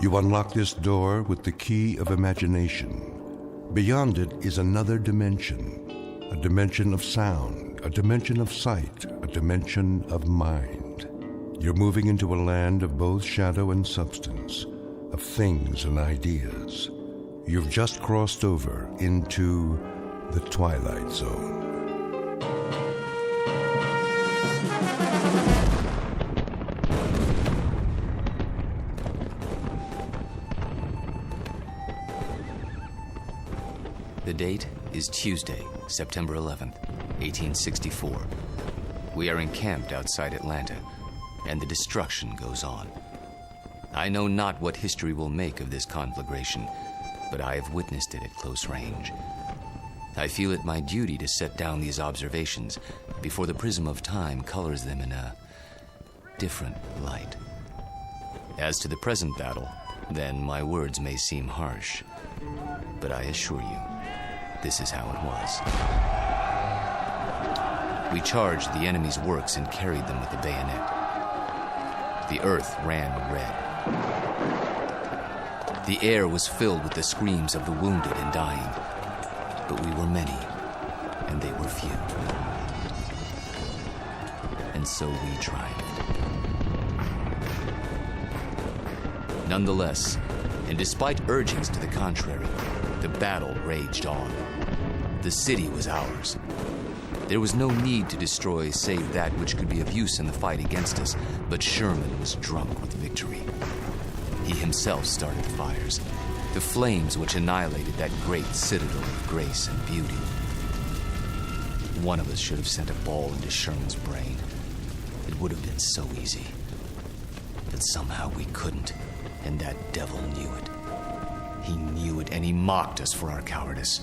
You unlock this door with the key of imagination. Beyond it is another dimension, a dimension of sound, a dimension of sight, a dimension of mind. You're moving into a land of both shadow and substance, of things and ideas. You've just crossed over into the Twilight Zone. The date is Tuesday, September 11th, 1864. We are encamped outside Atlanta, and the destruction goes on. I know not what history will make of this conflagration, but I have witnessed it at close range. I feel it my duty to set down these observations before the prism of time colors them in a different light. As to the present battle, then my words may seem harsh, but I assure you, this is how it was. We charged the enemy's works and carried them with the bayonet. The earth ran red. The air was filled with the screams of the wounded and dying, but we were many, and they were few. And so we triumphed. Nonetheless, and despite urgings to the contrary, the battle raged on. The city was ours. There was no need to destroy save that which could be of use in the fight against us, but Sherman was drunk with victory. He himself started the fires, the flames which annihilated that great citadel of grace and beauty. One of us should have sent a ball into Sherman's brain. It would have been so easy. But somehow we couldn't, and that devil knew it. He knew it, and he mocked us for our cowardice.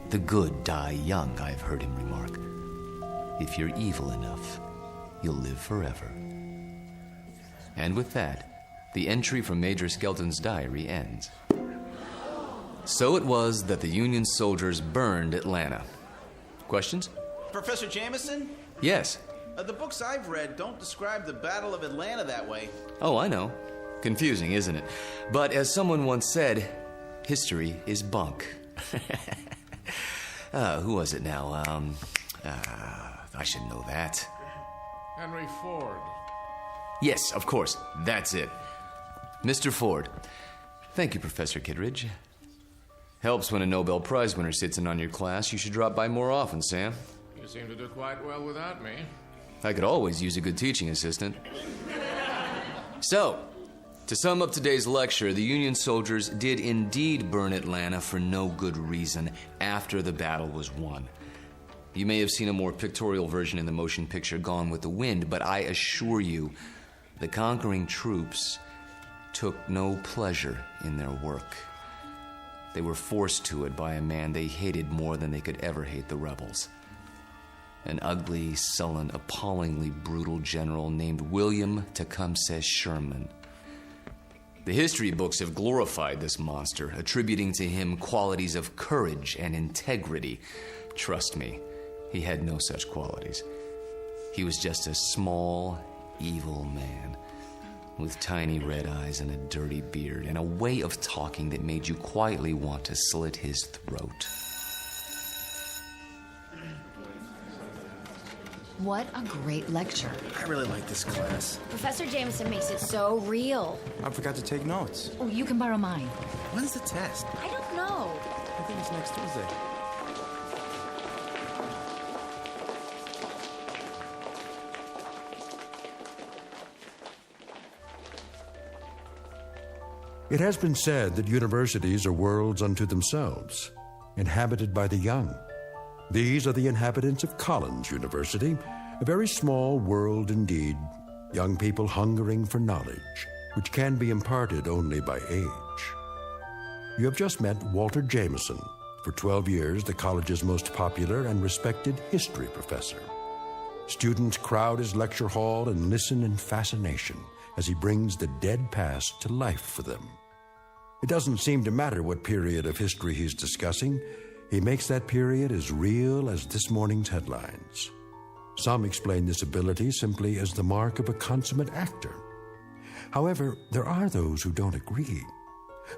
The good die young, I've heard him remark. If you're evil enough, you'll live forever. And with that, the entry from Major Skelton's diary ends. So it was that the Union soldiers burned Atlanta. Questions? Professor Jameson? Yes. The books I've read don't describe the Battle of Atlanta that way. Oh, I know. Confusing, isn't it? But as someone once said, history is bunk. Who was it now? I should know that. Henry Ford. Yes, of course. That's it. Mr. Ford. Thank you, Professor Kittredge. Helps when a Nobel Prize winner sits in on your class. You should drop by more often, Sam. You seem to do quite well without me. I could always use a good teaching assistant. So, to sum up today's lecture, the Union soldiers did indeed burn Atlanta for no good reason after the battle was won. You may have seen a more pictorial version in the motion picture Gone with the Wind, but I assure you, the conquering troops took no pleasure in their work. They were forced to it by a man they hated more than they could ever hate the rebels. An ugly, sullen, appallingly brutal general named William Tecumseh Sherman. The history books have glorified this monster, attributing to him qualities of courage and integrity. Trust me, he had no such qualities. He was just a small, evil man with tiny red eyes and a dirty beard and a way of talking that made you quietly want to slit his throat. What a great lecture. I really like this class. Professor Jameson makes it so real. I forgot to take notes. Oh, you can borrow mine. When's the test? I don't know. I think it's next Tuesday. It has been said that universities are worlds unto themselves, inhabited by the young. These are the inhabitants of Collins University, a very small world indeed, young people hungering for knowledge, which can be imparted only by age. You have just met Walter Jameson, for 12 years the college's most popular and respected history professor. Students crowd his lecture hall and listen in fascination as he brings the dead past to life for them. It doesn't seem to matter what period of history he's discussing. He makes that period as real as this morning's headlines. Some explain this ability simply as the mark of a consummate actor. However, there are those who don't agree,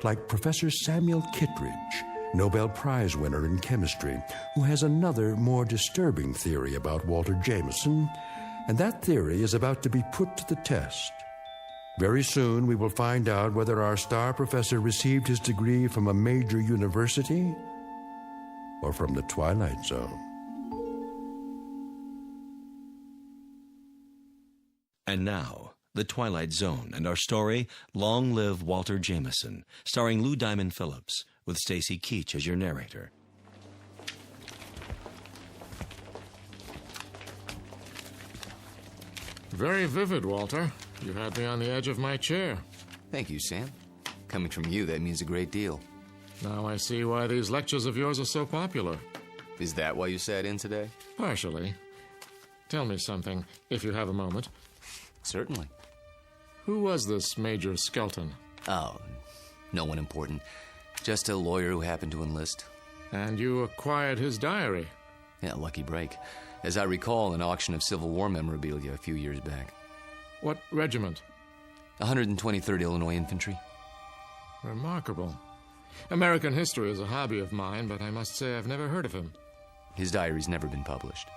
like Professor Samuel Kittredge, Nobel Prize winner in chemistry, who has another, more disturbing theory about Walter Jameson, and that theory is about to be put to the test. Very soon, we will find out whether our star professor received his degree from a major university or from the Twilight Zone. And now, The Twilight Zone and our story, Long Live Walter Jameson, starring Lou Diamond Phillips, with Stacy Keach as your narrator. Very vivid, Walter. You had me on the edge of my chair. Thank you, Sam. Coming from you, that means a great deal. Now I see why these lectures of yours are so popular. Is that why you sat in today? Partially. Tell me something, if you have a moment. Certainly. Who was this Major Skelton? Oh, no one important. Just a lawyer who happened to enlist. And you acquired his diary? Yeah, lucky break. As I recall, an auction of Civil War memorabilia a few years back. What regiment? 123rd Illinois Infantry. Remarkable. American history is a hobby of mine, but I must say I've never heard of him. His diary's never been published.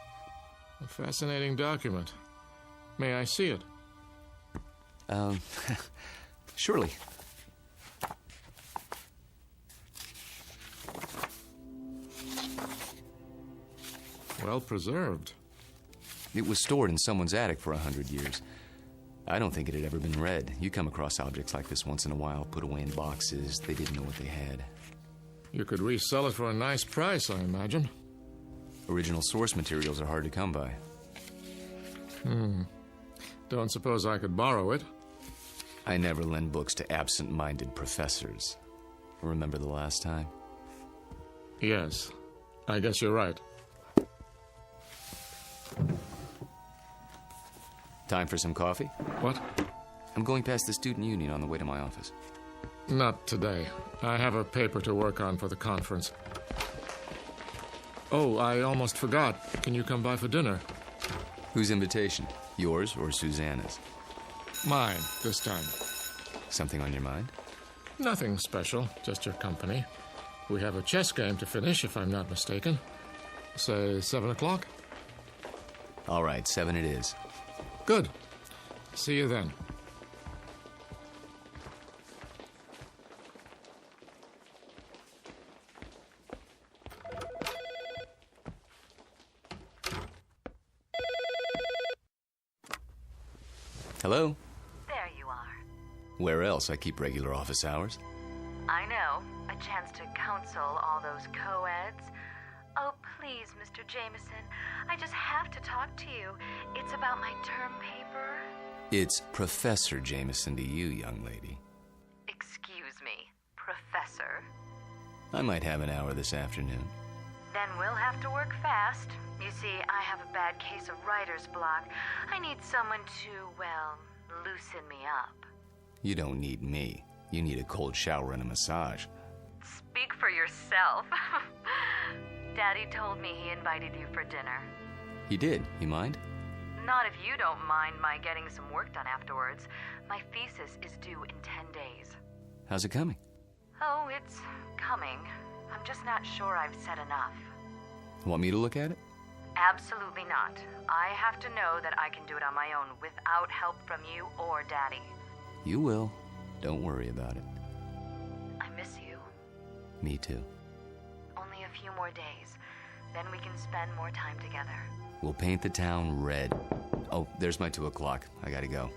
A fascinating document. May I see it? Surely. Well preserved. It was stored in someone's attic for 100 years. I don't think it had ever been read. You come across objects like this once in a while, put away in boxes. They didn't know what they had. You could resell it for a nice price, I imagine. Original source materials are hard to come by. Don't suppose I could borrow it? I never lend books to absent-minded professors. Remember the last time? Yes. I guess you're right. Time for some coffee? What? I'm going past the student union on the way to my office. Not today. I have a paper to work on for the conference. Oh, I almost forgot. Can you come by for dinner? Whose invitation? Yours or Susanna's? Mine, this time. Something on your mind? Nothing special, just your company. We have a chess game to finish, if I'm not mistaken. Say 7 o'clock? All right, 7 it is. Good. See you then. Hello? There you are. Where else? I keep regular office hours. I know. A chance to counsel all those co-eds. Oh, please, Mr. Jameson. I just have to talk to you. It's about my term paper. It's Professor Jameson to you, young lady. Excuse me, Professor. I might have an hour this afternoon. Then we'll have to work fast. You see, I have a bad case of writer's block. I need someone to, well, loosen me up. You don't need me. You need a cold shower and a massage. Speak for yourself. Daddy told me he invited you for dinner. He did. You mind? Not if you don't mind my getting some work done afterwards. My thesis is due in 10 days. How's it coming? Oh, it's coming. I'm just not sure I've said enough. Want me to look at it? Absolutely not. I have to know that I can do it on my own without help from you or Daddy. You will. Don't worry about it. I miss you. Me too. Only a few more days. Then we can spend more time together. We'll paint the town red. Oh, there's my 2 o'clock. I gotta go.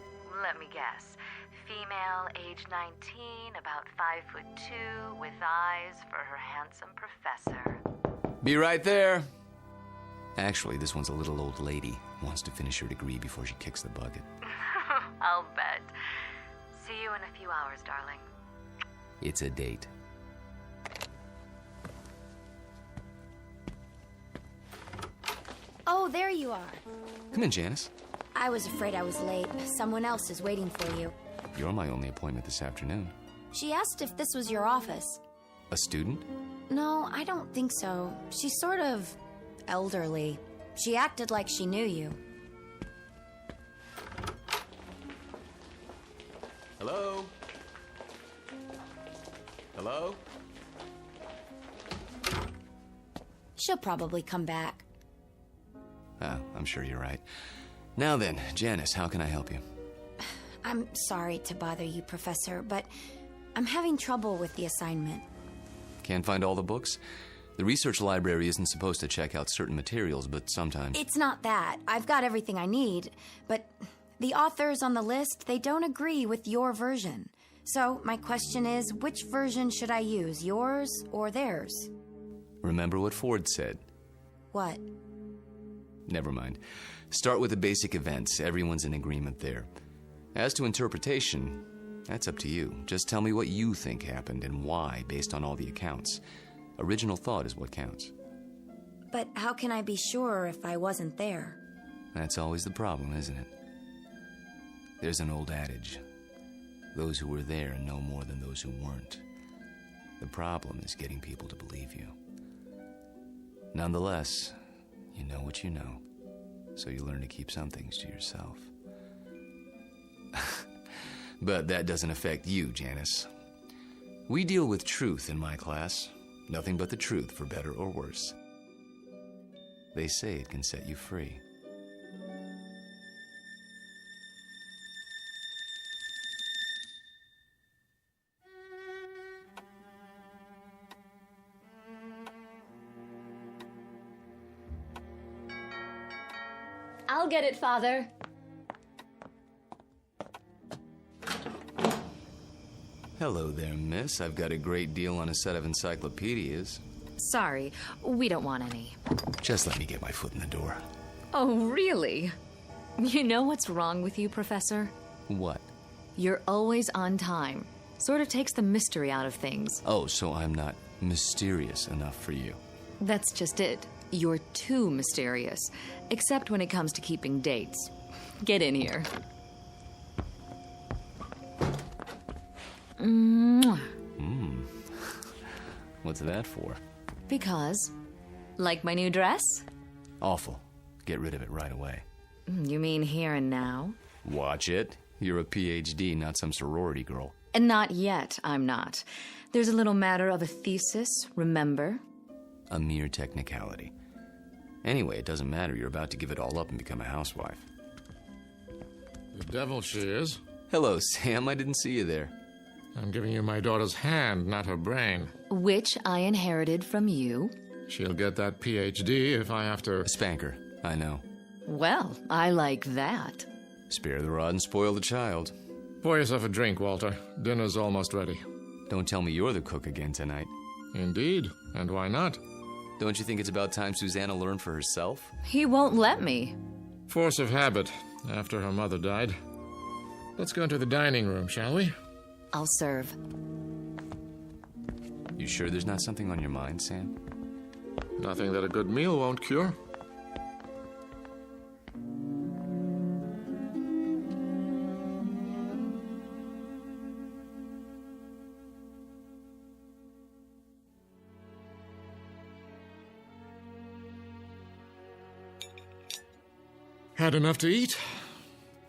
Let me guess. Female, age 19, about 5'2", with eyes for her handsome professor. Be right there. Actually, this one's a little old lady. Wants to finish her degree before she kicks the bucket. I'll bet. See you in a few hours, darling. It's a date. Oh, there you are. Come in, Janice. I was afraid I was late. Someone else is waiting for you. You're my only appointment this afternoon. She asked if this was your office. A student? No, I don't think so. She's sort of elderly. She acted like she knew you. Hello? Hello? She'll probably come back. Oh, I'm sure you're right. Now then, Janice, how can I help you? I'm sorry to bother you, Professor, but I'm having trouble with the assignment. Can't find all the books? The research library isn't supposed to check out certain materials, but sometimes... It's not that. I've got everything I need, but the authors on the list, they don't agree with your version. So my question is, which version should I use, yours or theirs? Remember what Ford said. What? Never mind. Start with the basic events. Everyone's in agreement there. As to interpretation, that's up to you. Just tell me what you think happened and why, based on all the accounts. Original thought is what counts. But how can I be sure if I wasn't there? That's always the problem, isn't it? There's an old adage. Those who were there know more than those who weren't. The problem is getting people to believe you. Nonetheless, you know what you know, so you learn to keep some things to yourself. But that doesn't affect you, Janice. We deal with truth in my class. Nothing but the truth, for better or worse. They say it can set you free. I'll get it, Father. Hello there, miss. I've got a great deal on a set of encyclopedias. Sorry, we don't want any. Just let me get my foot in the door. Oh, really? You know what's wrong with you, Professor? What? You're always on time. Sort of takes the mystery out of things. Oh, so I'm not mysterious enough for you. That's just it. You're too mysterious. Except when it comes to keeping dates. Get in here. Mwah. What's that for? Because, like my new dress? Awful. Get rid of it right away. You mean here and now? Watch it. You're a PhD, not some sorority girl. And not yet, I'm not. There's a little matter of a thesis, remember? A mere technicality. Anyway, it doesn't matter. You're about to give it all up and become a housewife. The devil she is. Hello, Sam. I didn't see you there. I'm giving you my daughter's hand, not her brain. Which I inherited from you. She'll get that PhD if I have to... Spank her. I know. Well, I like that. Spare the rod and spoil the child. Pour yourself a drink, Walter. Dinner's almost ready. Don't tell me you're the cook again tonight. Indeed. And why not? Don't you think it's about time Susanna learned for herself? He won't let me. Force of habit, after her mother died. Let's go into the dining room, shall we? I'll serve. You sure there's not something on your mind, Sam? Nothing that a good meal won't cure. Had enough to eat?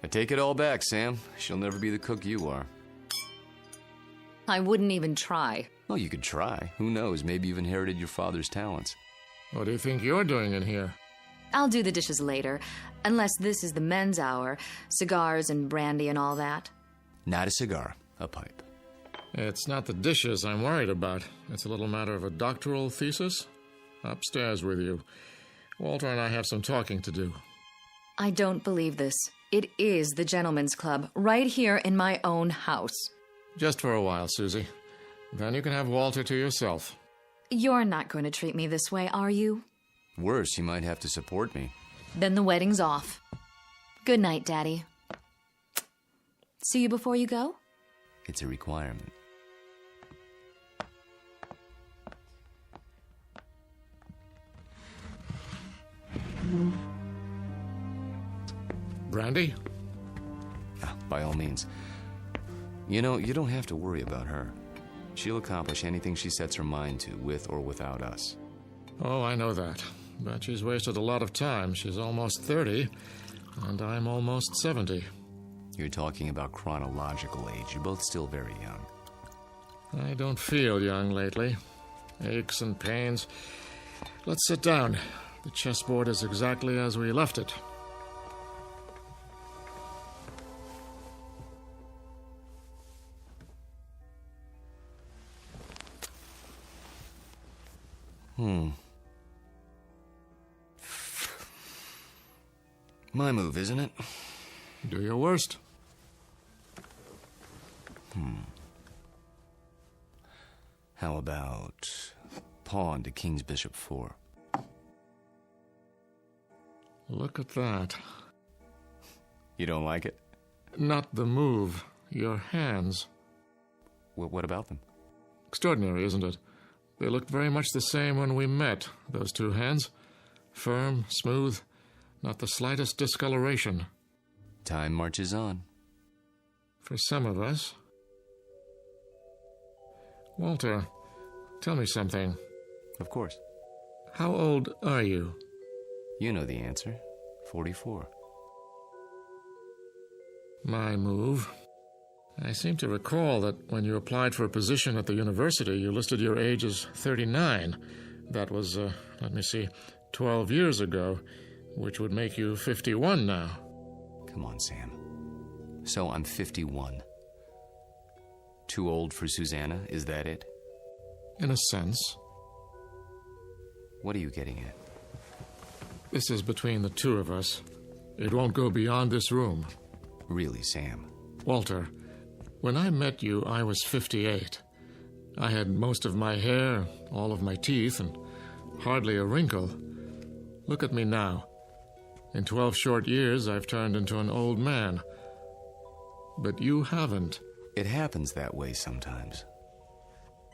I take it all back, Sam. She'll never be the cook you are. I wouldn't even try. Well, you could try. Who knows? Maybe you've inherited your father's talents. What do you think you're doing in here? I'll do the dishes later, unless this is the men's hour. Cigars and brandy and all that. Not a cigar, a pipe. It's not the dishes I'm worried about. It's a little matter of a doctoral thesis. Upstairs with you. Walter and I have some talking to do. I don't believe this. It is the gentleman's club, right here in my own house. Just for a while, Susie. Then you can have Walter to yourself. You're not going to treat me this way, are you? Worse, you might have to support me. Then the wedding's off. Good night, Daddy. See you before you go? It's a requirement. Brandy? Yeah, by all means. You know, you don't have to worry about her. She'll accomplish anything she sets her mind to, with or without us. Oh, I know that. But she's wasted a lot of time. She's almost 30, and I'm almost 70. You're talking about chronological age. You're both still very young. I don't feel young lately. Aches and pains. Let's sit down. The chessboard is exactly as we left it. My move, isn't it? Do your worst. How about pawn to king's bishop 4? Look at that. You don't like it? Not the move. Your hands. What about them? Extraordinary, isn't it? They looked very much the same when we met, those two hands. Firm, smooth, not the slightest discoloration. Time marches on. For some of us. Walter, tell me something. Of course. How old are you? You know the answer. 44. My move. I seem to recall that when you applied for a position at the university, you listed your age as 39. That was, 12 years ago, which would make you 51 now. Come on, Sam. So I'm 51. Too old for Susanna, is that it? In a sense. What are you getting at? This is between the two of us. It won't go beyond this room. Really, Sam? Walter, when I met you, I was 58. I had most of my hair, all of my teeth, and hardly a wrinkle. Look at me now. In 12 short years, I've turned into an old man. But you haven't. It happens that way sometimes.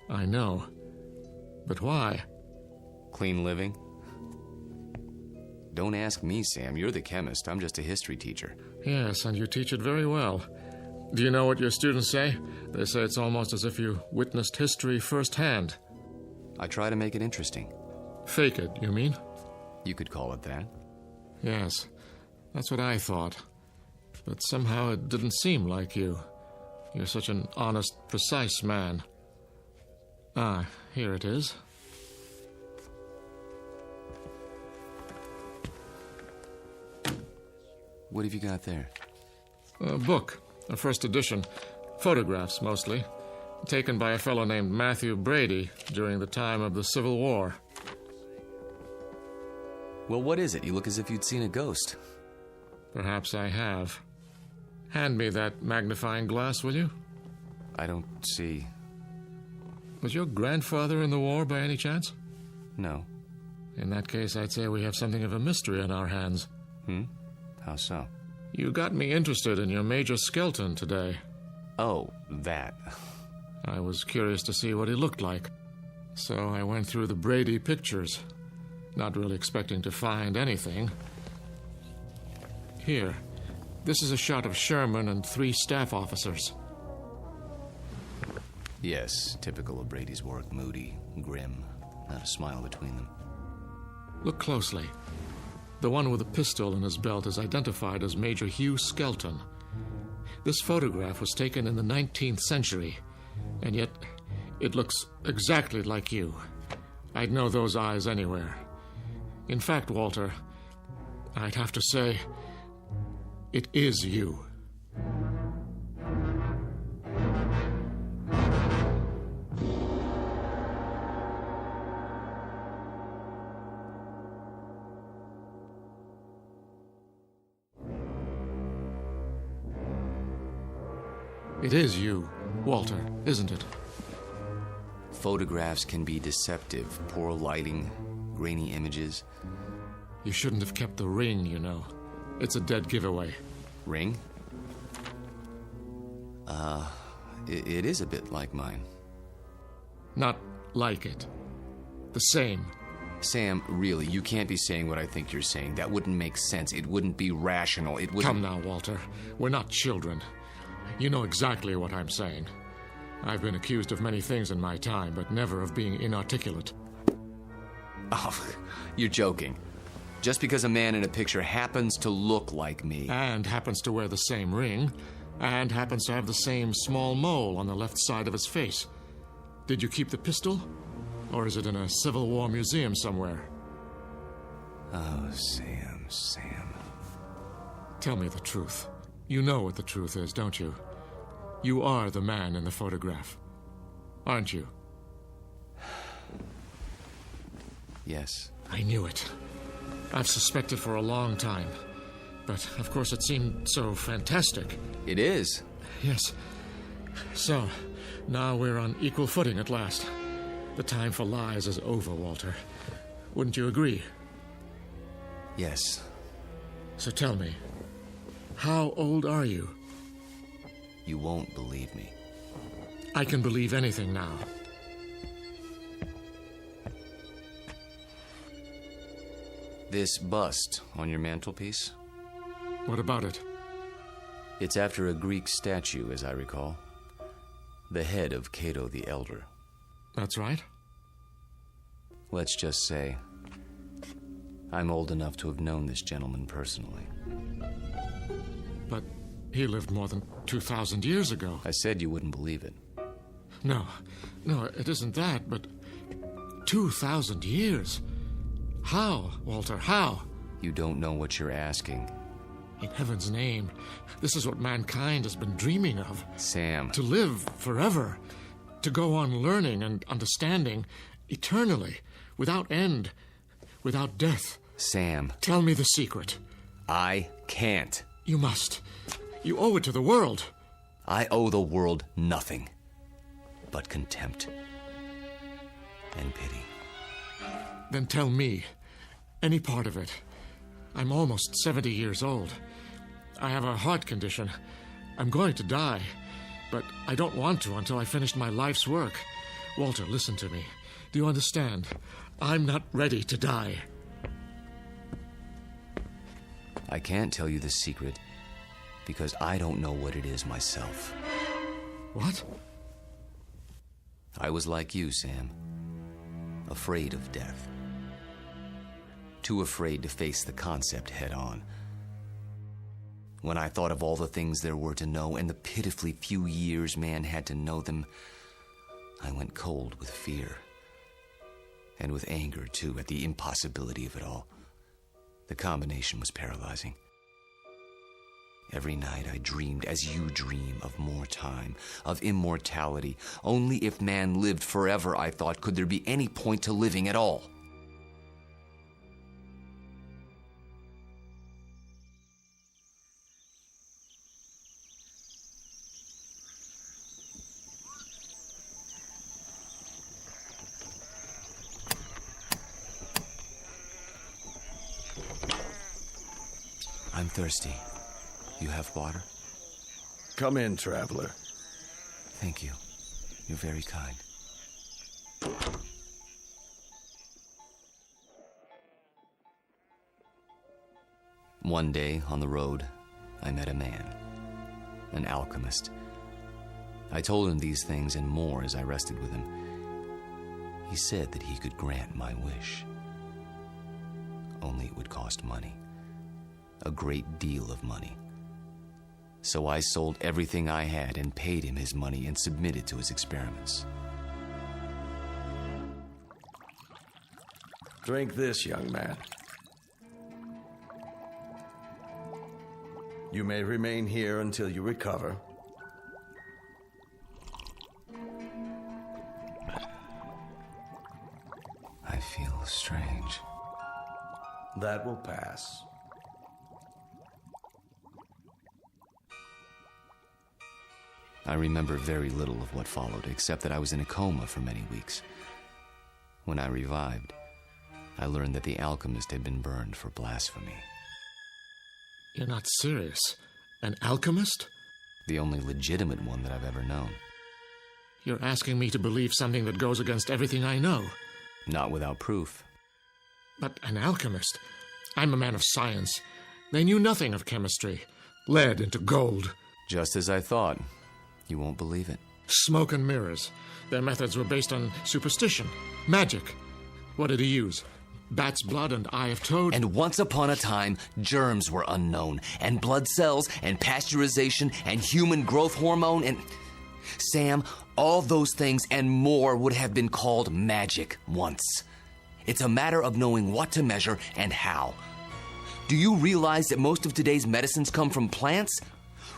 I know. But why? Clean living? Don't ask me, Sam. You're the chemist. I'm just a history teacher. Yes, and you teach it very well. Do you know what your students say? They say it's almost as if you witnessed history firsthand. I try to make it interesting. Fake it, you mean? You could call it that. Yes, that's what I thought. But somehow it didn't seem like you. You're such an honest, precise man. Ah, here it is. What have you got there? A book, a first edition. Photographs, mostly. Taken by a fellow named Matthew Brady during the time of the Civil War. Well, what is it? You look as if you'd seen a ghost. Perhaps I have. Hand me that magnifying glass, will you? I don't see... Was your grandfather in the war by any chance? No. In that case, I'd say we have something of a mystery on our hands. How so? You got me interested in your Major Skelton today. Oh, that. I was curious to see what he looked like. So I went through the Brady pictures, not really expecting to find anything. Here, this is a shot of Sherman and 3 staff officers. Yes, typical of Brady's work. Moody, grim, not a smile between them. Look closely. The one with a pistol in his belt is identified as Major Hugh Skelton. This photograph was taken in the 19th century, and yet it looks exactly like you. I'd know those eyes anywhere. In fact, Walter, I'd have to say, it is you. It is you, Walter, isn't it? Photographs can be deceptive. Poor lighting, grainy images. You shouldn't have kept the ring, you know. It's a dead giveaway. Ring? It is a bit like mine. Not like it. The same. Sam, really, you can't be saying what I think you're saying. That wouldn't make sense. It wouldn't be rational. It wouldn't... Come now, Walter. We're not children. You know exactly what I'm saying. I've been accused of many things in my time, but never of being inarticulate. Oh, you're joking. Just because a man in a picture happens to look like me. And happens to wear the same ring, and happens to have the same small mole on the left side of his face. Did you keep the pistol? Or is it in a Civil War museum somewhere? Oh, Sam. Tell me the truth. You know what the truth is, don't you? You are the man in the photograph, aren't you? Yes. I knew it. I've suspected for a long time. But, of course, it seemed so fantastic. It is. Yes. So, now we're on equal footing at last. The time for lies is over, Walter. Wouldn't you agree? Yes. So tell me, how old are you? You won't believe me. I can believe anything now. This bust on your mantelpiece? What about it? It's after a Greek statue, as I recall. The head of Cato the Elder. That's right. Let's just say, I'm old enough to have known this gentleman personally. But he lived more than 2,000 years ago. I said you wouldn't believe it. No, it isn't that, but 2,000 years? How, Walter, how? You don't know what you're asking. In heaven's name, this is what mankind has been dreaming of. Sam. To live forever. To go on learning and understanding eternally, without end, without death. Sam. Tell me the secret. I can't. You must. You owe it to the world. I owe the world nothing but contempt and pity. Then tell me any part of it. I'm almost 70 years old. I have a heart condition. I'm going to die, but I don't want to until I finish my life's work. Walter, listen to me. Do you understand? I'm not ready to die. I can't tell you the secret because I don't know what it is myself. What? I was like you, Sam. Afraid of death. Too afraid to face the concept head on. When I thought of all the things there were to know and the pitifully few years man had to know them, I went cold with fear. And with anger, too, at the impossibility of it all. The combination was paralyzing. Every night I dreamed, as you dream, of more time, of immortality. Only if man lived forever, I thought, could there be any point to living at all. I'm thirsty. You have water? Come in, traveler. Thank you. You're very kind. One day, on the road, I met a man. An alchemist. I told him these things and more as I rested with him. He said that he could grant my wish. Only it would cost money. A great deal of money. So I sold everything I had and paid him his money and submitted to his experiments. Drink this, young man. You may remain here until you recover. I feel strange. That will pass. I remember very little of what followed, except that I was in a coma for many weeks. When I revived, I learned that the alchemist had been burned for blasphemy. You're not serious? An alchemist? The only legitimate one that I've ever known. You're asking me to believe something that goes against everything I know. Not without proof. But an alchemist? I'm a man of science. They knew nothing of chemistry. Lead into gold. Just as I thought. You won't believe it. Smoke and mirrors. Their methods were based on superstition, magic. What did he use? bat's blood and eye of toad. And once upon a time, germs were unknown, and blood cells, and pasteurization, and human growth hormone, and... Sam, all those things and more would have been called magic once. It's a matter of knowing what to measure and how. Do you realize that most of today's medicines come from plants?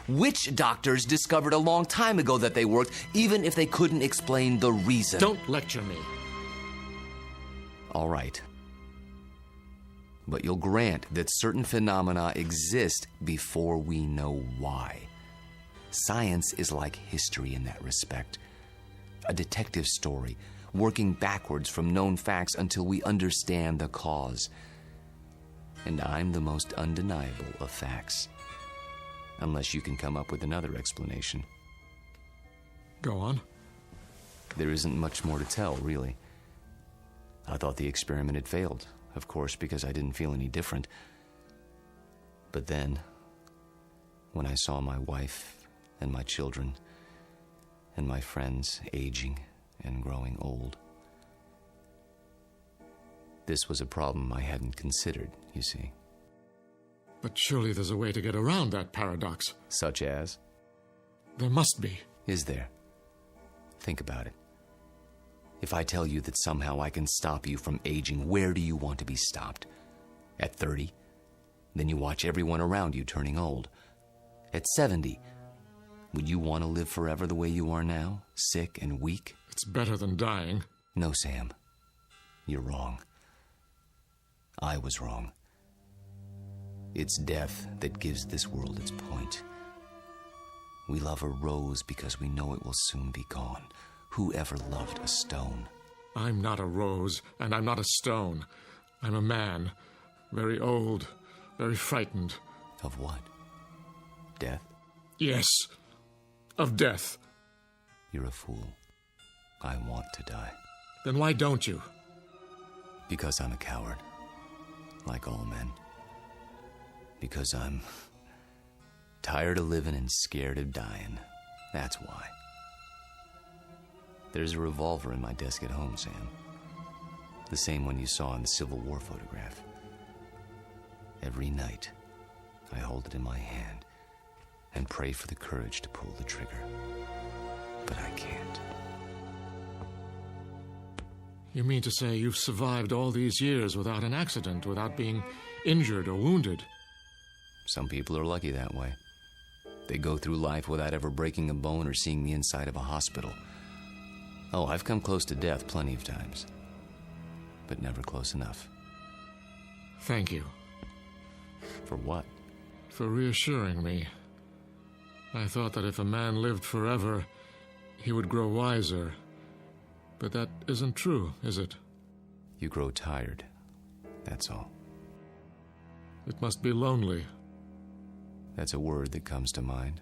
Witch doctors discovered a long time ago that they worked, even if they couldn't explain the reason. Don't lecture me. All right. But you'll grant that certain phenomena exist before we know why. Science is like history in that respect. A detective story, working backwards from known facts until we understand the cause. And I'm the most undeniable of facts. Unless you can come up with another explanation. Go on. There isn't much more to tell, really. I thought the experiment had failed, of course, because I didn't feel any different. But then, when I saw my wife and my children and my friends aging and growing old, this was a problem I hadn't considered, you see. But surely there's a way to get around that paradox. Such as? There must be. Is there? Think about it. If I tell you that somehow I can stop you from aging, where do you want to be stopped? At 30? Then you watch everyone around you turning old. At 70? Would you want to live forever the way you are now? Sick and weak? It's better than dying. No, Sam. You're wrong. I was wrong. It's death that gives this world its point. We love a rose because we know it will soon be gone. Who ever loved a stone? I'm not a rose, and I'm not a stone. I'm a man. Very old, very frightened. Of what? Death? Yes, of death. You're a fool. I want to die. Then why don't you? Because I'm a coward. Like all men. Because I'm tired of living and scared of dying. That's why. There's a revolver in my desk at home, Sam. The same one you saw in the Civil War photograph. Every night, I hold it in my hand and pray for the courage to pull the trigger. But I can't. You mean to say you've survived all these years without an accident, without being injured or wounded? Some people are lucky that way. They go through life without ever breaking a bone or seeing the inside of a hospital. Oh, I've come close to death plenty of times. But never close enough. Thank you. For what? For reassuring me. I thought that if a man lived forever, he would grow wiser. But that isn't true, is it? You grow tired. That's all. It must be lonely. That's a word that comes to mind.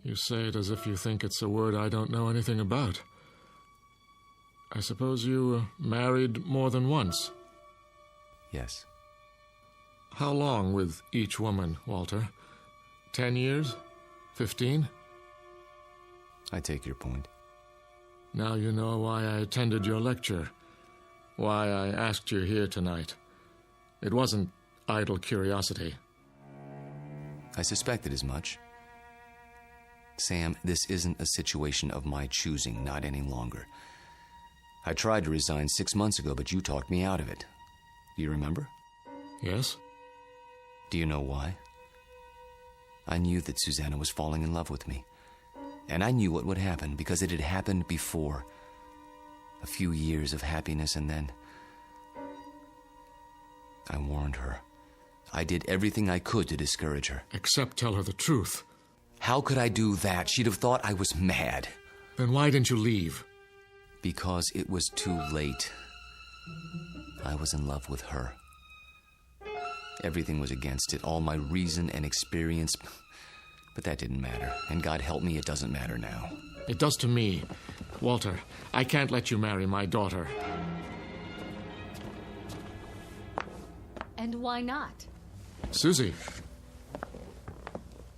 You say it as if you think it's a word I don't know anything about. I suppose you married more than once? Yes. How long with each woman, Walter? 10 years? 15? I take your point. Now you know why I attended your lecture. Why I asked you here tonight. It wasn't idle curiosity. I suspected as much. Sam, this isn't a situation of my choosing, not any longer. I tried to resign 6 months ago, but you talked me out of it. Do you remember? Yes. Do you know why? I knew that Susanna was falling in love with me. And I knew what would happen because it had happened before. A few years of happiness and then... I warned her. I did everything I could to discourage her. Except tell her the truth. How could I do that? She'd have thought I was mad. Then why didn't you leave? Because it was too late. I was in love with her. Everything was against it, all my reason and experience. But that didn't matter. And God help me, it doesn't matter now. It does to me. Walter, I can't let you marry my daughter. And why not? Susie.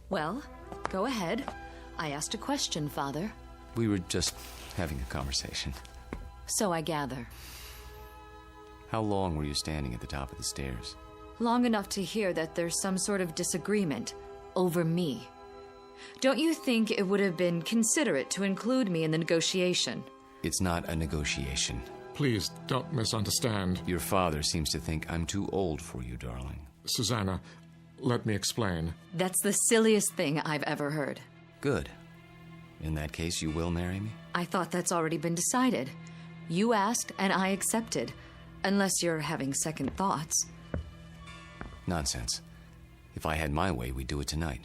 Well, go ahead. I asked a question, Father. We were just having a conversation. So I gather. How long were you standing at the top of the stairs? Long enough to hear that there's some sort of disagreement over me. Don't you think it would have been considerate to include me in the negotiation? It's not a negotiation. Please, don't misunderstand. Your father seems to think I'm too old for you, darling. Susanna, let me explain. That's the silliest thing I've ever heard. Good. In that case, you will marry me? I thought that's already been decided. You asked, and I accepted. Unless you're having second thoughts. Nonsense. If I had my way, we'd do it tonight.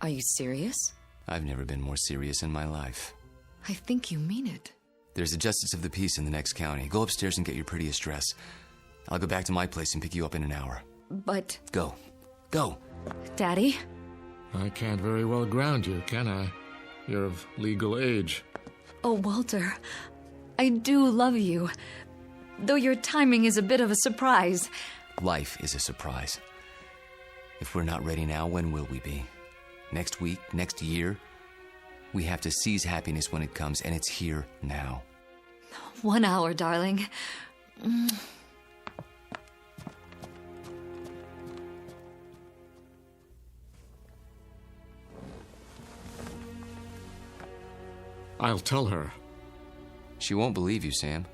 Are you serious? I've never been more serious in my life. I think you mean it. There's a justice of the peace in the next county. Go upstairs and get your prettiest dress. I'll go back to my place and pick you up in an hour. But... Go. Go. Daddy? I can't very well ground you, can I? You're of legal age. Oh, Walter, I do love you. Though your timing is a bit of a surprise. Life is a surprise. If we're not ready now, when will we be? Next week? Next year? We have to seize happiness when it comes, and it's here now. 1 hour, darling. I'll tell her. She won't believe you, Sam.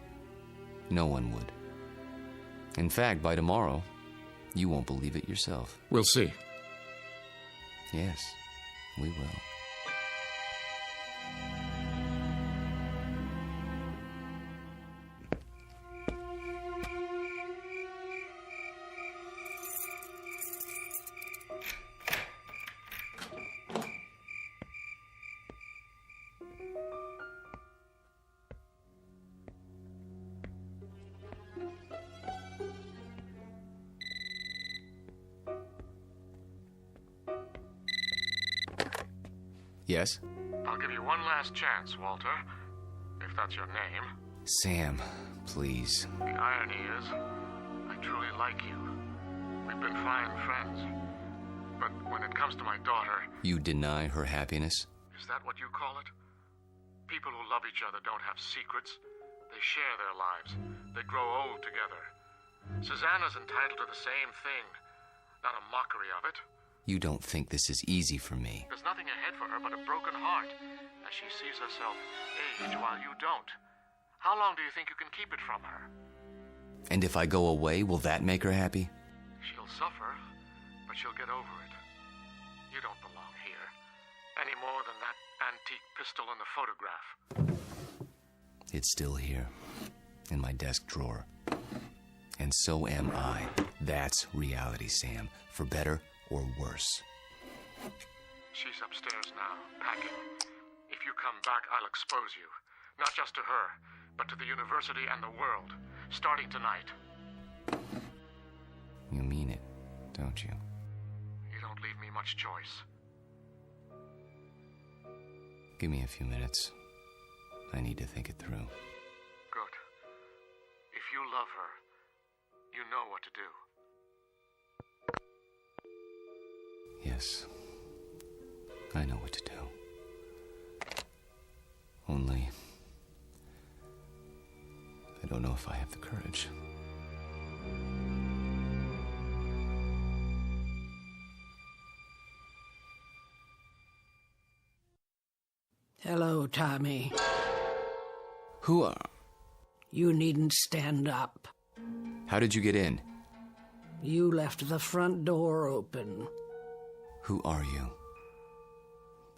No one would. In fact, by tomorrow, you won't believe it yourself. We'll see. Yes, we will. Yes? I'll give you one last chance, Walter, if that's your name. Sam, please. The irony is, I truly like you. We've been fine friends. But when it comes to my daughter... You deny her happiness? Is that what you call it? People who love each other don't have secrets. They share their lives. They grow old together. Susanna's entitled to the same thing. Not a mockery of it. You don't think this is easy for me. There's nothing ahead for her but a broken heart, as she sees herself age while you don't. How long do you think you can keep it from her? And if I go away, will that make her happy? She'll suffer, but she'll get over it. You don't belong here, any more than that antique pistol in the photograph. It's still here, in my desk drawer. And so am I. That's reality, Sam, for better or worse. She's upstairs now, packing. If you come back, I'll expose you. Not just to her, but to the university and the world, starting tonight. You mean it, don't you? You don't leave me much choice. Give me a few minutes. I need to think it through. Good. If you love her, you know what to do. Yes, I know what to do. Only, I don't know if I have the courage. Hello, Tommy. Who are... You needn't stand up. How did you get in? You left the front door open. Who are you?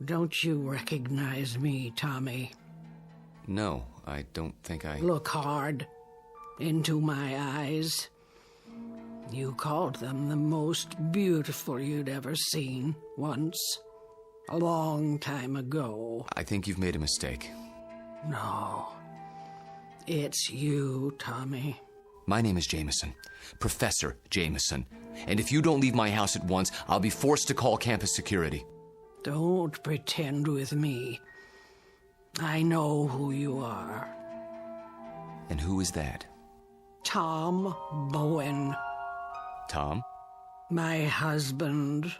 Don't you recognize me, Tommy? No, I don't think I... Look hard into my eyes. You called them the most beautiful you'd ever seen once, a long time ago. I think you've made a mistake. No, it's you, Tommy. My name is Jameson, Professor Jameson. And if you don't leave my house at once, I'll be forced to call campus security. Don't pretend with me. I know who you are. And who is that? Tom Bowen. Tom? My husband.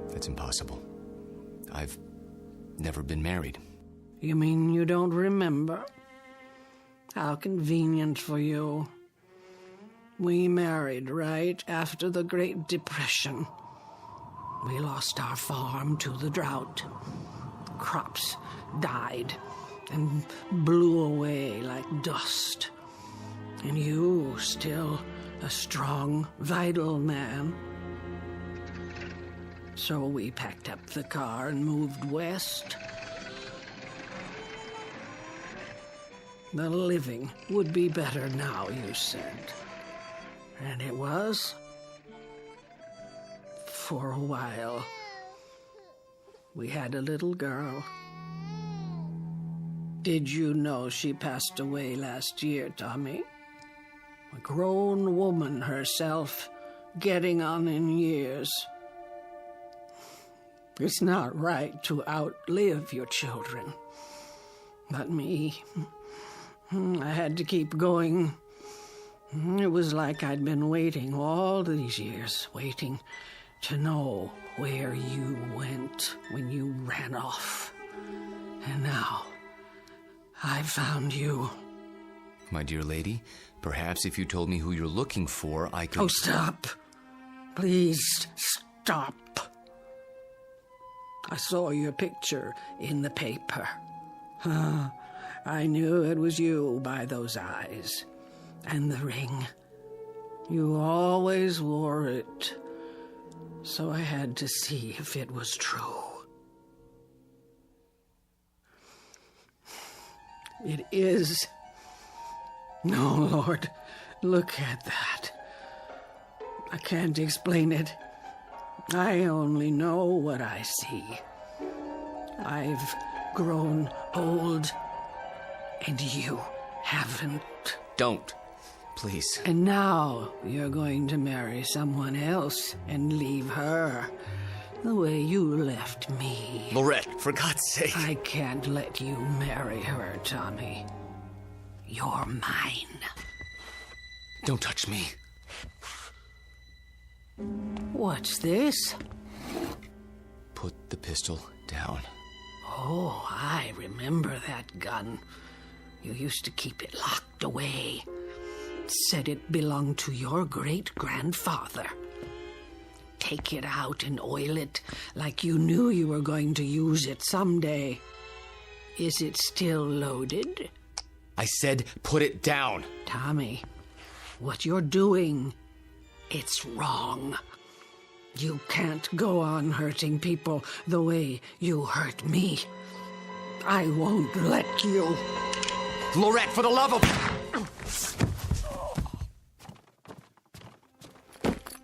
That's impossible. I've never been married. You mean you don't remember? How convenient for you. We married right after the Great Depression. We lost our farm to the drought. Crops died and blew away like dust. And you, still a strong, vital man. So we packed up the car and moved west. The living would be better now, you said. And it was. For a while. We had a little girl. Did you know she passed away last year, Tommy? A grown woman herself, getting on in years. It's not right to outlive your children. But me, I had to keep going. It was like I'd been waiting all these years, waiting to know where you went when you ran off. And now, I found you. My dear lady, perhaps if you told me who you're looking for, I could... Oh, stop. Please, stop. I saw your picture in the paper. I knew it was you by those eyes. And the ring. You always wore it. So I had to see if it was true. It is. No, Lord, look at that. I can't explain it. I only know what I see. I've grown old, and you haven't. Don't. Please. And now you're going to marry someone else and leave her the way you left me. Lorette, for God's sake. I can't let you marry her, Tommy. You're mine. Don't touch me. What's this? Put the pistol down. Oh, I remember that gun. You used to keep it locked away. Said it belonged to your great-grandfather. Take it out and oil it like you knew you were going to use it someday. Is it still loaded? I said put it down. Tommy, what you're doing, it's wrong. You can't go on hurting people the way you hurt me. I won't let you. Lorette, for the love of...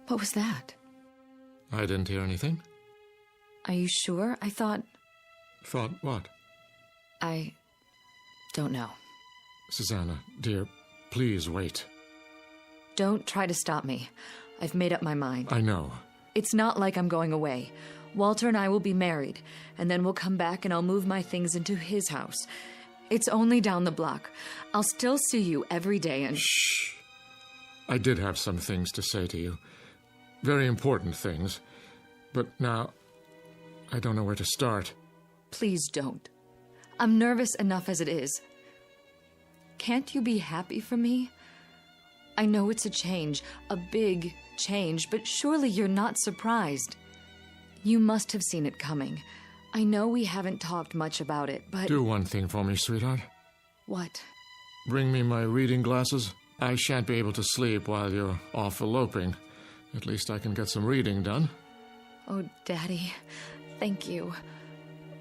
What was that? I didn't hear anything. Are you sure? I thought... Thought what? I don't know. Susanna, dear, please wait. Don't try to stop me. I've made up my mind. I know. It's not like I'm going away. Walter and I will be married, and then we'll come back and I'll move my things into his house. It's only down the block. I'll still see you every day and... Shh. I did have some things to say to you. Very important things. But now, I don't know where to start. Please don't. I'm nervous enough as it is. Can't you be happy for me? I know it's a change, a big change, but surely you're not surprised. You must have seen it coming. I know we haven't talked much about it, but... Do one thing for me, sweetheart. What? Bring me my reading glasses. I shan't be able to sleep while you're off eloping. At least I can get some reading done. Oh, Daddy, thank you.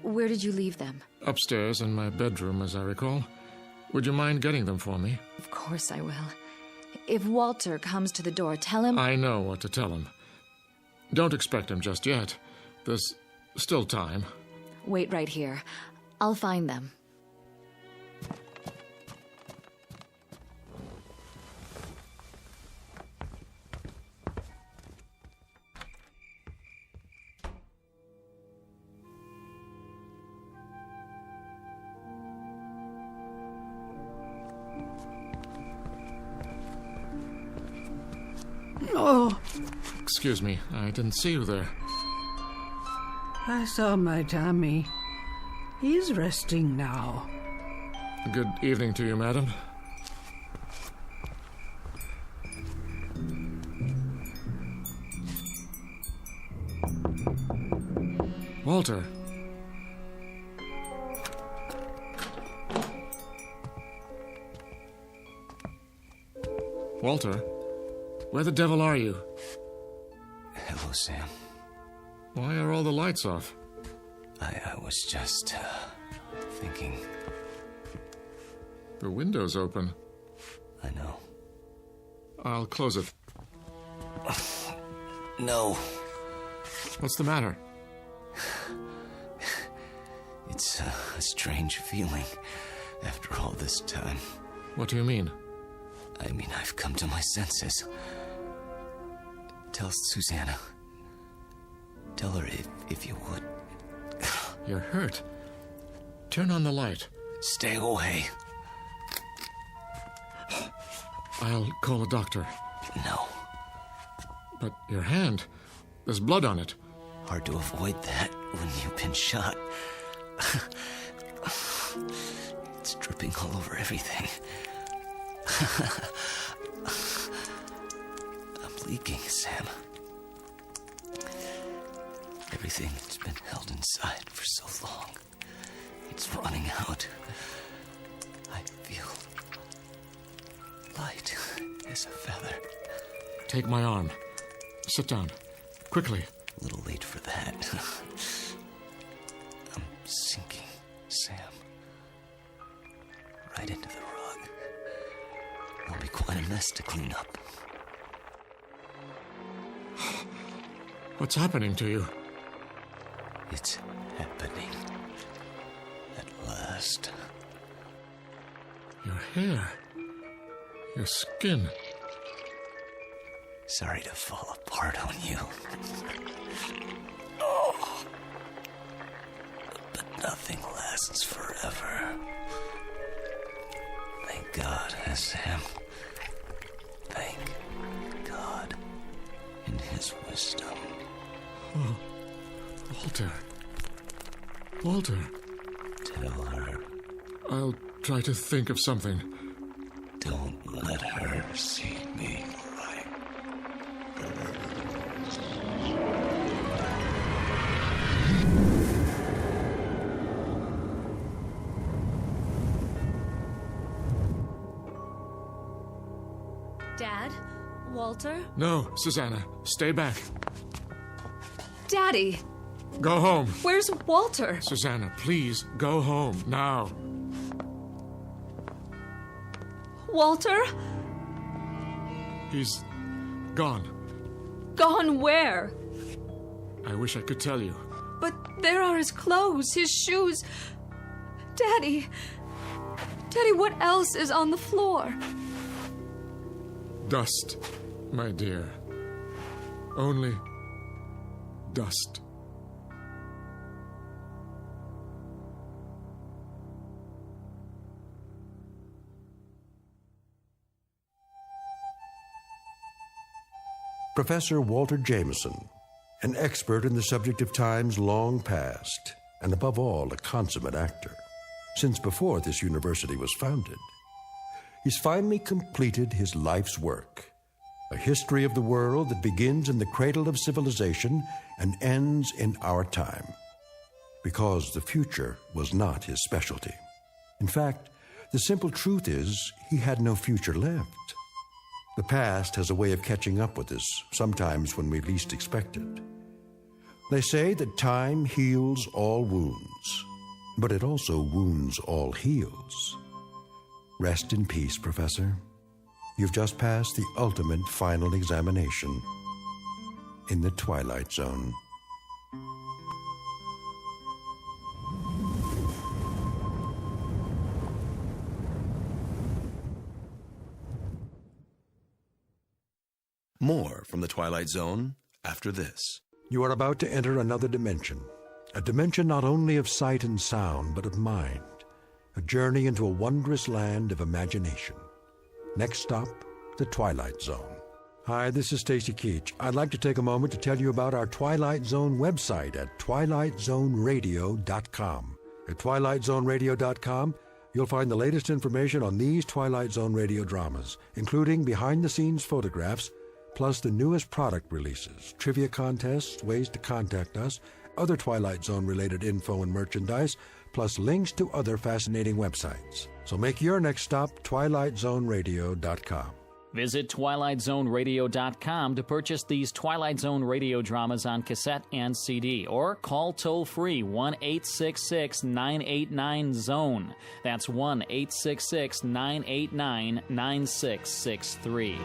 Where did you leave them? Upstairs in my bedroom, as I recall. Would you mind getting them for me? Of course I will. If Walter comes to the door, tell him... I know what to tell him. Don't expect him just yet. There's still time. Wait right here. I'll find them. Oh. Excuse me, I didn't see you there. I saw my Tommy. He's resting now. Good evening to you, madam. Walter. Walter, where the devil are you? Hello, Sam. Why are all the lights off? I was just, thinking. The window's open. I know. I'll close it. No. What's the matter? It's a strange feeling after all this time. What do you mean? I mean, I've come to my senses. Tell Susanna. Tell her if you would. You're hurt. Turn on the light. Stay away. I'll call a doctor. No. But your hand, there's blood on it. Hard to avoid that when you've been shot. It's dripping all over everything. I'm leaking, Sam. Everything that's been held inside for so long, it's running out. I feel light as a feather. Take my arm. Sit down. Quickly. A little late for that. I'm sinking, Sam. Right into the rug. It'll be quite a mess to clean up. What's happening to you? It's happening. At last. Your hair. Your skin. Sorry to fall apart on you. Oh. But nothing lasts forever. Thank God, Sam. Thank God in His wisdom. Oh, Walter. Walter. Tell her. I'll try to think of something. Don't let her see me like Dad? Walter? No, Susanna. Stay back. Daddy! Go home. Where's Walter? Susanna, please, go home, now. Walter? He's gone. Gone where? I wish I could tell you. But there are his clothes, his shoes. Daddy! Daddy, what else is on the floor? Dust, my dear. Only dust. Professor Walter Jameson, an expert in the subject of times long past, and above all, a consummate actor, since before this university was founded. He's finally completed his life's work, a history of the world that begins in the cradle of civilization and ends in our time, because the future was not his specialty. In fact, the simple truth is he had no future left. The past has a way of catching up with us, sometimes when we least expect it. They say that time heals all wounds, but it also wounds all heals. Rest in peace, Professor. You've just passed the ultimate final examination in the Twilight Zone. More from the Twilight Zone after this. You are about to enter another dimension, a dimension not only of sight and sound, but of mind, a journey into a wondrous land of imagination. Next stop, the Twilight Zone. Hi, this is Stacy Keach. I'd like to take a moment to tell you about our Twilight Zone website at twilightzoneradio.com. At twilightzoneradio.com, you'll find the latest information on these Twilight Zone radio dramas, including behind-the-scenes photographs, plus the newest product releases, trivia contests, ways to contact us, other Twilight Zone-related info and merchandise, plus links to other fascinating websites. So make your next stop twilightzoneradio.com. Visit twilightzoneradio.com to purchase these Twilight Zone radio dramas on cassette and CD, or call toll-free 1-866-989-ZONE. That's 1-866-989-9663.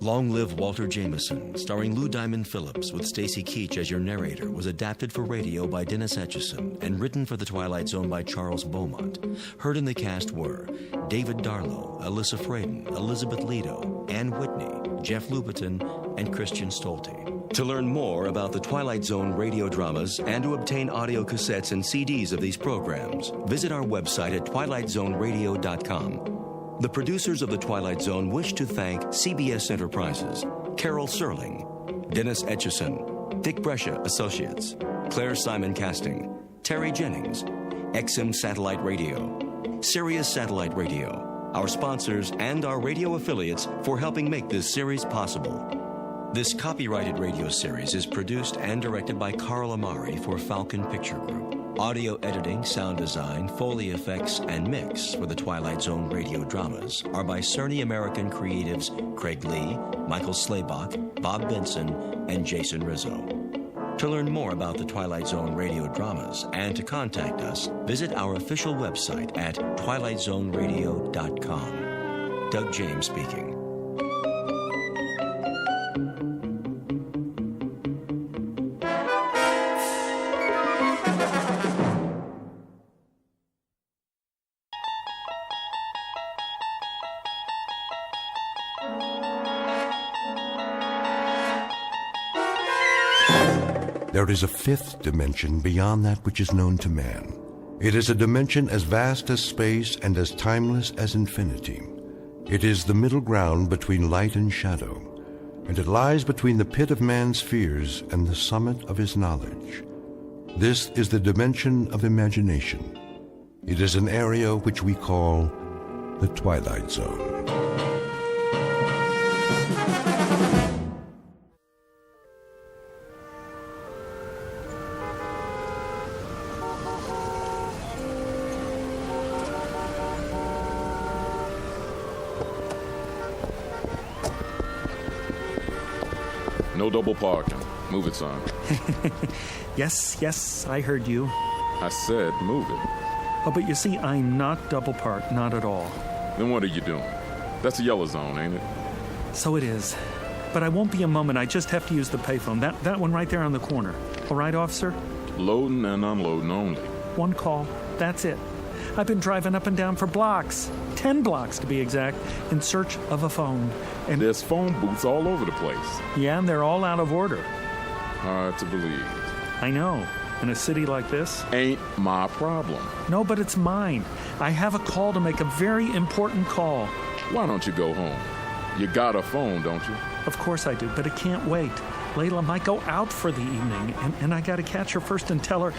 Long Live Walter Jameson, starring Lou Diamond Phillips with Stacy Keach as your narrator, was adapted for radio by Dennis Etchison and written for The Twilight Zone by Charles Beaumont. Heard in the cast were David Darlow, Alyssa Fraden, Elizabeth Lido, Ann Whitney, Jeff Lupetin, and Christian Stolte. To learn more about the Twilight Zone radio dramas and to obtain audio cassettes and CDs of these programs, visit our website at twilightzoneradio.com. The producers of The Twilight Zone wish to thank CBS Enterprises, Carol Serling, Dennis Etchison, Dick Brescia Associates, Claire Simon Casting, Terry Jennings, XM Satellite Radio, Sirius Satellite Radio, our sponsors and our radio affiliates for helping make this series possible. This copyrighted radio series is produced and directed by Carl Amari for Falcon Picture Group. Audio editing, sound design, Foley effects, and mix for the Twilight Zone radio dramas are by Cerny American creatives Craig Lee, Michael Slaybach, Bob Benson, and Jason Rizzo. To learn more about the Twilight Zone radio dramas and to contact us, visit our official website at twilightzoneradio.com. Doug James speaking. There is a fifth dimension beyond that which is known to man. It is a dimension as vast as space and as timeless as infinity. It is the middle ground between light and shadow, and it lies between the pit of man's fears and the summit of his knowledge. This is the dimension of imagination. It is an area which we call the Twilight Zone. No double parking. Move it, son. Yes, I heard you. I said move it. Oh, but you see, I'm not double parked, not at all. Then what are you doing? That's a yellow zone, ain't it? So it is. But I won't be a moment. I just have to use the payphone. That one right there on the corner. All right, officer? Loading and unloading only. One call. That's it. I've been driving up and down for blocks. 10 blocks, to be exact, in search of a phone. And there's phone booths all over the place. Yeah, and they're all out of order. Hard to believe. I know. In a city like this. Ain't my problem. No, but it's mine. I have a call to make, a very important call. Why don't you go home? You got a phone, don't you? Of course I do, but it can't wait. Layla might go out for the evening, and I got to catch her first and tell her,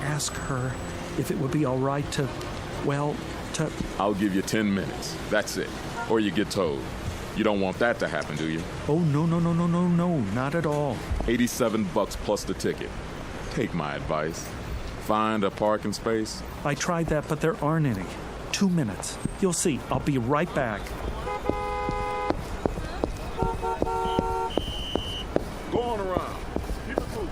ask her if it would be all right to. I'll give you 10 minutes. That's it. Or you get towed. You don't want that to happen, do you? Oh, no, not at all. $87 plus the ticket. Take my advice. Find a parking space. I tried that, but there aren't any. 2 minutes. You'll see. I'll be right back. Go on around. Keep it moving.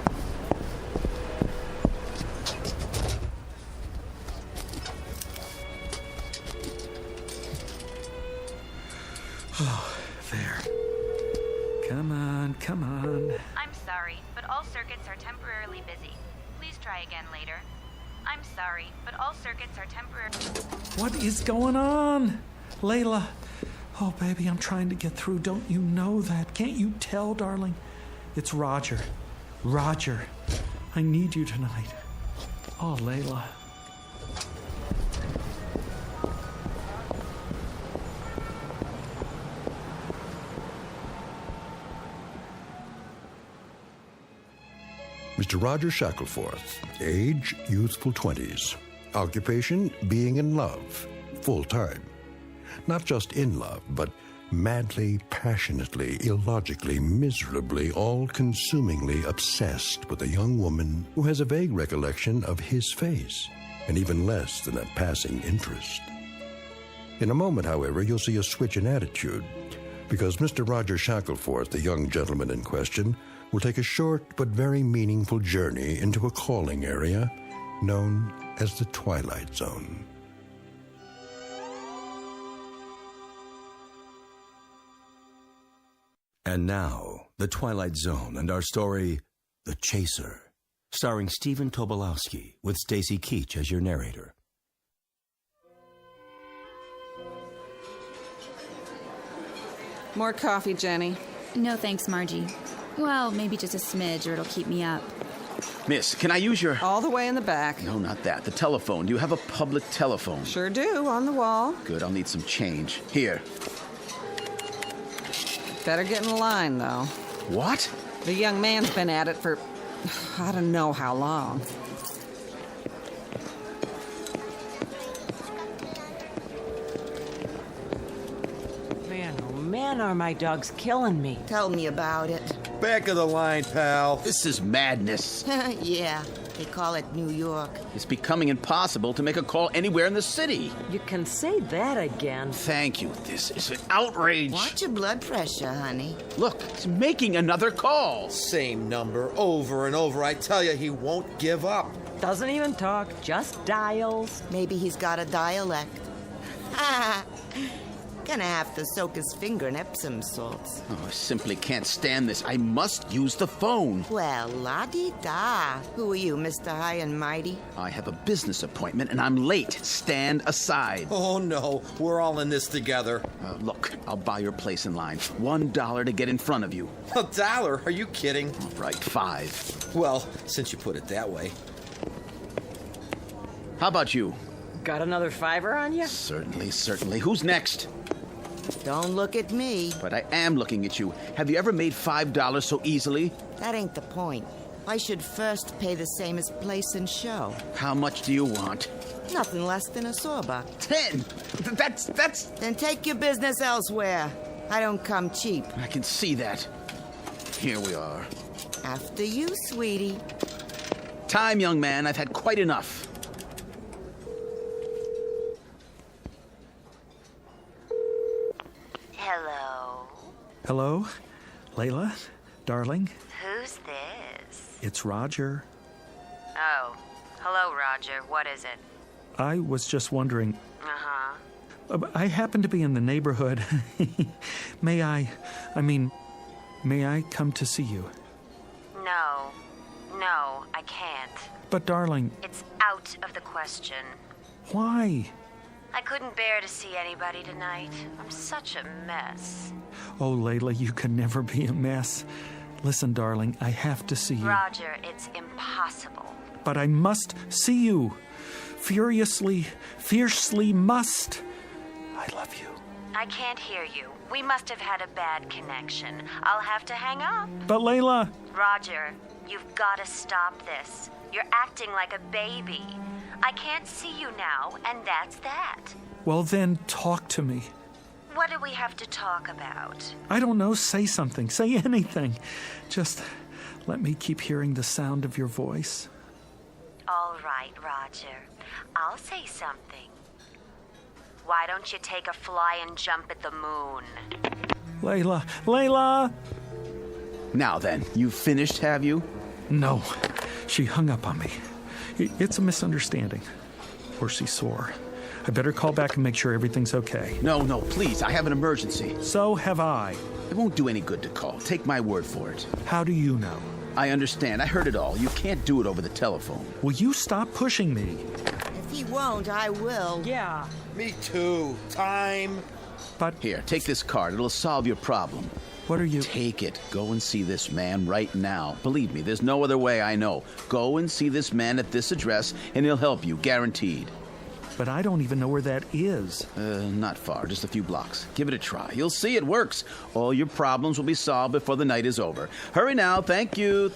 Oh, there. Come on. I'm sorry, but all circuits are temporarily busy. Please try again later. I'm sorry, but all circuits are temporarily... What is going on? Layla. Oh, baby, I'm trying to get through. Don't you know that? Can't you tell, darling? It's Roger. Roger, I need you tonight. Oh, Layla. Mr. Roger Shackelforth, age youthful 20s, occupation being in love, full-time. Not just in love, but madly, passionately, illogically, miserably, all-consumingly obsessed with a young woman who has a vague recollection of his face, and even less than a passing interest. In a moment, however, you'll see a switch in attitude, because Mr. Roger Shackelforth, the young gentleman in question, will take a short but very meaningful journey into a calling area known as the Twilight Zone. And now, The Twilight Zone and our story, The Chaser, starring Stephen Tobolowsky with Stacy Keach as your narrator. More coffee, Jenny. No thanks, Margie. Well, maybe just a smidge or it'll keep me up. Miss, can I use your... All the way in the back. No, not that. The telephone. Do you have a public telephone? Sure do, on the wall. Good, I'll need some change. Here. Better get in line, though. What? The young man's been at it for... I don't know how long. Man, are my dogs killing me. Tell me about it. Back of the line, pal. This is madness. Yeah, they call it New York. It's becoming impossible to make a call anywhere in the city. You can say that again. Thank you. This is an outrage. Watch your blood pressure, honey. Look, he's making another call. Same number over and over. I tell you, he won't give up. Doesn't even talk, just dials. Maybe he's got a dialect. Gonna have to soak his finger in Epsom salts. Oh, I simply can't stand this. I must use the phone. Well, la-di-da. Who are you, Mr. High and Mighty? I have a business appointment and I'm late. Stand aside. Oh, no. We're all in this together. Look, I'll buy your place in line. $1 to get in front of you. $1? Are you kidding? All right, $5. Well, since you put it that way. How about you? Got another $5 on you? Certainly. Who's next? Don't look at me. But I am looking at you. Have you ever made $5 so easily? That ain't the point. I should first pay the same as place and show. How much do you want? Nothing less than a sawbuck. 10. That's... Then take your business elsewhere. I don't come cheap. I can see that. Here we are. After you, sweetie. Time, young man. I've had quite enough. Hello? Layla? Darling? Who's this? It's Roger. Oh. Hello, Roger. What is it? I was just wondering... Uh-huh. I happen to be in the neighborhood. May I come to see you? No, I can't. But, darling... It's out of the question. Why? I couldn't bear to see anybody tonight. I'm such a mess. Oh, Layla, you can never be a mess. Listen, darling, I have to see you. Roger, it's impossible. But I must see you. Fiercely must. I love you. I can't hear you. We must have had a bad connection. I'll have to hang up. But, Layla... Roger, you've got to stop this. You're acting like a baby. I can't see you now, and that's that. Well, then, talk to me. What do we have to talk about? I don't know. Say something. Say anything. Just let me keep hearing the sound of your voice. All right, Roger. I'll say something. Why don't you take a flying jump at the moon? Layla! Now then, you finished, have you? No. She hung up on me. It's a misunderstanding. Or she's sore. I better call back and make sure everything's okay. No, please. I have an emergency. So have I. It won't do any good to call. Take my word for it. How do you know? I understand. I heard it all. You can't do it over the telephone. Will you stop pushing me? If he won't, I will. Yeah. Me too. Time. But... Here, take this card. It'll solve your problem. What are you... Take it. Go and see this man right now. Believe me, there's no other way I know. Go and see this man at this address, and he'll help you, guaranteed. But I don't even know where that is. Not far, just a few blocks. Give it a try. You'll see it works. All your problems will be solved before the night is over. Hurry now. Thank you.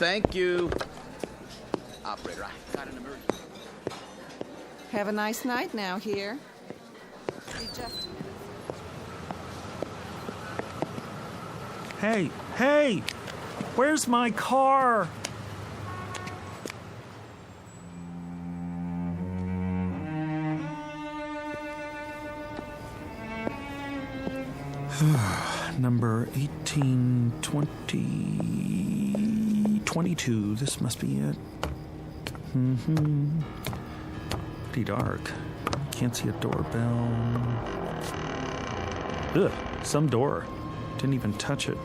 Operator, I got an emergency. Have a nice night now here. Be just a minute. Hey! Where's my car? Number 182022. This must be it. Pretty dark. Can't see a doorbell. Ugh, some door. Didn't even touch it.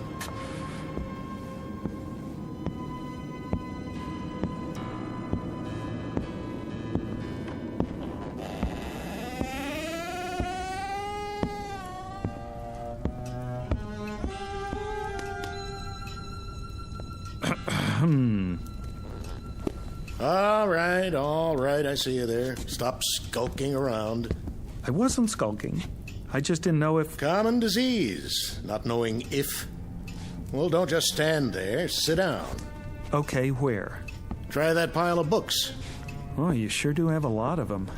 All right, I see you there. Stop skulking around. I wasn't skulking. I just didn't know if... Common disease, not knowing if. Well, don't just stand there. Sit down. Okay, where? Try that pile of books. Oh, you sure do have a lot of them.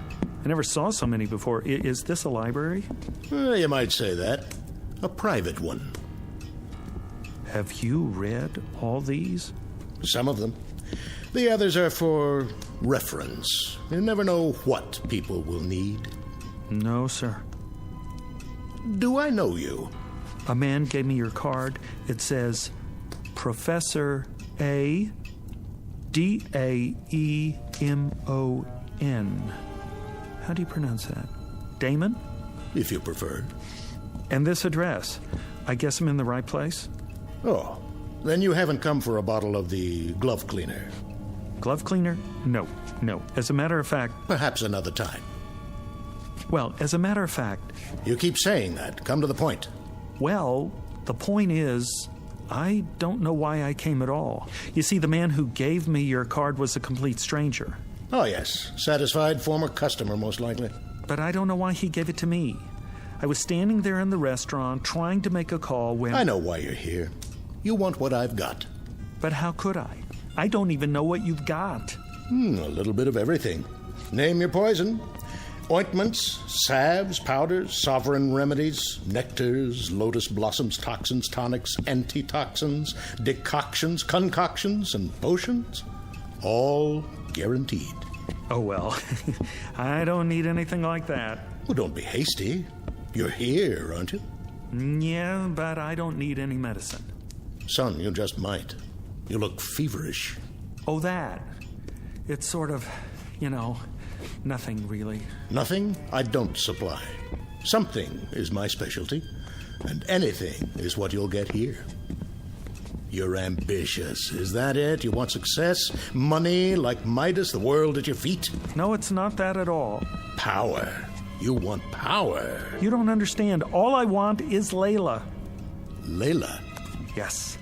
I never saw so many before. Is this a library? You might say that. A private one. Have you read all these? Some of them. The others are for reference. You never know what people will need. No, sir. Do I know you? A man gave me your card. It says Professor A. Daemon. How do you pronounce that? Damon? If you prefer. And this address. I guess I'm in the right place? Oh, then you haven't come for a bottle of the glove cleaner. Glove cleaner? No. As a matter of fact... Perhaps another time. Well, as a matter of fact... You keep saying that. Come to the point. Well, the point is, I don't know why I came at all. You see, the man who gave me your card was a complete stranger. Oh, yes. Satisfied former customer, most likely. But I don't know why he gave it to me. I was standing there in the restaurant trying to make a call when... I know why you're here. You want what I've got. But how could I? I don't even know what you've got. A little bit of everything. Name your poison. Ointments, salves, powders, sovereign remedies, nectars, lotus blossoms, toxins, tonics, antitoxins, decoctions, concoctions, and potions. All guaranteed. Oh, well, I don't need anything like that. Well, don't be hasty. You're here, aren't you? Yeah, but I don't need any medicine. Son, you just might. You look feverish. Oh, that. It's sort of, nothing really. Nothing I don't supply. Something is my specialty, and anything is what you'll get here. You're ambitious, is that it? You want success, money like Midas, the world at your feet? No, it's not that at all. Power. You want power. You don't understand. All I want is Layla. Layla? Yes.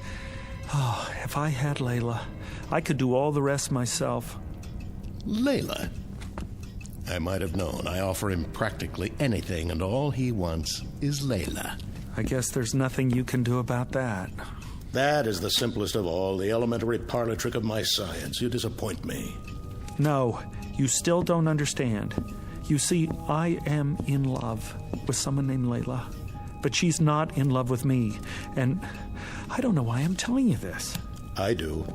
Oh, if I had Layla, I could do all the rest myself. Layla? I might have known. I offer him practically anything, and all he wants is Layla. I guess there's nothing you can do about that. That is the simplest of all, the elementary parlor trick of my science. You disappoint me. No, you still don't understand. You see, I am in love with someone named Layla, but she's not in love with me, and I don't know why I'm telling you this. I do.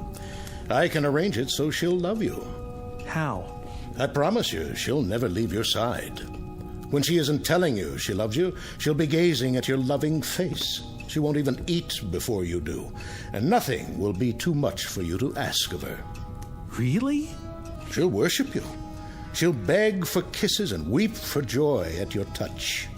I can arrange it so she'll love you. How? I promise you, she'll never leave your side. When she isn't telling you she loves you, she'll be gazing at your loving face. She won't even eat before you do, and nothing will be too much for you to ask of her. Really? She'll worship you. She'll beg for kisses and weep for joy at your touch.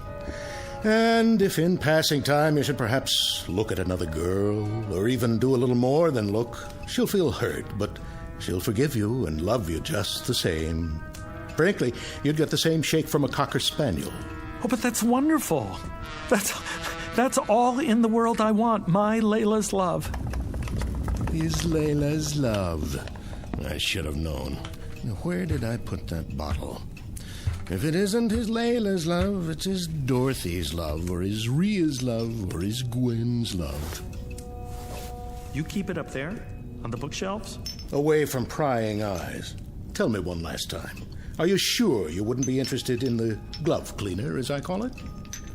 And if in passing time you should perhaps look at another girl, or even do a little more than look, she'll feel hurt, but she'll forgive you and love you just the same. Frankly, you'd get the same shake from a Cocker Spaniel. Oh, but that's wonderful. That's all in the world I want, my Layla's love. His Layla's love. I should have known. Where did I put that bottle? If it isn't his Layla's love, it's his Dorothy's love, or his Rhea's love, or his Gwen's love. You keep it up there, on the bookshelves? Away from prying eyes. tell me one last time. Are you sure you wouldn't be interested in the glove cleaner, as I call it?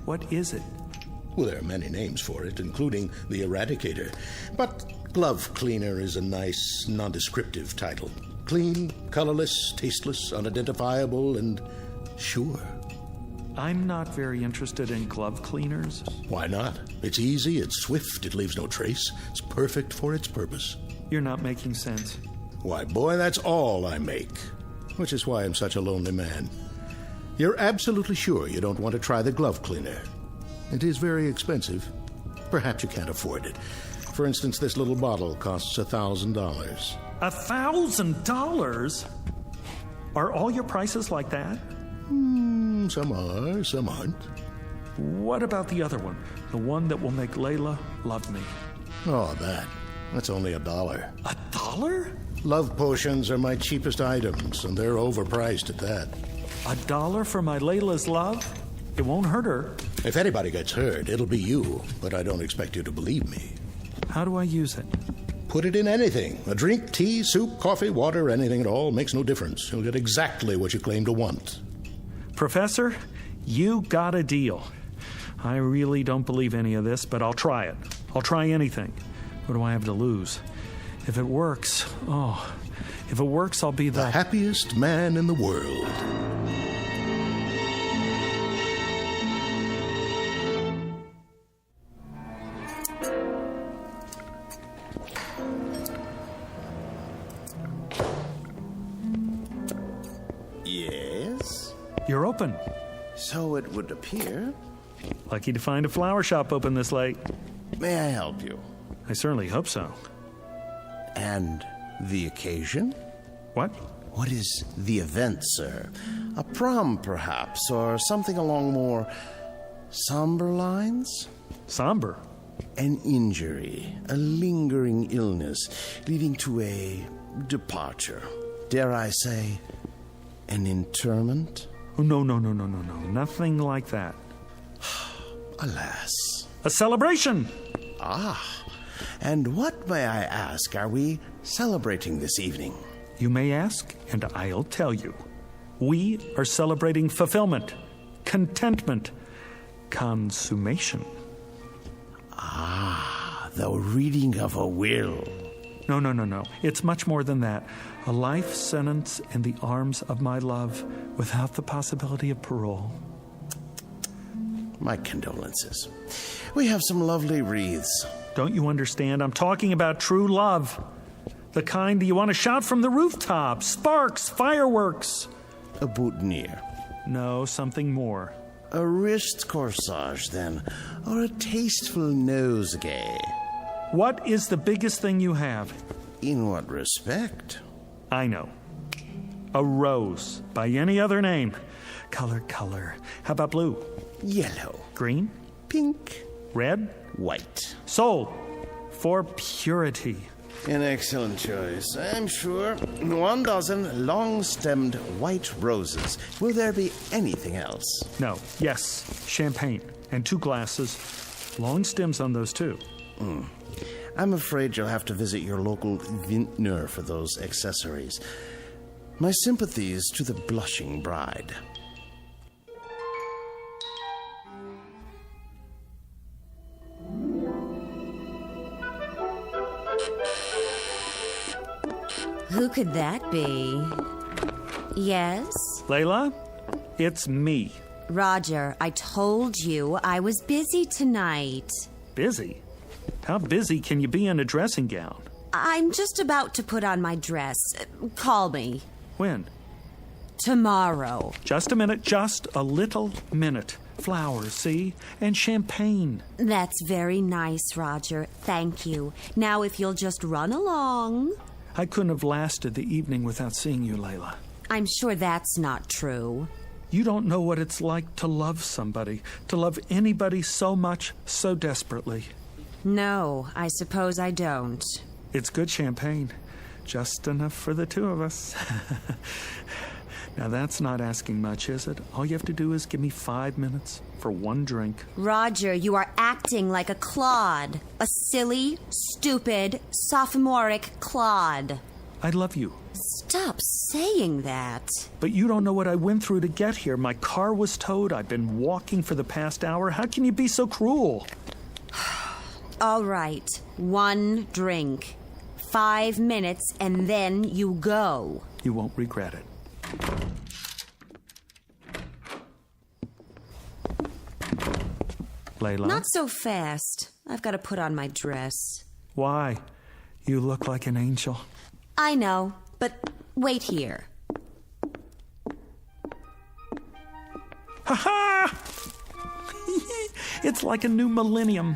What is it? Well, there are many names for it, including the Eradicator. But glove cleaner is a nice, nondescriptive title. Clean, colorless, tasteless, unidentifiable, and sure. I'm not very interested in glove cleaners. Why not? It's easy, it's swift, it leaves no trace. It's perfect for its purpose. You're not making sense. Why, boy, that's all I make. Which is why I'm such a lonely man. You're absolutely sure you don't want to try the glove cleaner. It is very expensive. Perhaps you can't afford it. For instance, this little bottle costs $1,000. $1,000? Are all your prices like that? Some are, some aren't. What about the other one? The one that will make Layla love me? Oh, that's only $1. $1? Love potions are my cheapest items, and they're overpriced at that. $1 for my Layla's love? It won't hurt her. If anybody gets hurt, it'll be you, but I don't expect you to believe me. How do I use it? Put it in anything. A drink, tea, soup, coffee, water, anything at all. Makes no difference. You'll get exactly what you claim to want. Professor, you got a deal. I really don't believe any of this, but I'll try it. I'll try anything. What do I have to lose? If it works, I'll be the happiest man in the world. Yes? You're open. So it would appear. Lucky to find a flower shop open this late. May I help you? I certainly hope so. And the occasion? What? What is the event, sir? A prom, perhaps, or something along more somber lines? Somber? An injury, a lingering illness, leading to a departure. Dare I say, an interment? Oh, no. Nothing like that. Alas. A celebration! Ah. And what, may I ask, are we celebrating this evening? You may ask, and I'll tell you. We are celebrating fulfillment, contentment, consummation. Ah, the reading of a will. No. It's much more than that. A life sentence in the arms of my love without the possibility of parole. My condolences. We have some lovely wreaths. Don't you understand? I'm talking about true love. The kind that you want to shout from the rooftops. Sparks, fireworks. A boutonniere. No, something more. A wrist corsage, then. Or a tasteful nosegay. What is the biggest thing you have? In what respect? I know. A rose. By any other name. Color. How about blue? Yellow. Green? Pink. Red? White. Sold. For purity. An excellent choice, I'm sure. 12 long-stemmed white roses. Will there be anything else? No. Yes. Champagne. And 2 glasses. Long stems on those, too. I'm afraid you'll have to visit your local vintner for those accessories. My sympathies to the blushing bride. Who could that be? Yes? Layla, it's me. Roger, I told you I was busy tonight. Busy? How busy can you be in a dressing gown? I'm just about to put on my dress. Call me. When? Tomorrow. Just a minute, just a little minute. Flowers, see? And champagne. That's very nice, Roger. Thank you. Now, if you'll just run along. I couldn't have lasted the evening without seeing you, Layla. I'm sure that's not true. You don't know what it's like to love somebody, to love anybody so much, so desperately. No, I suppose I don't. It's good champagne. Just enough for the 2 of us. Now, that's not asking much, is it? All you have to do is give me 5 minutes for 1 drink. Roger, you are acting like a clod. A silly, stupid, sophomoric clod. I love you. Stop saying that. But you don't know what I went through to get here. My car was towed. I've been walking for the past hour. How can you be so cruel? All right, 1 drink. 5 minutes, and then you go. You won't regret it. Layla? Not so fast. I've got to put on my dress. Why? You look like an angel. I know, but wait here. Ha-ha! It's like a new millennium.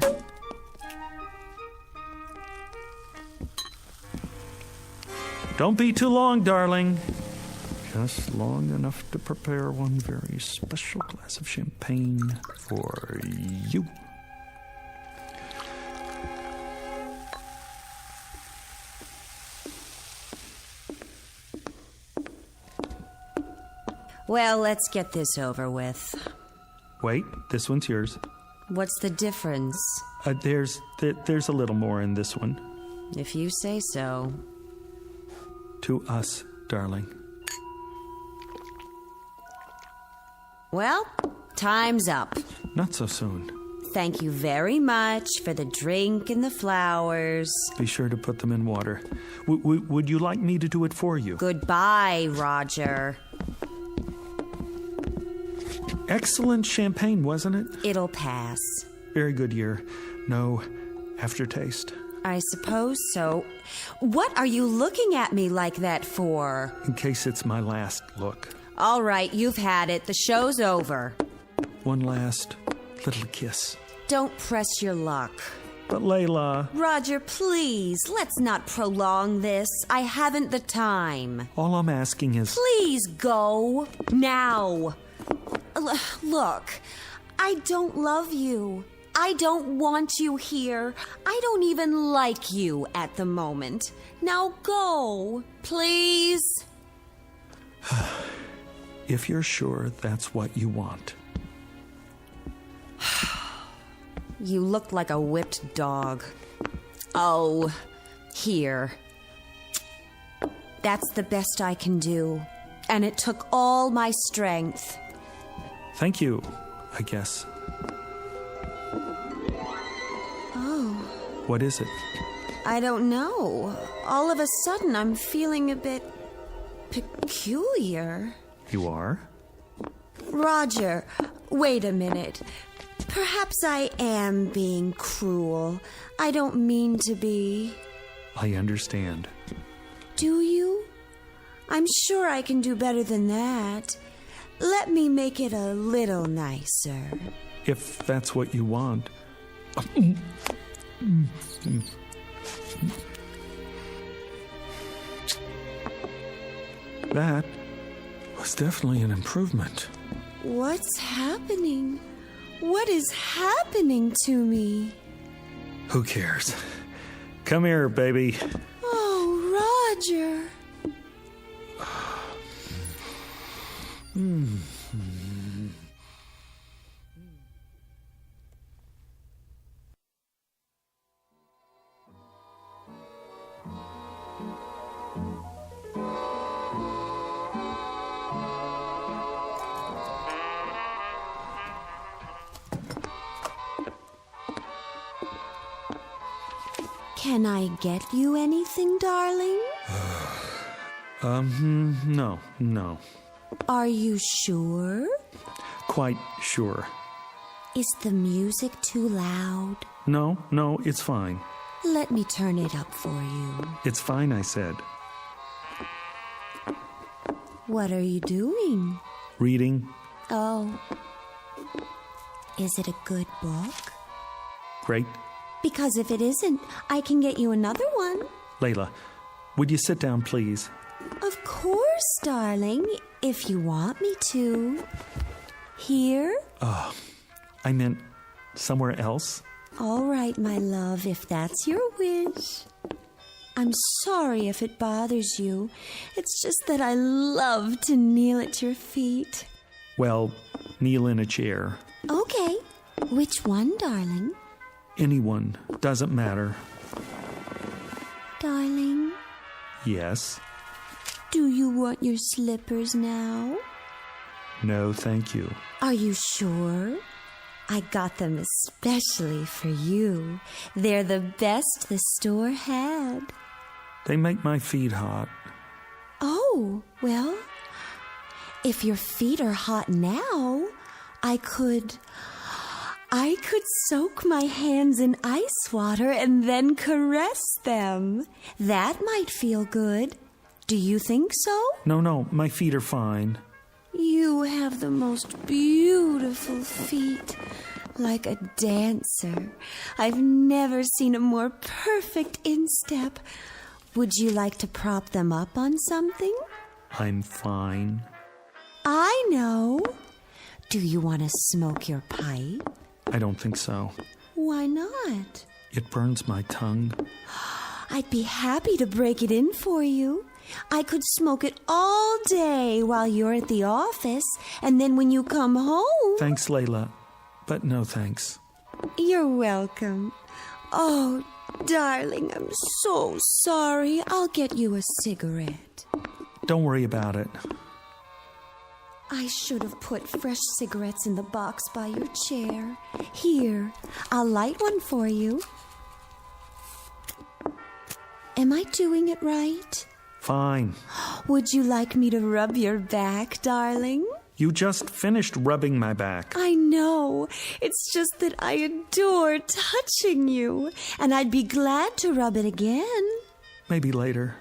Don't be too long, darling. Just long enough to prepare one very special glass of champagne for you. Well, let's get this over with. Wait, this one's yours. What's the difference? There's a little more in this one. If you say so. To us, darling. Well, time's up. Not so soon. Thank you very much for the drink and the flowers. Be sure to put them in water. Would you like me to do it for you? Goodbye, Roger. Excellent champagne, wasn't it? It'll pass. Very good year. No aftertaste. I suppose so. What are you looking at me like that for? In case it's my last look. All right, you've had it. The show's over. One last little kiss. Don't press your luck. But Layla... Roger, please, let's not prolong this. I haven't the time. All I'm asking is... Please go. Now. Look, I don't love you. I don't want you here. I don't even like you at the moment. Now go, please. If you're sure that's what you want. You look like a whipped dog. Oh, here. That's the best I can do. And it took all my strength. Thank you, I guess. Oh. What is it? I don't know. All of a sudden, I'm feeling a bit peculiar. You are? Roger, wait a minute. Perhaps I am being cruel. I don't mean to be. I understand. Do you? I'm sure I can do better than that. Let me make it a little nicer. If that's what you want. That was definitely an improvement. What's happening? What is happening to me? Who cares? Come here, baby. Oh, Roger. Can I get you anything, darling? No. Are you sure? Quite sure. Is the music too loud? No, it's fine. Let me turn it up for you. It's fine, I said. What are you doing? Reading. Oh. Is it a good book? Great. Because if it isn't, I can get you another one. Layla, would you sit down, please? Of course, darling, if you want me to. Here? Oh, I meant somewhere else. All right, my love, if that's your wish. I'm sorry if it bothers you. It's just that I love to kneel at your feet. Well, kneel in a chair. Okay. Which one, darling? Anyone. Doesn't matter. Darling? Yes. Do you want your slippers now? No, thank you. Are you sure? I got them especially for you. They're the best the store had. They make my feet hot. Oh, well, if your feet are hot now, I could soak my hands in ice water and then caress them. That might feel good. Do you think so? No, my feet are fine. You have the most beautiful feet, like a dancer. I've never seen a more perfect instep. Would you like to prop them up on something? I'm fine. I know. Do you want to smoke your pipe? I don't think so. Why not? It burns my tongue. I'd be happy to break it in for you. I could smoke it all day while you're at the office, and then when you come home... Thanks, Layla, but no thanks. You're welcome. Oh, darling, I'm so sorry. I'll get you a cigarette. Don't worry about it. I should have put fresh cigarettes in the box by your chair. Here, I'll light one for you. Am I doing it right? Fine. Would you like me to rub your back, darling? You just finished rubbing my back. I know. It's just that I adore touching you, and I'd be glad to rub it again. Maybe later.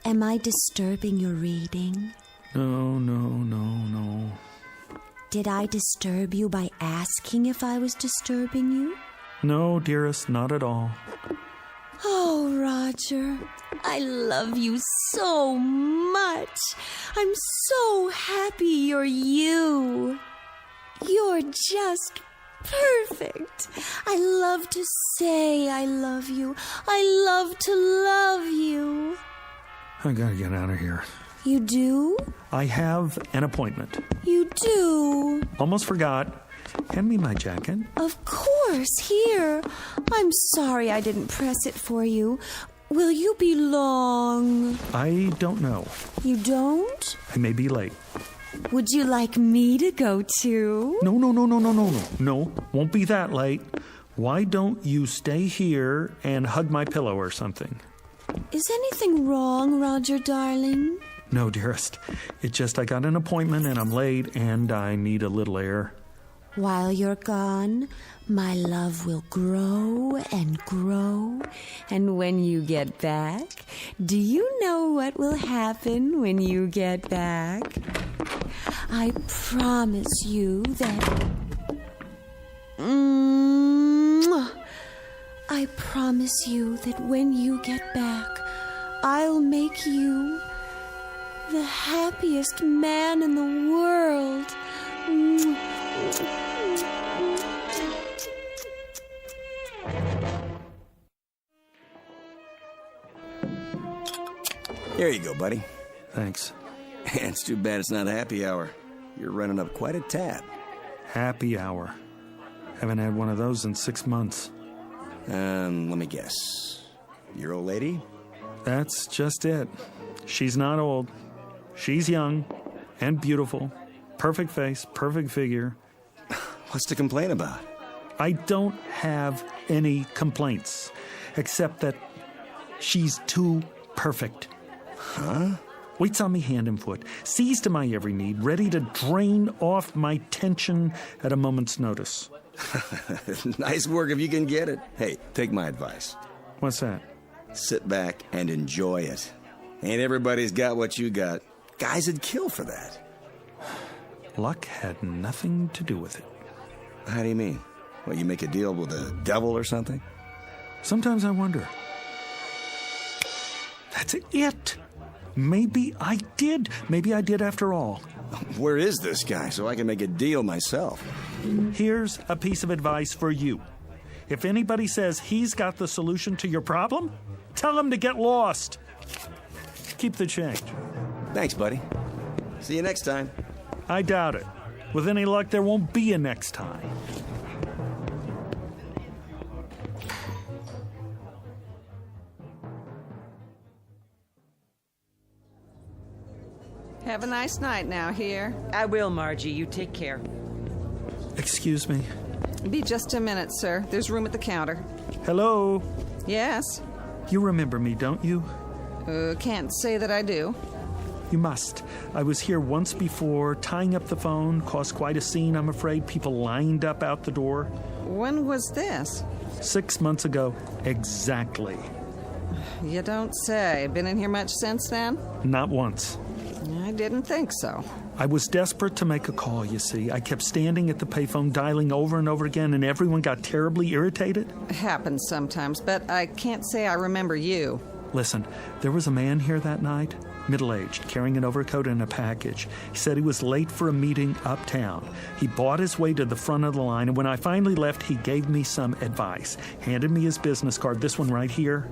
Am I disturbing your reading? No. Did I disturb you by asking if I was disturbing you? No, dearest, not at all. Oh, Roger, I love you so much. I'm so happy you're you. You're just perfect. I love to say I love you. I love to love you. I gotta get out of here. You do? I have an appointment. You do? Almost forgot. Hand me my jacket. Of course, here. I'm sorry I didn't press it for you. Will you be long? I don't know. You don't? I may be late. Would you like me to go too? No. No, won't be that late. Why don't you stay here and hug my pillow or something? Is anything wrong, Roger, darling? No, dearest. It's just I got an appointment and I'm late and I need a little air. While you're gone, my love will grow and grow. And when you get back, do you know what will happen when you get back? I promise you that... I promise you that when you get back, I'll make you the happiest man in the world. There you go, buddy. Thanks. It's too bad it's not a happy hour. You're running up quite a tab. Happy hour. Haven't had one of those in 6 months. Let me guess. Your old lady? That's just it. She's not old. She's young and beautiful. Perfect face, perfect figure. What's to complain about? I don't have any complaints, except that she's too perfect. Huh? Waits on me hand and foot, sees to my every need, ready to drain off my tension at a moment's notice. Nice work if you can get it. Hey, take my advice. What's that? Sit back and enjoy it. Ain't everybody's got what you got. Guys would kill for that. Luck had nothing to do with it. How do you mean? What, you make a deal with the devil or something? Sometimes I wonder. That's it. Maybe I did. Maybe I did after all. Where is this guy so I can make a deal myself? Here's a piece of advice for you. If anybody says he's got the solution to your problem, tell him to get lost. Keep the change. Thanks, buddy. See you next time. I doubt it. With any luck, there won't be a next time. Have a nice night now here. I will, Margie. You take care. Excuse me. Be just a minute, sir. There's room at the counter. Hello? Yes? You remember me, don't you? Can't say that I do. You must. I was here once before, tying up the phone, caused quite a scene, I'm afraid. People lined up out the door. When was this? 6 months ago, exactly. You don't say. Been in here much since then? Not once. I didn't think so. I was desperate to make a call, you see. I kept standing at the payphone, dialing over and over again, and everyone got terribly irritated. It happens sometimes, but I can't say I remember you. Listen, there was a man here that night, middle-aged, carrying an overcoat and a package. He said he was late for a meeting uptown. He bought his way to the front of the line, and when I finally left, he gave me some advice. Handed me his business card, this one right here.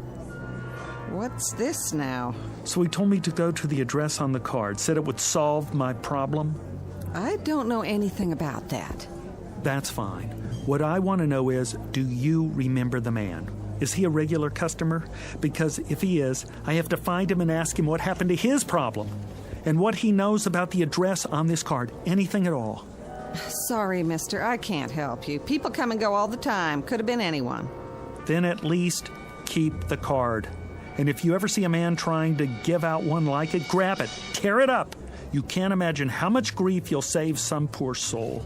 What's this now? So he told me to go to the address on the card, said it would solve my problem. I don't know anything about that. That's fine. What I want to know is, do you remember the man? Is he a regular customer? Because if he is, I have to find him and ask him what happened to his problem and what he knows about the address on this card. Anything at all. Sorry, mister. I can't help you. People come and go all the time. Could have been anyone. Then at least keep the card. And if you ever see a man trying to give out one like it, grab it, tear it up. You can't imagine how much grief you'll save some poor soul.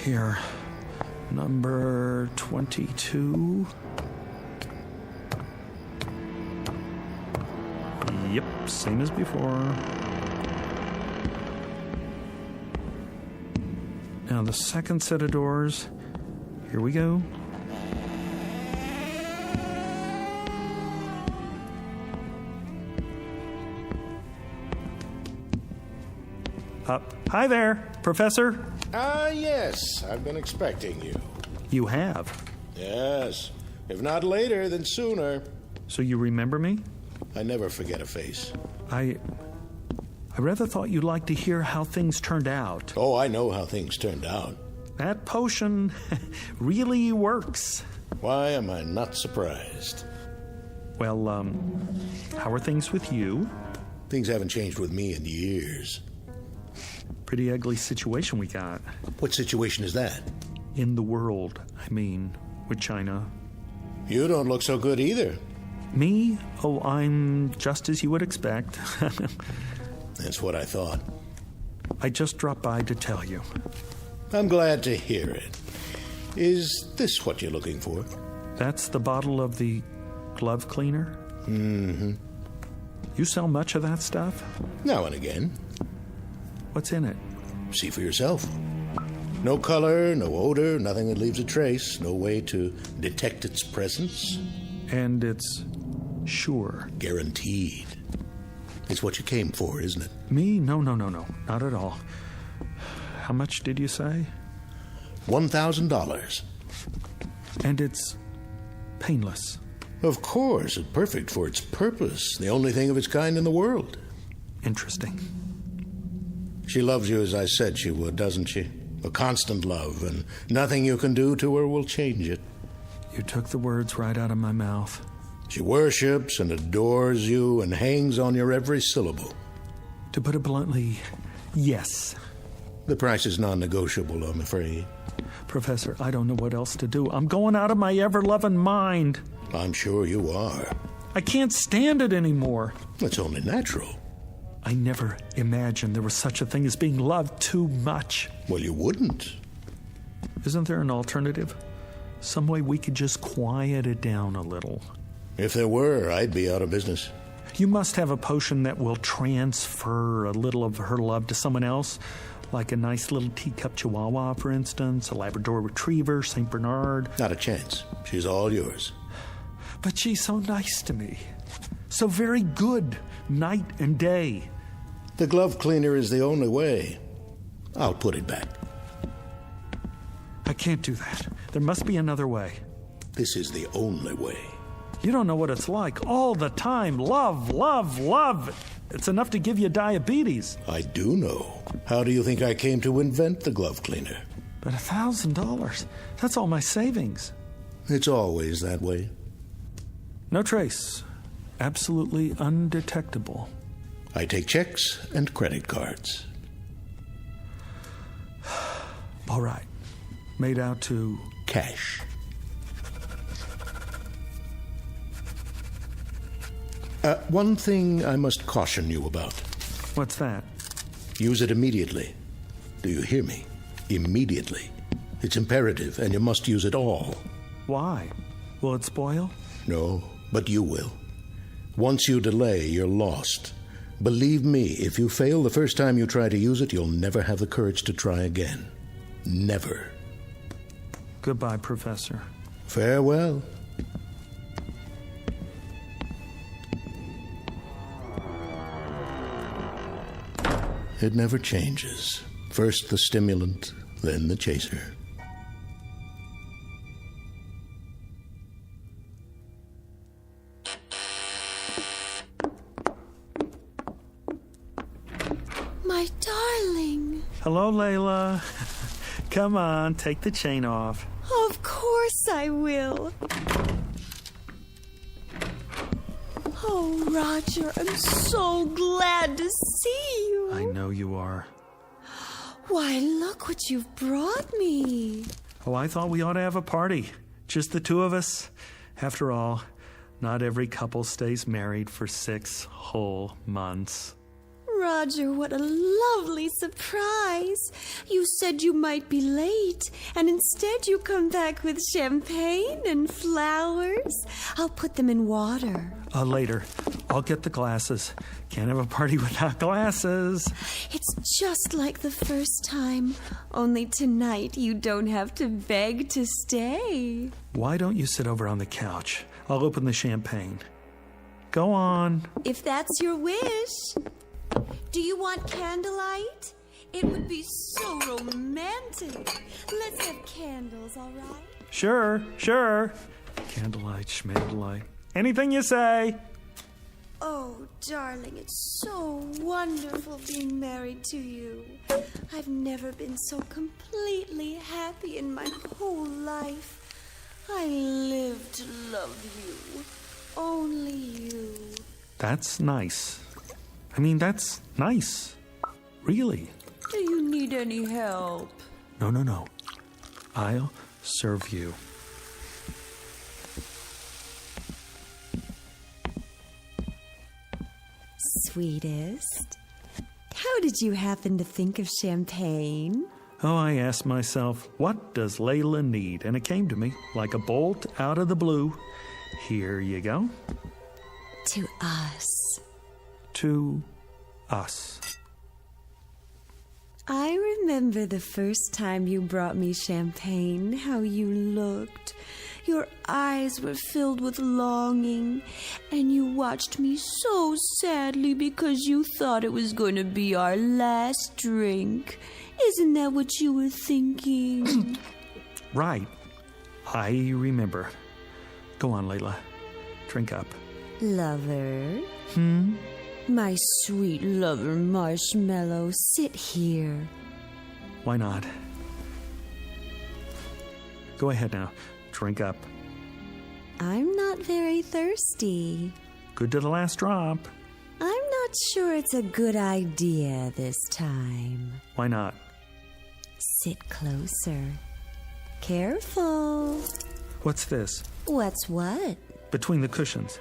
Here, number 22. Yep, same as before. Now the second set of doors. Here we go. Up. Hi there, Professor. Yes. I've been expecting you. You have? Yes. If not later, then sooner. So you remember me? I never forget a face. I rather thought you'd like to hear how things turned out. Oh, I know how things turned out. That potion really works. Why am I not surprised? Well, how are things with you? Things haven't changed with me in years. Pretty ugly situation we got. What situation is that? In the world, I mean, with China. You don't look so good either. Me? Oh, I'm just as you would expect. That's what I thought. I just dropped by to tell you. I'm glad to hear it. Is this what you're looking for? That's the bottle of the glove cleaner? Mm-hmm. You sell much of that stuff? Now and again. What's in it? See for yourself. No color, no odor, nothing that leaves a trace, no way to detect its presence. And it's sure. Guaranteed. It's what you came for, isn't it? Me? No. Not at all. How much did you say? $1,000. And it's painless. Of course, it's perfect for its purpose. The only thing of its kind in the world. Interesting. She loves you as I said she would, doesn't she? A constant love, and nothing you can do to her will change it. You took the words right out of my mouth. She worships and adores you and hangs on your every syllable. To put it bluntly, yes. The price is non-negotiable, I'm afraid. Professor, I don't know what else to do. I'm going out of my ever-loving mind. I'm sure you are. I can't stand it anymore. It's only natural. I never imagined there was such a thing as being loved too much. Well, you wouldn't. Isn't there an alternative? Some way we could just quiet it down a little. If there were, I'd be out of business. You must have a potion that will transfer a little of her love to someone else, like a nice little teacup chihuahua, for instance, a Labrador retriever, St. Bernard. Not a chance. She's all yours. But she's so nice to me. So very good, night and day. The glove cleaner is the only way. I'll put it back. I can't do that. There must be another way. This is the only way. You don't know what it's like. All the time. Love, love, love. It's enough to give you diabetes. I do know. How do you think I came to invent the glove cleaner? But $1,000, that's all my savings. It's always that way. No trace. Absolutely undetectable. I take checks and credit cards. All right. Made out to... cash. One thing I must caution you about. What's that? Use it immediately. Do you hear me? Immediately. It's imperative, and you must use it all. Why? Will it spoil? No, but you will. Once you delay, you're lost. Believe me, if you fail the first time you try to use it, you'll never have the courage to try again. Never. Goodbye, Professor. Farewell. It never changes. First the stimulant, then the chaser. My darling. Hello, Layla. Come on, take the chain off. Of course I will. Oh, Roger, I'm so glad to see you. I know you are. Why, look what you've brought me. Oh, I thought we ought to have a party. Just the two of us. After all, not every couple stays married for 6 whole months. Roger, what a lovely surprise. You said you might be late, and instead you come back with champagne and flowers. I'll put them in water. Later. I'll get the glasses. Can't have a party without glasses. It's just like the first time. Only tonight you don't have to beg to stay. Why don't you sit over on the couch? I'll open the champagne. Go on. If that's your wish. Do you want candlelight? It would be so romantic. Let's have candles, all right? Sure. Candlelight, schmandlelight. Anything you say. Oh, darling, it's so wonderful being married to you. I've never been so completely happy in my whole life. I live to love you. Only you. That's nice. I mean, that's nice. Really. Do you need any help? No. I'll serve you. Sweetest, how did you happen to think of champagne? Oh, I asked myself, what does Layla need? And it came to me like a bolt out of the blue. Here you go. To us. To us. I remember the first time you brought me champagne, how you looked. Your eyes were filled with longing, and you watched me so sadly because you thought it was going to be our last drink. Isn't that what you were thinking? Right. I remember. Go on, Layla. Drink up. Lover? Hmm? My sweet lover marshmallow, sit here. Why not? Go ahead now. Drink up. I'm not very thirsty. Good to the last drop. I'm not sure it's a good idea this time. Why not? Sit closer. Careful. What's this? What's what? Between the cushions.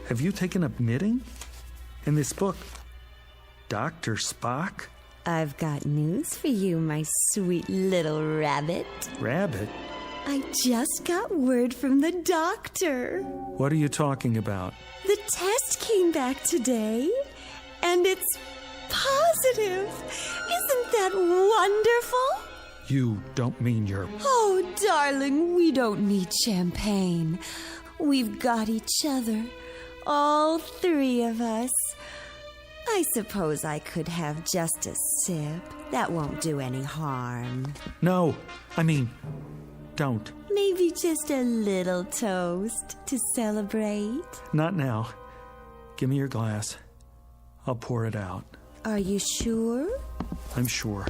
Have you taken up knitting? In this book, Dr. Spock? I've got news for you, my sweet little rabbit. Rabbit? I just got word from the doctor. What are you talking about? The test came back today, and it's positive. Isn't that wonderful? You don't mean you're... Oh, darling, we don't need champagne. We've got each other. All 3 of us. I suppose I could have just a sip. That won't do any harm. No, I mean, don't. Maybe just a little toast to celebrate. Not now. Give me your glass. I'll pour it out. Are you sure? I'm sure.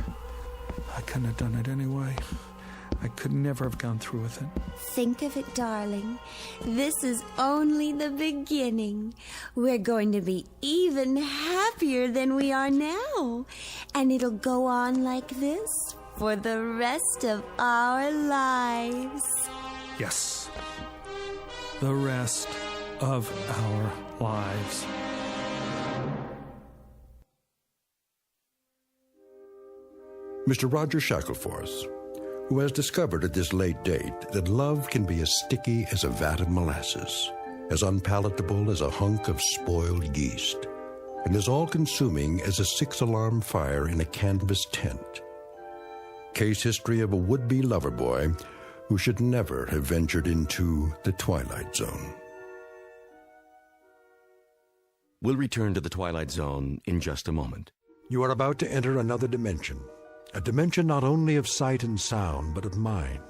I couldn't have done it anyway. I could never have gone through with it. Think of it, darling. This is only the beginning. We're going to be even happier than we are now. And it'll go on like this for the rest of our lives. Yes. The rest of our lives. Mr. Roger Shackleforth, who has discovered at this late date that love can be as sticky as a vat of molasses, as unpalatable as a hunk of spoiled yeast, and as all-consuming as a 6-alarm fire in a canvas tent. Case history of a would-be lover boy who should never have ventured into the Twilight Zone. We'll return to the Twilight Zone in just a moment. You are about to enter another dimension. A dimension not only of sight and sound, but of mind.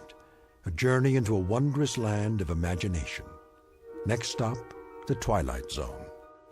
A journey into a wondrous land of imagination. Next stop, the Twilight Zone.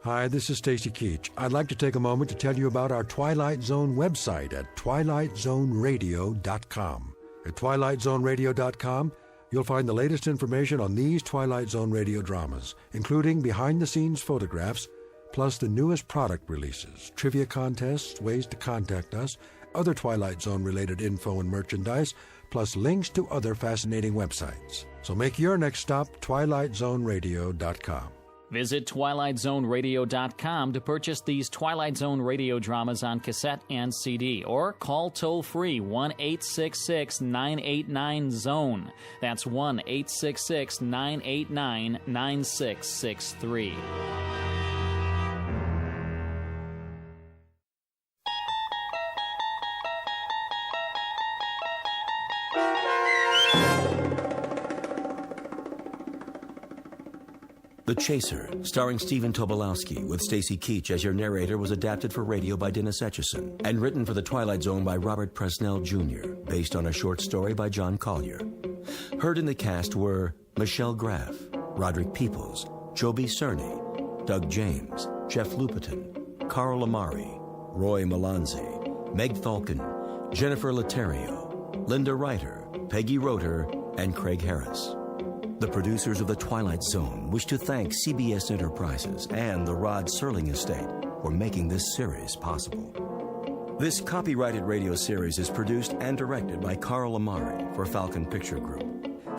Hi, this is Stacy Keach. I'd like to take a moment to tell you about our Twilight Zone website at twilightzoneradio.com. At twilightzoneradio.com, you'll find the latest information on these Twilight Zone radio dramas, including behind-the-scenes photographs, plus the newest product releases, trivia contests, ways to contact us, other Twilight Zone-related info and merchandise, plus links to other fascinating websites. So make your next stop twilightzoneradio.com. Visit twilightzoneradio.com to purchase these Twilight Zone radio dramas on cassette and CD, or call toll-free 1-866-989-ZONE. That's 1-866-989-9663. The Chaser, starring Stephen Tobolowsky, with Stacy Keach as your narrator, was adapted for radio by Dennis Etchison and written for The Twilight Zone by Robert Presnell Jr., based on a short story by John Collier. Heard in the cast were Michelle Graff, Roderick Peoples, Joby Cerny, Doug James, Jeff Lupetin, Carl Amari, Roy Melanzi, Meg Falcon, Jennifer Laterio, Linda Reiter, Peggy Roeder, and Craig Harris. The producers of The Twilight Zone wish to thank CBS Enterprises and the Rod Serling Estate for making this series possible. This copyrighted radio series is produced and directed by Carl Amari for Falcon Picture Group.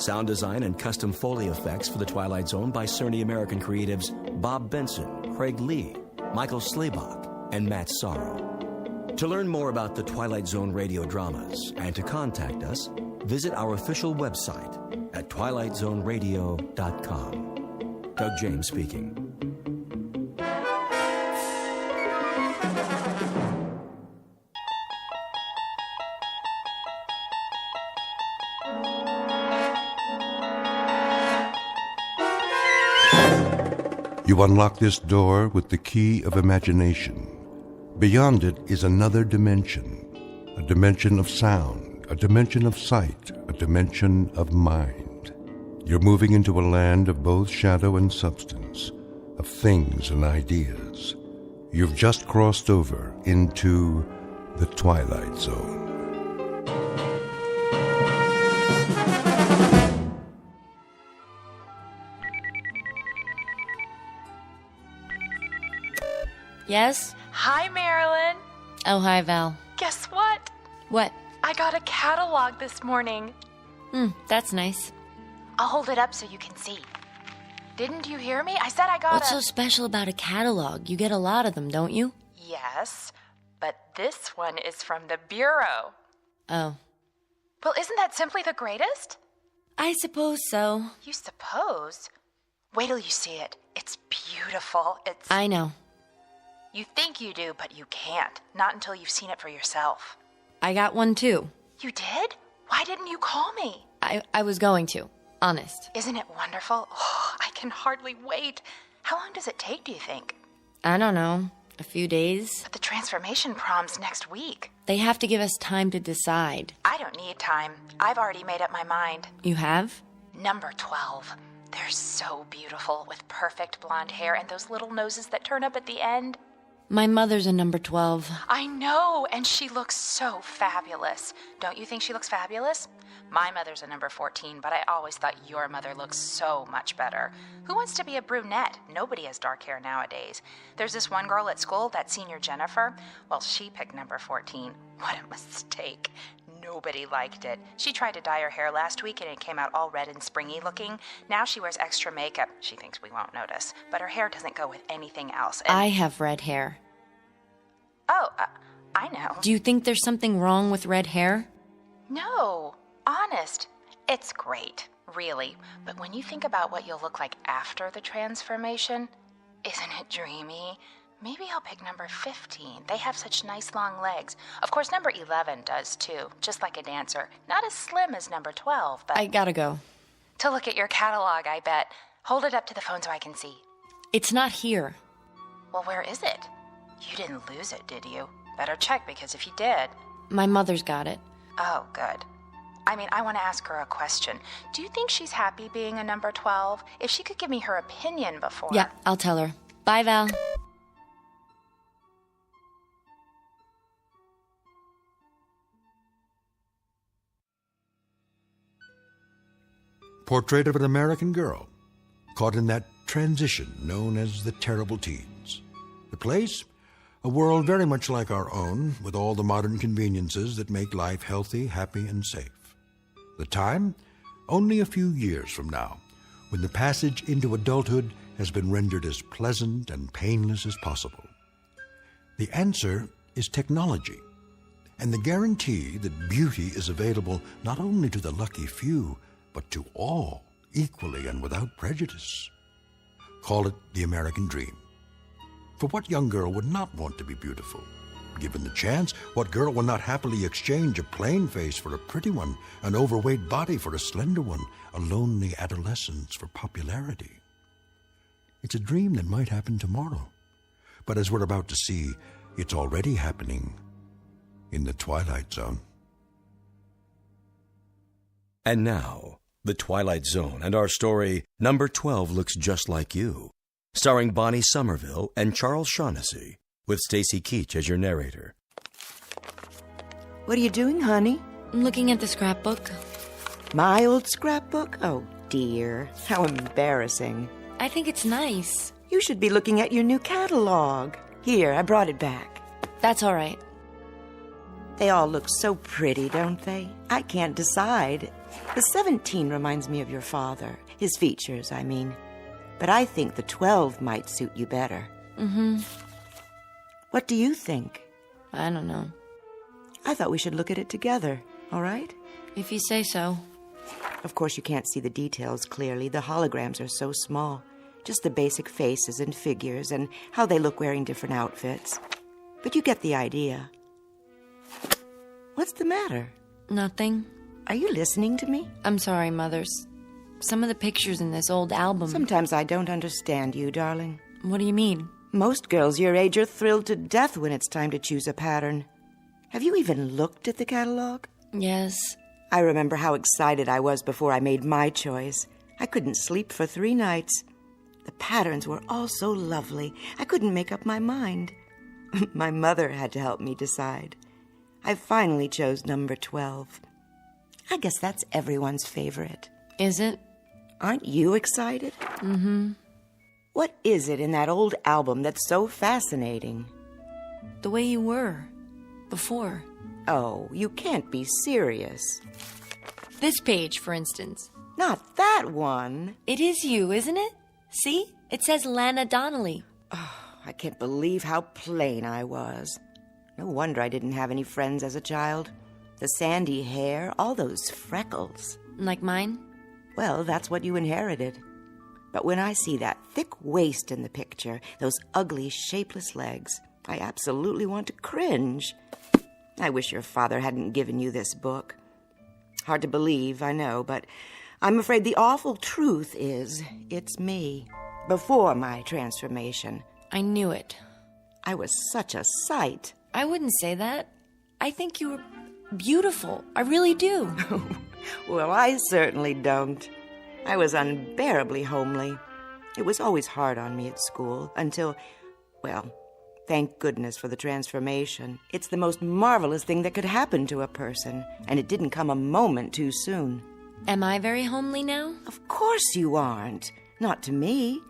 Sound design and custom Foley effects for The Twilight Zone by Cerny American creatives Bob Benson, Craig Lee, Michael Slaybach, and Matt Sorrow. To learn more about The Twilight Zone radio dramas and to contact us, visit our official website at twilightzoneradio.com. Doug James speaking. You unlock this door with the key of imagination. Beyond it is another dimension, a dimension of sound, a dimension of sight, a dimension of mind. You're moving into a land of both shadow and substance, of things and ideas. You've just crossed over into the Twilight Zone. Yes? Hi, Marilyn. Oh, hi, Val. Guess what? What? I got a catalog this morning. That's nice. I'll hold it up so you can see. Didn't you hear me? I said I got What's so special about a catalog? You get a lot of them, don't you? Yes, but this one is from the Bureau. Oh. Well, isn't that simply the greatest? I suppose so. You suppose? Wait till you see it. It's beautiful. I know. You think you do, but you can't. Not until you've seen it for yourself. I got one, too. You did? Why didn't you call me? I was going to. Honest. Isn't it wonderful? Oh, I can hardly wait. How long does it take, do you think? I don't know. A few days. But the transformation prom's next week. They have to give us time to decide. I don't need time. I've already made up my mind. You have? Number 12. They're so beautiful with perfect blonde hair and those little noses that turn up at the end. My mother's a number 12. I know, and she looks so fabulous. Don't you think she looks fabulous? My mother's a number 14, but I always thought your mother looks so much better. Who wants to be a brunette? Nobody has dark hair nowadays. There's this one girl at school, that senior Jennifer. Well, she picked number 14. What a mistake. Nobody liked it. She tried to dye her hair last week and it came out all red and springy looking. Now she wears extra makeup. She thinks we won't notice. But her hair doesn't go with anything else. And... I have red hair. Oh, I know. Do you think there's something wrong with red hair? No, honest. It's great, really. But when you think about what you'll look like after the transformation, isn't it dreamy? Maybe I'll pick number 15. They have such nice long legs. Of course, number 11 does too, just like a dancer. Not as slim as number 12, but... I gotta go. To look at your catalog, I bet. Hold it up to the phone so I can see. It's not here. Well, where is it? You didn't lose it, did you? Better check, because if you did... My mother's got it. Oh, good. I mean, I want to ask her a question. Do you think she's happy being a number 12? If she could give me her opinion before... Yeah, I'll tell her. Bye, Val. Portrait of an American girl caught in that transition known as the terrible teens. The place? A world very much like our own, with all the modern conveniences that make life healthy, happy, and safe. The time? Only a few years from now, when the passage into adulthood has been rendered as pleasant and painless as possible. The answer is technology, and the guarantee that beauty is available not only to the lucky few, but to all, equally and without prejudice. Call it the American dream. For what young girl would not want to be beautiful? Given the chance, what girl will not happily exchange a plain face for a pretty one, an overweight body for a slender one, a lonely adolescence for popularity? It's a dream that might happen tomorrow. But as we're about to see, it's already happening in the Twilight Zone. And now, The Twilight Zone and our story, Number 12 Looks Just Like You, starring Bonnie Somerville and Charles Shaughnessy, with Stacy Keach as your narrator. What are you doing, honey? I'm looking at the scrapbook. My old scrapbook? Oh, dear. How embarrassing. I think it's nice. You should be looking at your new catalog. Here, I brought it back. That's all right. They all look so pretty, don't they? I can't decide. The 17 reminds me of your father. His features, I mean. But I think the 12 might suit you better. Mm-hmm. What do you think? I don't know. I thought we should look at it together, all right? If you say so. Of course, you can't see the details clearly. The holograms are so small. Just the basic faces and figures and how they look wearing different outfits. But you get the idea. What's the matter? Nothing. Are you listening to me? I'm sorry, Mothers. Some of the pictures in this old album... Sometimes I don't understand you, darling. What do you mean? Most girls your age are thrilled to death when it's time to choose a pattern. Have you even looked at the catalog? Yes. I remember how excited I was before I made my choice. I couldn't sleep for 3 nights. The patterns were all so lovely. I couldn't make up my mind. My mother had to help me decide. I finally chose number 12. I guess that's everyone's favorite. Is it? Aren't you excited? Mm-hmm. What is it in that old album that's so fascinating? The way you were. Before. Oh, you can't be serious. This page, for instance. Not that one. It is you, isn't it? See? It says Lana Donnelly. Oh, I can't believe how plain I was. No wonder I didn't have any friends as a child. The sandy hair, all those freckles. Like mine? Well, that's what you inherited. But when I see that thick waist in the picture, those ugly, shapeless legs, I absolutely want to cringe. I wish your father hadn't given you this book. Hard to believe, I know, but I'm afraid the awful truth is it's me, before my transformation. I knew it. I was such a sight. I wouldn't say that. I think you were beautiful. I really do. Well, I certainly don't. I was unbearably homely. It was always hard on me at school until, well, Thank goodness for the transformation. It's the most marvelous thing that could happen to a person, and it didn't come a moment too soon. Am I very homely now? Of course you aren't. Not to me.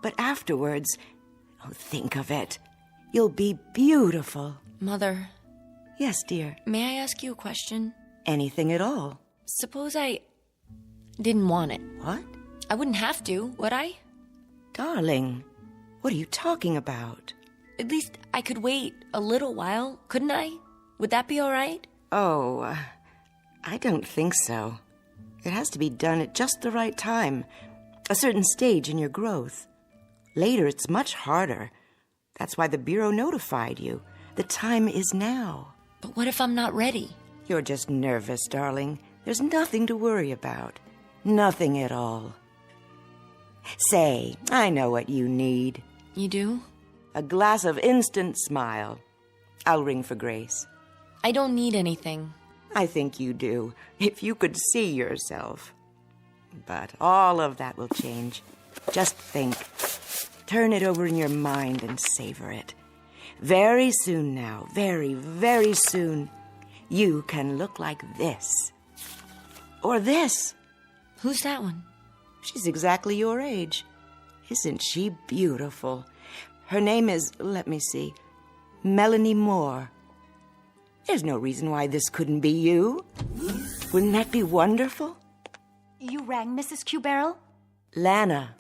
But afterwards, think of it. You'll be beautiful. Mother. Yes, dear. May I ask you a question? Anything at all. Suppose I didn't want it. What? I wouldn't have to, would I? Darling, what are you talking about? At least I could wait a little while, couldn't I? Would that be all right? Oh, I don't think so. It has to be done at just the right time, a certain stage in your growth. Later, it's much harder. That's why the Bureau notified you. The time is now. But what if I'm not ready? You're just nervous, darling. There's nothing to worry about. Nothing at all. Say, I know what you need. You do? A glass of instant smile. I'll ring for Grace. I don't need anything. I think you do, if you could see yourself. But all of that will change. Just think. Turn it over in your mind and savor it. Very soon now, very, very soon, you can look like this. Or this. Who's that one? She's exactly your age. Isn't she beautiful? Her name is, let me see, Melanie Moore. There's no reason why this couldn't be you. Wouldn't that be wonderful? You rang, Mrs. Q-Barrel? Lana.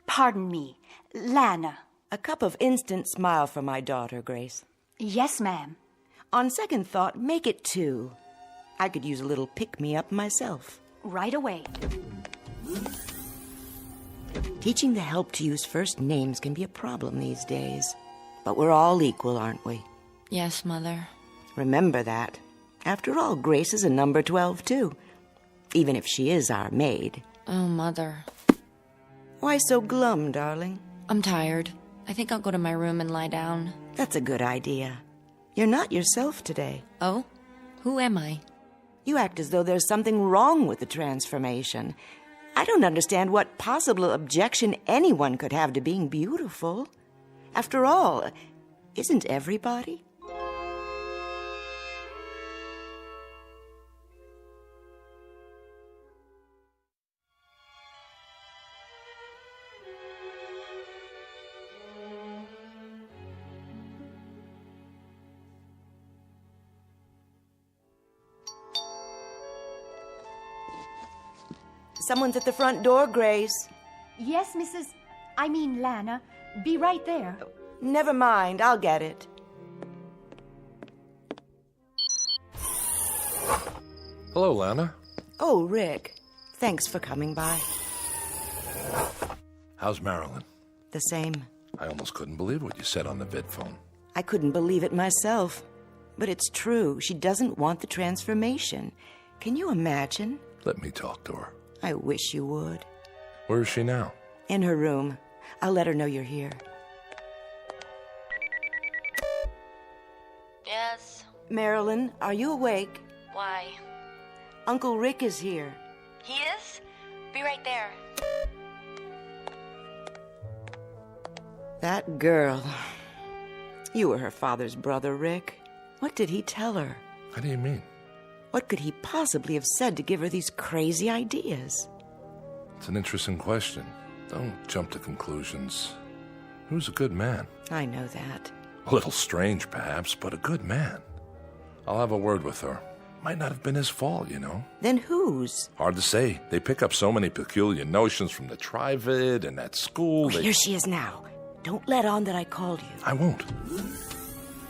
Pardon me, Lana. A cup of instant smile for my daughter, Grace. Yes, ma'am. On second thought, make it 2. I could use a little pick-me-up myself. Right away. Teaching the help to use first names can be a problem these days. But we're all equal, aren't we? Yes, Mother. Remember that. After all, Grace is a number 12, too. Even if she is our maid. Oh, Mother. Why so glum, darling? I'm tired. I think I'll go to my room and lie down. That's a good idea. You're not yourself today. Oh? Who am I? You act as though there's something wrong with the transformation. I don't understand what possible objection anyone could have to being beautiful. After all, isn't everybody? Someone's at the front door, Grace. Yes, Lana. Be right there. Never mind, I'll get it. Hello, Lana. Oh, Rick. Thanks for coming by. How's Marilyn? The same. I almost couldn't believe what you said on the vidphone. I couldn't believe it myself. But it's true. She doesn't want the transformation. Can you imagine? Let me talk to her. I wish you would. Where is she now? In her room. I'll let her know you're here. Yes. Marilyn, are you awake? Why? Uncle Rick is here. He is? Be right there. That girl. You were her father's brother, Rick. What did he tell her? How do you mean? What could he possibly have said to give her these crazy ideas? It's an interesting question. Don't jump to conclusions. He was a good man. I know that. A little strange, perhaps, but a good man. I'll have a word with her. Might not have been his fault, you know. Then whose? Hard to say. They pick up so many peculiar notions from the Trivid and at school. Here she is now. Don't let on that I called you. I won't.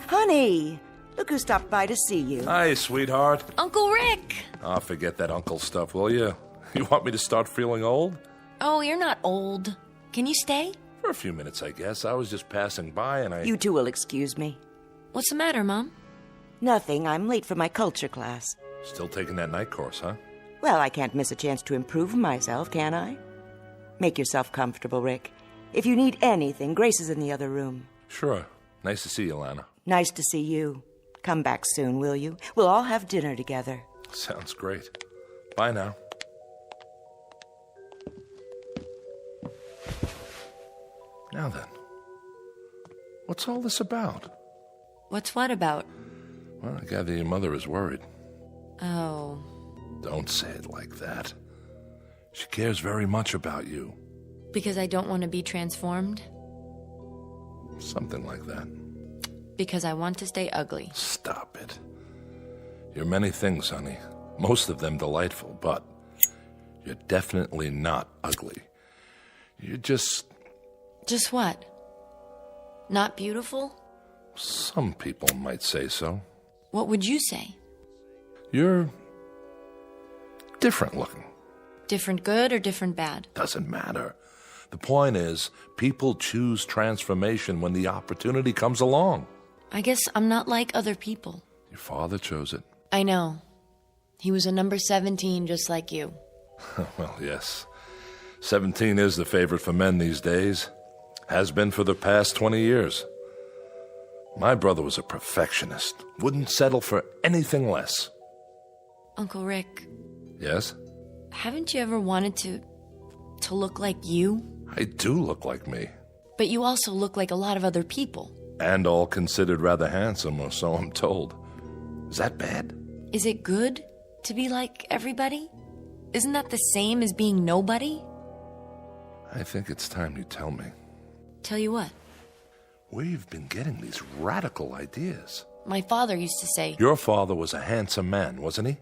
Honey, look who stopped by to see you. Hi, sweetheart. Uncle Rick! Oh, forget that uncle stuff, will you? You want me to start feeling old? Oh, you're not old. Can you stay? For a few minutes, I guess. I was just passing by and I... You two will excuse me. What's the matter, Mom? Nothing. I'm late for my culture class. Still taking that night course, huh? Well, I can't miss a chance to improve myself, can I? Make yourself comfortable, Rick. If you need anything, Grace is in the other room. Sure. Nice to see you, Lana. Nice to see you. Come back soon, will you? We'll all have dinner together. Sounds great. Bye now. Now then, What's all this about? What's what about? Well, I gather your mother is worried. Oh. Don't say it like that. She cares very much about you. Because I don't want to be transformed? Something like that. Because I want to stay ugly. Stop it. You're many things, honey. Most of them delightful, but you're definitely not ugly. You're just... Just what? Not beautiful? Some people might say so. What would you say? You're different looking. Different good or different bad? Doesn't matter. The point is, people choose transformation when the opportunity comes along. I guess I'm not like other people. Your father chose it. I know. He was a number 17 just like you. Well, yes. 17 is the favorite for men these days. Has been for the past 20 years. My brother was a perfectionist. Wouldn't settle for anything less. Uncle Rick. Yes? Haven't you ever wanted to look like you? I do look like me. But you also look like a lot of other people. And all considered rather handsome, or so I'm told. Is that bad? Is it good to be like everybody? Isn't that the same as being nobody? I think it's time you tell me. Tell you what? Where you've been getting these radical ideas. My father used to say... Your father was a handsome man, wasn't he?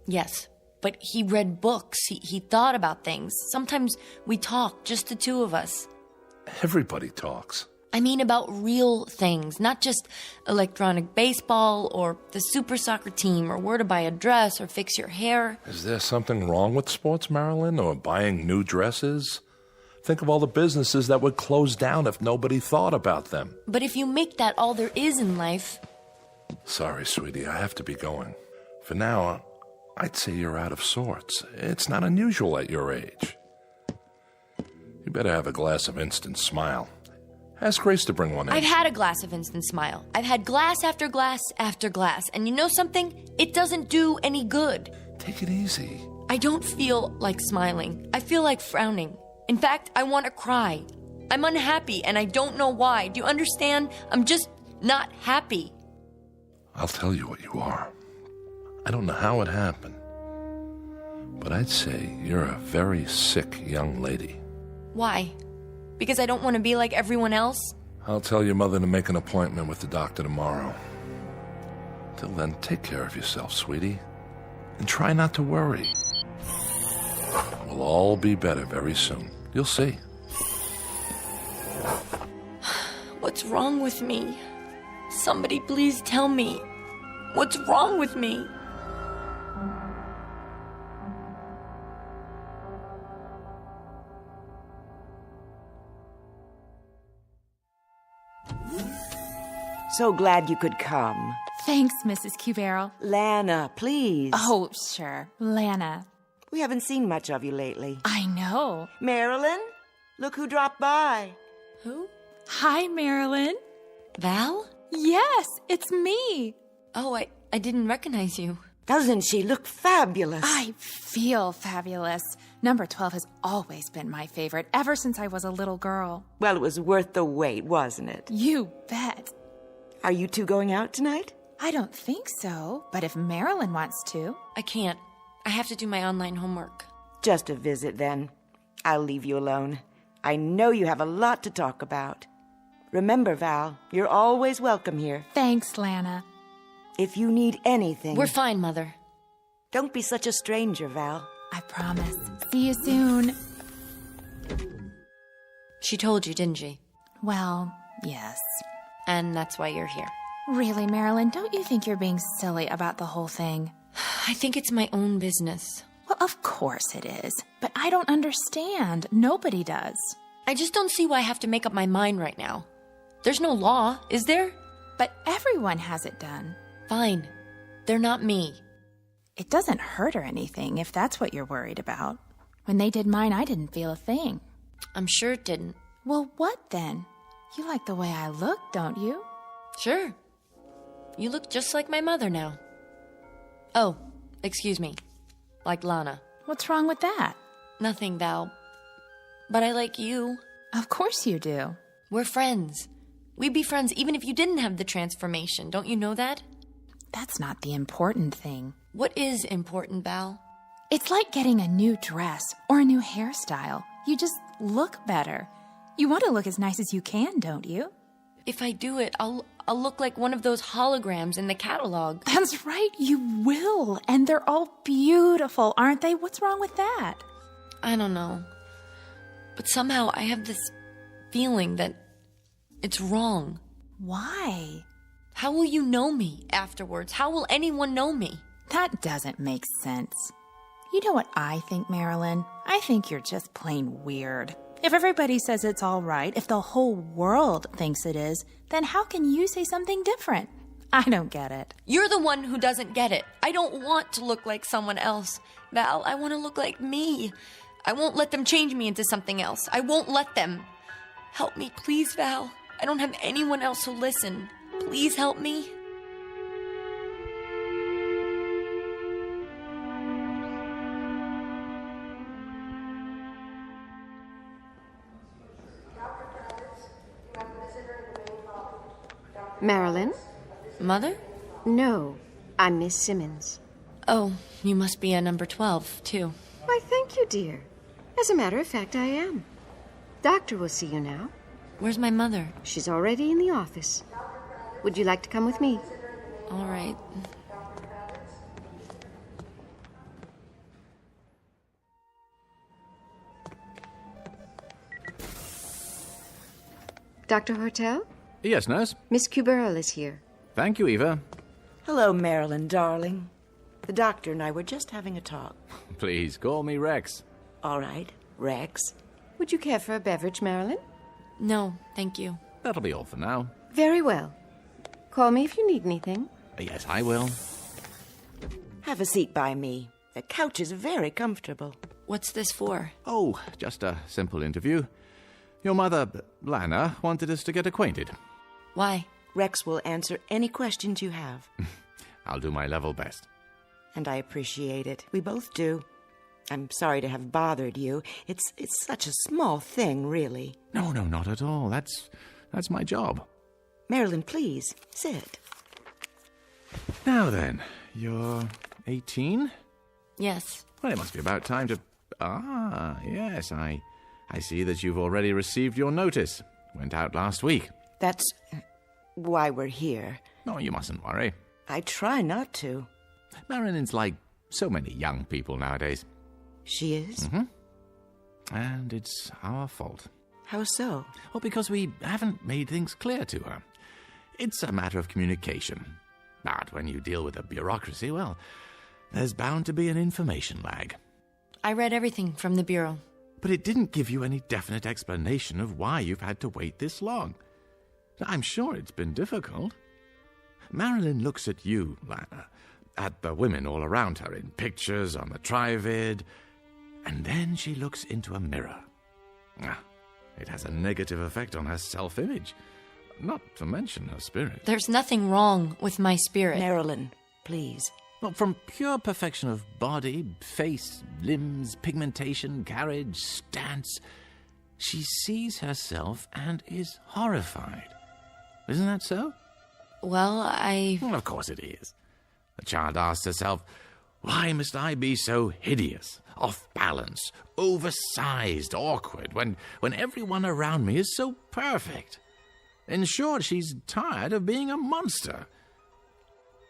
Yes, but he read books. He thought about things. Sometimes we talk, just the two of us. Everybody talks. I mean about real things, not just electronic baseball or the super soccer team or where to buy a dress or fix your hair. Is there something wrong with sports, Marilyn, or buying new dresses? Think of all the businesses that would close down if nobody thought about them. But if you make that all there is in life... Sorry, sweetie, I have to be going. For now, I'd say you're out of sorts. It's not unusual at your age. You better have a glass of Instant Smile. Ask Grace to bring one in. I've had a glass of Instant Smile. I've had glass after glass after glass. And you know something? It doesn't do any good. Take it easy. I don't feel like smiling. I feel like frowning. In fact, I want to cry. I'm unhappy, and I don't know why. Do you understand? I'm just not happy. I'll tell you what you are. I don't know how it happened, but I'd say you're a very sick young lady. Why? Because I don't want to be like everyone else? I'll tell your mother to make an appointment with the doctor tomorrow. Till then, take care of yourself, sweetie, and try not to worry. We'll all be better very soon. You'll see. What's wrong with me? Somebody please tell me. What's wrong with me? So glad you could come. Thanks, Mrs. Q-Barrel. Lana, please. Oh, sure. Lana. We haven't seen much of you lately. I know. Marilyn, look who dropped by. Who? Hi, Marilyn. Val? Yes, it's me. Oh, I didn't recognize you. Doesn't she look fabulous? I feel fabulous. Number 12 has always been my favorite, ever since I was a little girl. Well, it was worth the wait, wasn't it? You bet. Are you two going out tonight? I don't think so, but if Marilyn wants to. I can't. I have to do my online homework. Just a visit, then. I'll leave you alone. I know you have a lot to talk about. Remember, Val, you're always welcome here. Thanks, Lana. If you need anything... We're fine, Mother. Don't be such a stranger, Val. I promise. See you soon. She told you, didn't she? Well, yes. And that's why you're here. Really, Marilyn, don't you think you're being silly about the whole thing? I think it's my own business. Well, of course it is. But I don't understand. Nobody does. I just don't see why I have to make up my mind right now. There's no law, is there? But everyone has it done. Fine. They're not me. It doesn't hurt or anything if that's what you're worried about. When they did mine, I didn't feel a thing. I'm sure it didn't. Well, what then? You like the way I look, don't you? Sure. You look just like my mother now. Oh, excuse me. Like Lana. What's wrong with that? Nothing, Val. But I like you. Of course you do. We're friends. We'd be friends even if you didn't have the transformation. Don't you know that? That's not the important thing. What is important, Val? It's like getting a new dress or a new hairstyle. You just look better. You want to look as nice as you can, don't you? If I do it, I'll look like one of those holograms in the catalog. That's right, you will. And they're all beautiful, aren't they? What's wrong with that? I don't know. But somehow I have this feeling that it's wrong. Why? How will you know me afterwards? How will anyone know me? That doesn't make sense. You know what I think, Marilyn? I think you're just plain weird. If everybody says it's all right, if the whole world thinks it is, then how can you say something different? I don't get it. You're the one who doesn't get it. I don't want to look like someone else. Val, I want to look like me. I won't let them change me into something else. I won't let them. Help me, please, Val. I don't have anyone else who'll listen. Please help me. Marilyn? Mother? No, I'm Miss Simmons. Oh, you must be a number 12, too. Why, thank you, dear. As a matter of fact, I am. Doctor will see you now. Where's my mother? She's already in the office. Would you like to come with me? All right. Dr. Hortel? Yes, nurse? Miss Cuberl is here. Thank you, Eva. Hello, Marilyn, darling. The doctor and I were just having a talk. Please, call me Rex. All right, Rex. Would you care for a beverage, Marilyn? No, thank you. That'll be all for now. Very well. Call me if you need anything. Yes, I will. Have a seat by me. The couch is very comfortable. What's this for? Oh, just a simple interview. Your mother, Lana, wanted us to get acquainted. Why? Rex will answer any questions you have. I'll do my level best. And I appreciate it. We both do. I'm sorry to have bothered you. It's such a small thing, really. No, not at all. That's my job. Marilyn, please, sit. Now then, you're 18? Yes. Well, it must be about time to... Ah, yes, I see that you've already received your notice. Went out last week. That's why we're here. No, you mustn't worry. I try not to. Marilyn's like so many young people nowadays. She is? Mm-hmm. And it's our fault. How so? Well, because we haven't made things clear to her. It's a matter of communication. But when you deal with a bureaucracy, well, there's bound to be an information lag. I read everything from the Bureau. But it didn't give you any definite explanation of why you've had to wait this long. I'm sure it's been difficult. Marilyn looks at you, Lana, at the women all around her in pictures on the Trivid, and then she looks into a mirror. It has a negative effect on her self-image, not to mention her spirit. There's nothing wrong with my spirit. Marilyn, please. Well, from pure perfection of body, face, limbs, pigmentation, carriage, stance, she sees herself and is horrified. Isn't that so? Well, Well, of course it is. The child asks herself, why must I be so hideous, off balance, oversized, awkward, when everyone around me is so perfect? In short, she's tired of being a monster.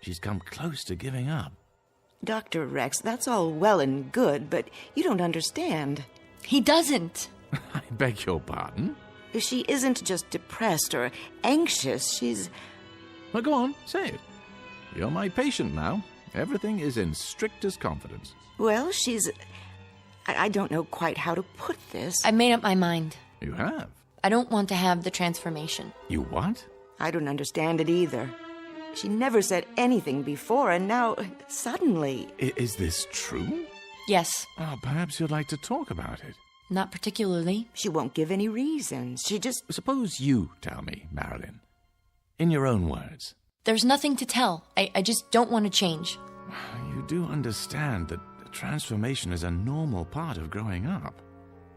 She's come close to giving up. Dr. Rex, that's all well and good, but you don't understand. He doesn't. I beg your pardon? She isn't just depressed or anxious, she's... Well, go on, say it. You're my patient now. Everything is in strictest confidence. Well, she's... I don't know quite how to put this. I made up my mind. You have? I don't want to have the transformation. You what? I don't understand it either. She never said anything before, and now, suddenly... Is this true? Yes. Oh, perhaps you'd like to talk about it. Not particularly. She won't give any reasons. She just... Suppose you tell me, Marilyn. In your own words. There's nothing to tell. I just don't want to change. You do understand that transformation is a normal part of growing up.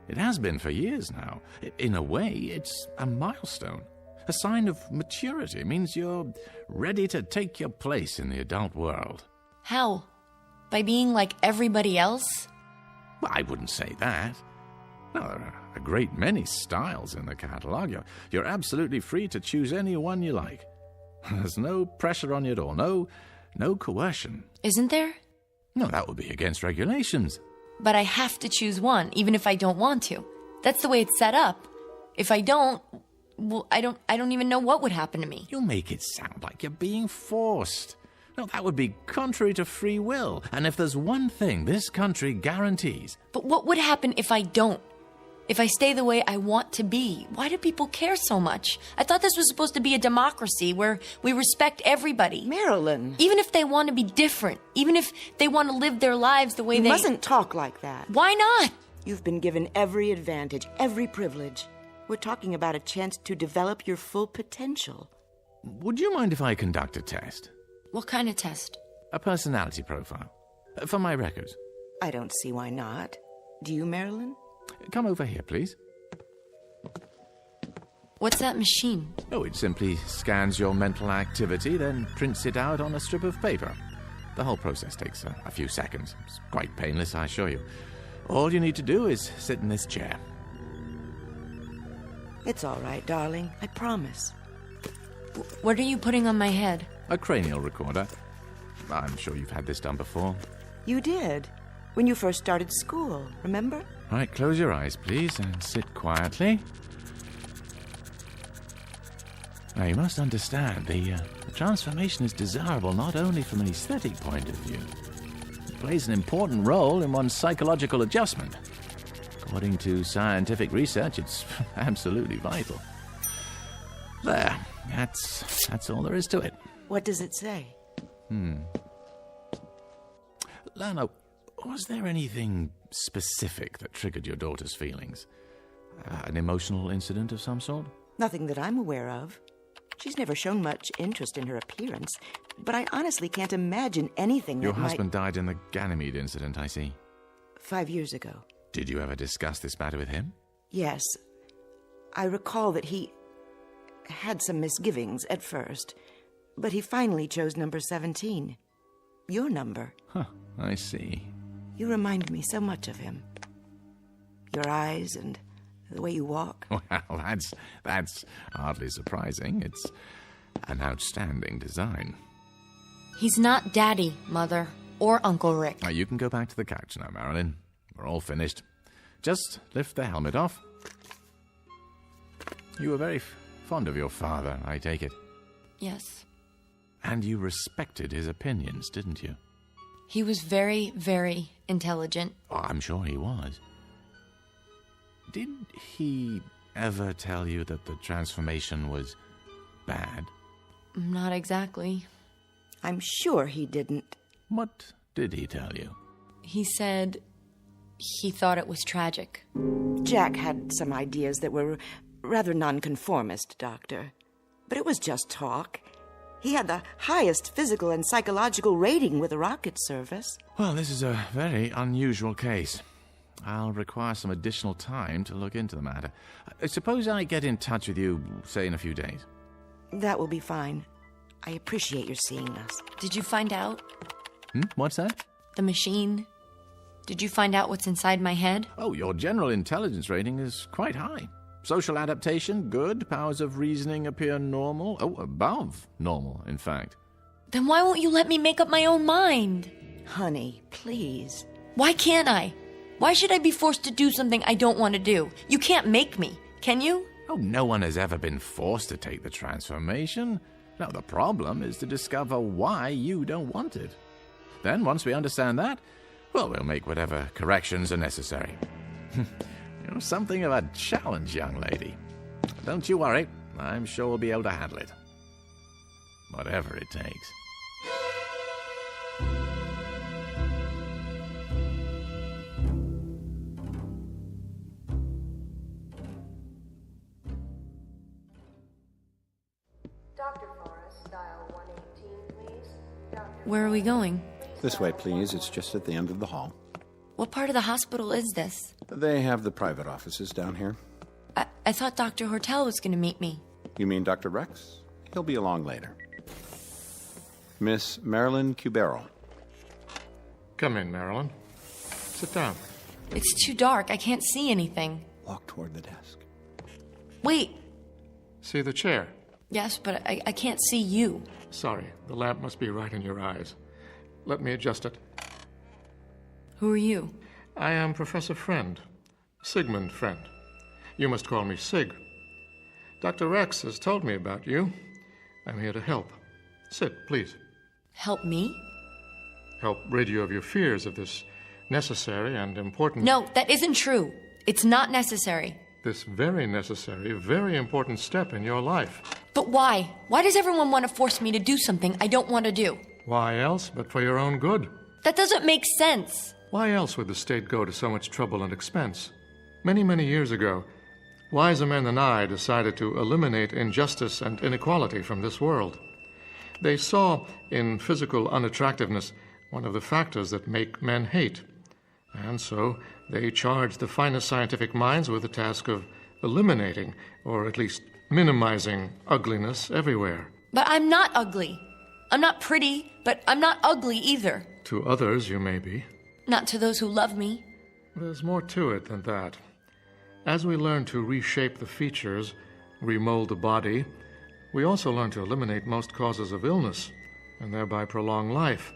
It has been for years now. In a way, it's a milestone. a sign of maturity. It means you're ready to take your place in the adult world. How? By being like everybody else? Well, I wouldn't say that. No, there are a great many styles in the catalogue. You're absolutely free to choose any one you like. There's no pressure on you at all. No coercion. Isn't there? No, that would be against regulations. But I have to choose one, even if I don't want to. That's the way it's set up. If I don't, well, I don't even know what would happen to me. You make it sound like you're being forced. No, that would be contrary to free will. And if there's one thing this country guarantees... But what would happen if I don't? If I stay the way I want to be? Why do people care so much? I thought this was supposed to be a democracy where we respect everybody. Marilyn. Even if they want to be different. Even if they want to live their lives the way You they... mustn't talk like that. Why not? You've been given every advantage, every privilege. We're talking about a chance to develop your full potential. Would you mind if I conduct a test? What kind of test? A personality profile. For my records. I don't see why not. Do you, Marilyn? Come over here, please. What's that machine? Oh, it simply scans your mental activity, then prints it out on a strip of paper. The whole process takes a few seconds. It's quite painless, I assure you. All you need to do is sit in this chair. It's all right, darling. I promise. What are you putting on my head? A cranial recorder. I'm sure you've had this done before. You did. When you first started school, remember? All right, close your eyes, please, and sit quietly. Now, you must understand, the transformation is desirable not only from an aesthetic point of view. It plays an important role in one's psychological adjustment. According to scientific research, it's absolutely vital. There, that's all there is to it. What does it say? Lana, was there anything specific that triggered your daughter's feelings? An emotional incident of some sort? Nothing that I'm aware of. She's never shown much interest in her appearance, but I honestly can't imagine anything Your that husband died in the Ganymede incident, I see. 5 years ago. Did you ever discuss this matter with him? Yes. I recall that he had some misgivings at first, but he finally chose number 17. Your number. Huh, I see. You remind me so much of him. Your eyes and the way you walk. Well, that's hardly surprising. It's an outstanding design. He's not Daddy, Mother, or Uncle Rick. Now, you can go back to the couch now, Marilyn. We're all finished. Just lift the helmet off. You were very fond of your father, I take it. Yes. And you respected his opinions, didn't you? He was very, very intelligent. Oh, I'm sure he was. Did he ever tell you that the transformation was bad? Not exactly. I'm sure he didn't. What did he tell you? He said he thought it was tragic. Jack had some ideas that were rather nonconformist, Doctor. But it was just talk. He had the highest physical and psychological rating with the rocket service. Well, this is a very unusual case. I'll require some additional time to look into the matter. Suppose I get in touch with you, say, in a few days. That will be fine. I appreciate your seeing us. Did you find out? What's that? The machine. Did you find out what's inside my head? Oh, your general intelligence rating is quite high. Social adaptation, good. Powers of reasoning appear normal. Oh, above normal, in fact. Then why won't you let me make up my own mind? Honey, please. Why can't I? Why should I be forced to do something I don't want to do? You can't make me, can you? Oh, no one has ever been forced to take the transformation. Now, the problem is to discover why you don't want it. Then, once we understand that, well, we'll make whatever corrections are necessary. You're something of a challenge, young lady. Don't you worry. I'm sure we'll be able to handle it. Whatever it takes. Where are we going? This way, please. It's just at the end of the hall. What part of the hospital is this? They have the private offices down here. I thought Dr. Hortel was going to meet me. You mean Dr. Rex? He'll be along later. Miss Marilyn Cubero. Come in, Marilyn. Sit down. It's too dark. I can't see anything. Walk toward the desk. Wait. See the chair? Yes, but I can't see you. Sorry, the lamp must be right in your eyes. Let me adjust it. Who are you? I am Professor Friend. Sigmund Friend. You must call me Sig. Dr. Rex has told me about you. I'm here to help. Sit, please. Help me? Help rid you of your fears of this necessary and important... No, that isn't true. It's not necessary. This very necessary, very important step in your life. But why? Why does everyone want to force me to do something I don't want to do? Why else but for your own good? That doesn't make sense. Why else would the state go to so much trouble and expense? Many, many years ago, wiser men than I decided to eliminate injustice and inequality from this world. They saw in physical unattractiveness one of the factors that make men hate. And so they charged the finest scientific minds with the task of eliminating, or at least minimizing, ugliness everywhere. But I'm not ugly. I'm not pretty, but I'm not ugly either. To others, you may be. Not to those who love me. There's more to it than that. As we learn to reshape the features, remold the body, we also learn to eliminate most causes of illness, and thereby prolong life.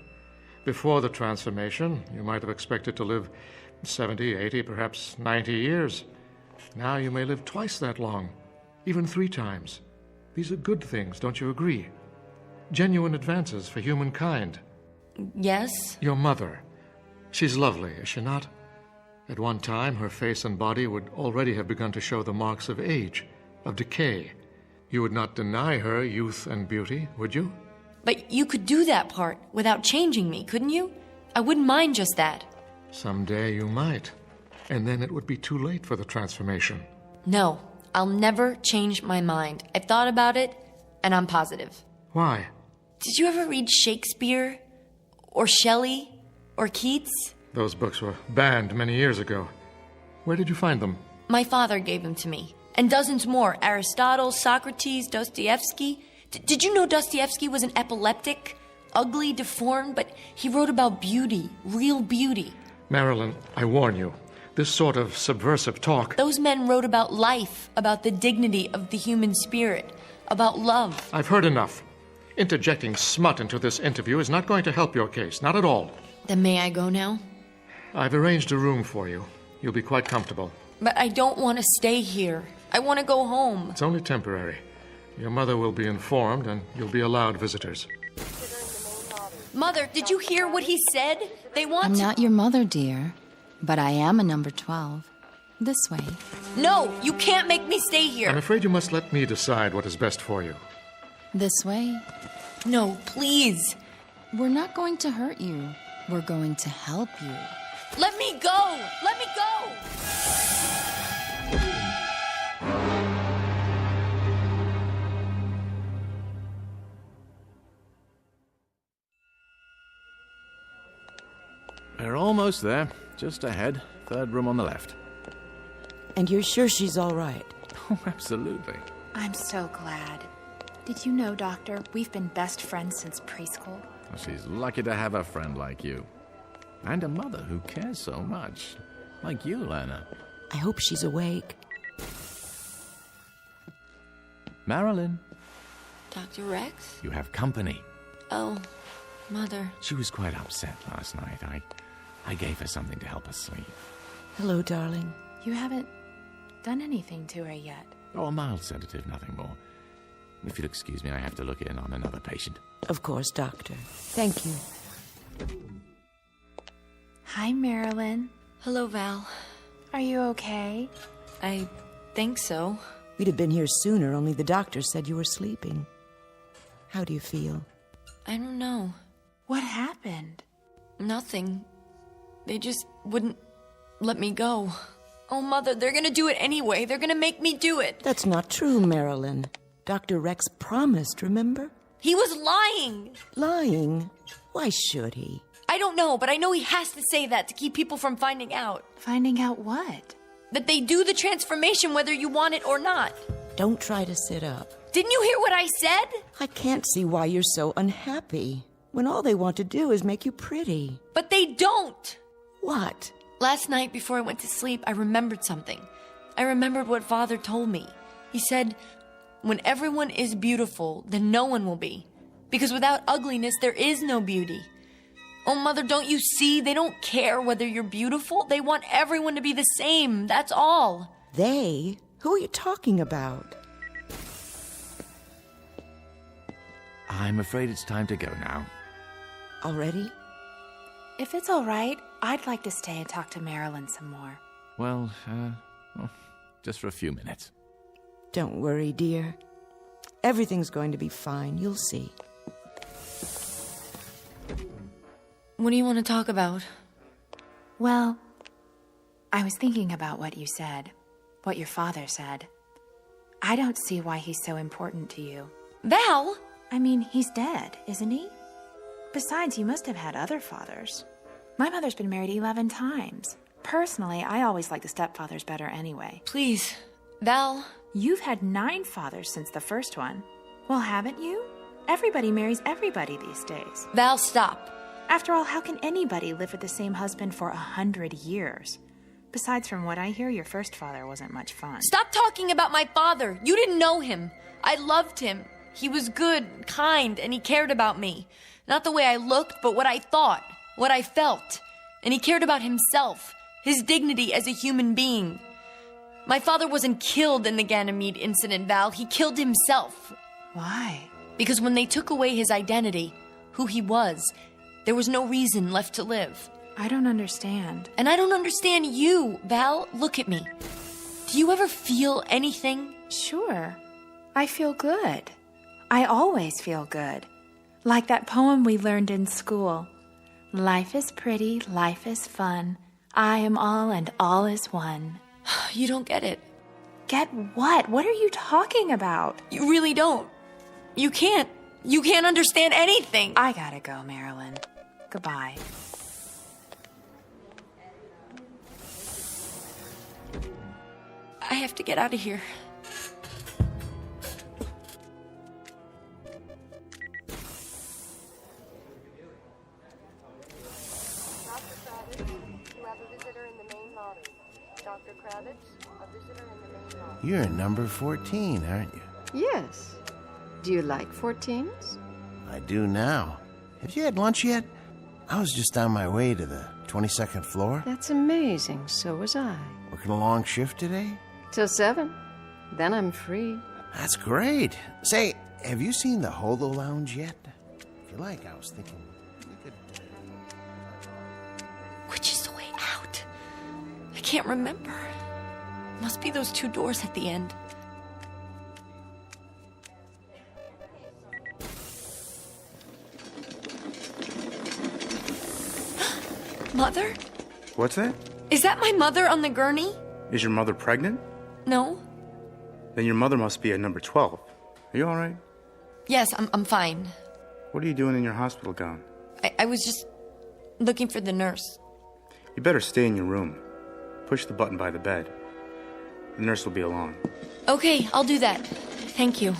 Before the transformation, you might have expected to live 70, 80, perhaps 90 years. Now you may live twice that long, even 3 times. These are good things, don't you agree? Genuine advances for humankind. Yes? Your mother. She's lovely, is she not? At one time, her face and body would already have begun to show the marks of age, of decay. You would not deny her youth and beauty, would you? But you could do that part without changing me, couldn't you? I wouldn't mind just that. Someday you might. And then it would be too late for the transformation. No, I'll never change my mind. I've thought about it, and I'm positive. Why? Did you ever read Shakespeare? Or Shelley? Or Keats? Those books were banned many years ago. Where did you find them? My father gave them to me. And dozens more. Aristotle, Socrates, Dostoevsky. Did you know Dostoevsky was an epileptic? Ugly, deformed, but he wrote about beauty. Real beauty. Marilyn, I warn you. This sort of subversive talk... Those men wrote about life, about the dignity of the human spirit, about love. I've heard enough. Interjecting smut into this interview is not going to help your case, not at all. Then may I go now? I've arranged a room for you. You'll be quite comfortable. But I don't want to stay here. I want to go home. It's only temporary. Your mother will be informed, and you'll be allowed visitors. Mother, did you hear what he said? They want I'm to... not your mother, dear, but I am a number 12. This way. No, you can't make me stay here. I'm afraid you must let me decide what is best for you. This way. No, please. We're not going to hurt you. We're going to help you. Let me go! Let me go! We're almost there. Just ahead. 3rd room on the left. And you're sure she's all right? Oh, absolutely. I'm so glad. Did you know, Doctor, we've been best friends since preschool? Well, she's lucky to have a friend like you. And a mother who cares so much. Like you, Lana. I hope she's awake. Marilyn. Dr. Rex? You have company. Oh, Mother. She was quite upset last night. I gave her something to help her sleep. Hello, darling. You haven't done anything to her yet. Oh, a mild sedative, nothing more. If you'll excuse me, I have to look in on another patient. Of course, Doctor. Thank you. Hi, Marilyn. Hello, Val. Are you okay? I think so. We'd have been here sooner, only the doctor said you were sleeping. How do you feel? I don't know. What happened? Nothing. They just wouldn't let me go. Oh, Mother, they're gonna do it anyway. They're gonna make me do it. That's not true, Marilyn. Dr. Rex promised, remember? He was lying. Lying? Why should he? I don't know, but I know he has to say that to keep people from finding out. Finding out what? That they do the transformation whether you want it or not. Don't try to sit up. Didn't you hear what I said? I can't see why you're so unhappy when all they want to do is make you pretty. But they don't. What? Last night before I went to sleep, I remembered something. I remembered what Father told me. He said, when everyone is beautiful, then no one will be. Because without ugliness, there is no beauty. Oh, Mother, don't you see? They don't care whether you're beautiful. They want everyone to be the same. That's all. They? Who are you talking about? I'm afraid it's time to go now. Already? If it's all right, I'd like to stay and talk to Marilyn some more. Well, just for a few minutes. Don't worry, dear. Everything's going to be fine. You'll see. What do you want to talk about? Well, I was thinking about what you said, what your father said. I don't see why he's so important to you. Val? I mean, he's dead, isn't he? Besides, you must have had other fathers. My mother's been married 11 times. Personally, I always like the stepfathers better anyway. Please, Val. You've had 9 fathers since the first one. Well, haven't you? Everybody marries everybody these days. Val, stop. After all, how can anybody live with the same husband for 100 years? Besides, from what I hear, your first father wasn't much fun. Stop talking about my father. You didn't know him. I loved him. He was good, kind, and he cared about me. Not the way I looked, but what I thought, what I felt. And he cared about himself, his dignity as a human being. My father wasn't killed in the Ganymede incident, Val. He killed himself. Why? Because when they took away his identity, who he was, there was no reason left to live. I don't understand. And I don't understand you, Val. Look at me. Do you ever feel anything? Sure. I feel good. I always feel good. Like that poem we learned in school. Life is pretty, life is fun. I am all and all is one. You don't get it. Get what? What are you talking about? You really don't. You can't. You can't understand anything. I gotta go, Marilyn. Goodbye. I have to get out of here. You're number 14, aren't you? Yes. Do you like 14s? I do now. Have you had lunch yet? I was just on my way to the 22nd floor. That's amazing. So was I. Working a long shift today? Till 7. Then I'm free. That's great. Say, have you seen the Holo Lounge yet? If you like, I was thinking we could... Which is the way out? I can't remember. Must be those 2 doors at the end. Mother? What's that? Is that my mother on the gurney? Is your mother pregnant? No. Then your mother must be at number 12. Are you all right? Yes, I'm fine. What are you doing in your hospital gown? I was just looking for the nurse. You better stay in your room. Push the button by the bed. The nurse will be along. Okay, I'll do that. Thank you.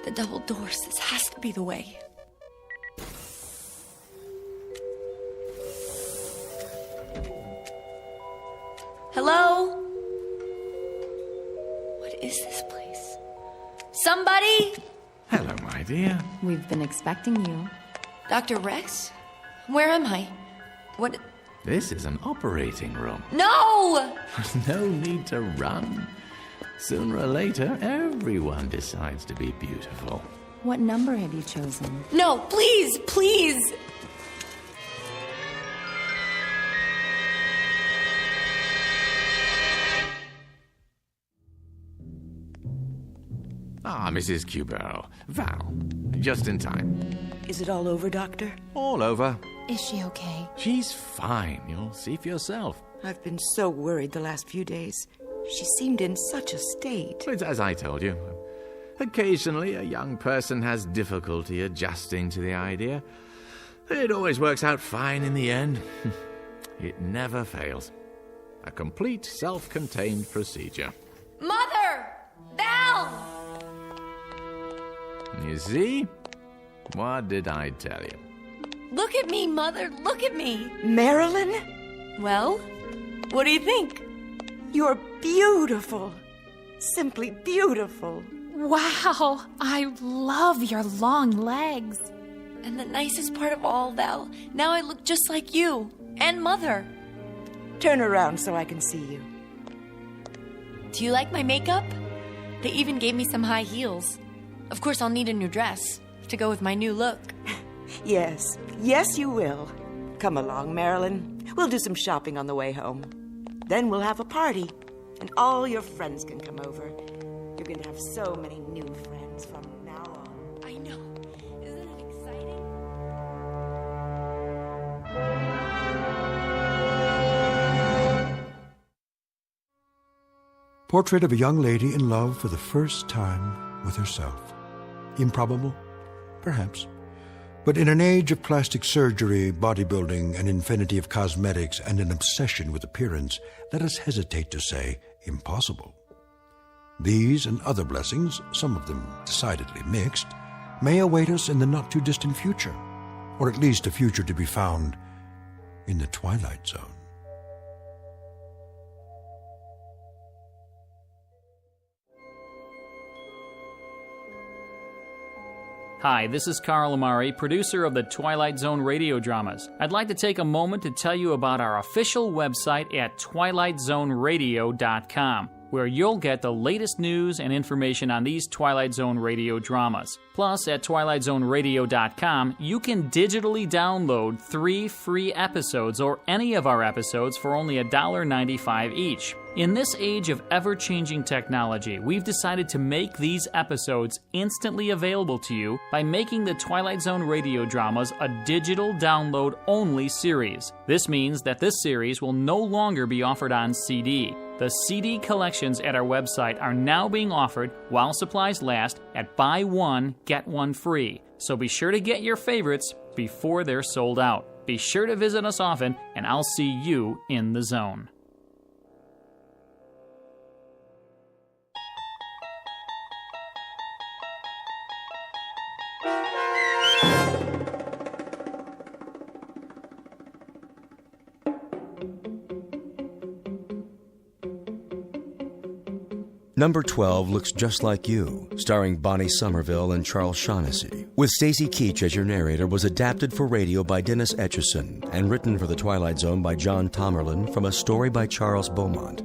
The double doors. This has to be the way. Hello? What is this place? Somebody? Hello, my dear. We've been expecting you. Dr. Rex? Where am I? What? This is an operating room. No! No need to run. Sooner or later, everyone decides to be beautiful. What number have you chosen? No, please, please! Ah, Mrs. Cubero. Val. Just in time. Is it all over, Doctor? All over. Is she okay? She's fine. You'll see for yourself. I've been so worried the last few days. She seemed in such a state. It's as I told you. Occasionally, a young person has difficulty adjusting to the idea. It always works out fine in the end. It never fails. A complete self-contained procedure. Mother! Val! You see? What did I tell you? Look at me, Mother. Look at me. Marilyn? Well, what do you think? You're beautiful. Simply beautiful. Wow, I love your long legs. And the nicest part of all, Val, now I look just like you and Mother. Turn around so I can see you. Do you like my makeup? They even gave me some high heels. Of course, I'll need a new dress to go with my new look. Yes, yes you will. Come along, Marilyn. We'll do some shopping on the way home. Then we'll have a party, and all your friends can come over. You're going to have so many new friends from now on. I know. Isn't it exciting? Portrait of a young lady in love for the first time with herself. Improbable? Perhaps. But in an age of plastic surgery, bodybuilding, an infinity of cosmetics, and an obsession with appearance, let us hesitate to say impossible. These and other blessings, some of them decidedly mixed, may await us in the not-too-distant future, or at least a future to be found in the Twilight Zone. Hi, this is Carl Amari, producer of the Twilight Zone Radio Dramas. I'd like to take a moment to tell you about our official website at twilightzoneradio.com, where you'll get the latest news and information on these Twilight Zone Radio dramas. Plus, at twilightzoneradio.com, you can digitally download 3 free episodes or any of our episodes for only $1.95 each. In this age of ever-changing technology, we've decided to make these episodes instantly available to you by making the Twilight Zone Radio Dramas a digital download-only series. This means that this series will no longer be offered on CD. The CD collections at our website are now being offered while supplies last at buy one, get one free. So be sure to get your favorites before they're sold out. Be sure to visit us often, and I'll see you in the zone. Number 12 Looks Just Like You, starring Bonnie Somerville and Charles Shaughnessy, with Stacy Keach as your narrator, was adapted for radio by Dennis Etchison and written for The Twilight Zone by John Tomerlin from a story by Charles Beaumont.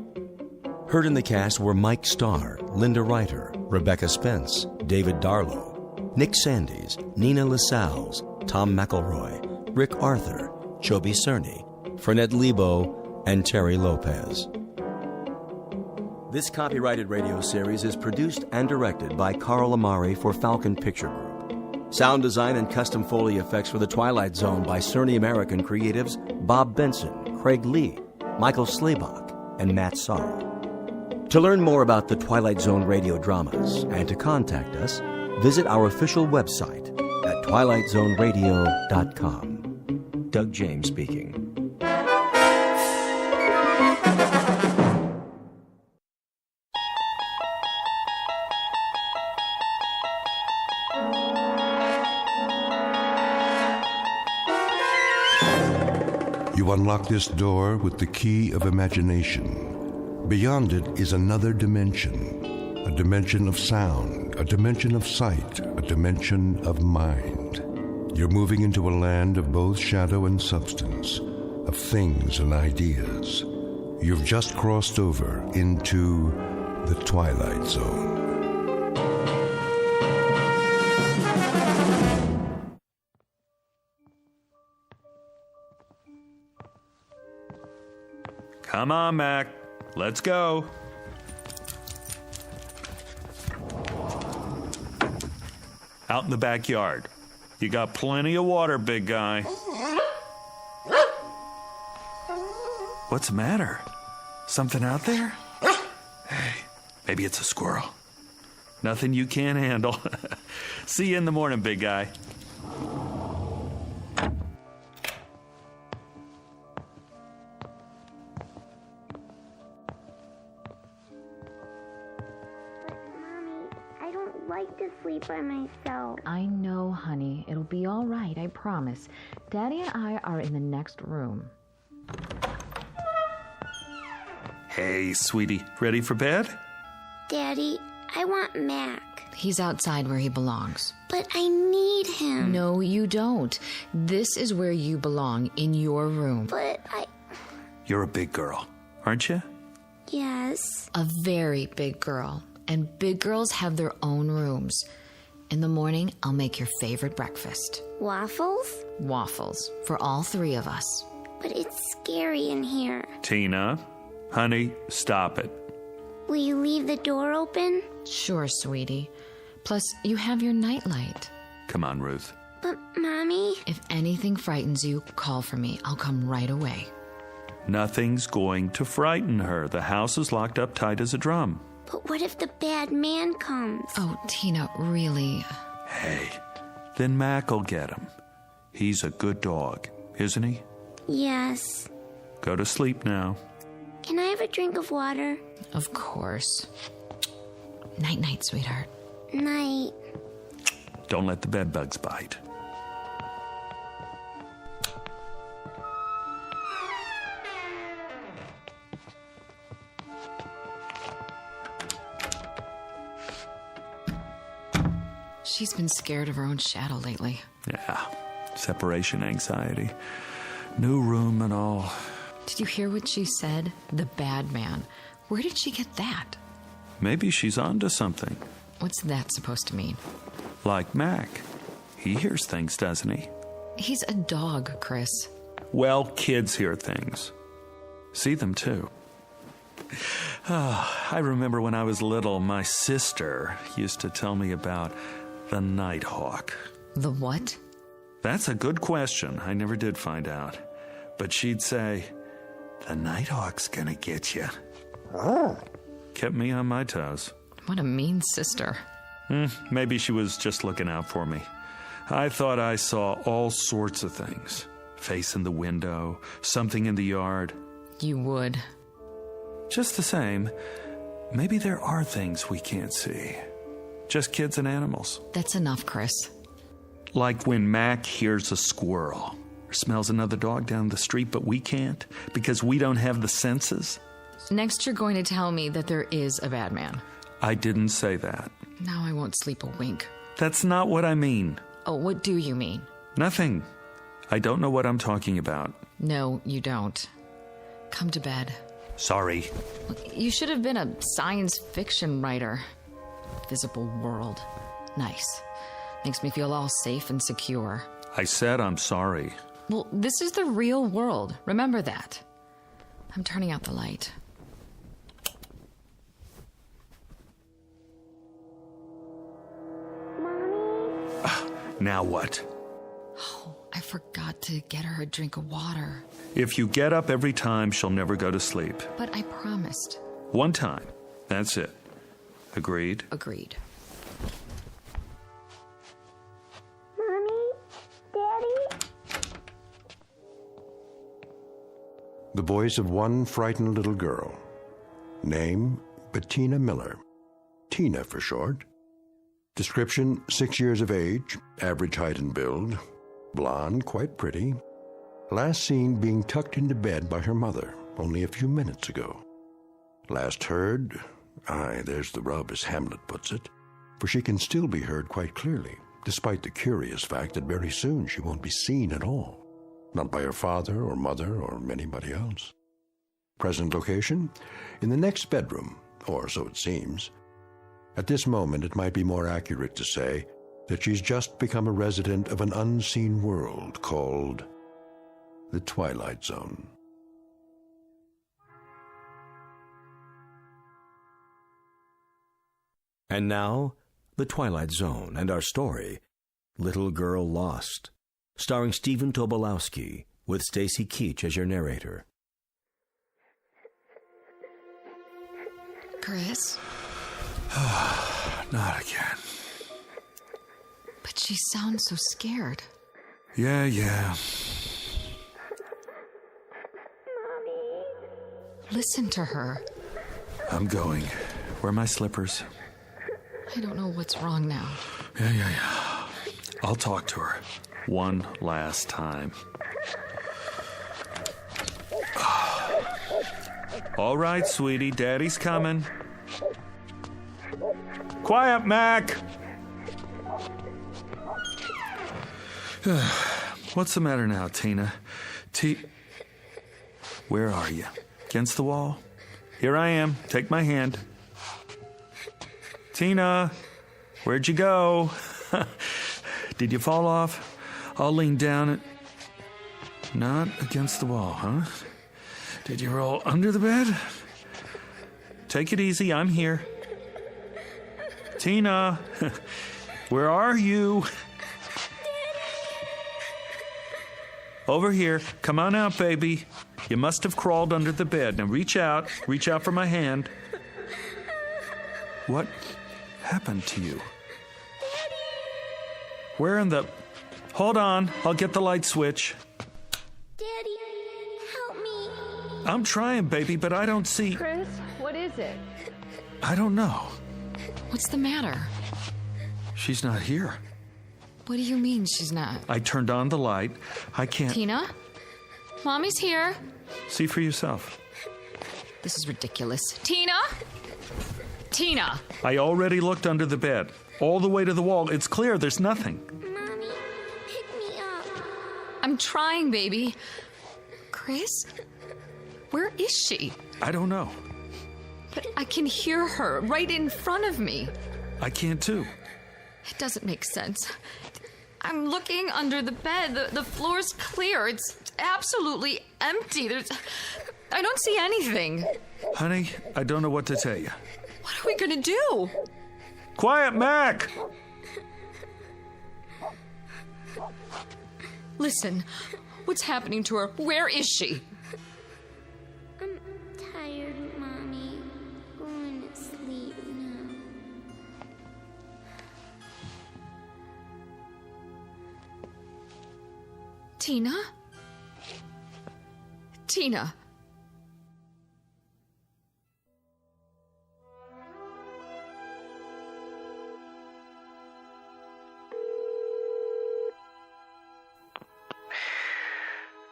Heard in the cast were Mike Starr, Linda Reiter, Rebecca Spence, David Darlow, Nick Sandys, Nina Lascelles, Tom McElroy, Rick Arthur, Chobi Cerny, Fernette Lebo, and Terry Lopez. This copyrighted radio series is produced and directed by Carl Amari for Falcon Picture Group. Sound design and custom Foley effects for The Twilight Zone by Cerny American creatives Bob Benson, Craig Lee, Michael Slaybach, and Matt Sorrow. To learn more about the Twilight Zone radio dramas and to contact us, visit our official website at twilightzoneradio.com. Doug James speaking. You unlock this door with the key of imagination. Beyond it is another dimension, a dimension of sound, a dimension of sight, a dimension of mind. You're moving into a land of both shadow and substance, of things and ideas. You've just crossed over into the Twilight Zone. Come on, Mac. Let's go. Out in the backyard. You got plenty of water, big guy. What's the matter? Something out there? Hey, maybe it's a squirrel. Nothing you can't handle. See you in the morning, big guy. sleep by myself. I know, honey. It'll be all right, I promise. Daddy and I are in the next room. Hey, sweetie, ready for bed? Daddy, I want Mac. He's outside where he belongs. But I need him. No, you don't. This is where you belong, in your room. But You're a big girl, aren't you? Yes. A very big girl. And big girls have their own rooms. In the morning, I'll make your favorite breakfast. Waffles? Waffles. For all three of us. But it's scary in here. Tina, honey, stop it. Will you leave the door open? Sure, sweetie. Plus, you have your nightlight. Come on, Ruth. But, Mommy... If anything frightens you, call for me. I'll come right away. Nothing's going to frighten her. The house is locked up tight as a drum. But what if the bad man comes? Oh, Tina, really? Hey, then Mac'll get him. He's a good dog, isn't he? Yes. Go to sleep now. Can I have a drink of water? Of course. Night-night, sweetheart. Night. Don't let the bed bugs bite. She's been scared of her own shadow lately. Yeah, separation anxiety. New room and all. Did you hear what she said? The bad man. Where did she get that? Maybe she's onto something. What's that supposed to mean? Like Mac. He hears things, doesn't he? He's a dog, Chris. Well, kids hear things. See them, too. I remember when I was little, my sister used to tell me about the Nighthawk. The what? That's a good question. I never did find out. But she'd say, the Nighthawk's gonna get you. Kept me on my toes. What a mean sister. Maybe she was just looking out for me. I thought I saw all sorts of things. Face in the window, something in the yard. You would. Just the same, maybe there are things we can't see. Just kids and animals. That's enough, Chris. Like when Mac hears a squirrel or smells another dog down the street, but we can't because we don't have the senses. Next, you're going to tell me that there is a bad man. I didn't say that. Now I won't sleep a wink. That's not what I mean. Oh, what do you mean? Nothing. I don't know what I'm talking about. No, you don't. Come to bed. Sorry. You should have been a science fiction writer. Visible world. Nice. Makes me feel all safe and secure. I said I'm sorry. Well, this is the real world. Remember that. I'm turning out the light. Now what? Oh, I forgot to get her a drink of water. If you get up every time, she'll never go to sleep. But I promised. One time. That's it. Agreed? Agreed. Mommy? Daddy? The voice of one frightened little girl. Name, Bettina Miller. Tina for short. Description, 6 years of age, average height and build. Blonde, quite pretty. Last seen being tucked into bed by her mother only a few minutes ago. Last heard, there's the rub as Hamlet puts it, for she can still be heard quite clearly, despite the curious fact that very soon she won't be seen at all. Not by her father or mother or anybody else. Present location? In the next bedroom, or so it seems. At this moment, it might be more accurate to say that she's just become a resident of an unseen world called the Twilight Zone. And now, The Twilight Zone and our story, Little Girl Lost, starring Stephen Tobolowsky, with Stacy Keach as your narrator. Chris? Not again. But she sounds so scared. Yeah. Mommy? Listen to her. I'm going. Where are my slippers? I don't know what's wrong now. Yeah. I'll talk to her one last time. All right, sweetie, Daddy's coming. Quiet, Mac! What's the matter now, Tina? Where are you? Against the wall? Here I am. Take my hand. Tina, where'd you go? Did you fall off? I'll lean down. Not against the wall, huh? Did you roll under the bed? Take it easy. I'm here. Tina, where are you? Over here. Come on out, baby. You must have crawled under the bed. Now reach out. Reach out for my hand. What happened to you? Where in the... Hold on. I'll get the light switch. Daddy, help me. I'm trying, baby, but I don't see... Chris, what is it? I don't know. What's the matter? She's not here. What do you mean she's not? I turned on the light. I can't... Tina? Mommy's here. See for yourself. This is ridiculous. Tina? Tina! I already looked under the bed. All the way to the wall. It's clear there's nothing. Mommy, pick me up. I'm trying, baby. Chris? Where is she? I don't know. But I can hear her right in front of me. I can too. It doesn't make sense. I'm looking under the bed. The floor's clear. It's absolutely empty. I don't see anything. Honey, I don't know what to tell you. What are we gonna do? Quiet, Mac! Listen, what's happening to her? Where is she? I'm tired, Mommy. Going to sleep now. Tina? Tina?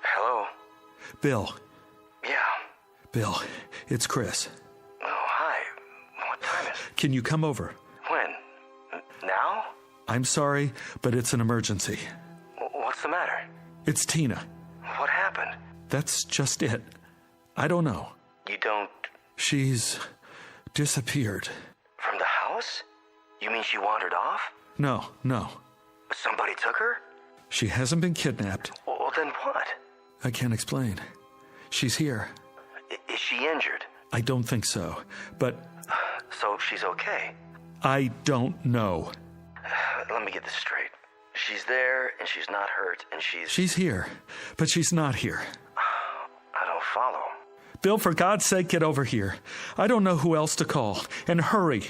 Hello? Bill. Yeah. Bill, it's Chris. Oh, hi. What time is it? Can you come over? When? Now? I'm sorry, but it's an emergency. What's the matter? It's Tina. What happened? That's just it. I don't know. You don't... She's disappeared. From the house? You mean she wandered off? No. Somebody took her? She hasn't been kidnapped. Well, then what? I can't explain. She's here. Is she injured? I don't think so, but... So she's okay? I don't know. Let me get this straight. She's there, and she's not hurt, and she's... She's here, but she's not here. I don't follow. Bill, for God's sake, get over here. I don't know who else to call. And hurry.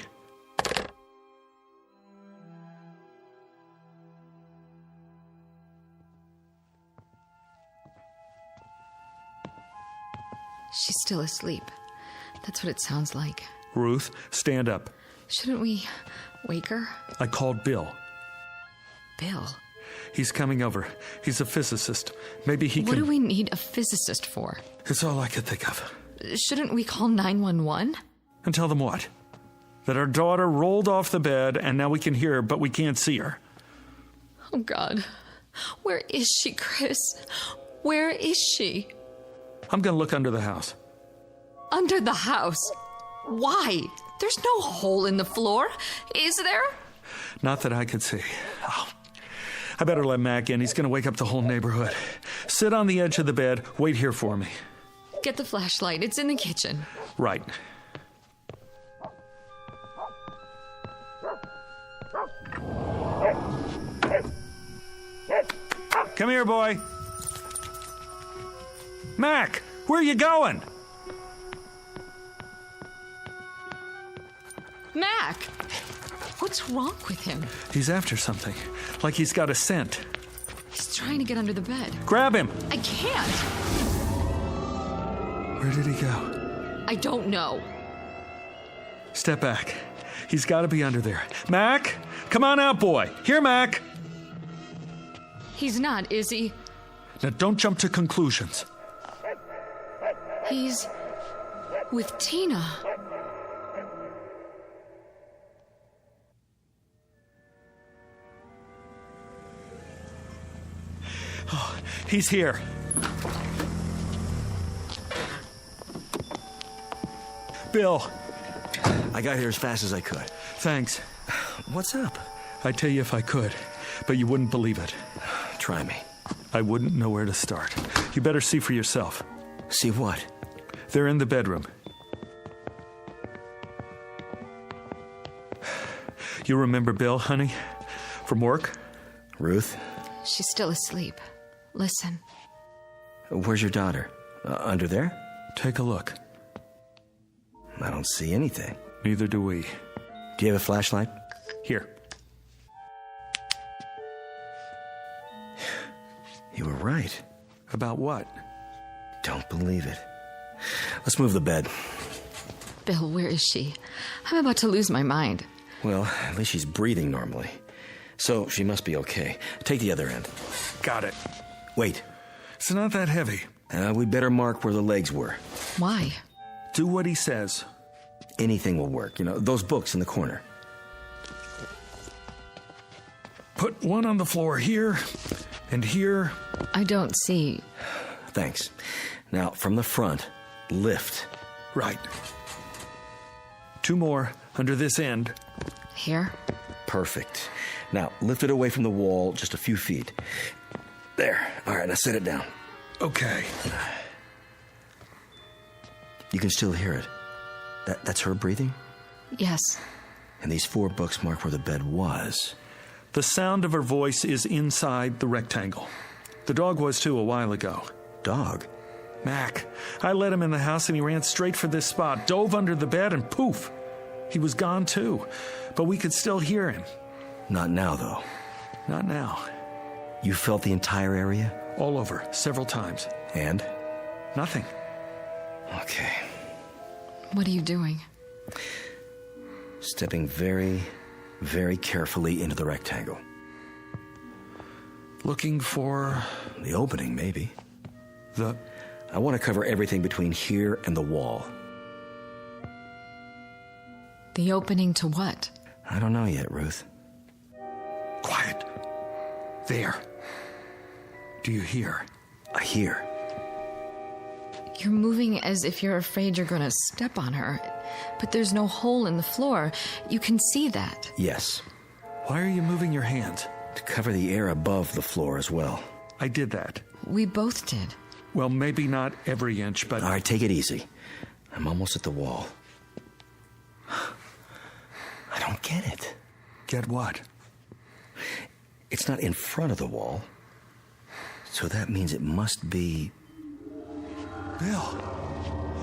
She's still asleep. That's what it sounds like. Ruth, stand up. Shouldn't we wake her? I called Bill. Bill? He's coming over. He's a physicist. Maybe he can... What do we need a physicist for? It's all I could think of. Shouldn't we call 911? And tell them what? That our daughter rolled off the bed and now we can hear her, but we can't see her. Oh, God. Where is she, Chris? Where is she? I'm going to look under the house. Under the house? Why? There's no hole in the floor, is there? Not that I could see. Oh, I better let Mac in. He's going to wake up the whole neighborhood. Sit on the edge of the bed. Wait here for me. Get the flashlight. It's in the kitchen. Right. Come here, boy. Mac, where are you going? Mac! What's wrong with him? He's after something. Like he's got a scent. He's trying to get under the bed. Grab him! I can't! Where did he go? I don't know. Step back. He's got to be under there. Mac, Come on out, boy. Here, Mac. He's not, is he? Now, don't jump to conclusions. He's with Tina. Oh, he's here. Bill. I got here as fast as I could. Thanks. What's up? I'd tell you if I could, but you wouldn't believe it. Try me. I wouldn't know where to start. You better see for yourself. See what? They're in the bedroom. You remember Bill, honey? From work? Ruth? She's still asleep. Listen. Where's your daughter? Under there? Take a look. I don't see anything. Neither do we. Do you have a flashlight? Here. You were right. About what? Don't believe it. Let's move the bed. Bill, where is she? I'm about to lose my mind. Well, at least she's breathing normally. So she must be okay. Take the other end. Got it. Wait. It's not that heavy. We'd better mark where the legs were. Why? Do what he says. Anything will work. You know, those books in the corner. Put one on the floor here and here. I don't see. Thanks. Now, from the front, lift. Right. Two more under this end. Here? Perfect. Now, lift it away from the wall just a few feet. There. All right, now set it down. Okay. You can still hear it. That's her breathing? Yes. And these 4 books mark where the bed was. The sound of her voice is inside the rectangle. The dog was too a while ago. Dog? Mac. I let him in the house and he ran straight for this spot, dove under the bed, and poof. He was gone too. But we could still hear him. Not now, though. Not now. You felt the entire area? All over, several times. And? Nothing. Okay. What are you doing? Stepping very, very carefully into the rectangle. Looking for... the opening, maybe. I want to cover everything between here and the wall. The opening to what? I don't know yet, Ruth. Quiet. There. Do you hear? I hear. You're moving as if you're afraid you're going to step on her. But there's no hole in the floor. You can see that. Yes. Why are you moving your hands? To cover the air above the floor as well. I did that. We both did. Well, maybe not every inch, but... All right, take it easy. I'm almost at the wall. I don't get it. Get what? It's not in front of the wall. So that means it must be... Bill!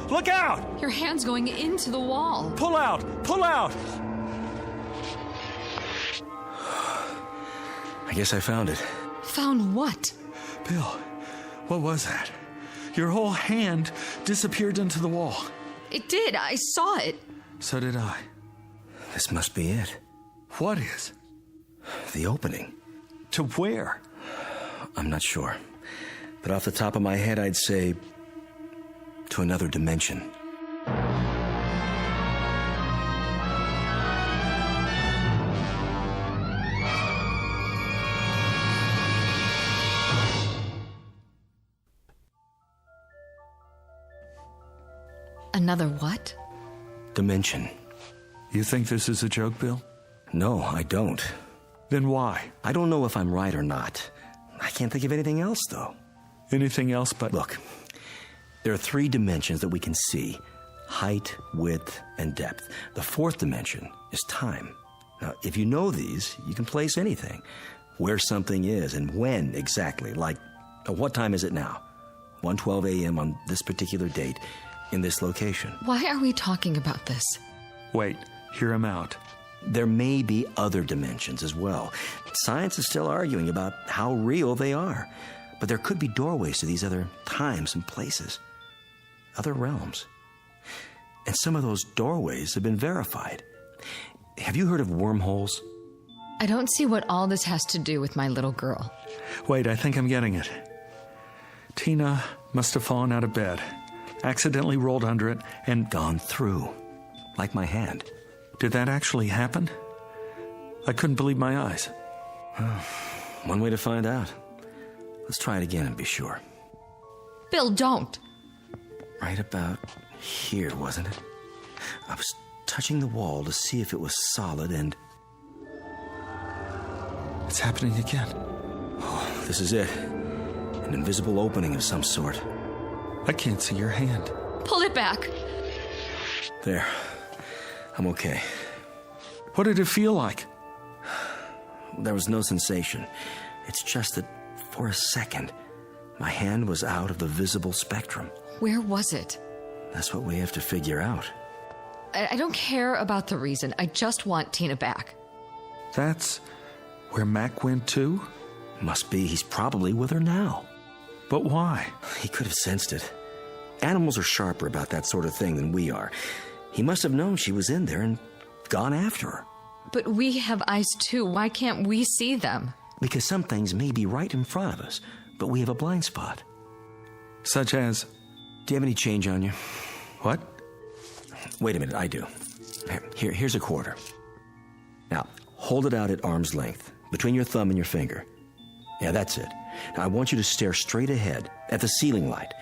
Look out! Your hand's going into the wall. Pull out! Pull out! I guess I found it. Found what? Bill, what was that? Your whole hand disappeared into the wall. It did. I saw it. So did I. This must be it. What is? The opening. To where? I'm not sure. But off the top of my head, I'd say... to another dimension. Another what? Dimension. You think this is a joke, Bill? No, I don't. Then why? I don't know if I'm right or not. I can't think of anything else, though. Anything else but... Look, there are 3 dimensions that we can see. Height, width, and depth. The 4th dimension is time. Now, if you know these, you can place anything. Where something is and when exactly. Like, what time is it now? 1:12 a.m. on this particular date in this location. Why are we talking about this? Wait, hear him out. There may be other dimensions as well. Science is still arguing about how real they are. But there could be doorways to these other times and places. Other realms. And some of those doorways have been verified. Have you heard of wormholes? I don't see what all this has to do with my little girl. Wait, I think I'm getting it. Tina must have fallen out of bed, accidentally rolled under it, and gone through, like my hand. Did that actually happen? I couldn't believe my eyes. One way to find out. Let's try it again and be sure. Bill, don't. Right about here, wasn't it? I was touching the wall to see if it was solid, and... It's happening again. Oh, this is it. An invisible opening of some sort. I can't see your hand. Pull it back. There. I'm okay. What did it feel like? There was no sensation. It's just that, for a second, my hand was out of the visible spectrum. Where was it? That's what we have to figure out. I don't care about the reason. I just want Tina back. That's where Mac went too? Must be. He's probably with her now. But why? He could have sensed it. Animals are sharper about that sort of thing than we are. He must have known she was in there and gone after her. But we have eyes too. Why can't we see them? Because some things may be right in front of us, but we have a blind spot. Such as? Do you have any change on you? What? Wait a minute, I do. Here's a quarter. Now, hold it out at arm's length, between your thumb and your finger. Yeah, that's it. Now, I want you to stare straight ahead at the ceiling light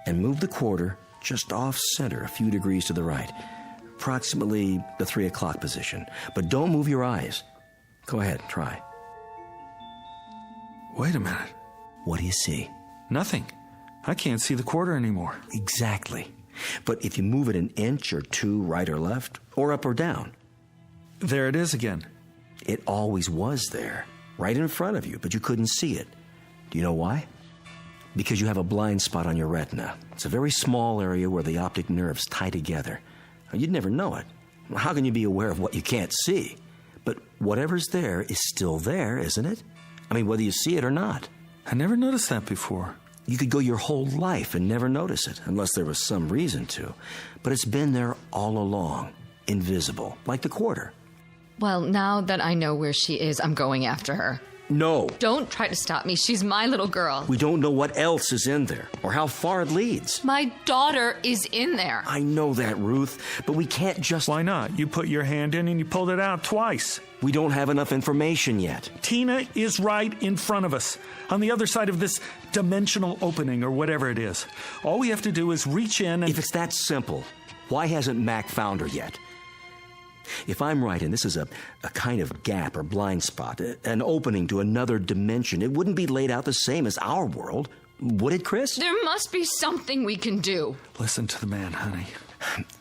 and move the quarter just off-center a few degrees to the right, approximately the 3 o'clock position. But don't move your eyes. Go ahead, try. Wait a minute. What do you see? Nothing. I can't see the quarter anymore. Exactly. But if you move it an inch or two right or left, or up or down. There it is again. It always was there, right in front of you, but you couldn't see it. Do you know why? Because you have a blind spot on your retina. It's a very small area where the optic nerves tie together. You'd never know it. How can you be aware of what you can't see? But whatever's there is still there, isn't it? I mean, whether you see it or not. I never noticed that before. You could go your whole life and never notice it, unless there was some reason to. But it's been there all along, invisible, like the quarter. Well, now that I know where she is, I'm going after her. No. Don't try to stop me. She's my little girl. We don't know what else is in there, or how far it leads. My daughter is in there. I know that, Ruth, but we can't just... Why not? You put your hand in and you pulled it out twice. We don't have enough information yet. Tina is right in front of us, on the other side of this dimensional opening, or whatever it is. All we have to do is reach in and... If it's that simple, why hasn't Mac found her yet? If I'm right, and this is a kind of gap or blind spot, an opening to another dimension, it wouldn't be laid out the same as our world, would it, Chris? There must be something we can do. Listen to the man, honey.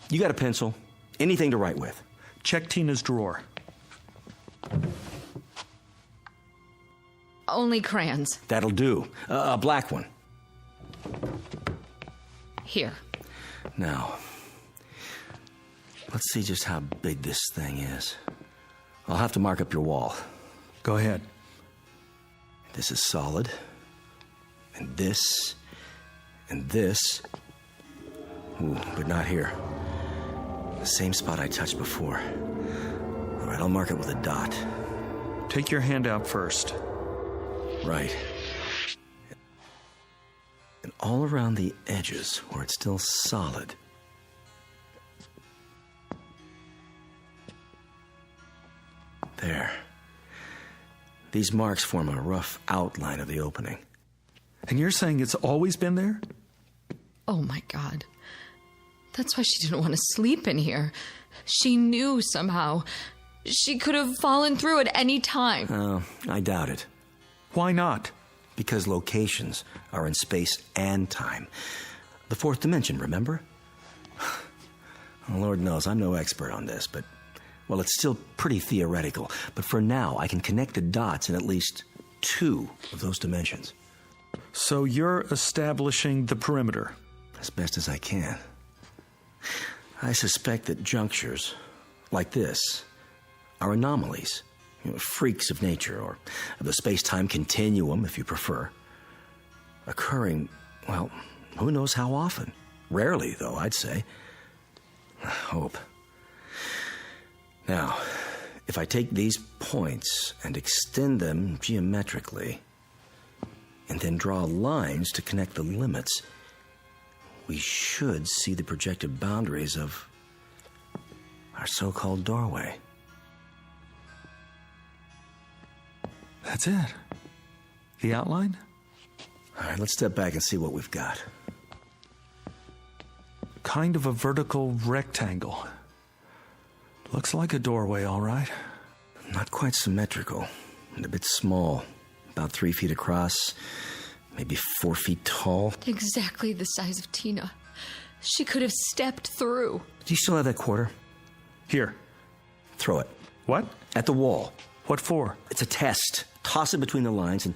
You got a pencil? Anything to write with? Check Tina's drawer. Only crayons. That'll do. A black one. Here. Now, let's see just how big this thing is. I'll have to mark up your wall. Go ahead. This is solid. And this. And this. Ooh, but not here. The same spot I touched before. All right, I'll mark it with a dot. Take your hand out first. Right. And all around the edges, where it's still solid. There. These marks form a rough outline of the opening. And you're saying it's always been there? Oh, my God. That's why she didn't want to sleep in here. She knew somehow. She could have fallen through at any time. Oh, I doubt it. Why not? Because locations are in space and time. The fourth dimension, remember? Well, Lord knows I'm no expert on this, but... Well, it's still pretty theoretical, but for now, I can connect the dots in at least 2 of those dimensions. So you're establishing the perimeter? As best as I can. I suspect that junctures like this are anomalies, freaks of nature, or of the space-time continuum, if you prefer. Occurring, well, who knows how often? Rarely, though, I'd say. I hope. Now, If I take these points and extend them geometrically, and then draw lines to connect the limits, we should see the projected boundaries of our so-called doorway. That's it? The outline? All right, let's step back and see what we've got. Kind of a vertical rectangle. Looks like a doorway, all right. Not quite symmetrical, and a bit small. About 3 feet across, maybe 4 feet tall. Exactly the size of Tina. She could have stepped through. Do you still have that quarter? Here. Throw it. What? At the wall. What for? It's a test. Toss it between the lines, and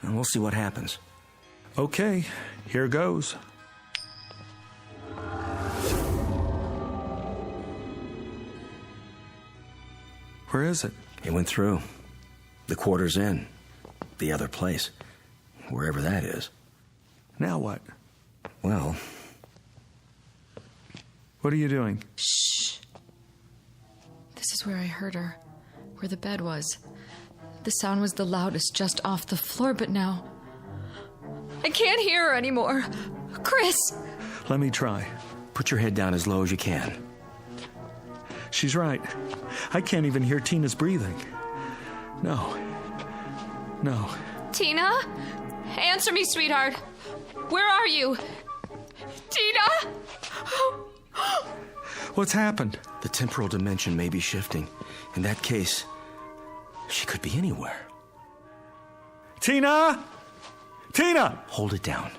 we'll see what happens. Okay, here goes. Where is it? It went through. The quarter's in. The other place. Wherever that is. Now what? Well... What are you doing? Shh. This is where I heard her. Where the bed was. The sound was the loudest just off the floor, but now... I can't hear her anymore. Chris! Let me try. Put your head down as low as you can. She's right. I can't even hear Tina's breathing. No. Tina? Answer me, sweetheart. Where are you? Tina? What's happened? The temporal dimension may be shifting. In that case, she could be anywhere. Tina! Tina! Hold it down.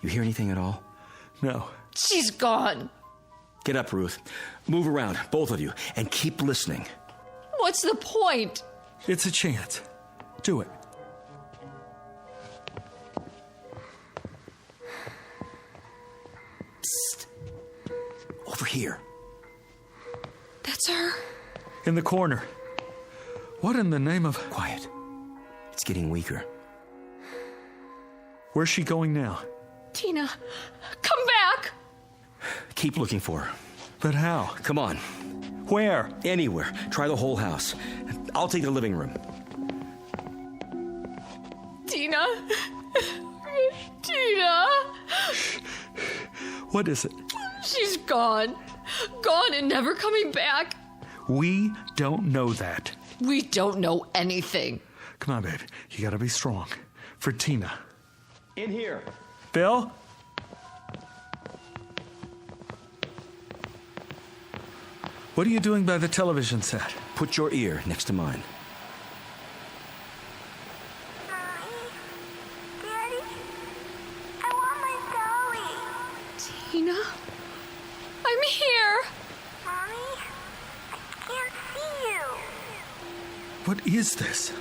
You hear anything at all? No. She's gone. Get up, Ruth. Move around, both of you, and keep listening. What's the point? It's a chance. Do it. Psst. Over here. That's her. In the corner. What in the name of... Quiet. It's getting weaker. Where's she going now? Tina, come back! Keep looking for her. But how? Come on. Where? Anywhere. Try the whole house. I'll take the living room. Tina? Tina? What is it? She's gone. Gone and never coming back. We don't know that. We don't know anything. Come on, babe. You gotta be strong. For Tina. In here. Bill? What are you doing by the television set? Put your ear next to mine. Daddy, I want my dolly. Tina? I'm here. Mommy, I can't see you. What is this?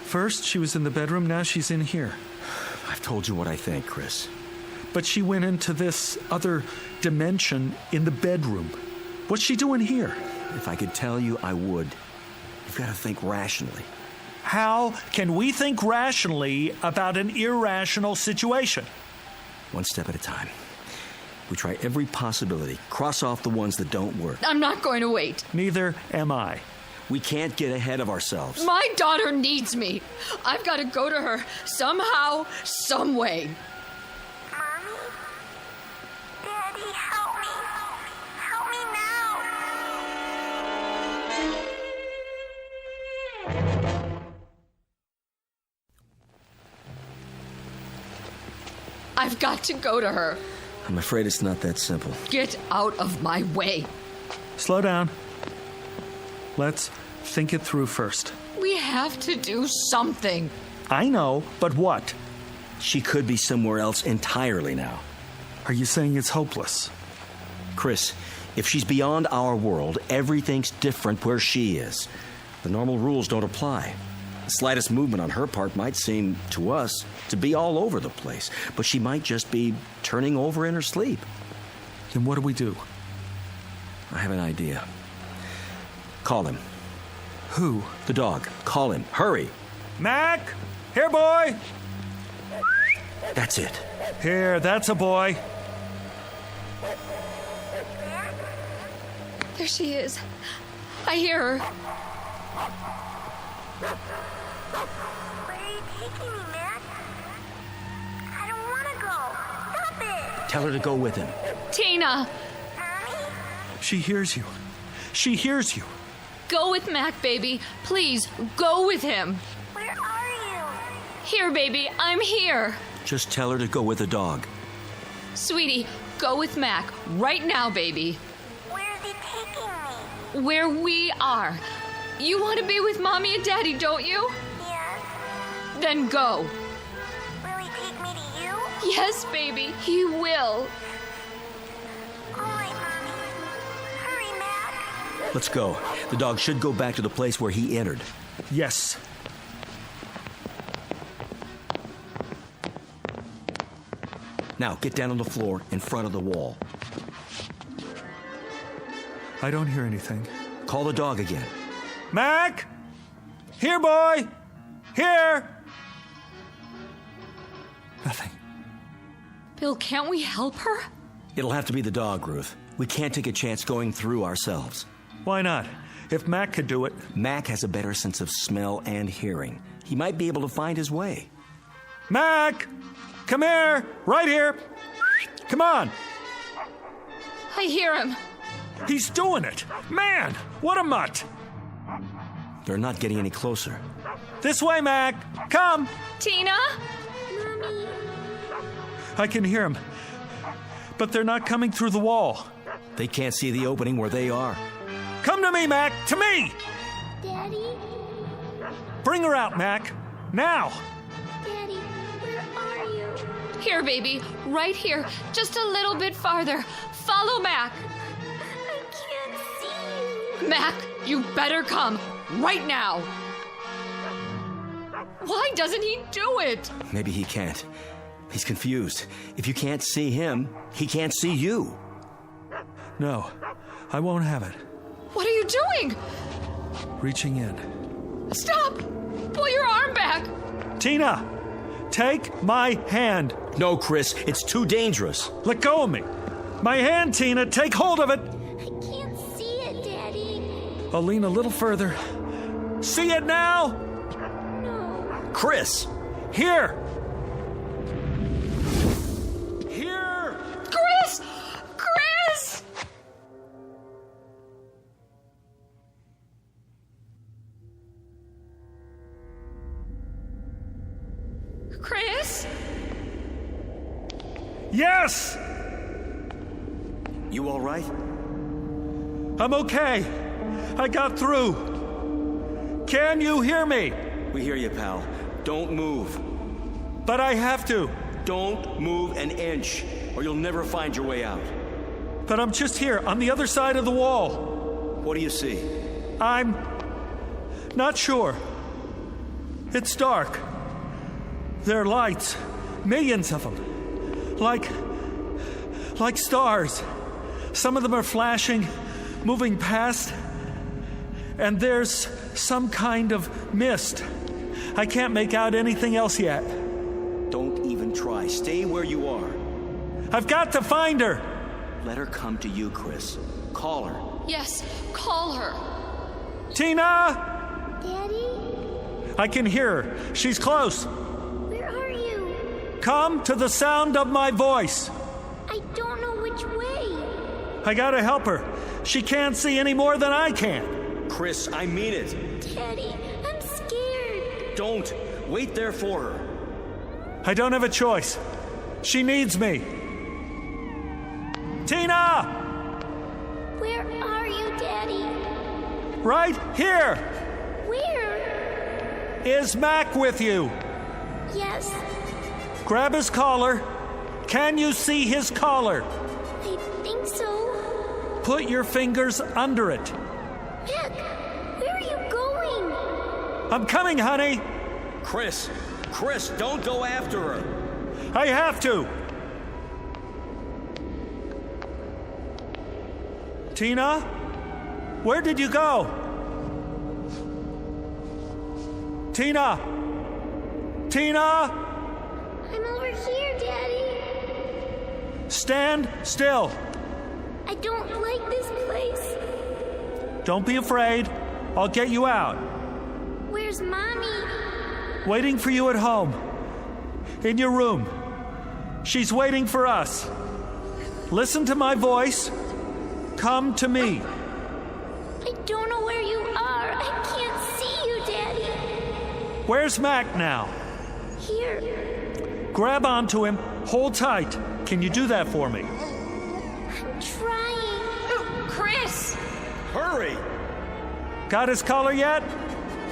First, she was in the bedroom, now she's in here. I've told you what I think, Chris. But she went into this other dimension in the bedroom. What's she doing here? If I could tell you, I would. You've got to think rationally. How can we think rationally about an irrational situation? One step at a time. We try every possibility. Cross off the ones that don't work. I'm not going to wait. Neither am I. We can't get ahead of ourselves. My daughter needs me. I've got to go to her somehow, some way. Mommy? Daddy, help me. Help me now. I've got to go to her. I'm afraid it's not that simple. Get out of my way. Slow down. Let's think it through first. We have to do something. I know, but what? She could be somewhere else entirely now. Are you saying it's hopeless? Chris, if she's beyond our world, everything's different where she is. The normal rules don't apply. The slightest movement on her part might seem, to us, to be all over the place, but she might just be turning over in her sleep. Then what do we do? I have an idea. Call him. Who? The dog. Call him. Hurry. Mac! Here, boy! That's it. Here, that's a boy. There she is. I hear her. Where are you taking me, Matt? I don't want to go. Stop it. Tell her to go with him. Tina! She hears you. She hears you. Go with Mac, baby. Please, go with him. Where are you? Here, baby. I'm here. Just tell her to go with the dog. Sweetie, go with Mac. Right now, baby. Where is he taking me? Where we are. You want to be with Mommy and Daddy, don't you? Yes. Then go. Will he take me to you? Yes, baby. He will. All right, Mommy. Hurry, Mac. Let's go. The dog should go back to the place where he entered. Yes. Now, get down on the floor in front of the wall. I don't hear anything. Call the dog again. Mac! Here, boy! Here! Nothing. Bill, can't we help her? It'll have to be the dog, Ruth. We can't take a chance going through ourselves. Why not? If Mac could do it. Mac has a better sense of smell and hearing. He might be able to find his way. Mac! Come here! Right here! Come on! I hear him. He's doing it! Man! What a mutt! They're not getting any closer. This way, Mac! Come! Tina? Mommy. I can hear him. But they're not coming through the wall. They can't see the opening where they are. Come to me, Mac! To me! Daddy? Bring her out, Mac! Now! Daddy, where are you? Here, baby. Right here. Just a little bit farther. Follow Mac. I can't see you. Mac, you better come. Right now. Why doesn't he do it? Maybe he can't. He's confused. If you can't see him, he can't see you. No, I won't have it. What are you doing? Reaching in. Stop! Pull your arm back! Tina! Take my hand! No, Chris, it's too dangerous. Let go of me! My hand, Tina! Take hold of it! I can't see it, Daddy. I'll lean a little further. See it now? No. Chris! Here! Here! Chris! Chris! Chris? Yes! You all right? I'm okay. I got through. Can you hear me? We hear you, pal. Don't move. But I have to. Don't move an inch, or you'll never find your way out. But I'm just here, on the other side of the wall. What do you see? I'm not sure. It's dark. There are lights, millions of them, like stars. Some of them are flashing, moving past, and there's some kind of mist. I can't make out anything else yet. Don't even try. Stay where you are. I've got to find her. Let her come to you, Chris. Call her. Yes, call her. Tina! Daddy? I can hear her. She's close. Where are you? Come to the sound of my voice. I don't know which way. I gotta help her. She can't see any more than I can. Chris, I mean it. Daddy, I'm scared. Don't. Wait there for her. I don't have a choice. She needs me. Tina! Where are you, Daddy? Right here. Where? Is Mac with you? Yes. Grab his collar. Can you see his collar? I think so. Put your fingers under it. Mac, where are you going? I'm coming, honey. Chris, don't go after her. I have to. Tina? Where did you go? Tina! Tina! I'm over here, Daddy. Stand still. I don't like this place. Don't be afraid. I'll get you out. Where's Mommy? Waiting for you at home. In your room. She's waiting for us. Listen to my voice. Come to me. I don't know where you are. I can't see you, Daddy. Where's Mac now? Here. Grab onto him. Hold tight. Can you do that for me? I'm trying. Chris! Hurry! Got his collar yet?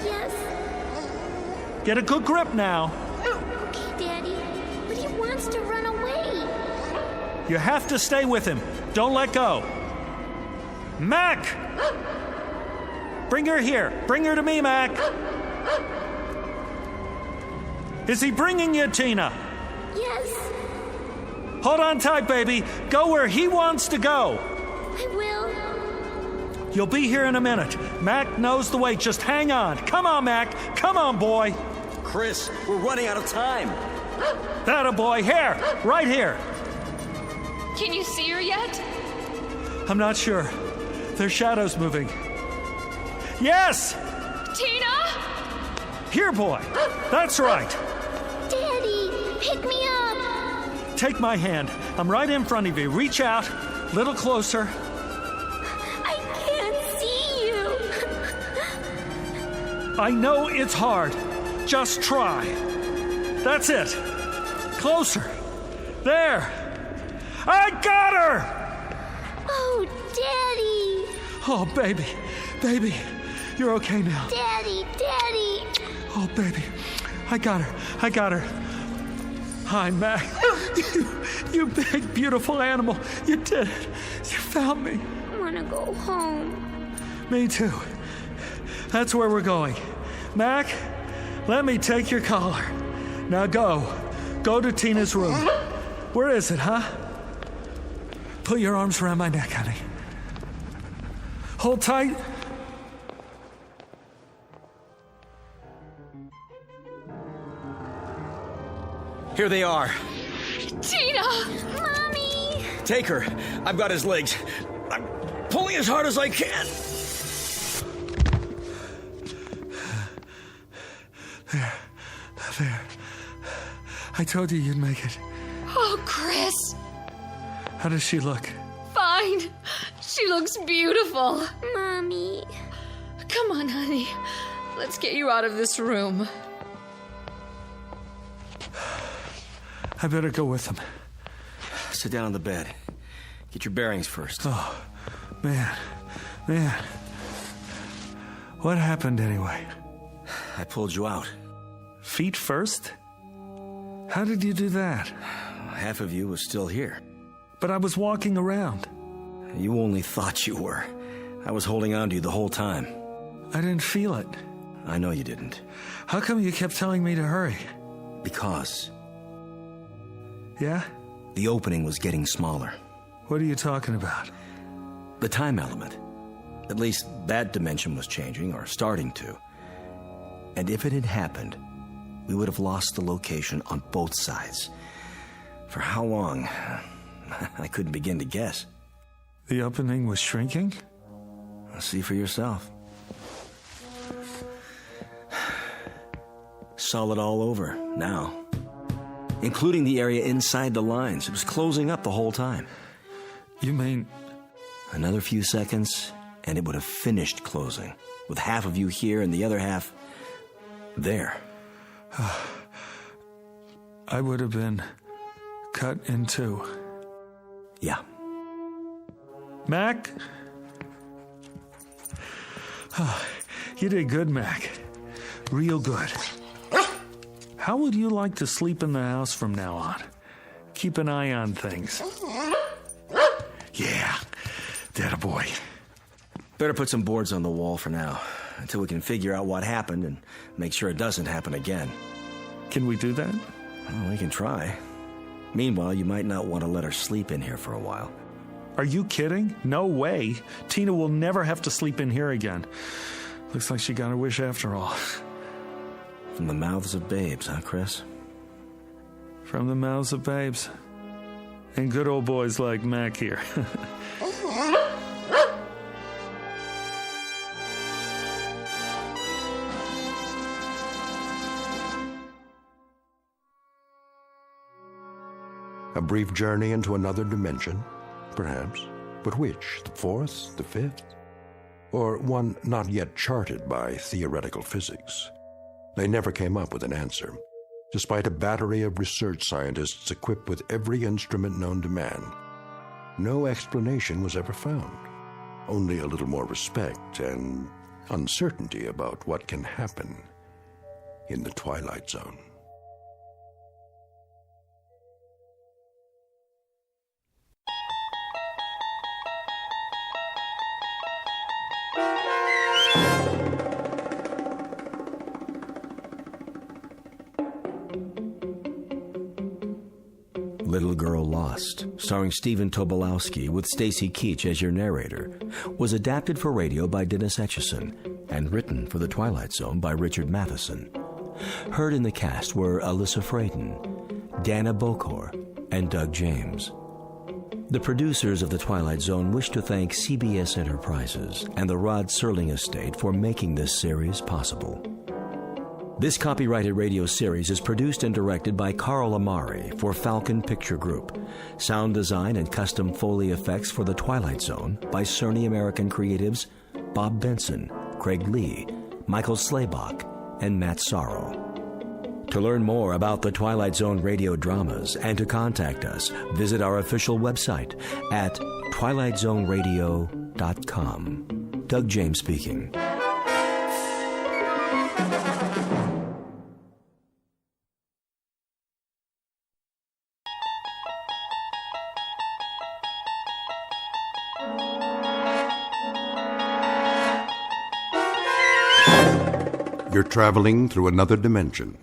Yes. Get a good grip now. Okay, Daddy. But he wants to run away. You have to stay with him. Don't let go. Mac! Bring her here. Bring her to me, Mac. Is he bringing you, Tina? Yes. Hold on tight, baby. Go where he wants to go. I will. You'll be here in a minute. Mac knows the way. Just hang on. Come on, Mac. Come on, boy. Chris, we're running out of time. That-a boy. Here. Right here. Can you see her yet? I'm not sure. There's shadows moving. Yes! Tina? Here, boy. That's right. Daddy, pick me up. Take my hand. I'm right in front of you. Reach out. Little closer. I can't see you. I know it's hard. Just try. That's it. Closer. There. I got her! Oh, Daddy. Oh, baby. Baby. You're okay now. Daddy, Daddy. Oh, baby. I got her. I got her. Hi, Mac. You big, beautiful animal. You did it. You found me. I want to go home. Me too. That's where we're going. Mac, let me take your collar. Now go. Go to Tina's room. Where is it, huh? Put your arms around my neck, honey. Hold tight. Here they are. Tina! Mommy! Take her. I've got his legs. I'm pulling as hard as I can. There. I told you you'd make it. Oh, Chris. How does she look? Fine. She looks beautiful. Mommy. Come on, honey. Let's get you out of this room. I better go with them. Sit down on the bed. Get your bearings first. Oh, man. What happened anyway? I pulled you out. Feet first? How did you do that? Half of you was still here. But I was walking around. You only thought you were. I was holding on to you the whole time. I didn't feel it. I know you didn't. How come you kept telling me to hurry? Because. Yeah? The opening was getting smaller. What are you talking about? The time element. At least that dimension was changing, or starting to. And if it had happened, we would have lost the location on both sides. For how long? I couldn't begin to guess. The opening was shrinking? See for yourself. Solid all over, now. Including the area inside the lines. It was closing up the whole time. You mean... Another few seconds, and it would have finished closing. With half of you here and the other half... there. I would have been cut in two. Yeah. Mac? Oh, you did good, Mac. Real good. How would you like to sleep in the house from now on? Keep an eye on things. Yeah, that a boy. Better put some boards on the wall for now, until we can figure out what happened and make sure it doesn't happen again. Can we do that? Well, we can try. Meanwhile, you might not want to let her sleep in here for a while. Are you kidding? No way. Tina will never have to sleep in here again. Looks like she got her wish after all. From the mouths of babes, huh, Chris? From the mouths of babes. And good old boys like Mac here. A brief journey into another dimension, perhaps. But which? The fourth? The fifth? Or one not yet charted by theoretical physics? They never came up with an answer, despite a battery of research scientists equipped with every instrument known to man. No explanation was ever found. Only a little more respect and uncertainty about what can happen in the Twilight Zone. Little Girl Lost, starring Stephen Tobolowsky with Stacy Keach as your narrator, was adapted for radio by Dennis Etchison and written for The Twilight Zone by Richard Matheson. Heard in the cast were Alyssa Frayden, Dana Bokor, and Doug James. The producers of The Twilight Zone wish to thank CBS Enterprises and the Rod Serling estate for making this series possible. This copyrighted radio series is produced and directed by Carl Amari for Falcon Picture Group. Sound design and custom Foley effects for The Twilight Zone by Cerny American creatives Bob Benson, Craig Lee, Michael Slaybach, and Matt Sorrow. To learn more about The Twilight Zone radio dramas and to contact us, visit our official website at twilightzoneradio.com. Doug James speaking. You're traveling through another dimension.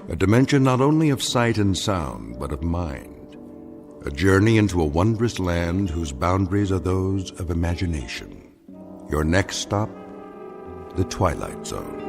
A dimension not only of sight and sound, but of mind. A journey into a wondrous land whose boundaries are those of imagination. Your next stop, the Twilight Zone.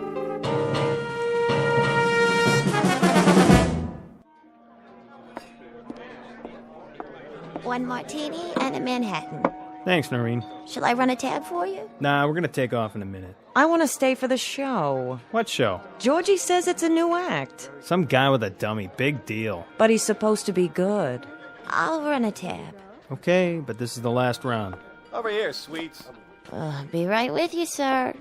One martini and a Manhattan. Thanks, Noreen. Shall I run a tab for you? Nah, we're gonna take off in a minute. I want to stay for the show. What show? Georgie says it's a new act. Some guy with a dummy. Big deal. But he's supposed to be good. I'll run a tab. Okay, but this is the last round. Over here, sweets. I'll be right with you, sir.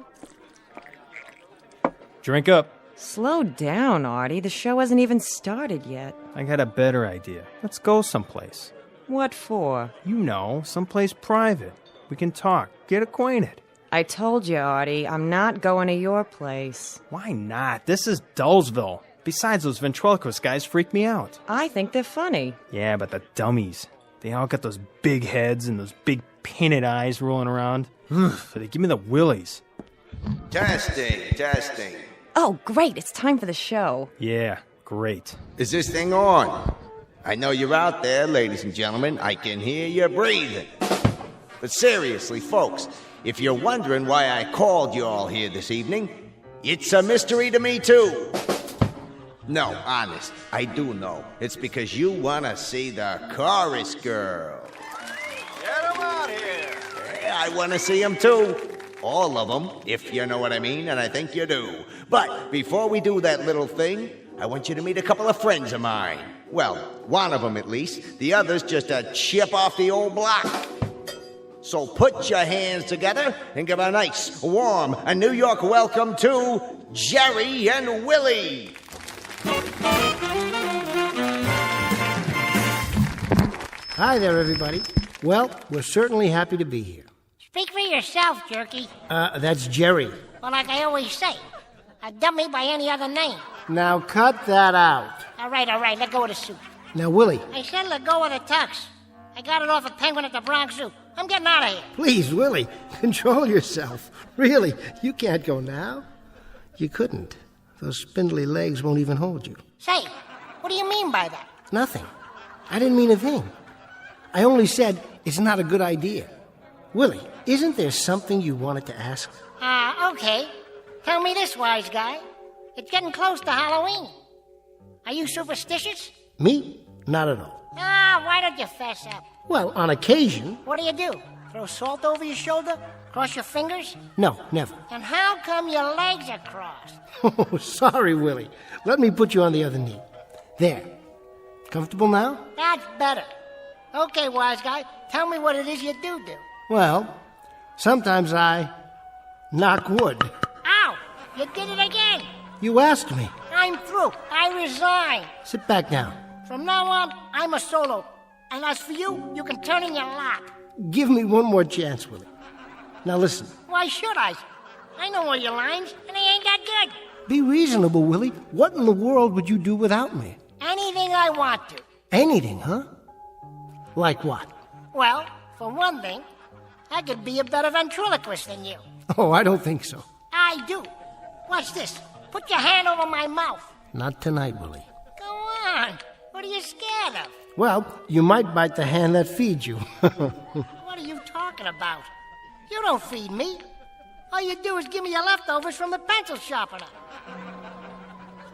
Drink up. Slow down, Artie. The show hasn't even started yet. I got a better idea. Let's go someplace. What for? You know, someplace private. We can talk, get acquainted. I told you, Artie, I'm not going to your place. Why not? This is Dullsville. Besides, those ventriloquist guys freak me out. I think they're funny. Yeah, but the dummies. They all got those big heads and those big painted eyes rolling around. They give me the willies. Testing. Oh, great. It's time for the show. Yeah, great. Is this thing on? I know you're out there, ladies and gentlemen. I can hear you breathing. But seriously, folks, if you're wondering why I called you all here this evening, it's a mystery to me, too. No, honest, I do know. It's because you want to see the chorus girl. Get 'em out here. Yeah, I want to see them, too. All of them, if you know what I mean, and I think you do. But before we do that little thing, I want you to meet a couple of friends of mine. Well, one of them at least. The other's just a chip off the old block. So put your hands together and give a nice, warm, and New York welcome to Jerry and Willie. Hi there, everybody. Well, we're certainly happy to be here. Speak for yourself, Jerky. That's Jerry. Well, like I always say, a dummy by any other name. Now cut that out. All right, let go of the suit. Now, Willie. I said let go of the tux. I got it off a penguin at the Bronx Zoo. I'm getting out of here. Please, Willie, control yourself. Really, you can't go now. You couldn't. Those spindly legs won't even hold you. Say, what do you mean by that? Nothing. I didn't mean a thing. I only said it's not a good idea. Willie, isn't there something you wanted to ask? Okay. Tell me this, wise guy. It's getting close to Halloween. Are you superstitious? Me? Not at all. Why don't you fess up? Well, on occasion. What do? Throw salt over your shoulder? Cross your fingers? No, never. And how come your legs are crossed? Oh, sorry, Willie. Let me put you on the other knee. There. Comfortable now? That's better. Okay, wise guy, tell me what it is you do. Well, sometimes I knock wood. Ow! You did it again! You asked me. I'm through. I resign. Sit back now. From now on, I'm a solo. And as for you, you can turn in your lap. Give me one more chance, Willie. Now listen. Why should I? I know all your lines, and they ain't that good. Be reasonable, Willie. What in the world would you do without me? Anything I want to. Anything, huh? Like what? Well, for one thing, I could be a better ventriloquist than you. Oh, I don't think so. I do. Watch this. Put your hand over my mouth. Not tonight, Willie. Go on. What are you scared of? Well, you might bite the hand that feeds you. What are you talking about? You don't feed me. All you do is give me your leftovers from the pencil sharpener.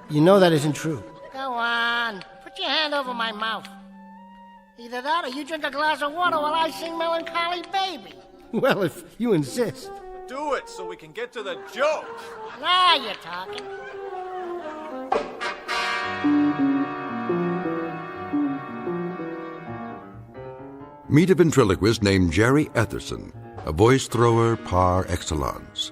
You know that isn't true. Go on. Put your hand over my mouth. Either that or you drink a glass of water while I sing Melancholy Baby. Well, if you insist. Do it so we can get to the joke. Now you're talking. Meet a ventriloquist named Jerry Etherson, a voice thrower par excellence.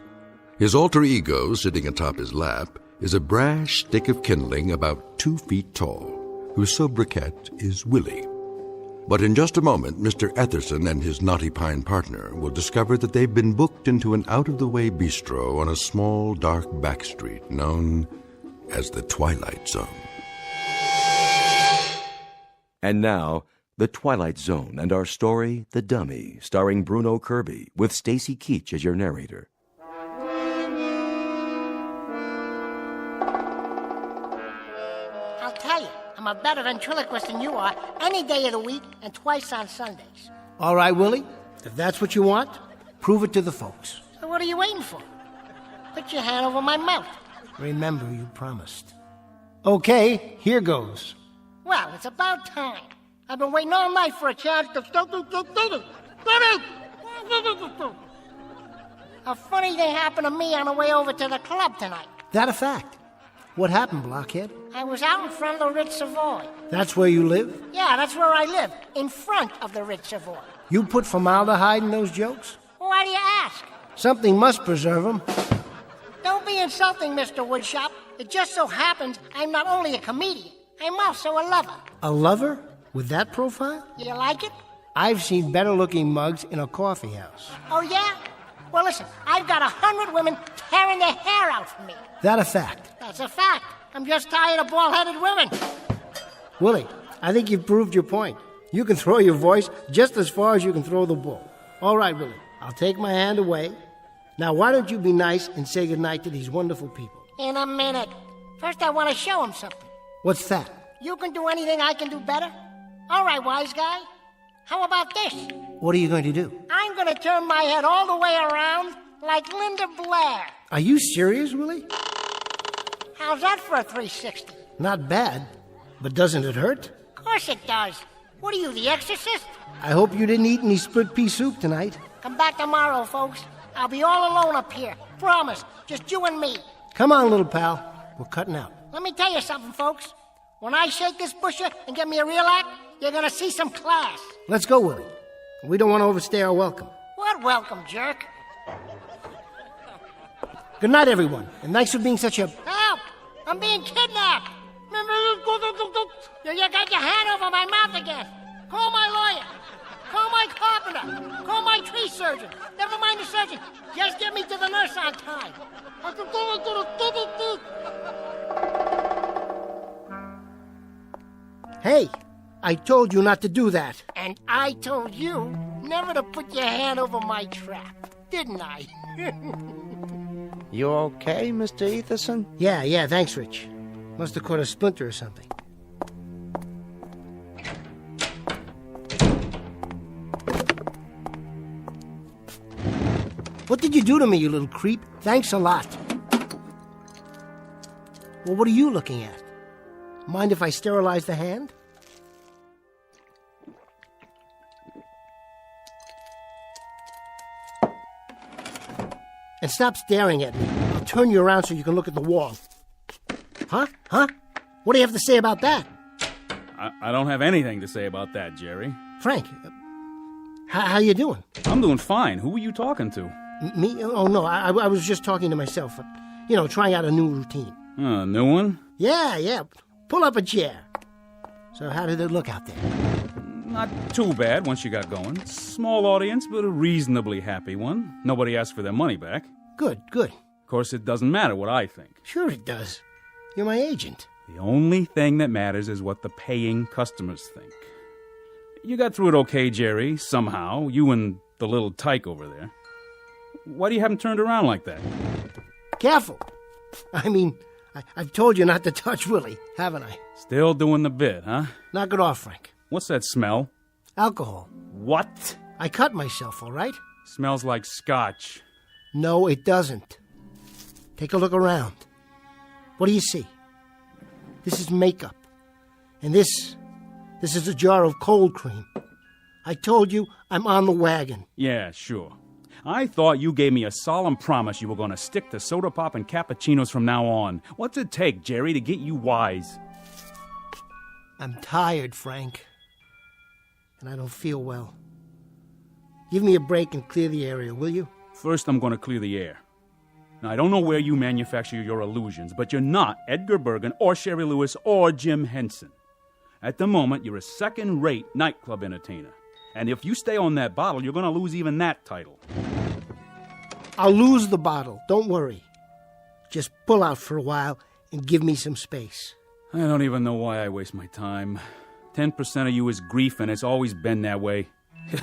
His alter ego, sitting atop his lap, is a brash stick of kindling about 2 feet tall, whose sobriquet is Willie. But in just a moment, Mr. Etherson and his knotty pine partner will discover that they've been booked into an out-of-the-way bistro on a small, dark back street known as the Twilight Zone. And now, The Twilight Zone and our story, The Dummy, starring Bruno Kirby, with Stacy Keach as your narrator. I'll tell you, I'm a better ventriloquist than you are any day of the week and twice on Sundays. All right, Willie. If that's what you want, prove it to the folks. So what are you waiting for? Put your hand over my mouth. Remember, you promised. Okay, here goes. Well, it's about time. I've been waiting all night for a chance to... A funny thing happened to me on the way over to the club tonight. That a fact? What happened, blockhead? I was out in front of the Ritz Savoy. That's where you live? Yeah, that's where I live. In front of the Ritz Savoy. You put formaldehyde in those jokes? Why do you ask? Something must preserve them. Don't be insulting, Mr. Woodshop. It just so happens I'm not only a comedian, I'm also a lover. A lover? With that profile? You like it? I've seen better-looking mugs in a coffee house. Oh, yeah? Well, listen, I've got 100 women tearing their hair out for me. That a fact? That's a fact. I'm just tired of bald-headed women. Willie, I think you've proved your point. You can throw your voice just as far as you can throw the bull. All right, Willie, I'll take my hand away. Now, why don't you be nice and say goodnight to these wonderful people? In a minute. First, I want to show them something. What's that? You can do anything I can do better? All right, wise guy. How about this? What are you going to do? I'm going to turn my head all the way around like Linda Blair. Are you serious, Willie? How's that for a 360? Not bad, but doesn't it hurt? Of course it does. What are you, the exorcist? I hope you didn't eat any split pea soup tonight. Come back tomorrow, folks. I'll be all alone up here. Promise. Just you and me. Come on, little pal. We're cutting out. Let me tell you something, folks. When I shake this busher and get me a real act, you're going to see some class. Let's go, Willie. We don't want to overstay our welcome. What welcome, jerk? Good night, everyone. And thanks for being such a... Help! I'm being kidnapped! You got your hand over my mouth again. Call my lawyer. Call my carpenter. Call my tree surgeon. Never mind the surgeon. Just get me to the nurse on time. Hey, I told you not to do that. And I told you never to put your hand over my trap, didn't I? You okay, Mr. Etherson? Yeah, thanks, Rich. Must have caught a splinter or something. What did you do to me, you little creep? Thanks a lot. Well, what are you looking at? Mind if I sterilize the hand? And stop staring at me. I'll turn you around so you can look at the wall. Huh? What do you have to say about that? I don't have anything to say about that, Jerry. Frank, how you doing? I'm doing fine. Who were you talking to? Me? Oh, no, I was just talking to myself. Trying out a new routine. A new one? Yeah. Pull up a chair. So how did it look out there? Not too bad once you got going. Small audience, but a reasonably happy one. Nobody asked for their money back. Good. Of course, it doesn't matter what I think. Sure it does. You're my agent. The only thing that matters is what the paying customers think. You got through it okay, Jerry, somehow. You and the little tyke over there. Why do you haven't turned around like that? Careful. I've told you not to touch Willie, haven't I? Still doing the bit, huh? Knock it off, Frank. What's that smell? Alcohol. What? I cut myself, all right? Smells like scotch. No, it doesn't. Take a look around. What do you see? This is makeup. And this is a jar of cold cream. I told you I'm on the wagon. Yeah, sure. I thought you gave me a solemn promise you were going to stick to soda pop and cappuccinos from now on. What's it take, Jerry, to get you wise? I'm tired, Frank. And I don't feel well. Give me a break and clear the area, will you? First, I'm going to clear the air. Now, I don't know where you manufacture your illusions, but you're not Edgar Bergen or Sherry Lewis or Jim Henson. At the moment, you're a second-rate nightclub entertainer. And if you stay on that bottle, you're going to lose even that title. I'll lose the bottle. Don't worry. Just pull out for a while and give me some space. I don't even know why I waste my time. 10% of you is grief, and it's always been that way.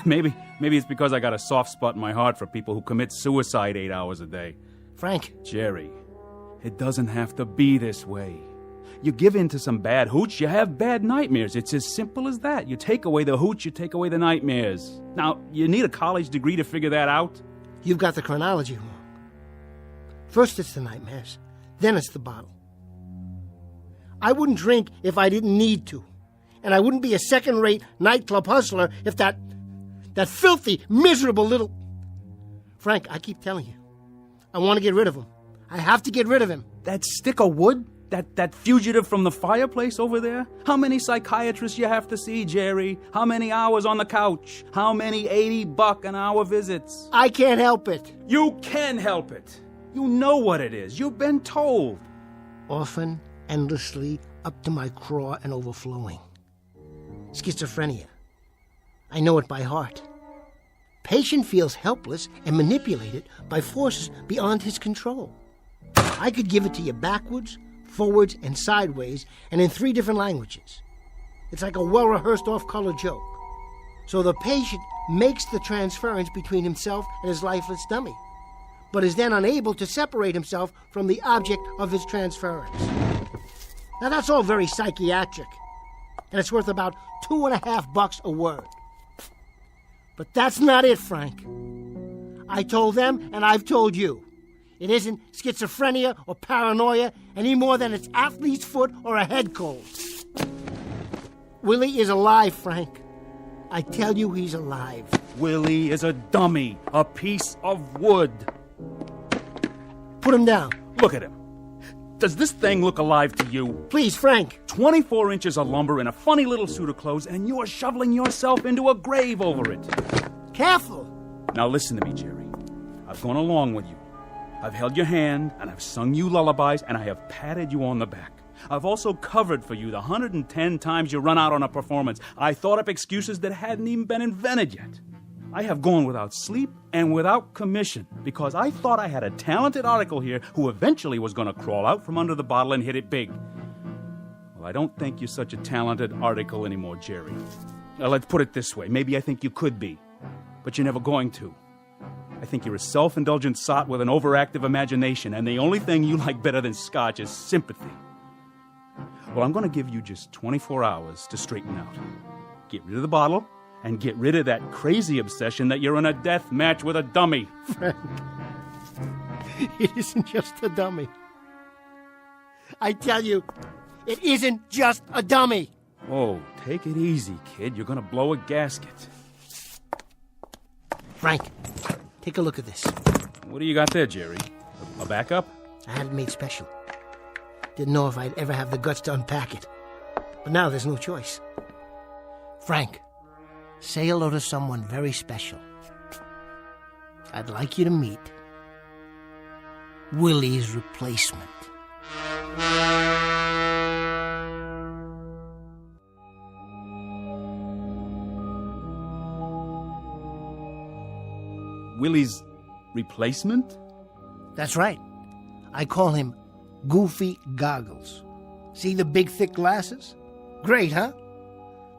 Maybe it's because I got a soft spot in my heart for people who commit suicide 8 hours a day. Frank. Jerry, it doesn't have to be this way. You give in to some bad hooch, you have bad nightmares. It's as simple as that. You take away the hooch, you take away the nightmares. Now, you need a college degree to figure that out? You've got the chronology wrong. First it's the nightmares, then it's the bottle. I wouldn't drink if I didn't need to. And I wouldn't be a second-rate nightclub hustler if that filthy, miserable little... Frank, I keep telling you, I want to get rid of him. I have to get rid of him. That stick of wood? That fugitive from the fireplace over there? How many psychiatrists you have to see, Jerry? How many hours on the couch? How many $80 an hour visits? I can't help it. You can help it. You know what it is. You've been told. Often, endlessly, up to my craw and overflowing. Schizophrenia. I know it by heart. Patient feels helpless and manipulated by forces beyond his control. I could give it to you backwards, forwards, and sideways, and in 3 different languages. It's like a well-rehearsed off-color joke. So the patient makes the transference between himself and his lifeless dummy, but is then unable to separate himself from the object of his transference. Now that's all very psychiatric, and it's worth about $2.50 a word. But that's not it, Frank. I told them, and I've told you. It isn't schizophrenia or paranoia any more than it's athlete's foot or a head cold. Willie is alive, Frank. I tell you he's alive. Willie is a dummy, a piece of wood. Put him down. Look at him. Does this thing look alive to you? Please, Frank. 24 inches of lumber and a funny little suit of clothes, and you're shoveling yourself into a grave over it. Careful. Now listen to me, Jerry. I've gone along with you. I've held your hand, and I've sung you lullabies, and I have patted you on the back. I've also covered for you the 110 times you run out on a performance. I thought up excuses that hadn't even been invented yet. I have gone without sleep and without commission because I thought I had a talented article here who eventually was going to crawl out from under the bottle and hit it big. Well, I don't think you're such a talented article anymore, Jerry. Now, let's put it this way. Maybe I think you could be, but you're never going to. I think you're a self-indulgent sot with an overactive imagination, and the only thing you like better than scotch is sympathy. Well, I'm going to give you just 24 hours to straighten out. Get rid of the bottle, and get rid of that crazy obsession that you're in a death match with a dummy. Frank, it isn't just a dummy. I tell you, it isn't just a dummy. Oh, take it easy, kid. You're going to blow a gasket. Frank, take a look at this. What do you got there, Jerry? A backup? I had it made special. Didn't know if I'd ever have the guts to unpack it. But now there's no choice. Frank, say hello to someone very special. I'd like you to meet Willie's replacement. Willie's replacement? That's right. I call him Goofy Goggles. See the big, thick glasses? Great, huh?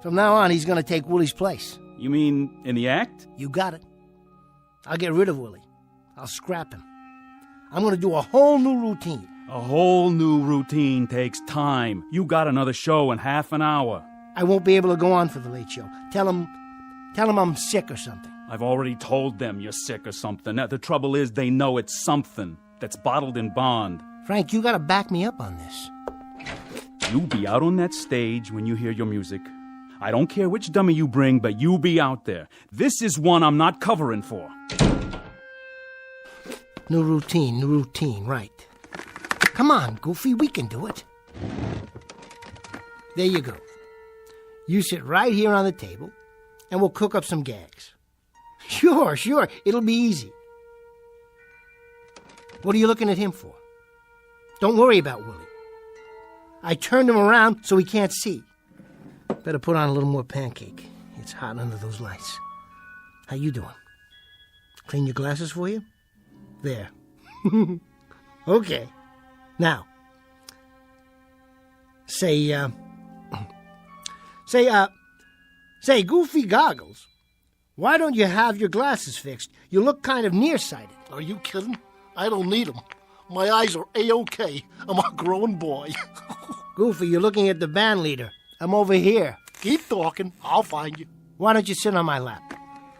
From now on, he's going to take Willie's place. You mean in the act? You got it. I'll get rid of Willie. I'll scrap him. I'm going to do a whole new routine. A whole new routine takes time. You got another show in half an hour. I won't be able to go on for the late show. Tell him I'm sick or something. I've already told them you're sick or something. The trouble is they know it's something that's bottled in bond. Frank, you got to back me up on this. You be out on that stage when you hear your music. I don't care which dummy you bring, but you be out there. This is one I'm not covering for. New routine, right. Come on, Goofy, we can do it. There you go. You sit right here on the table, and we'll cook up some gags. Sure, it'll be easy. What are you looking at him for? Don't worry about Willie. I turned him around so he can't see. Better put on a little more pancake. It's hot under those lights. How you doing? Clean your glasses for you? There. Okay. Now, say, Goofy Goggles, why don't you have your glasses fixed? You look kind of nearsighted. Are you kidding? I don't need them. My eyes are A-OK. I'm a grown boy. Goofy, you're looking at the band leader. I'm over here. Keep talking. I'll find you. Why don't you sit on my lap?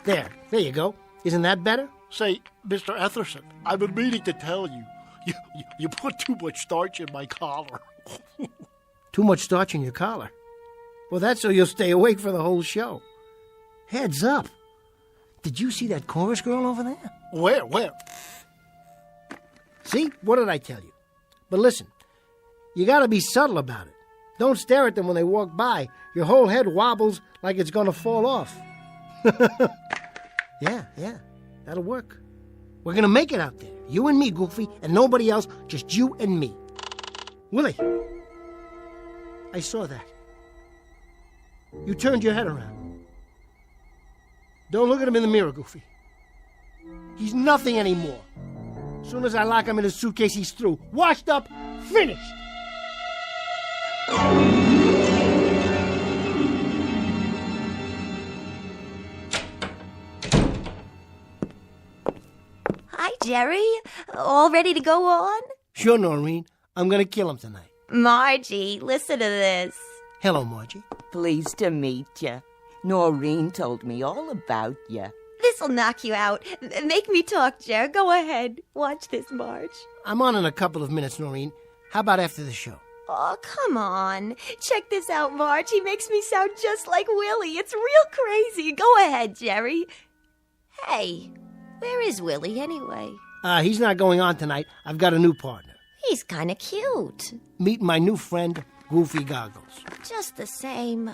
There you go. Isn't that better? Say, Mr. Etherson, I've been meaning to tell you. You put too much starch in my collar. Too much starch in your collar? Well, that's so you'll stay awake for the whole show. Heads up. Did you see that chorus girl over there? Where? See? What did I tell you? But listen, you gotta be subtle about it. Don't stare at them when they walk by. Your whole head wobbles like it's gonna fall off. Yeah, that'll work. We're gonna make it out there. You and me, Goofy, and nobody else, just you and me. Willie, I saw that. You turned your head around. Don't look at him in the mirror, Goofy. He's nothing anymore. As soon as I lock him in his suitcase, he's through. Washed up, finished. Hi, Jerry. All ready to go on? Sure, Noreen. I'm gonna kill him tonight. Margie, listen to this. Hello, Margie. Pleased to meet you. Noreen told me all about you. This'll knock you out. Make me talk, Jer. Go ahead. Watch this, Marge. I'm on in a couple of minutes, Noreen. How about after the show? Oh, come on. Check this out, Marge. He makes me sound just like Willie. It's real crazy. Go ahead, Jerry. Hey, where is Willie anyway? He's not going on tonight. I've got a new partner. He's kind of cute. Meet my new friend, Goofy Goggles. Just the same.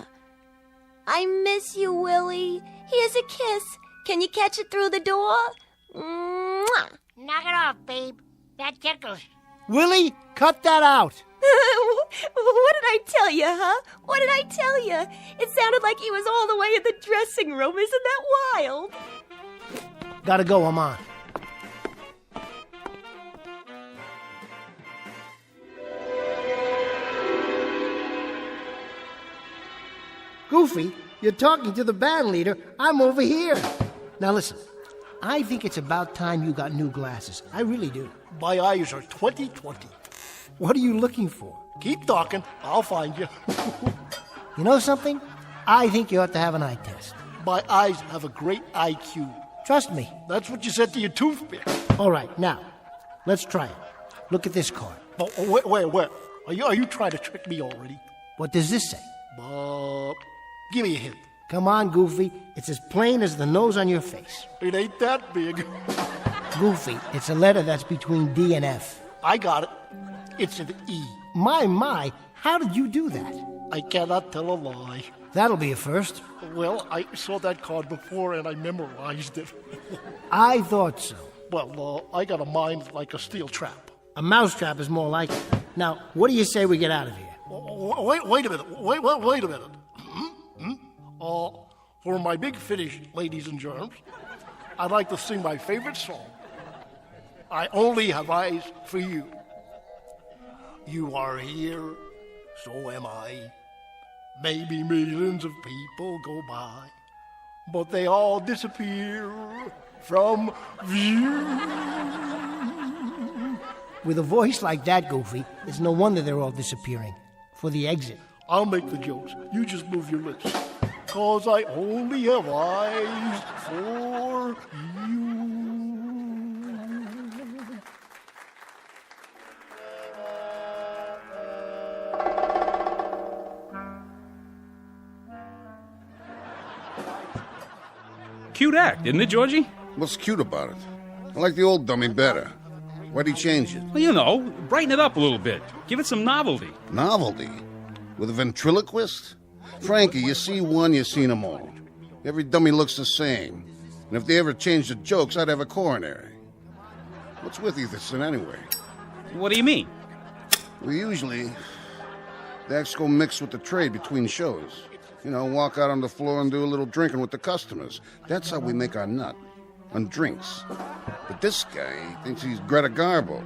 I miss you, Willie. Here's a kiss. Can you catch it through the door? Mwah! Knock it off, babe. That tickles. Willie, cut that out. What did I tell you, huh? What did I tell you? It sounded like he was all the way in the dressing room. Isn't that wild? Gotta go, I'm on. Goofy, you're talking to the band leader. I'm over here. Now listen, I think it's about time you got new glasses. I really do. My eyes are 20/20. What are you looking for? Keep talking. I'll find you. You know something? I think you ought to have an eye test. My eyes have a great IQ. Trust me. That's what you said to your toothpick. All right, now, let's try it. Look at this card. Oh, where? Are you trying to trick me already? What does this say? Give me a hint. Come on, Goofy. It's as plain as the nose on your face. It ain't that big. Goofy, it's a letter that's between D and F. I got it. It's an E. My, how did you do that? I cannot tell a lie. That'll be a first. Well, I saw that card before and I memorized it. I thought so. Well, I got a mind like a steel trap. A mousetrap is more like it. Now, what do you say we get out of here? Wait a minute. Wait a minute. For my big finish, ladies and germs, I'd like to sing my favorite song. I only have eyes for you. You are here, so am I. Maybe millions of people go by, but they all disappear from view. With a voice like that, Goofy, it's no wonder they're all disappearing. For the exit. I'll make the jokes. You just move your lips. 'Cause I only have eyes for you. Cute act, isn't it, Georgie? What's cute about it? I like the old dummy better. Why'd he change it? Well, you know, brighten it up a little bit. Give it some novelty. Novelty? With a ventriloquist? Frankie, you see one, you seen them all. Every dummy looks the same. And if they ever changed the jokes, I'd have a coronary. What's with Etherson anyway? What do you mean? Well, usually, the acts go mixed with the trade between shows. You know, walk out on the floor and do a little drinking with the customers. That's how we make our nut. On drinks. But this guy thinks he's Greta Garbo.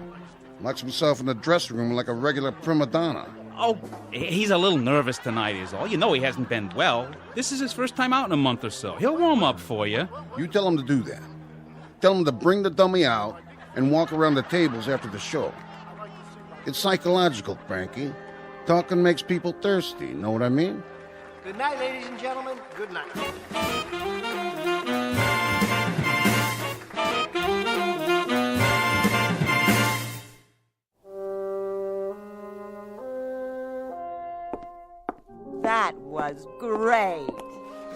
Locks himself in the dressing room like a regular prima donna. Oh, he's a little nervous tonight is all. You know he hasn't been well. This is his first time out in a month or so. He'll warm up for you. You tell him to do that. Tell him to bring the dummy out and walk around the tables after the show. It's psychological, Frankie. Talking makes people thirsty, know what I mean? Good night, ladies and gentlemen. Good night. That was great.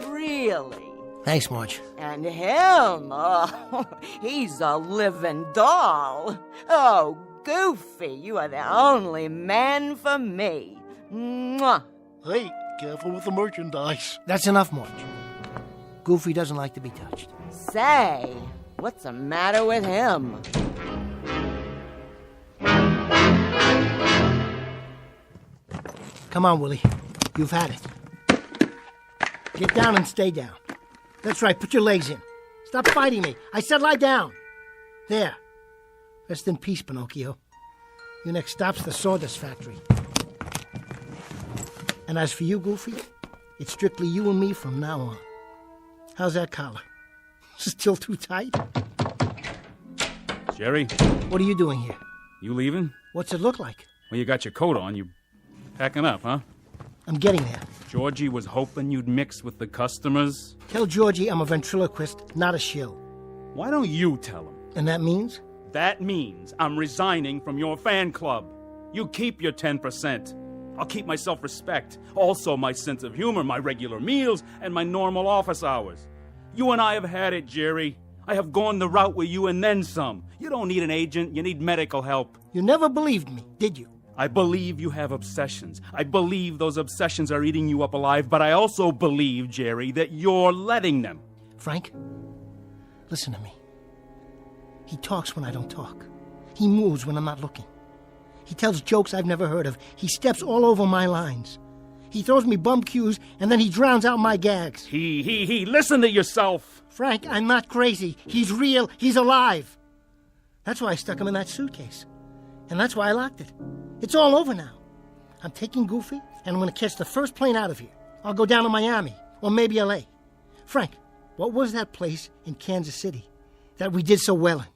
Really. Thanks, Marge. And him, oh, he's a living doll. Oh, Goofy, you are the only man for me. Mwah. Hey, careful with the merchandise. That's enough, Marge. Goofy doesn't like to be touched. Say, what's the matter with him? Come on, Willie. You've had it. Get down and stay down. That's right, put your legs in. Stop fighting me. I said lie down. There. Rest in peace, Pinocchio. Your next stop's the sawdust factory. And as for you, Goofy, it's strictly you and me from now on. How's that collar? Still too tight? Jerry? What are you doing here? You leaving? What's it look like? Well, you got your coat on. You packing up, huh? I'm getting there. Georgie was hoping you'd mix with the customers. Tell Georgie I'm a ventriloquist, not a shill. Why don't you tell him? And that means? That means I'm resigning from your fan club. You keep your 10%. I'll keep my self-respect, also my sense of humor, my regular meals, and my normal office hours. You and I have had it, Jerry. I have gone the route with you and then some. You don't need an agent, you need medical help. You never believed me, did you? I believe you have obsessions. I believe those obsessions are eating you up alive, but I also believe, Jerry, that you're letting them. Frank, listen to me. He talks when I don't talk. He moves when I'm not looking. He tells jokes I've never heard of. He steps all over my lines. He throws me bum cues, and then he drowns out my gags. He, listen to yourself. Frank, I'm not crazy. He's real. He's alive. That's why I stuck him in that suitcase. And that's why I locked it. It's all over now. I'm taking Goofy, and I'm going to catch the first plane out of here. I'll go down to Miami, or maybe L.A. Frank, what was that place in Kansas City that we did so well in?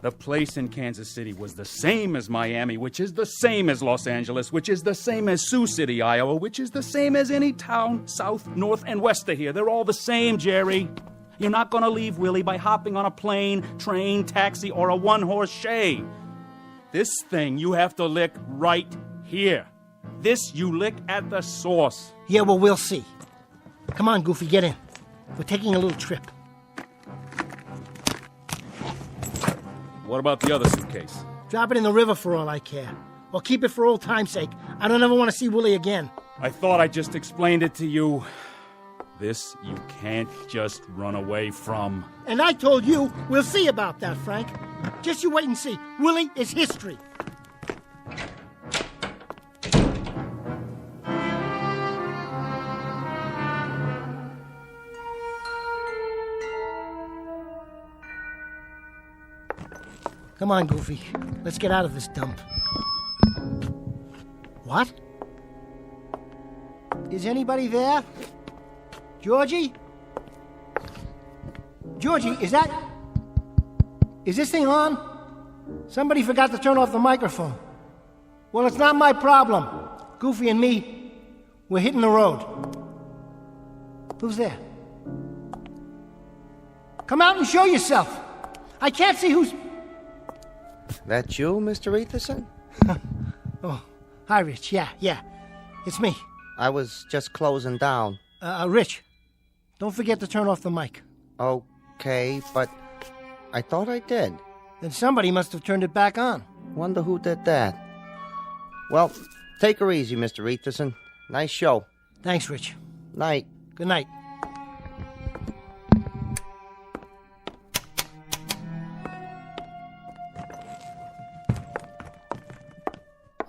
The place in Kansas City was the same as Miami, which is the same as Los Angeles, which is the same as Sioux City, Iowa, which is the same as any town south, north, and west of here. They're all the same, Jerry. You're not going to leave Willie by hopping on a plane, train, taxi, or a one-horse shay. This thing you have to lick right here. This you lick at the source. Yeah, well, we'll see. Come on, Goofy, get in. We're taking a little trip. What about the other suitcase? Drop it in the river for all I care. Or keep it for old time's sake. I don't ever want to see Willie again. I thought I just explained it to you. This you can't just run away from. And I told you, we'll see about that, Frank. Just you wait and see. Willie is history. Come on, Goofy. Let's get out of this dump. What? Is anybody there? Georgie? Georgie, is this thing on? Somebody forgot to turn off the microphone. Well, it's not my problem. Goofy and me, we're hitting the road. Who's there? Come out and show yourself. I can't see who's... That you, Mr. Etherson? Oh, hi, Rich. Yeah. It's me. I was just closing down. Rich, don't forget to turn off the mic. Okay, but I thought I did. Then somebody must have turned it back on. Wonder who did that. Well, take her easy, Mr. Etherson. Nice show. Thanks, Rich. Night. Good night.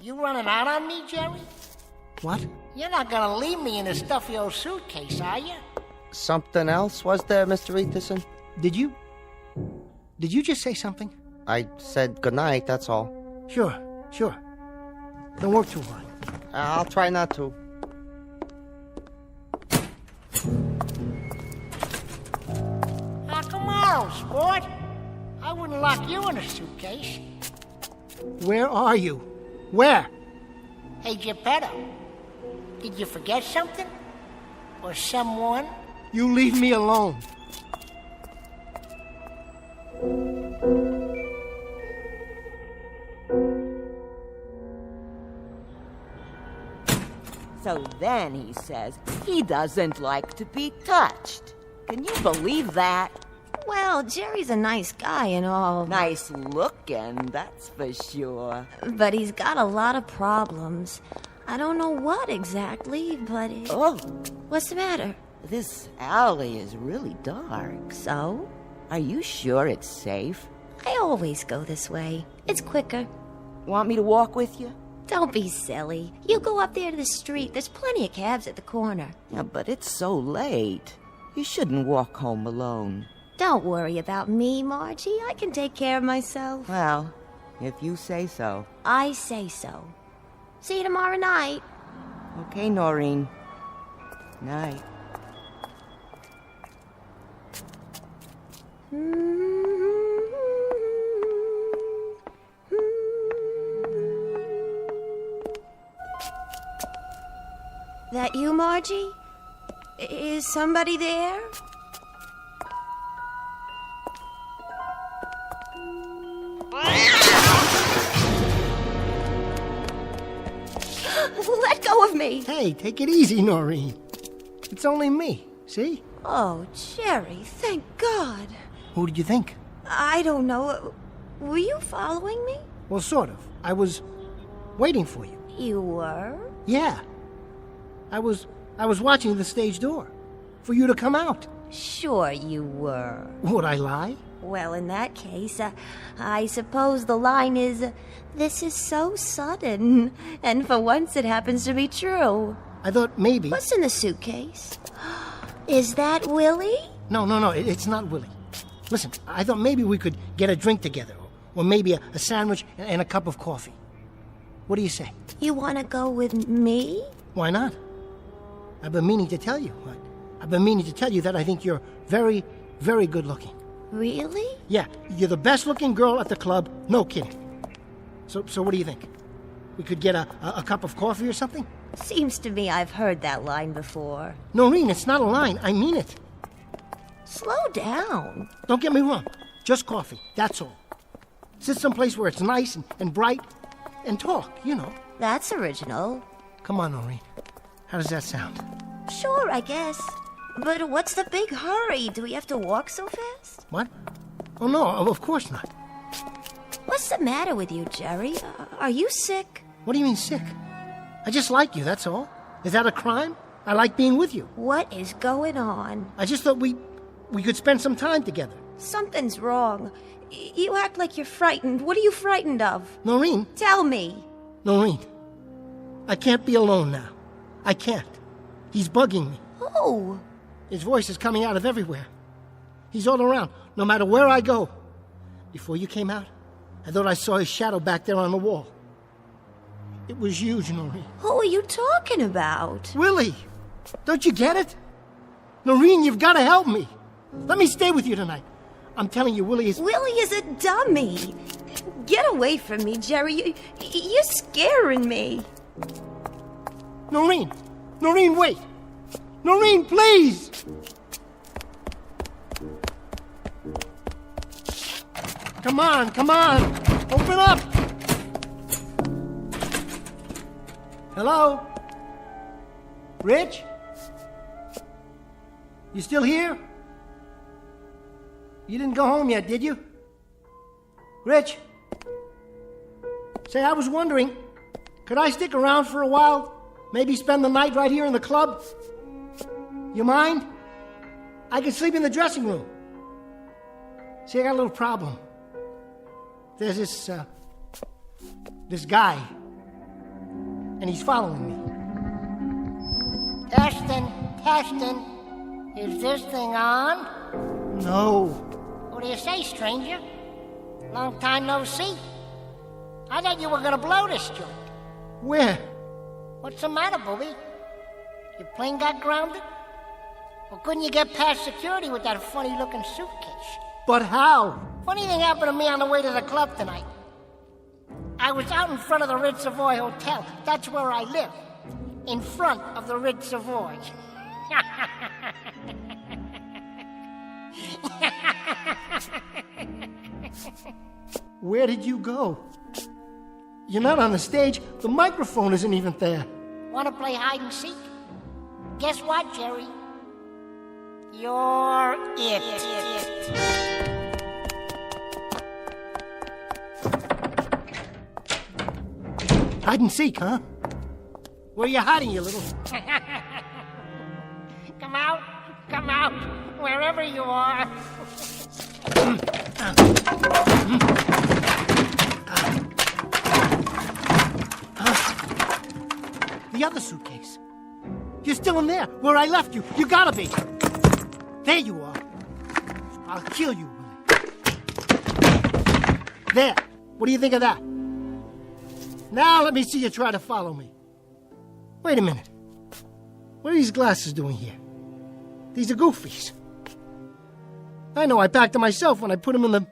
You running out on me, Jerry? What? You're not gonna leave me in a stuffy old suitcase, are you? Something else was there, Mr. Etherson? Did you just say something? I said goodnight, that's all. Sure. Don't work too hard. I'll try not to. Come on, sport. I wouldn't lock you in a suitcase. Where are you? Where? Hey, Geppetto, did you forget something? Or someone? You leave me alone. So then he says he doesn't like to be touched. Can you believe that? Well, Jerry's a nice guy and all. Nice looking, that's for sure. But he's got a lot of problems. I don't know what exactly, but Oh. What's the matter? This alley is really dark. So? Are you sure it's safe? I always go this way. It's quicker. Want me to walk with you? Don't be silly. You go up there to the street. There's plenty of cabs at the corner. Yeah, but it's so late. You shouldn't walk home alone. Don't worry about me, Margie. I can take care of myself. Well, if you say so. I say so. See you tomorrow night. Okay, Noreen. Night. That you, Margie? Is somebody there? Let go of me! Hey, take it easy, Noreen. It's only me, see? Oh, Jerry, thank God. Who did you think? I don't know. Were you following me? Well, sort of. I was waiting for you. You were? Yeah. I was watching the stage door for you to come out. Sure you were. Would I lie? Well, in that case, I suppose the line is, this is so sudden. And for once it happens to be true. I thought maybe... What's in the suitcase? Is that Willie? No, it's not Willie. Listen, I thought maybe we could get a drink together. Or maybe a sandwich and a cup of coffee. What do you say? You want to go with me? Why not? I've been meaning to tell you. I've been meaning to tell you that I think you're very, very good looking. Really? Yeah, you're the best looking girl at the club. No kidding. So what do you think? We could get a cup of coffee or something? Seems to me I've heard that line before. Noreen, it's not a line. I mean it. Slow down. Don't get me wrong. Just coffee. That's all. Sit someplace where it's nice and bright and talk, you know. That's original. Come on, Noreen. How does that sound? Sure, I guess. But what's the big hurry? Do we have to walk so fast? What? Oh, no, of course not. What's the matter with you, Jerry? Are you sick? What do you mean sick? I just like you, that's all. Is that a crime? I like being with you. What is going on? I just thought we could spend some time together. Something's wrong. You act like you're frightened. What are you frightened of? Noreen. Tell me. Noreen, I can't be alone now. I can't. He's bugging me. Who? His voice is coming out of everywhere. He's all around, no matter where I go. Before you came out, I thought I saw his shadow back there on the wall. It was huge, Noreen. Who are you talking about? Willie! Don't you get it? Noreen, you've got to help me. Let me stay with you tonight. I'm telling you, Willie is... Willie is a dummy. Get away from me, Jerry. You're scaring me. Noreen! Noreen, wait! Noreen, please! Come on, come on! Open up! Hello? Rich? You still here? You didn't go home yet, did you? Rich? Say, I was wondering, could I stick around for a while? Maybe spend the night right here in the club? You mind? I can sleep in the dressing room. See, I got a little problem. There's this guy, and he's following me. Testing. Is this thing on? No. What do you say, stranger? Long time no see. I thought you were gonna blow this joint. Where? What's the matter, Booby? Your plane got grounded? Or couldn't you get past security with that funny-looking suitcase? But how? Funny thing happened to me on the way to the club tonight. I was out in front of the Ritz Savoy Hotel. That's where I live. In front of the Ritz Savoy. Where did you go? You're not on the stage. The microphone isn't even there. Want to play hide and seek? Guess what, Jerry? You're it. Hide and seek, huh? Where are you hiding, you little... Come out, wherever you are. The other suitcase. You're still in there, where I left you. You gotta be. There you are. I'll kill you, Willie. There. What do you think of that? Now let me see you try to follow me. Wait a minute. What are these glasses doing here? These are goofies. I know, I backed them myself when I put them in the...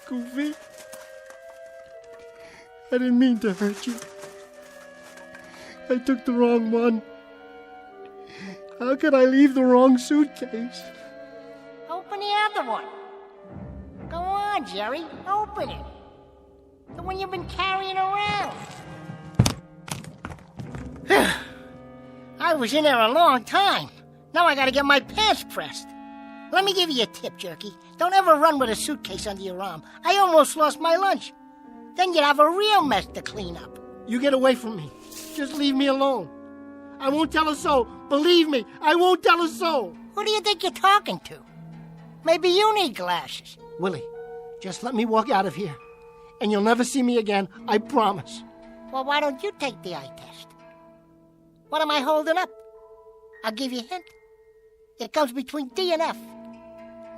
Goofy. I didn't mean to hurt you. I took the wrong one. How could I leave the wrong suitcase? Open the other one. Go on, Jerry. Open it. The one you've been carrying around. I was in there a long time. Now I gotta get my pants pressed. Let me give you a tip, Jerky. Don't ever run with a suitcase under your arm. I almost lost my lunch. Then you'd have a real mess to clean up. You get away from me. Just leave me alone. I won't tell a soul. Believe me, I won't tell a soul. Who do you think you're talking to? Maybe you need glasses. Willie, just let me walk out of here. And you'll never see me again, I promise. Well, why don't you take the eye test? What am I holding up? I'll give you a hint. It comes between D and F.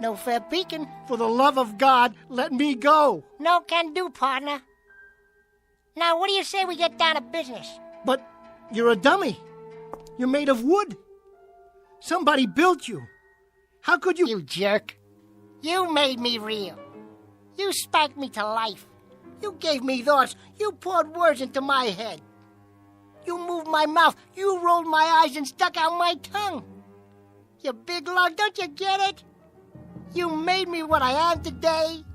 No fair peeking. For the love of God, let me go. No can do, partner. Now, what do you say we get down to business? But you're a dummy. You're made of wood. Somebody built you. How could you... You jerk. You made me real. You spanked me to life. You gave me thoughts. You poured words into my head. You moved my mouth. You rolled my eyes and stuck out my tongue. You big lug, don't you get it? You made me what I am today.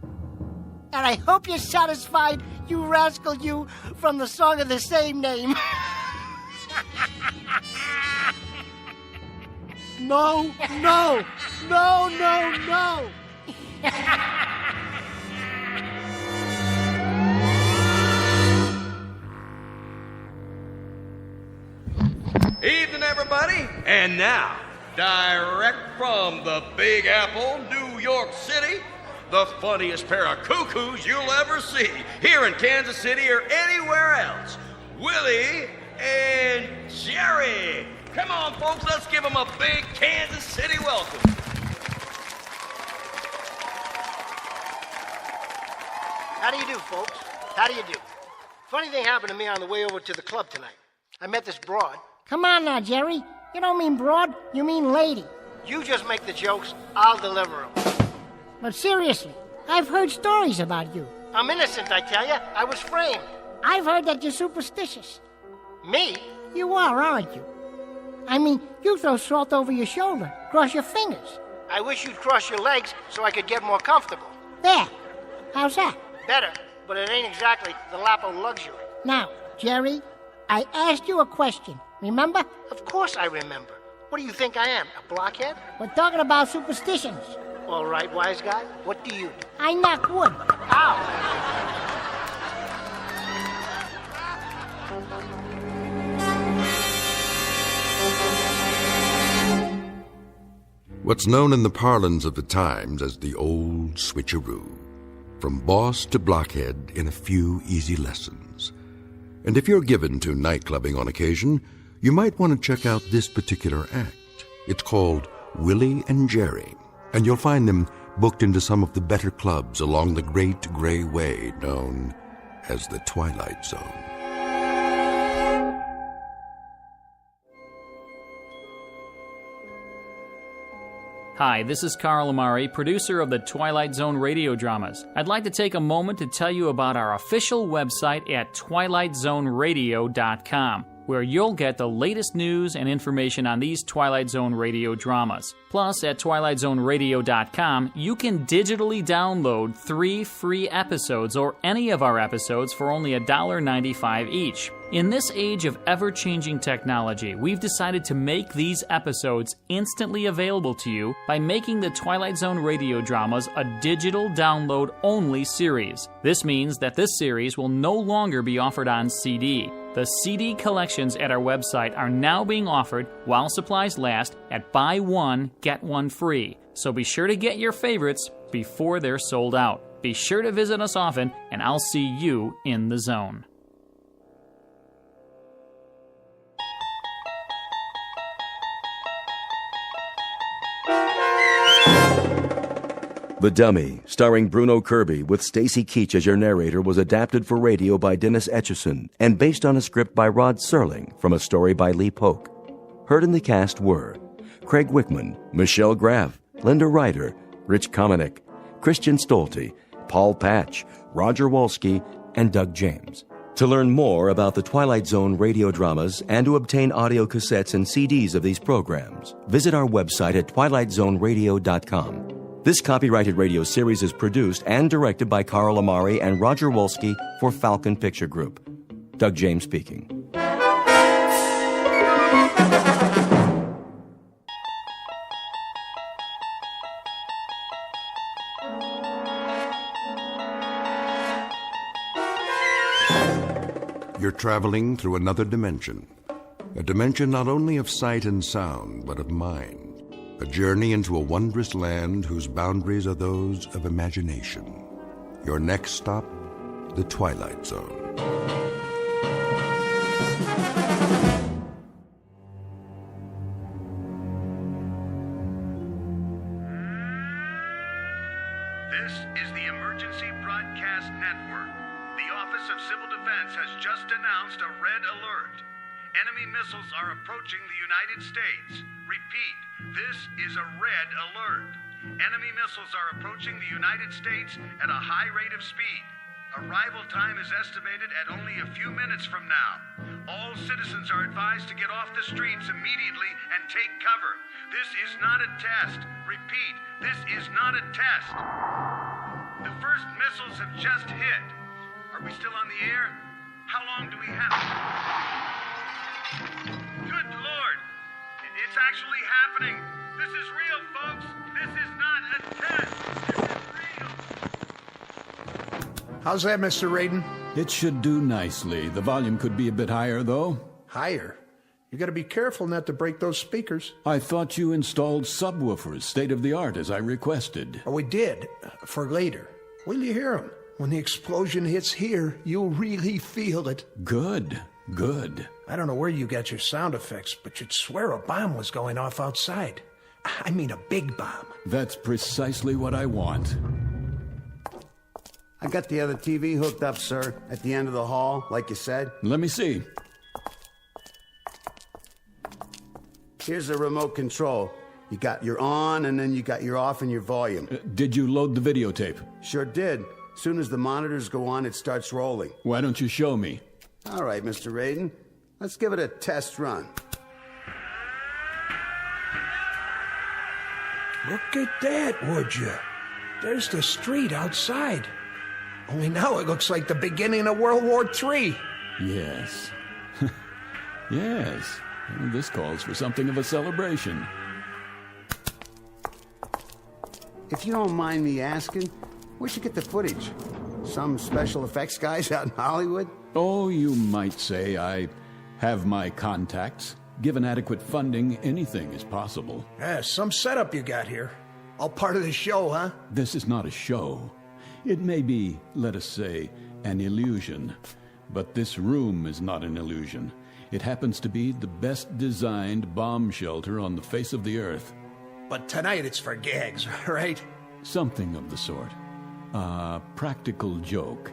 And I hope you're satisfied, you rascal, you, from the song of the same name. No, no, no, no, no. Evening, everybody. And now, direct from the Big Apple, New York City, the funniest pair of cuckoos you'll ever see here in Kansas City or anywhere else, Willie and Jerry. Come on, folks, let's give them a big Kansas City welcome. How do you do, folks? How do you do? Funny thing happened to me on the way over to the club tonight. I met this broad. Come on now, Jerry. You don't mean broad, you mean lady. You just make the jokes, I'll deliver them. But seriously, I've heard stories about you. I'm innocent, I tell you. I was framed. I've heard that you're superstitious. Me? You are, aren't you? I mean, you throw salt over your shoulder, cross your fingers. I wish you'd cross your legs so I could get more comfortable. There. How's that? Better, but it ain't exactly the lap of luxury. Now, Jerry, I asked you a question, remember? Of course I remember. What do you think I am, a blockhead? We're talking about superstitions. All right, wise guy, what do you do? I knock wood. Ow! What's known in the parlance of the times as the old switcheroo. From boss to blockhead in a few easy lessons. And if you're given to nightclubbing on occasion, you might want to check out this particular act. It's called Willie and Jerry, and you'll find them booked into some of the better clubs along the great gray way known as the Twilight Zone. Hi, this is Carl Amari, producer of the Twilight Zone Radio Dramas. I'd like to take a moment to tell you about our official website at twilightzoneradio.com, where you'll get the latest news and information on these Twilight Zone radio dramas. Plus, at twilightzoneradio.com, you can digitally download 3 free episodes or any of our episodes for only $1.95 each. In this age of ever-changing technology, we've decided to make these episodes instantly available to you by making the Twilight Zone radio dramas a digital download-only series. This means that this series will no longer be offered on CD. The CD collections at our website are now being offered while supplies last at buy one, get one free. So be sure to get your favorites before they're sold out. Be sure to visit us often, and I'll see you in the zone. The Dummy, starring Bruno Kirby with Stacy Keach as your narrator, was adapted for radio by Dennis Etchison and based on a script by Rod Serling from a story by Lee Polk. Heard in the cast were Craig Wickman, Michelle Graff, Linda Ryder, Rich Komanek, Christian Stolte, Paul Patch, Roger Wolski, and Doug James. To learn more about the Twilight Zone radio dramas and to obtain audio cassettes and CDs of these programs, visit our website at twilightzoneradio.com. This copyrighted radio series is produced and directed by Carl Amari and Roger Wolski for Falcon Picture Group. Doug James speaking. You're traveling through another dimension. A dimension not only of sight and sound, but of mind. A journey into a wondrous land whose boundaries are those of imagination. Your next stop, the Twilight Zone. This is the Emergency Broadcast Network. The Office of Civil Defense has just announced a red alert. Enemy missiles are approaching the United States. Repeat, this is a red alert. Enemy missiles are approaching the United States at a high rate of speed. Arrival time is estimated at only a few minutes from now. All citizens are advised to get off the streets immediately and take cover. This is not a test. Repeat, this is not a test. The first missiles have just hit. Are we still on the air? How long do we have? Good Lord! It's actually happening. This is real, folks. This is not a test. This is real. How's that, Mr. Radin? It should do nicely. The volume could be a bit higher, though. Higher? You got to be careful not to break those speakers. I thought you installed subwoofers, state-of-the-art, as I requested. Oh, we did, for later. Wait till you hear them. When the explosion hits here, you'll really feel it. Good. I don't know where you got your sound effects, but you'd swear a bomb was going off outside. I mean a big bomb. That's precisely what I want. I got the other TV hooked up, sir, at the end of the hall, like you said. Let me see. Here's the remote control. You got your on, and then you got your off and your volume. Did you load the videotape? Sure did. As soon as the monitors go on, it starts rolling. Why don't you show me? All right, Mr. Raiden. Let's give it a test run. Look at that, would you? There's the street outside. Only now it looks like the beginning of World War III. Yes. Yes. Well, this calls for something of a celebration. If you don't mind me asking, where'd you get the footage? Some special effects guys out in Hollywood? Oh, you might say I have my contacts. Given adequate funding, anything is possible. Yeah, some setup you got here. All part of the show, huh? This is not a show. It may be, let us say, an illusion. But this room is not an illusion. It happens to be the best designed bomb shelter on the face of the earth. But tonight it's for gags, right? Something of the sort. A practical joke,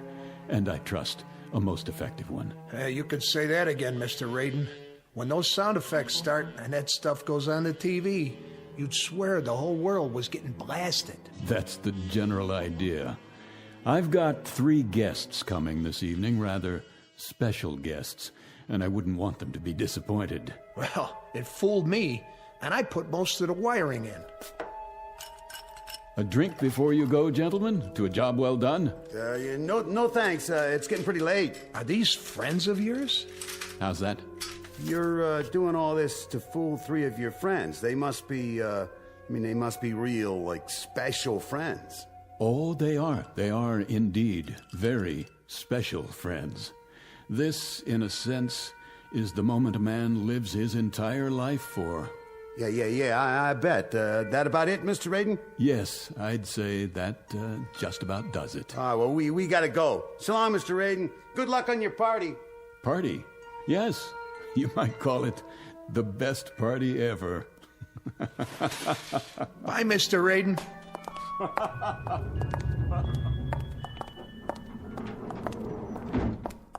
and I trust a most effective one. You could say that again, Mr. Raiden. When those sound effects start and that stuff goes on the TV, you'd swear the whole world was getting blasted. That's the general idea. I've got 3 guests coming this evening, rather special guests, and I wouldn't want them to be disappointed. Well, it fooled me, and I put most of the wiring in. A drink before you go, gentlemen, to a job well done? No thanks. It's getting pretty late. Are these friends of yours? How's that? You're doing all this to fool 3 of your friends. They must be, they must be real, like, special friends. Oh, they are. They are indeed very special friends. This, in a sense, is the moment a man lives his entire life for. Yeah, I bet. That about it, Mr. Raiden? Yes, I'd say that just about does it. Well, we gotta go. So long, Mr. Raiden. Good luck on your party. Party? Yes. You might call it the best party ever. Bye, Mr. Raiden.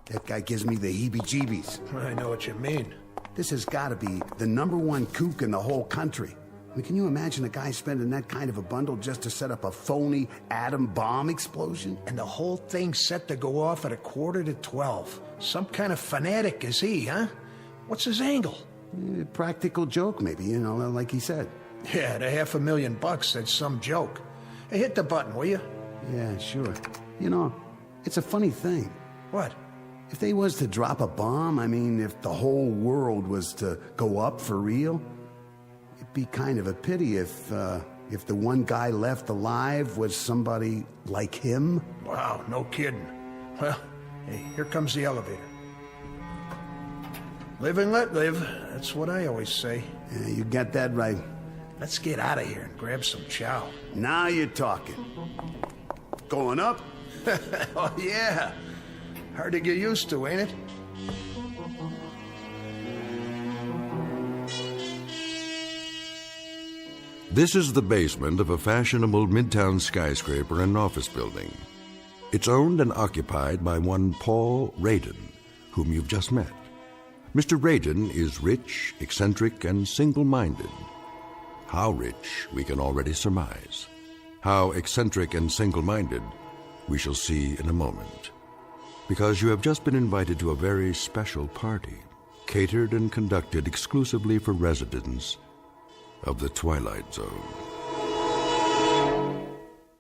That guy gives me the heebie-jeebies. I know what you mean. This has got to be the #1 kook in the whole country. I mean, can you imagine a guy spending that kind of a bundle just to set up a phony atom bomb explosion? And the whole thing's set to go off at 11:45. Some kind of fanatic is he, huh? What's his angle? Practical joke, maybe, like he said. Yeah, the $500,000, that's some joke. Hey, hit the button, will you? Yeah, sure. It's a funny thing. What? If they was to drop a bomb, if the whole world was to go up for real, it'd be kind of a pity if the one guy left alive was somebody like him. Wow, no kidding. Well, hey, here comes the elevator. Live and let live. That's what I always say. Yeah, you got that right. Let's get out of here and grab some chow. Now you're talking. Going up? Oh, yeah. Hard to get used to, ain't it? This is the basement of a fashionable midtown skyscraper and office building. It's owned and occupied by one Paul Raiden, whom you've just met. Mr. Raiden is rich, eccentric, and single-minded. How rich, we can already surmise. How eccentric and single-minded, we shall see in a moment. Because you have just been invited to a very special party, catered and conducted exclusively for residents of the Twilight Zone.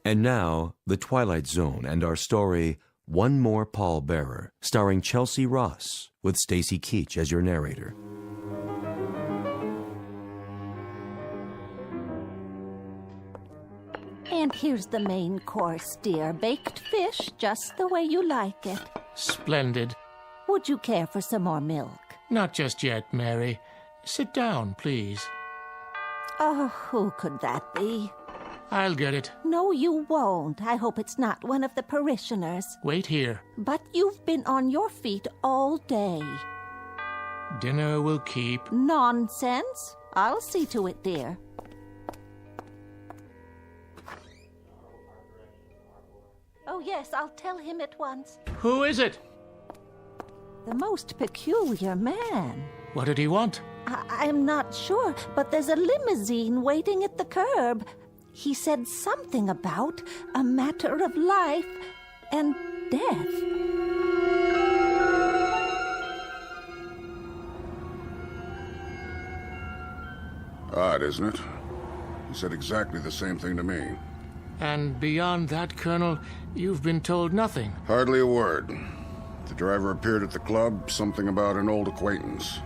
And now, The Twilight Zone and our story, One More Pallbearer, starring Chelsea Ross, with Stacy Keach as your narrator. And here's the main course, dear. Baked fish, just the way you like it. Splendid. Would you care for some more milk? Not just yet, Mary. Sit down, please. Oh, who could that be? I'll get it. No, you won't. I hope it's not one of the parishioners. Wait here. But you've been on your feet all day. Dinner will keep. Nonsense. I'll see to it, dear. Oh, yes, I'll tell him at once. Who is it? The most peculiar man. What did he want? I'm not sure, but there's a limousine waiting at the curb. He said something about a matter of life and death. Odd, isn't it? He said exactly the same thing to me. And beyond that, Colonel, you've been told nothing. Hardly a word. The driver appeared at the club, something about an old acquaintance.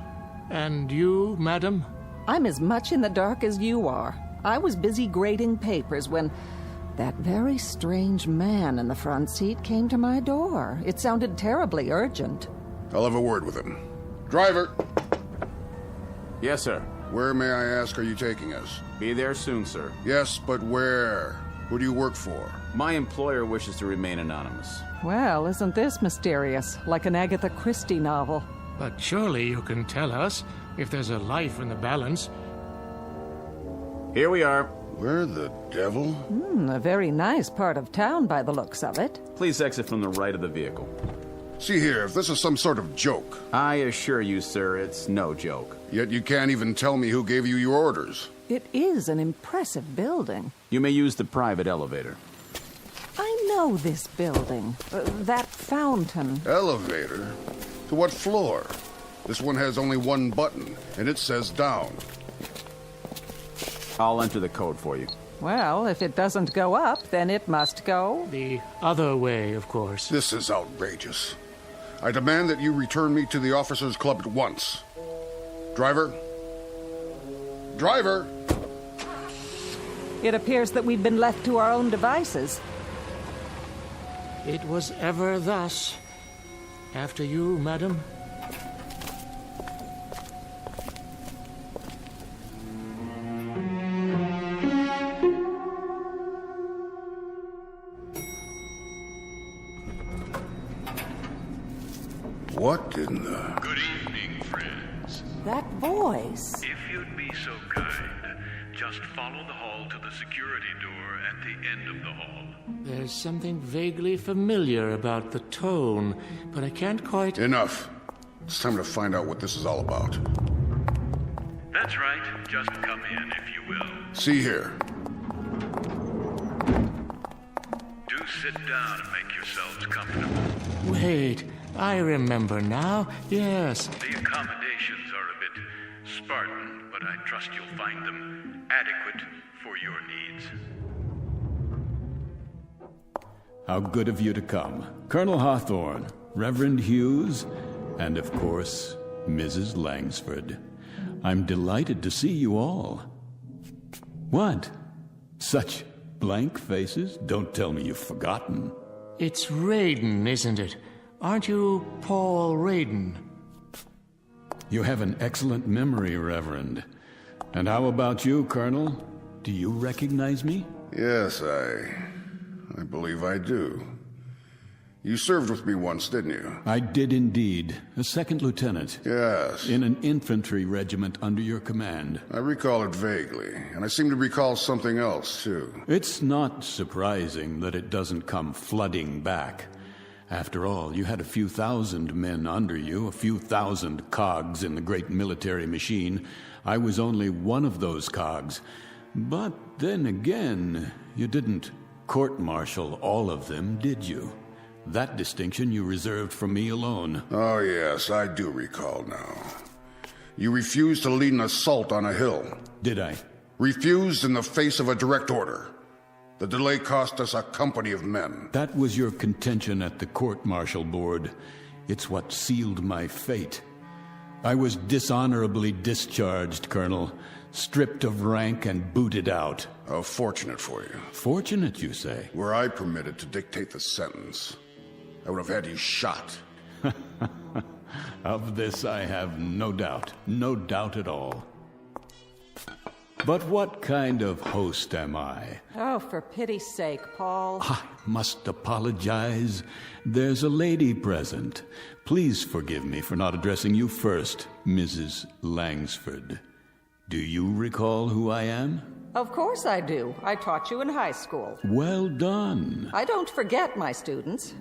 And you, madam? I'm as much in the dark as you are. I was busy grading papers when that very strange man in the front seat came to my door. It sounded terribly urgent. I'll have a word with him. Driver! Yes, sir. Where, may I ask, are you taking us? Be there soon, sir. Yes, but where? Who do you work for? My employer wishes to remain anonymous. Well, isn't this mysterious? Like an Agatha Christie novel. But surely you can tell us if there's a life in the balance. Here we are. Where the devil? A very nice part of town by the looks of it. Please exit from the right of the vehicle. See here, if this is some sort of joke. I assure you, sir, it's no joke. Yet you can't even tell me who gave you your orders. It is an impressive building. You may use the private elevator. I know this building. That fountain. Elevator? To what floor? This one has only one button, and it says down. I'll enter the code for you. Well, if it doesn't go up, then it must go the other way, of course. This is outrageous. I demand that you return me to the officers' club at once. Driver? Driver! It appears that we've been left to our own devices. It was ever thus. After you, madam. What in the... Good evening, friends. That voice. If you'd be so kind, just follow the hall to the security door at the end of the hall. There's something vaguely familiar about the tone, but I can't quite... Enough. It's time to find out what this is all about. That's right. Just come in, if you will. See here. Do sit down and make yourselves comfortable. Wait, I remember now. Yes. The accommodations are a bit Spartan, but I trust you'll find them adequate for your needs. How good of you to come. Colonel Hawthorne, Reverend Hughes, and of course, Mrs. Langsford. I'm delighted to see you all. What? Such blank faces? Don't tell me you've forgotten. It's Raiden, isn't it? Aren't you Paul Raiden? You have an excellent memory, Reverend. And how about you, Colonel? Do you recognize me? Yes, I believe I do. You served with me once, didn't you? I did indeed. A second lieutenant. Yes. In an infantry regiment under your command. I recall it vaguely, and I seem to recall something else, too. It's not surprising that it doesn't come flooding back. After all, you had a few thousand men under you, a few thousand cogs in the great military machine. I was only one of those cogs. But then again, you didn't court-martial all of them, did you? That distinction you reserved for me alone. Oh, yes, I do recall now. You refused to lead an assault on a hill. Did I? Refused in the face of a direct order. The delay cost us a company of men. That was your contention at the court-martial board. It's what sealed my fate. I was dishonorably discharged, Colonel, stripped of rank and booted out. How fortunate for you. Fortunate, you say? Were I permitted to dictate the sentence, I would have had you shot. Of this I have no doubt at all. But what kind of host am I? Oh, for pity's sake, Paul. I must apologize. There's a lady present. Please forgive me for not addressing you first, Mrs. Langsford. Do you recall who I am? Of course I do. I taught you in high school. Well done. I don't forget my students.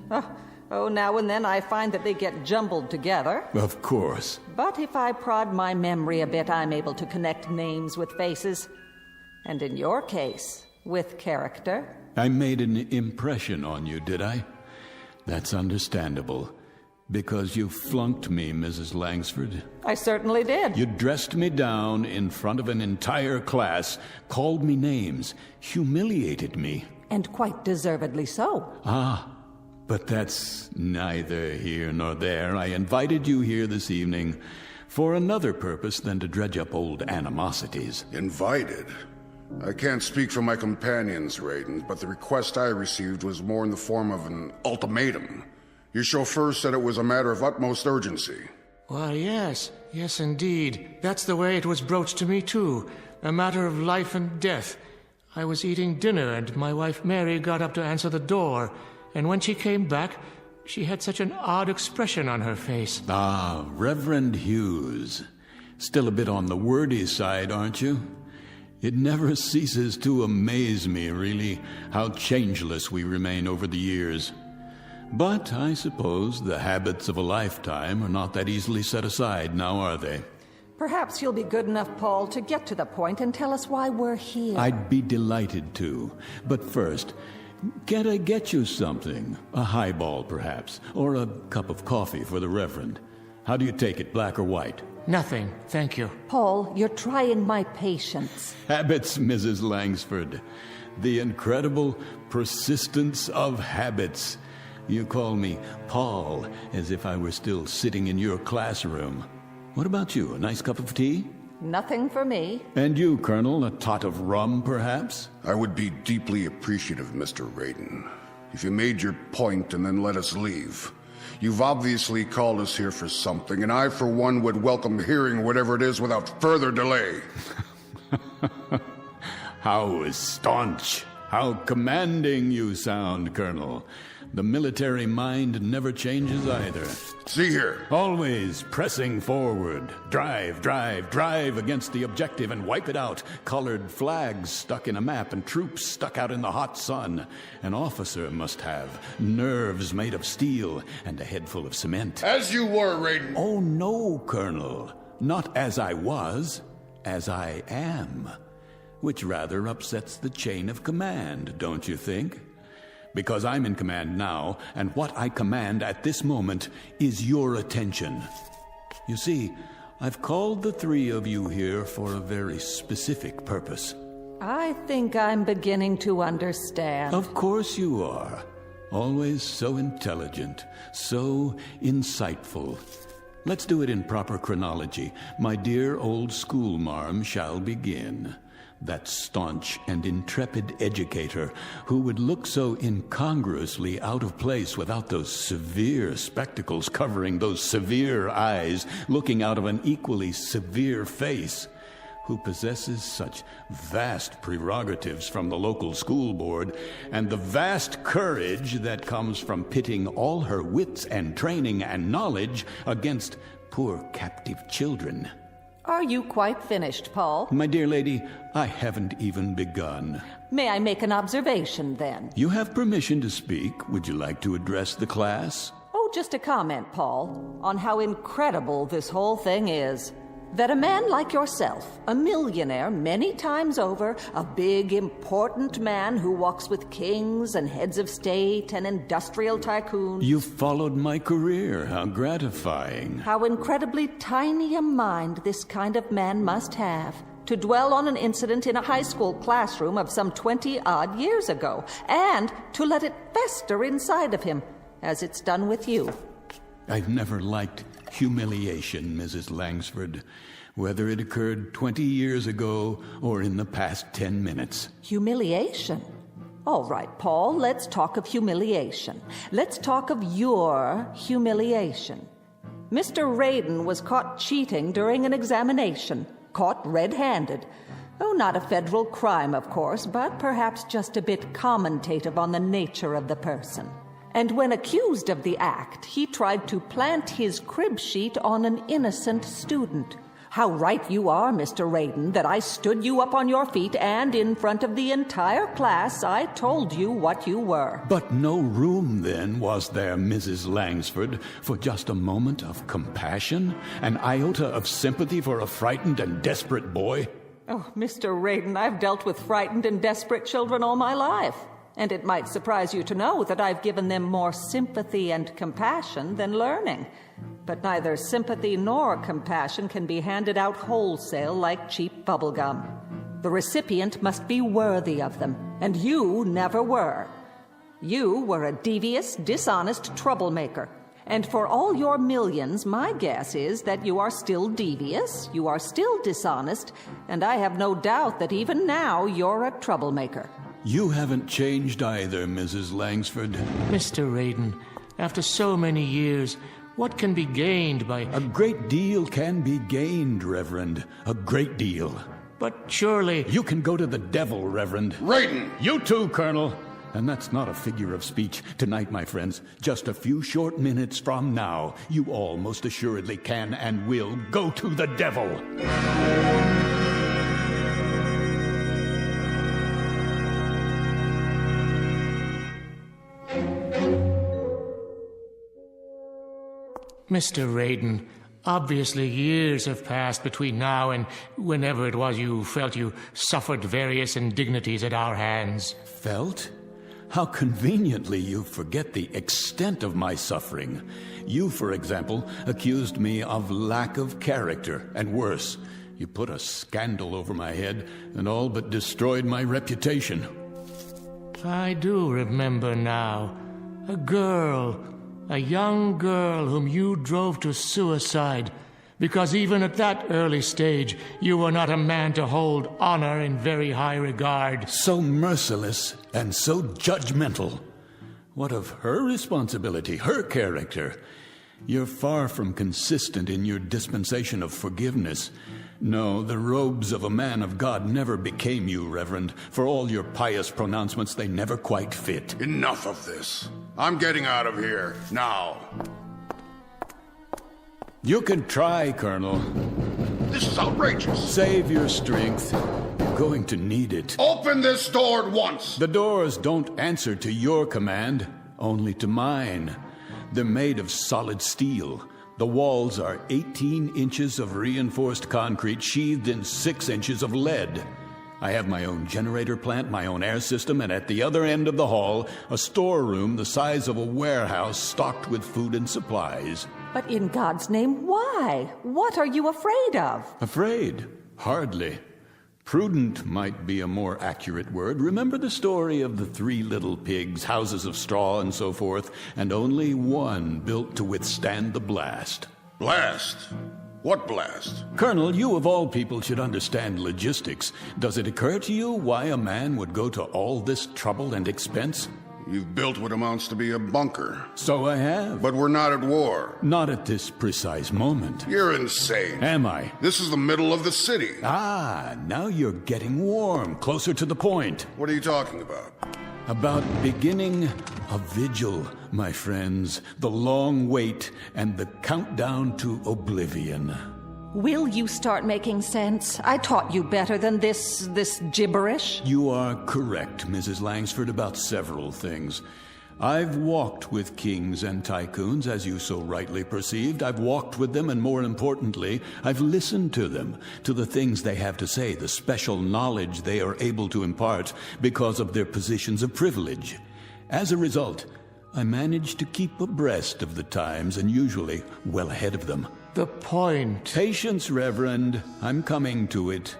Oh, now and then I find that they get jumbled together. Of course. But if I prod my memory a bit, I'm able to connect names with faces. And in your case, with character. I made an impression on you, did I? That's understandable. Because you flunked me, Mrs. Langsford. I certainly did. You dressed me down in front of an entire class, called me names, humiliated me. And quite deservedly so. But that's neither here nor there. I invited you here this evening for another purpose than to dredge up old animosities. Invited? I can't speak for my companions, Raiden, but the request I received was more in the form of an ultimatum. Your chauffeur said it was a matter of utmost urgency. Why, yes indeed. That's the way it was broached to me, too. A matter of life and death. I was eating dinner, and my wife Mary got up to answer the door. And when she came back, she had such an odd expression on her face. Reverend Hughes. Still a bit on the wordy side, aren't you? It never ceases to amaze me, really, how changeless we remain over the years. But I suppose the habits of a lifetime are not that easily set aside, now are they? Perhaps you'll be good enough, Paul, to get to the point and tell us why we're here. I'd be delighted to. But first, can't I get you something? A highball, perhaps, or a cup of coffee for the Reverend. How do you take it, black or white? Nothing, thank you. Paul, you're trying my patience. Habits, Mrs. Langsford. The incredible persistence of habits. You call me Paul, as if I were still sitting in your classroom. What about you, a nice cup of tea? Nothing for me. And you, Colonel, a tot of rum, perhaps? I would be deeply appreciative, Mr. Raiden, if you made your point and then let us leave. You've obviously called us here for something, and I, for one, would welcome hearing whatever it is without further delay. How staunch, how commanding you sound, Colonel. The military mind never changes either. See here. Always pressing forward. Drive, drive, drive against the objective and wipe it out. Colored flags stuck in a map and troops stuck out in the hot sun. An officer must have nerves made of steel and a head full of cement. As you were, Raiden. Oh, no, Colonel. Not as I was, as I am. Which rather upsets the chain of command, don't you think? Because I'm in command now, and what I command at this moment is your attention. You see, I've called the three of you here for a very specific purpose. I think I'm beginning to understand. Of course you are. Always so intelligent, so insightful. Let's do it in proper chronology. My dear old schoolmarm shall begin. That staunch and intrepid educator who would look so incongruously out of place without those severe spectacles covering those severe eyes looking out of an equally severe face, who possesses such vast prerogatives from the local school board and the vast courage that comes from pitting all her wits and training and knowledge against poor captive children. Are you quite finished, Paul? My dear lady, I haven't even begun. May I make an observation, then? You have permission to speak. Would you like to address the class? Oh, just a comment, Paul, on how incredible this whole thing is. That a man like yourself, a millionaire many times over, a big, important man who walks with kings and heads of state and industrial tycoons... You followed my career. How gratifying. How incredibly tiny a mind this kind of man must have to dwell on an incident in a high school classroom of some 20-odd years ago, and to let it fester inside of him, as it's done with you. I've never liked humiliation, Mrs. Langsford, whether it occurred 20 years ago or in the past 10 minutes. Humiliation? All right, Paul, let's talk of humiliation. Let's talk of your humiliation. Mr. Raiden was caught cheating during an examination, caught red-handed. Oh, not a federal crime, of course, but perhaps just a bit commentative on the nature of the person. And when accused of the act, he tried to plant his crib sheet on an innocent student. How right you are, Mr. Raiden, that I stood you up on your feet and in front of the entire class I told you what you were. But no room then, was there, Mrs. Langsford, for just a moment of compassion? An iota of sympathy for a frightened and desperate boy? Oh, Mr. Raiden, I've dealt with frightened and desperate children all my life. And it might surprise you to know that I've given them more sympathy and compassion than learning. But neither sympathy nor compassion can be handed out wholesale like cheap bubblegum. The recipient must be worthy of them, and you never were. You were a devious, dishonest troublemaker. And for all your millions, my guess is that you are still devious, you are still dishonest, and I have no doubt that even now you're a troublemaker. You haven't changed either, Mrs. Langsford. Mr. Raiden, after so many years, what can be gained by... A great deal can be gained, Reverend. A great deal. But surely... You can go to the devil, Reverend. Raiden! You too, Colonel. And that's not a figure of speech. Tonight, my friends, just a few short minutes from now, you all most assuredly can and will go to the devil. Mr. Raiden, obviously years have passed between now and whenever it was you felt you suffered various indignities at our hands. Felt? How conveniently you forget the extent of my suffering. You, for example, accused me of lack of character, and worse, you put a scandal over my head and all but destroyed my reputation. I do remember now. A young girl whom you drove to suicide, because even at that early stage, you were not a man to hold honor in very high regard. So merciless and so judgmental. What of her responsibility, her character? You're far from consistent in your dispensation of forgiveness. No, the robes of a man of God never became you, Reverend. For all your pious pronouncements, they never quite fit. Enough of this. I'm getting out of here, now. You can try, Colonel. This is outrageous. Save your strength. You're going to need it. Open this door at once. The doors don't answer to your command, only to mine. They're made of solid steel. The walls are 18 inches of reinforced concrete sheathed in 6 inches of lead. I have my own generator plant, my own air system, and at the other end of the hall, a storeroom the size of a warehouse stocked with food and supplies. But in God's name, why? What are you afraid of? Afraid? Hardly. Prudent might be a more accurate word. Remember the story of the 3 little pigs, houses of straw and so forth, and only one built to withstand the blast. Blast? What blast? Colonel, you of all people should understand logistics. Does it occur to you why a man would go to all this trouble and expense? You've built what amounts to be a bunker. So I have. But we're not at war. Not at this precise moment. You're insane. Am I? This is the middle of the city. Ah, now you're getting warm, closer to the point. What are you talking about? About beginning a vigil, my friends. The long wait and the countdown to oblivion. Will you start making sense? I taught you better than this gibberish. You are correct, Mrs. Langsford, about several things. I've walked with kings and tycoons, as you so rightly perceived. I've walked with them, and more importantly, I've listened to them, to the things they have to say, the special knowledge they are able to impart because of their positions of privilege. As a result, I managed to keep abreast of the times and usually well ahead of them. The point. Patience, Reverend. I'm coming to it.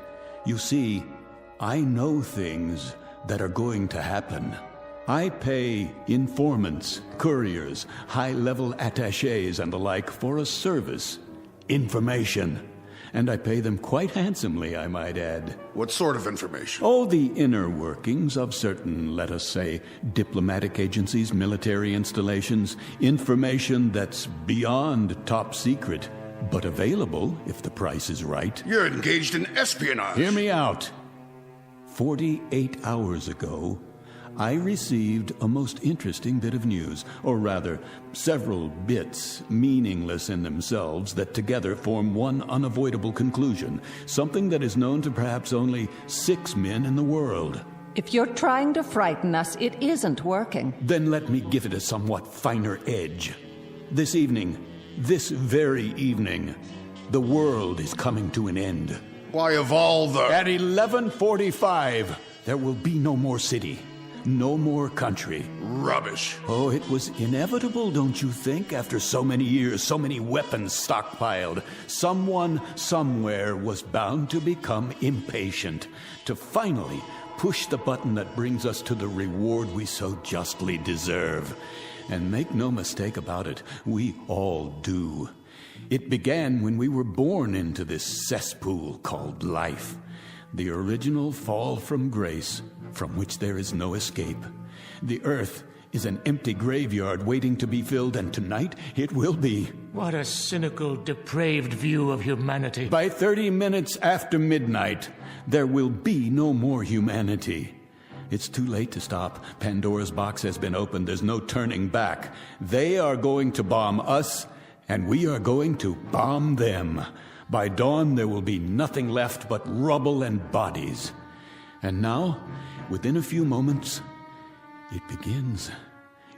You see, I know things that are going to happen. I pay informants, couriers, high-level attachés and the like for a service, information. and I pay them quite handsomely, I might add. What sort of information? Oh, the inner workings of certain, let us say, diplomatic agencies, military installations, information that's beyond top secret, but available if the price is right. You're engaged in espionage. Hear me out. 48 hours ago, I received a most interesting bit of news, or rather, several bits, meaningless in themselves, that together form one unavoidable conclusion, something that is known to perhaps only 6 men in the world. If you're trying to frighten us, it isn't working. Then let me give it a somewhat finer edge. This evening, this very evening, the world is coming to an end. Why, of all the... At 11:45, there will be no more city. No more country. Rubbish. Oh, it was inevitable, don't you think? After so many years, so many weapons stockpiled, someone somewhere was bound to become impatient, to finally push the button that brings us to the reward we so justly deserve. And make no mistake about it, we all do. It began when we were born into this cesspool called life. The original fall from grace, from which there is no escape. The earth is an empty graveyard waiting to be filled, and tonight it will be. What a cynical, depraved view of humanity. By 30 minutes after midnight, there will be no more humanity. It's too late to stop. Pandora's box has been opened. There's no turning back. They are going to bomb us, and we are going to bomb them. By dawn, there will be nothing left but rubble and bodies. And now, within a few moments, it begins.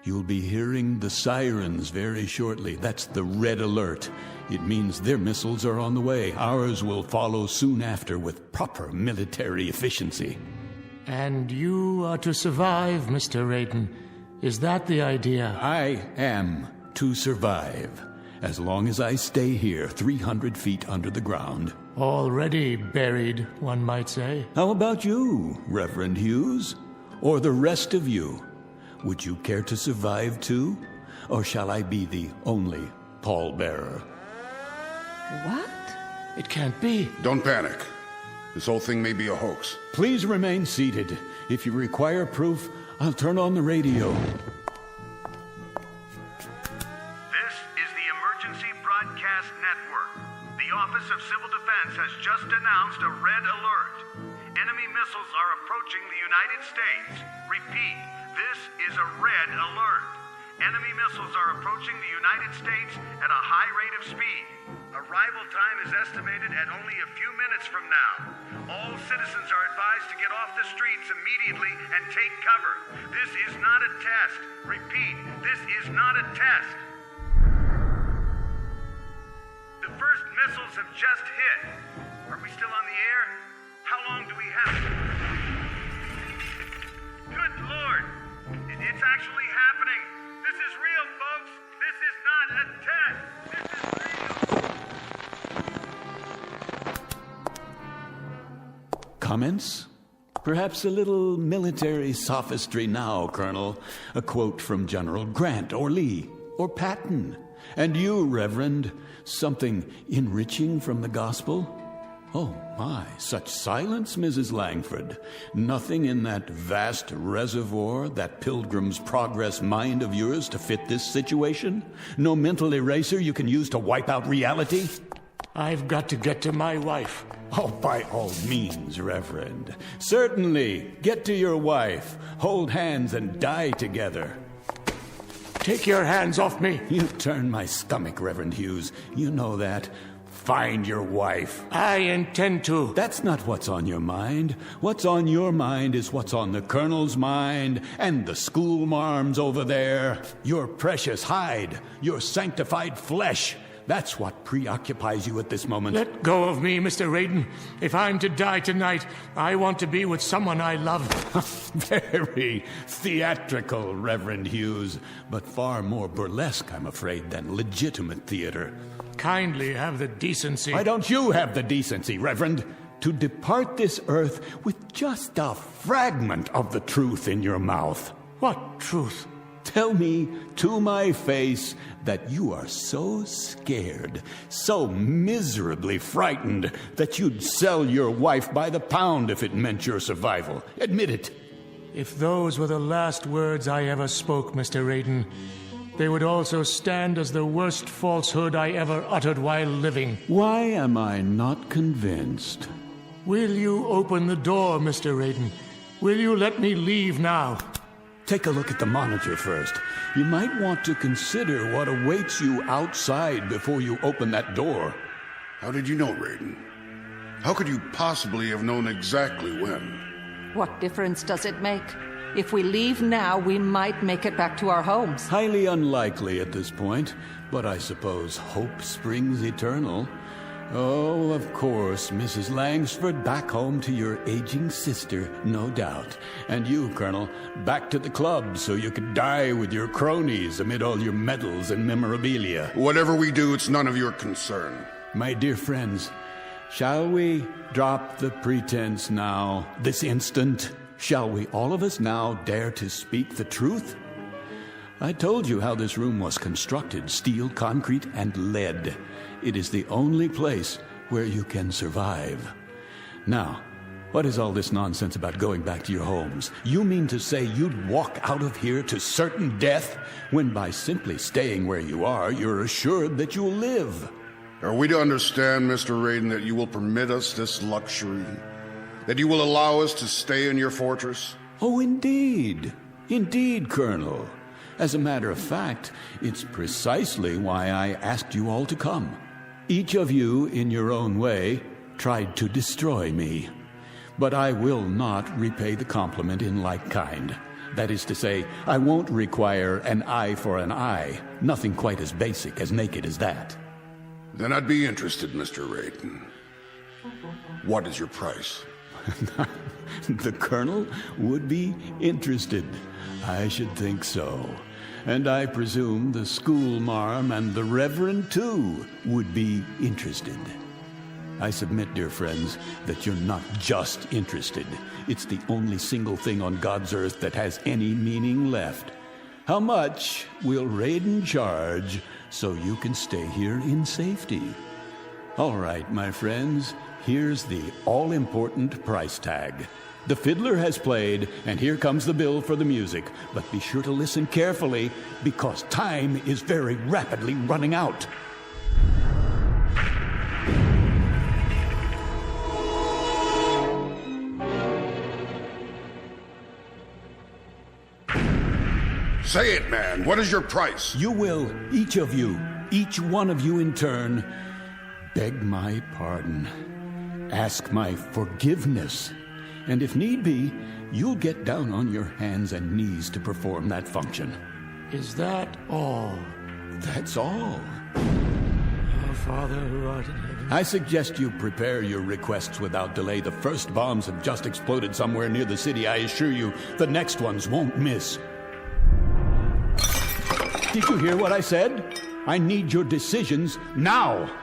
You'll be hearing the sirens very shortly. That's the red alert. It means their missiles are on the way. Ours will follow soon after with proper military efficiency. And you are to survive, Mr. Raiden. Is that the idea? I am to survive. As long as I stay here 300 feet under the ground. Already buried, one might say. How about you, Reverend Hughes? Or the rest of you? Would you care to survive too? Or shall I be the only pallbearer? What? It can't be. Don't panic. This whole thing may be a hoax. Please remain seated. If you require proof, I'll turn on the radio. The Office of Civil Defense has just announced a red alert. Enemy missiles are approaching the United States. Repeat, this is a red alert. Enemy missiles are approaching the United States at a high rate of speed. Arrival time is estimated at only a few minutes from now. All citizens are advised to get off the streets immediately and take cover. This is not a test. Repeat, this is not a test. The first missiles have just hit. Are we still on the air? How long do we have? Good Lord! It's actually happening. This is real, folks. This is not a test. This is real. Comments? Perhaps a little military sophistry now, Colonel. A quote from General Grant or Lee or Patton. And you, Reverend, something enriching from the gospel? Oh, my, such silence, Mrs. Langford. Nothing in that vast reservoir, that Pilgrim's Progress mind of yours to fit this situation? No mental eraser you can use to wipe out reality? I've got to get to my wife. Oh, by all means, Reverend. Certainly, get to your wife. Hold hands and die together. Take your hands off me. You turn my stomach, Reverend Hughes. You know that. Find your wife. I intend to. That's not what's on your mind. What's on your mind is what's on the Colonel's mind and the school marms over there. Your precious hide, your sanctified flesh. That's what preoccupies you at this moment. Let go of me, Mr. Raiden. If I'm to die tonight, I want to be with someone I love. Very theatrical, Reverend Hughes, but far more burlesque, I'm afraid, than legitimate theater. Kindly have the decency. Why don't you have the decency, Reverend, to depart this earth with just a fragment of the truth in your mouth? What truth? Tell me to my face that you are so scared, so miserably frightened, that you'd sell your wife by the pound if it meant your survival. Admit it. If those were the last words I ever spoke, Mr. Raiden, they would also stand as the worst falsehood I ever uttered while living. Why am I not convinced? Will you open the door, Mr. Raiden? Will you let me leave now? Take a look at the monitor first. You might want to consider what awaits you outside before you open that door. How did you know, Raiden? How could you possibly have known exactly when? What difference does it make? If we leave now, we might make it back to our homes. Highly unlikely at this point, but I suppose hope springs eternal. Oh, of course, Mrs. Langsford, back home to your aging sister, no doubt. And you, Colonel, back to the club so you could die with your cronies amid all your medals and memorabilia. Whatever we do, it's none of your concern. My dear friends, shall we drop the pretense now, this instant? Shall we all of us now dare to speak the truth? I told you how this room was constructed, steel, concrete, and lead. It is the only place where you can survive. Now, what is all this nonsense about going back to your homes? You mean to say you'd walk out of here to certain death, when by simply staying where you are, you're assured that you'll live? Are we to understand, Mr. Raiden, that you will permit us this luxury? That you will allow us to stay in your fortress? Oh, indeed. Indeed, Colonel. As a matter of fact, it's precisely why I asked you all to come. Each of you, in your own way, tried to destroy me. But I will not repay the compliment in like kind. That is to say, I won't require an eye for an eye. Nothing quite as basic, as naked as that. Then I'd be interested, Mr. Raiden. What is your price? The Colonel would be interested. I should think so. And I presume the schoolmarm and the Reverend, too, would be interested. I submit, dear friends, that you're not just interested. It's the only single thing on God's earth that has any meaning left. How much will Raiden charge so you can stay here in safety? All right, my friends, here's the all-important price tag. The fiddler has played, and here comes the bill for the music. But be sure to listen carefully, because time is very rapidly running out. Say it, man. What is your price? You will, each of you, each one of you in turn, beg my pardon, ask my forgiveness. And if need be, you'll get down on your hands and knees to perform that function. Is that all? That's all. Our Father who art in heaven. I suggest you prepare your requests without delay. The first bombs have just exploded somewhere near the city. I assure you, the next ones won't miss. Did you hear what I said? I need your decisions now.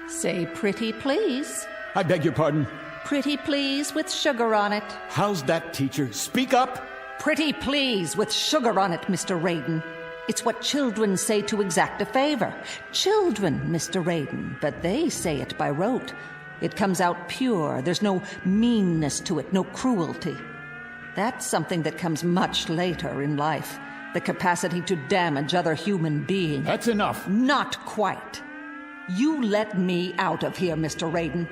Say pretty please. I beg your pardon? Pretty please with sugar on it. How's that, teacher? Speak up! Pretty please with sugar on it, Mr. Raiden. It's what children say to exact a favor. Children, Mr. Raiden, but they say it by rote. It comes out pure. There's no meanness to it, no cruelty. That's something that comes much later in life. The capacity to damage other human beings. That's enough. Not quite. You let me out of here, Mr. Raiden.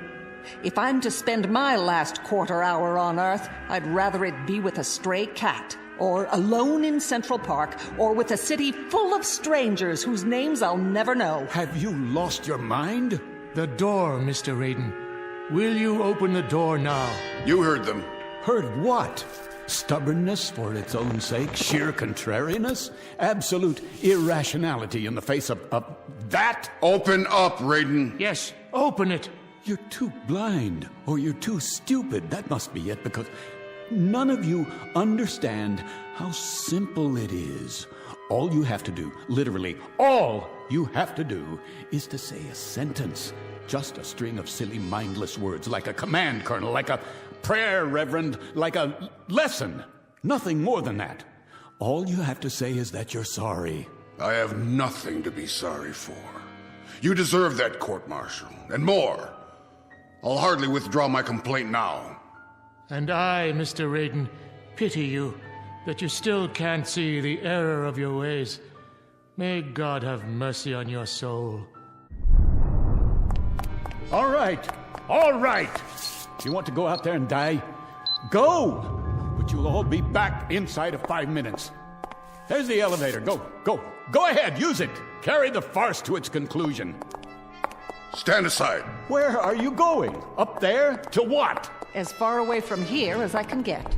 If I'm to spend my last quarter hour on Earth, I'd rather it be with a stray cat, or alone in Central Park, or with a city full of strangers whose names I'll never know. Have you lost your mind? The door, Mr. Raiden. Will you open the door now? You heard them. Heard what? Stubbornness for its own sake? Sheer contrariness? Absolute irrationality in the face of that? Open up, Raiden. Yes, open it. You're too blind, or you're too stupid. That must be it, because none of you understand how simple it is. All you have to do, literally all you have to do, is to say a sentence. Just a string of silly, mindless words, like a command, Colonel, like a prayer, Reverend, like a lesson. Nothing more than that. All you have to say is that you're sorry. I have nothing to be sorry for. You deserve that court-martial, and more. I'll hardly withdraw my complaint now. And I, Mr. Raiden, pity you that you still can't see the error of your ways. May God have mercy on your soul. All right. You want to go out there and die? Go! But you'll all be back inside of 5 minutes. There's the elevator. Go ahead, use it. Carry the farce to its conclusion. Stand aside. Where are you going? Up there? To what? As far away from here as I can get.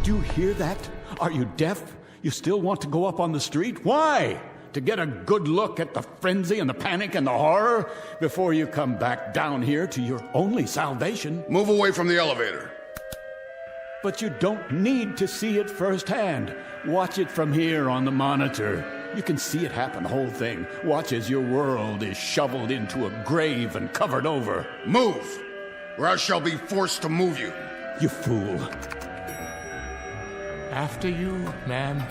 Do you hear that? Are you deaf? You still want to go up on the street? Why? To get a good look at the frenzy and the panic and the horror before you come back down here to your only salvation? Move away from the elevator. But you don't need to see it firsthand. Watch it from here on the monitor. You can see it happen, the whole thing. Watch as your world is shoveled into a grave and covered over. Move, or I shall be forced to move you. You fool. After you, ma'am.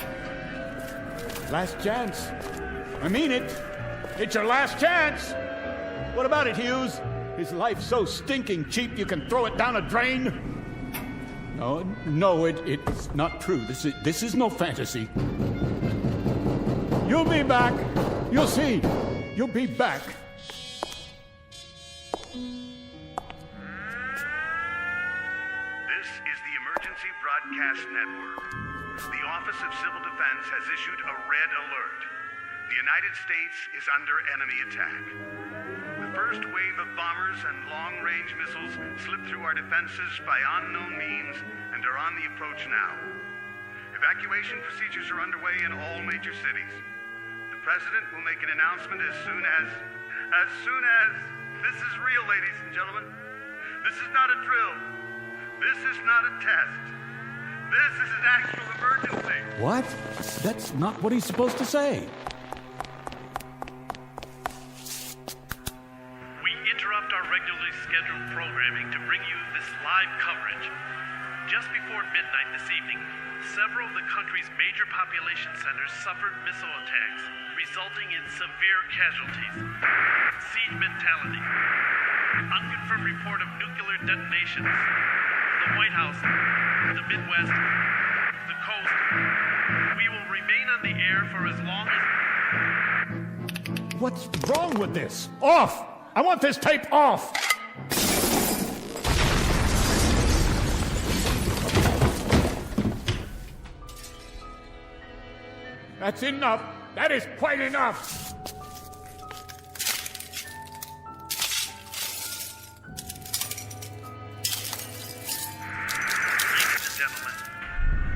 Last chance. I mean it. It's your last chance. What about it, Hughes? Is life so stinking cheap you can throw it down a drain? No, it's not true. This is no fantasy. You'll be back. You'll see. You'll be back. This is the Emergency Broadcast Network. The Office of Civil Defense has issued a red alert. The United States is under enemy attack. The first wave of bombers and long-range missiles slipped through our defenses by unknown means and are on the approach now. Evacuation procedures are underway in all major cities. The President will make an announcement as soon as... This is real, ladies and gentlemen. This is not a drill. This is not a test. This is an actual emergency. What? That's not what he's supposed to say. We interrupt our regularly scheduled programming to bring you this live coverage. Just before midnight this evening, several of the country's major population centers suffered missile attacks, resulting in severe casualties. Siege mentality. Unconfirmed report of nuclear detonations. The White House, the Midwest, the coast. We will remain on the air for as long as... What's wrong with this? Off! I want this tape off! That's enough. That is quite enough. Ladies and gentlemen,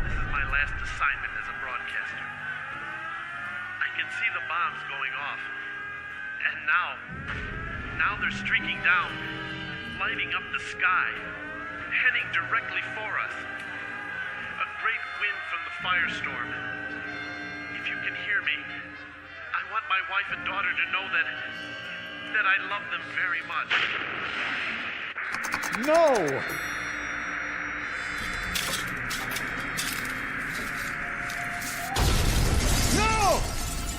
this is my last assignment as a broadcaster. I can see the bombs going off. And now they're streaking down, lighting up the sky, heading directly for us. A great wind from the firestorm. If you can hear me, I want my wife and daughter to know that I love them very much. No! No!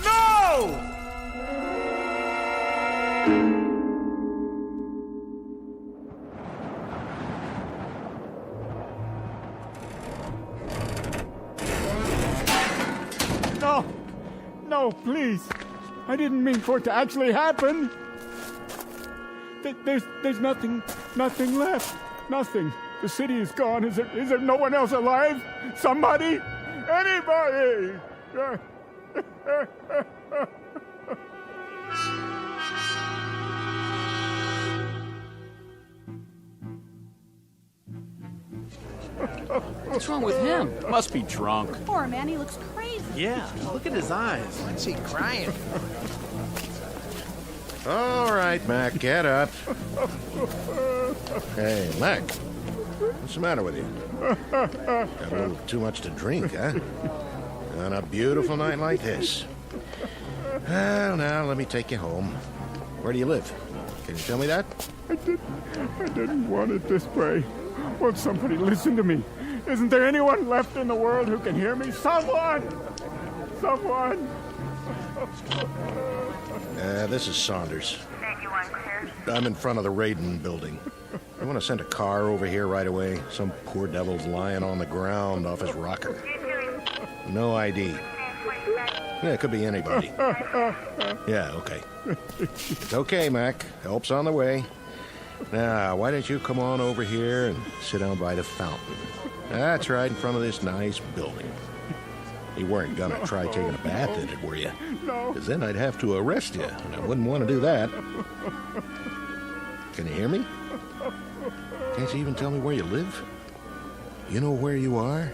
No! No, please. I didn't mean for it to actually happen. There's nothing left. Nothing. The city is gone. Is there no one else alive? Somebody? Anybody? What's wrong with him? Must be drunk. Poor man, he looks crazy. Yeah, look at his eyes. What's he crying for? All right, Mac, get up. Hey, Mac, what's the matter with you? Got a little too much to drink, huh? On a beautiful night like this. Well, now, let me take you home. Where do you live? Can you tell me that? I didn't want it this way. Won't somebody listen to me? Isn't there anyone left in the world who can hear me? Someone! Someone! This is Saunders. I'm in front of the Raiden building. I want to send a car over here right away. Some poor devil's lying on the ground off his rocker. No ID. Yeah, it could be anybody. Yeah, okay. It's okay, Mac. Help's on the way. Now, why don't you come on over here and sit down by the fountain? That's right in front of this nice building. You weren't gonna try taking a bath in it, were you? No. Because then I'd have to arrest you, and I wouldn't want to do that. Can you hear me? Can't you even tell me where you live? You know where you are?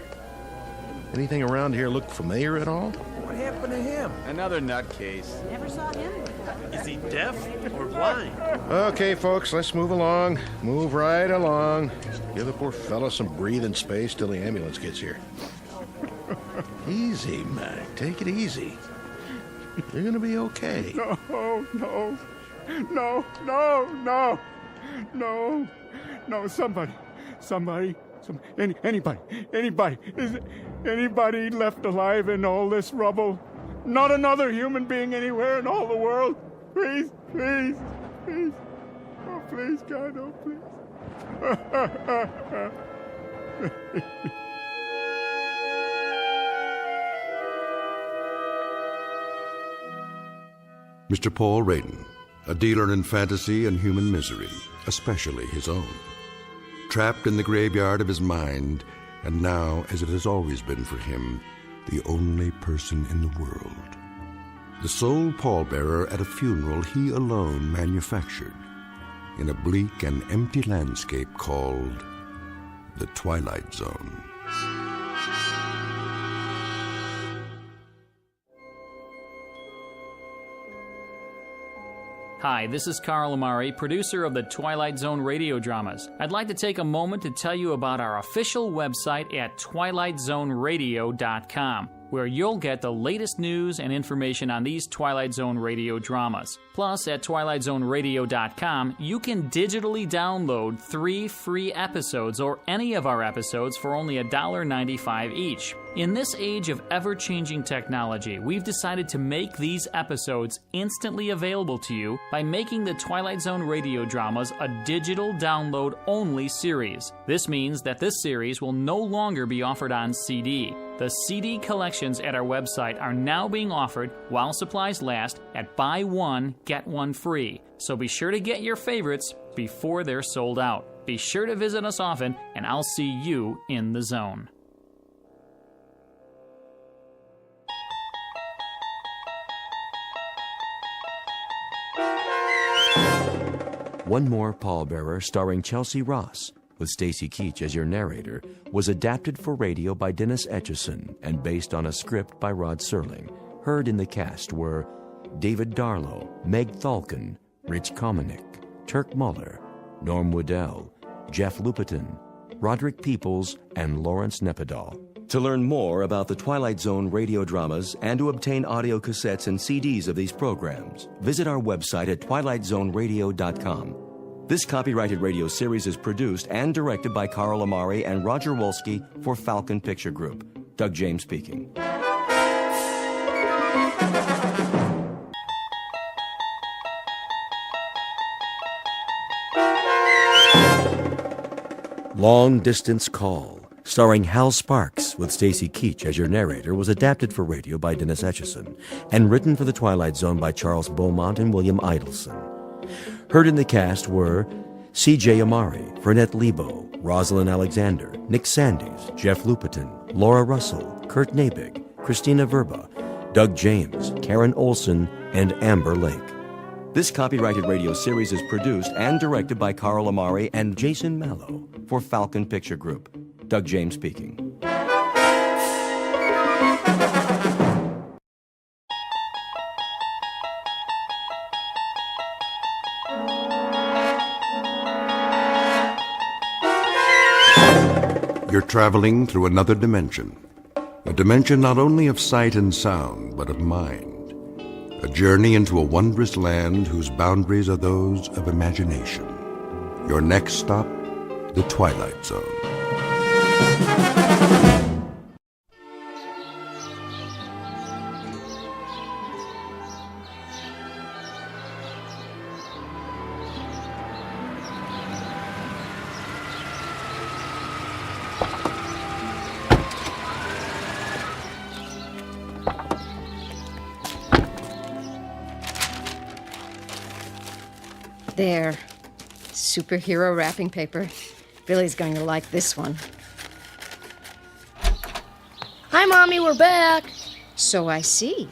Anything around here look familiar at all? What happened to him? Another nutcase. Never saw him. Is he deaf or blind? Okay, folks, let's move along. Move right along. Give the poor fella some breathing space till the ambulance gets here. Easy, Mac. Take it easy. You're gonna be okay. No, anybody. Is anybody left alive in all this rubble? Not another human being anywhere in all the world? Please. Oh, please, God, oh, please. Mr. Paul Raiden, a dealer in fantasy and human misery, especially his own. Trapped in the graveyard of his mind, and now, as it has always been for him, the only person in the world. The sole pallbearer at a funeral he alone manufactured, in a bleak and empty landscape called the Twilight Zone. Hi, this is Carl Amari, producer of the Twilight Zone Radio Dramas. I'd like to take a moment to tell you about our official website at twilightzoneradio.com, where you'll get the latest news and information on these Twilight Zone Radio dramas. Plus, at twilightzoneradio.com, you can digitally download 3 free episodes or any of our episodes for only $1.95 each. In this age of ever-changing technology, we've decided to make these episodes instantly available to you by making the Twilight Zone Radio dramas a digital download-only series. This means that this series will no longer be offered on CD. The CD collections at our website are now being offered while supplies last at buy one, get one free. So be sure to get your favorites before they're sold out. Be sure to visit us often, and I'll see you in the zone. One More Pallbearer, starring Chelsea Ross, with Stacy Keach as your narrator, was adapted for radio by Dennis Etchison and based on a script by Rod Serling. Heard in the cast were David Darlow, Meg Thalken, Rich Komanik, Turk Muller, Norm Woodell, Jeff Lupetin, Roderick Peoples, and Lawrence Nepidal. To learn more about the Twilight Zone radio dramas and to obtain audio cassettes and CDs of these programs, visit our website at twilightzoneradio.com. This copyrighted radio series is produced and directed by Carl Amari and Roger Wolski for Falcon Picture Group. Doug James speaking. Long Distance Call, starring Hal Sparks with Stacy Keach as your narrator, was adapted for radio by Dennis Etchison and written for The Twilight Zone by Charles Beaumont and William Idelson. Heard in the cast were C.J. Amari, Fernette Lebo, Rosalind Alexander, Nick Sandys, Jeff Lupetin, Laura Russell, Kurt Nabig, Christina Verba, Doug James, Karen Olson, and Amber Lake. This copyrighted radio series is produced and directed by Carl Amari and Jason Mallow for Falcon Picture Group. Doug James speaking. You're traveling through another dimension. A dimension not only of sight and sound, but of mind. A journey into a wondrous land whose boundaries are those of imagination. Your next stop, the Twilight Zone. There. Superhero wrapping paper. Billy's going to like this one. Hi, Mommy, we're back. So I see.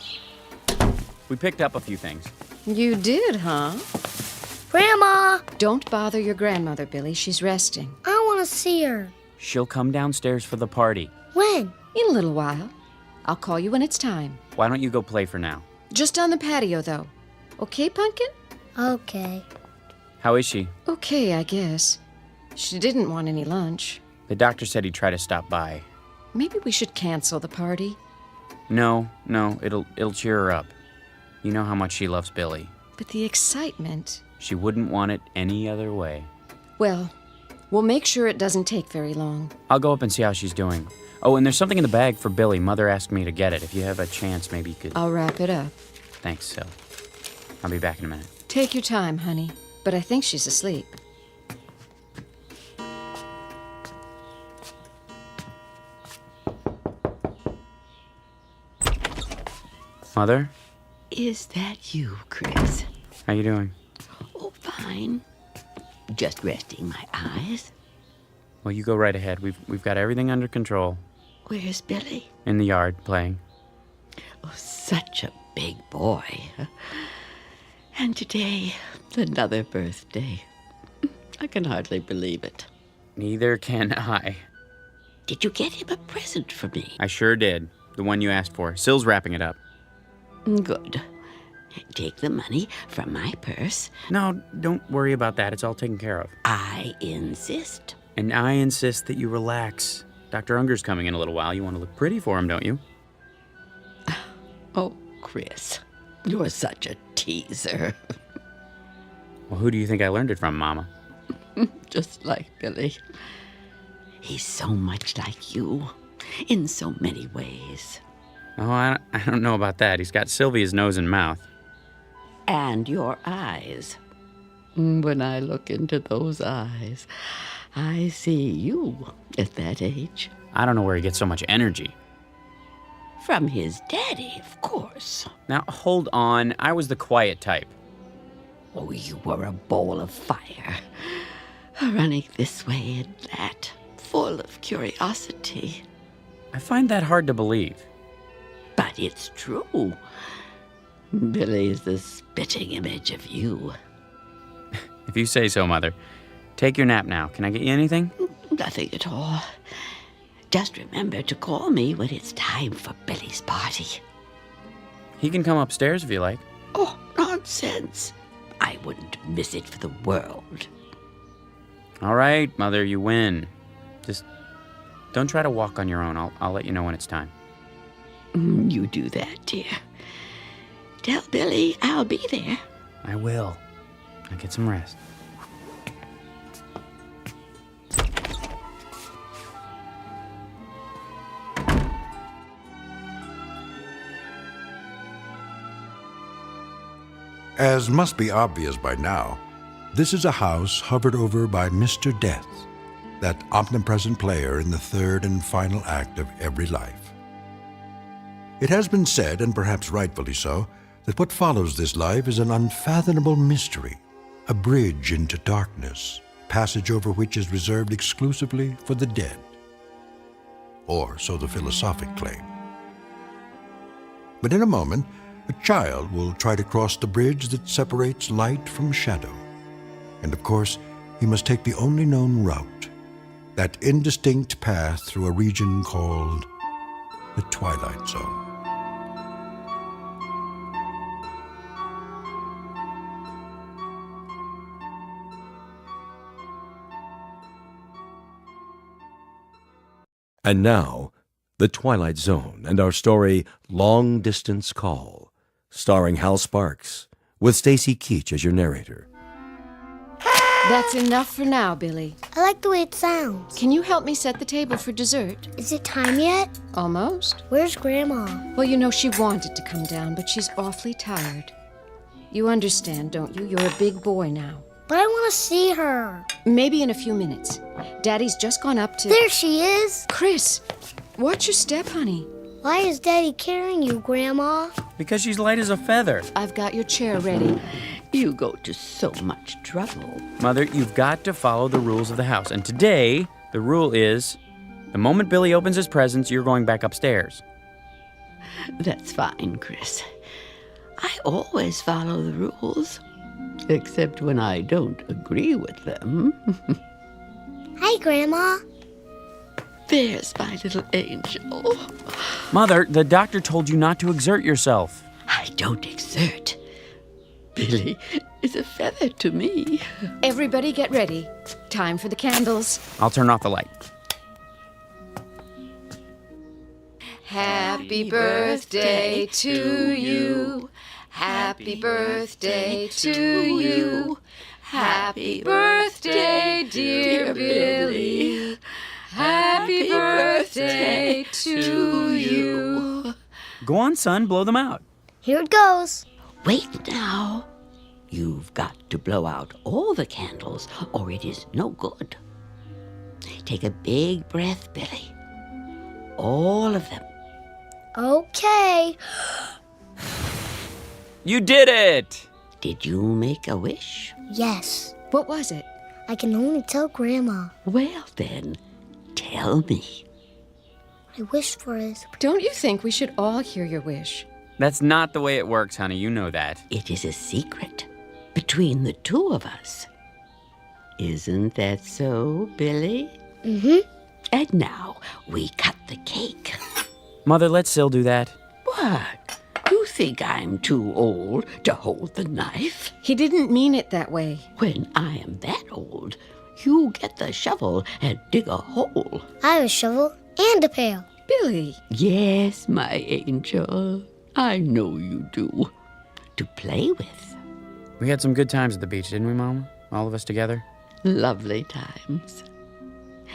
We picked up a few things. You did, huh? Grandma! Don't bother your grandmother, Billy. She's resting. I want to see her. She'll come downstairs for the party. When? In a little while. I'll call you when it's time. Why don't you go play for now? Just on the patio, though. Okay, Pumpkin? Okay. How is she? Okay, I guess. She didn't want any lunch. The doctor said he'd try to stop by. Maybe we should cancel the party. No, it'll cheer her up. You know how much she loves Billy. But the excitement... She wouldn't want it any other way. Well, we'll make sure it doesn't take very long. I'll go up and see how she's doing. Oh, and there's something in the bag for Billy. Mother asked me to get it. If you have a chance, maybe you could... I'll wrap it up. Thanks, Sil. I'll be back in a minute. Take your time, honey. But I think she's asleep. Mother? Is that you, Chris? How you doing? Oh, fine. Just resting my eyes. Well, you go right ahead. We've got everything under control. Where's Billy? In the yard, playing. Oh, such a big boy. And today, another birthday. I can hardly believe it. Neither can I. Did you get him a present for me? I sure did. The one you asked for. Sil's wrapping it up. Good. Take the money from my purse. No, don't worry about that. It's all taken care of. I insist. And I insist that you relax. Dr. Unger's coming in a little while. You want to look pretty for him, don't you? Oh, Chris, you're such a teaser. Well, who do you think I learned it from, Mama? Just like Billy. He's so much like you, in so many ways. Oh, I don't know about that. He's got Sylvia's nose and mouth. And your eyes. When I look into those eyes, I see you at that age. I don't know where he gets so much energy. From his daddy, of course. Now, hold on. I was the quiet type. Oh, you were a bowl of fire. Running this way and that, full of curiosity. I find that hard to believe. But it's true. Billy's the spitting image of you. If you say so, Mother. Take your nap now. Can I get you anything? Nothing at all. Just remember to call me when it's time for Billy's party. He can come upstairs if you like. Oh, nonsense. I wouldn't miss it for the world. All right, Mother, you win. Just don't try to walk on your own. I'll let you know when it's time. You do that, dear. Tell Billy I'll be there. I will. Now get some rest. As must be obvious by now, this is a house hovered over by Mr. Death, that omnipresent player in the third and final act of every life. It has been said, and perhaps rightfully so, that what follows this life is an unfathomable mystery, a bridge into darkness, passage over which is reserved exclusively for the dead. Or so the philosophic claim. But in a moment, a child will try to cross the bridge that separates light from shadow. And of course, he must take the only known route, that indistinct path through a region called the Twilight Zone. And now, The Twilight Zone and our story, Long Distance Call, starring Hal Sparks, with Stacy Keach as your narrator. That's enough for now, Billy. I like the way it sounds. Can you help me set the table for dessert? Is it time yet? Almost. Where's Grandma? Well, you know, she wanted to come down, but she's awfully tired. You understand, don't you? You're a big boy now. But I want to see her. Maybe in a few minutes. Daddy's just gone up to... There she is. Chris, watch your step, honey. Why is Daddy carrying you, Grandma? Because she's light as a feather. I've got your chair ready. You go to so much trouble. Mother, you've got to follow the rules of the house. And today, the rule is, the moment Billy opens his presents, you're going back upstairs. That's fine, Chris. I always follow the rules, except when I don't agree with them. Hi, Grandma. There's my little angel. Mother, the doctor told you not to exert yourself. I don't exert. Billy is a feather to me. Everybody get ready. Time for the candles. I'll turn off the light. Happy birthday to you. Happy birthday to you. Happy birthday, dear Billy. Happy birthday to you. Go on, son, blow them out. Here it goes. Wait now. You've got to blow out all the candles, or it is no good. Take a big breath, Billy. All of them. Okay. You did it! Did you make a wish? Yes. What was it? I can only tell Grandma. Well, then, tell me. I wish for is... Don't you think we should all hear your wish? That's not the way it works, honey. You know that. It is a secret between the two of us. Isn't that so, Billy? Mm-hmm. And now we cut the cake. Mother, let Syl do that. What? You think I'm too old to hold the knife? He didn't mean it that way. When I am that old, you get the shovel and dig a hole. I have a shovel and a pail. Billy. Yes, my angel. I know you do. To play with. We had some good times at the beach, didn't we, Mama? All of us together? Lovely times.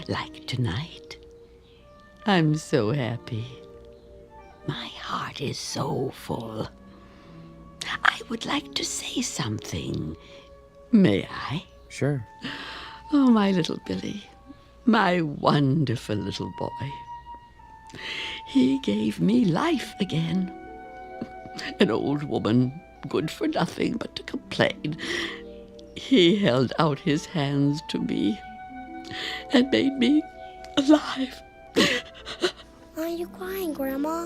Like tonight. I'm so happy. My heart is so full. I would like to say something. May I? Sure. Oh, my little Billy. My wonderful little boy. He gave me life again. An old woman, good for nothing but to complain. He held out his hands to me and made me alive. Why are you crying, Grandma?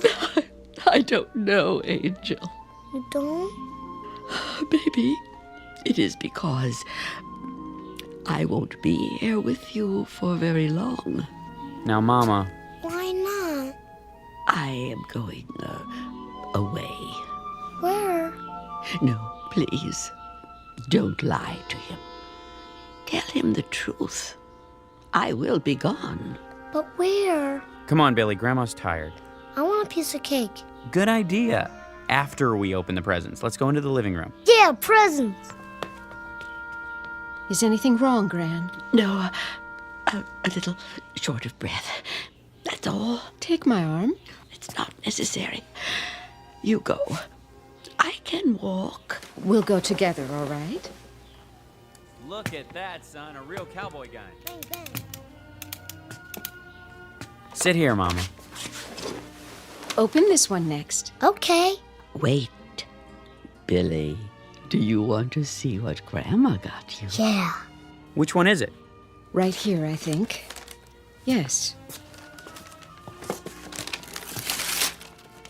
I don't know, Angel. You don't? Baby, it is because I won't be here with you for very long. Now, Mama. Why not? I am going away. Where? No, please. Don't lie to him. Tell him the truth. I will be gone. But where? Come on, Billy. Grandma's tired. I want a piece of cake. Good idea. After we open the presents, let's go into the living room. Yeah, presents. Is anything wrong, Gran? No, a little short of breath. That's all. Take my arm. It's not necessary. You go. I can walk. We'll go together, all right? Look at that, son. A real cowboy gun. Bang, bang. Sit here, Mama. Open this one next. Okay. Wait. Billy, do you want to see what Grandma got you? Yeah. Which one is it? Right here, I think. Yes.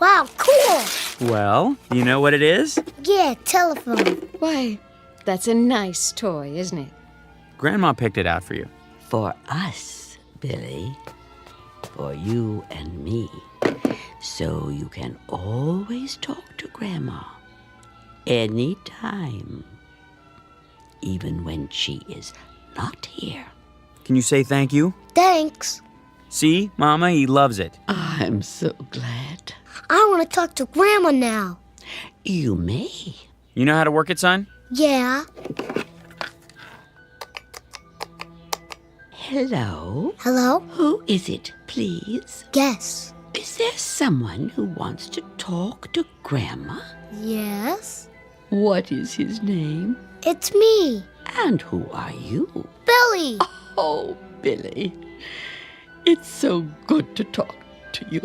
Wow, cool. Well, you know what it is? Yeah, telephone. Why, that's a nice toy, isn't it? Grandma picked it out for you. For us, Billy. For you and me. So you can always talk to Grandma. Anytime. Even when she is not here. Can you say thank you? Thanks. See, Mama, he loves it. I'm so glad. I want to talk to Grandma now. You may. You know how to work it, son? Yeah. Hello? Hello? Who is it, please? Guess. Is there someone who wants to talk to Grandma? Yes? What is his name? It's me. And who are you? Billy. Oh, Billy. It's so good to talk to you.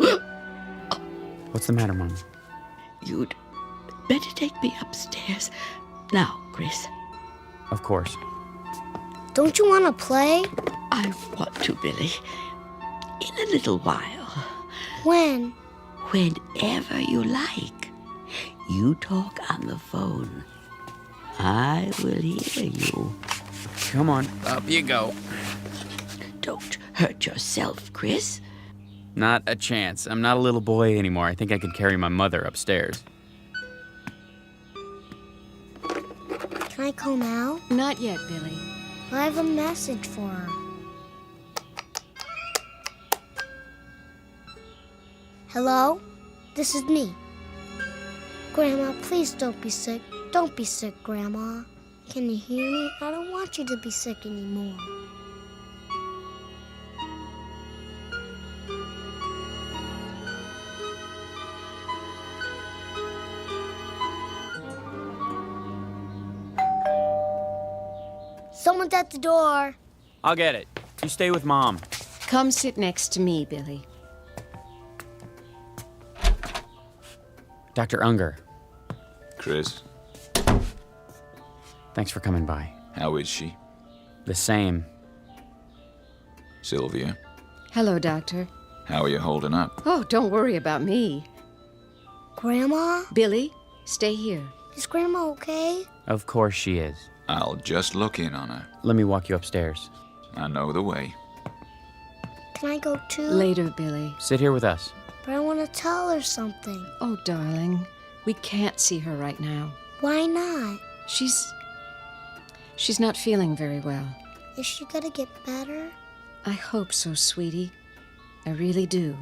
What's the matter, Mom? You'd better take me upstairs. Now, Chris. Of course. Don't you want to play? I want to, Billy. In a little while. When? Whenever you like. You talk on the phone. I will hear you. Come on, up you go. Don't hurt yourself, Chris. Not a chance. I'm not a little boy anymore. I think I could carry my mother upstairs. Can I call now? Not yet, Billy. I have a message for her. Hello? This is me. Grandma, please don't be sick. Don't be sick, Grandma. Can you hear me? I don't want you to be sick anymore. Someone's at the door. I'll get it. You stay with Mom. Come sit next to me, Billy. Dr. Unger. Chris, Thanks for coming by. how is she? The same. Sylvia, Hello, Doctor. how are you holding up? Oh, don't worry about me. Grandma? Billy, stay here. Is Grandma okay? Of course she is. I'll just look in on her. Let me walk you upstairs. I know the way. Can I go too? Later, Billy. Sit here with us. But I want to tell her something. Oh, darling, we can't see her right now. Why not? She's not feeling very well. Is she gonna get better? I hope so, sweetie. I really do.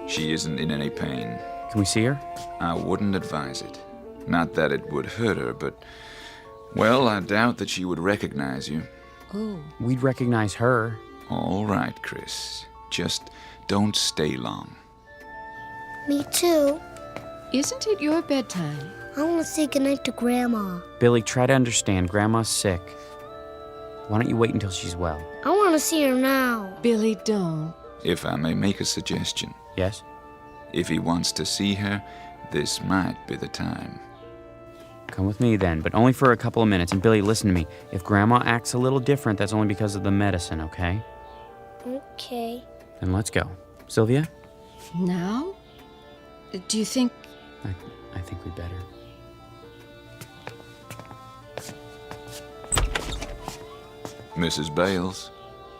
She isn't in any pain. Can we see her? I wouldn't advise it. Not that it would hurt her, but, well, I doubt that she would recognize you. Oh. We'd recognize her. All right, Chris. Just don't stay long. Me too. Isn't it your bedtime? I want to say goodnight to Grandma. Billy, try to understand. Grandma's sick. Why don't you wait until she's well? I want to see her now. Billy, don't. If I may make a suggestion. Yes? If he wants to see her, this might be the time. Come with me then, but only for a couple of minutes. And Billy, listen to me. If Grandma acts a little different, that's only because of the medicine, okay? Okay. Then let's go. Sylvia? Now? Do you think... I think we'd better. Mrs. Bales,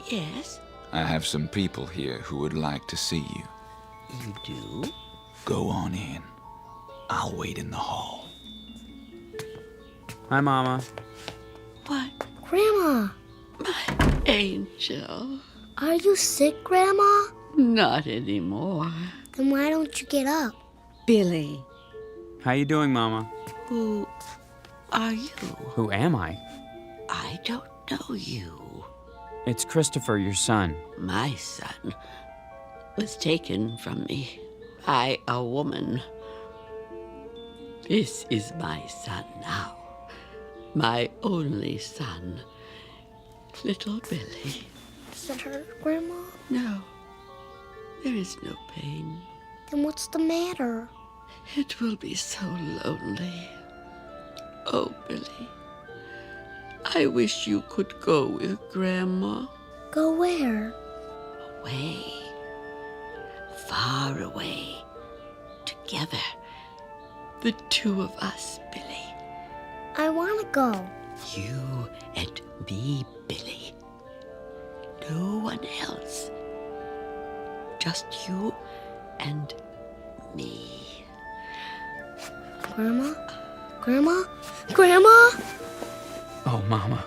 Yes, I have some people here who would like to see you. you do? Go on in. I'll wait in the hall. Hi, Mama. What? Grandma, Angel. are you sick, Grandma? Not anymore. Then why don't you get up? Billy. How you doing, Mama? Who are you? Who am I? I don't know you. It's Christopher, your son. My son was taken from me by a woman. This is my son now. My only son. Little Billy. Does it hurt, Grandma? No. There is no pain. Then what's the matter? It will be so lonely. Oh, Billy. I wish you could go with Grandma. Go where? Away. Far away. Together. The two of us, Billy. I want to go. You and me, Billy. No one else. Just you and me. Grandma? Grandma? Grandma? Oh, Mama.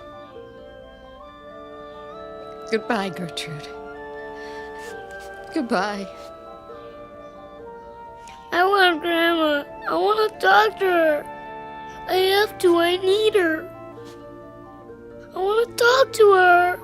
Goodbye, Gertrude. Goodbye. I want Grandma. I want to talk to her. I have to. I need her. I want to talk to her.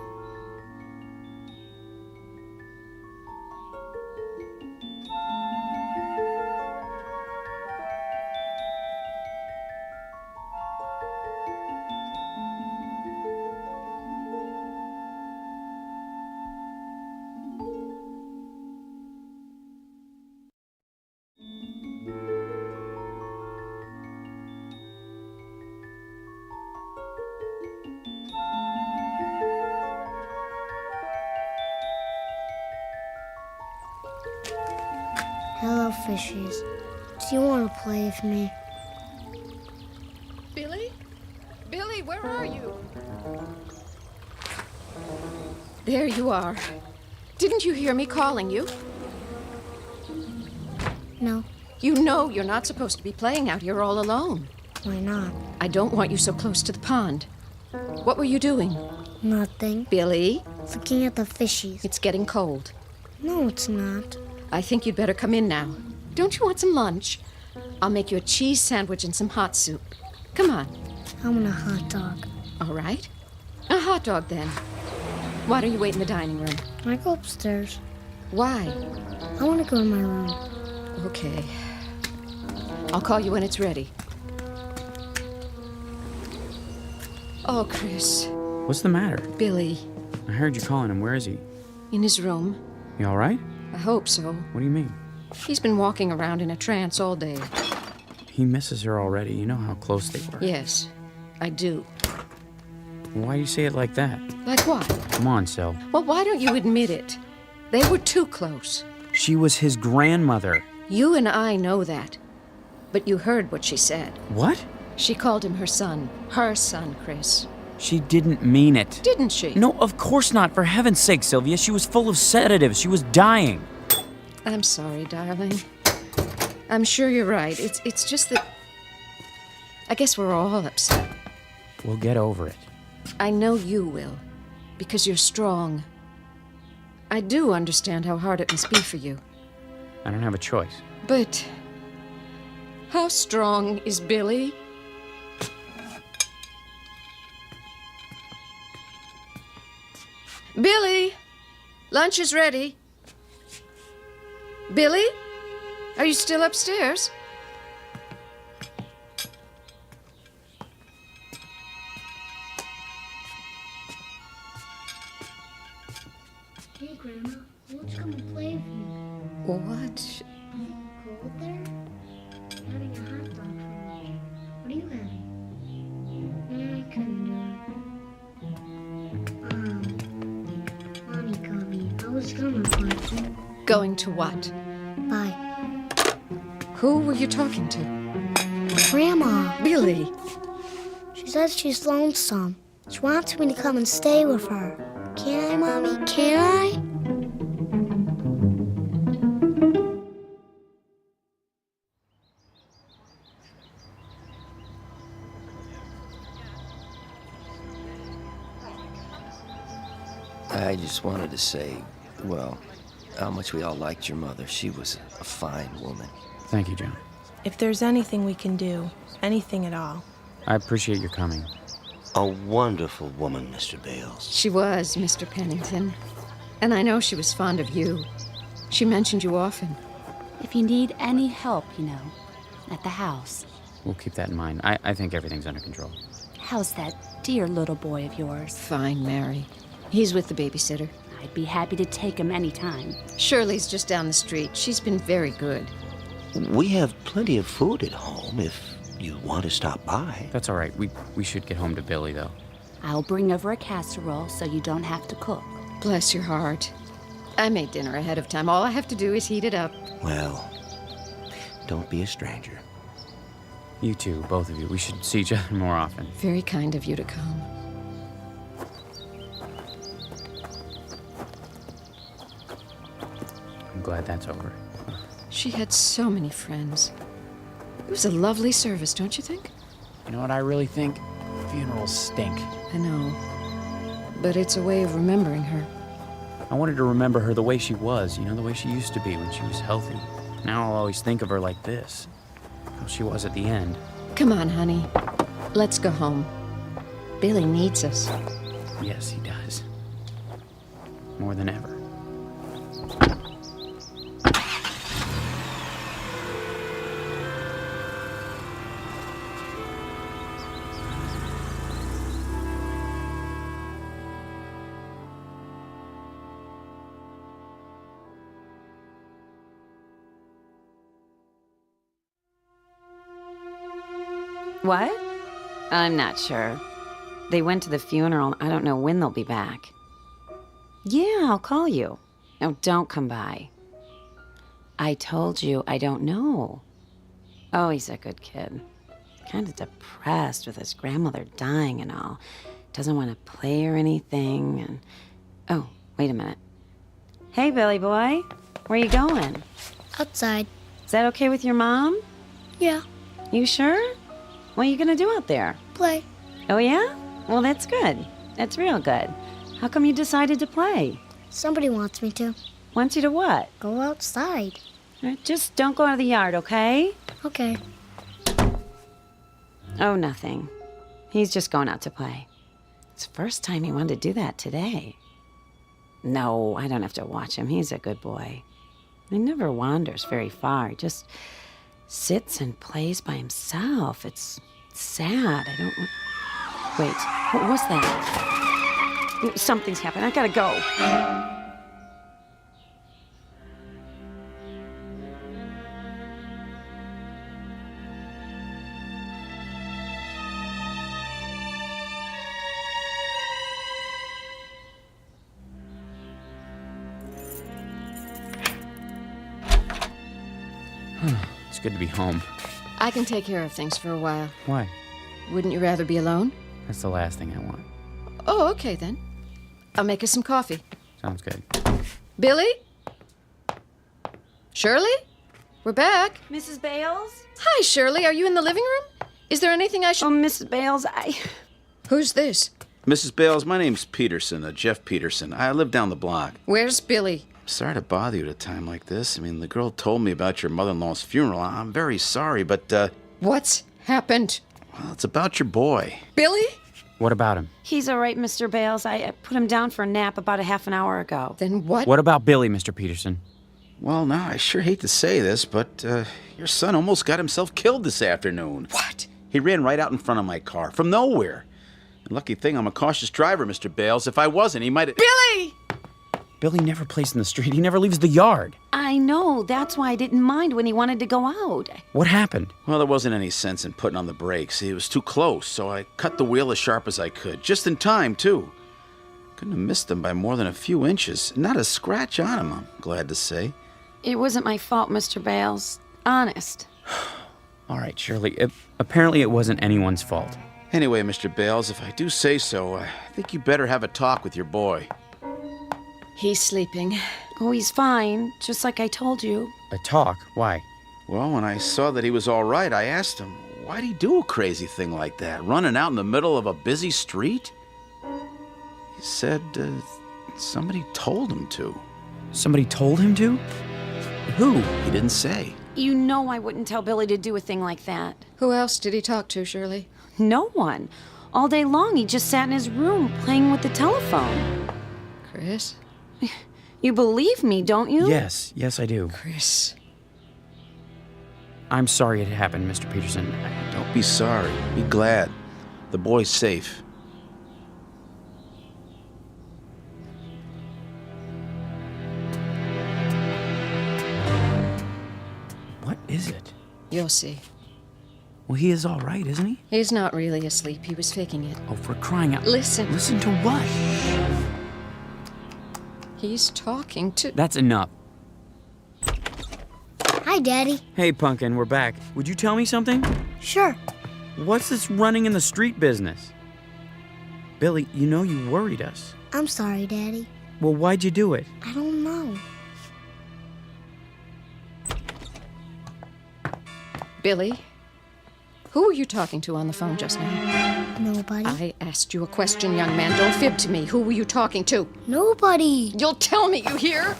Hello, fishies. Do you want to play with me? Billy? Billy, where are you? There you are. Didn't you hear me calling you? No. You know you're not supposed to be playing out here all alone. Why not? I don't want you so close to the pond. What were you doing? Nothing. Billy? Looking at the fishies. It's getting cold. No, it's not. I think you'd better come in now. Don't you want some lunch? I'll make you a cheese sandwich and some hot soup. Come on. I want a hot dog. All right. A hot dog, then. Why don't you wait in the dining room? I go upstairs. Why? I want to go to my room. Okay. I'll call you when it's ready. Oh, Chris. What's the matter? Billy. I heard you calling him. Where is he? In his room. You all right? I hope so. What do you mean? He's been walking around in a trance all day. He misses her already. You know how close they were. Yes, I do. Why do you say it like that? Like what? Come on, Sil. Well, why don't you admit it? They were too close. She was his grandmother. You and I know that. But you heard what she said. What? She called him her son. Her son, Chris. She didn't mean it. Didn't she? No, of course not. For heaven's sake, Sylvia. She was full of sedatives. She was dying. I'm sorry, darling. I'm sure you're right. It's just that... I guess we're all upset. We'll get over it. I know you will. Because you're strong. I do understand how hard it must be for you. I don't have a choice. But... how strong is Billy? Billy! Lunch is ready. Billy? Are you still upstairs? Hey, Grandma. Let's come and play with me. What? Cold there? I'm having a hot dog for lunch. What are you having? I couldn't do it. Mommy called me. I was gonna play. Going to what? Bye. Who were you talking to? Grandma. Billy. She says she's lonesome. She wants me to come and stay with her. Can I, Mommy? Can I? I just wanted to say, well, how much we all liked your mother. She was a fine woman. Thank you, John. If there's anything we can do, anything at all. I appreciate your coming. A wonderful woman, Mr. Bales. She was, Mr. Pennington. And I know she was fond of you. She mentioned you often. If you need any help, you know, at the house. We'll keep that in mind. I think everything's under control. How's that dear little boy of yours? Fine, Mary. He's with the babysitter. I'd be happy to take him anytime. Shirley's just down the street. She's been very good. We have plenty of food at home if you want to stop by. That's all right. We should get home to Billy, though. I'll bring over a casserole so you don't have to cook. Bless your heart. I made dinner ahead of time. All I have to do is heat it up. Well, don't be a stranger. You two, both of you. We should see each other more often. Very kind of you to come. I'm glad that's over. She had so many friends. It was a lovely service, don't you think? You know what I really think? Funerals stink. I know. But it's a way of remembering her. I wanted to remember her the way she was, the way she used to be when she was healthy. Now I'll always think of her like this, how she was at the end. Come on, honey. Let's go home. Billy needs us. Yes, he does. More than ever. What? I'm not sure. They went to the funeral. I don't know when they'll be back. Yeah, I'll call you. No, don't come by. I told you I don't know. Oh, he's a good kid. Kind of depressed with his grandmother dying and all. Doesn't want to play or anything. And oh, wait a minute. Hey, Billy boy. Where you going? Outside. Is that okay with your mom? Yeah. You sure? What are you gonna do out there? Play. Oh, yeah? Well, that's good. That's real good. How come you decided to play? Somebody wants me to. Wants you to what? Go outside. Just don't go out of the yard, okay? Okay. Oh, nothing. He's just going out to play. It's the first time he wanted to do that today. No, I don't have to watch him. He's a good boy. He never wanders very far. He just sits and plays by himself. It's sad. I don't... Wait, what was that? Something's happened. I gotta go. It's good to be home. I can take care of things for a while. Why? Wouldn't you rather be alone? That's the last thing I want. Oh, okay then. I'll make us some coffee. Sounds good. Billy? Shirley? We're back. Mrs. Bales? Hi, Shirley. Are you in the living room? Is there anything I should... Oh, Mrs. Bales, Who's this? Mrs. Bales, my name's Peterson, Jeff Peterson. I live down the block. Where's Billy? Sorry to bother you at a time like this. I mean, the girl told me about your mother-in-law's funeral. I'm very sorry, but, What's happened? Well, it's about your boy. Billy? What about him? He's all right, Mr. Bales. I put him down for a nap about a half an hour ago. Then what? What about Billy, Mr. Peterson? Well, now, I sure hate to say this, but, your son almost got himself killed this afternoon. What? He ran right out in front of my car, from nowhere. Lucky thing I'm a cautious driver, Mr. Bales. If I wasn't, he might have... Billy! Billy never plays in the street. He never leaves the yard. I know. That's why I didn't mind when he wanted to go out. What happened? Well, there wasn't any sense in putting on the brakes. It was too close, so I cut the wheel as sharp as I could. Just in time, too. Couldn't have missed him by more than a few inches. Not a scratch on him, I'm glad to say. It wasn't my fault, Mr. Bales. Honest. All right, Shirley. Apparently it wasn't anyone's fault. Anyway, Mr. Bales, if I do say so, I think you better have a talk with your boy. He's sleeping. Oh, he's fine, just like I told you. A talk? Why? Well, when I saw that he was all right, I asked him, why'd he do a crazy thing like that, running out in the middle of a busy street? He said, somebody told him to. Somebody told him to? Who? He didn't say. You know I wouldn't tell Billy to do a thing like that. Who else did he talk to, Shirley? No one. All day long, he just sat in his room playing with the telephone. Chris? You believe me, don't you? Yes, I do. Chris. I'm sorry it happened, Mr. Peterson. Don't be sorry. Be glad. The boy's safe. What is it? You'll see. Well, he is all right, isn't he? He's not really asleep. He was faking it. Oh, for crying out... Listen. Listen to what? He's talking to... That's enough. Hi, Daddy. Hey, Pumpkin, we're back. Would you tell me something? Sure. What's this running in the street business? Billy, you know you worried us. I'm sorry, Daddy. Well, why'd you do it? I don't know. Billy? Who were you talking to on the phone just now? nobody. I asked you a question, young man. Don't fib to me. Who were you talking to? Nobody. You'll tell me, you hear?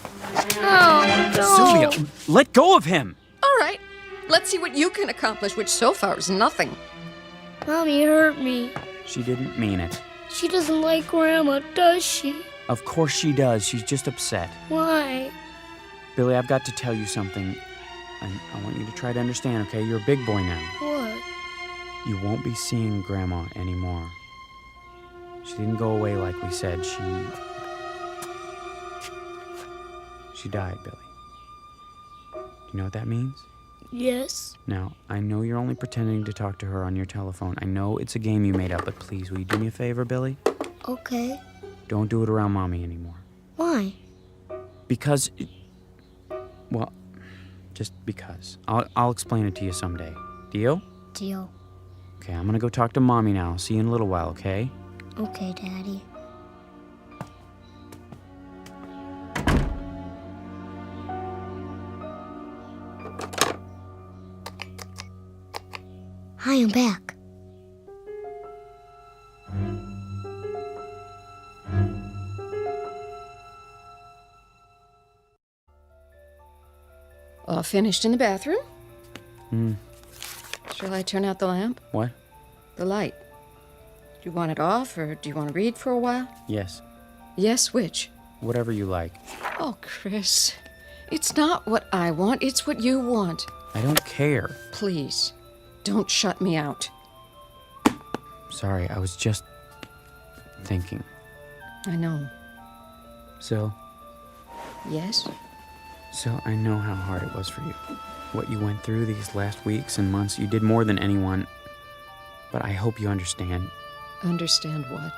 Oh, no. Sylvia, let go of him. All right. Let's see what you can accomplish, which so far is nothing. Mommy hurt me. She didn't mean it. She doesn't like Grandma, does she? Of course she does. She's just upset. Why? Billy, I've got to tell you something. And I want you to try to understand, okay? You're a big boy now. What? You won't be seeing Grandma anymore. She didn't go away like we said. She died, Billy. Do you know what that means? Yes. Now, I know you're only pretending to talk to her on your telephone. I know it's a game you made up, but please, will you do me a favor, Billy? Okay. Don't do it around Mommy anymore. Why? Because... Well, just because. I'll explain it to you someday. Deal? Deal. Okay, I'm gonna go talk to Mommy now. I'll see you in a little while, okay? Okay, Daddy. Hi, I'm back. All finished in the bathroom? Hmm. Shall I turn out the lamp? What? The light. Do you want it off, or do you want to read for a while? Yes. Yes, which? Whatever you like. Oh, Chris. It's not what I want, it's what you want. I don't care. Please, don't shut me out. Sorry, I was just thinking. I know. So, Yes? I know how hard it was for you. What you went through these last weeks and months, you did more than anyone. But I hope you understand. Understand what?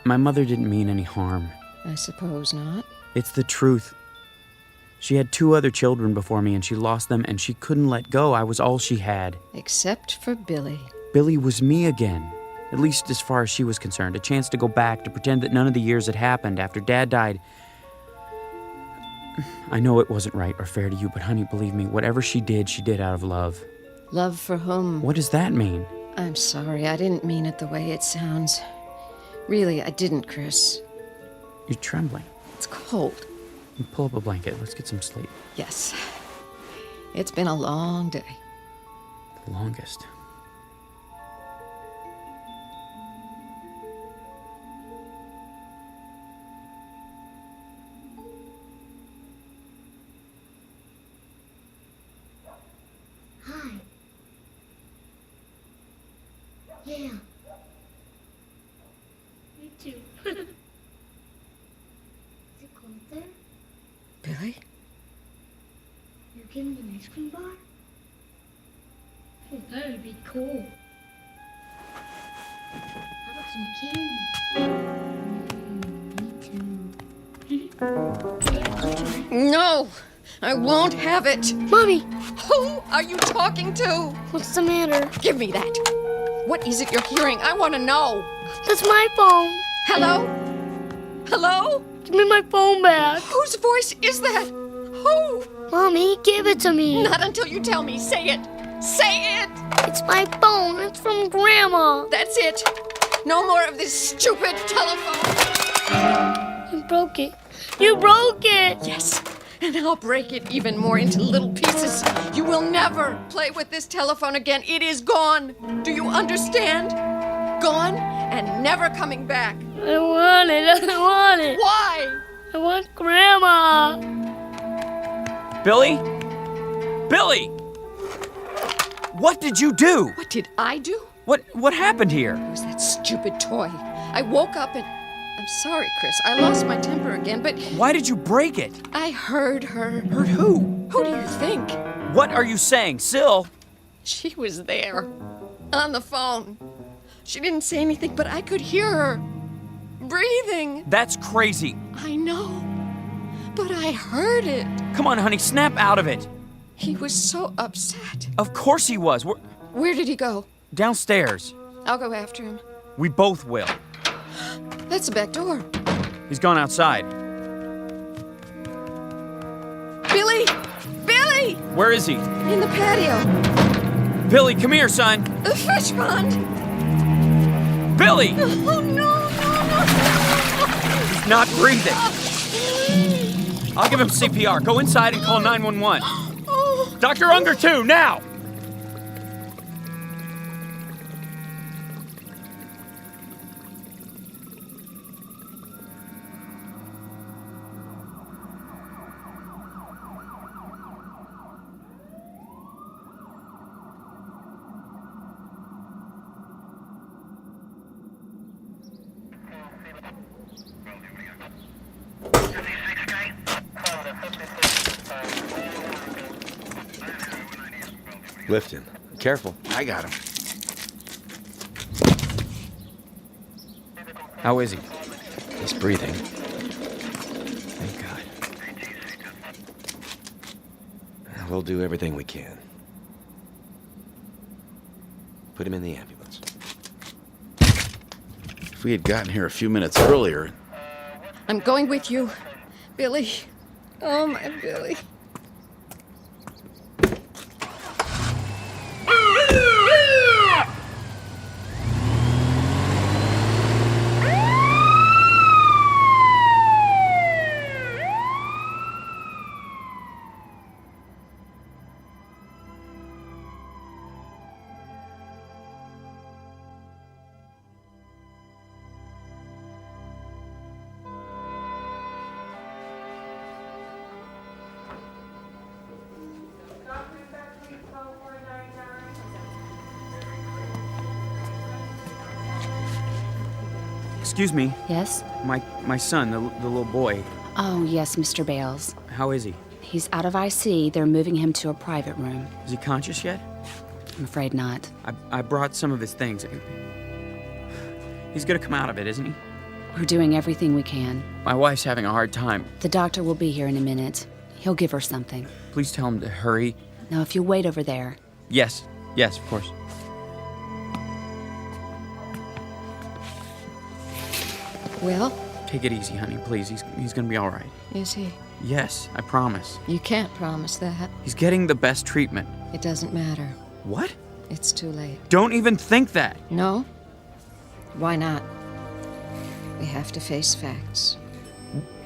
My mother didn't mean any harm. I suppose not. It's the truth. She had 2 other children before me, and she lost them, and she couldn't let go. I was all she had. Except for Billy. Billy was me again. At least as far as she was concerned. A chance to go back, to pretend that none of the years had happened after Dad died. I know it wasn't right or fair to you, but honey, believe me, whatever she did out of love. Love for whom? What does that mean? I'm sorry, I didn't mean it the way it sounds. Really, I didn't, Chris. You're trembling. It's cold. Pull up a blanket. Let's get some sleep. Yes. It's been a long day. The longest. Hi. Yeah. Me too. Is it cold there? Billy? You give me an ice cream bar? Oh, that would be cool. How about some candy? Me too. No! I won't have it! Mommy! Who are you talking to? What's the matter? Give me that! What is it you're hearing? I want to know! That's my phone! Hello? Hello? Give me my phone back! Whose voice is that? Who? Mommy, give it to me! Not until you tell me. Say it! Say it! It's my phone! It's from Grandma! That's it! No more of this stupid telephone! You broke it! You broke it! Yes! And I'll break it even more into little pieces. You will never play with this telephone again. It is gone. Do you understand? Gone and never coming back. I want it. I want it. Why? I want Grandma. Billy? Billy! What did you do? What did I do? What happened here? It was that stupid toy. I woke up and... I'm sorry, Chris. I lost my temper again, but... Why did you break it? I heard her. Heard who? Who do you think? What are you saying, Syl? She was there. On the phone. She didn't say anything, but I could hear her. Breathing. That's crazy. I know. But I heard it. Come on, honey, snap out of it. He was so upset. Of course he was. Where did he go? Downstairs. I'll go after him. We both will. That's the back door. He's gone outside. Billy! Billy! Where is he? In the patio. Billy, come here, son. The fish pond. Billy! Oh, no. He's not breathing. I'll give him CPR. Go inside and call 911. Dr. Unger, too, now! Lifton, careful. I got him. How is he? He's breathing. Thank God. We'll do everything we can. Put him in the ambulance. If we had gotten here a few minutes earlier... I'm going with you, Billy. Oh, my Billy. Excuse me. Yes? My son, the little boy. Oh, yes, Mr. Bales. How is he? He's out of IC. They're moving him to a private room. Is he conscious yet? I'm afraid not. I brought some of his things. He's gonna come out of it, isn't he? We're doing everything we can. My wife's having a hard time. The doctor will be here in a minute. He'll give her something. Please tell him to hurry. Now, if you'll wait over there. Yes, of course. Well? Take it easy, honey, please. He's gonna be all right. Is he? Yes, I promise. You can't promise that. He's getting the best treatment. It doesn't matter. What? It's too late. Don't even think that. No? Why not? We have to face facts.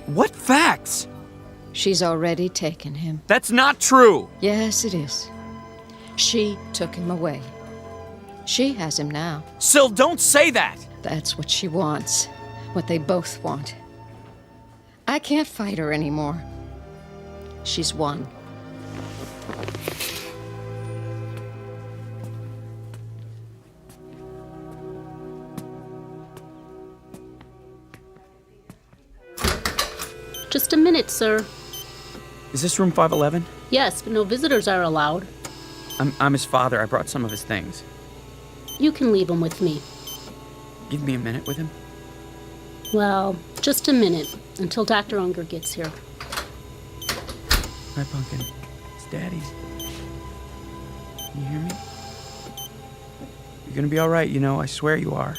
What facts? She's already taken him. That's not true! Yes, it is. She took him away. She has him now. Syl, don't say that! That's what she wants. What they both want. I can't fight her anymore. She's won. Just a minute, sir. Is this room 511? Yes, but no visitors are allowed. I'm his father. I brought some of his things. You can leave them with me. Give me a minute with him. Well, just a minute, until Dr. Unger gets here. Hi, Pumpkin. It's Daddy. You hear me? You're gonna be all right, you know. I swear you are.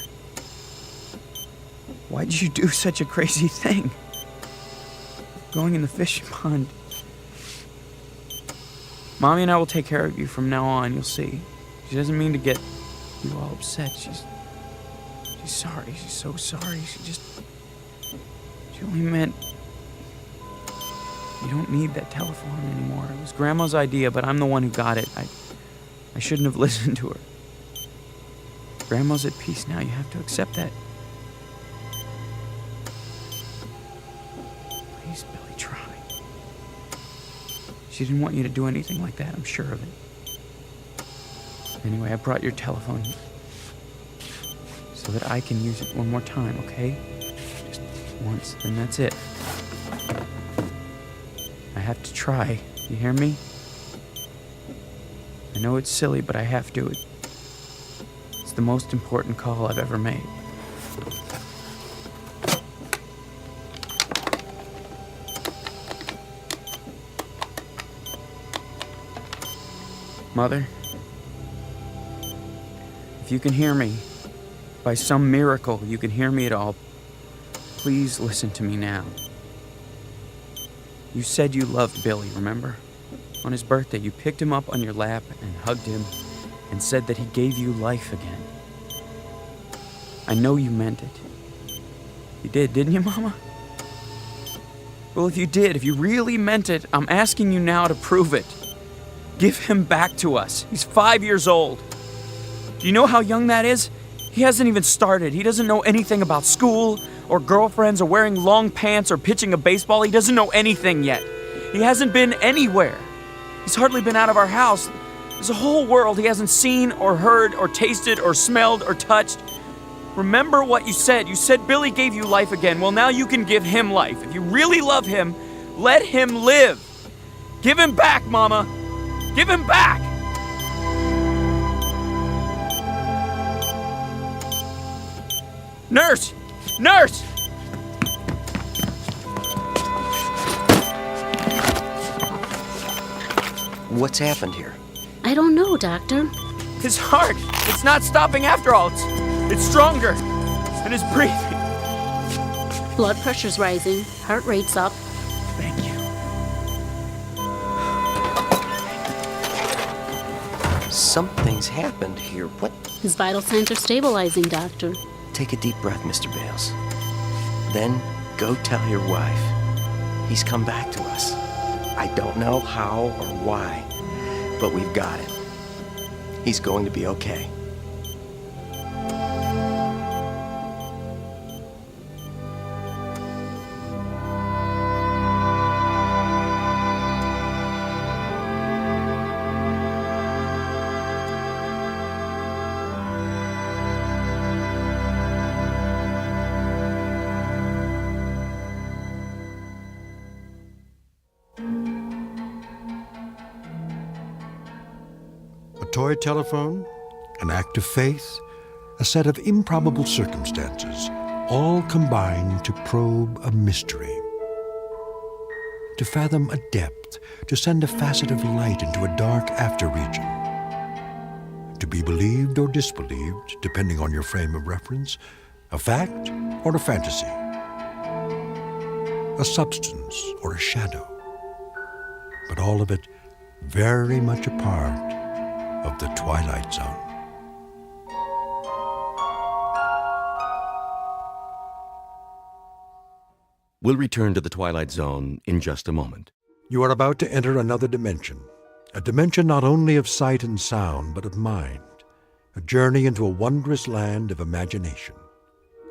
Why did you do such a crazy thing? Going in the fishing pond. Mommy and I will take care of you from now on, you'll see. She doesn't mean to get you all upset. She's sorry. She's so sorry. She only meant you don't need that telephone anymore. It was Grandma's idea, but I'm the one who got it. I shouldn't have listened to her. Grandma's at peace now. You have to accept that. Please, Billy, try. She didn't want you to do anything like that, I'm sure of it. Anyway, I brought your telephone so that I can use it one more time, okay? Just once, and that's it. I have to try. You hear me? I know it's silly, but I have to. It's the most important call I've ever made. Mother, if you can hear me, by some miracle you can hear me at all, please listen to me now. You said you loved Billy, remember? On his birthday, you picked him up on your lap and hugged him and said that he gave you life again. I know you meant it. You did, didn't you, Mama? Well, if you did, if you really meant it, I'm asking you now to prove it. Give him back to us. He's 5 years old. Do you know how young that is? He hasn't even started. He doesn't know anything about school or girlfriends or wearing long pants or pitching a baseball. He doesn't know anything yet. He hasn't been anywhere. He's hardly been out of our house. There's a whole world he hasn't seen or heard or tasted or smelled or touched. Remember what you said. You said Billy gave you life again. Well, now you can give him life. If you really love him, let him live. Give him back, Mama. Give him back. Nurse! Nurse! What's happened here? I don't know, Doctor. His heart! It's not stopping after all. It's stronger. And his breathing. Blood pressure's rising. Heart rate's up. Thank you. Something's happened here. What? His vital signs are stabilizing, Doctor. Take a deep breath, Mr. Bales. Then go tell your wife. He's come back to us. I don't know how or why, but we've got him. He's going to be okay. Toy telephone, an act of faith, a set of improbable circumstances, all combine to probe a mystery. To fathom a depth, to send a facet of light into a dark after region. To be believed or disbelieved, depending on your frame of reference, a fact or a fantasy. A substance or a shadow. But all of it very much a part of the Twilight Zone. We'll return to the Twilight Zone in just a moment. You are about to enter another dimension, a dimension not only of sight and sound, but of mind, a journey into a wondrous land of imagination.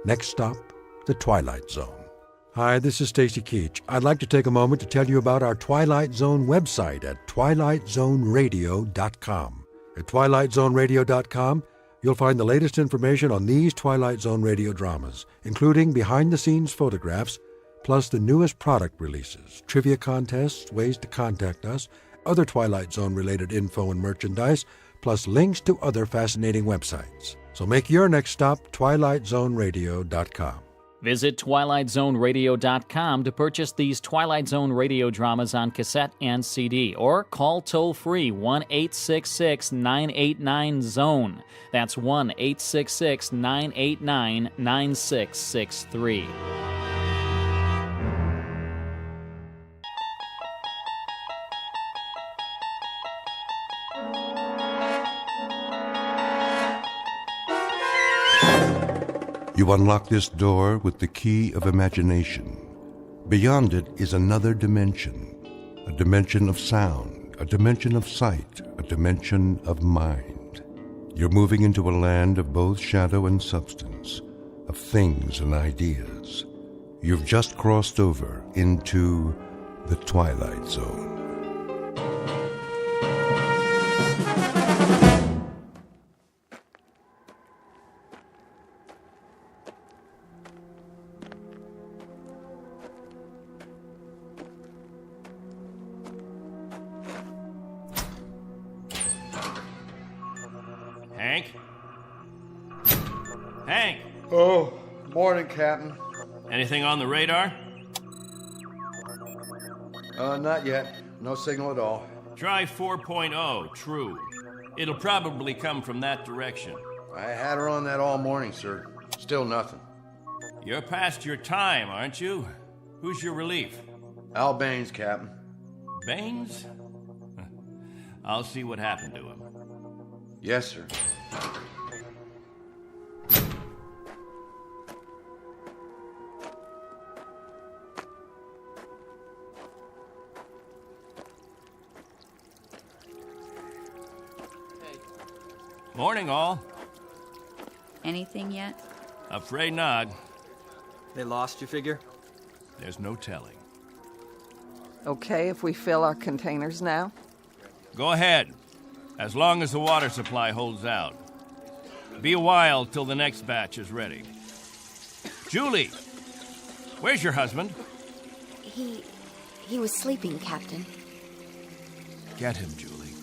Next stop, the Twilight Zone. Hi, this is Stacy Keach. I'd like to take a moment to tell you about our Twilight Zone website at twilightzoneradio.com. At twilightzoneradio.com, you'll find the latest information on these Twilight Zone radio dramas, including behind-the-scenes photographs, plus the newest product releases, trivia contests, ways to contact us, other Twilight Zone-related info and merchandise, plus links to other fascinating websites. So make your next stop twilightzoneradio.com. Visit twilightzoneradio.com to purchase these Twilight Zone radio dramas on cassette and CD, or call toll-free 1-866-989-ZONE. That's 1-866-989-9663. You unlock this door with the key of imagination. Beyond it is another dimension, a dimension of sound, a dimension of sight, a dimension of mind. You're moving into a land of both shadow and substance, of things and ideas. You've just crossed over into the Twilight Zone. Hank? Hank! Oh, morning, Captain. Anything on the radar? Not yet. No signal at all. Try 4.0, true. It'll probably come from that direction. I had her on that all morning, sir. Still nothing. You're past your time, aren't you? Who's your relief? Al Baines, Captain. Baines? I'll see what happened to him. Yes, sir. Morning, all. Anything yet? Afraid not. They lost, you figure? There's no telling. Okay if we fill our containers now? Go ahead, as long as the water supply holds out. Be a while till the next batch is ready. Julie, where's your husband? He was sleeping, Captain. Get him, Julie.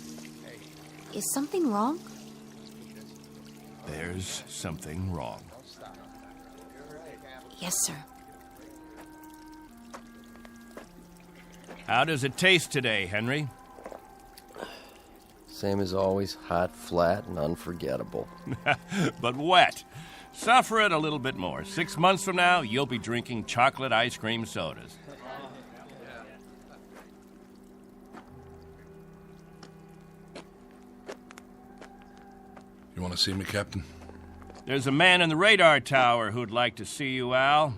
Is something wrong? There's something wrong. Yes, sir. How does it taste today, Henry? Same as always, hot, flat, and unforgettable. But wet. Suffer it a little bit more. 6 months from now, you'll be drinking chocolate ice cream sodas. You want to see me, Captain? There's a man in the radar tower who'd like to see you, Al.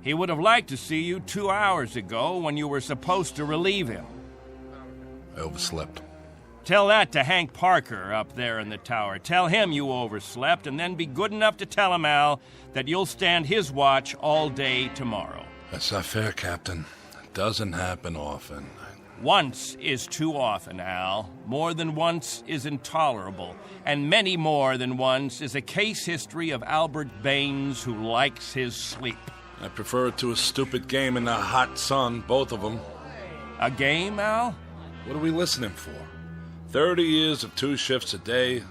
He would have liked to see you 2 hours ago when you were supposed to relieve him. I overslept. Tell that to Hank Parker up there in the tower. Tell him you overslept, and then be good enough to tell him, Al, that you'll stand his watch all day tomorrow. That's not fair, Captain. It doesn't happen often. Once is too often, Al. More than once is intolerable. And many more than once is a case history of Albert Baines who likes his sleep. I prefer it to a stupid game in the hot sun, both of them. A game, Al? What are we listening for? 30 years of 2 shifts a day.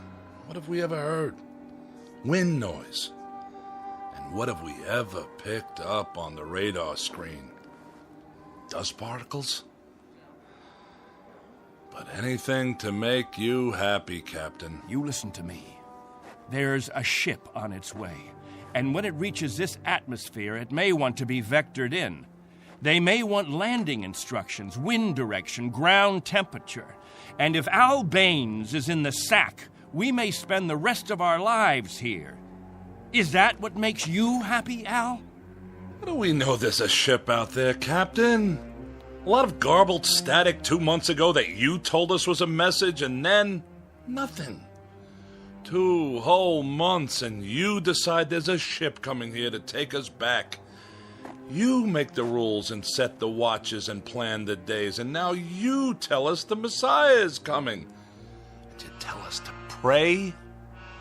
What have we ever heard? Wind noise. And what have we ever picked up on the radar screen? Dust particles? But anything to make you happy, Captain. You listen to me. There's a ship on its way, and when it reaches this atmosphere, it may want to be vectored in. They may want landing instructions, wind direction, ground temperature. And if Al Baines is in the sack, we may spend the rest of our lives here. Is that what makes you happy, Al? How do we know there's a ship out there, Captain? A lot of garbled static 2 months ago that you told us was a message, and then nothing. 2 whole months, and you decide there's a ship coming here to take us back. You make the rules and set the watches and plan the days, and now you tell us the Messiah is coming. And you tell us to pray?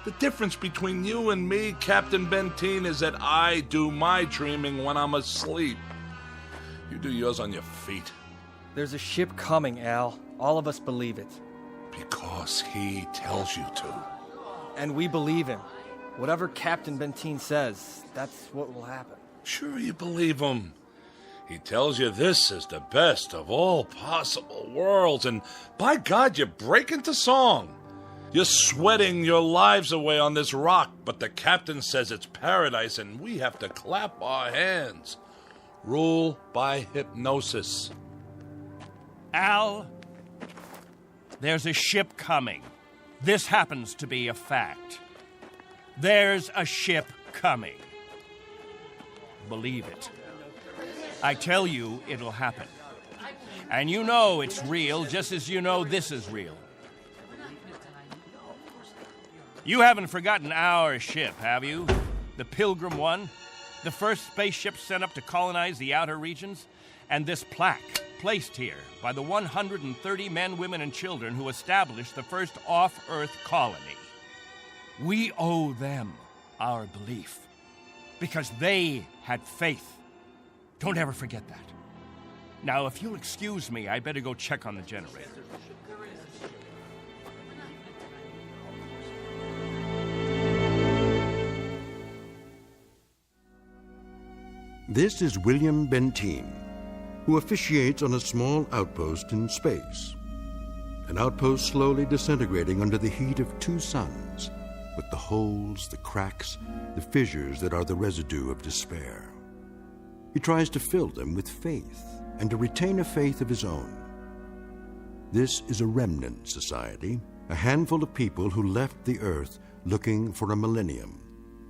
The difference between you and me, Captain Benteen, is that I do my dreaming when I'm asleep. You do yours on your feet. There's a ship coming, Al. All of us believe it. Because he tells you to. And we believe him. Whatever Captain Benteen says, that's what will happen. Sure you believe him. He tells you this is the best of all possible worlds, and by God, you break into song. You're sweating your lives away on this rock, but the captain says it's paradise, and we have to clap our hands. Rule by hypnosis. Al, there's a ship coming. This happens to be a fact. There's a ship coming. Believe it. I tell you, it'll happen. And you know it's real, just as you know this is real. You haven't forgotten our ship, have you? The Pilgrim One? The first spaceship sent up to colonize the outer regions? And this plaque, placed here by the 130 men, women, and children who established the first off-Earth colony. We owe them our belief. Because they had faith. Don't ever forget that. Now, if you'll excuse me, I better go check on the generator. This is William Benteen, who officiates on a small outpost in space. An outpost slowly disintegrating under the heat of 2 suns, with the holes, the cracks, the fissures that are the residue of despair. He tries to fill them with faith and to retain a faith of his own. This is a remnant society, a handful of people who left the earth looking for a millennium,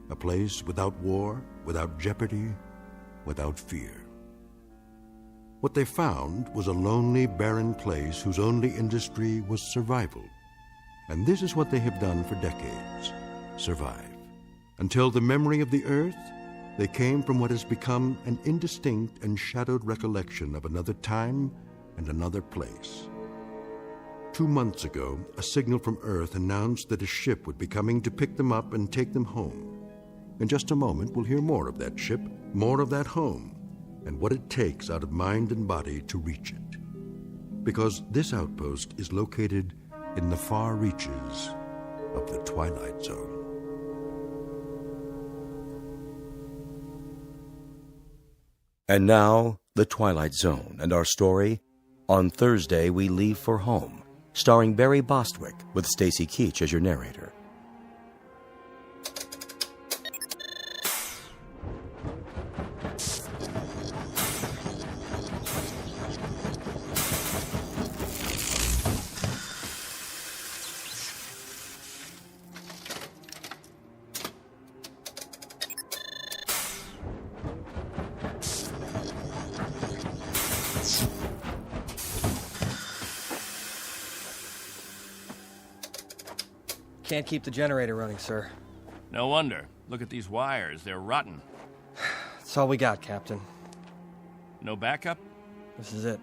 a place without war, without jeopardy, without fear. What they found was a lonely, barren place whose only industry was survival. And this is what they have done for decades: survive. Until the memory of the Earth, they came from what has become an indistinct and shadowed recollection of another time and another place. 2 months ago, a signal from Earth announced that a ship would be coming to pick them up and take them home. In just a moment, we'll hear more of that ship, more of that home, and what it takes out of mind and body to reach it. Because this outpost is located in the far reaches of the Twilight Zone. And now, The Twilight Zone and our story, On Thursday We Leave for Home, starring Barry Bostwick with Stacy Keach as your narrator. Can't keep the generator running, sir. No wonder. Look at these wires. They're rotten. That's all we got, Captain. No backup? This is it.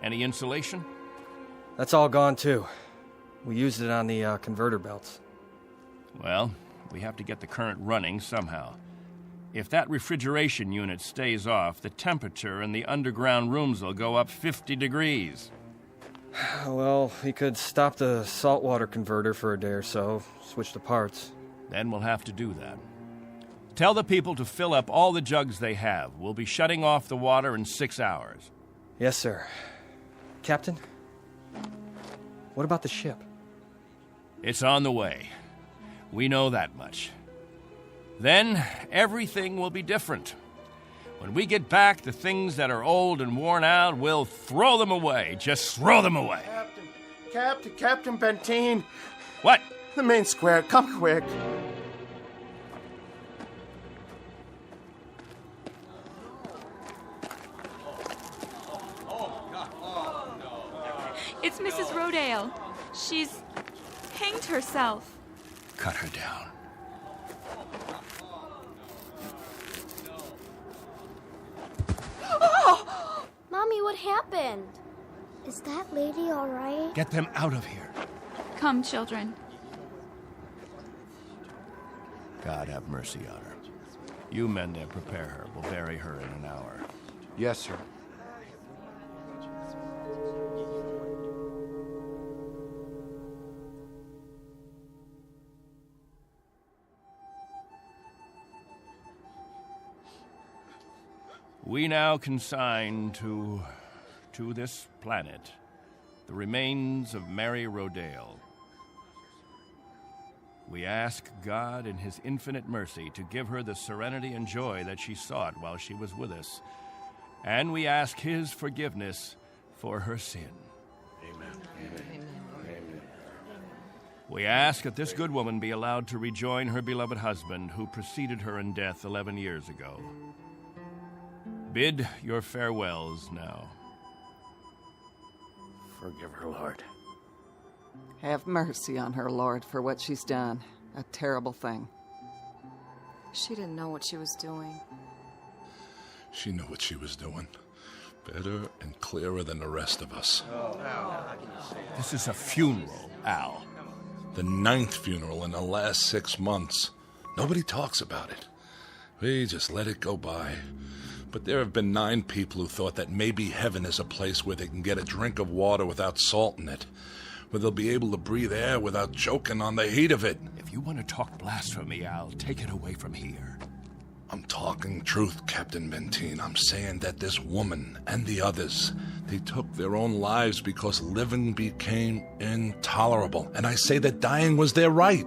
Any insulation? That's all gone, too. We used it on the converter belts. Well, we have to get the current running somehow. If that refrigeration unit stays off, the temperature in the underground rooms will go up 50 degrees. Well, we could stop the saltwater converter for a day or so, switch the parts. Then we'll have to do that. Tell the people to fill up all the jugs they have. We'll be shutting off the water in 6 hours. Yes, sir. Captain, what about the ship? It's on the way. We know that much. Then everything will be different. When we get back, the things that are old and worn out, we'll throw them away. Just throw them away. Captain Benteen. What? The main square. Come quick. It's Mrs. Rodale. She's hanged herself. Cut her down. Oh! Mommy, what happened? Is that lady all right? Get them out of here. Come, children. God have mercy on her. You men there, prepare her. We'll bury her in an hour. Yes, sir. We now consign to this planet the remains of Mary Rodale. We ask God in His infinite mercy to give her the serenity and joy that she sought while she was with us. And we ask His forgiveness for her sin. Amen. Amen. We ask that this good woman be allowed to rejoin her beloved husband who preceded her in death 11 years ago. Bid your farewells now. Forgive her, Lord. Have mercy on her, Lord, for what she's done. A terrible thing. She didn't know what she was doing. She knew what she was doing. Better and clearer than the rest of us. This is a funeral, Al. The 9th funeral in the last 6 months. Nobody talks about it. We just let it go by. But there have been 9 people who thought that maybe heaven is a place where they can get a drink of water without salt in it, where they'll be able to breathe air without choking on the heat of it. If you want to talk blasphemy, Al, take it away from here. I'm talking truth, Captain Benteen. I'm saying that this woman and the others, they took their own lives because living became intolerable. And I say that dying was their right.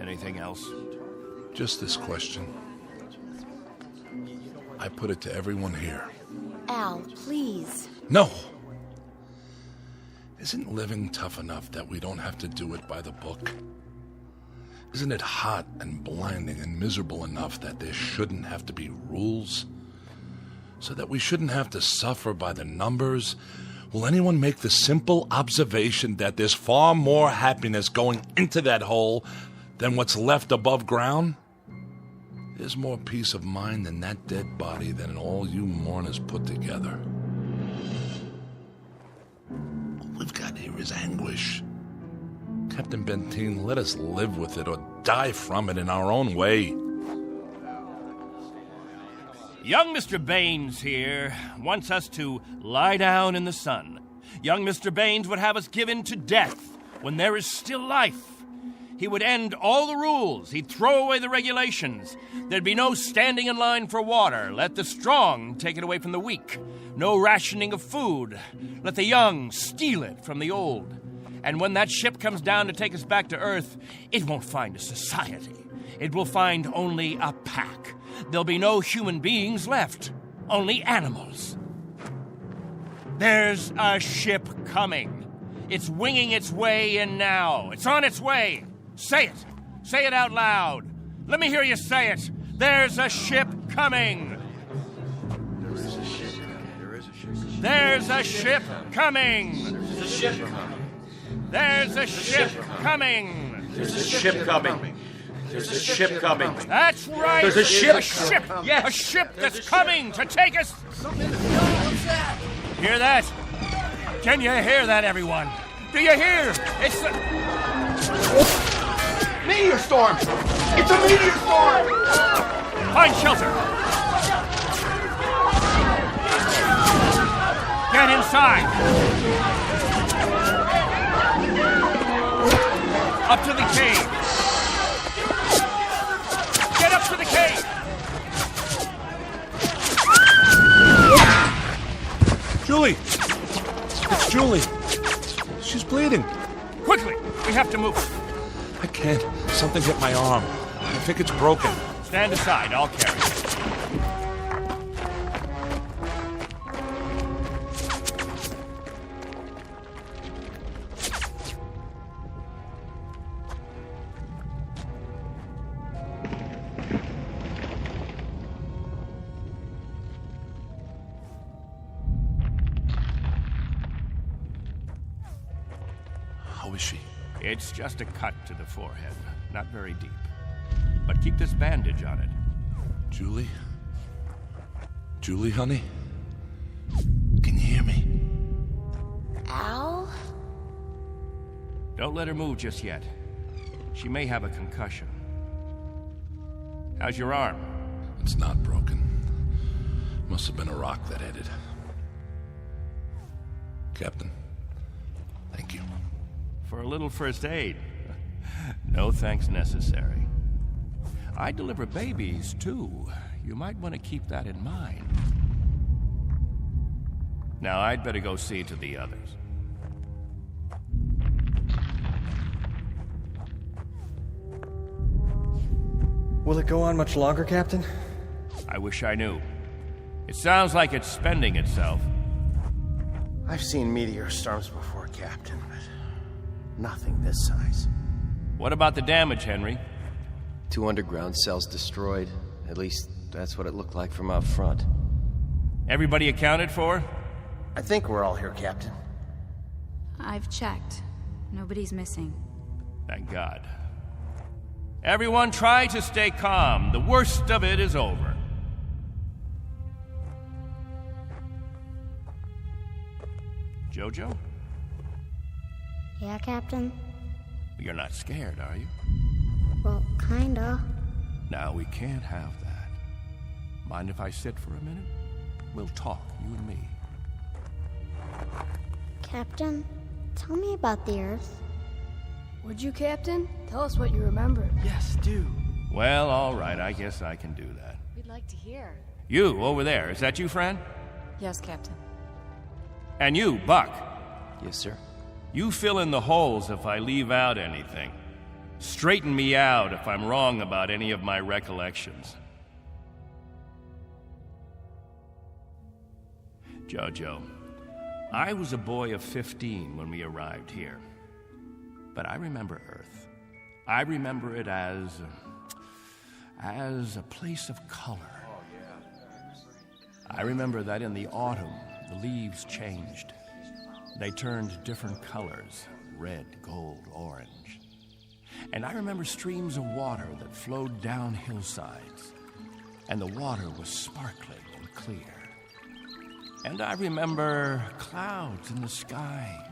Anything else? Just this question. I put it to everyone here. Al, please. No! Isn't living tough enough that we don't have to do it by the book? Isn't it hot and blinding and miserable enough that there shouldn't have to be rules? So that we shouldn't have to suffer by the numbers will anyone make the simple observation that there's far more happiness going into that hole than what's left above ground? There's more peace of mind in that dead body than in all you mourners put together. All we've got here is anguish. Captain Benteen, let us live with it or die from it in our own way. Young Mr. Baines here wants us to lie down in the sun. Young Mr. Baines would have us given to death when there is still life. He would end all the rules. He'd throw away the regulations. There'd be no standing in line for water. Let the strong take it away from the weak. No rationing of food. Let the young steal it from the old. And when that ship comes down to take us back to Earth, it won't find a society. It will find only a pack. There'll be no human beings left, only animals. There's a ship coming. It's winging its way in now. It's on its way. Say it. Say it out loud. Let me hear you say it. There's a ship coming. There is a ship coming. There is a ship coming. There's a ship coming. There's a ship coming. There's a ship coming. There's a ship coming. There's a ship coming. That's right. There's a ship. A ship. Yes. A ship that's coming to take us. Hear that? Can you hear that, everyone? Do you hear? It's the... Meteor storm! It's a meteor storm! Find shelter. Get inside. Up to the cave. Get up to the cave. Julie! It's Julie. She's bleeding. Quickly, we have to move. I can't. Something hit my arm. I think it's broken. Stand aside, I'll carry it. How is she? It's just a cut to the forehead, not very deep. But keep this bandage on it. Julie? Julie, honey? Can you hear me? Al? Don't let her move just yet. She may have a concussion. How's your arm? It's not broken. Must have been a rock that hit it. Captain, thank you. For a little first aid. No thanks necessary. I deliver babies, too. You might want to keep that in mind. Now, I'd better go see to the others. Will it go on much longer, Captain? I wish I knew. It sounds like it's spending itself. I've seen meteor storms before, Captain, but nothing this size. What about the damage, Henry? 2 underground cells destroyed. At least, that's what it looked like from out front. Everybody accounted for? I think we're all here, Captain. I've checked. Nobody's missing. Thank God. Everyone try to stay calm. The worst of it is over. Jojo? Yeah, Captain? You're not scared, are you? Well, kinda. Now, we can't have that. Mind if I sit for a minute? We'll talk, you and me. Captain, tell me about the Earth. Would you, Captain? Tell us what you remember. Yes, do. Well, all right, I guess I can do that. We'd like to hear. You, over there, is that you, Fran? Yes, Captain. And you, Buck. Yes, sir. You fill in the holes if I leave out anything. Straighten me out if I'm wrong about any of my recollections. Jojo, I was a boy of 15 when we arrived here. But I remember Earth. I remember it as a place of color. I remember that in the autumn, the leaves changed. They turned different colors, red, gold, orange. And I remember streams of water that flowed down hillsides, and the water was sparkling and clear. And I remember clouds in the sky,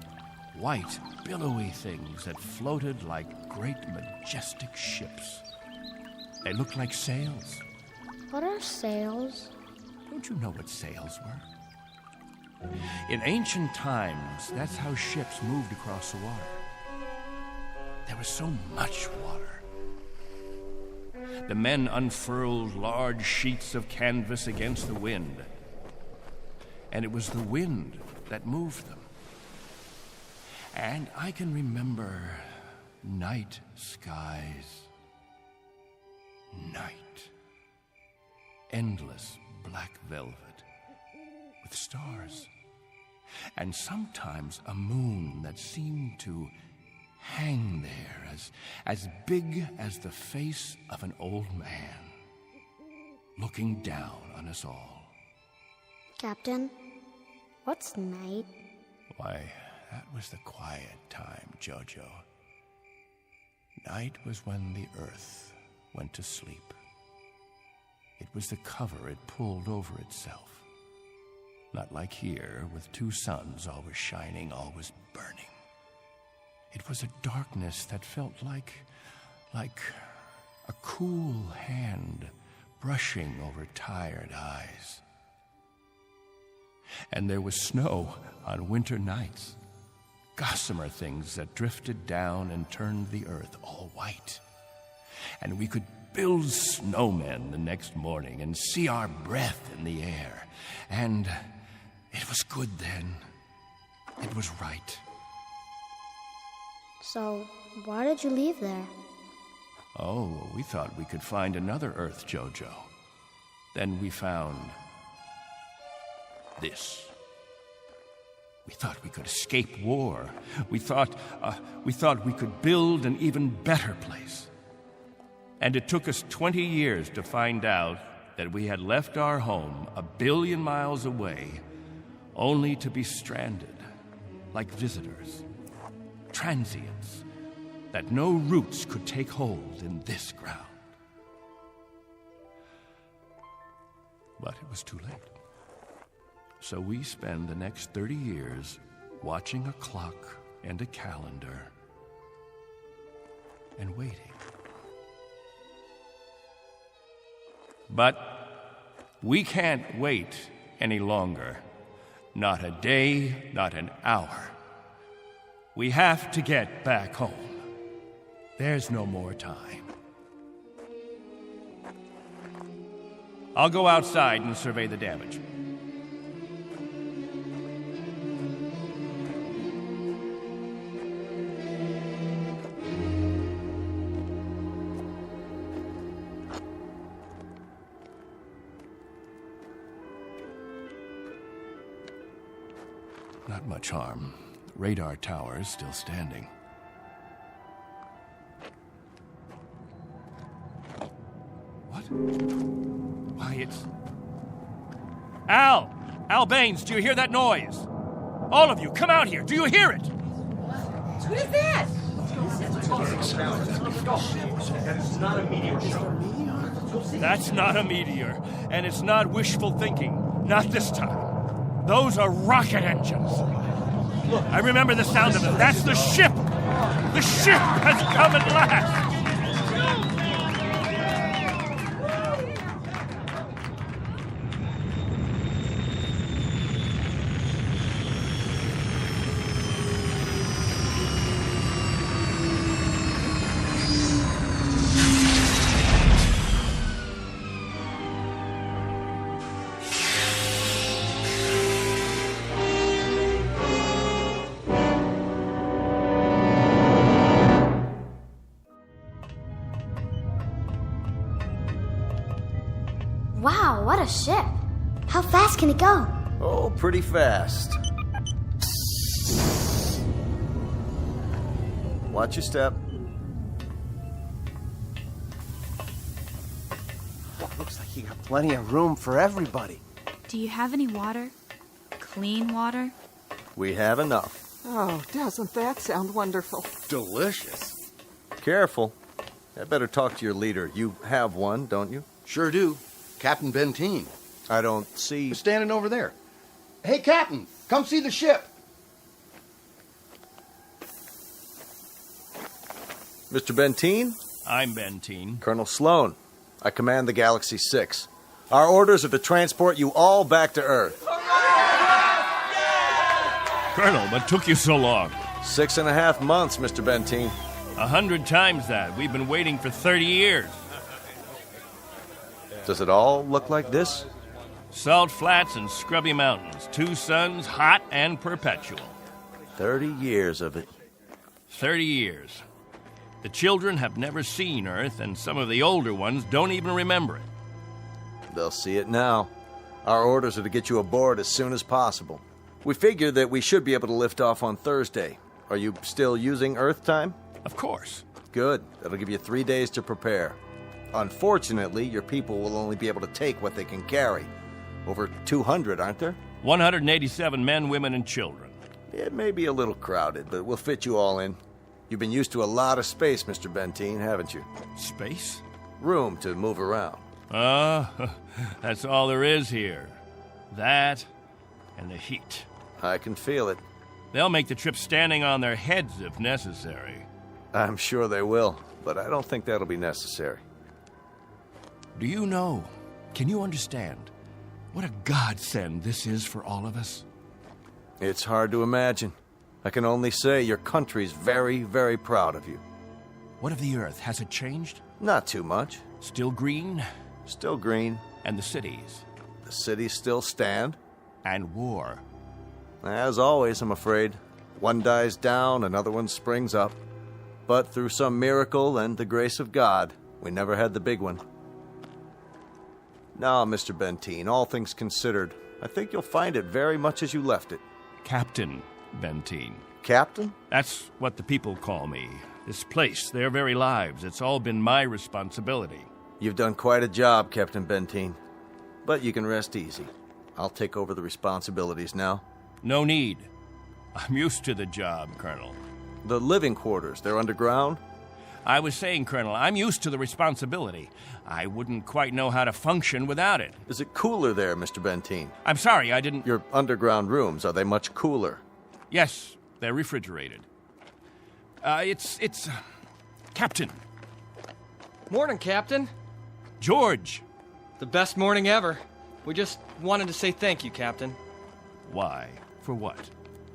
white, billowy things that floated like great, majestic ships. They looked like sails. What are sails? Don't you know what sails were? In ancient times, that's how ships moved across the water. There was so much water. The men unfurled large sheets of canvas against the wind, and it was the wind that moved them. And I can remember night skies. Night. Endless black velvet with stars. And sometimes a moon that seemed to hang there as big as the face of an old man, looking down on us all. Captain, what's night? Why, that was the quiet time, Jojo. Night was when the earth went to sleep. It was the cover it pulled over itself. Not like here, with two suns always shining, always burning. It was a darkness that felt like a cool hand brushing over tired eyes. And there was snow on winter nights, gossamer things that drifted down and turned the earth all white. And we could build snowmen the next morning and see our breath in the air. And it was good then. It was right. So, why did you leave there? Oh, we thought we could find another Earth, Jojo. Then we found this. We thought we could escape war. We thought we could build an even better place. And it took us 20 years to find out that we had left our home 1 billion miles away, only to be stranded, like visitors, transients, that no roots could take hold in this ground. But it was too late. So we spend the next 30 years watching a clock and a calendar and waiting. But we can't wait any longer. Not a day, not an hour. We have to get back home. There's no more time. I'll go outside and survey the damage. Not much harm. Radar tower's still standing. What? Why, it's... Al! Al Baines, do you hear that noise? All of you, come out here. Do you hear it? What is that? That's not a meteor. That's not a meteor. And it's not wishful thinking. Not this time. Those are rocket engines. Look, I remember the sound of it. That's the ship. The ship has come at last. Wow, what a ship! How fast can it go? Oh, pretty fast. Watch your step. Looks like you got plenty of room for everybody. Do you have any water? Clean water? We have enough. Oh, doesn't that sound wonderful? Delicious. Careful. I better talk to your leader. You have one, don't you? Sure do. Captain Benteen. I don't see... He's standing over there. Hey, Captain, come see the ship. Mr. Benteen? I'm Benteen. Colonel Sloan. I command the Galaxy 6. Our orders are to transport you all back to Earth. Colonel, what took you so long? 6.5 months, Mr. Benteen. 100 times that. We've been waiting for 30 years. Does it all look like this? Salt flats and scrubby mountains. 2 suns, hot and perpetual. 30 years of it. 30 years. The children have never seen Earth, and some of the older ones don't even remember it. They'll see it now. Our orders are to get you aboard as soon as possible. We figure that we should be able to lift off on Thursday. Are you still using Earth time? Of course. Good. That'll give you 3 days to prepare. Unfortunately, your people will only be able to take what they can carry. Over 200, aren't there? 187 men, women, and children. It may be a little crowded, but we'll fit you all in. You've been used to a lot of space, Mr. Benteen, haven't you? Space? Room to move around. That's all there is here. That and the heat. I can feel it. They'll make the trip standing on their heads if necessary. I'm sure they will, but I don't think that'll be necessary. Do you know, can you understand what a godsend this is for all of us? It's hard to imagine. I can only say your country's very, very proud of you. What of the Earth? Has it changed? Not too much. Still green? Still green. And the cities? The cities still stand. And war? As always, I'm afraid. One dies down, another one springs up. But through some miracle and the grace of God, we never had the big one. Now, Mr. Benteen, all things considered, I think you'll find it very much as you left it. Captain Benteen. Captain? That's what the people call me. This place, their very lives, it's all been my responsibility. You've done quite a job, Captain Benteen. But you can rest easy. I'll take over the responsibilities now. No need. I'm used to the job, Colonel. The living quarters, they're underground? I was saying, Colonel, I'm used to the responsibility. I wouldn't quite know how to function without it. Is it cooler there, Mr. Benteen? I'm sorry, I didn't... Your underground rooms, are they much cooler? Yes, they're refrigerated. It's... Captain. Morning, Captain. George. The best morning ever. We just wanted to say thank you, Captain. Why? For what?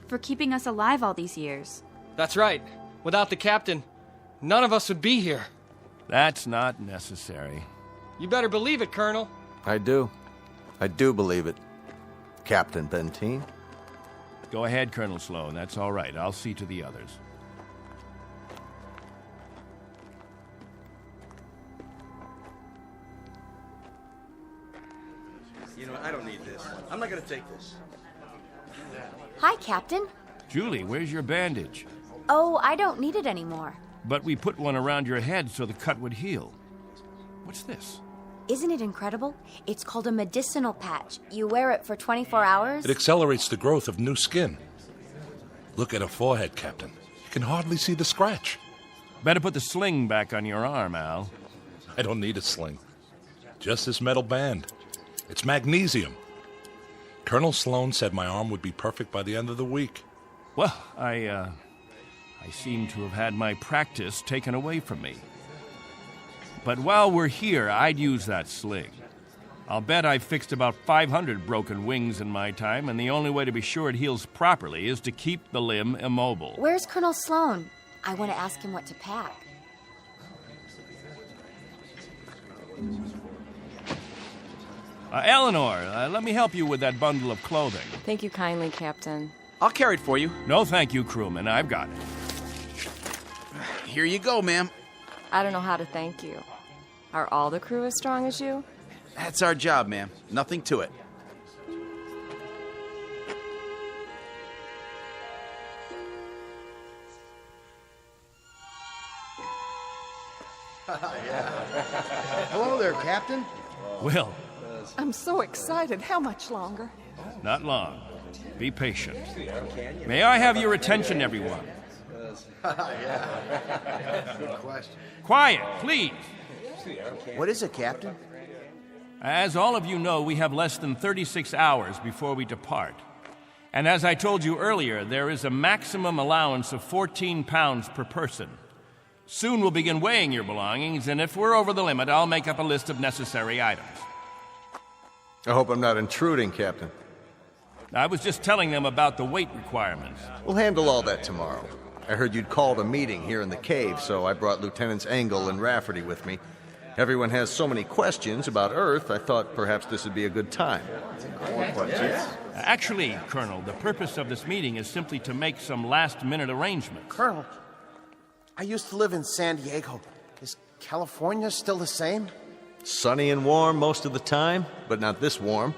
For keeping us alive all these years. That's right. Without the captain, none of us would be here. That's not necessary. You better believe it, Colonel. I do. I do believe it. Captain Benteen. Go ahead, Colonel Sloan. That's all right. I'll see to the others. You know, I don't need this. I'm not gonna take this. Hi, Captain. Julie, where's your bandage? Oh, I don't need it anymore. But we put one around your head so the cut would heal. What's this? Isn't it incredible? It's called a medicinal patch. You wear it for 24 hours. It accelerates the growth of new skin. Look at her forehead, Captain. You can hardly see the scratch. Better put the sling back on your arm, Al. I don't need a sling. Just this metal band. It's magnesium. Colonel Sloan said my arm would be perfect by the end of the week. Well, I seem to have had my practice taken away from me. But while we're here, I'd use that sling. I'll bet I've fixed about 500 broken wings in my time, and the only way to be sure it heals properly is to keep the limb immobile. Where's Colonel Sloan? I want to ask him what to pack. Eleanor, let me help you with that bundle of clothing. Thank you kindly, Captain. I'll carry it for you. No, thank you, crewman. I've got it. Here you go, ma'am. I don't know how to thank you. Are all the crew as strong as you? That's our job, ma'am. Nothing to it. Hello there, Captain. Will. I'm so excited. How much longer? Not long. Be patient. May I have your attention, everyone? Good question. Quiet, please. What is it, Captain? As all of you know, we have less than 36 hours before we depart. And as I told you earlier, there is a maximum allowance of 14 pounds per person. Soon we'll begin weighing your belongings, and if we're over the limit, I'll make up a list of necessary items. I hope I'm not intruding, Captain. I was just telling them about the weight requirements. We'll handle all that tomorrow. I heard you'd called a meeting here in the cave, so I brought Lieutenants Engel and Rafferty with me. Everyone has so many questions about Earth, I thought perhaps this would be a good time. More questions? Actually, Colonel, the purpose of this meeting is simply to make some last-minute arrangements. Colonel, I used to live in San Diego. Is California still the same? Sunny and warm most of the time, but not this warm.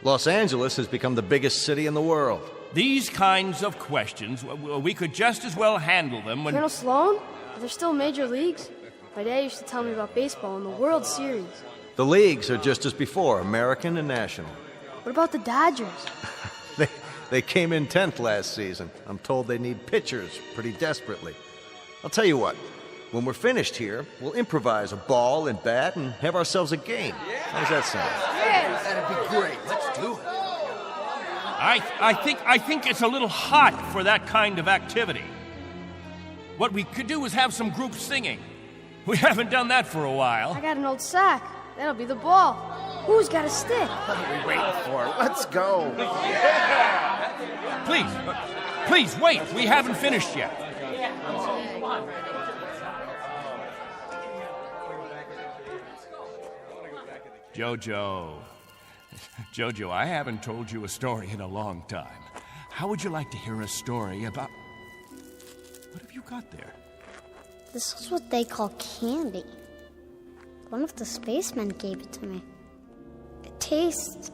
Los Angeles has become the biggest city in the world. These kinds of questions, we could just as well handle them when... Colonel Sloan? Are there still major leagues? My dad used to tell me about baseball and the World Series. The leagues are just as before, American and national. What about the Dodgers? They came in 10th last season. I'm told they need pitchers pretty desperately. I'll tell you what, when we're finished here, we'll improvise a ball and bat and have ourselves a game. How does that sound? Yeah, that'd be great. Let's do it. I think it's a little hot for that kind of activity. What we could do is have some group singing. We haven't done that for a while. I got an old sack. That'll be the ball. Who's got a stick? What are we waiting for? Let's go. Yeah. Please, wait. We haven't finished yet. Jojo, I haven't told you a story in a long time. How would you like to hear a story about... What have you got there? This is what they call candy. One of the spacemen gave it to me. It tastes...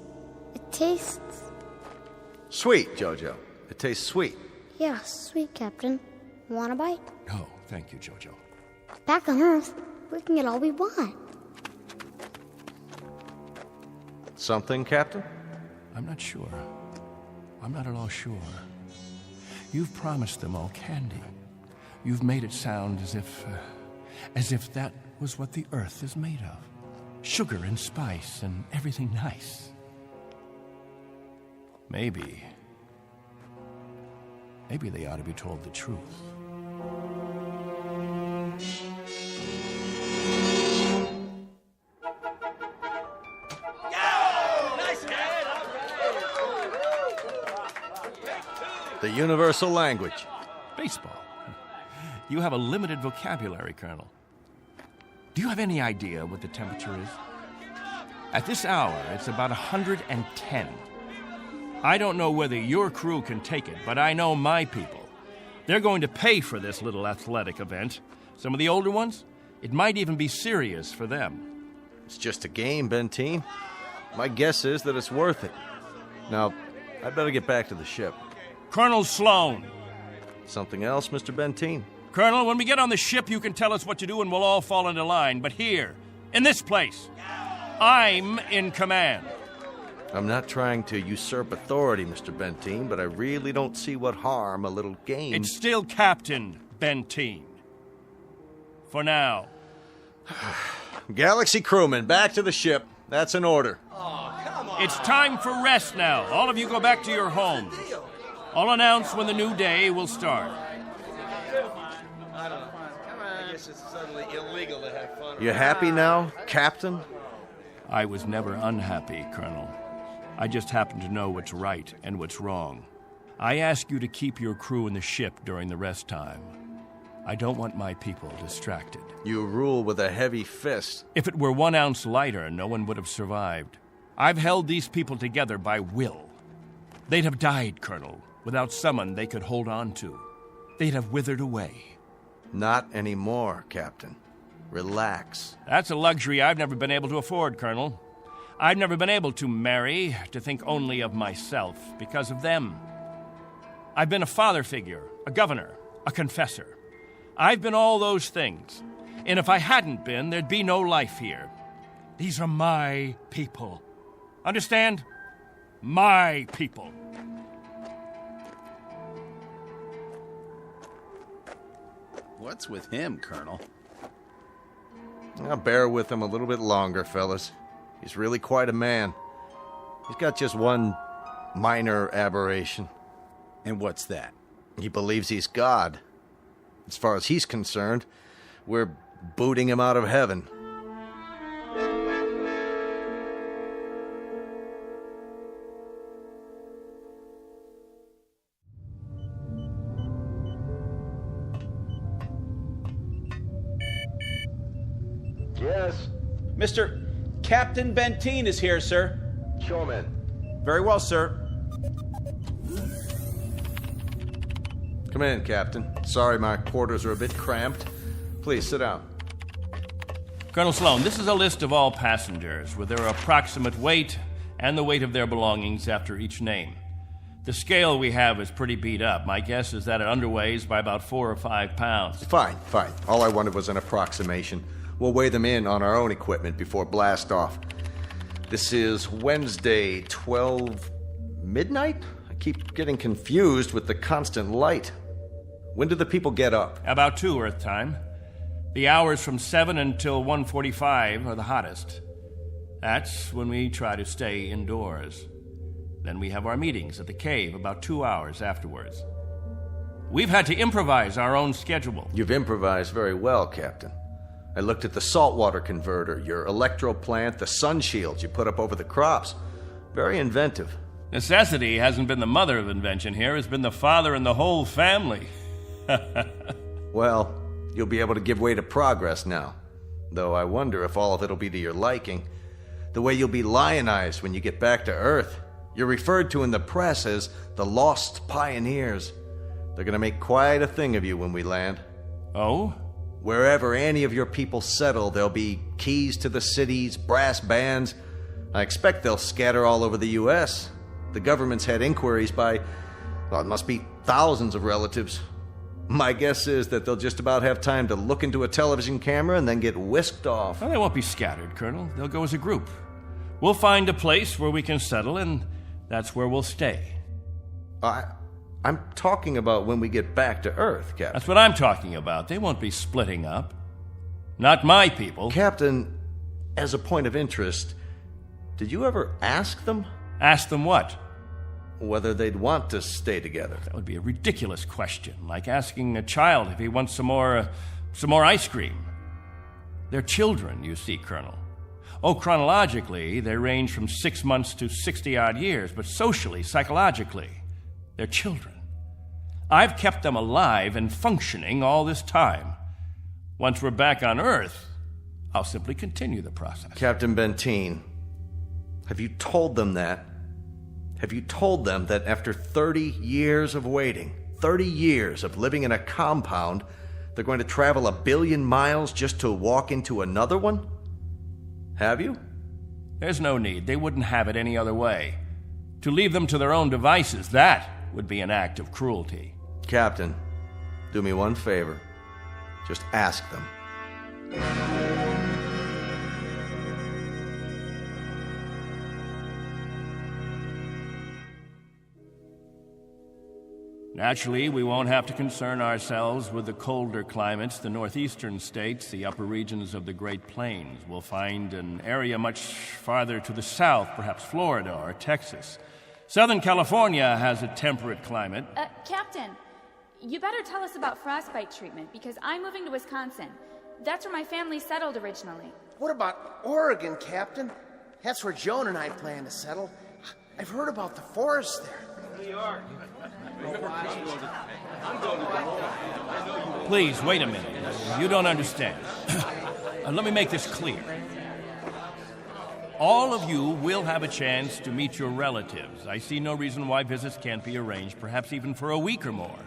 Sweet, Jojo. It tastes sweet. Yeah, sweet, Captain. Want a bite? No, thank you, Jojo. Back on Earth, we can get all we want. Something, Captain? I'm not sure. I'm not at all sure. You've promised them all candy. You've made it sound as if that was what the Earth is made of. Sugar and spice and everything nice. Maybe they ought to be told the truth. The universal language. Baseball. You have a limited vocabulary, Colonel. Do you have any idea what the temperature is? At this hour, it's about 110. I don't know whether your crew can take it, but I know my people. They're going to pay for this little athletic event. Some of the older ones, it might even be serious for them. It's just a game, Benteen. My guess is that it's worth it. Now, I'd better get back to the ship. Colonel Sloan. Something else, Mr. Benteen? Colonel, when we get on the ship, you can tell us what to do and we'll all fall into line. But here, in this place, I'm in command. I'm not trying to usurp authority, Mr. Benteen, but I really don't see what harm a little game... It's still Captain Benteen. For now. Galaxy crewmen, back to the ship. That's an order. Oh, come on. It's time for rest now. All of you go back to your homes. I'll announce when the new day will start. I don't know. I guess it's suddenly illegal to have fun. You happy now, Captain? I was never unhappy, Colonel. I just happen to know what's right and what's wrong. I ask you to keep your crew in the ship during the rest time. I don't want my people distracted. You rule with a heavy fist. If it were 1 ounce lighter, no one would have survived. I've held these people together by will. They'd have died, Colonel, without someone they could hold on to. They'd have withered away. Not anymore, Captain. Relax. That's a luxury I've never been able to afford, Colonel. I've never been able to marry, to think only of myself, because of them. I've been a father figure, a governor, a confessor. I've been all those things. And if I hadn't been, there'd be no life here. These are my people. Understand? My people. What's with him, Colonel? I'll bear with him a little bit longer, fellas. He's really quite a man. He's got just one minor aberration. And what's that? He believes he's God. As far as he's concerned, we're booting him out of heaven. Yes? Mr. Captain Benteen is here, sir. Show him in. Very well, sir. Come in, Captain. Sorry my quarters are a bit cramped. Please, sit down. Colonel Sloan, this is a list of all passengers with their approximate weight and the weight of their belongings after each name. The scale we have is pretty beat up. My guess is that it underweighs by about 4 or 5 pounds. Fine. All I wanted was an approximation. We'll weigh them in on our own equipment before blast off. This is Wednesday, 12 midnight? I keep getting confused with the constant light. When do the people get up? About 2 Earth time. The hours from 7 until 1:45 are the hottest. That's when we try to stay indoors. Then we have our meetings at the cave about 2 hours afterwards. We've had to improvise our own schedule. You've improvised very well, Captain. I looked at the saltwater converter, your electro plant, the sun shields you put up over the crops. Very inventive. Necessity hasn't been the mother of invention here. It's been the father and the whole family. Well, you'll be able to give way to progress now. Though I wonder if all of it'll be to your liking. The way you'll be lionized when you get back to Earth. You're referred to in the press as the Lost Pioneers. They're gonna make quite a thing of you when we land. Oh? Wherever any of your people settle, there'll be keys to the cities, brass bands. I expect they'll scatter all over the U.S. The government's had inquiries by, well, it must be thousands of relatives. My guess is that they'll just about have time to look into a television camera and then get whisked off. Well, they won't be scattered, Colonel. They'll go as a group. We'll find a place where we can settle, and that's where we'll stay. I'm talking about when we get back to Earth, Captain. That's what I'm talking about. They won't be splitting up. Not my people. Captain, as a point of interest, did you ever ask them? Ask them what? Whether they'd want to stay together. That would be a ridiculous question, like asking a child if he wants some more ice cream. They're children, you see, Colonel. Oh, chronologically, they range from 6 months to 60-odd years, but socially, psychologically, they're children. I've kept them alive and functioning all this time. Once we're back on Earth, I'll simply continue the process. Captain Benteen, have you told them that? Have you told them that after 30 years of waiting, 30 years of living in a compound, they're going to travel 1 billion miles just to walk into another one? Have you? There's no need. They wouldn't have it any other way. To leave them to their own devices, that would be an act of cruelty. Captain, do me one favor. Just ask them. Naturally, we won't have to concern ourselves with the colder climates, the northeastern states, the upper regions of the Great Plains. We'll find an area much farther to the south, perhaps Florida or Texas. Southern California has a temperate climate. Captain, you better tell us about frostbite treatment, because I'm moving to Wisconsin. That's where my family settled originally. What about Oregon, Captain? That's where Joan and I plan to settle. I've heard about the forest there. New York. Please, wait a minute. You don't understand. Let me make this clear. All of you will have a chance to meet your relatives. I see no reason why visits can't be arranged, perhaps even for a week or more.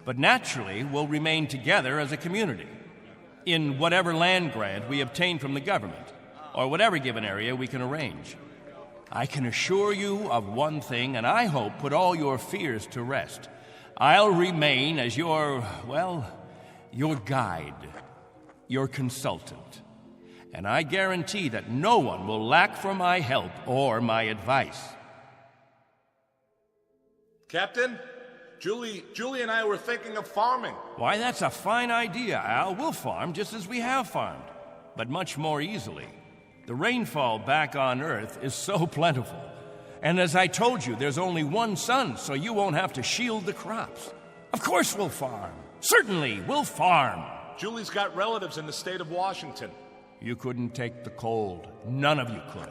But naturally, we'll remain together as a community in whatever land grant we obtain from the government, or whatever given area we can arrange. I can assure you of one thing, and I hope put all your fears to rest. I'll remain as your guide, your consultant. And I guarantee that no one will lack for my help or my advice. Captain? Julie and I were thinking of farming. Why, that's a fine idea, Al. We'll farm just as we have farmed, but much more easily. The rainfall back on Earth is so plentiful. And as I told you, there's only one sun, so you won't have to shield the crops. Of course we'll farm. Certainly, we'll farm. Julie's got relatives in the state of Washington. You couldn't take the cold. None of you could.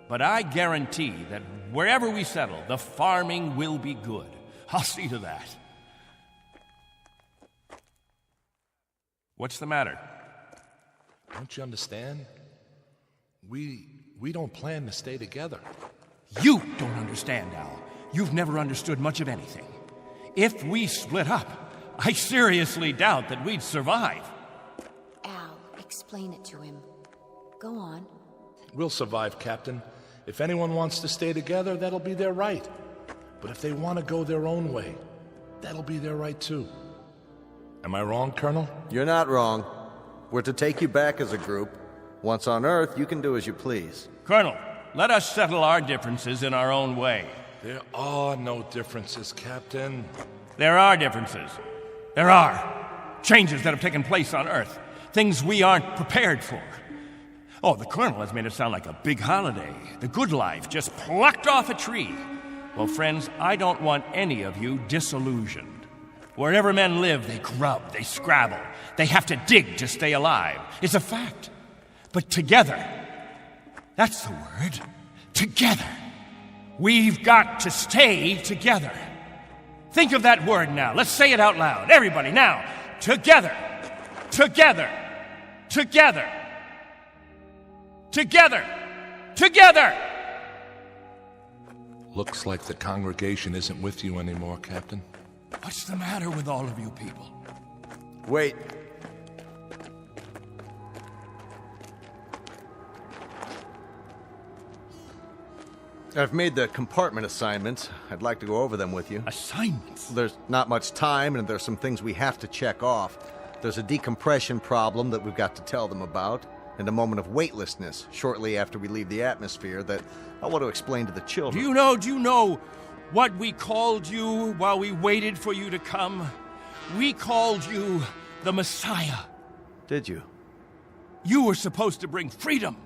But I guarantee that wherever we settle, the farming will be good. I'll see to that. What's the matter? Don't you understand? We don't plan to stay together. You don't understand, Al. You've never understood much of anything. If we split up, I seriously doubt that we'd survive. Al, explain it to him. Go on. We'll survive, Captain. If anyone wants to stay together, that'll be their right. But if they want to go their own way, that'll be their right too. Am I wrong, Colonel? You're not wrong. We're to take you back as a group. Once on Earth, you can do as you please. Colonel, let us settle our differences in our own way. There are no differences, Captain. There are differences. There are. Changes that have taken place on Earth. Things we aren't prepared for. Oh, the Colonel has made it sound like a big holiday. The good life just plucked off a tree. Well, friends, I don't want any of you disillusioned. Wherever men live, they grub, they scrabble. They have to dig to stay alive. It's a fact. But together, that's the word, together. We've got to stay together. Think of that word now. Let's say it out loud. Everybody, now. Together. Together. Together. Together. Together. Looks like the congregation isn't with you anymore, Captain. What's the matter with all of you people? Wait. I've made the compartment assignments. I'd like to go over them with you. Assignments? There's not much time, and there's some things we have to check off. There's a decompression problem that we've got to tell them about, and a moment of weightlessness shortly after we leave the atmosphere that I want to explain to the children. Do you know what we called you while we waited for you to come? We called you the Messiah. Did you? You were supposed to bring freedom,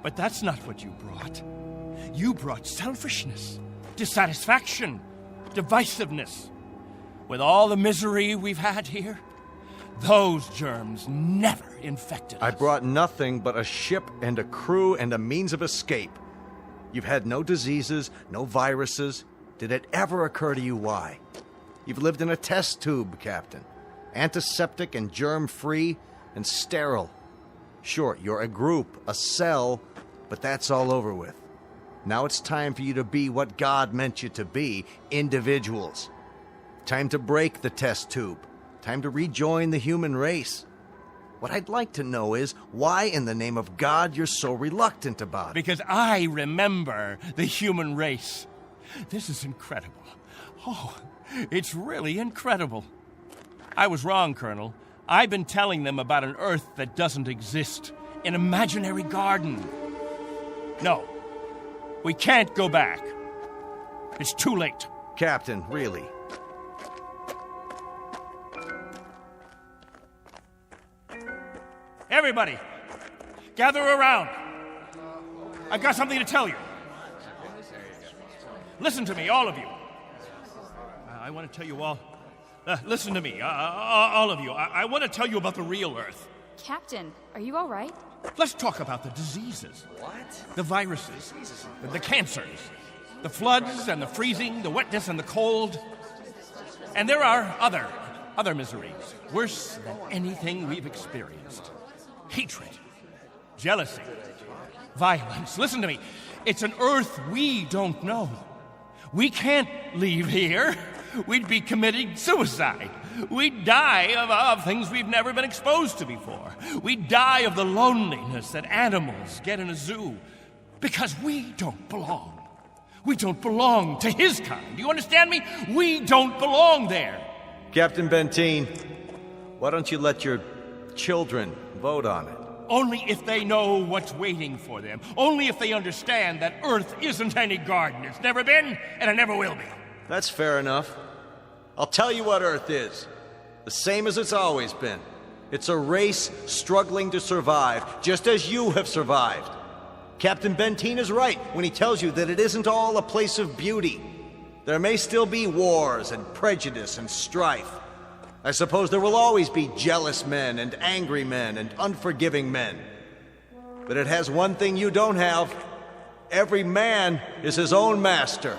but that's not what you brought. You brought selfishness, dissatisfaction, divisiveness. With all the misery we've had here, those germs never infected us. I brought nothing but a ship and a crew and a means of escape. You've had no diseases, no viruses. Did it ever occur to you why? You've lived in a test tube, Captain. Antiseptic and germ-free and sterile. Sure, you're a group, a cell, but that's all over with. Now it's time for you to be what God meant you to be, individuals. Time to break the test tube. Time to rejoin the human race. What I'd like to know is why in the name of God you're so reluctant about it. Because I remember the human race. This is incredible. Oh, it's really incredible. I was wrong, Colonel. I've been telling them about an Earth that doesn't exist. An imaginary garden. No. We can't go back. It's too late. Captain, really? Everybody, gather around. I've got something to tell you. Listen to me, all of you. I want to tell you all. Listen to me, all of you. I want to tell you about the real Earth. Captain, are you all right? Let's talk about the diseases. What? The viruses, the cancers, the floods and the freezing, the wetness and the cold. And there are other miseries, worse than anything we've experienced. Hatred, jealousy, violence. Listen to me. It's an Earth we don't know. We can't leave here. We'd be committing suicide. We'd die of things we've never been exposed to before. We'd die of the loneliness that animals get in a zoo because we don't belong. We don't belong to his kind. Do you understand me? We don't belong there. Captain Benteen, why don't you let your children vote on it? Only if they know what's waiting for them. Only if they understand that Earth isn't any garden. It's never been, and it never will be. That's fair enough. I'll tell you what Earth is. The same as it's always been. It's a race struggling to survive, just as you have survived. Captain Benteen is right when he tells you that it isn't all a place of beauty. There may still be wars and prejudice and strife. I suppose there will always be jealous men and angry men and unforgiving men. But it has one thing you don't have. Every man is his own master.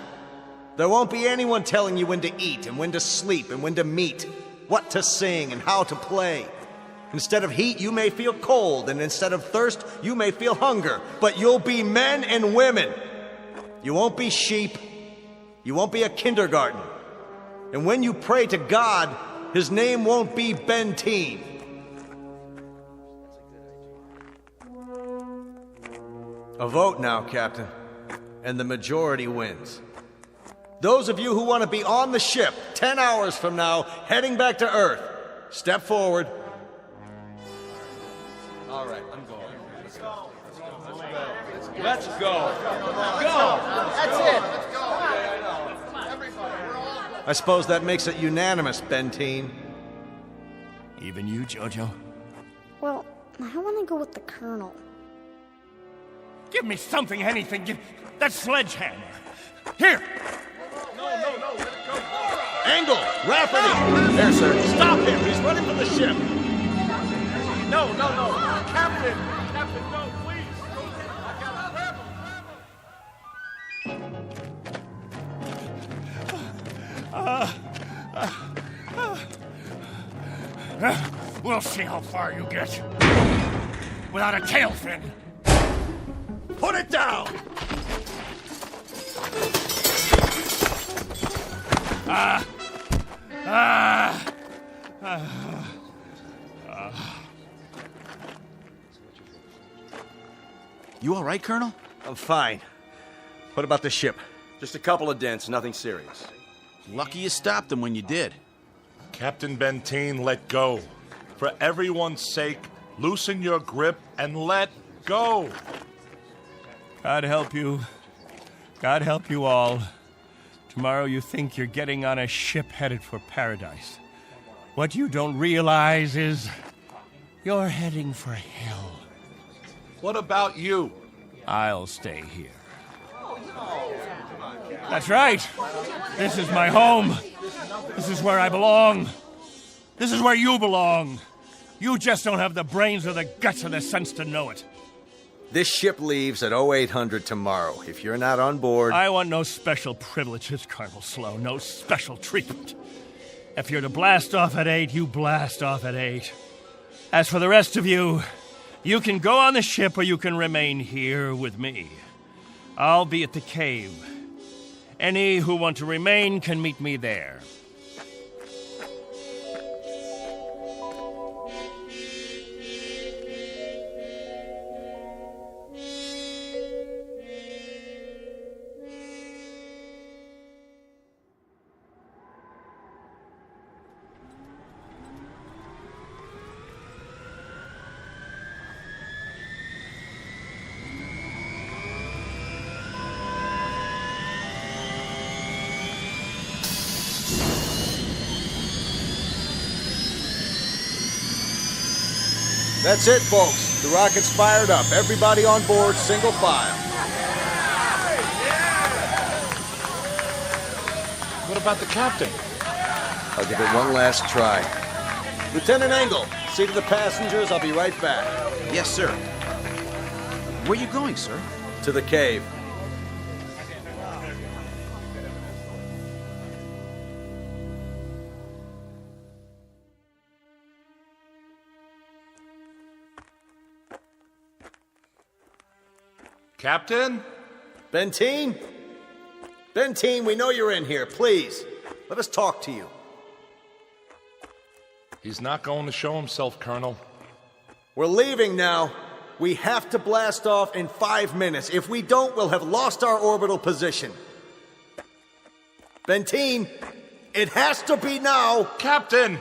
There won't be anyone telling you when to eat and when to sleep and when to meet, what to sing and how to play. Instead of heat, you may feel cold, and instead of thirst, you may feel hunger. But you'll be men and women. You won't be sheep. You won't be a kindergarten. And when you pray to God, his name won't be Benteen. A vote now, Captain, and the majority wins. Those of you who want to be on the ship 10 hours from now, heading back to Earth, step forward. All right, I'm going. Let's go. Let's go. That's it. Let's go. I suppose that makes it unanimous, Benteen. Even you, Jojo? Well, I want to go with the Colonel. Give me something, anything. Give that sledgehammer. Here! No, let it go. Angle! Rafferty! There, sir. Stop him! He's running from the ship! No. Captain, no, please. I gotta grab him. We'll see how far you get. Without a tail fin. Put it down! You all right, Colonel? I'm fine. What about the ship? Just a couple of dents, nothing serious. Lucky you stopped them when you did. Captain Benteen, let go. For everyone's sake, loosen your grip and let go. God help you. God help you all. Tomorrow you think you're getting on a ship headed for paradise. What you don't realize is you're heading for hell. What about you? I'll stay here. That's right. This is my home. This is where I belong. This is where you belong. You just don't have the brains or the guts or the sense to know it. This ship leaves at 0800 tomorrow. If you're not on board... I want no special privileges, Colonel Slow. No special treatment. If you're to blast off at 8, you blast off at 8. As for the rest of you, you can go on the ship or you can remain here with me. I'll be at the cave. Any who want to remain can meet me there. That's it, folks. The rocket's fired up. Everybody on board, single file. What about the captain? I'll give it one last try. Lieutenant Engel, see to the passengers. I'll be right back. Yes, sir. Where are you going, sir? To the cave. Captain? Benteen? Benteen, we know you're in here. Please, let us talk to you. He's not going to show himself, Colonel. We're leaving now. We have to blast off in 5 minutes. If we don't, we'll have lost our orbital position. Benteen, it has to be now. Captain,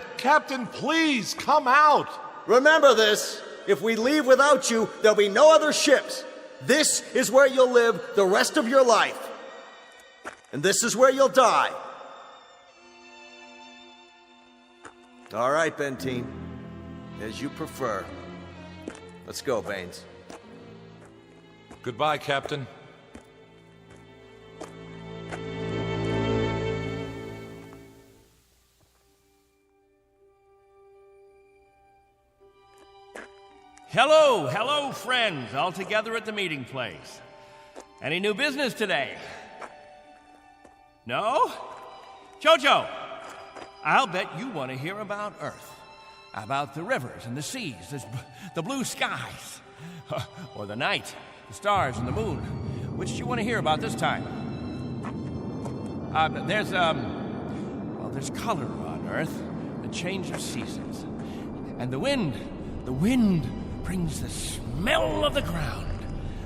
please, come out. Remember this. If we leave without you, there'll be no other ships. This is where you'll live the rest of your life. And this is where you'll die. All right, Benteen. As you prefer. Let's go, Baines. Goodbye, Captain. Hello, friends, all together at the meeting place. Any new business today? No? Jojo, I'll bet you want to hear about Earth. About the rivers and the seas, the blue skies, or the night, the stars and the moon. Which do you want to hear about this time? There's color on Earth, the change of seasons. And the wind brings the smell of the ground,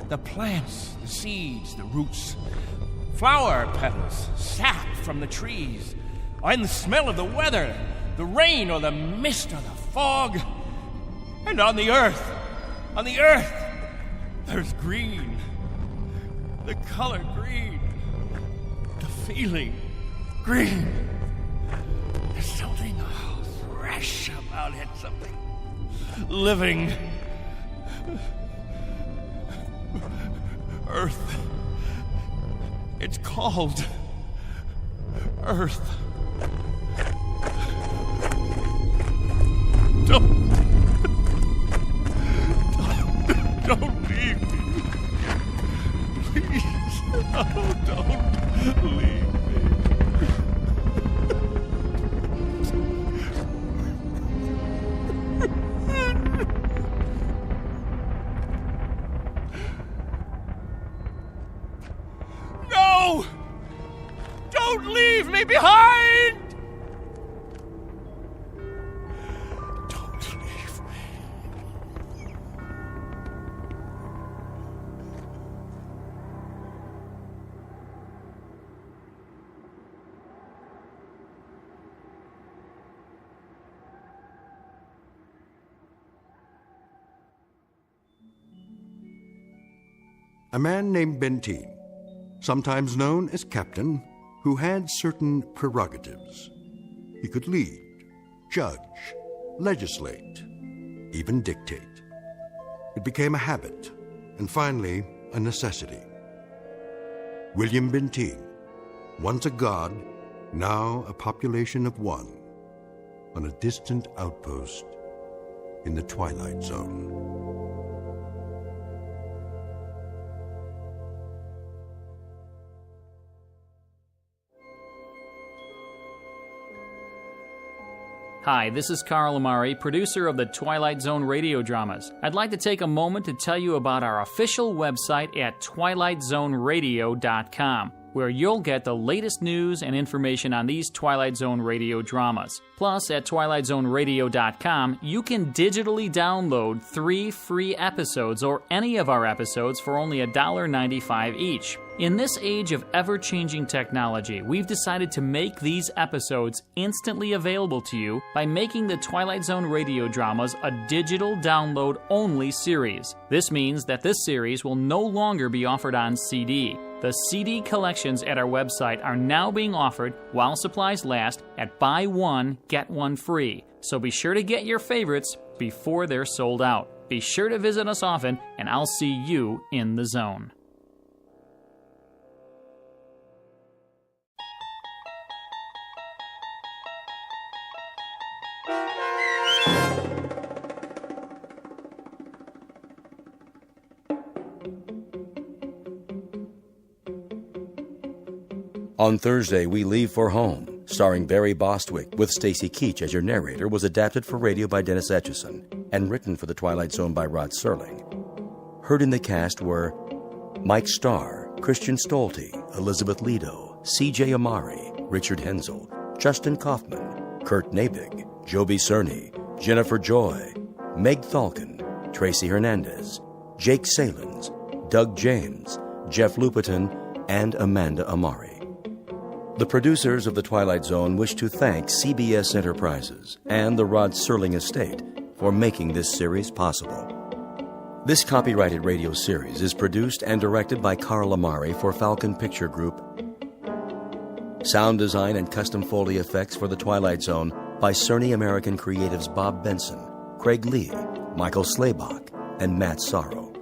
the plants, the seeds, the roots, flower petals, sap from the trees, and the smell of the weather, the rain or the mist or the fog. And on the earth, there's green, the color green, the feeling green. There's something fresh about it, something living. Earth. It's called Earth. Don't leave me. Please. Oh, don't leave me. No! Don't leave me behind! A man named Benteen, sometimes known as Captain, who had certain prerogatives. He could lead, judge, legislate, even dictate. It became a habit, and finally, a necessity. William Benteen, once a god, now a population of one, on a distant outpost in the Twilight Zone. Hi, this is Carl Amari, producer of the Twilight Zone Radio Dramas. I'd like to take a moment to tell you about our official website at twilightzoneradio.com, where you'll get the latest news and information on these Twilight Zone Radio dramas. Plus, at twilightzoneradio.com, you can digitally download 3 free episodes or any of our episodes for only $1.95 each. In this age of ever-changing technology, we've decided to make these episodes instantly available to you by making the Twilight Zone Radio Dramas a digital download-only series. This means that this series will no longer be offered on CD. The CD collections at our website are now being offered while supplies last at buy one, get one free. So be sure to get your favorites before they're sold out. Be sure to visit us often, and I'll see you in the zone. On Thursday, We Leave for Home, starring Barry Bostwick with Stacy Keach as your narrator, was adapted for radio by Dennis Etchison and written for The Twilight Zone by Rod Serling. Heard in the cast were Mike Starr, Christian Stolte, Elizabeth Lido, C.J. Amari, Richard Hensel, Justin Kaufman, Kurt Nabig, Joby Cerny, Jennifer Joy, Meg Thalken, Tracy Hernandez, Jake Salins, Doug James, Jeff Lupetin, and Amanda Amari. The producers of The Twilight Zone wish to thank CBS Enterprises and the Rod Serling Estate for making this series possible. This copyrighted radio series is produced and directed by Carl Amari for Falcon Picture Group. Sound design and custom Foley effects for The Twilight Zone by Cerny American creatives Bob Benson, Craig Lee, Michael Slaybach, and Matt Sorrow.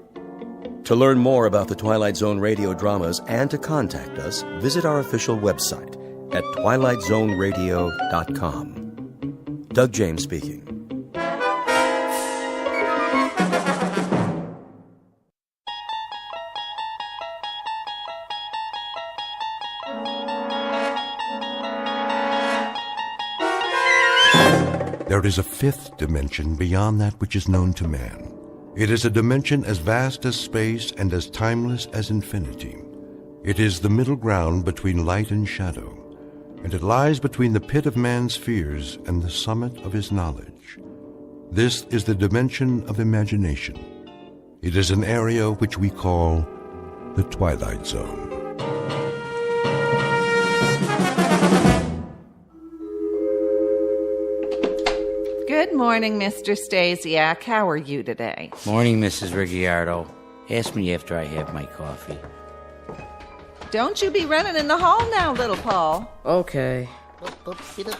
To learn more about the Twilight Zone radio dramas and to contact us, visit our official website at twilightzoneradio.com. Doug James speaking. There is a fifth dimension beyond that which is known to man. It is a dimension as vast as space and as timeless as infinity. It is the middle ground between light and shadow, and it lies between the pit of man's fears and the summit of his knowledge. This is the dimension of imagination. It is an area which we call the Twilight Zone. Good morning, Mr. Stasiak. How are you today? Morning, Mrs. Ricciardo. Ask me after I have my coffee. Don't you be running in the hall now, little Paul. Okay.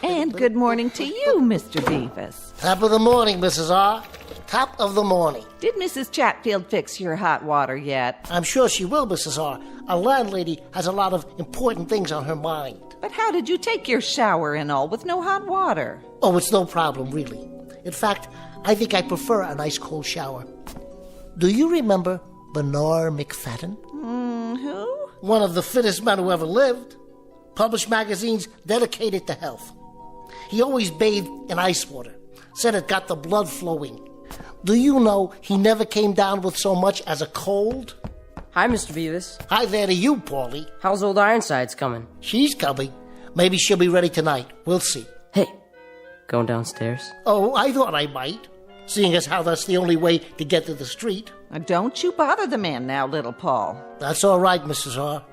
And good morning to you, Mr. Beavis. Top of the morning, Mrs. R. Top of the morning. Did Mrs. Chatfield fix your hot water yet? I'm sure she will, Mrs. R. Our landlady has a lot of important things on her mind. But how did you take your shower and all with no hot water? Oh, it's no problem, really. In fact, I think I prefer a nice cold shower. Do you remember Bernard McFadden? Who? One of the fittest men who ever lived. Published magazines dedicated to health. He always bathed in ice water. Said it got the blood flowing. Do you know he never came down with so much as a cold? Hi, Mr. Beavis. Hi there to you, Paulie. How's old Ironsides coming? She's coming. Maybe she'll be ready tonight. We'll see. Hey, going downstairs? Oh, I thought I might, seeing as how that's the only way to get to the street. Don't you bother the man now, little Paul. That's all right, Mrs. R.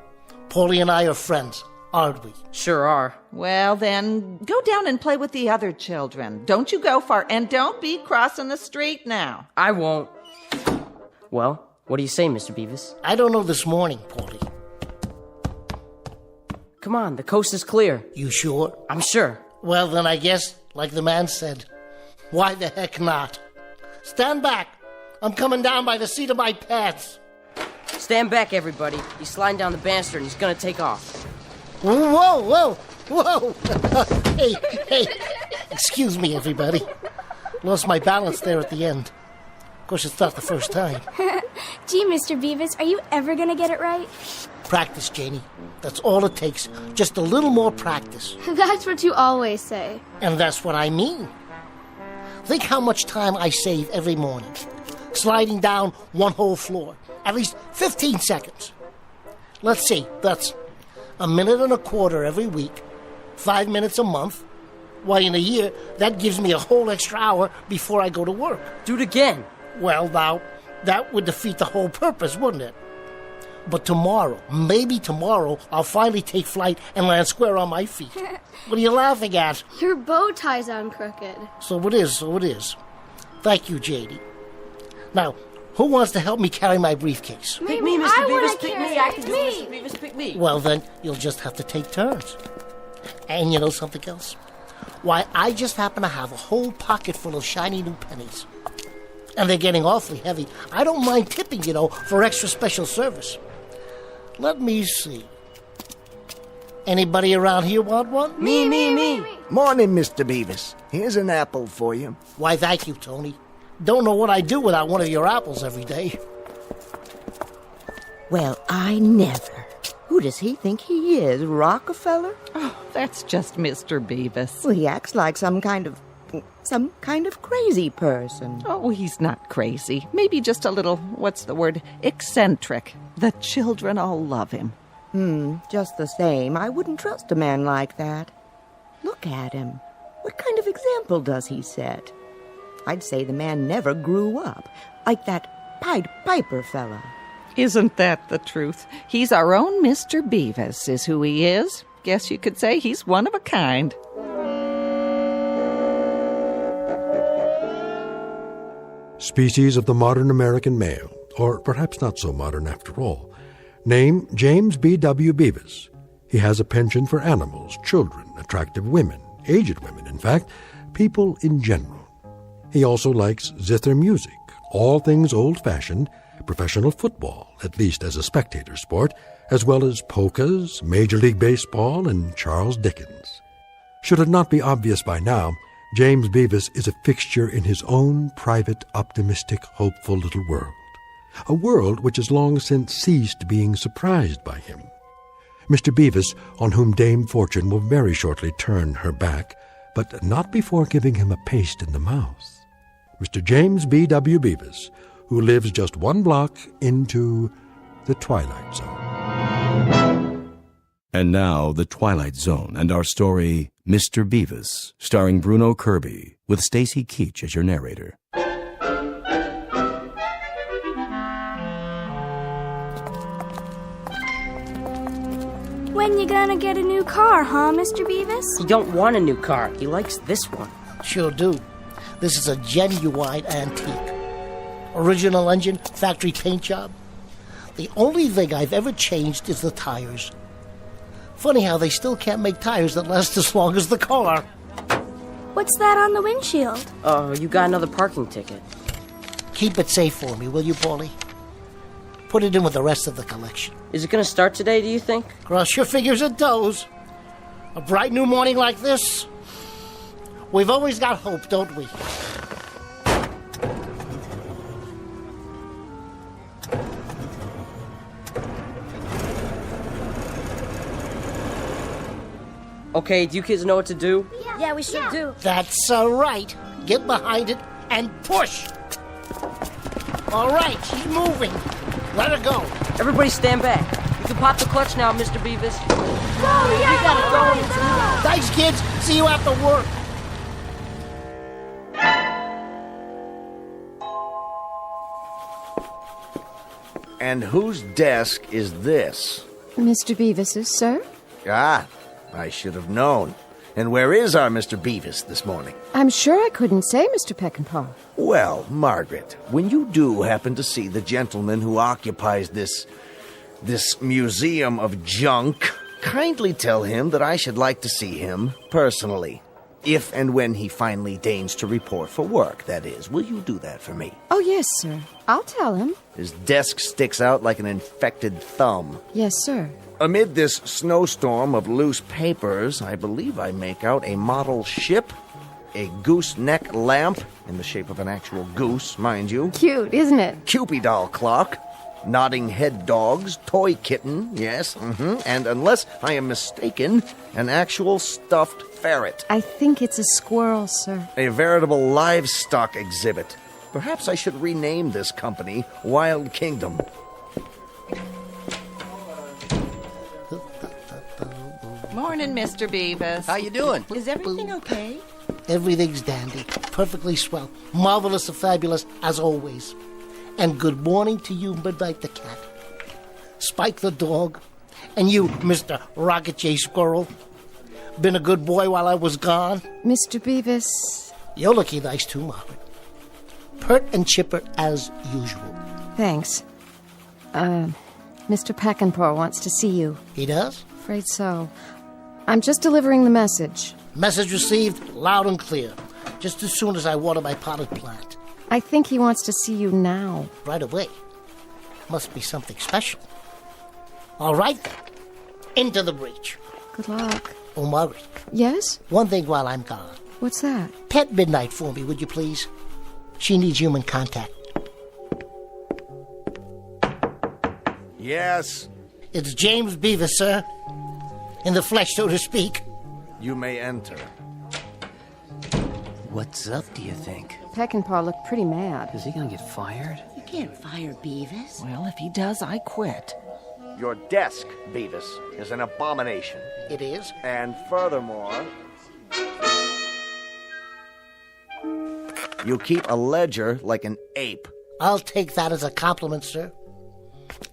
Paulie and I are friends, aren't we? Sure are. Well, then, go down and play with the other children. Don't you go far, and don't be crossing the street now. I won't. Well, what do you say, Mr. Beavis? I don't know this morning, Paulie. Come on, the coast is clear. You sure? I'm sure. Well, then I guess, like the man said, why the heck not? Stand back. I'm coming down by the seat of my pants. Stand back, everybody. He's sliding down the banister and he's gonna take off. Whoa, whoa, whoa. Hey. Excuse me, everybody. Lost my balance there at the end. Of course, it's not the first time. Gee, Mr. Beavis, are you ever gonna get it right? Practice, Janie. That's all it takes. Just a little more practice. That's what you always say. And that's what I mean. Think how much time I save every morning. Sliding down one whole floor. At least 15 seconds. Let's see, that's a minute and a quarter every week. 5 minutes a month. Why, in a year, that gives me a whole extra hour before I go to work. Do it again. Well, now, that would defeat the whole purpose, wouldn't it? But tomorrow, maybe tomorrow, I'll finally take flight and land square on my feet. What are you laughing at? Your bow tie's on crooked. So it is. Thank you, J.D. Now, who wants to help me carry my briefcase? Pick me, Mr. Beavis, pick me. I can do it, Mr. Beavis, pick me. Well, then, you'll just have to take turns. And you know something else? Why, I just happen to have a whole pocket full of shiny new pennies. And they're getting awfully heavy. I don't mind tipping, for extra special service. Let me see. Anybody around here want one? Me. Morning, Mr. Beavis. Here's an apple for you. Why, thank you, Tony. Don't know what I'd do without one of your apples every day. Well, I never. Who does he think he is, Rockefeller? Oh, that's just Mr. Beavis. Well, he acts like some kind of crazy person. Oh, he's not crazy. Maybe just a little, eccentric. The children all love him. Just the same, I wouldn't trust a man like that. Look at him. What kind of example does he set? I'd say the man never grew up, like that Pied Piper fella. Isn't that the truth? He's our own Mr. Beavis, is who he is. Guess you could say he's one of a kind. Species of the modern American male, or perhaps not so modern after all. Name, James B.W. Beavis. He has a penchant for animals, children, attractive women, aged women, in fact, people in general. He also likes zither music, all things old-fashioned, professional football, at least as a spectator sport, as well as polkas, Major League Baseball, and Charles Dickens. Should it not be obvious by now, James Beavis is a fixture in his own private, optimistic, hopeful little world. A world which has long since ceased being surprised by him. Mr. Beavis, on whom Dame Fortune will very shortly turn her back, but not before giving him a paste in the mouth. Mr. James B.W. Beavis, who lives just one block into the Twilight Zone. And now, The Twilight Zone and our story, Mr. Beavis, starring Bruno Kirby, with Stacy Keach as your narrator. When you gonna get a new car, huh, Mr. Beavis? He don't want a new car. He likes this one. Sure do. This is a genuine antique. Original engine, factory paint job. The only thing I've ever changed is the tires. Funny how they still can't make tires that last as long as the car. What's that on the windshield? Oh, you got another parking ticket. Keep it safe for me, will you, Paulie? Put it in with the rest of the collection. Is it gonna start today, do you think? Cross your fingers and toes. A bright new morning like this. We've always got hope, don't we? Okay, do you kids know what to do? Yeah, we sure do. That's right. Get behind it and push. All right, she's moving. Let her go. Everybody stand back. You can pop the clutch now, Mr. Beavis. Oh, yeah, you got it going. Thanks, kids. See you after work. And whose desk is this? Mr. Beavis's, sir? Ah, I should have known. And where is our Mr. Beavis this morning? I'm sure I couldn't say, Mr. Peckinpah. Well, Margaret, when you do happen to see the gentleman who occupies this museum of junk, kindly tell him that I should like to see him personally. If and when he finally deigns to report for work, that is. Will you do that for me? Oh, yes, sir. I'll tell him. His desk sticks out like an infected thumb. Yes, sir. Amid this snowstorm of loose papers, I believe I make out a model ship, a gooseneck lamp, in the shape of an actual goose, mind you. Cute, isn't it? Cupid doll clock, nodding head dogs, toy kitten, yes, and unless I am mistaken, an actual stuffed ferret. I think it's a squirrel, sir. A veritable livestock exhibit. Perhaps I should rename this company Wild Kingdom. Morning, Mr. Beavis. How you doing? Is everything okay? Everything's dandy. Perfectly swell. Marvelous and fabulous, as always. And good morning to you, Midnight the cat. Spike the dog. And you, Mr. Rocket J. Squirrel. Been a good boy while I was gone. Mr. Beavis. You're looking nice too, Margaret. Pert and chipper as usual. Thanks. Mr. Peckinpah wants to see you. He does? Afraid so. I'm just delivering the message. Message received, loud and clear. Just as soon as I water my potted plant. I think he wants to see you now. Right away. Must be something special. All right, then. Into the breach. Good luck. Oh, Margaret. Yes? One thing while I'm gone. What's that? Pet Midnight for me, would you please? She needs human contact. Yes? It's James Beavis, sir. In the flesh, so to speak. You may enter. What's up, do you think? Peckinpah looked pretty mad. Is he gonna get fired? You can't fire Beavis. Well, if he does, I quit. Your desk, Beavis, is an abomination. It is? And furthermore, you keep a ledger like an ape. I'll take that as a compliment, sir.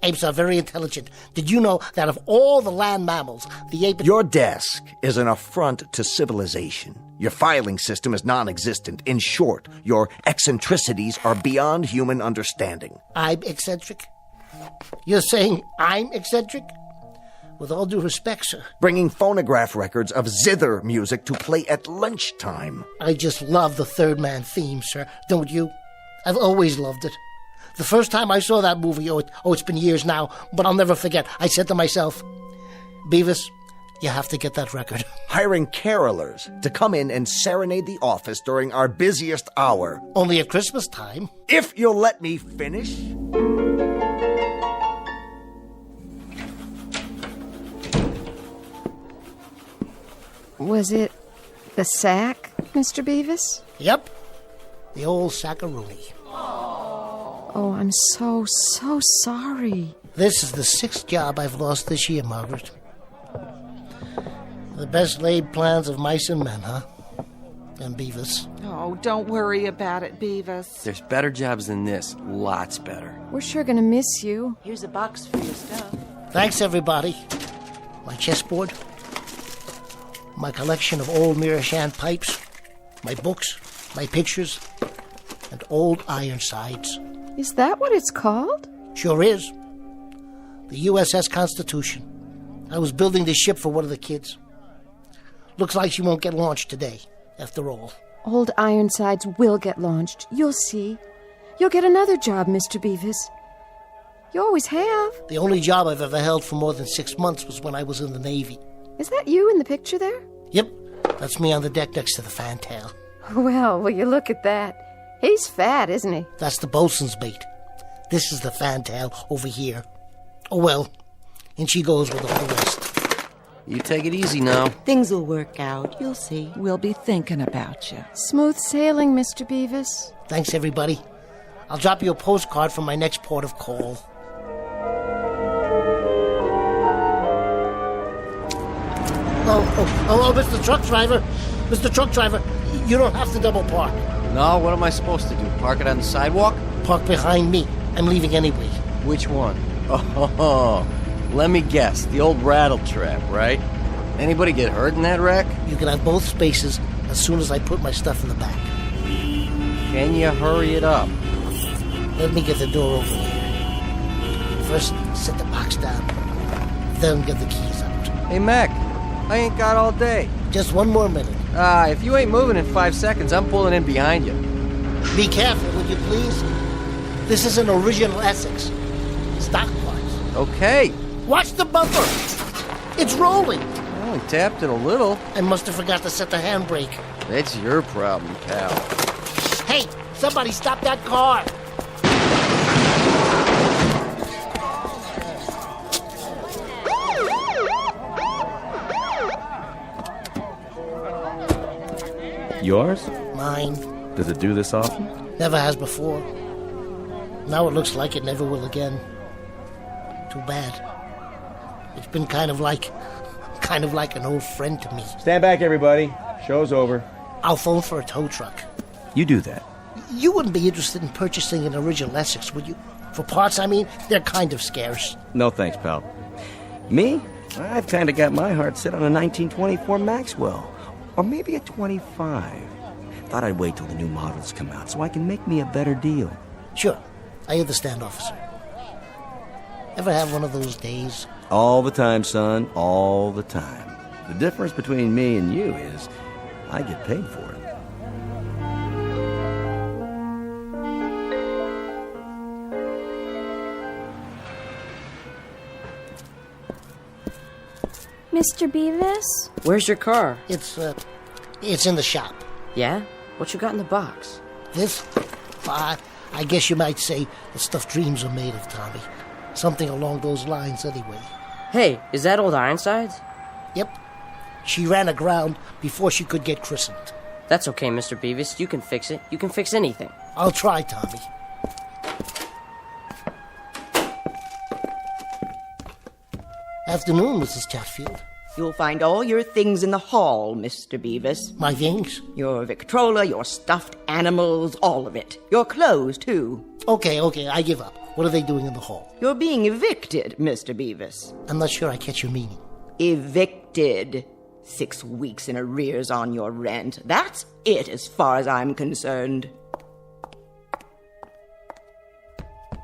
Apes are very intelligent. Did you know that of all the land mammals, the ape... Your desk is an affront to civilization. Your filing system is non-existent. In short, your eccentricities are beyond human understanding. I'm eccentric? You're saying I'm eccentric? With all due respect, sir. Bringing phonograph records of zither music to play at lunchtime. I just love the Third Man theme, sir. Don't you? I've always loved it. The first time I saw that movie, it's been years now, but I'll never forget. I said to myself, Beavis, you have to get that record. Hiring carolers to come in and serenade the office during our busiest hour. Only at Christmas time. If you'll let me finish. Was it the sack, Mr. Beavis? Yep. The old sackaroonie. Oh, I'm so sorry. This is the 6th job I've lost this year, Margaret. The best laid plans of mice and men, huh? And Beavis. Oh, don't worry about it, Beavis. There's better jobs than this. Lots better. We're sure gonna miss you. Here's a box for your stuff. Thanks, everybody. My chessboard. My collection of old Mirror pipes. My books. My pictures. And old Ironsides. Is that what it's called? Sure is. The USS Constitution. I was building this ship for one of the kids. Looks like she won't get launched today, after all. Old Ironsides will get launched. You'll see. You'll get another job, Mr. Beavis. You always have. The only job I've ever held for more than 6 months was when I was in the Navy. Is that you in the picture there? Yep. That's me on the deck next to the fantail. Well, will you look at that? He's fat, isn't he? That's the bosun's mate. This is the fantail over here. Oh, well. And she goes with all the rest. You take it easy now. Things will work out. You'll see. We'll be thinking about you. Smooth sailing, Mr. Beavis. Thanks, everybody. I'll drop you a postcard from my next port of call. Oh, Mr. Truck Driver. Mr. Truck Driver, you don't have to double park. No, what am I supposed to do? Park it on the sidewalk? Park behind me. I'm leaving anyway. Which one? Oh, let me guess. The old rattle trap, right? Anybody get hurt in that wreck? You can have both spaces as soon as I put my stuff in the back. Can you hurry it up? Let me get the door open here. First, set the box down. Then get the keys out. Hey, Mac. I ain't got all day. Just one more minute. If you ain't moving in 5 seconds, I'm pulling in behind you. Be careful, would you please? This is an original Essex. Stock parts. Okay. Watch the bumper. It's rolling. I only tapped it a little. I must have forgot to set the handbrake. That's your problem, pal. Hey, somebody stop that car. Yours? Mine. Does it do this often? Never has before. Now it looks like it never will again. Too bad. It's been kind of like an old friend to me. Stand back, everybody. Show's over. I'll phone for a tow truck. You do that. You wouldn't be interested in purchasing an original Essex, would you? For parts, I mean, they're kind of scarce. No thanks, pal. Me? I've kind of got my heart set on a 1924 Maxwell. Or maybe a 25. Thought I'd wait till the new models come out so I can make me a better deal. Sure. I understand, officer. Ever have one of those days? All the time, son. All the time. The difference between me and you is I get paid for it. Mr. Beavis? Where's your car? It's in the shop. Yeah? What you got in the box? This? I guess you might say the stuff dreams are made of, Tommy. Something along those lines, anyway. Hey, is that old Ironsides? Yep. She ran aground before she could get christened. That's okay, Mr. Beavis. You can fix it. You can fix anything. I'll try, Tommy. Afternoon, Mrs. Chatfield. You'll find all your things in the hall, Mr. Beavis. My things? Your Victrola, your stuffed animals, all of it. Your clothes, too. Okay, I give up. What are they doing in the hall? You're being evicted, Mr. Beavis. I'm not sure I catch your meaning. Evicted. 6 weeks in arrears on your rent. That's it as far as I'm concerned.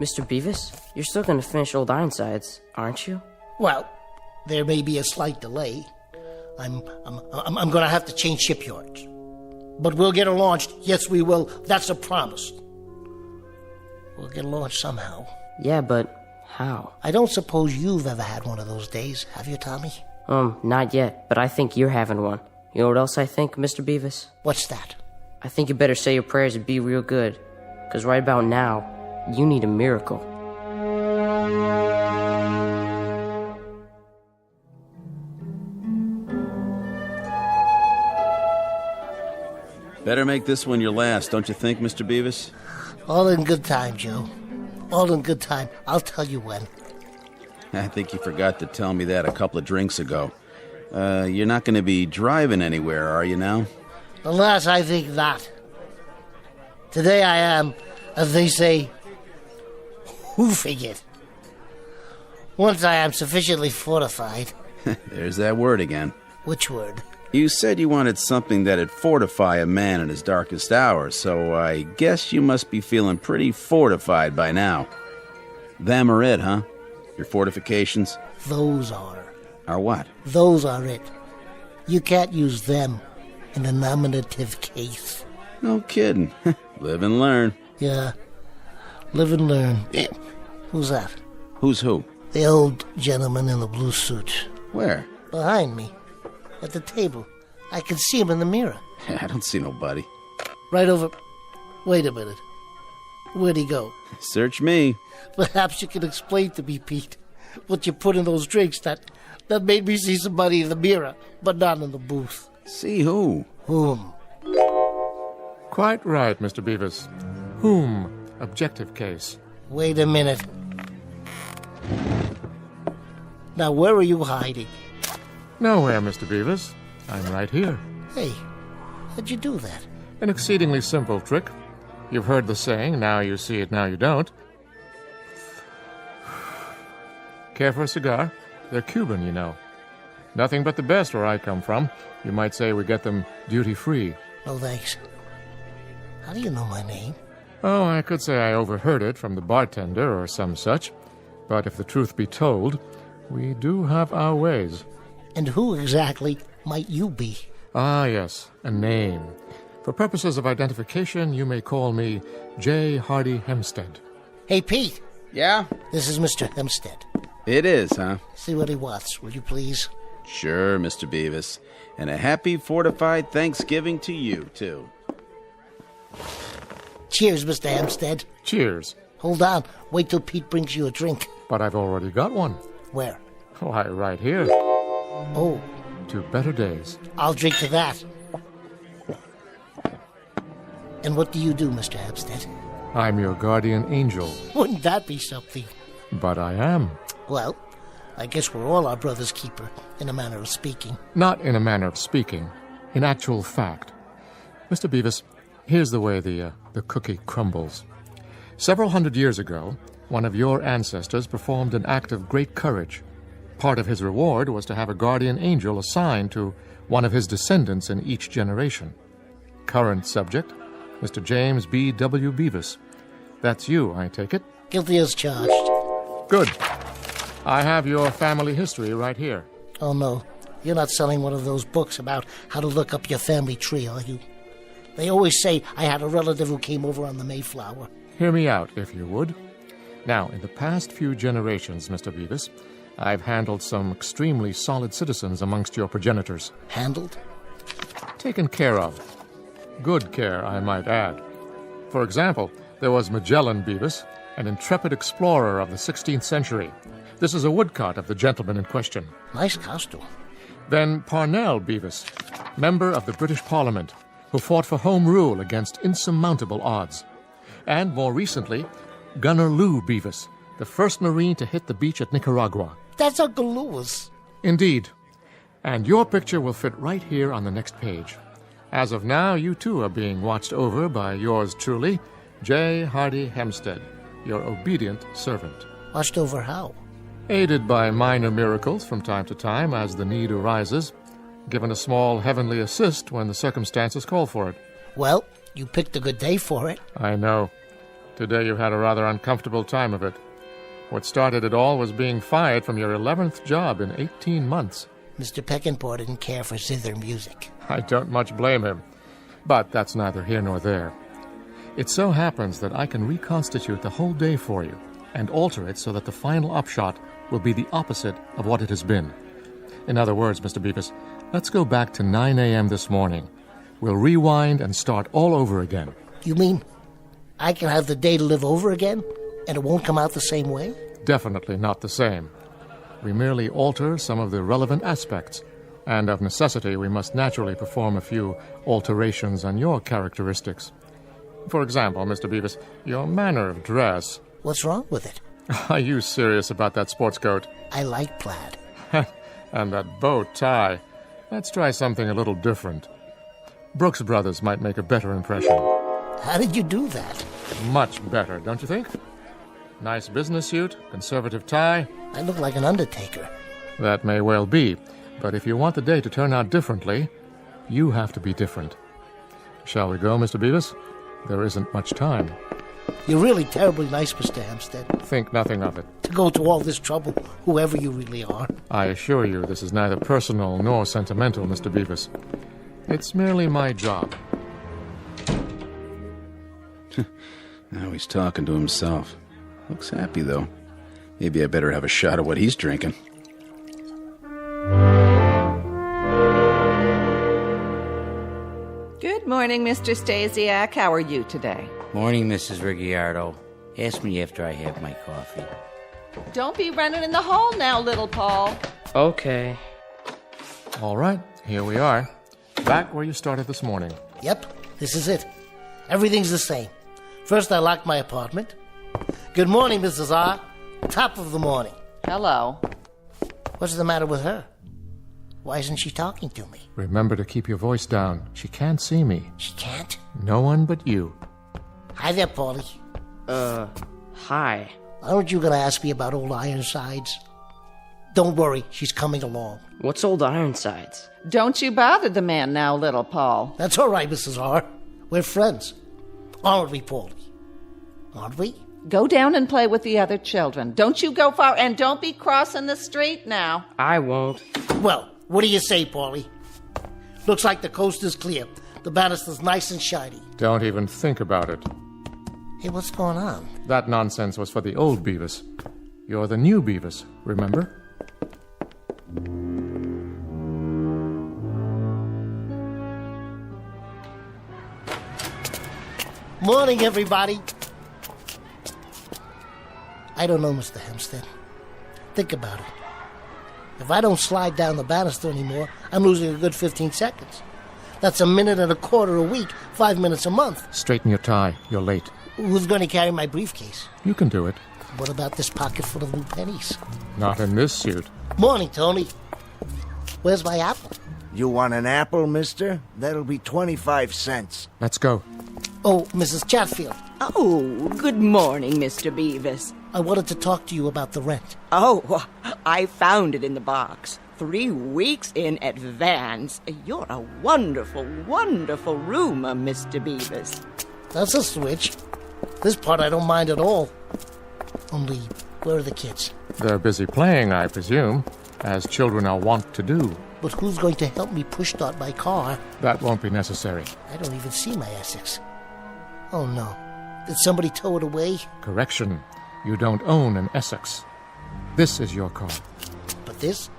Mr. Beavis, you're still gonna finish Old Ironsides, aren't you? Well, there may be a slight delay. I'm going to have to change shipyards. But we'll get her launched. Yes, we will. That's a promise. We'll get her launched somehow. Yeah, but how? I don't suppose you've ever had one of those days, have you, Tommy? Not yet, but I think you're having one. You know what else I think, Mr. Beavis? What's that? I think you better say your prayers and be real good. Because right about now, you need a miracle. Better make this one your last, don't you think, Mr. Beavis? All in good time, Joe. All in good time. I'll tell you when. I think you forgot to tell me that a couple of drinks ago. You're not going to be driving anywhere, are you now? Alas, I think not. Today I am, as they say, hoofing it. Once I am sufficiently fortified. There's that word again. Which word? You said you wanted something that'd fortify a man in his darkest hour, so I guess you must be feeling pretty fortified by now. Them are it, huh? Your fortifications? Those are. Are what? Those are it. You can't use them in a nominative case. No kidding. Live and learn. Yeah. Live and learn. Who's that? Who's who? The old gentleman in the blue suit. Where? Behind me. At the table. I can see him in the mirror. I don't see nobody. Right over... Wait a minute. Where'd he go? Search me. Perhaps you can explain to me, Pete, what you put in those drinks that made me see somebody in the mirror, but not in the booth. See who? Whom? Quite right, Mr. Beavis. Whom? Objective case. Wait a minute. Now, where are you hiding? Nowhere, Mr. Beavis. I'm right here. Hey, how'd you do that? An exceedingly simple trick. You've heard the saying, now you see it, now you don't. Care for a cigar? They're Cuban, you know. Nothing but the best where I come from. You might say we get them duty-free. No, thanks. How do you know my name? Oh, I could say I overheard it from the bartender or some such. But if the truth be told, we do have our ways. And who exactly might you be? Ah, yes, a name. For purposes of identification, you may call me J. Hardy Hempstead. Hey, Pete. Yeah? This is Mr. Hempstead. It is, huh? See what he wants, will you please? Sure, Mr. Beavis. And a happy, fortified Thanksgiving to you, too. Cheers, Mr. Hempstead. Cheers. Hold on. Wait till Pete brings you a drink. But I've already got one. Where? Why, right here. Oh. To better days. I'll drink to that. And what do you do, Mr. Hempstead? I'm your guardian angel. Wouldn't that be something? But I am. Well, I guess we're all our brother's keeper, in a manner of speaking. Not in a manner of speaking. In actual fact. Mr. Beavis, here's the way the cookie crumbles. Several hundred years ago, one of your ancestors performed an act of great courage. Part of his reward was to have a guardian angel assigned to one of his descendants in each generation. Current subject, Mr. James B. W. Beavis. That's you, I take it? Guilty as charged. Good. I have your family history right here. Oh, no. You're not selling one of those books about how to look up your family tree, are you? They always say I had a relative who came over on the Mayflower. Hear me out, if you would. Now, in the past few generations, Mr. Beavis, I've handled some extremely solid citizens amongst your progenitors. Handled? Taken care of. Good care, I might add. For example, there was Magellan Beavis, an intrepid explorer of the 16th century. This is a woodcut of the gentleman in question. Nice costume. Then Parnell Beavis, member of the British Parliament, who fought for Home Rule against insurmountable odds. And more recently, Gunner Lou Beavis, the first Marine to hit the beach at Nicaragua. That's Uncle Louis. Indeed. And your picture will fit right here on the next page. As of now, you too are being watched over by yours truly, J. Hardy Hempstead, your obedient servant. Watched over how? Aided by minor miracles from time to time as the need arises, given a small heavenly assist when the circumstances call for it. Well, you picked a good day for it. I know. Today you had a rather uncomfortable time of it. What started it all was being fired from your 11th job in 18 months. Mr. Peckinpah didn't care for zither music. I don't much blame him. But that's neither here nor there. It so happens that I can reconstitute the whole day for you and alter it so that the final upshot will be the opposite of what it has been. In other words, Mr. Beavis, let's go back to 9 a.m. this morning. We'll rewind and start all over again. You mean I can have the day to live over again, and it won't come out the same way? Definitely not the same. We merely alter some of the relevant aspects, and of necessity we must naturally perform a few alterations on your characteristics. For example, Mr. Beavis, your manner of dress. What's wrong with it? Are you serious about that sports coat? I like plaid. And that bow tie. Let's try something a little different. Brooks Brothers might make a better impression. How did you do that? Much better, don't you think? Nice business suit, conservative tie. I look like an undertaker. That may well be, but if you want the day to turn out differently, you have to be different. Shall we go, Mr. Beavis? There isn't much time. You're really terribly nice, Mr. Hampstead. Think nothing of it. To go to all this trouble, whoever you really are. I assure you this is neither personal nor sentimental, Mr. Beavis. It's merely my job. Now he's talking to himself. Looks happy, though. Maybe I better have a shot of what he's drinking. Good morning, Mr. Stasiak. How are you today? Morning, Mrs. Ricciardo. Ask me after I have my coffee. Don't be running in the hall now, little Paul. Okay. All right, here we are. Back where you started this morning. Yep, this is it. Everything's the same. First, I locked my apartment. Good morning, Mrs. R. Top of the morning. Hello. What's the matter with her? Why isn't she talking to me? Remember to keep your voice down. She can't see me. She can't? No one but you. Hi there, Paulie. Hi. Aren't you going to ask me about old Ironsides? Don't worry, she's coming along. What's old Ironsides? Don't you bother the man now, little Paul. That's all right, Mrs. R. We're friends. Aren't we, Paulie? Aren't we? Go down and play with the other children. Don't you go far, and don't be crossing the street now. I won't. Well, what do you say, Paulie? Looks like the coast is clear. The banister's nice and shiny. Don't even think about it. Hey, what's going on? That nonsense was for the old Beavis. You're the new Beavis, remember? Morning, everybody. I don't know, Mr. Hempstead. Think about it. If I don't slide down the banister anymore, I'm losing a good 15 seconds. That's a minute and a quarter a week, 5 minutes a month. Straighten your tie. You're late. Who's going to carry my briefcase? You can do it. What about this pocket full of new pennies? Not in this suit. Morning, Tony. Where's my apple? You want an apple, mister? That'll be 25 cents. Let's go. Oh, Mrs. Chatfield. Oh, good morning, Mr. Beavis. I wanted to talk to you about the rent. Oh, I found it in the box. 3 weeks in advance. You're a wonderful, wonderful roomer, Mr. Beavis. That's a switch. This part I don't mind at all. Only, where are the kids? They're busy playing, I presume, as children are wont to do. But who's going to help me push start my car? That won't be necessary. I don't even see my Essex. Oh, no. Did somebody tow it away? Correction. You don't own an Essex. This is your car. But this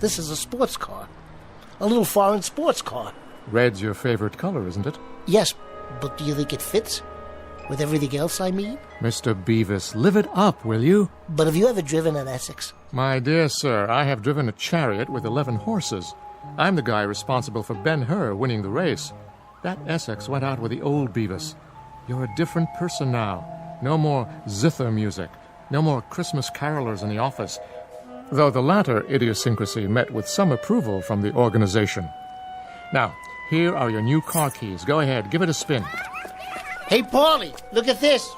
is a sports car. A little foreign sports car. Red's your favorite color, isn't it? Yes, but do you think it fits? With everything else, I mean? Mr. Beavis, live it up, will you? But have you ever driven an Essex? My dear sir, I have driven a chariot with 11 horses. I'm the guy responsible for Ben-Hur winning the race. That Essex went out with the old Beavis. You're a different person now. No more zither music. No more Christmas carolers in the office. Though the latter idiosyncrasy met with some approval from the organization. Now, here are your new car keys. Go ahead, give it a spin. Hey, Paulie, look at this.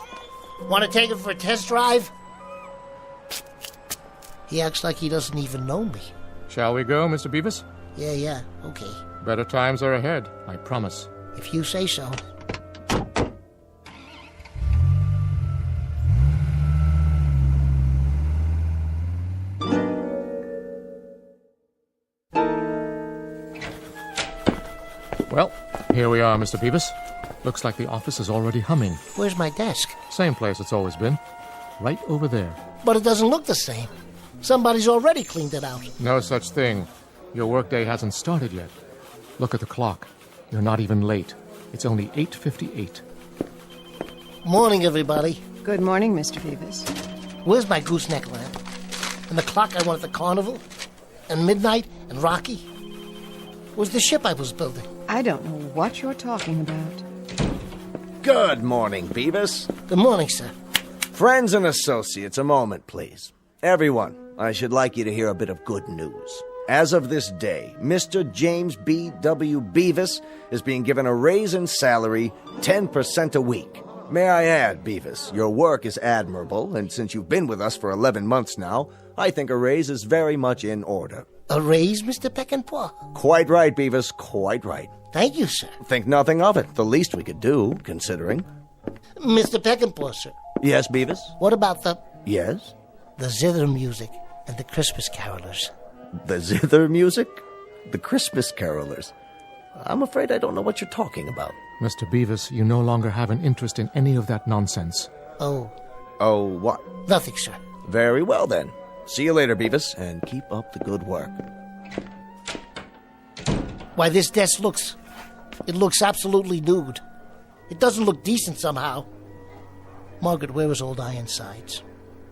Want to take it for a test drive? He acts like he doesn't even know me. Shall we go, Mr. Beavis? Yeah, okay. Better times are ahead, I promise. If you say so. Well, here we are, Mr. Beavis. Looks like the office is already humming. Where's my desk? Same place it's always been. Right over there. But it doesn't look the same. Somebody's already cleaned it out. No such thing. Your workday hasn't started yet. Look at the clock. You're not even late. It's only 8:58. Morning, everybody. Good morning, Mr. Beavis. Where's my gooseneck lamp? And the clock I won at the carnival? And midnight and Rocky? Where's the ship I was building? I don't know what you're talking about. Good morning, Beavis. Good morning, sir. Friends and associates, a moment, please. Everyone, I should like you to hear a bit of good news. As of this day, Mr. James B. W. Beavis is being given a raise in salary 10% a week. May I add, Beavis, your work is admirable, and since you've been with us for 11 months now, I think a raise is very much in order. A raise, Mr. Peckinpah? Quite right, Beavis, quite right. Thank you, sir. Think nothing of it. The least we could do, considering. Mr. Peckinpah, sir. Yes, Beavis? What about the... Yes? The zither music and the Christmas carolers. The zither music? The Christmas carolers? I'm afraid I don't know what you're talking about. Mr. Beavis, you no longer have an interest in any of that nonsense. Oh. Oh, what? Nothing, sir. Very well, then. See you later, Beavis, and keep up the good work. Why, this desk looks... It looks absolutely nude. It doesn't look decent somehow. Margaret, where is old Ironsides?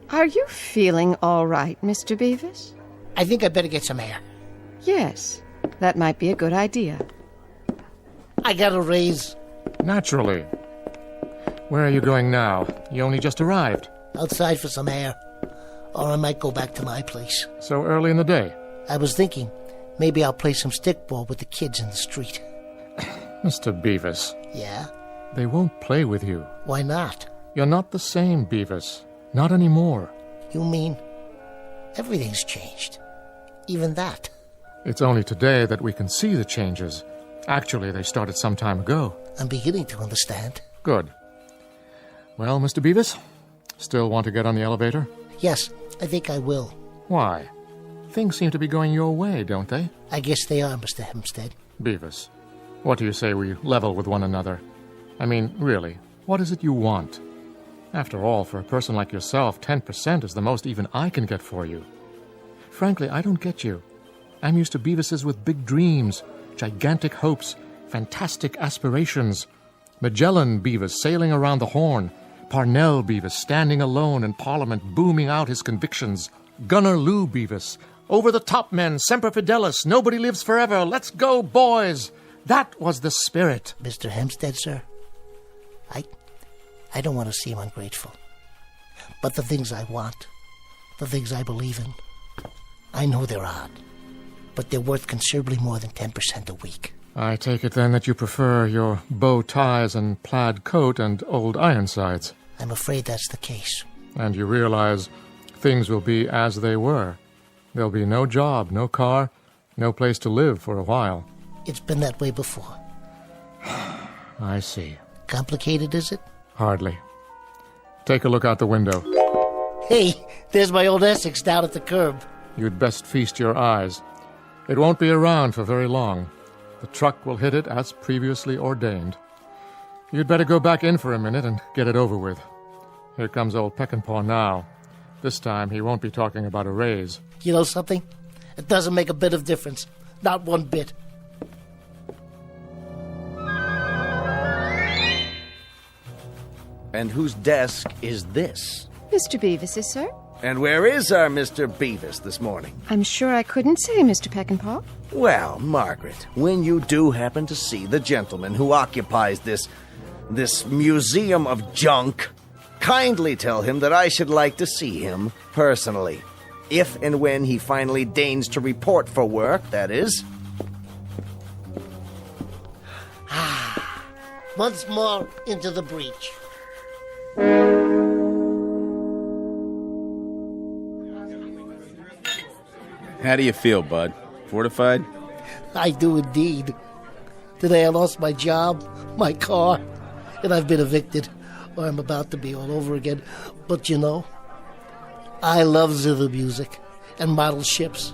Are you feeling all right, Mr. Beavis? I think I better get some air. Yes, that might be a good idea. I got a raise. Naturally. Where are you going now? You only just arrived. Outside for some air. Or I might go back to my place. So early in the day? I was thinking, maybe I'll play some stickball with the kids in the street. Mr. Beavis. Yeah? They won't play with you. Why not? You're not the same, Beavis. Not anymore. You mean everything's changed? Even that? It's only today that we can see the changes. Actually, they started some time ago. I'm beginning to understand. Good. Well, Mr. Beavis, still want to get on the elevator? Yes, I think I will. Why? Things seem to be going your way, don't they? I guess they are, Mr. Hempstead. Beavis, what do you say we level with one another? I mean, really, what is it you want? After all, for a person like yourself, 10% is the most even I can get for you. Frankly, I don't get you. I'm used to Beavises with big dreams, gigantic hopes, fantastic aspirations. Magellan Beavis sailing around the Horn. Parnell Beavis standing alone in Parliament booming out his convictions. Gunner Lou Beavis. Over the top men, Semper Fidelis, nobody lives forever, let's go, boys! That was the spirit. Mr. Hempstead, sir, I don't want to seem ungrateful. But the things I want, the things I believe in, I know they're odd. But they're worth considerably more than 10% a week. I take it then that you prefer your bow ties and plaid coat and old Ironsides. I'm afraid that's the case. And you realize things will be as they were. There'll be no job, no car, no place to live for a while. It's been that way before. I see. Complicated, is it? Hardly. Take a look out the window. Hey, there's my old Essex down at the curb. You'd best feast your eyes. It won't be around for very long. The truck will hit it as previously ordained. You'd better go back in for a minute and get it over with. Here comes old Peckinpah now. This time he won't be talking about a raise. You know something? It doesn't make a bit of difference. Not one bit. And whose desk is this? Mr. Beavis's, sir. And where is our Mr. Beavis this morning? I'm sure I couldn't say, Mr. Peckinpah. Well, Margaret, when you do happen to see the gentleman who occupies this museum of junk, kindly tell him that I should like to see him personally. If and when he finally deigns to report for work, that is. Once more into the breach. How do you feel, bud? Fortified? I do indeed. Today I lost my job, my car, and I've been evicted, or I'm about to be all over again. But you know, I love zither music and model ships.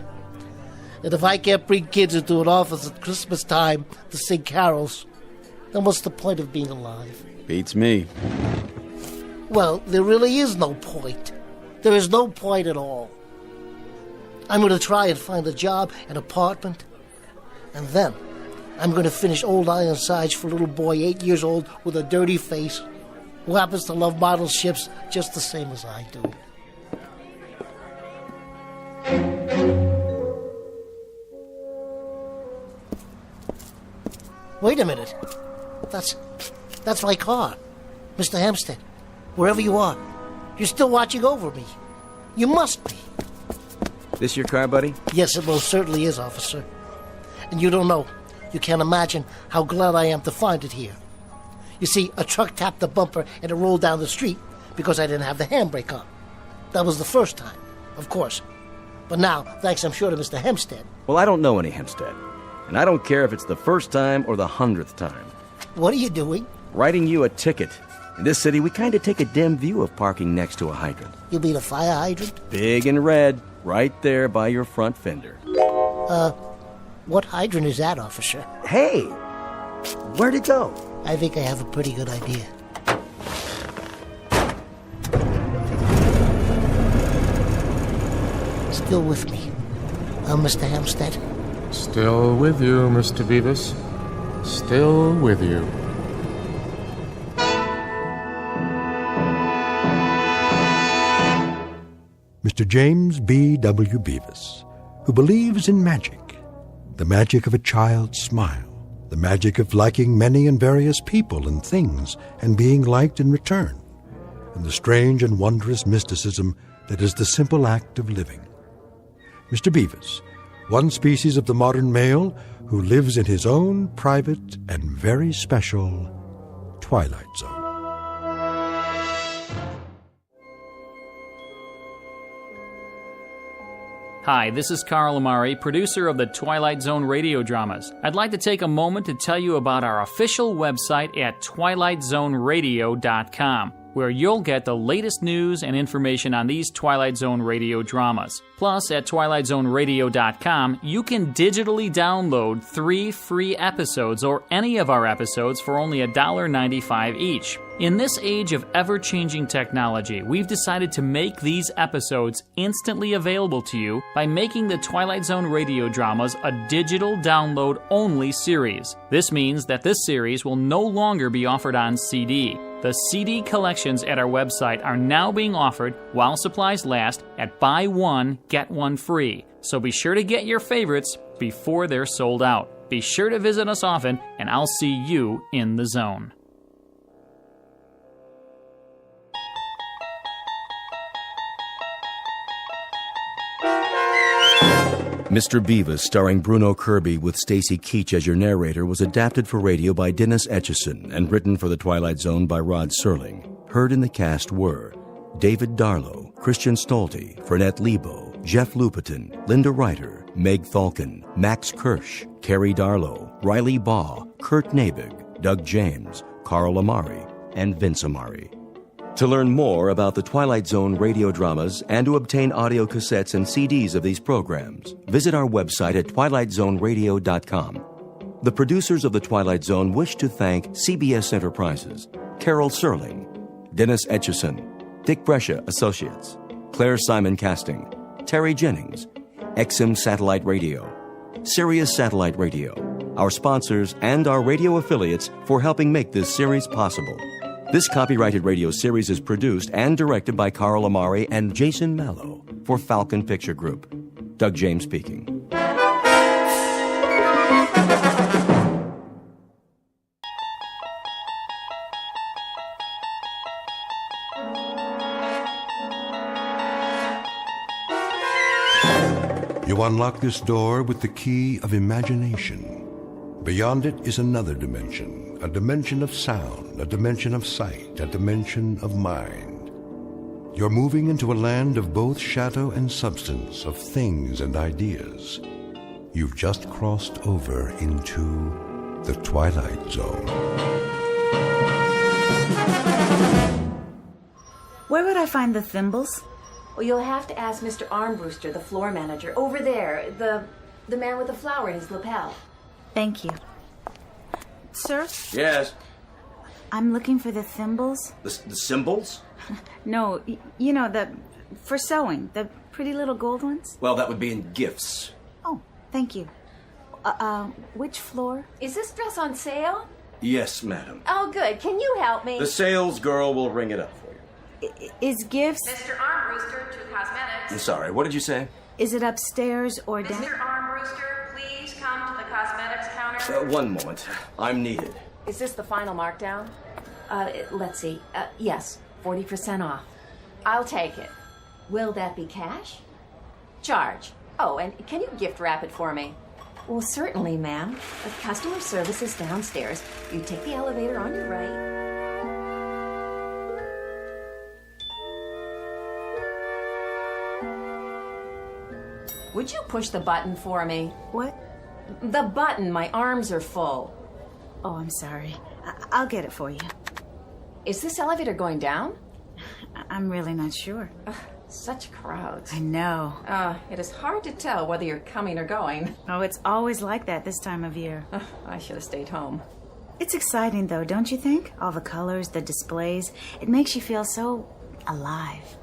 And if I can't bring kids into an office at Christmas time to sing carols, then what's the point of being alive? Beats me. Well, there really is no point. There is no point at all. I'm going to try and find a job, an apartment, and then I'm going to finish Old Ironsides for a little boy 8 years old with a dirty face who happens to love model ships just the same as I do. Wait a minute. That's my car. Mr. Hempstead, wherever you are, you're still watching over me. You must be. This your car, buddy? Yes, it most certainly is, officer. And you don't know. You can't imagine how glad I am to find it here. You see, a truck tapped the bumper and it rolled down the street because I didn't have the handbrake on. That was the first time, of course. But now, thanks I'm sure to Mr. Hempstead. Well, I don't know any Hempstead. And I don't care if it's the first time or the 100th time. What are you doing? Writing you a ticket. In this city, we kind of take a dim view of parking next to a hydrant. You mean a fire hydrant? Big and red, right there by your front fender. What hydrant is that, officer? Hey! Where'd it go? I think I have a pretty good idea. Still with me, Mr. Hempstead? Still with you, Mr. Beavis. Still with you. Mr. James B.W. Beavis, who believes in magic, the magic of a child's smile, the magic of liking many and various people and things and being liked in return, and the strange and wondrous mysticism that is the simple act of living. Mr. Beavis, one species of the modern male who lives in his own private and very special Twilight Zone. Hi, this is Carl Amari, producer of the Twilight Zone Radio Dramas. I'd like to take a moment to tell you about our official website at twilightzoneradio.com, where you'll get the latest news and information on these Twilight Zone radio dramas. Plus, at twilightzoneradio.com, you can digitally download 3 free episodes or any of our episodes for only $1.95 each. In this age of ever-changing technology, we've decided to make these episodes instantly available to you by making the Twilight Zone radio dramas a digital download-only series. This means that this series will no longer be offered on CD. The CD collections at our website are now being offered while supplies last at buy one, get one free. So be sure to get your favorites before they're sold out. Be sure to visit us often, and I'll see you in the zone. Mr. Beavis, starring Bruno Kirby with Stacy Keach as your narrator, was adapted for radio by Dennis Etchison and written for the Twilight Zone by Rod Serling. Heard in the cast were David Darlow, Christian Stolte, Fernette Lebo, Jeff Lupetin, Linda Ryder, Meg Thalken, Max Kirsch, Carrie Darlow, Riley Baugh, Kurt Nabig, Doug James, Carl Amari, and Vince Amari. To learn more about the Twilight Zone radio dramas and to obtain audio cassettes and CDs of these programs, visit our website at twilightzoneradio.com. The producers of The Twilight Zone wish to thank CBS Enterprises, Carol Serling, Dennis Etchison, Dick Brescia Associates, Claire Simon Casting, Terry Jennings, XM Satellite Radio, Sirius Satellite Radio, our sponsors, and our radio affiliates for helping make this series possible. This copyrighted radio series is produced and directed by Carl Amari and Jason Mallow for Falcon Picture Group. Doug James speaking. You unlock this door with the key of imagination. Beyond it is another dimension, a dimension of sound, a dimension of sight, a dimension of mind. You're moving into a land of both shadow and substance, of things and ideas. You've just crossed over into the Twilight Zone. Where would I find the thimbles? Well, you'll have to ask Mr. Armbruster, the floor manager. Over there, the The man with the flower in his lapel. Thank you. Sir? Yes? I'm looking for the thimbles. The symbols? No, you know, for sewing. The pretty little gold ones. Well, that would be in gifts. Oh, thank you. Which floor? Is this dress on sale? Yes, madam. Oh, good. Can you help me? The sales girl will ring it up for you. Is gifts... Mr. Armbruster to cosmetics. I'm sorry, what did you say? Is it upstairs or down? Mr. Armbruster, please come to the cosmetics counter. One moment. I'm needed. Is this the final markdown? Let's see. Yes, 40% off. I'll take it. Will that be cash? Charge. Oh, and can you gift wrap it for me? Well, certainly, ma'am. Customer service is downstairs. You take the elevator on your right. Would you push the button for me? What? The button. My arms are full. Oh, I'm sorry. I'll get it for you. Is this elevator going down? I'm really not sure. Such crowds. I know. It is hard to tell whether you're coming or going. Oh, it's always like that this time of year. I should have stayed home. It's exciting, though, don't you think? All the colors, the displays. It makes you feel so alive.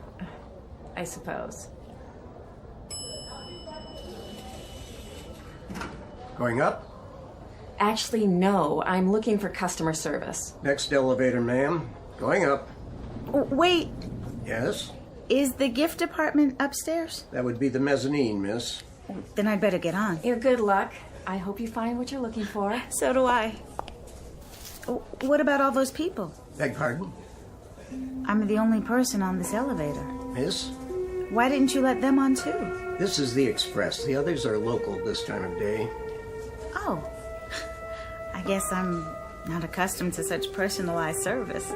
I suppose. Going up? Actually, no. I'm looking for customer service. Next elevator, ma'am. Going up. Wait. Yes? Is the gift department upstairs? That would be the mezzanine, miss. Then I'd better get on. Your good luck. I hope you find what you're looking for. So do I. What about all those people? Beg pardon? I'm the only person on this elevator. Miss? Why didn't you let them on too? This is the express. The others are local this time of day. Oh. I guess I'm not accustomed to such personalized service.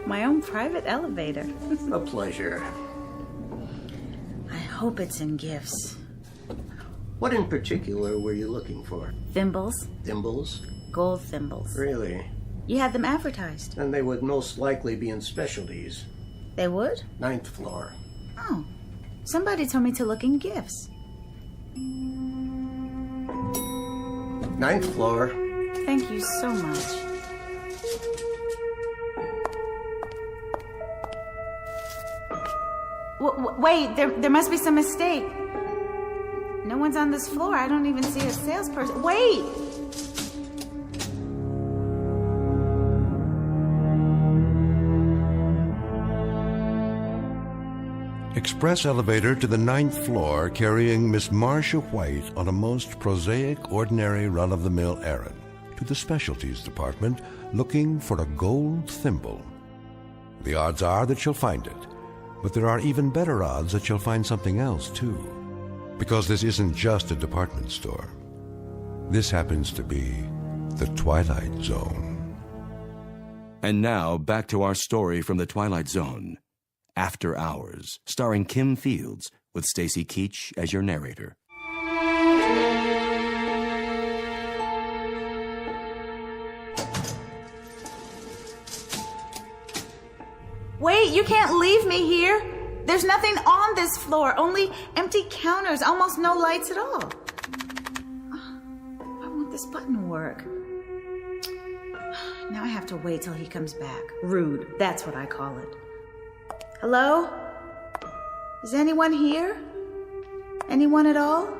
My own private elevator. A pleasure. I hope it's in gifts. What in particular were you looking for? Thimbles. Thimbles? Gold thimbles. Really? You had them advertised. And they would most likely be in specialties. They would? 9th floor. Oh. Somebody told me to look in gifts. 9th floor. Thank you so much. Wait, there must be some mistake. No one's on this floor. I don't even see a salesperson. Wait! Express elevator to the 9th floor carrying Miss Marcia White on a most prosaic, ordinary, run-of-the-mill errand to the specialties department looking for a gold thimble. The odds are that she'll find it, but there are even better odds that she'll find something else, too. Because this isn't just a department store. This happens to be the Twilight Zone. And now, back to our story from the Twilight Zone. After Hours, starring Kim Fields, with Stacy Keach as your narrator. Wait, you can't leave me here. There's nothing on this floor, only empty counters, almost no lights at all. I want this button to work. Now I have to wait till he comes back. Rude, that's what I call it. Hello? Is anyone here? Anyone at all?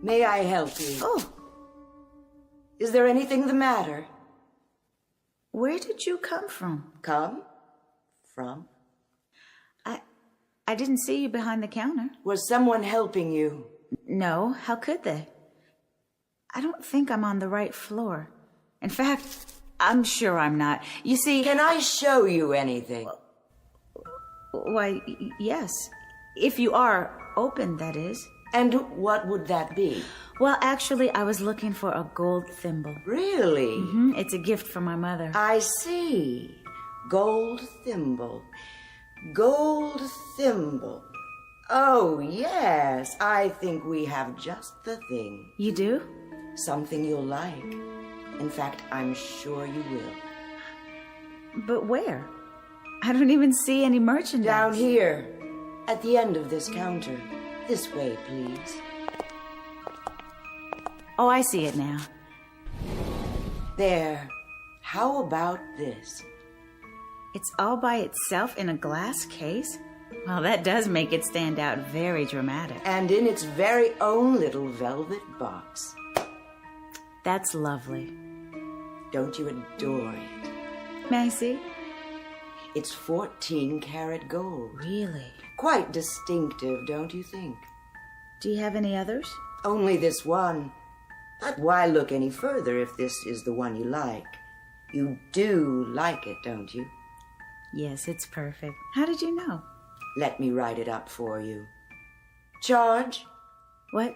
May I help you? Oh. Is there anything the matter? Where did you come from? Come? From? I didn't see you behind the counter. Was someone helping you? No, how could they? I don't think I'm on the right floor. In fact, I'm sure I'm not. You see... Can I show you anything? Why, yes. If you are open, that is. And what would that be? Well, actually, I was looking for a gold thimble. Really? Mm-hmm. It's a gift from my mother. I see. Gold thimble. Gold thimble. Oh, yes. I think we have just the thing. You do? Something you'll like. In fact, I'm sure you will. But where? I don't even see any merchandise. Down here, at the end of this counter. This way, please. Oh, I see it now. There. How about this? It's all by itself in a glass case? Well, that does make it stand out very dramatic. And in its very own little velvet box. That's lovely. Don't you adore it? May I see? It's 14-karat gold. Really? Quite distinctive, don't you think? Do you have any others? Only this one. But why look any further if this is the one you like? You do like it, don't you? Yes, it's perfect. How did you know? Let me write it up for you. Charge? What?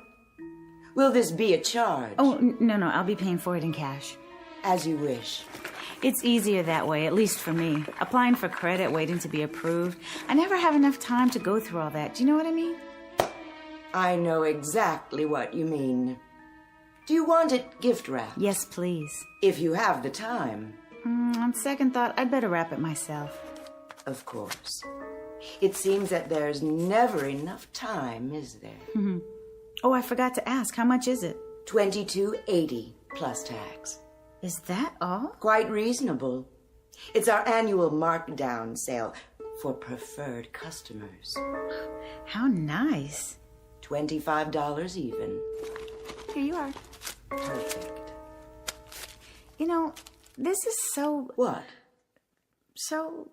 Will this be a charge? Oh, no, I'll be paying for it in cash. As you wish. It's easier that way, at least for me. Applying for credit, waiting to be approved. I never have enough time to go through all that. Do you know what I mean? I know exactly what you mean. Do you want it gift wrapped? Yes, please. If you have the time. On second thought, I'd better wrap it myself. Of course. It seems that there's never enough time, is there? Oh, I forgot to ask. How much is it? $22.80 plus tax. Is that all? Quite reasonable. It's our annual markdown sale for preferred customers. How nice. $25 even. Here you are. Perfect. You know, this is so... What? So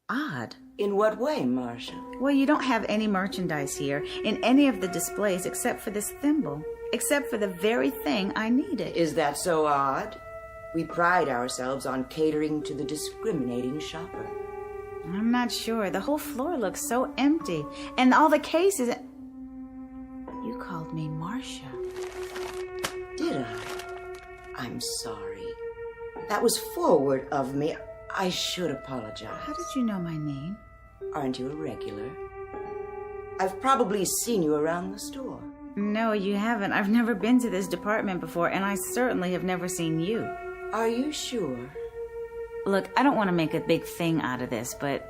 odd. In what way, Marcia? Well, you don't have any merchandise here in any of the displays except for this thimble. Except for the very thing I needed. Is that so odd? We pride ourselves on catering to the discriminating shopper. I'm not sure. The whole floor looks so empty. And all the cases... You called me Marcia. Did I? I'm sorry. That was forward of me. I should apologize. How did you know my name? Aren't you a regular? I've probably seen you around the store. No, you haven't. I've never been to this department before, and I certainly have never seen you. Are you sure? Look, I don't want to make a big thing out of this, but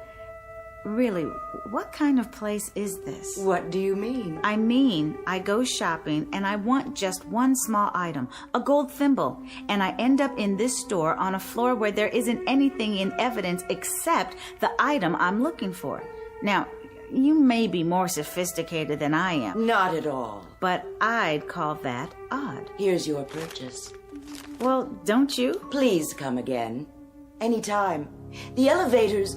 really, what kind of place is this? What do you mean? I mean, I go shopping and I want just one small item, a gold thimble, and I end up in this store on a floor where there isn't anything in evidence except the item I'm looking for. Now, you may be more sophisticated than I am. Not at all. But I'd call that odd. Here's your purchase. Well, don't you? Please come again. Anytime. The elevators...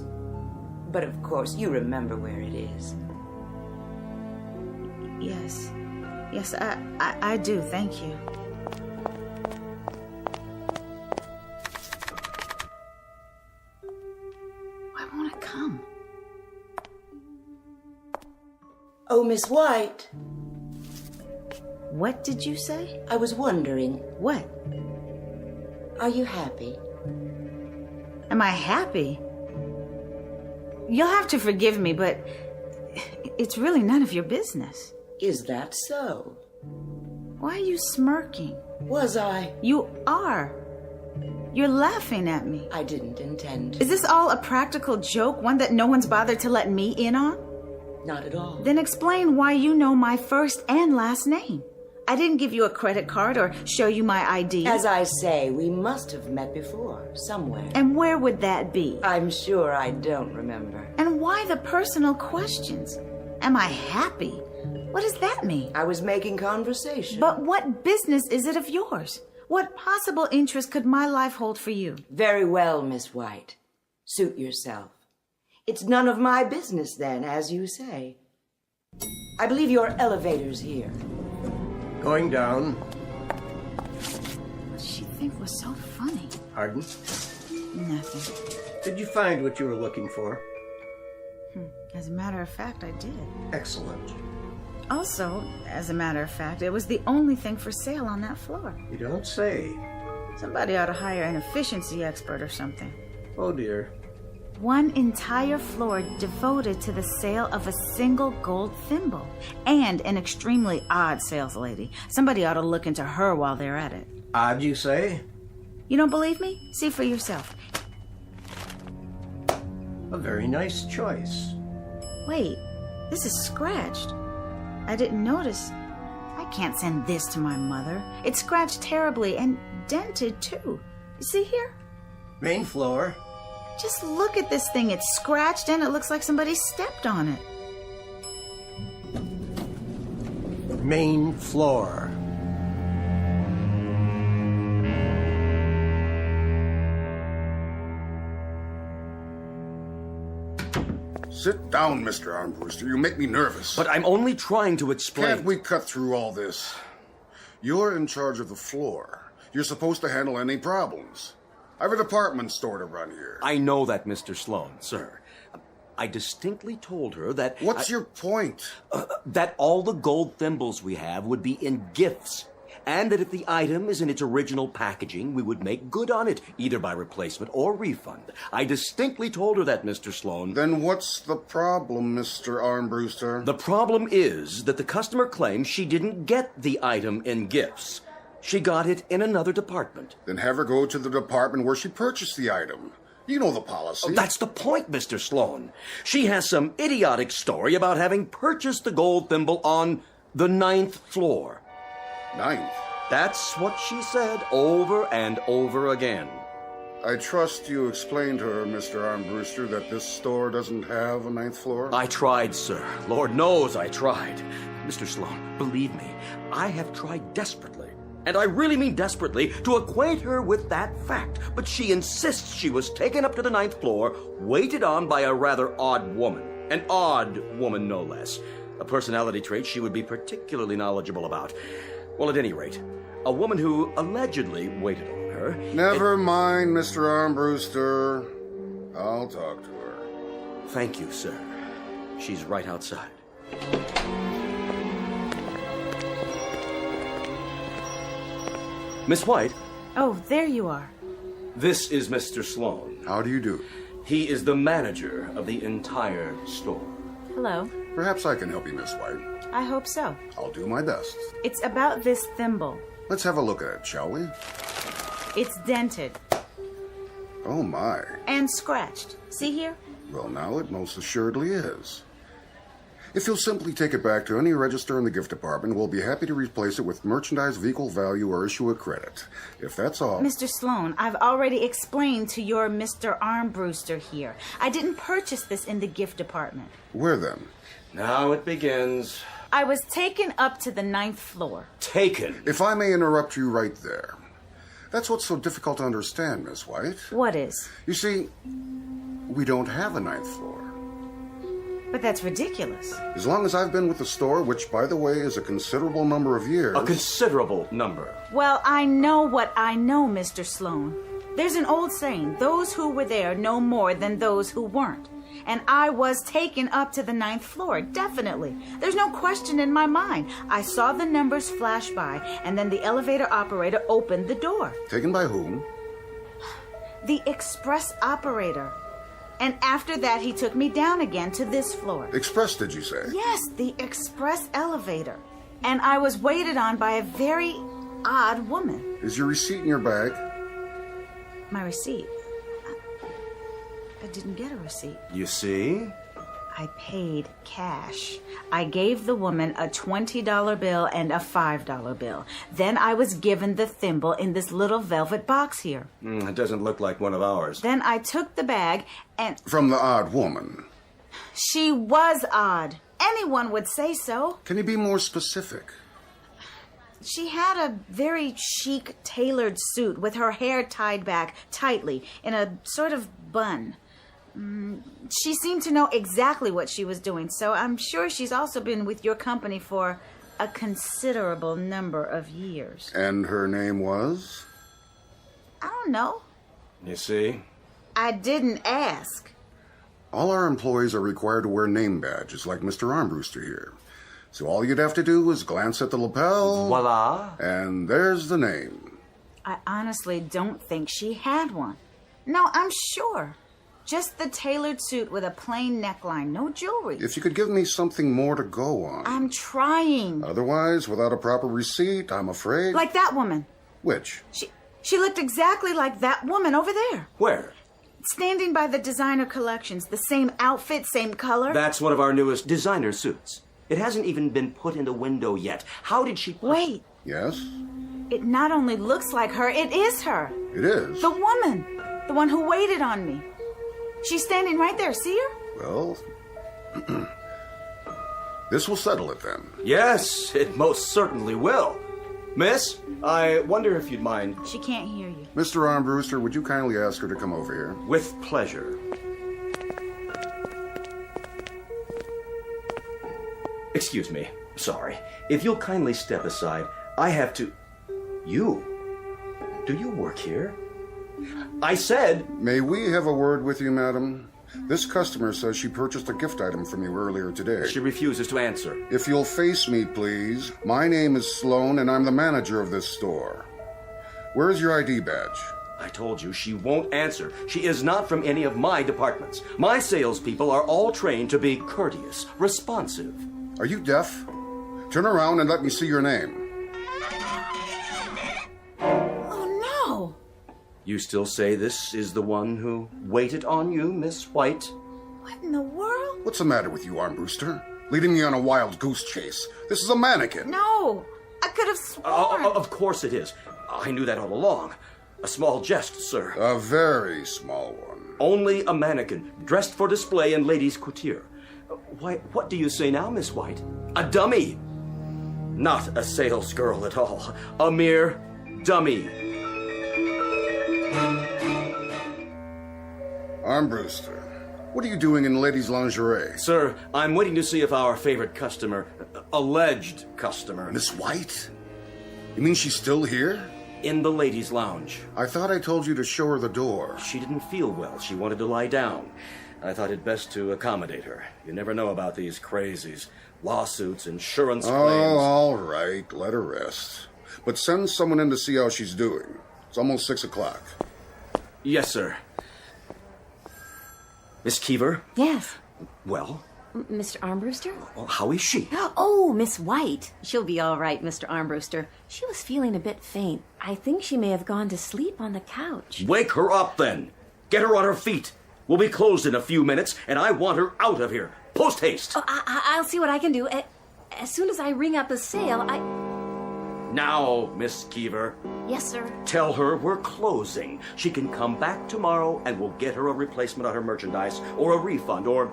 But of course, you remember where it is. Yes. Yes, I do. Thank you. Why won't it come? Oh, Miss White. What did you say? I was wondering. What? Are you happy? Am I happy? You'll have to forgive me, but it's really none of your business. Is that so? Why are you smirking? Was I? You are. You're laughing at me. I didn't intend to. Is this all a practical joke, one that no one's bothered to let me in on? Not at all. Then explain why you know my first and last name. I didn't give you a credit card or show you my ID. As I say, we must have met before, somewhere. And where would that be? I'm sure I don't remember. And why the personal questions? Am I happy? What does that mean? I was making conversation. But what business is it of yours? What possible interest could my life hold for you? Very well, Miss White. Suit yourself. It's none of my business then, as you say. I believe your elevator's here. Going down. What did she think was so funny? Pardon? Nothing. Did you find what you were looking for? As a matter of fact, I did. Excellent. Also, as a matter of fact, it was the only thing for sale on that floor. You don't say. Somebody ought to hire an efficiency expert or something. Oh, dear. One entire floor devoted to the sale of a single gold thimble. And an extremely odd sales lady. Somebody ought to look into her while they're at it. Odd, you say? You don't believe me? See for yourself. A very nice choice. Wait, this is scratched. I didn't notice. I can't send this to my mother. It's scratched terribly and dented, too. You see here? Main floor. Just look at this thing. It's scratched and it looks like somebody stepped on it. Main floor. Sit down, Mr. Armbruster. You make me nervous. But I'm only trying to explain. Can't we cut through all this? You're in charge of the floor. You're supposed to handle any problems. I have a department store to run here. I know that, Mr. Sloan, sir. I distinctly told her that... What's your point? That all the gold thimbles we have would be in gifts. And that if the item is in its original packaging, we would make good on it, either by replacement or refund. I distinctly told her that, Mr. Sloan. Then what's the problem, Mr. Armbruster? The problem is that the customer claims she didn't get the item in gifts. She got it in another department. Then have her go to the department where she purchased the item. You know the policy. Oh, that's the point, Mr. Sloan. She has some idiotic story about having purchased the gold thimble on the 9th floor. 9th? That's what she said over and over again. I trust you explained to her, Mr. Armbruster, that this store doesn't have a 9th floor? I tried, sir. Lord knows I tried. Mr. Sloan, believe me, I have tried desperately. And I really mean desperately, to acquaint her with that fact. But she insists she was taken up to the 9th floor, waited on by a rather odd woman. An odd woman, no less. A personality trait she would be particularly knowledgeable about. Well, at any rate, a woman who allegedly waited on her... Never mind, Mr. Armbruster. I'll talk to her. Thank you, sir. She's right outside. Miss White? Oh, there you are. This is Mr. Sloan. How do you do? He is the manager of the entire store. Hello. Perhaps I can help you, Miss White. I hope so. I'll do my best. It's about this thimble. Let's have a look at it, shall we? It's dented. Oh, my. And scratched. See here? Well, now it most assuredly is. If you'll simply take it back to any register in the gift department, we'll be happy to replace it with merchandise of equal value or issue a credit. If that's all... Mr. Sloan, I've already explained to your Mr. Armbruster here. I didn't purchase this in the gift department. Where then? Now it begins. I was taken up to the 9th floor. Taken? If I may interrupt you right there. That's what's so difficult to understand, Miss White. What is? You see, we don't have a 9th floor. But that's ridiculous. As long as I've been with the store, which, by the way, is a considerable number of years... A considerable number. Well, I know what I know, Mr. Sloan. There's an old saying, those who were there know more than those who weren't. And I was taken up to the 9th floor, definitely. There's no question in my mind. I saw the numbers flash by, and then the elevator operator opened the door. Taken by whom? The express operator. And after that, he took me down again to this floor. Express, did you say? Yes, the express elevator. And I was waited on by a very odd woman. Is your receipt in your bag? My receipt? I didn't get a receipt. You see? I paid cash. I gave the woman a $20 bill and a $5 bill. Then I was given the thimble in this little velvet box here. It doesn't look like one of ours. Then I took the bag and... From the odd woman. She was odd. Anyone would say so. Can you be more specific? She had a very chic tailored suit with her hair tied back tightly in a sort of bun. She seemed to know exactly what she was doing, so I'm sure she's also been with your company for a considerable number of years. And her name was? I don't know. You see? I didn't ask. All our employees are required to wear name badges, like Mr. Armbruster here. So all you'd have to do is glance at the lapel. Voila. And there's the name. I honestly don't think she had one. No, I'm sure. Just the tailored suit with a plain neckline, no jewelry. If you could give me something more to go on. I'm trying. Otherwise, without a proper receipt, I'm afraid... Like that woman. Which? She looked exactly like that woman over there. Where? Standing by the designer collections. The same outfit, same color. That's one of our newest designer suits. It hasn't even been put in the window yet. How did she... Wait. Yes? It not only looks like her, it is her. It is? The woman. The one who waited on me. She's standing right there. See her? Well, this will settle it then. Yes, it most certainly will. Miss, I wonder if you'd mind... She can't hear you. Mr. Armbruster, would you kindly ask her to come over here? With pleasure. Excuse me. Sorry. If you'll kindly step aside, I have to... You? Do you work here? I said... May we have a word with you, madam? This customer says she purchased a gift item from you earlier today. She refuses to answer. If you'll face me, please. My name is Sloan, and I'm the manager of this store. Where is your ID badge? I told you she won't answer. She is not from any of my departments. My salespeople are all trained to be courteous, responsive. Are you deaf? Turn around and let me see your name. Oh, no! You still say this is the one who waited on you, Miss White? What in the world? What's the matter with you, Armbruster? Leading me on a wild goose chase. This is a mannequin. No! I could have sworn... Of course it is. I knew that all along. A small jest, sir. A very small one. Only a mannequin, dressed for display in ladies' couture. Why, what do you say now, Miss White? A dummy! Not a sales girl at all. A mere dummy. Armbruster, what are you doing in ladies' lingerie? Sir, I'm waiting to see if our favorite customer, alleged customer... Miss White? You mean she's still here? In the ladies' lounge. I thought I told you to show her the door. She didn't feel well. She wanted to lie down. I thought it best to accommodate her. You never know about these crazies. Lawsuits, insurance claims... Oh, all right. Let her rest. But send someone in to see how she's doing. It's almost 6 o'clock. Yes, sir. Miss Keever? Yes. Well? Mr. Armbruster? Well, how is she? Oh, Miss White. She'll be all right, Mr. Armbruster. She was feeling a bit faint. I think she may have gone to sleep on the couch. Wake her up, then. Get her on her feet. We'll be closed in a few minutes, and I want her out of here. Post haste. Oh, I'll see what I can do. As soon as I ring up a sale, Now, Miss Keever. Yes, sir. Tell her we're closing. She can come back tomorrow, and we'll get her a replacement on her merchandise, or a refund, or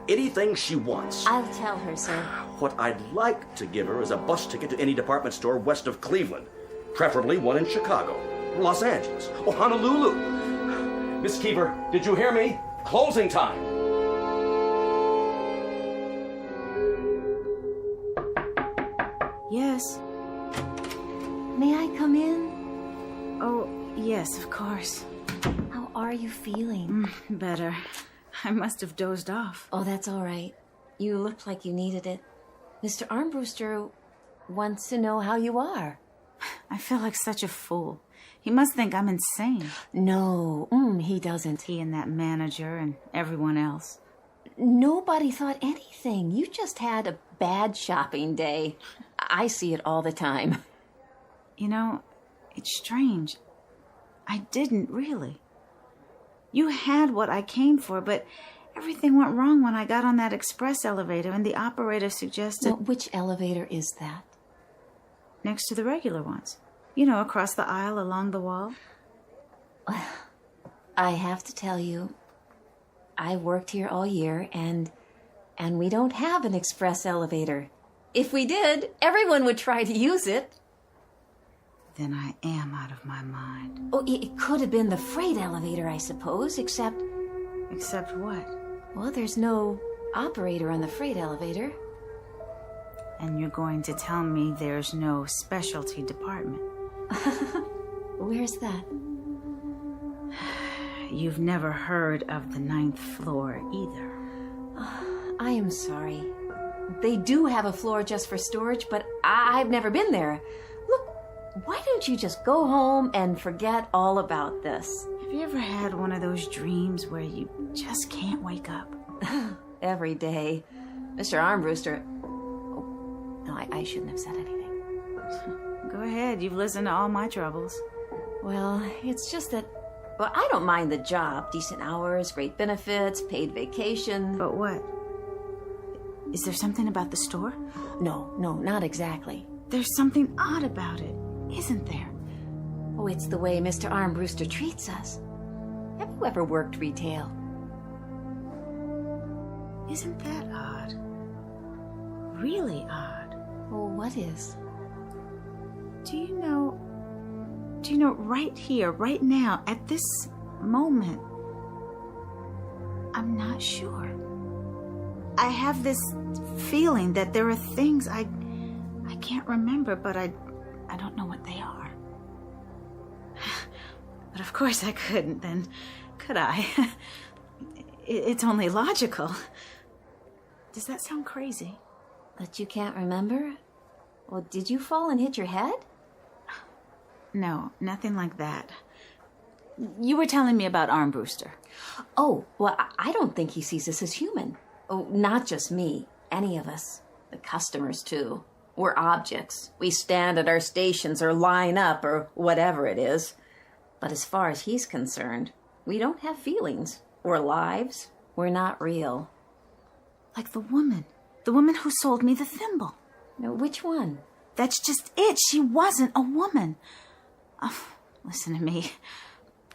anything she wants. I'll tell her, sir. What I'd like to give her is a bus ticket to any department store west of Cleveland. Preferably one in Chicago, Los Angeles, or Honolulu. Miss Keever, did you hear me? Closing time. Yes. May I come in? Oh, yes, of course. How are you feeling? Better. I must have dozed off. Oh, that's all right. You looked like you needed it. Mr. Armbruster wants to know how you are. I feel like such a fool. He must think I'm insane. No, he doesn't. He and that manager and everyone else. Nobody thought anything. You just had a bad shopping day. I see it all the time. You know, it's strange. I didn't really. You had what I came for, but everything went wrong when I got on that express elevator and the operator suggested... Well, which elevator is that? Next to the regular ones. You know, across the aisle along the wall. I have to tell you, I worked here all year, and we don't have an express elevator. If we did, everyone would try to use it. Then I am out of my mind. Oh, it could have been the freight elevator, I suppose, except... Except what? Well, there's no operator on the freight elevator. And you're going to tell me there's no specialty department? Where's that? You've never heard of the 9th floor either. I am sorry. They do have a floor just for storage, but I've never been there. Look, why don't you just go home and forget all about this? Have you ever had one of those dreams where you just can't wake up? Every day. Mr. Armbruster... Oh, no, I shouldn't have said anything. Go ahead, you've listened to all my troubles. Well, it's just that... Well, I don't mind the job. Decent hours, great benefits, paid vacation. But what? Is there something about the store? No, not exactly. There's something odd about it, isn't there? Oh, it's the way Mr. Armbruster treats us. Have you ever worked retail? Isn't that odd? Really odd. Well, what is? Do you know, right here, right now, at this moment, I'm not sure. I have this feeling that there are things I can't remember, but I don't know what they are. But of course I couldn't then, could I? It's only logical. Does that sound crazy? That you can't remember? Well, did you fall and hit your head? No, nothing like that. You were telling me about Armbruster. Oh, well, I don't think he sees us as human. Oh, not just me. Any of us. The customers, too. We're objects. We stand at our stations or line up or whatever it is. But as far as he's concerned, we don't have feelings or lives. We're not real. Like the woman who sold me the thimble. No, which one? That's just it. She wasn't a woman. Oh, listen to me.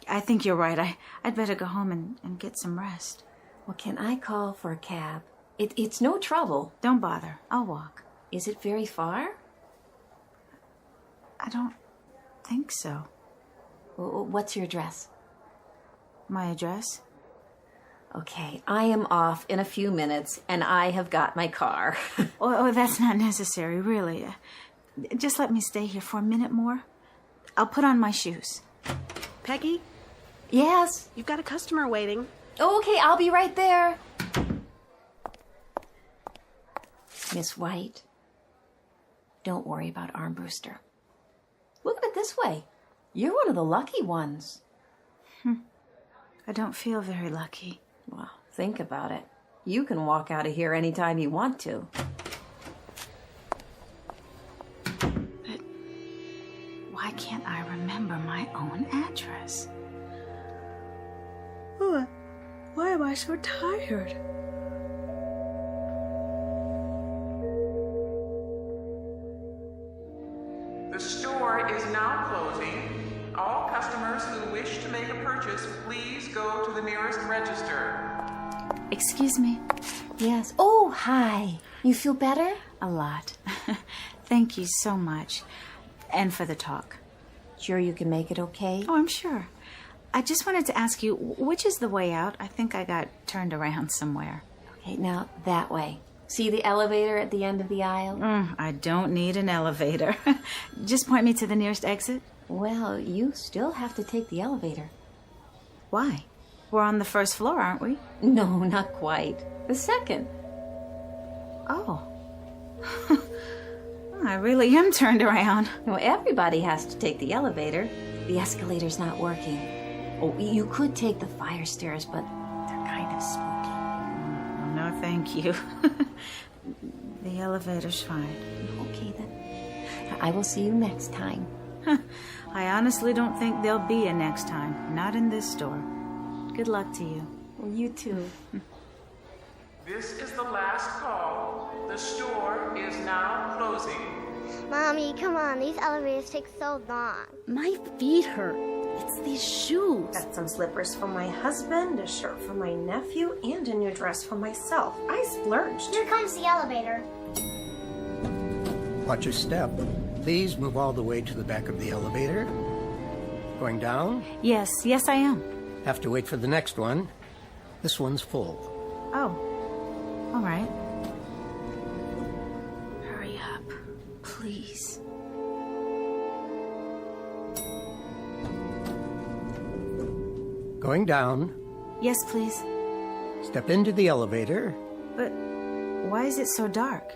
I think you're right. I'd better go home and get some rest. Well, can I call for a cab? It's no trouble. Don't bother. I'll walk. Is it very far? I don't think so. Well, what's your address? My address? Okay, I am off in a few minutes, and I have got my car. Oh, that's not necessary, really. Just let me stay here for a minute more. I'll put on my shoes. Peggy? Yes? You've got a customer waiting. Oh, okay, I'll be right there. Miss White, don't worry about Armbruster. Look at it this way. You're one of the lucky ones. I don't feel very lucky. Well, think about it. You can walk out of here anytime you want to. But why can't I remember my own address? Oh, why am I so tired? The store is now closing. All customers who wish to make a purchase, please go to the nearest register. Excuse me? Yes. Oh, hi. You feel better? A lot. Thank you so much. And for the talk. Sure you can make it okay? Oh, I'm sure. I just wanted to ask you, which is the way out? I think I got turned around somewhere. Okay, now that way. See the elevator at the end of the aisle? I don't need an elevator. Just point me to the nearest exit. Well, you still have to take the elevator. Why? We're on the first floor, aren't we? No, not quite. The second. Oh. I really am turned around. No, everybody has to take the elevator. The escalator's not working. Oh, you could take the fire stairs, but they're kind of spooky. No, thank you. The elevator's fine. Okay, then. I will see you next time. I honestly don't think there'll be a next time. Not in this store. Good luck to you. Well, you too. This is the last call. The store is now closing. Mommy, come on. These elevators take so long. My feet hurt. It's these shoes. Got some slippers for my husband, a shirt for my nephew, and a new dress for myself. I splurged. Here comes the elevator. Watch your step. Please move all the way to the back of the elevator. Going down? Yes, I am. Have to wait for the next one. This one's full. Oh, all right. Hurry up, please. Going down. Yes, please. Step into the elevator. But why is it so dark?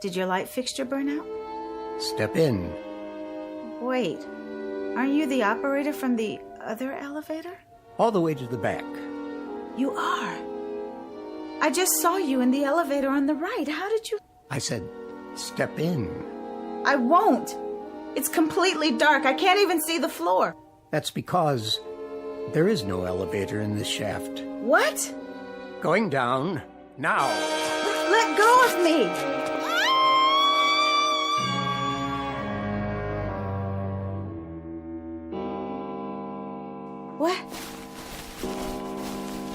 Did your light fixture burn out? Step in. Wait, aren't you the operator from the other elevator? All the way to the back. You are. I just saw you in the elevator on the right. How did you... I said, step in. I won't. It's completely dark. I can't even see the floor. That's because there is no elevator in this shaft. What? Going down now. Let go of me!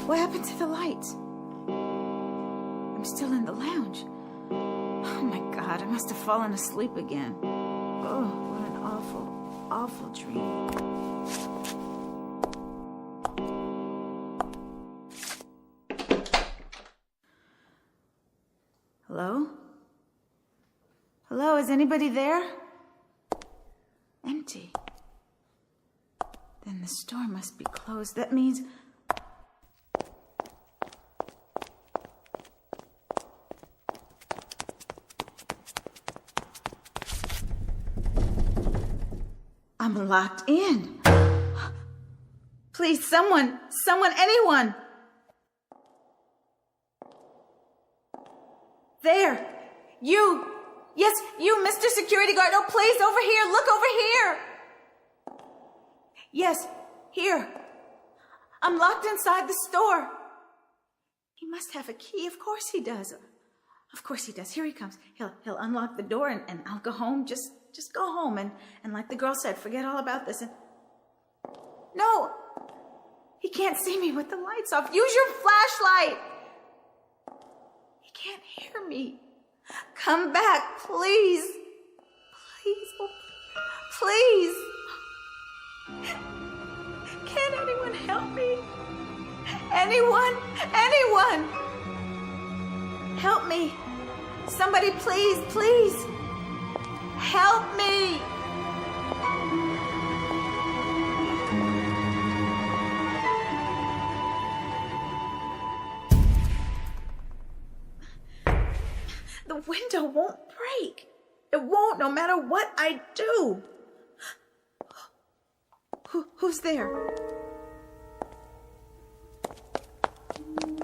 What happened to the lights? I'm still in the lounge. Oh my God, I must have fallen asleep again. Oh, what an awful, awful dream. Hello? Hello, is anybody there? Empty. Then the store must be closed. That means... I'm locked in. Please, someone, anyone. There. You. Yes, you, Mr. Security Guard. Oh, please, over here. Look over here. Yes, here. I'm locked inside the store. He must have a key. Of course he does. Of course he does. Here he comes. He'll unlock the door and I'll go home. Just go home and like the girl said, forget all about this. And no, he can't see me with the lights off. Use your flashlight. He can't hear me. Come back, please. Please, oh, please. Can anyone help me? Anyone? Help me. Somebody, please, please. Help me. The window won't break. It won't, no matter what I do. Who's there?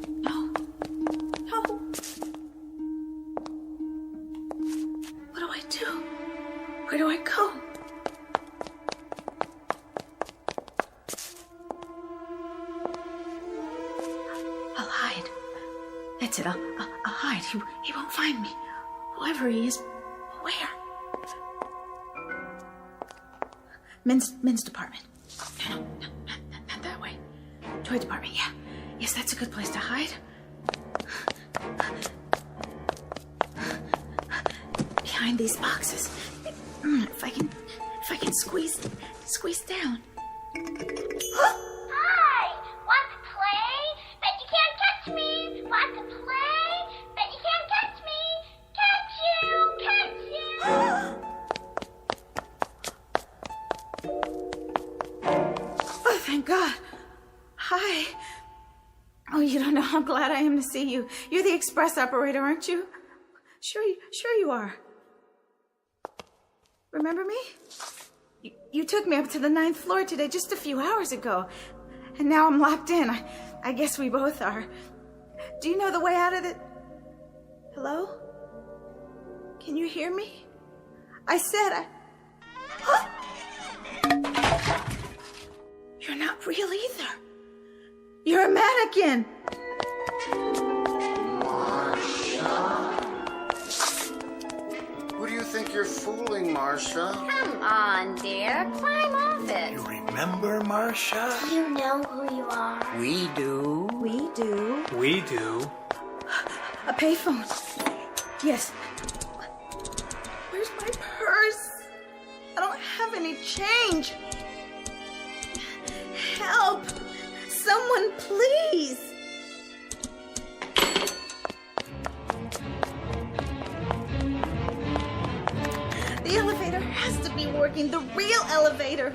No. What do I do? Where do I go? I'll hide. That's it. I'll hide. He won't find me. Whoever he is, where? Men's department. No, not that way. Toy department, yeah. Yes, that's a good place to hide. Behind these boxes. If I can squeeze down. Hi! Want to play? Bet you can't catch me! Want to play? Bet you can't catch me! Catch you! Oh, thank God. Hi. Oh, you don't know how glad I am to see you. You're the express operator, aren't you? Sure you are. Remember me? You took me up to the 9th floor today just a few hours ago. And now I'm locked in. I guess we both are. Do you know the way out of the... Hello? Can you hear me? I said You're not real either. You're a mannequin. Who do you think you're fooling, Marcia? Come on, dear. Climb off it. You remember, Marcia? Do you know who you are? We do. We do. We do. A payphone. Yes. Where's my purse? I don't have any change. Help! Someone, please! The elevator has to be working. The real elevator.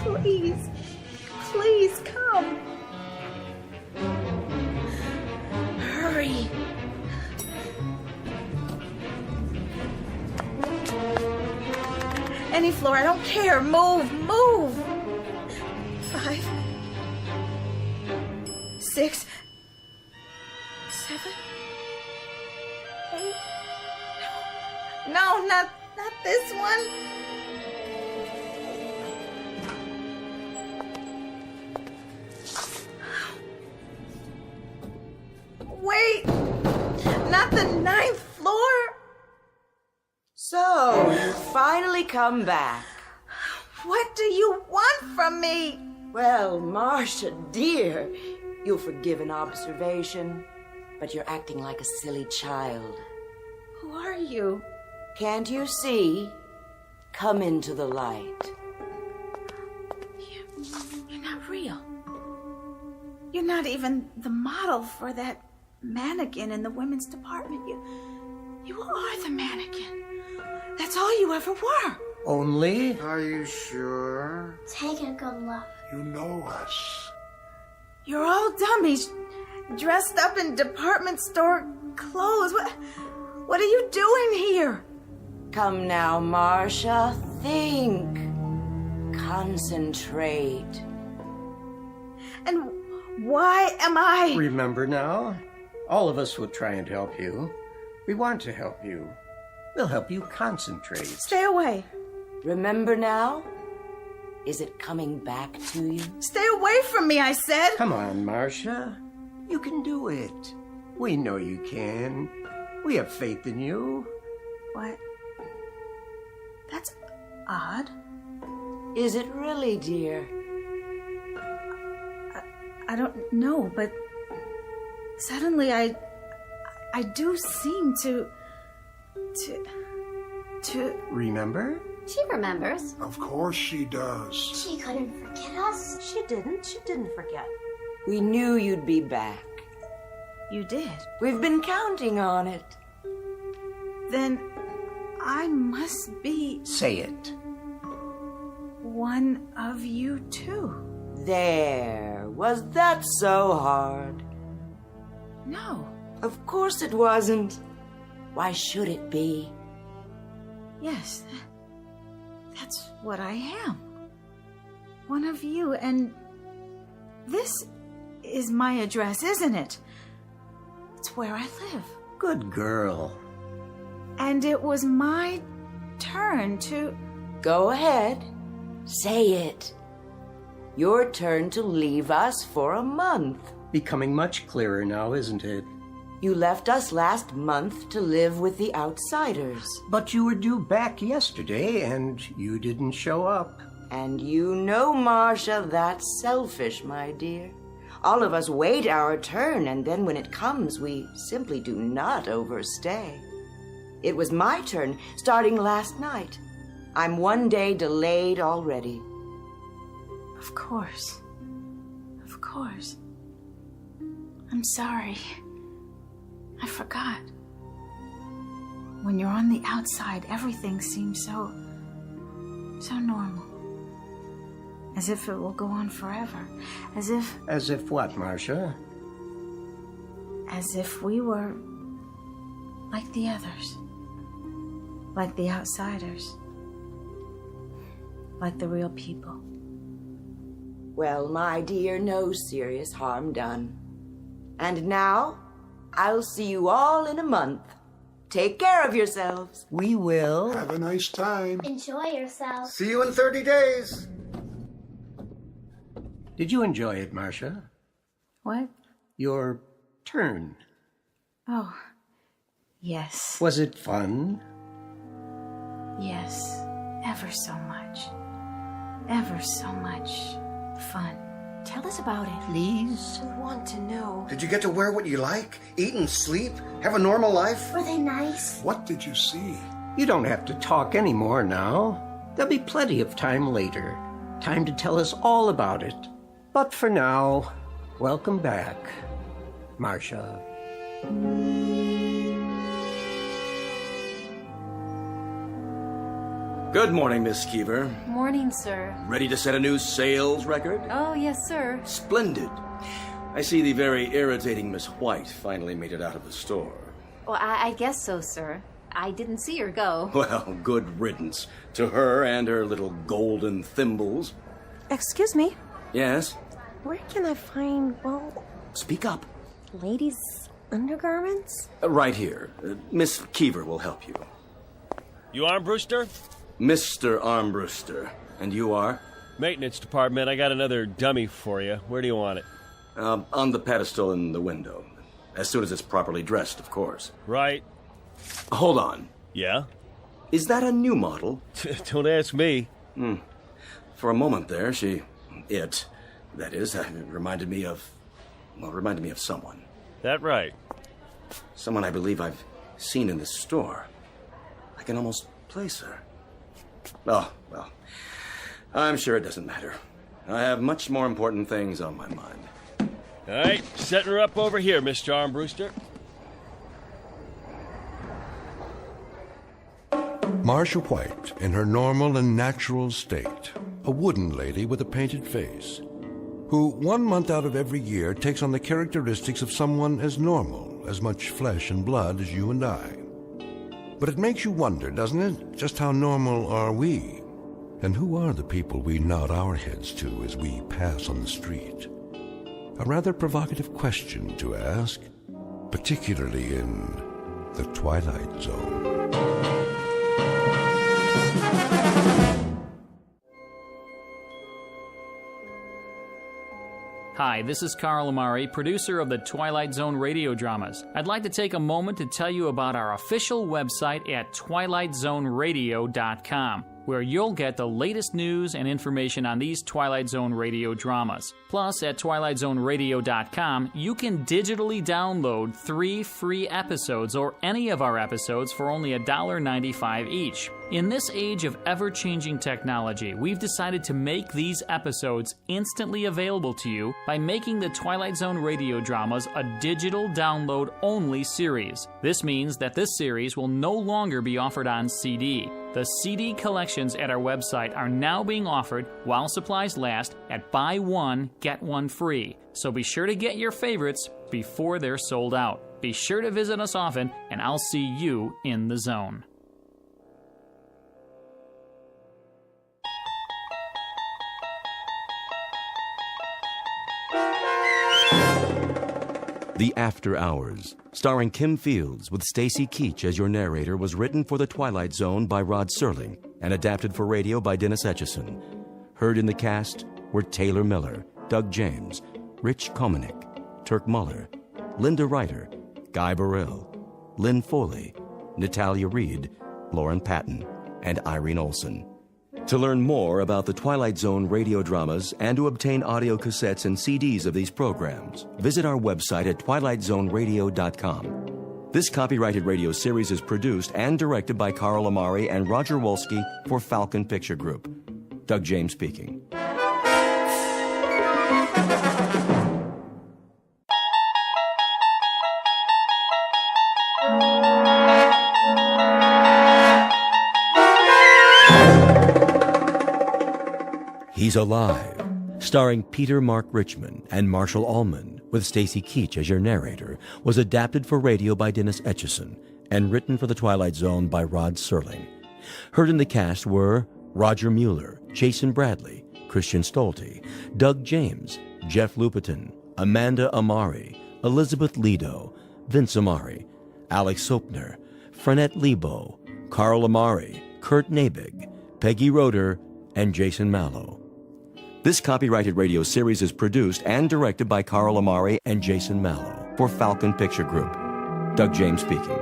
Please. Please come. Hurry. Any floor, I don't care. Move. 5, 6, 7, 8. No, not this one. Wait, not come back. What do you want from me? Well, Marcia, dear, you'll forgive an observation, but you're acting like a silly child. Who are you? Can't you see? Come into the light. You're not real. You're not even the model for that mannequin in the women's department. You are the mannequin. That's all you ever were. Only? Are you sure? Take a good look. You know us. You're all dummies, dressed up in department store clothes. What are you doing here? Come now, Marcia. Think. Concentrate. And why am I... Remember now? All of us will try and help you. We want to help you. We'll help you concentrate. Stay away. Remember now? Is it coming back to you? Stay away from me, I said. Come on, Marcia. You can do it. We know you can. We have faith in you. What? That's odd. Is it really, dear? I don't know, but suddenly I do seem to Remember? She remembers. Of course she does. She couldn't forget us. She didn't forget. We knew you'd be back. You did? We've been counting on it. Then I must be... Say it. One of you too. There. Was that so hard? No. Of course it wasn't. Why should it be? Yes. That's what I am. One of you, and this is my address, isn't it? It's where I live. Good girl. And it was my turn to... Go ahead. Say it. Your turn to leave us for a month. Becoming much clearer now, isn't it? You left us last month to live with the outsiders. But you were due back yesterday, and you didn't show up. And you know, Marcia, that's selfish, my dear. All of us wait our turn, and then when it comes, we simply do not overstay. It was my turn, starting last night. I'm one day delayed already. Of course. Of course. I'm sorry. I forgot. When you're on the outside, everything seems so normal. As if it will go on forever. As if... As if what, Marcia? As if we were like the others. Like the outsiders. Like the real people. Well, my dear, no serious harm done. And now, I'll see you all in a month. Take care of yourselves. We will. Have a nice time. Enjoy yourself. See you in 30 days. Did you enjoy it, Marcia? What? Your turn. Oh, yes. Was it fun? Yes, ever so much. Ever so much fun. Tell us about it. Please? I want to know. Did you get to wear what you like? Eat and sleep? Have a normal life? Were they nice? What did you see? You don't have to talk anymore now. There'll be plenty of time later. Time to tell us all about it. But for now, welcome back, Marcia. Good morning, Miss Keever. Morning, sir. Ready to set a new sales record? Oh, yes, sir. Splendid. I see the very irritating Miss White finally made it out of the store. Well, I guess so, sir. I didn't see her go. Well, good riddance to her and her little golden thimbles. Excuse me. Yes? Where can I find, well, Speak up. ladies' undergarments? Right here. Miss Keever will help you. You Armbruster? Mr. Armbruster. And you are? Maintenance department. I got another dummy for you. Where do you want it? On the pedestal in the window. As soon as it's properly dressed, of course. Right. Hold on. Yeah? Is that a new model? Don't ask me. For a moment there, that is, reminded me of someone. That right? Someone I believe I've seen in this store. I can almost place her. Oh, well, I'm sure it doesn't matter. I have much more important things on my mind. All right, setting her up over here, Mr. Armbruster. Marcia White, in her normal and natural state, a wooden lady with a painted face, who 1 month out of every year takes on the characteristics of someone as normal, as much flesh and blood as you and I. But it makes you wonder, doesn't it? Just how normal are we? And who are the people we nod our heads to as we pass on the street? A rather provocative question to ask, particularly in the Twilight Zone. Hi, this is Carl Amari, producer of the Twilight Zone Radio Dramas. I'd like to take a moment to tell you about our official website at twilightzoneradio.com, where you'll get the latest news and information on these Twilight Zone radio dramas. Plus, at twilightzoneradio.com, you can digitally download 3 free episodes or any of our episodes for only $1.95 each. In this age of ever-changing technology, we've decided to make these episodes instantly available to you by making the Twilight Zone radio dramas a digital download-only series. This means that this series will no longer be offered on CD. The CD collections at our website are now being offered while supplies last at buy one, get one free. So be sure to get your favorites before they're sold out. Be sure to visit us often, and I'll see you in the zone. The After Hours, starring Kim Fields with Stacy Keach as your narrator, was written for The Twilight Zone by Rod Serling and adapted for radio by Dennis Etchison. Heard in the cast were Taylor Miller, Doug James, Rich Komanek, Turk Muller, Linda Ryder, Guy Burrell, Lynn Foley, Natalia Reed, Lauren Patton, and Irene Olson. To learn more about the Twilight Zone radio dramas and to obtain audio cassettes and CDs of these programs, visit our website at twilightzoneradio.com. This copyrighted radio series is produced and directed by Carl Amari and Roger Wolski for Falcon Picture Group. Doug James speaking. He's Alive, starring Peter Mark Richmond and Marshall Allman, with Stacy Keach as your narrator, was adapted for radio by Dennis Etchison and written for The Twilight Zone by Rod Serling. Heard in the cast were Roger Mueller, Jason Bradley, Christian Stolte, Doug James, Jeff Lupiton, Amanda Amari, Elizabeth Lido, Vince Amari, Alex Sopner, Frenette Lebo, Carl Amari, Kurt Nabig, Peggy Roeder, and Jason Mallow. This copyrighted radio series is produced and directed by Carl Amari and Jason Mallow for Falcon Picture Group. Doug James speaking.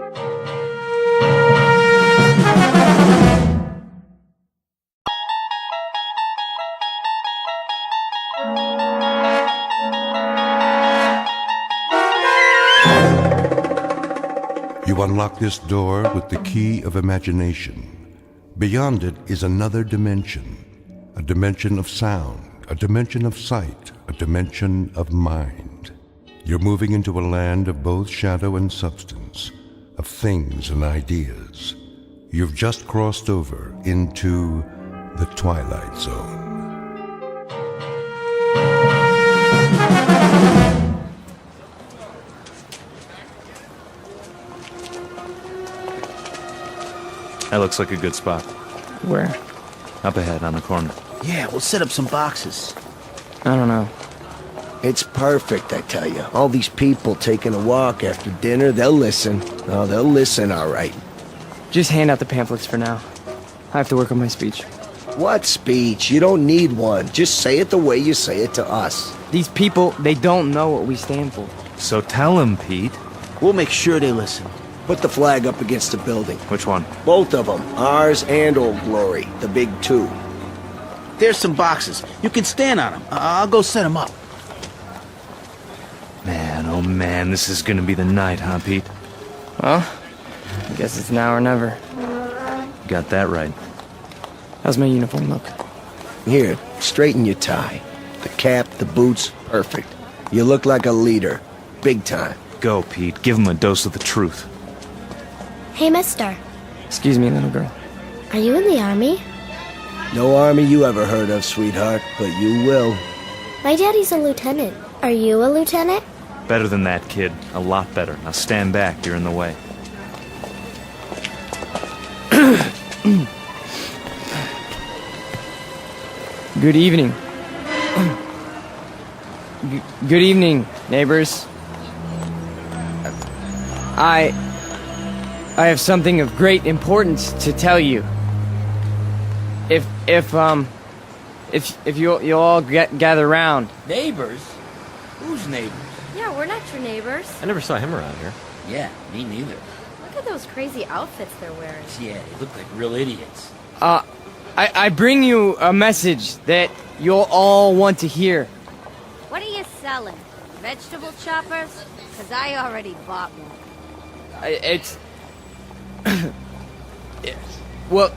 You unlock this door with the key of imagination. Beyond it is another dimension, a dimension of sound, a dimension of sight, a dimension of mind. You're moving into a land of both shadow and substance, of things and ideas. You've just crossed over into the Twilight Zone. That looks like a good spot. Where? Up ahead on the corner. Yeah, we'll set up some boxes. I don't know. It's perfect, I tell you. All these people taking a walk after dinner, they'll listen. Oh, they'll listen, all right. Just hand out the pamphlets for now. I have to work on my speech. What speech? You don't need one. Just say it the way you say it to us. These people, they don't know what we stand for. So tell them, Pete. We'll make sure they listen. Put the flag up against the building. Which one? Both of them. Ours and Old Glory. The big two. There's some boxes. You can stand on them. I'll go set them up. Man, oh man, this is gonna be the night, huh, Pete? Well, I guess it's now or never. Got that right. How's my uniform look? Here, straighten your tie. The cap, the boots, perfect. You look like a leader. Big time. Go, Pete. Give him a dose of the truth. Hey, mister. Excuse me, little girl. Are you in the army? No army you ever heard of, sweetheart, but you will. My daddy's a lieutenant. Are you a lieutenant? Better than that, kid. A lot better. Now stand back. You're in the way. Good evening. Good evening, neighbors. I have something of great importance to tell you. If you'll all gather round. Neighbors? Who's neighbors? Yeah, we're not your neighbors. I never saw him around here. Yeah, me neither. Look at those crazy outfits they're wearing. Yeah, they look like real idiots. I bring you a message that you'll all want to hear. What are you selling? Vegetable choppers? Because I already bought one. It's... Well,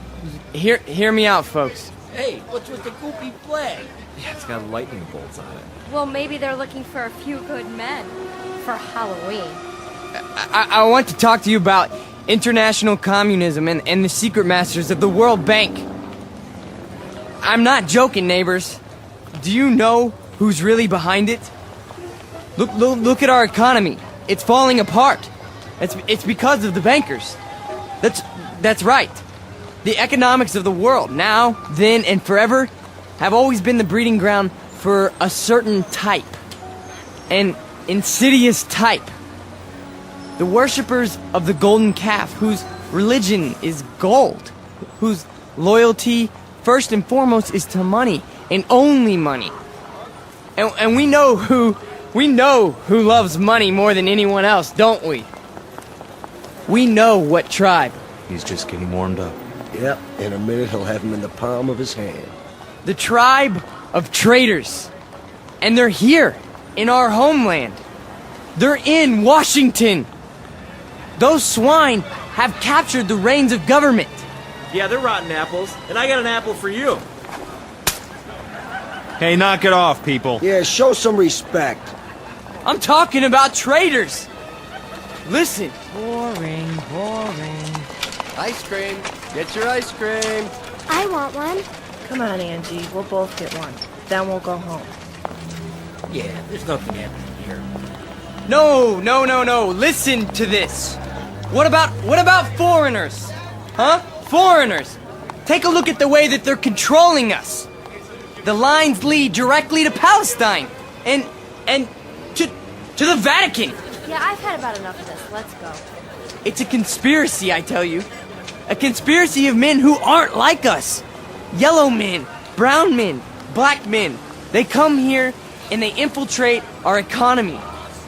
hear me out, folks. Hey, what's with the goopy flag? Yeah, it's got lightning bolts on it. Well, maybe they're looking for a few good men for Halloween. I want to talk to you about international communism and the secret masters of the World Bank. I'm not joking, neighbors. Do you know who's really behind it? Look at our economy. It's falling apart. It's because of the bankers. That's right. The economics of the world, now, then, and forever, have always been the breeding ground for a certain type. An insidious type. The worshippers of the golden calf, whose religion is gold, whose loyalty, first and foremost, is to money, and only money. And we know who loves money more than anyone else, don't we? We know what tribe. He's just getting warmed up. Yep, in a minute he'll have him in the palm of his hand. The tribe of traitors. And they're here, in our homeland. They're in Washington. Those swine have captured the reins of government. Yeah, they're rotten apples, and I got an apple for you. Hey, knock it off, people. Yeah, show some respect. I'm talking about traitors. Listen. Boring. Ice cream. Get your ice cream. I want one. Come on, Angie. We'll both get one. Then we'll go home. Yeah, there's nothing happening here. No. Listen to this. What about foreigners? Huh? Foreigners. Take a look at the way that they're controlling us. The lines lead directly to Palestine and to the Vatican. Yeah, I've had about enough of this. Let's go. It's a conspiracy, I tell you. A conspiracy of men who aren't like us. Yellow men, brown men, black men. They come here and they infiltrate our economy.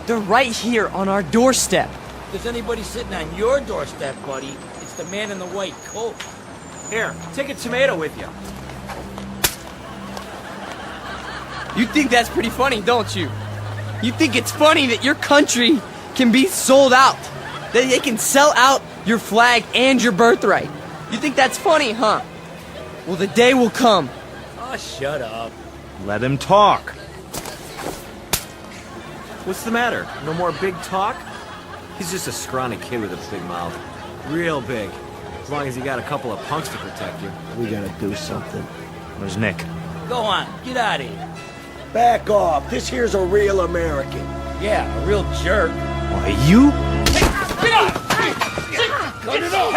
They're right here on our doorstep. If there's anybody sitting on your doorstep, buddy, it's the man in the white coat. Here, take a tomato with you. You think that's pretty funny, don't you? You think it's funny that your country can be sold out? That they can sell out your flag and your birthright? You think that's funny, huh? Well, the day will come. Oh, shut up. Let him talk. What's the matter? No more big talk? He's just a scrawny kid with a big mouth. Real big. As long as he got a couple of punks to protect you. We gotta do something. Where's Nick? Go on, get out of here. Back off. This here's a real American. Yeah, a real jerk. Why, you? Get out! Cut it off!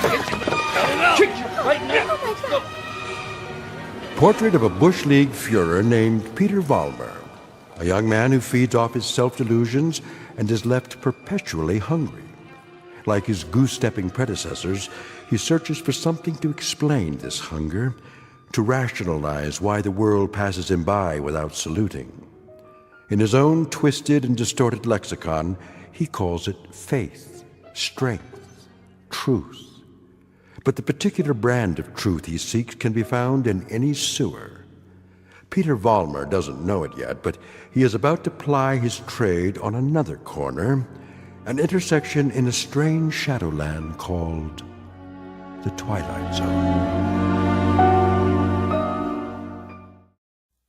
Cut it off! Right now! Portrait of a Bush League Führer named Peter Vollmer, a young man who feeds off his self-delusions and is left perpetually hungry. Like his goose-stepping predecessors, he searches for something to explain this hunger, to rationalize why the world passes him by without saluting. In his own twisted and distorted lexicon, he calls it faith, strength, truth. But the particular brand of truth he seeks can be found in any sewer. Peter Vollmer doesn't know it yet, but he is about to ply his trade on another corner, an intersection in a strange shadowland called the Twilight Zone.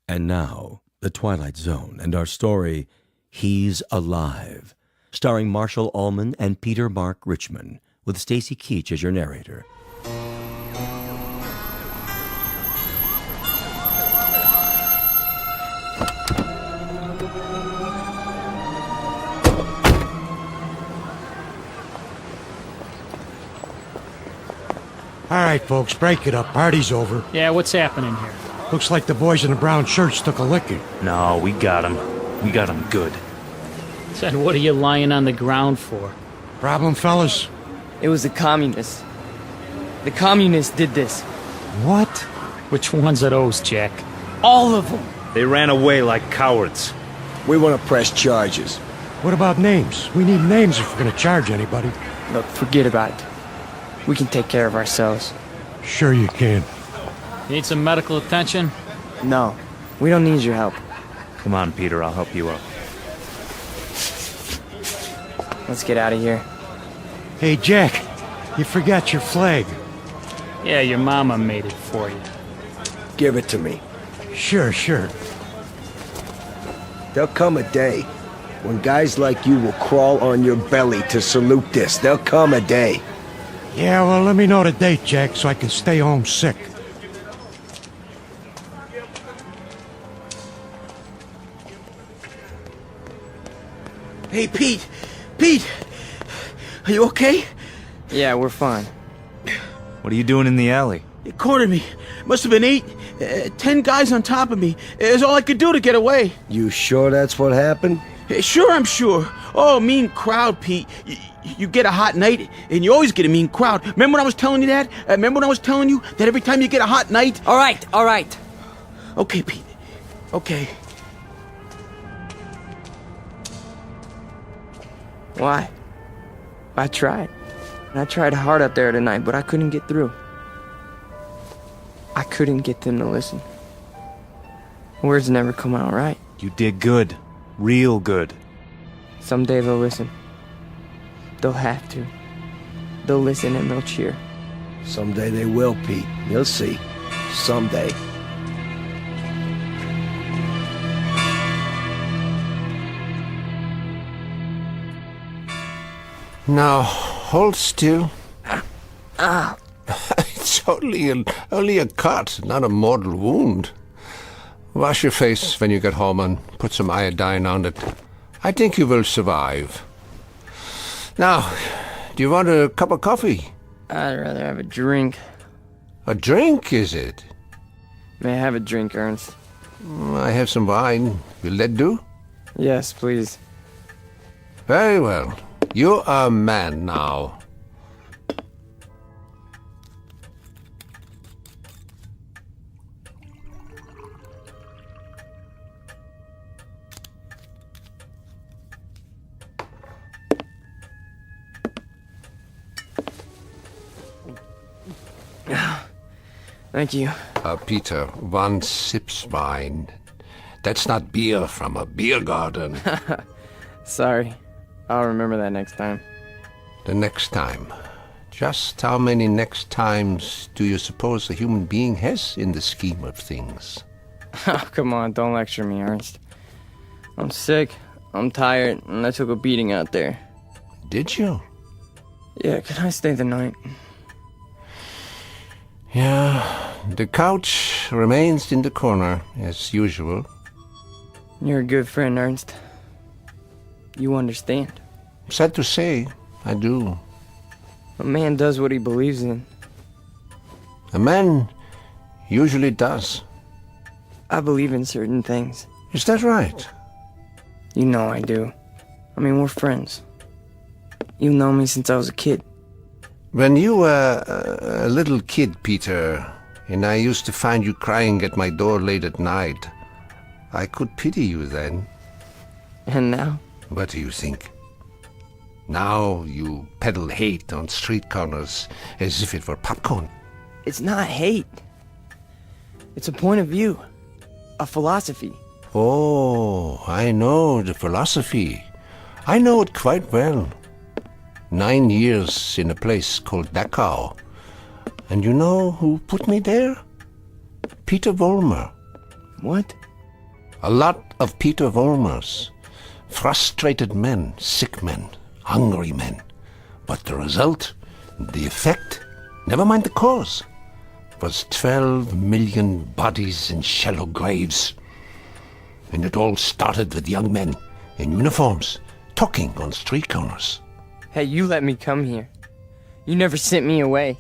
And now, the Twilight Zone and our story, He's Alive, starring Marshall Ullman and Peter Mark Richmond, with Stacy Keach as your narrator. All right, folks, break it up. Party's over. Yeah, what's happening here? Looks like the boys in the brown shirts took a licking. No, we got him. We got him good. Said, what are you lying on the ground for? Problem, fellas? It was the communists. The communists did this. What? Which ones are those, Jack? All of them. They ran away like cowards. We want to press charges. What about names? We need names if we're going to charge anybody. Look, forget about it. We can take care of ourselves. Sure you can. Need some medical attention? No, we don't need your help. Come on, Peter, I'll help you out. Let's get out of here. Hey, Jack, you forgot your flag. Yeah, your mama made it for you. Give it to me. Sure. There'll come a day when guys like you will crawl on your belly to salute this. There'll come a day. Yeah, well, let me know the date, Jack, so I can stay home sick. Hey, Pete! Pete! Are you okay? Yeah, we're fine. What are you doing in the alley? They cornered me. Must have been 10 guys on top of me. It was all I could do to get away. You sure that's what happened? Sure, I'm sure. Oh, mean crowd, Pete. You get a hot night, and you always get a mean crowd. Remember when I was telling you that? Remember when I was telling you that every time you get a hot night... All right. Okay, Pete. Okay. Why? I tried. And I tried hard out there tonight, but I couldn't get through. I couldn't get them to listen. Words never come out right. You did good. Real good. Someday they'll listen. They'll have to. They'll listen and they'll cheer. Someday they will, Pete. You'll see. Someday. Now, hold still. It's only a cut, not a mortal wound. Wash your face when you get home and put some iodine on it. I think you will survive. Now, do you want a cup of coffee? I'd rather have a drink. A drink, is it? May I have a drink, Ernst? I have some wine. Will that do? Yes, please. Very well. You are a man now. Thank you. Peter, one sips wine. That's not beer from a beer garden. Sorry. I'll remember that next time. The next time. Just how many next times do you suppose a human being has in the scheme of things? Oh, come on, don't lecture me, Ernst. I'm sick, I'm tired, and I took a beating out there. Did you? Yeah, can I stay the night? Yeah, the couch remains in the corner, as usual. You're a good friend, Ernst. You understand. Sad to say, I do. A man does what he believes in. A man usually does. I believe in certain things. Is that right? You know I do. I mean, we're friends. You've known me since I was a kid. When you were a little kid, Peter, and I used to find you crying at my door late at night, I could pity you then. And now? What do you think? Now you peddle hate on street corners as if it were popcorn. It's not hate. It's a point of view. A philosophy. Oh, I know the philosophy. I know it quite well. 9 years in a place called Dachau. And you know who put me there? Peter Vollmer. What? A lot of Peter Vollmers. Frustrated men, sick men, hungry men. But the result, the effect, never mind the cause, was 12 million bodies in shallow graves. And it all started with young men in uniforms, talking on street corners. Hey, you let me come here. You never sent me away.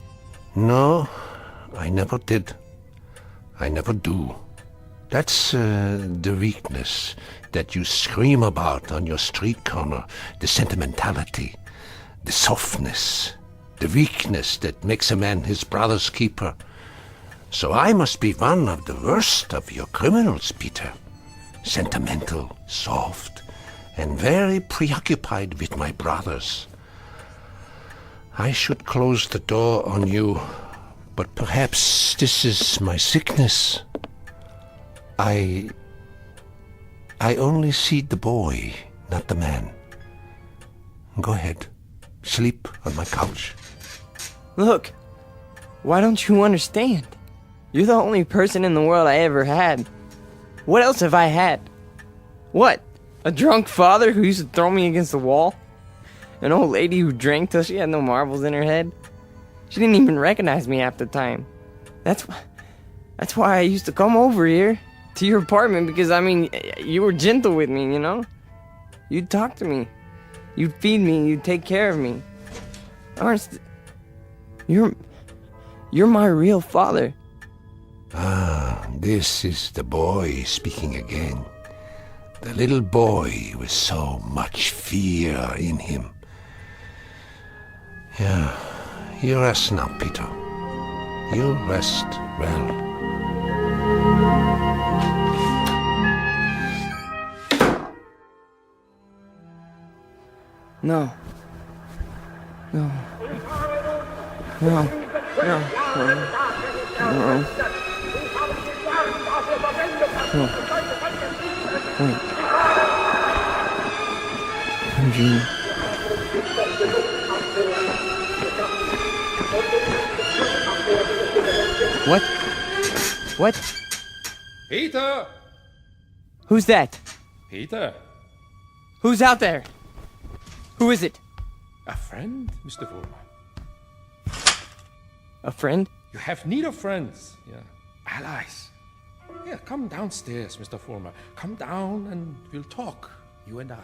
No, I never did. I never do. That's the weakness that you scream about on your street corner, the sentimentality, the softness, the weakness that makes a man his brother's keeper. So I must be one of the worst of your criminals, Peter. Sentimental, soft, and very preoccupied with my brothers. I should close the door on you, but perhaps this is my sickness. I only see the boy, not the man. Go ahead. Sleep on my couch. Look, why don't you understand? You're the only person in the world I ever had. What else have I had? What? A drunk father who used to throw me against the wall? An old lady who drank till she had no marbles in her head? She didn't even recognize me half the time. That's why I used to come over here to your apartment, because, I mean, you were gentle with me, you know? You'd talk to me. You'd feed me. You'd take care of me. Ernst, you're my real father. Ah, this is the boy speaking again. The little boy with so much fear in him. Yeah, you rest now, Peter. You rest well. No. No. No. No. No. No. Wait. Eugene. What? What? Peter! Who's that? Peter? Who's out there? Who is it? A friend, Mr. Vollmer. A friend? You have need of friends, yeah. Allies. Yeah, come downstairs, Mr. Vollmer. Come down and we'll talk, you and I.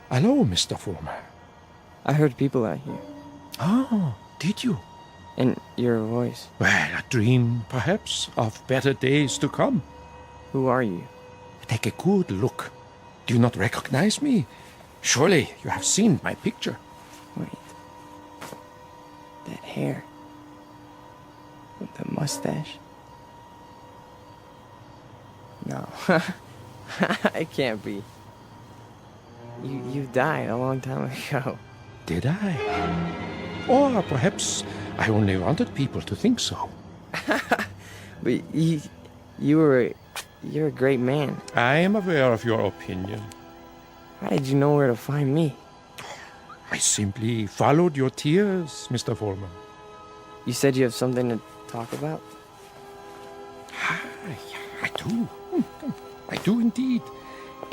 Hello, Mr. Vollmer. I heard people out here. Oh, did you? And your voice. Well, a dream, perhaps, of better days to come. Who are you? Take a good look. Do you not recognize me? Surely you have seen my picture. Wait. That hair. With the mustache. No. I can't be. You died a long time ago. Did I? Or perhaps I only wanted people to think so. But you're a great man. I am aware of your opinion. How did you know where to find me? I simply followed your tears, Mr. Vollmer. You said you have something to talk about? I do. I do indeed.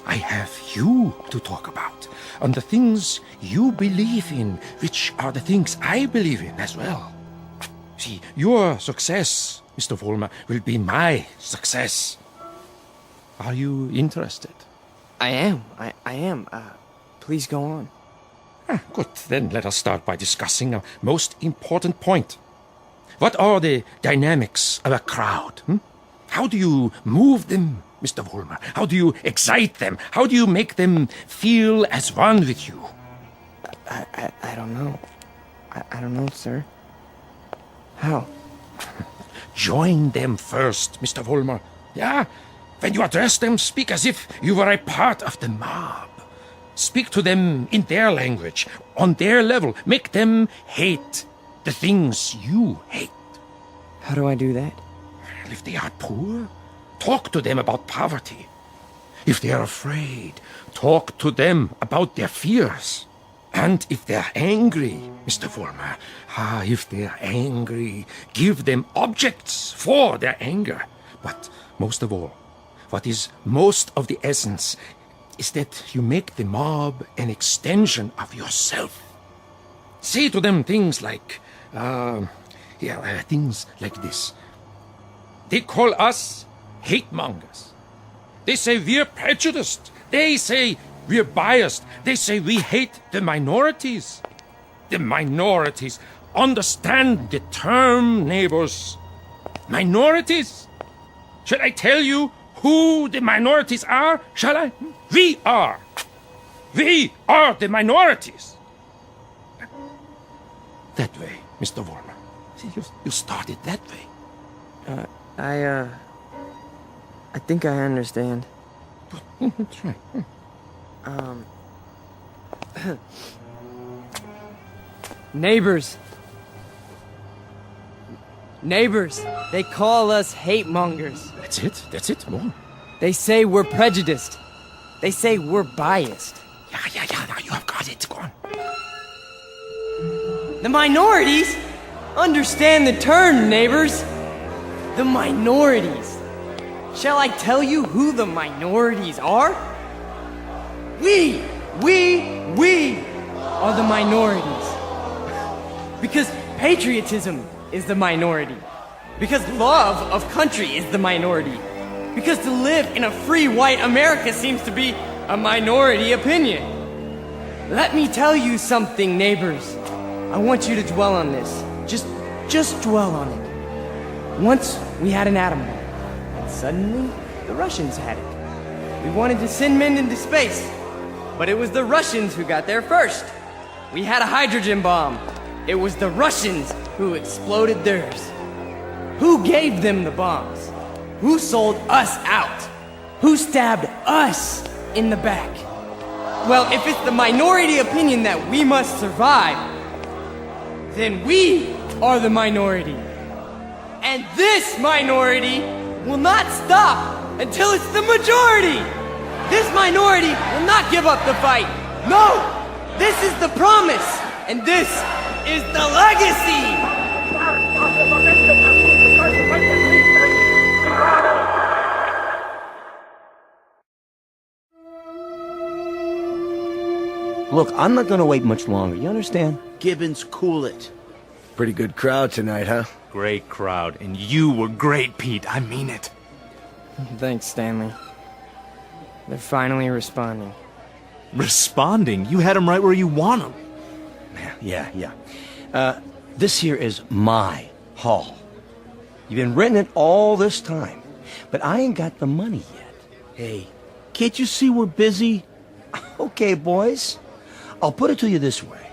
I have you to talk about, on the things you believe in, which are the things I believe in as well. See, your success, Mr. Vollmer, will be my success. Are you interested? I am. I am. Please go on. Good. Then let us start by discussing a most important point. What are the dynamics of a crowd? How do you move them, Mr. Vollmer? How do you excite them? How do you make them feel as one with you? I don't know. I don't know, sir. How? Join them first, Mr. Vollmer. Yeah? When you address them, speak as if you were a part of the mob. Speak to them in their language, on their level. Make them hate the things you hate. How do I do that? If they are poor, talk to them about poverty. If they are afraid, talk to them about their fears. And if they're angry, Mr. Vollmer, if they're angry, give them objects for their anger. But most of all, what is most of the essence is that you make the mob an extension of yourself. Say to them things like, things like this. They call us hate mongers. They say we're prejudiced. They say we're biased. They say we hate the minorities. The minorities. Understand the term, neighbors. Minorities. Shall I tell you who the minorities are? Shall I? We are. We are the minorities. That way, Mr. Vollmer. See, you started that way. I think I understand. That's right. Neighbors. Neighbors. They call us hate mongers. That's it. More. They say we're prejudiced. They say we're biased. Yeah. Now you have got it. Go on. The minorities? Understand the term, neighbors. The minorities. Shall I tell you who the minorities are? We are the minorities. Because patriotism is the minority. Because love of country is the minority. Because to live in a free white America seems to be a minority opinion. Let me tell you something, neighbors. I want you to dwell on this. Just dwell on it. Once we had an atom bomb, and suddenly the Russians had it. We wanted to send men into space, but it was the Russians who got there first. We had a hydrogen bomb. It was the Russians who exploded theirs. Who gave them the bombs? Who sold us out? Who stabbed us in the back? Well, if it's the minority opinion that we must survive, then we are the minority. And this minority will not stop until it's the majority. This minority will not give up the fight. No, this is the promise, and this is the legacy. Look, I'm not gonna wait much longer, you understand? Gibbons, cool it. Pretty good crowd tonight, huh? Great crowd, and you were great, Pete. I mean it. Thanks, Stanley. They're finally responding. Responding? You had them right where you want them. Yeah. This here is my hall. You've been renting it all this time, but I ain't got the money yet. Hey, can't you see we're busy? Okay, boys. I'll put it to you this way.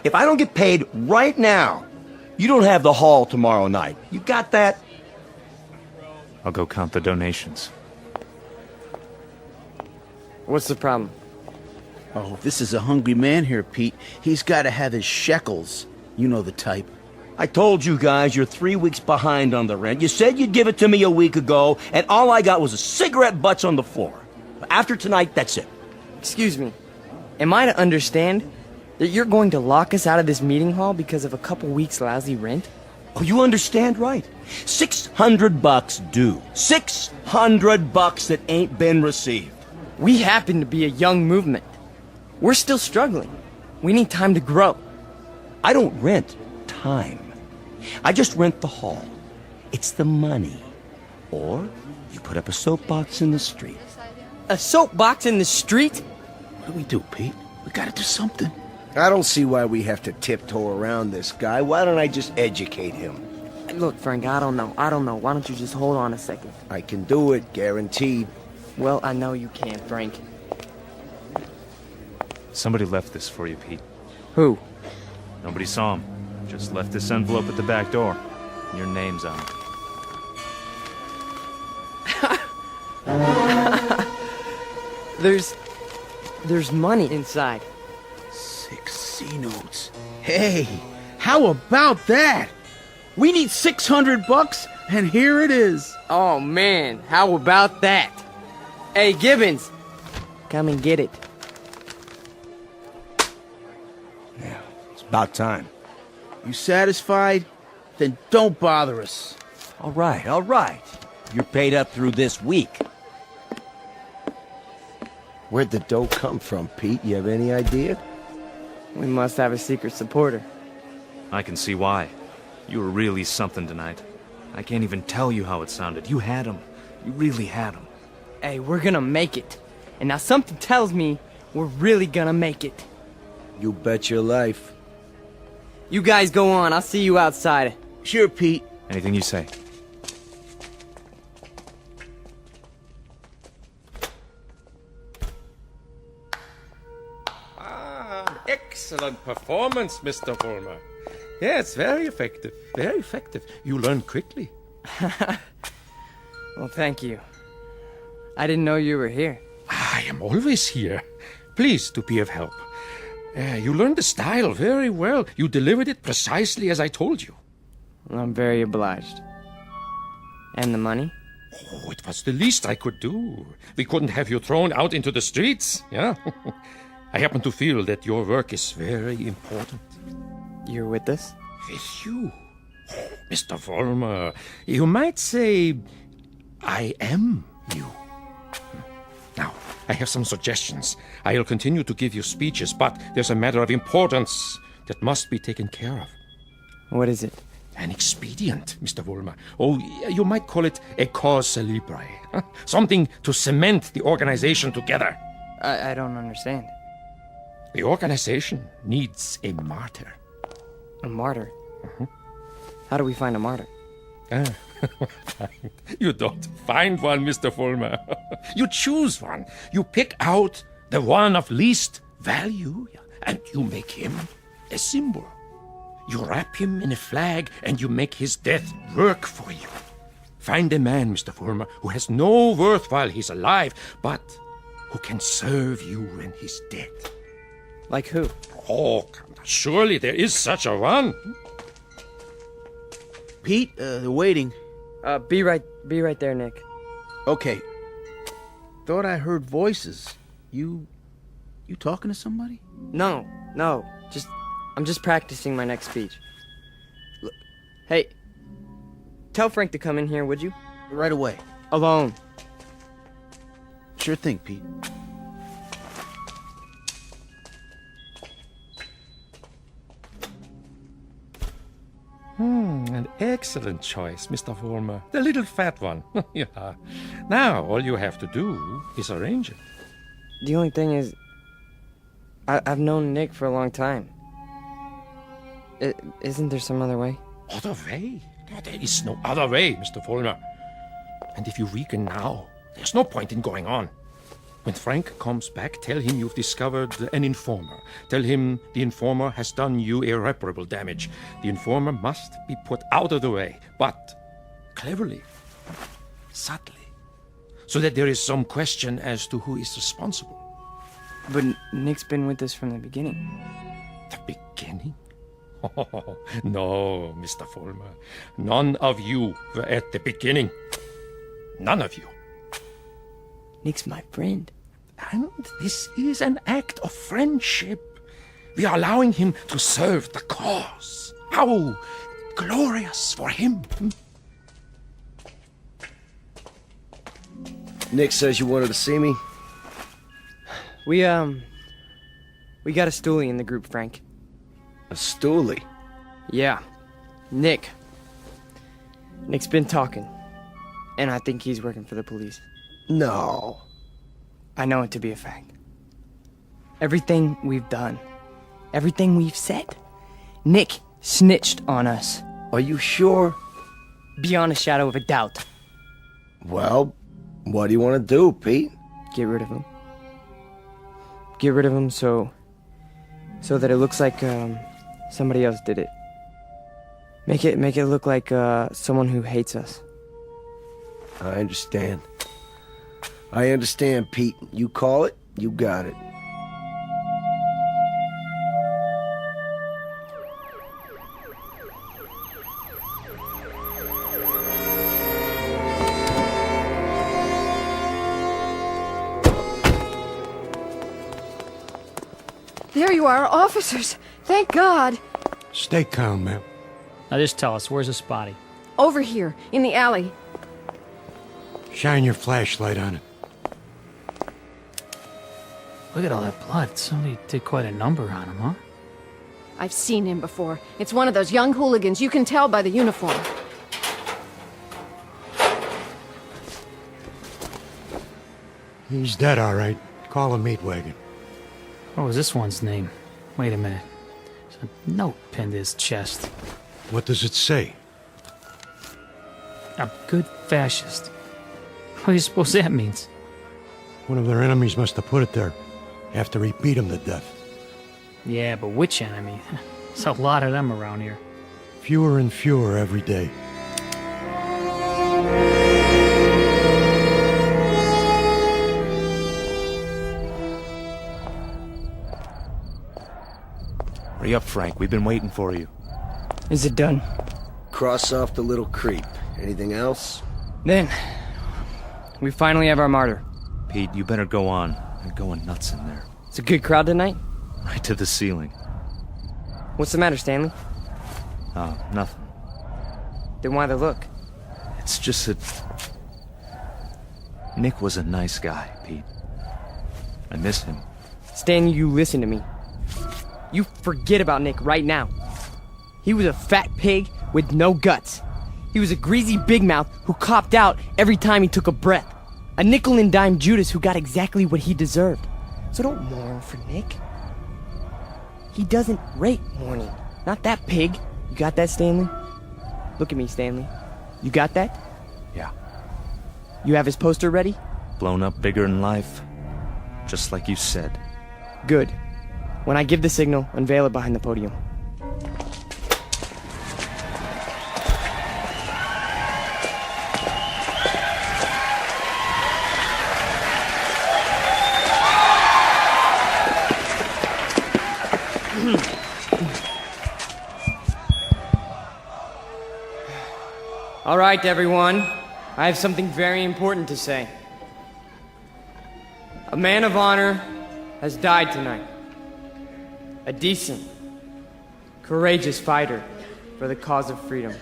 If I don't get paid right now, you don't have the hall tomorrow night. You got that? I'll go count the donations. What's the problem? Oh, this is a hungry man here, Pete. He's got to have his shekels. You know the type. I told you guys you're 3 weeks behind on the rent. You said you'd give it to me a week ago, and all I got was a cigarette butts on the floor. After tonight, that's it. Excuse me. Am I to understand that you're going to lock us out of this meeting hall because of a couple weeks' lousy rent? Oh, you understand right. $600 due. $600 that ain't been received. We happen to be a young movement. We're still struggling. We need time to grow. I don't rent time. I just rent the hall. It's the money. Or you put up a soapbox in the street. A soapbox in the street? What do we do, Pete? We gotta do something. I don't see why we have to tiptoe around this guy. Why don't I just educate him? Look, Frank, I don't know. Why don't you just hold on a second? I can do it, guaranteed. Well, I know you can, Frank. Somebody left this for you, Pete. Who? Nobody saw him. Just left this envelope at the back door. Your name's on it. There's money inside. 6 C-notes. Hey, how about that? We need $600, and here it is. Oh, man, how about that? Hey, Gibbons, come and get it. Yeah, it's about time. You satisfied? Then don't bother us. All right. You're paid up through this week. Where'd the dough come from, Pete? You have any idea? We must have a secret supporter. I can see why. You were really something tonight. I can't even tell you how it sounded. You had him. You really had him. Hey, we're gonna make it. And now something tells me we're really gonna make it. You bet your life. You guys go on. I'll see you outside. Sure, Pete. Anything you say. Excellent performance, Mr. Vollmer. Yes, very effective. Very effective. You learn quickly. Well, thank you. I didn't know you were here. I am always here. Pleased to be of help. You learned the style very well. You delivered it precisely as I told you. Well, I'm very obliged. And the money? Oh, it was the least I could do. We couldn't have you thrown out into the streets, yeah? I happen to feel that your work is very important. You're with us? With you? Oh, Mr. Vollmer, you might say I am you. Now, I have some suggestions. I'll continue to give you speeches, but there's a matter of importance that must be taken care of. What is it? An expedient, Mr. Vollmer. Oh, you might call it a cause célèbre. Something to cement the organization together. I don't understand. The organization needs a martyr. A martyr? How do we find a martyr? You don't find one, Mr. Vollmer. You choose one. You pick out the one of least value, and you make him a symbol. You wrap him in a flag, and you make his death work for you. Find a man, Mr. Vollmer, who has no worth while he's alive, but who can serve you when he's dead. Like who? Oh, surely there is such a one. Pete, they're waiting. Be right there, Nick. Okay. Thought I heard voices. You talking to somebody? No. I'm just practicing my next speech. Look, hey, tell Frank to come in here, would you? Right away. Alone. Sure thing, Pete. An excellent choice, Mr. Vollmer. The little fat one. Yeah. Now, all you have to do is arrange it. The only thing is, I've known Nick for a long time. Isn't there some other way? Other way? There is no other way, Mr. Vollmer. And if you weaken now, there's no point in going on. When Frank comes back, tell him you've discovered an informer. Tell him the informer has done you irreparable damage. The informer must be put out of the way, but cleverly, subtly, so that there is some question as to who is responsible. But Nick's been with us from the beginning. The beginning? Oh, no, Mr. Vollmer. None of you were at the beginning. None of you. Nick's my friend. And this is an act of friendship. We are allowing him to serve the cause. How glorious for him. Nick says you wanted to see me? We got a stoolie in the group, Frank. A stoolie? Yeah. Nick's been talking. And I think he's working for the police. No. I know it to be a fact. Everything we've done, everything we've said, Nick snitched on us. Are you sure? Beyond a shadow of a doubt. Well, what do you want to do, Pete? Get rid of him. Get rid of him so that it looks like somebody else did it. Make it look like someone who hates us. I understand. I understand, Pete. You call it, you got it. There you are, officers. Thank God. Stay calm, ma'am. Now just tell us, where's the spotty? Over here, in the alley. Shine your flashlight on it. Look at all that blood. Somebody did quite a number on him, huh? I've seen him before. It's one of those young hooligans. You can tell by the uniform. He's dead, all right. Call a meat wagon. What was this one's name? Wait a minute. There's a note pinned to his chest. What does it say? A good fascist. What do you suppose that means? One of their enemies must have put it there after he beat him to death. Yeah, but which enemy? There's a lot of them around here. Fewer and fewer every day. Hurry up, Frank. We've been waiting for you. Is it done? Cross off the little creep. Anything else? Then, we finally have our martyr. Pete, you better go on. They're going nuts in there. It's a good crowd tonight? Right to the ceiling. What's the matter, Stanley? Oh, nothing. Then why the look? It's just that... Nick was a nice guy, Pete. I miss him. Stan, you listen to me. You forget about Nick right now. He was a fat pig with no guts. He was a greasy big mouth who copped out every time he took a breath. A nickel and dime Judas who got exactly what he deserved. So don't mourn for Nick. He doesn't rate mourning. Not that pig. You got that, Stanley? Look at me, Stanley. You got that? Yeah. You have his poster ready? Blown up bigger than life. Just like you said. Good. When I give the signal, unveil it behind the podium. All right, everyone. I have something very important to say. A man of honor has died tonight. A decent, courageous fighter for the cause of freedom.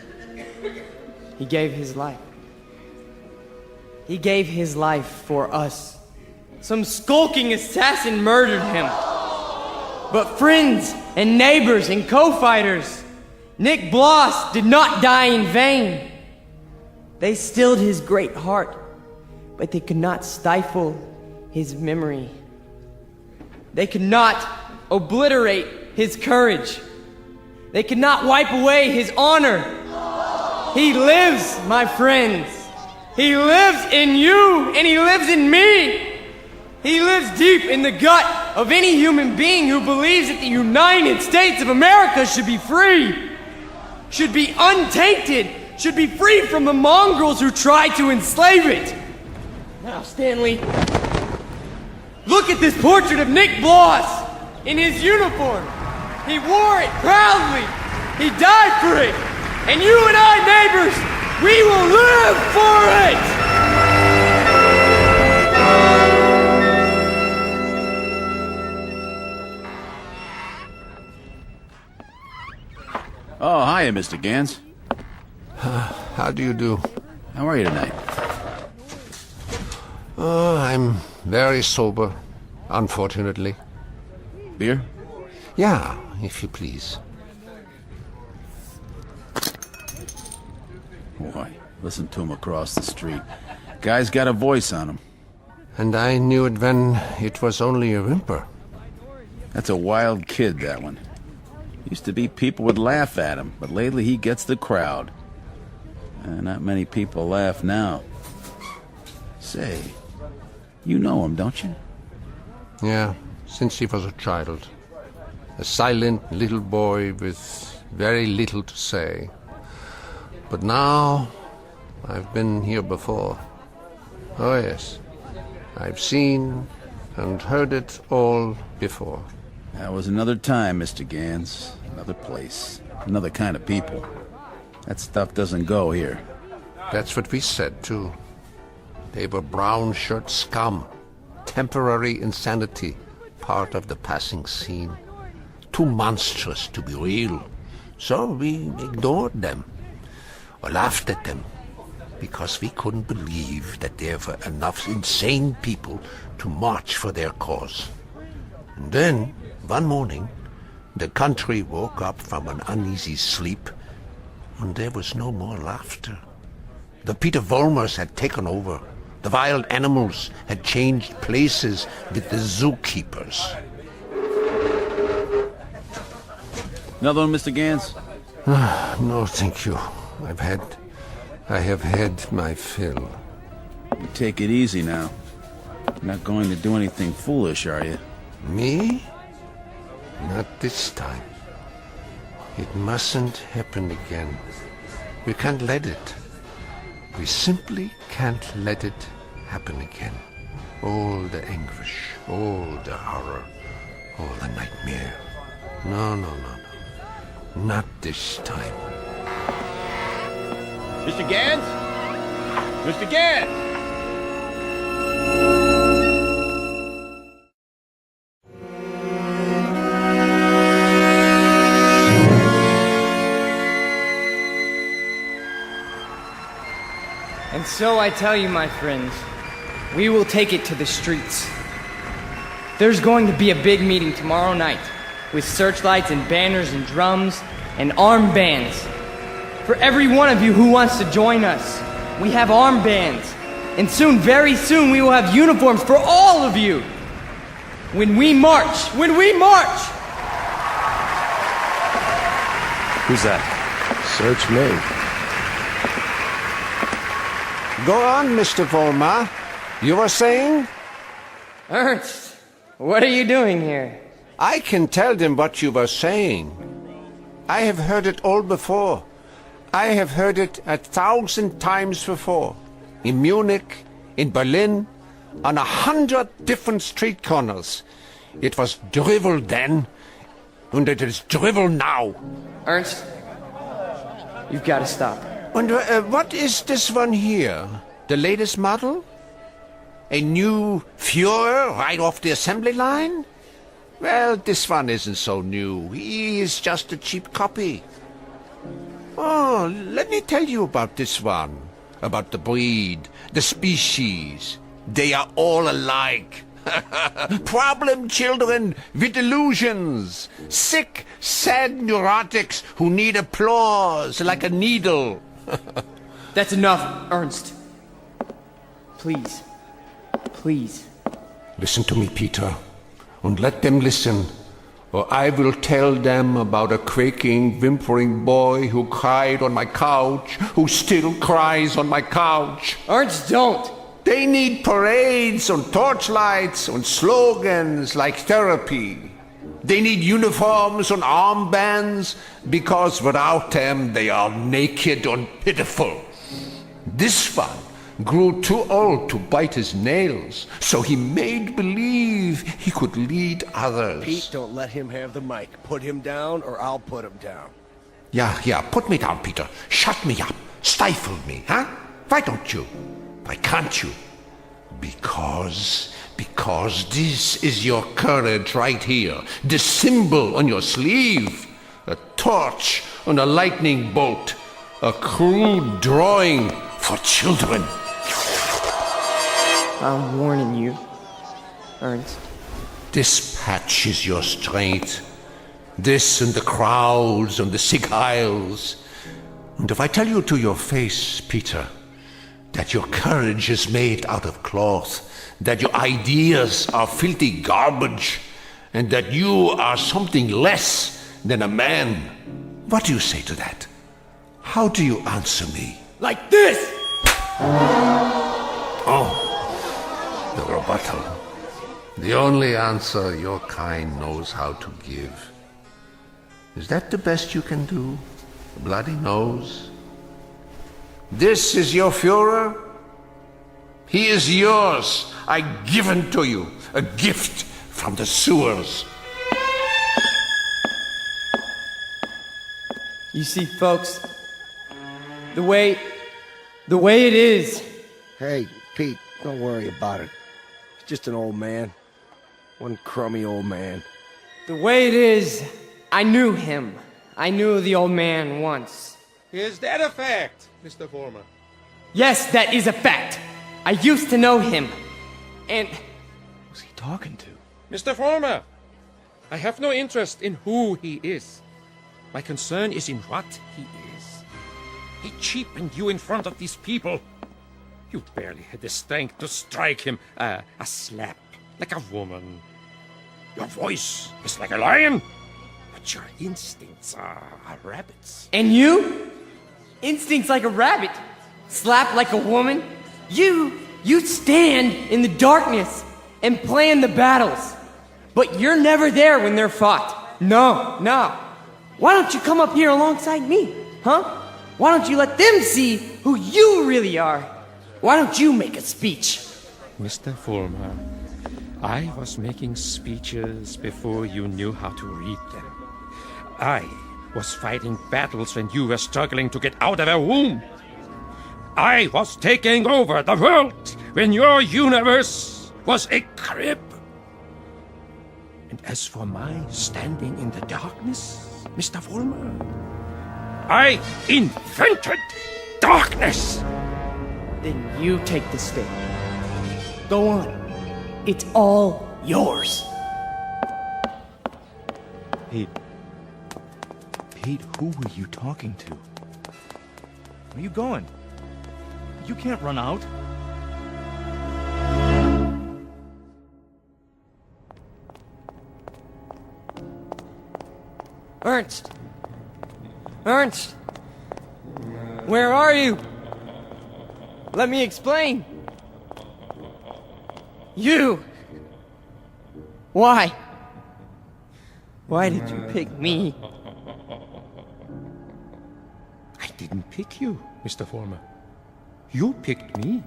He gave his life. He gave his life for us. Some skulking assassin murdered him. But friends and neighbors and co-fighters, Nick Bloss did not die in vain. They stilled his great heart, but they could not stifle his memory. They could not obliterate his courage. They could not wipe away his honor. He lives, my friends. He lives in you, and he lives in me. He lives deep in the gut of any human being who believes that the United States of America should be free, should be untainted, should be free from the mongrels who try to enslave it. Now, Stanley, look at this portrait of Nick Bloss in his uniform. He wore it proudly. He died for it. And you and I, neighbors, we will live for it! Oh, hiya, Mr. Gans. How do you do? How are you tonight? I'm very sober, unfortunately. Beer? Yeah, if you please. Boy, listen to him across the street. Guy's got a voice on him. And I knew it when it was only a whimper. That's a wild kid, that one. Used to be people would laugh at him, but lately he gets the crowd. Not many people laugh now. Say, you know him, don't you? Yeah, since he was a child. A silent little boy with very little to say. But now, I've been here before. Oh yes, I've seen and heard it all before. That was another time, Mr. Gans. Another place. Another kind of people. That stuff doesn't go here. That's what we said, too. They were brown shirt scum. Temporary insanity. Part of the passing scene. Too monstrous to be real. So we ignored them. Or laughed at them. Because we couldn't believe that there were enough insane people to march for their cause. And then, one morning, the country woke up from an uneasy sleep, and there was no more laughter. The Peter Volmers had taken over. The wild animals had changed places with the zookeepers. Another one, Mr. Gans? No, thank you. I have had my fill. You take it easy now. You're not going to do anything foolish, are you? Me? Not this time. It mustn't happen again. We can't let it. We simply can't let it happen again. All the anguish, all the horror, all the nightmare. No. Not this time. Mr. Gans? Mr. Gans! And so I tell you, my friends, we will take it to the streets. There's going to be a big meeting tomorrow night with searchlights and banners and drums and armbands. For every one of you who wants to join us, we have armbands. And soon, very soon, we will have uniforms for all of you. When we march! Who's that? Search me. Go on, Mr. Volmar. You were saying? Ernst, what are you doing here? I can tell them what you were saying. I have heard it all before. I have heard it 1,000 times before. In Munich, in Berlin, on 100 different street corners. It was drivel then, and it is drivel now. Ernst, you've got to stop. And what is this one here? The latest model? A new Führer right off the assembly line? Well, this one isn't so new. He is just a cheap copy. Oh, let me tell you about this one. About the breed, the species. They are all alike. Problem children with delusions. Sick, sad neurotics who need applause like a needle. That's enough, Ernst. Please. Listen to me, Peter, and let them listen, or I will tell them about a quaking, whimpering boy who cried on my couch, who still cries on my couch. Ernst, don't! They need parades and torchlights and slogans like therapy. They need uniforms and armbands, because without them they are naked and pitiful. This one grew too old to bite his nails, so he made believe he could lead others. Pete, don't let him have the mic. Put him down, or I'll put him down. Yeah, put me down, Peter. Shut me up. Stifle me, huh? Why don't you? Why can't you? Because this is your courage right here. The symbol on your sleeve. A torch on a lightning bolt. A crude drawing for children. I'm warning you, Ernst. This patch is your strength. This and the crowds and the sick aisles. And if I tell you to your face, Peter, that your courage is made out of cloth, that your ideas are filthy garbage, and that you are something less than a man, what do you say to that? How do you answer me? Like this! Oh, the rebuttal. The only answer your kind knows how to give. Is that the best you can do? A bloody nose? This is your Führer? He is yours. I give him to you. A gift from the sewers. You see, folks, the way it is. Hey, Pete, don't worry about it. He's just an old man. One crummy old man. The way it is, I knew him. I knew the old man once. Is that a fact, Mr. Former? Yes, that is a fact. I used to know him. And... Who's he talking to? Mr. Former, I have no interest in who he is. My concern is in what he is. He cheapened you in front of these people. You barely had the strength to strike him a slap, like a woman. Your voice is like a lion, but your instincts are rabbits. And you? Instincts like a rabbit. Slap like a woman. You stand in the darkness and plan the battles. But you're never there when they're fought. No. Why don't you come up here alongside me, huh? Why don't you let them see who you really are? Why don't you make a speech? Mr. Fulmer, I was making speeches before you knew how to read them. I was fighting battles when you were struggling to get out of a womb. I was taking over the world when your universe was a crib. And as for my standing in the darkness, Mr. Fulmer, I invented darkness. Then you take the stage. Go on. It's all yours. Pete, who were you talking to? Where are you going? You can't run out. Ernst! Where are you? Let me explain. You! Why? Why did you pick me? I didn't pick you, Mr. Fulmer. You picked me.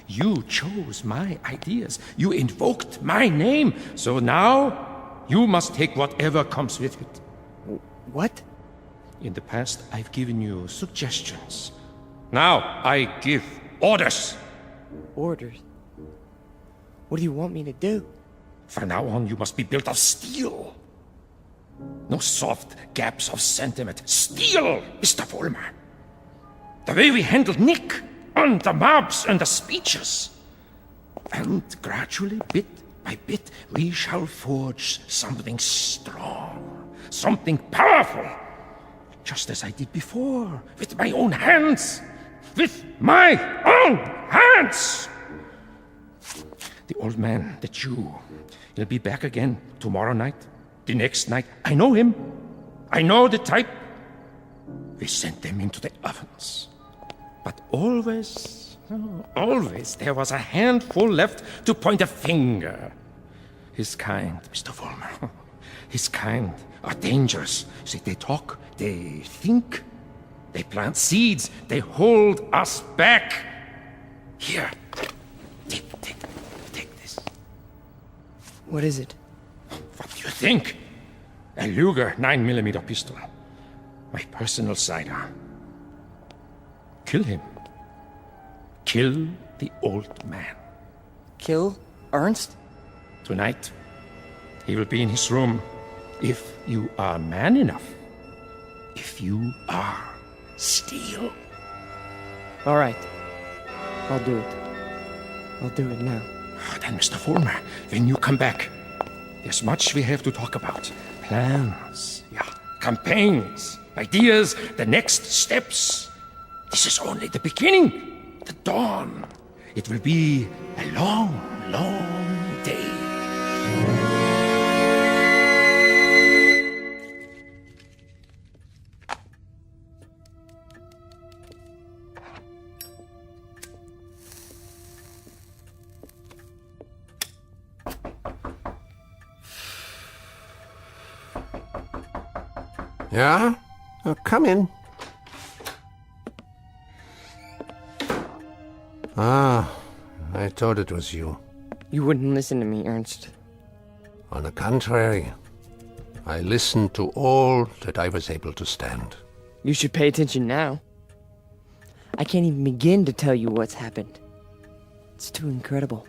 You chose my ideas. You invoked my name. So now, you must take whatever comes with it. What? In the past, I've given you suggestions. Now, I give orders. Orders? What do you want me to do? From now on, you must be built of steel. No soft gaps of sentiment. Steel, Mr. Fulmer. The way we handled Nick, and the mobs and the speeches. And gradually, bit by bit, we shall forge something strong, something powerful. Just as I did before, with my own hands. With my own hands! The old man, the Jew, he'll be back again tomorrow night, the next night. I know him. I know the type. We sent them into the ovens. But always, there was a handful left to point a finger. His kind, Mr. Fulmer, his kind are dangerous. See, they talk, they think, they plant seeds, they hold us back. Here, take this. What is it? What do you think? A Luger 9mm pistol. My personal sidearm. Kill him. Kill the old man. Kill Ernst? Tonight, he will be in his room. If you are man enough. If you are steel. All right. I'll do it. I'll do it now. Then, Mr. Fulmer, when you come back, there's much we have to talk about. Plans, campaigns, ideas, the next steps. This is only the beginning, the dawn. It will be a long, long day. Yeah? Come in. Ah, I thought it was you. You wouldn't listen to me, Ernst. On the contrary, I listened to all that I was able to stand. You should pay attention now. I can't even begin to tell you what's happened. It's too incredible.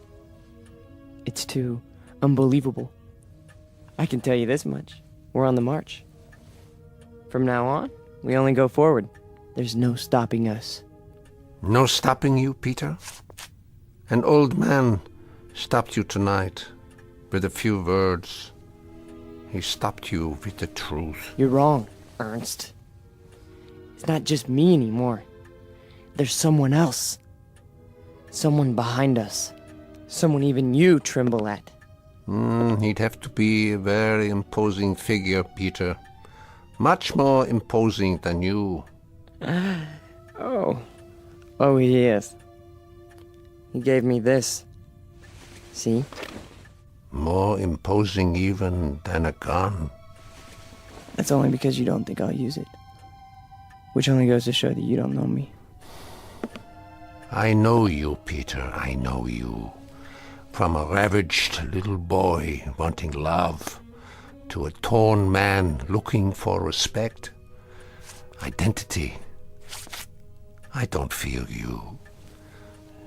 It's too unbelievable. I can tell you this much. We're on the march. From now on, we only go forward. There's no stopping us. No stopping you, Peter? An old man stopped you tonight with a few words. He stopped you with the truth. You're wrong, Ernst. It's not just me anymore. There's someone else. Someone behind us. Someone even you tremble at. He'd have to be a very imposing figure, Peter. Much more imposing than you. Oh, he is. He gave me this. See? More imposing even than a gun. That's only because you don't think I'll use it. Which only goes to show that you don't know me. I know you, Peter, I know you. From a ravaged little boy wanting love to a torn man looking for respect, identity. I don't fear you.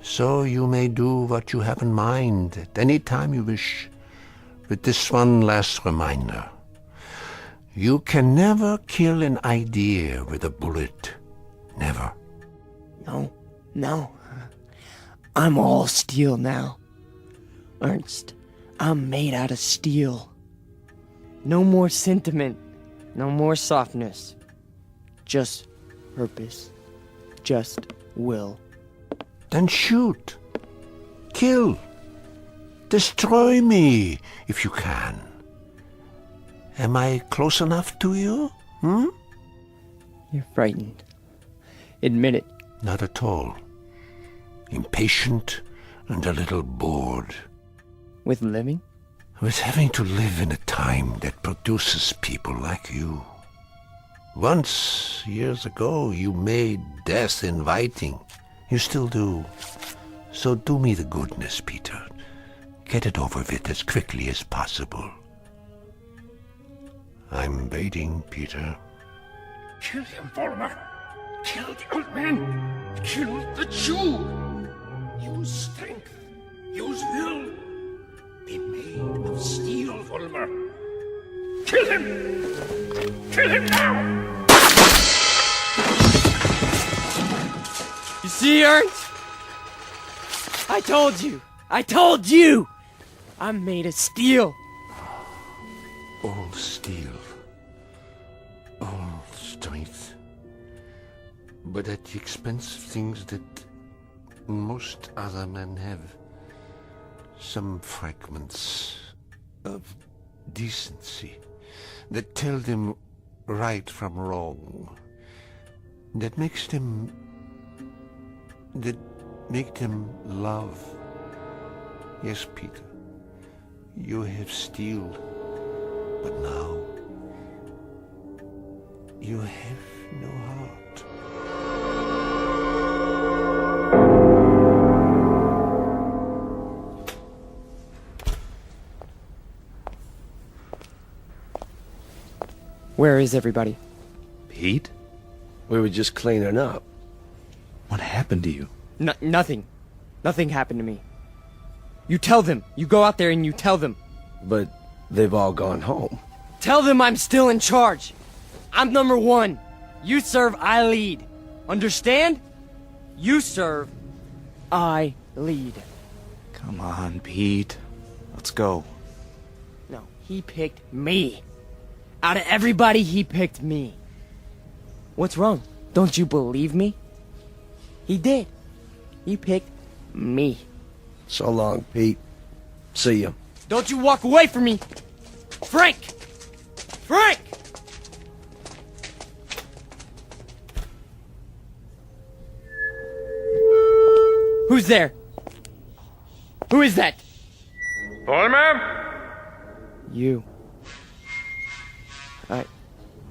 So you may do what you have in mind at any time you wish. With this one last reminder. You can never kill an idea with a bullet. Never. No. I'm all steel now. Ernst, I'm made out of steel. No more sentiment. No more softness. Just purpose. Just will. Then shoot. Kill. Destroy me, if you can. Am I close enough to you? You're frightened. Admit it. Not at all. Impatient and a little bored. With living? With having to live in a time that produces people like you. Once, years ago, you made death inviting. You still do. So do me the goodness, Peter. Get it over with as quickly as possible. I'm waiting, Peter. Kill him, Vollmer. Kill the old man. Kill the Jew. Use strength. Use will. Be made of steel, Vollmer. Kill him! Kill him now! You see, Ernst? I told you! I'm made of steel! All steel. All strength. But at the expense of things that most other men have. Some fragments of decency that tell them right from wrong. That make them love. Yes, Peter, you have steel, but now you have no heart. Where is everybody? Pete? We were just cleaning up. What happened to you? Nothing. Nothing happened to me. You tell them. You go out there and you tell them. But they've all gone home. Tell them I'm still in charge. I'm number one. You serve, I lead. Understand? You serve, I lead. Come on, Pete. Let's go. No, he picked me. Out of everybody, he picked me. What's wrong? Don't you believe me? He did. He picked me. So long, Pete. See ya. Don't you walk away from me! Frank! Frank! Who's there? Who is that? Vollmer? You.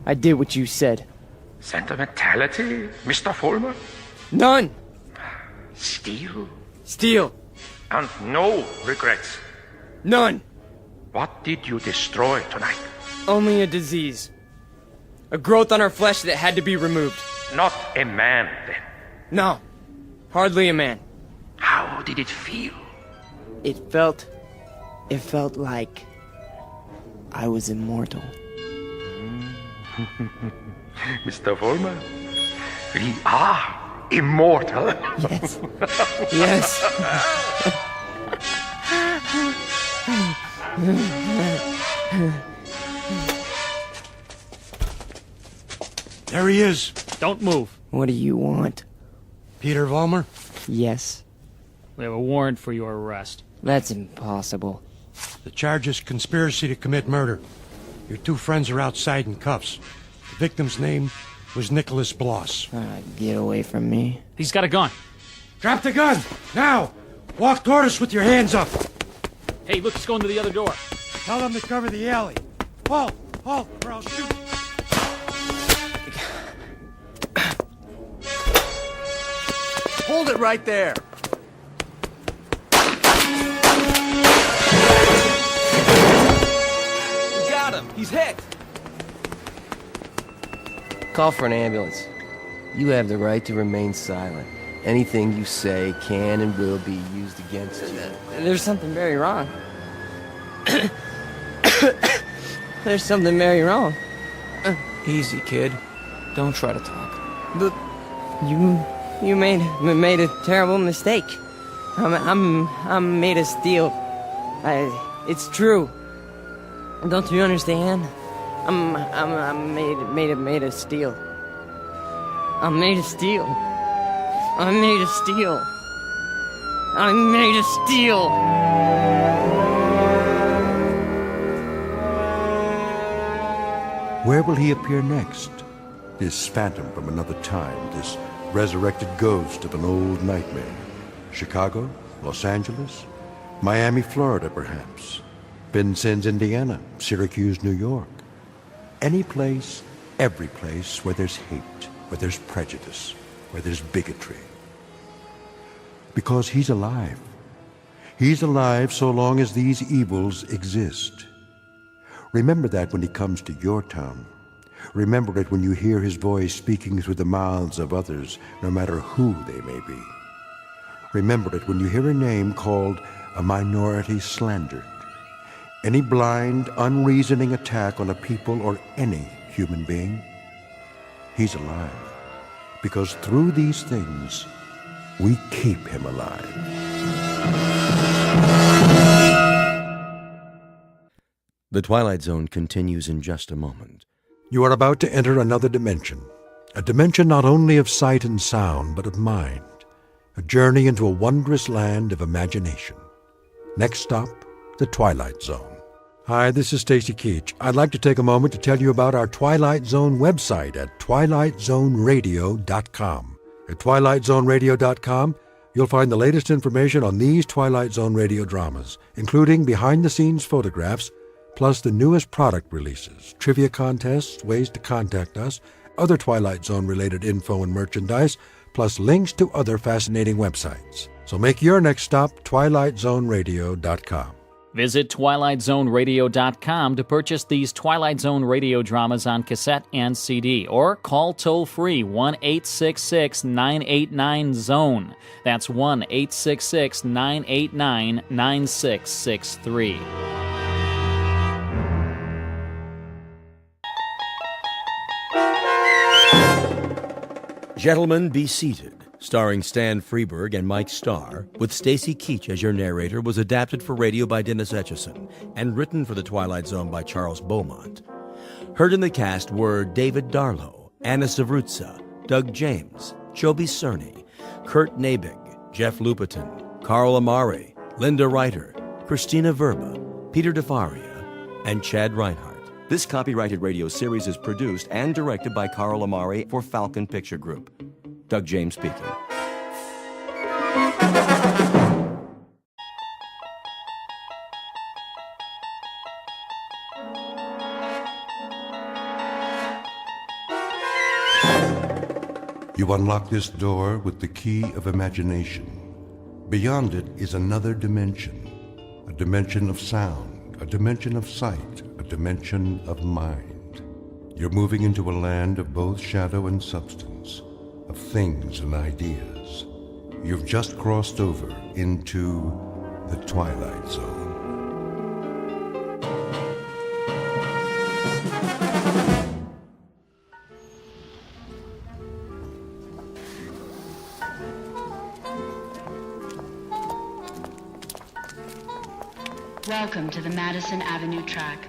I did what you said. Sentimentality, Mr. Vollmer? None! Steal? Steal. And no regrets. None. What did you destroy tonight? Only a disease. A growth on our flesh that had to be removed. Not a man, then. No. Hardly a man. How did it feel? It felt like I was immortal. Mr. Vollmer, we are immortal. Yes. Yes. There he is. Don't move. What do you want? Peter Vollmer? Yes. We have a warrant for your arrest. That's impossible. The charge is conspiracy to commit murder. Your two friends are outside in cuffs. The victim's name was Nicholas Bloss. Get away from me. He's got a gun. Drop the gun! Now! Walk toward us with your hands up! Hey, look, he's going to the other door. Tell them to cover the alley. Halt! Halt, or I'll shoot! Hold it right there. We got him. He's hit. Call for an ambulance. You have the right to remain silent. Anything you say can and will be used against you. There's something very wrong. There's something very wrong. Easy, kid. Don't try to talk. But you made a terrible mistake. I'm made of steel. It's true. Don't you understand? I'm made of steel. I'm made of steel. I'm made of steel. I'm made of steel. Where will he appear next? This phantom from another time, this resurrected ghost of an old nightmare. Chicago, Los Angeles, Miami, Florida, perhaps. Vincennes, Indiana, Syracuse, New York. Any place, every place where there's hate, where there's prejudice, where there's bigotry. Because he's alive. He's alive so long as these evils exist. Remember that when he comes to your town. Remember it when you hear his voice speaking through the mouths of others, no matter who they may be. Remember it when you hear a name called a minority slandered. Any blind, unreasoning attack on a people or any human being. He's alive. Because through these things, we keep him alive. The Twilight Zone continues in just a moment. You are about to enter another dimension. A dimension not only of sight and sound, but of mind. A journey into a wondrous land of imagination. Next stop, the Twilight Zone. Hi, this is Stacy Keach. I'd like to take a moment to tell you about our Twilight Zone website at twilightzoneradio.com. At twilightzoneradio.com, you'll find the latest information on these Twilight Zone radio dramas, including behind-the-scenes photographs, plus the newest product releases, trivia contests, ways to contact us, other Twilight Zone-related info and merchandise, plus links to other fascinating websites. So make your next stop twilightzoneradio.com. Visit twilightzoneradio.com to purchase these Twilight Zone radio dramas on cassette and CD, or call toll-free 1-866-989-ZONE. That's 1-866-989-9663. Gentlemen, be seated. Starring Stan Freberg and Mike Starr, with Stacy Keach as your narrator, was adapted for radio by Dennis Etchison and written for The Twilight Zone by Charles Beaumont. Heard in the cast were David Darlow, Anna Savrutza, Doug James, Joby Cerny, Kurt Nabig, Jeff Lupiton, Carl Amari, Linda Reiter, Christina Verba, Peter DeFaria, and Chad Reinhardt. This copyrighted radio series is produced and directed by Carl Amari for Falcon Picture Group. Doug James speaking. You unlock this door with the key of imagination. Beyond it is another dimension, a dimension of sound, a dimension of sight, a dimension of mind. You're moving into a land of both shadow and substance, of things and ideas. You've just crossed over into the Twilight Zone. Welcome to the Madison Avenue track.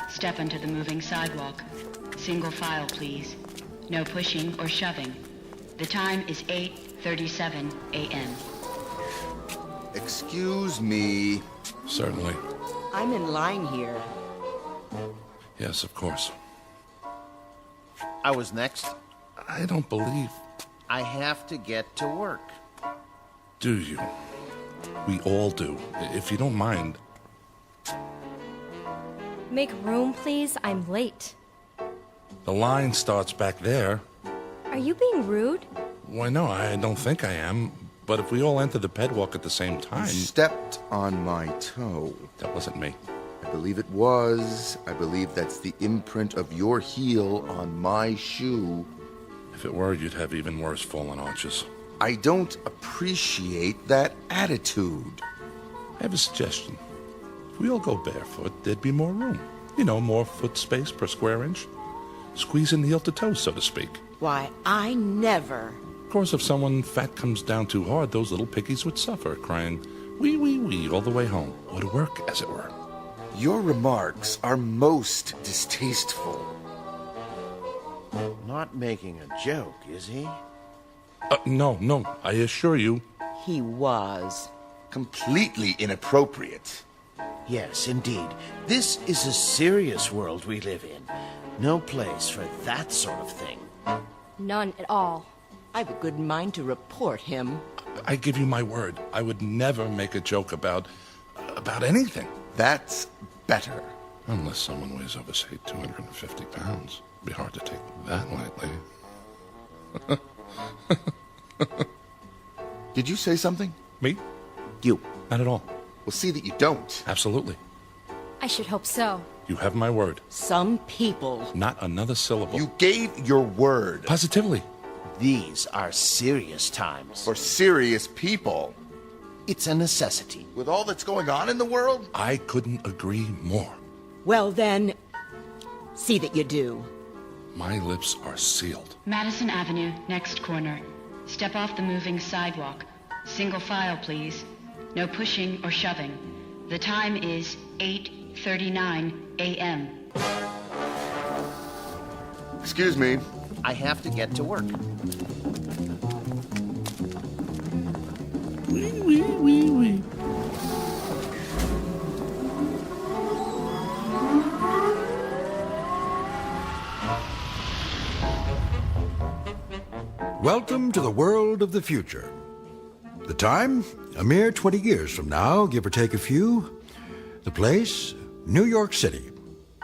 Step onto the moving sidewalk. Single file, please. No pushing or shoving. The time is 8:37 a.m. Excuse me. Certainly. I'm in line here. Yes, of course. I was next. I don't believe... I have to get to work. Do you? We all do. If you don't mind... Make room, please. I'm late. The line starts back there. Are you being rude? Why, no, I don't think I am. But if we all enter the pedwalk at the same time... You stepped on my toe. That wasn't me. I believe it was. I believe that's the imprint of your heel on my shoe. If it were, you'd have even worse fallen arches. I don't appreciate that attitude. I have a suggestion. If we all go barefoot, there'd be more room. You know, more foot space per square inch. Squeeze in the heel to toe, so to speak. Why, I never... Of course, if someone fat comes down too hard, those little piggies would suffer, crying, wee, wee, wee, all the way home. Or to work, as it were. Your remarks are most distasteful. Not making a joke, is he? No, I assure you. He was. Completely inappropriate. Yes, indeed. This is a serious world we live in. No place for that sort of thing. None at all. I've a good mind to report him. I give you my word. I would never make a joke about anything. That's better. Unless someone weighs over, say, 250 pounds. It'd be hard to take that lightly. Did you say something? Me? You. Not at all. Well, see that you don't. Absolutely. I should hope so. You have my word. Some people... Not another syllable. You gave your word. Positively. These are serious times. For serious people. It's a necessity. With all that's going on in the world? I couldn't agree more. Well, then, see that you do. My lips are sealed. Madison Avenue, next corner. Step off the moving sidewalk. Single file, please. No pushing or shoving. The time is 8:39 a.m. Excuse me. I have to get to work. Wee. Welcome to the world of the future. The time? A mere 20 years from now, give or take a few. The place? New York City.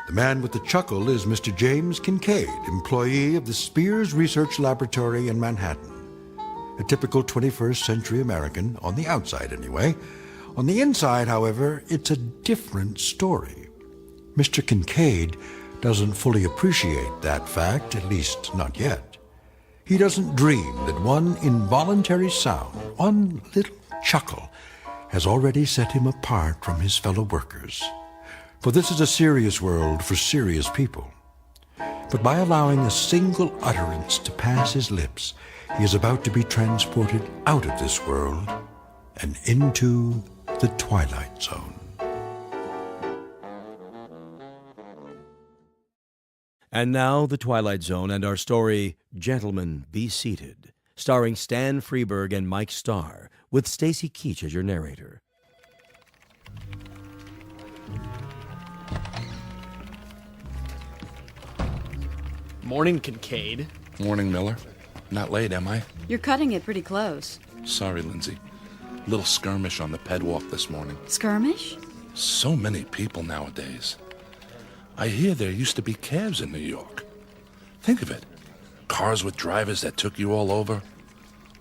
The man with the chuckle is Mr. James Kincaid, employee of the Spears Research Laboratory in Manhattan. A typical 21st century American, on the outside anyway. On the inside, however, it's a different story. Mr. Kincaid doesn't fully appreciate that fact, at least not yet. He doesn't dream that one involuntary sound, one little chuckle, has already set him apart from his fellow workers. For this is a serious world for serious people. But by allowing a single utterance to pass his lips, he is about to be transported out of this world and into the Twilight Zone. And now, The Twilight Zone and our story, Gentlemen, Be Seated, starring Stan Freberg and Mike Starr, with Stacy Keach as your narrator. Morning, Kincaid. Morning, Miller. Not late, am I? You're cutting it pretty close. Sorry, Lindsay. Little skirmish on the pedwalk this morning. Skirmish? So many people nowadays. I hear there used to be cabs in New York. Think of it. Cars with drivers that took you all over.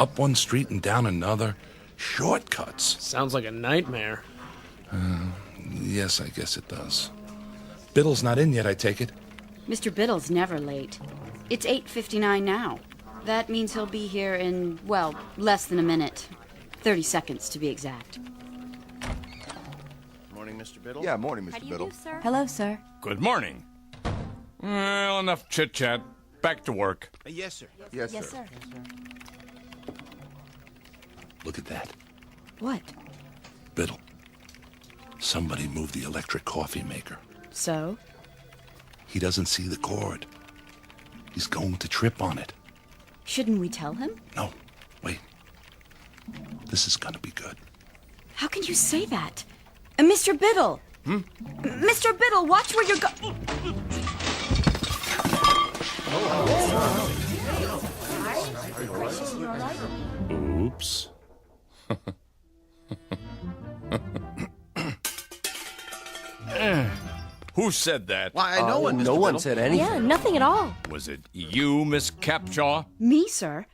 Up one street and down another. Shortcuts. Sounds like a nightmare. Yes, I guess it does. Biddle's not in yet, I take it? Mr. Biddle's never late. It's 8:59 now. That means he'll be here in, well, less than a minute. 30 seconds, to be exact. Morning, Mr. Biddle. Yeah, morning, Mr. Biddle. Hello, sir. Good morning. Well, enough chit-chat. Back to work. Yes, sir. Yes, sir. Look at that. What? Biddle. Somebody moved the electric coffee maker. So? He doesn't see the cord. He's going to trip on it. Shouldn't we tell him? No, wait. This is gonna be good. How can you say that? Mr. Biddle! Mr. Biddle, watch where you're going. Oops. Who said that? Why, no one, Mr. No one Biddle. said anything. Yeah, nothing at all. Was it you, Miss Capshaw? Me, sir?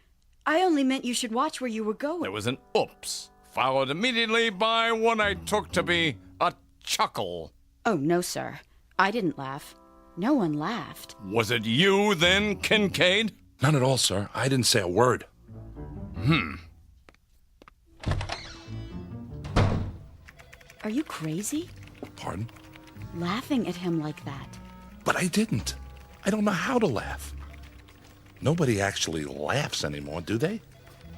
I only meant you should watch where you were going. There was an oops, followed immediately by what I took to be a chuckle. Oh, no, sir. I didn't laugh. No one laughed. Was it you, then, Kincaid? None at all, sir. I didn't say a word. Are you crazy? Pardon? Laughing at him like that. But I didn't. I don't know how to laugh. Nobody actually laughs anymore, do they?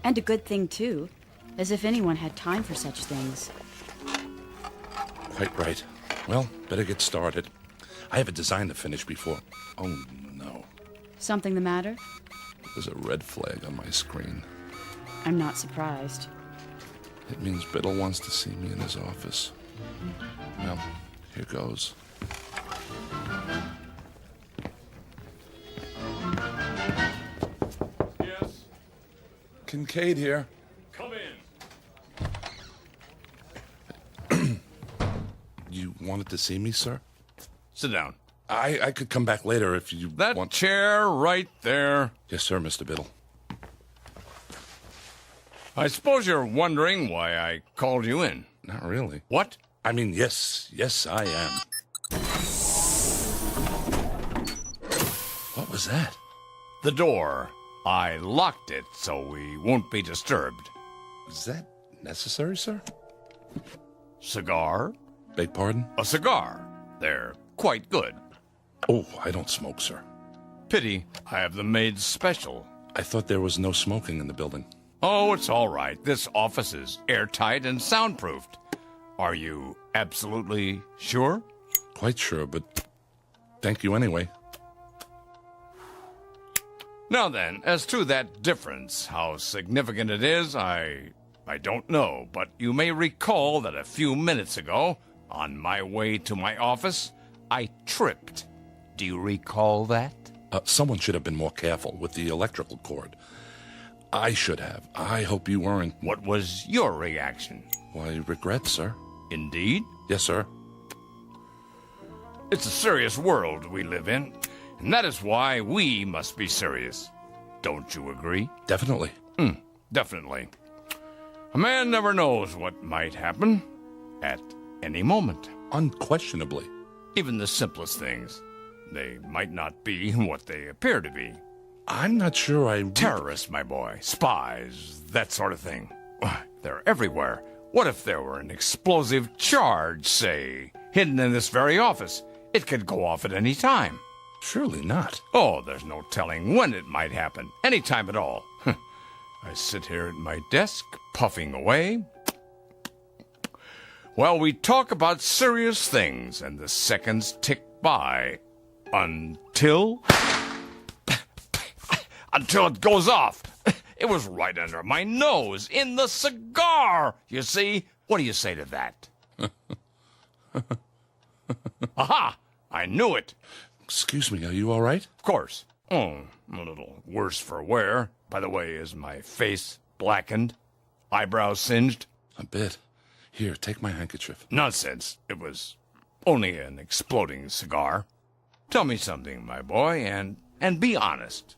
And a good thing, too. As if anyone had time for such things. Quite right. Well, better get started. I have a design to finish before... Oh, no. Something the matter? There's a red flag on my screen. I'm not surprised. It means Biddle wants to see me in his office. Well, here goes. Yes. Kincaid here. Come in. You wanted to see me, sir? Sit down. I could come back later if you That want... chair right there. Yes, sir, Mr. Biddle. I suppose you're wondering why I called you in. Not really. What? I mean, yes, I am. What was that? The door. I locked it so we won't be disturbed. Is that necessary, sir? Cigar? Beg pardon? A cigar. They're quite good. Oh, I don't smoke, sir. Pity. I have them made special. I thought there was no smoking in the building. Oh, it's all right. This office is airtight and soundproofed. Are you absolutely sure? Quite sure, but thank you anyway. Now then, as to that difference, how significant it is, I don't know, but you may recall that a few minutes ago, on my way to my office, I tripped. Do you recall that? Someone should have been more careful with the electrical cord. I should have. I hope you weren't... What was your reaction? Why, regret, sir. Indeed? Yes, sir. It's a serious world we live in, and that is why we must be serious. Don't you agree? Definitely. Definitely. A man never knows what might happen at any moment. Unquestionably. Even the simplest things. They might not be what they appear to be. I'm not sure I... Terrorists, my boy. Spies. That sort of thing. They're everywhere. What if there were an explosive charge, say, hidden in this very office? It could go off at any time. Surely not. Oh, there's no telling when it might happen. Any time at all. I sit here at my desk, puffing away, while we talk about serious things, and the seconds tick by until it goes off. It was right under my nose, in the cigar, you see. What do you say to that? Aha! I knew it. Excuse me, are you all right? Of course. Oh, a little worse for wear. By the way, is my face blackened? Eyebrows singed? A bit. Here, take my handkerchief. Nonsense. It was only an exploding cigar. Tell me something, my boy, and be honest.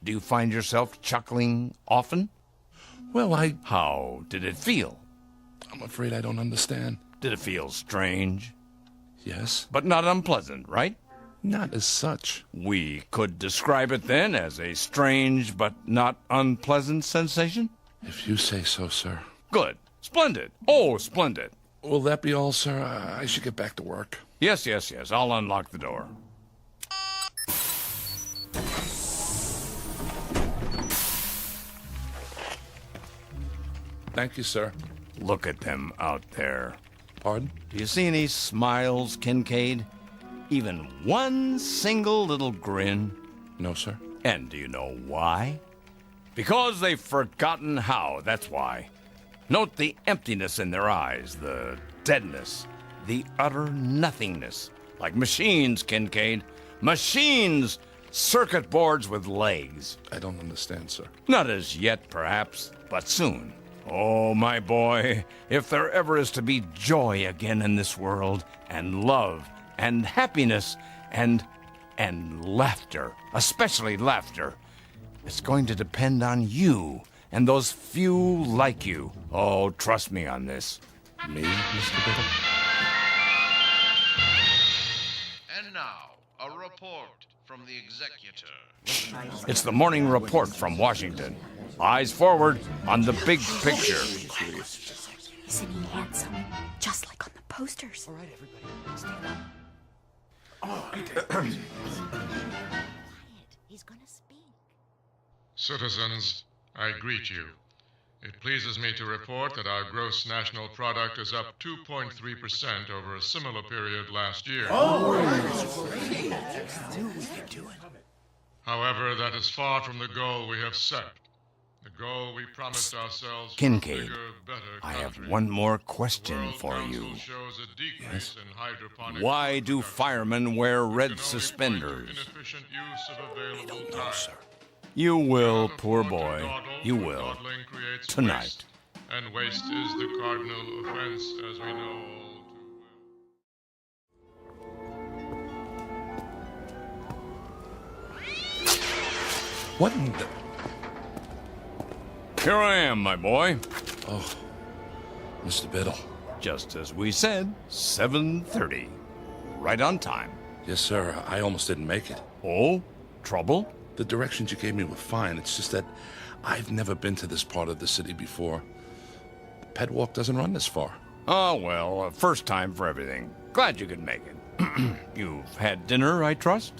Do you find yourself chuckling often? Well, How did it feel? I'm afraid I don't understand. Did it feel strange? Yes. But not unpleasant, right? Not as such. We could describe it then as a strange but not unpleasant sensation? If you say so, sir. Good. Splendid. Oh, splendid. Will that be all, sir? I should get back to work. Yes. I'll unlock the door. Thank you, sir. Look at them out there. Pardon? Do you see any smiles, Kincaid? Even one single little grin? No, sir. And do you know why? Because they've forgotten how, that's why. Note the emptiness in their eyes, the deadness, the utter nothingness. Like machines, Kincaid. Machines! Circuit boards with legs. I don't understand, sir. Not as yet, perhaps, but soon. Oh, my boy, if there ever is to be joy again in this world, and love, and happiness, and laughter, especially laughter, it's going to depend on you and those few like you. Oh, trust me on this. Me, Mr. Biddle? And now, a report from the executor. It's the morning report from Washington. Eyes forward on the big picture. Isn't he handsome? Just like on the posters. All right, everybody, stand up. He's gonna speak. Citizens, I greet you. It pleases me to report that our gross national product is up 2.3% over a similar period last year. However, that is far from the goal we have set. The goal we promised ourselves. Kincaid, I have one more question for you. Yes? Why do firemen wear red suspenders? I don't know, sir. You will, poor boy. You will. Tonight. And waste is the cardinal offense, as we know all What in the... Here I am, my boy. Oh, Mr. Biddle. Just as we said, 7:30. Right on time. Yes, sir. I almost didn't make it. Oh? Trouble? The directions you gave me were fine. It's just that I've never been to this part of the city before. The ped walk doesn't run this far. Oh, well, first time for everything. Glad you could make it. You've had dinner, I trust?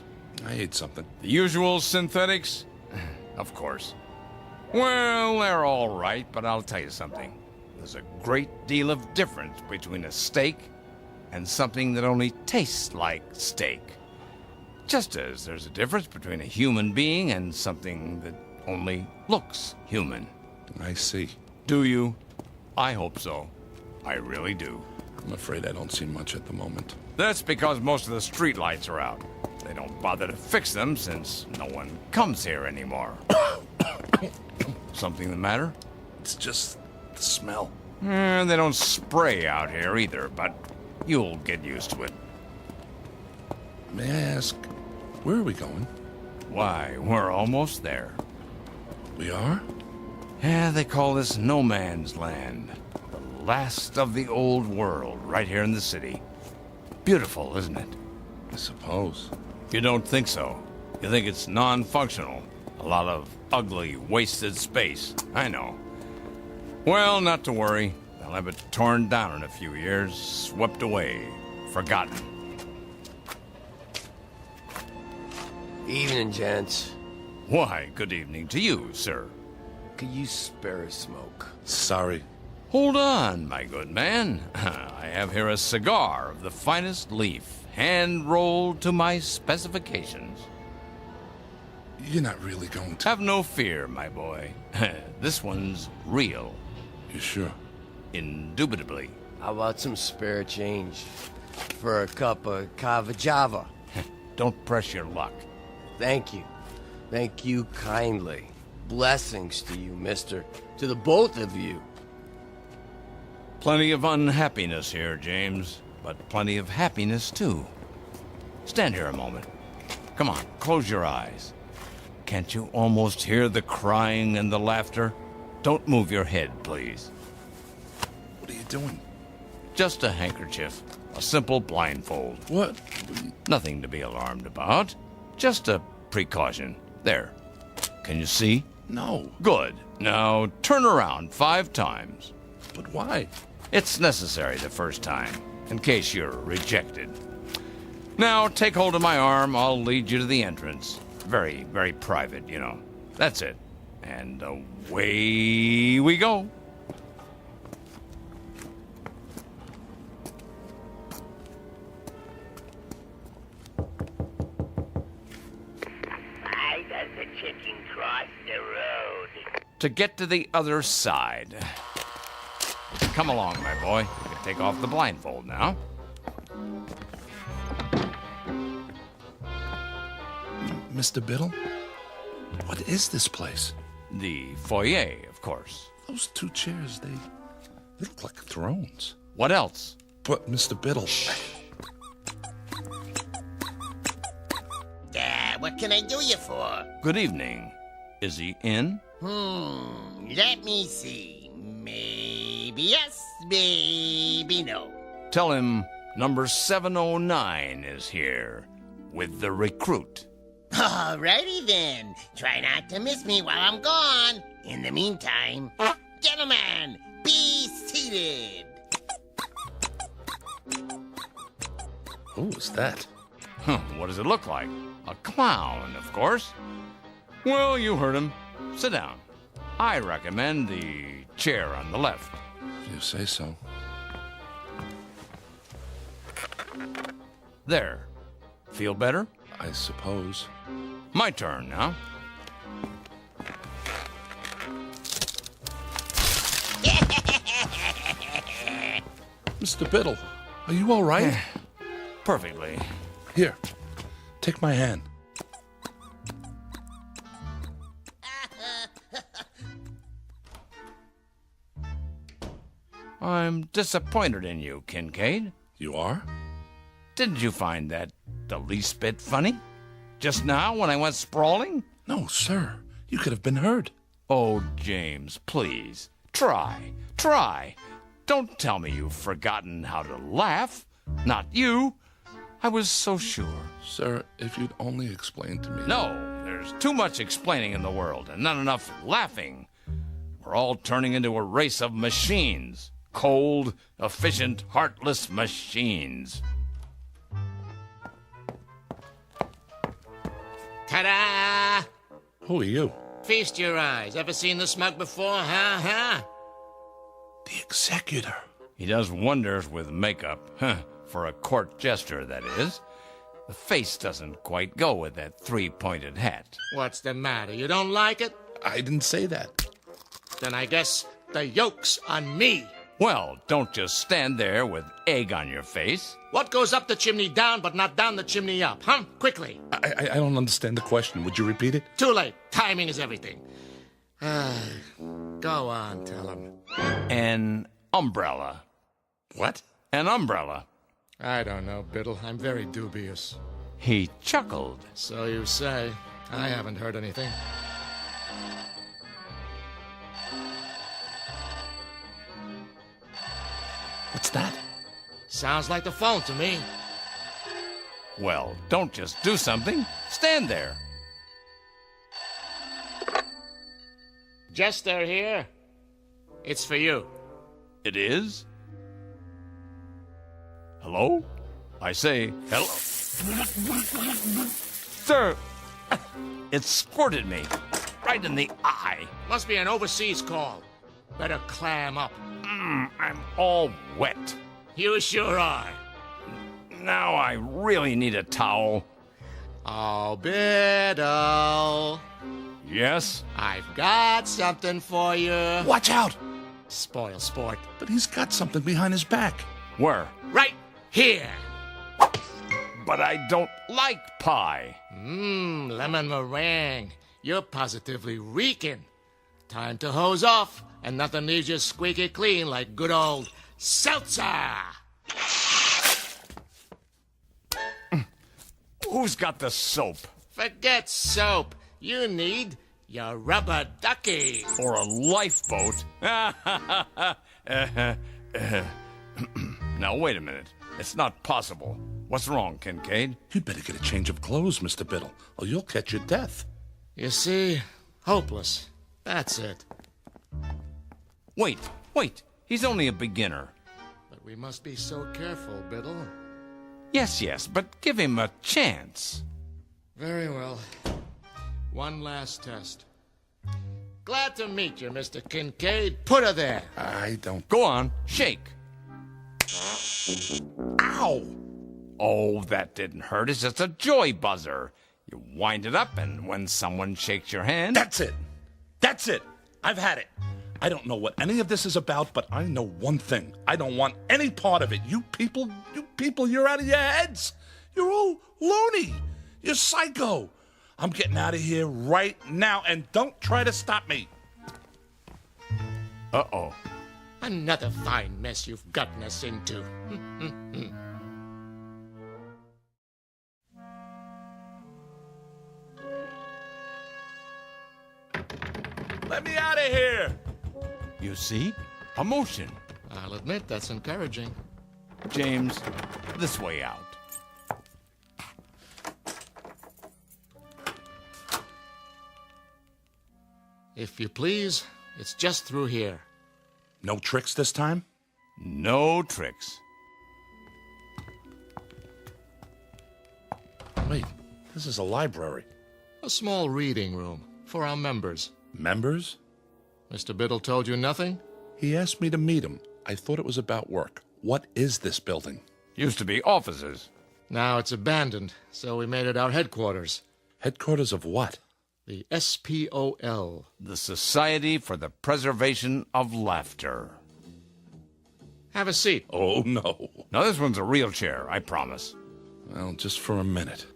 I ate something. The usual synthetics? Of course. Well, they're all right, but I'll tell you something. There's a great deal of difference between a steak and something that only tastes like steak. Just as there's a difference between a human being and something that only looks human. I see. Do you? I hope so. I really do. I'm afraid I don't see much at the moment. That's because most of the street lights are out. They don't bother to fix them since no one comes here anymore. Something the matter? It's just the smell. They don't spray out here either, but you'll get used to it. May I ask, where are we going? Why, we're almost there. We are? Yeah, they call this no man's land. The last of the old world, right here in the city. Beautiful, isn't it? I suppose. You don't think so. You think it's non-functional. A lot of ugly, wasted space. I know. Well, not to worry. They'll have it torn down in a few years, swept away, forgotten. Evening, gents. Why, good evening to you, sir. Could you spare a smoke? Sorry. Hold on, my good man. I have here a cigar of the finest leaf, hand-rolled to my specifications. You're not really going to... Have no fear, my boy. This one's real. You sure? Indubitably. How about some spare change for a cup of Cava Java? Don't press your luck. Thank you. Thank you kindly. Blessings to you, mister. To the both of you. Plenty of unhappiness here, James, but plenty of happiness, too. Stand here a moment. Come on, close your eyes. Can't you almost hear the crying and the laughter? Don't move your head, please. What are you doing? Just a handkerchief. A simple blindfold. What? Nothing to be alarmed about. Just a precaution. There. Can you see? No. Good. Now turn around 5 times. But why? It's necessary the first time, in case you're rejected. Now take hold of my arm. I'll lead you to the entrance. Very, very private, you know. That's it. And away we go. Why does the chicken cross the road? To get to the other side. Come along, my boy. You can take off the blindfold now. Mr. Biddle? What is this place? The foyer, of course. Those 2 chairs, they look like thrones. What else? But, Mr. Biddle... What can I do you for? Good evening. Is he in? Let me see. Maybe yes, maybe no. Tell him number 709 is here with the recruit. Alrighty then. Try not to miss me while I'm gone. In the meantime, gentlemen, be seated. Who is that? What does it look like? A clown, of course. Well, you heard him. Sit down. I recommend the chair on the left. You say so. There. Feel better? I suppose. My turn now. Mr. Biddle, are you all right? Perfectly. Here, take my hand. I'm disappointed in you, Kincaid. You are? Didn't you find that the least bit funny? Just now when I went sprawling? No, sir. You could have been hurt. Oh, James, please. Try. Don't tell me you've forgotten how to laugh. Not you. I was so sure. Sir, if you'd only explain to me... No, there's too much explaining in the world and not enough laughing. We're all turning into a race of machines. Cold, efficient, heartless machines. Ta-da! Who are you? Feast your eyes. Ever seen the smug before, huh? The executor. He does wonders with makeup. For a court jester, that is. The face doesn't quite go with that 3-pointed hat. What's the matter? You don't like it? I didn't say that. Then I guess the yoke's on me. Well, don't just stand there with egg on your face. What goes up the chimney down but not down the chimney up, huh? Quickly. I don't understand the question. Would you repeat it? Too late. Timing is everything. Go on, tell him. An umbrella. What? An umbrella. I don't know, Biddle. I'm very dubious. He chuckled. So you say. I haven't heard anything. What's that? Sounds like the phone to me. Well, don't just do something. Stand there. Jester here. It's for you. It is? Hello? I say, hello? Sir, it squirted me right in the eye. Must be an overseas call. Better clam up. I'm all wet. You sure are. Now I really need a towel. Oh, Biddle. Yes? I've got something for you. Watch out! Spoil sport. But he's got something behind his back. Where? Right here. But I don't like pie. Lemon meringue. You're positively reeking. Time to hose off, and nothing leaves you squeaky clean like good old seltzer. Who's got the soap? Forget soap. You need your rubber ducky. Or a lifeboat. Now, wait a minute. It's not possible. What's wrong, Kincaid? You'd better get a change of clothes, Mr. Biddle, or you'll catch your death. You see, hopeless. That's it. Wait. He's only a beginner. But we must be so careful, Biddle. Yes, but give him a chance. Very well. One last test. Glad to meet you, Mr. Kincaid. Put her there. I don't... Go on, shake. Ow! Oh, that didn't hurt. It's just a joy buzzer. You wind it up, and when someone shakes your hand... That's it. I've had it. I don't know what any of this is about, but I know one thing. I don't want any part of it. You people, you're out of your heads. You're all loony. You're psycho. I'm getting out of here right now, and don't try to stop me. Uh-oh. Another fine mess you've gotten us into. Let me out of here. You see? A motion. I'll admit that's encouraging. James, this way out. If you please, it's just through here. No tricks this time? No tricks. Wait, this is a library. A small reading room for our members. Members? Mr. Biddle told you nothing? He asked me to meet him. I thought it was about work. What is this building? Used to be offices. Now it's abandoned, so we made it our headquarters. Headquarters of what? The SPOL. The Society for the Preservation of Laughter. Have a seat. Oh, no. Now, this one's a real chair, I promise. Well, just for a minute.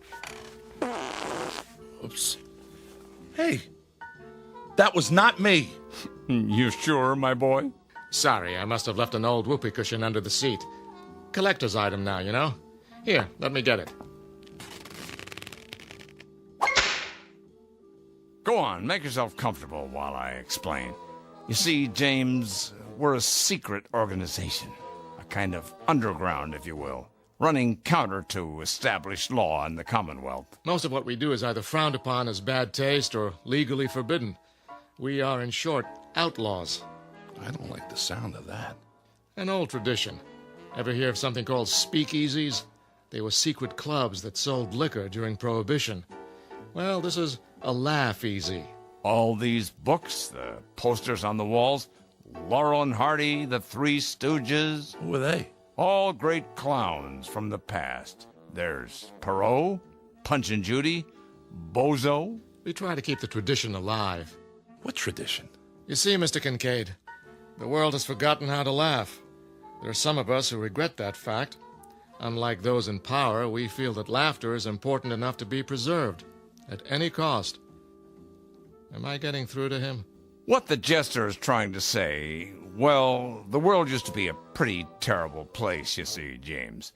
Oops. Hey, that was not me. You sure, my boy? Sorry, I must have left an old whoopee cushion under the seat. Collector's item now, you know? Here, let me get it. Go on, make yourself comfortable while I explain. You see, James, we're a secret organization. A kind of underground, if you will. Running counter to established law in the Commonwealth. Most of what we do is either frowned upon as bad taste or legally forbidden. We are, in short, outlaws. I don't like the sound of that. An old tradition. Ever hear of something called speakeasies? They were secret clubs that sold liquor during Prohibition. Well, this is a laugh easy. All these books, the posters on the walls, Laurel and Hardy, the Three Stooges. Who are they? All great clowns from the past. There's Perot, Punch and Judy, Bozo. We try to keep the tradition alive. What tradition? You see, Mr. Kincaid, the world has forgotten how to laugh. There are some of us who regret that fact. Unlike those in power, we feel that laughter is important enough to be preserved, at any cost. Am I getting through to him? What the jester is trying to say, well, the world used to be a pretty terrible place, you see, James.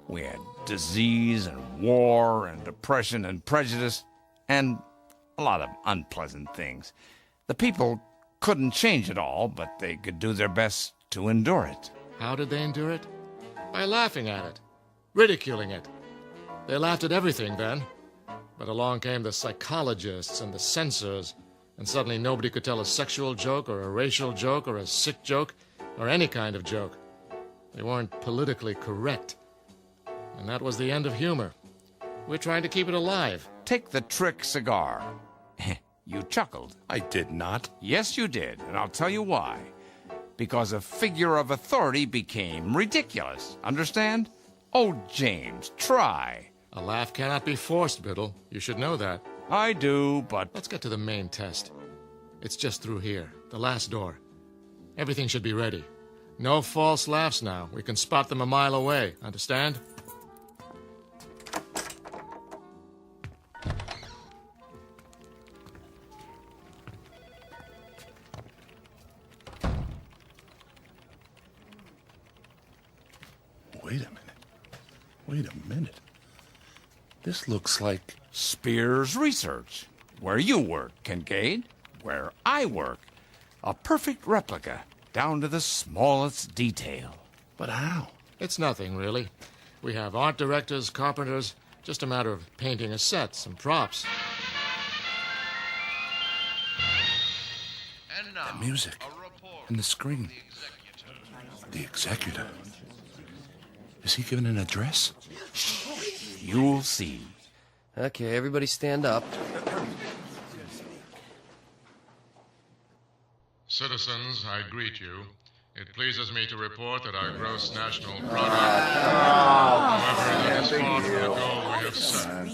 We had disease and war and oppression and prejudice and a lot of unpleasant things. The people couldn't change it all, but they could do their best to endure it. How did they endure it? By laughing at it, ridiculing it. They laughed at everything then. But along came the psychologists and the censors, and suddenly nobody could tell a sexual joke or a racial joke or a sick joke or any kind of joke. They weren't politically correct. And that was the end of humor. We're trying to keep it alive. Take the trick cigar. You chuckled. I did not. Yes, you did, and I'll tell you why. Because a figure of authority became ridiculous. Understand? Oh, James, try. A laugh cannot be forced, Biddle. You should know that. I do, but... Let's get to the main test. It's just through here, the last door. Everything should be ready. No false laughs now. We can spot them a mile away. Understand? Wait a minute. This looks like... Spears Research. where you work, Kincaid, where I work. A perfect replica, down to the smallest detail. But how? It's nothing, really. We have art directors, carpenters, just a matter of painting a set, some props. And now, The music and the screen. The executor. Is he giving an address? You'll see. Okay, everybody stand up. Citizens, I greet you. It pleases me to report that our gross national product, however, that is far from the goal we have set.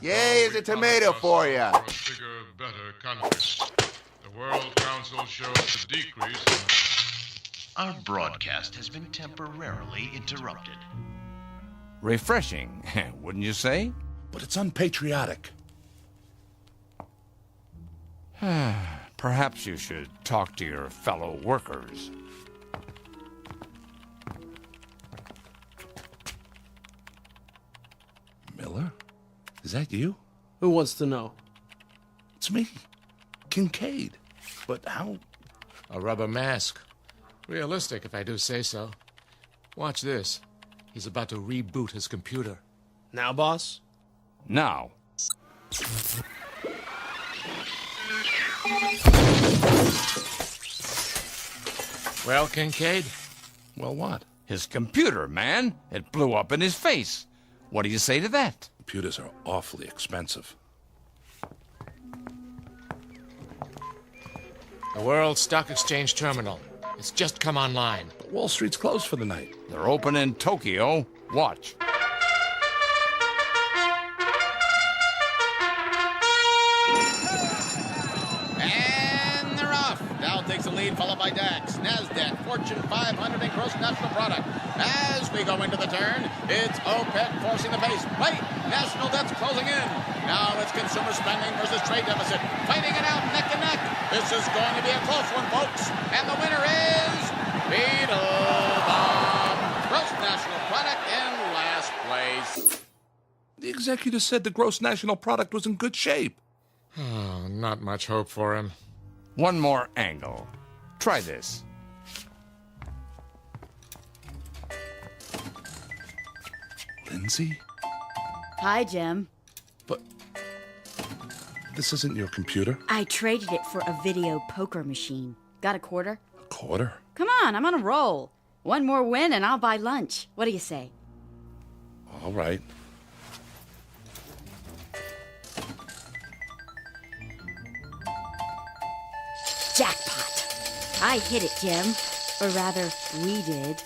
Yay, is a tomato for you. For a bigger, better country. The World Council shows the decrease in... Our broadcast has been temporarily interrupted. Refreshing, wouldn't you say? But it's unpatriotic. Perhaps you should talk to your fellow workers. Miller? Is that you? Who wants to know? It's me, Kincaid. But how? A rubber mask. Realistic, if I do say so. Watch this. He's about to reboot his computer. Now, boss? Now. Well, Kincaid? Well, what? His computer, man. It blew up in his face. What do you say to that? Computers are awfully expensive. The World Stock Exchange Terminal. It's just come online. But Wall Street's closed for the night. They're open in Tokyo. Watch. And they're off. Dow takes the lead, followed by DAX, NASDAQ, Fortune 500, and gross national product. As we go into the turn, it's OPEC forcing the pace. Wait, national debt's closing in. Now it's consumer spending versus trade deficit. Fighting it out neck and neck. This is going to be a close one, folks. And the winner is Beetlebomb. Gross national product in last place. The executive said the gross national product was in good shape. Oh, not much hope for him. One more angle. Try this. Lindsay? Hi, Jim. But this isn't your computer. I traded it for a video poker machine. Got a quarter? A quarter? Come on, I'm on a roll. One more win and I'll buy lunch. What do you say? All right. Jackpot. I hit it, Jim. Or rather, we did.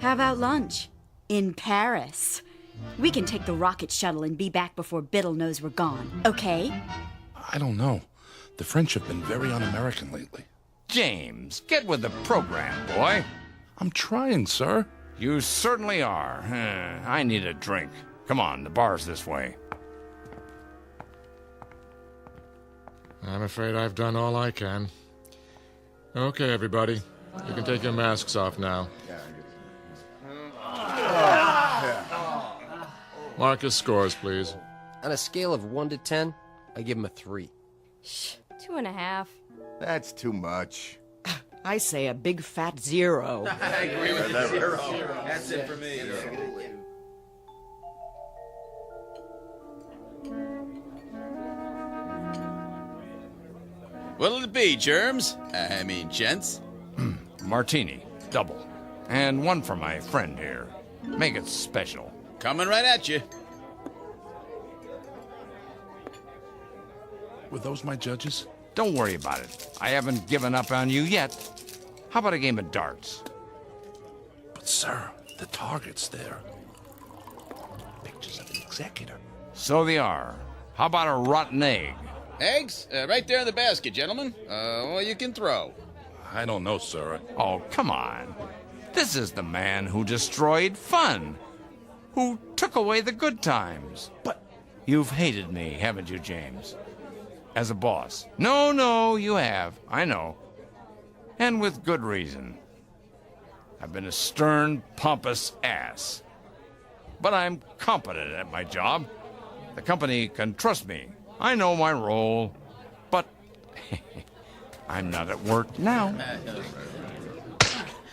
How about lunch? In Paris. We can take the rocket shuttle and be back before Biddle knows we're gone, okay? I don't know. The French have been very un-American lately. James, get with the program, boy. I'm trying, sir. You certainly are. I need a drink. Come on, the bar's this way. I'm afraid I've done all I can. Okay, everybody. You can take your masks off now. Marcus scores, please. On a scale of 1 to 10, I give him a 3. Shh, 2.5. That's too much. I say a big fat 0. I agree with the 0. That's it for me. What'll it be, germs? Gents? Martini, double. And one for my friend here. Make it special. Coming right at you. Were those my judges? Don't worry about it. I haven't given up on you yet. How about a game of darts? But, sir, the target's there. Pictures of the executor. So they are. How about a rotten egg? Eggs? Right there in the basket, gentlemen. Well, you can throw. I don't know, sir. Oh, come on. This is the man who destroyed fun. Who took away the good times. But you've hated me, haven't you, James? As a boss. No, you have. I know. And with good reason. I've been a stern, pompous ass. But I'm competent at my job. The company can trust me. I know my role. I'm not at work now.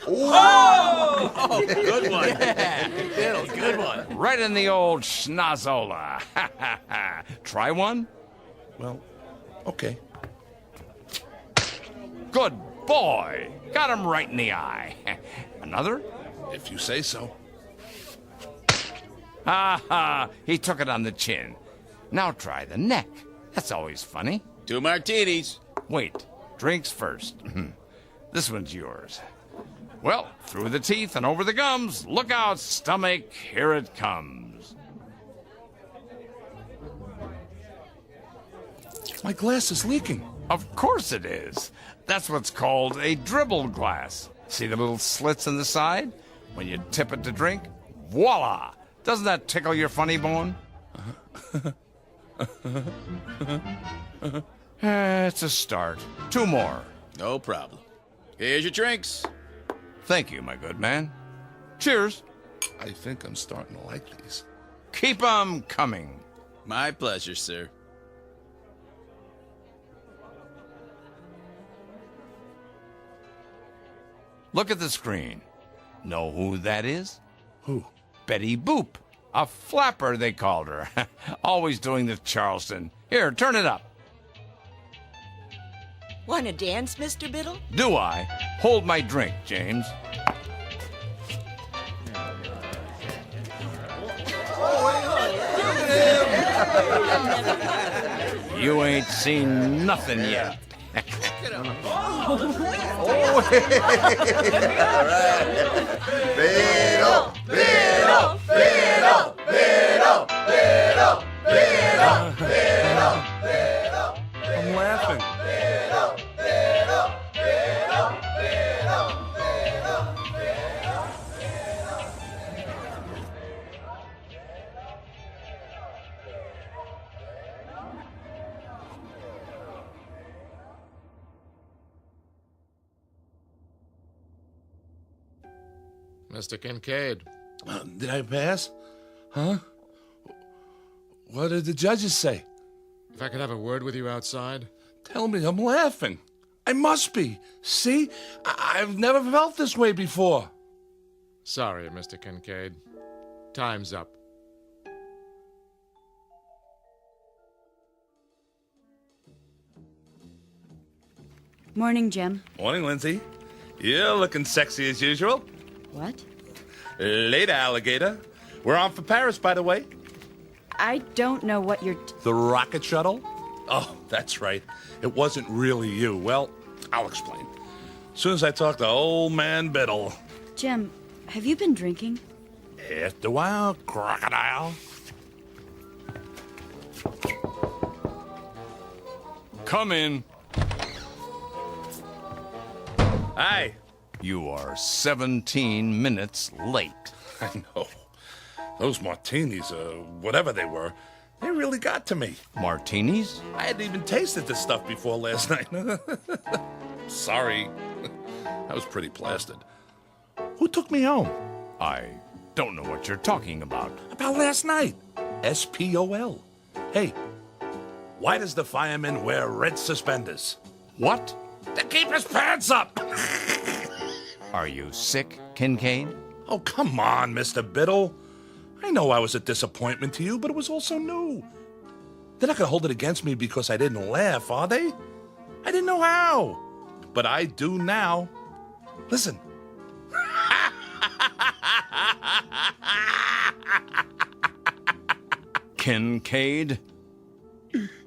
Oh! Good one. Yeah, good one. Right in the old schnozola. Try one? Well, okay. Good boy. Got him right in the eye. Another? If you say so. He took it on the chin. Now try the neck. That's always funny. 2 martinis. Wait, drinks first. This one's yours. Well, through the teeth and over the gums. Look out, stomach, here it comes. My glass is leaking. Of course it is. That's what's called a dribble glass. See the little slits in the side? When you tip it to drink, voila! Doesn't that tickle your funny bone? It's a start. 2 more. No problem. Here's your drinks. Thank you, my good man. Cheers. I think I'm starting to like these. Keep 'em coming. My pleasure, sir. Look at the screen. Know who that is? Who? Betty Boop. A flapper, they called her. Always doing the Charleston. Here, turn it up. Want to dance, Mr. Biddle? Do I? Hold my drink, James. You ain't seen nothing yet. Biddle, Biddle, Biddle, Biddle, Biddle, Biddle, Biddle, Biddle. I'm laughing. Biddle, Biddle, Biddle, Biddle, Biddle, Mr. Kincaid. Did I pass? Huh? What did the judges say? If I could have a word with you outside? Tell me, I'm laughing. I must be. See? I've never felt this way before. Sorry, Mr. Kincaid. Time's up. Morning, Jim. Morning, Lindsay. You're looking sexy as usual. What? Later, alligator. We're on for Paris, by the way. I don't know what you're... The rocket shuttle? Oh, that's right. It wasn't really you. Well, I'll explain. As soon as I talk to old man Biddle. Jim, have you been drinking? After a while, crocodile. Come in. Hi. You are 17 minutes late. I know. Those martinis, whatever they were, they really got to me. Martinis? I hadn't even tasted this stuff before last night. Sorry. I was pretty plastered. Who took me home? I don't know what you're talking about. About last night. SPOL. Hey, why does the fireman wear red suspenders? What? To keep his pants up! Are you sick, Kincaid? Oh, come on, Mr. Biddle. I know I was a disappointment to you, but it was also new. They're not going to hold it against me because I didn't laugh, are they? I didn't know how. But I do now. Listen. Kincaid?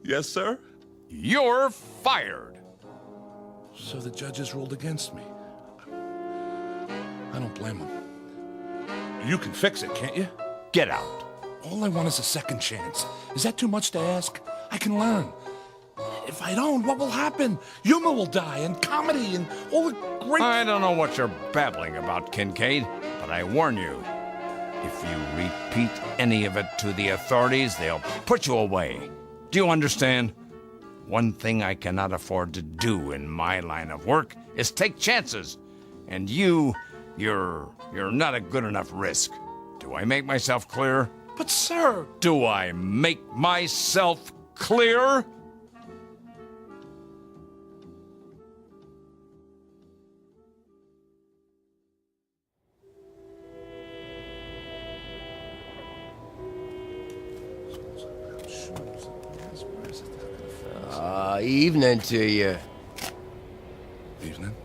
Yes, sir? You're fired. So the judges ruled against me. I don't blame them. You can fix it, can't you? Get out. All I want is a second chance. Is that too much to ask? I can learn. If I don't, what will happen? Humor will die, and comedy, and all the great... I don't know what you're babbling about, Kincaid, but I warn you, if you repeat any of it to the authorities, they'll put you away. Do you understand? One thing I cannot afford to do in my line of work is take chances. And you're not a good enough risk. Do I make myself clear? But, sir... Do I make myself clear? Evening to you. Evening.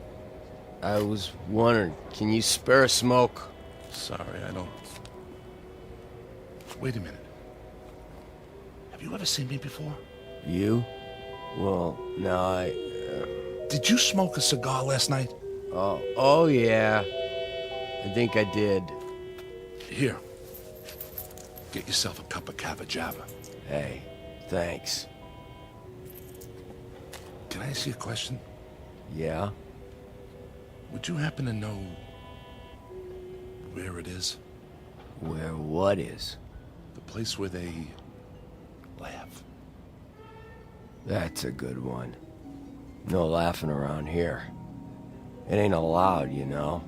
I was wondering, can you spare a smoke? Sorry, I don't... Wait a minute. Have you ever seen me before? You? Well, no, Did you smoke a cigar last night? Oh yeah. I think I did. Here. Get yourself a cup of Cava Java. Hey, thanks. Can I ask you a question? Yeah? Would you happen to know where it is? Where what is? The place where they laugh. That's a good one. No laughing around here. It ain't allowed, you know.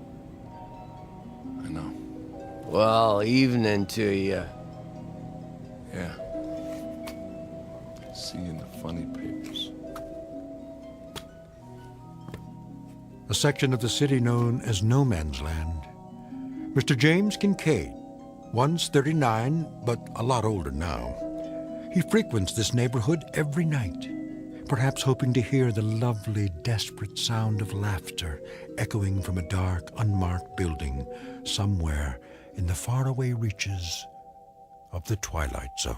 I know. Well, evening to you. Yeah. See you in the funny papers. A section of the city known as No Man's Land. Mr. James Kincaid, once 39, but a lot older now. He frequents this neighborhood every night, perhaps hoping to hear the lovely, desperate sound of laughter echoing from a dark, unmarked building somewhere in the faraway reaches of the Twilight Zone.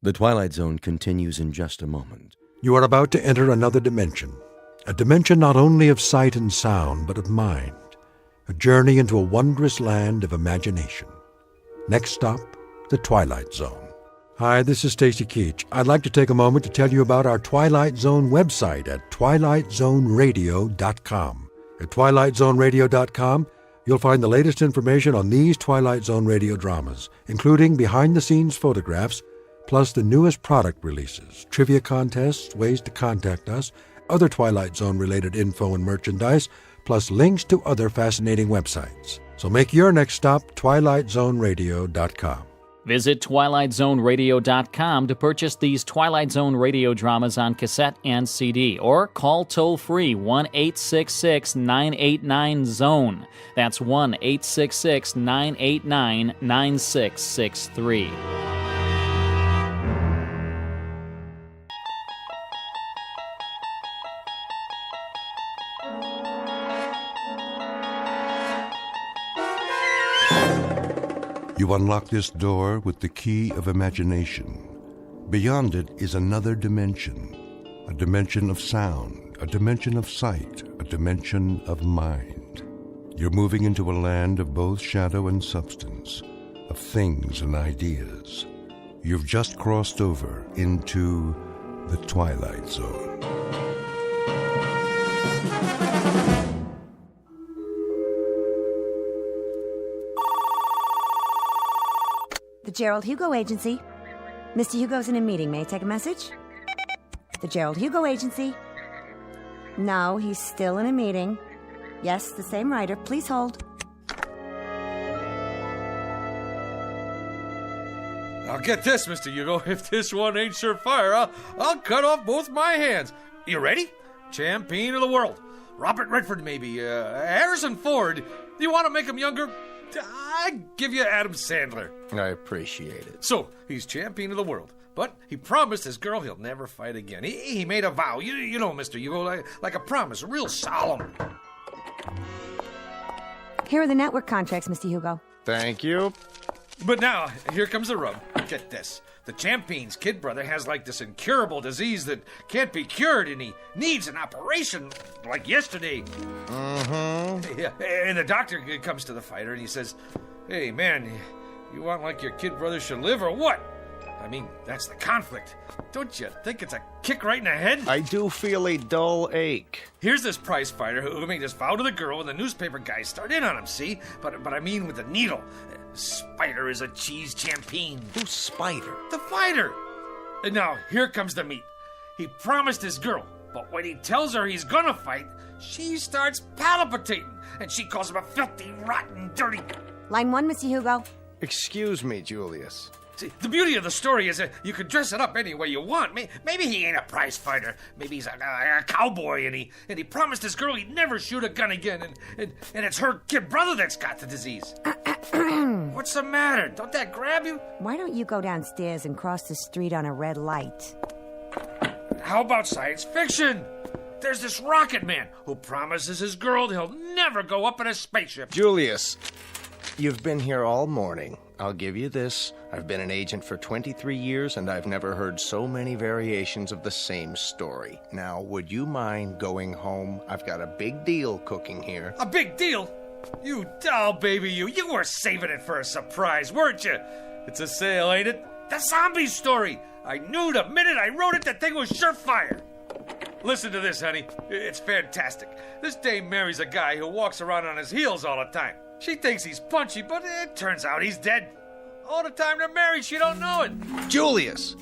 The Twilight Zone continues in just a moment. You are about to enter another dimension, a dimension not only of sight and sound, but of mind, a journey into a wondrous land of imagination. Next stop, the Twilight Zone. Hi, this is Stacy Keach. I'd like to take a moment to tell you about our Twilight Zone website at twilightzoneradio.com. At twilightzoneradio.com, you'll find the latest information on these Twilight Zone radio dramas, including behind-the-scenes photographs, plus the newest product releases, trivia contests, ways to contact us, other Twilight Zone-related info and merchandise, plus links to other fascinating websites. So make your next stop twilightzoneradio.com. Visit twilightzoneradio.com to purchase these Twilight Zone radio dramas on cassette and CD, or call toll-free 1-866-989-ZONE. That's 1-866-989-9663. You unlock this door with the key of imagination. Beyond it is another dimension, a dimension of sound, a dimension of sight, a dimension of mind. You're moving into a land of both shadow and substance, of things and ideas. You've just crossed over into the Twilight Zone. The Gerald Hugo Agency. Mr. Hugo's in a meeting. May I take a message? The Gerald Hugo Agency. No, he's still in a meeting. Yes, the same writer. Please hold. Now get this, Mr. Hugo. If this one ain't surefire, I'll cut off both my hands. You ready? Champion of the world. Robert Redford, maybe. Harrison Ford. Do you want to make him younger? I give you Adam Sandler. I appreciate it. So, he's champion of the world, but he promised his girl he'll never fight again. He made a vow, you know, Mr. Hugo, like a promise, real solemn. Here are the network contracts, Mr. Hugo. Thank you. But now, here comes the rub. Get this. The champion's kid brother has like this incurable disease that can't be cured, and he needs an operation like yesterday. Yeah, and the doctor comes to the fighter and he says, "Hey, man, you want like your kid brother should live or what? I mean, that's the conflict. Don't you think it's a kick right in the head?" I do feel a dull ache. Here's this prize fighter who made this vow to the girl, and the newspaper guys start in on him, see? But I mean with the needle. Spider is a cheese champion. Who's Spider? The fighter. And now, here comes the meat. He promised his girl, but when he tells her he's gonna fight, she starts palpitating, and she calls him a filthy, rotten, dirty... Line 1, Mr. Hugo. Excuse me, Julius. See, the beauty of the story is that you can dress it up any way you want. Maybe he ain't a prize fighter. Maybe he's a cowboy, and he promised this girl he'd never shoot a gun again, and it's her kid brother that's got the disease. What's the matter? Don't that grab you? Why don't you go downstairs and cross the street on a red light? How about science fiction? There's this rocket man who promises his girl he'll never go up in a spaceship. Julius, you've been here all morning. I'll give you this. I've been an agent for 23 years, and I've never heard so many variations of the same story. Now, would you mind going home? I've got a big deal cooking here. A big deal? You doll baby, you were saving it for a surprise, weren't you? It's a sale, ain't it? The zombie story. I knew the minute I wrote it, that thing was surefire. Listen to this, honey. It's fantastic. This dame marries a guy who walks around on his heels all the time. She thinks he's punchy, but it turns out he's dead. All the time they're married, she don't know it. Julius,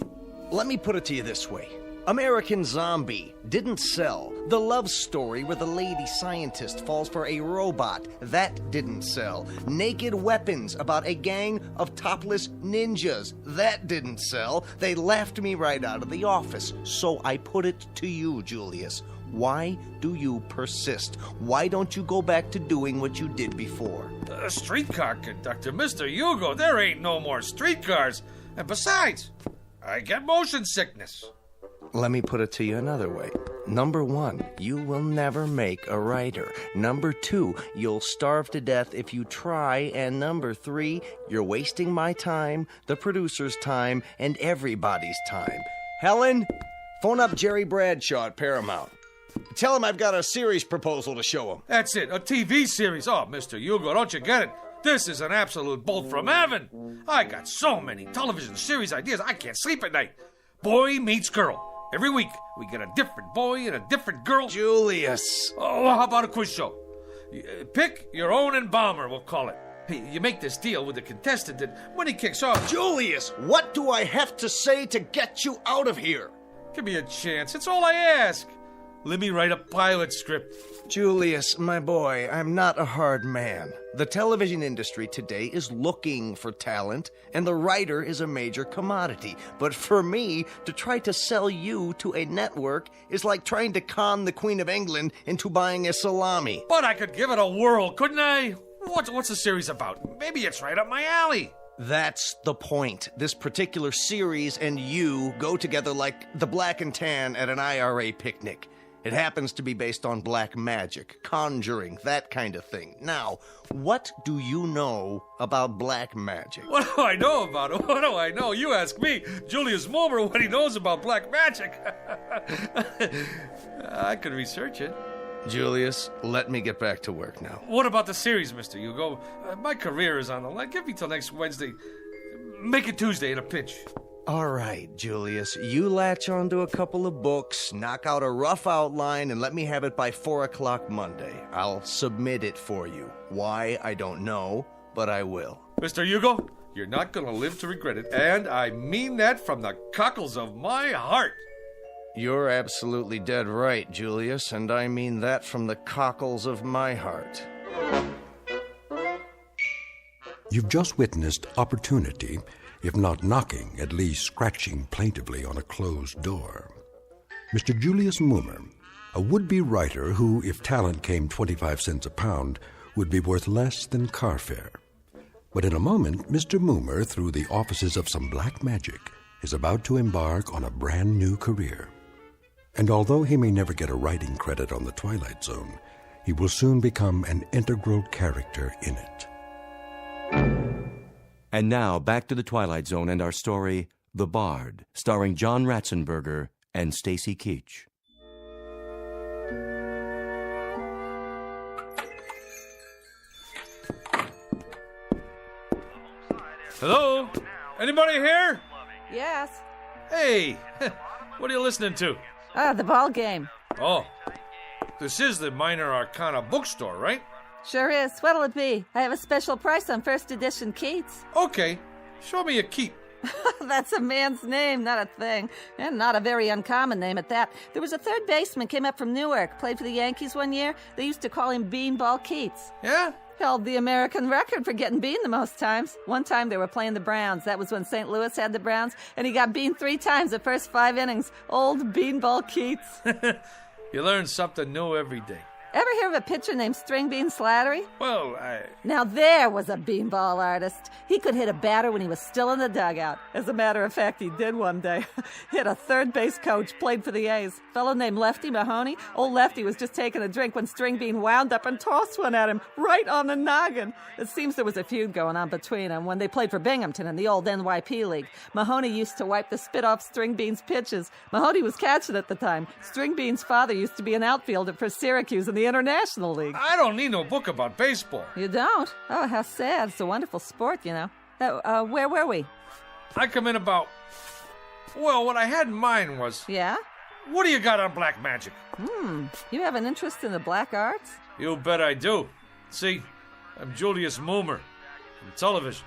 let me put it to you this way. American Zombie didn't sell. The love story where the lady scientist falls for a robot, that didn't sell. Naked Weapons about a gang of topless ninjas, that didn't sell. They laughed me right out of the office. So I put it to you, Julius. Why do you persist? Why don't you go back to doing what you did before? Streetcar conductor, Mr. Hugo, there ain't no more streetcars. And besides, I get motion sickness. Let me put it to you another way. Number 1, you will never make a writer. Number 2, you'll starve to death if you try. And number 3, you're wasting my time, the producer's time, and everybody's time. Helen, phone up Jerry Bradshaw at Paramount. Tell him I've got a series proposal to show him. That's it, a TV series. Oh, Mr. Hugo, don't you get it? This is an absolute bolt from heaven. I got so many television series ideas, I can't sleep at night. Boy meets girl. Every week, we get a different boy and a different girl. Julius. Oh, how about a quiz show? Pick your own embalmer, we'll call it. Hey, you make this deal with the contestant that when he kicks off... Julius, what do I have to say to get you out of here? Give me a chance. It's all I ask. Let me write a pilot script. Julius, my boy, I'm not a hard man. The television industry today is looking for talent, and the writer is a major commodity. But for me, to try to sell you to a network is like trying to con the Queen of England into buying a salami. But I could give it a whirl, couldn't I? What's the series about? Maybe it's right up my alley. That's the point. This particular series and you go together like the black and tan at an IRA picnic. It happens to be based on black magic, conjuring, that kind of thing. Now, what do you know about black magic? What do I know about it? What do I know? You ask me, Julius Mulber, what he knows about black magic. I could research it. Julius, let me get back to work now. What about the series, Mr. Hugo? My career is on the line. Give me till next Wednesday. Make it Tuesday in a pinch. All right, Julius, you latch onto a couple of books, knock out a rough outline, and let me have it by 4 o'clock Monday. I'll submit it for you. Why, I don't know, but I will. Mr. Hugo, you're not going to live to regret it, and I mean that from the cockles of my heart. You're absolutely dead right, Julius, and I mean that from the cockles of my heart. You've just witnessed opportunity, if not knocking, at least scratching plaintively on a closed door. Mr. Julius Moomer, a would-be writer who, if talent came 25 cents a pound, would be worth less than car fare. But in a moment, Mr. Moomer, through the offices of some black magic, is about to embark on a brand new career. And although he may never get a writing credit on The Twilight Zone, he will soon become an integral character in it. And now, back to The Twilight Zone and our story, The Bard, starring John Ratzenberger and Stacy Keach. Hello? Anybody here? Yes. Hey, what are you listening to? The ball game. Oh, this is the Minor Arcana bookstore, right? Sure is. What'll it be? I have a special price on first edition Keats. Okay, show me a Keat. That's a man's name, not a thing. And not a very uncommon name at that. There was a third baseman came up from Newark, played for the Yankees one year. They used to call him Beanball Keats. Yeah? Held the American record for getting beaned the most times. One time they were playing the Browns. That was when St. Louis had the Browns, and he got beaned 3 times the first 5 innings. Old Beanball Keats. You learn something new every day. Ever hear of a pitcher named String Bean Slattery? Well, Now there was a beanball artist. He could hit a batter when he was still in the dugout. As a matter of fact, he did one day. Hit a third base coach, played for the A's. Fellow named Lefty Mahoney. Old Lefty was just taking a drink when String Bean wound up and tossed one at him right on the noggin. It seems there was a feud going on between them when they played for Binghamton in the old NYP League. Mahoney used to wipe the spit off String Bean's pitches. Mahoney was catching at the time. String Bean's father used to be an outfielder for Syracuse in the International League. I don't need no book about baseball. You don't? Oh, how sad. It's a wonderful sport, you know. Where were we? I come in about... Well, what I had in mind was... Yeah? What do you got on black magic? You have an interest in the black arts? You bet I do. See, I'm Julius Moomer from television.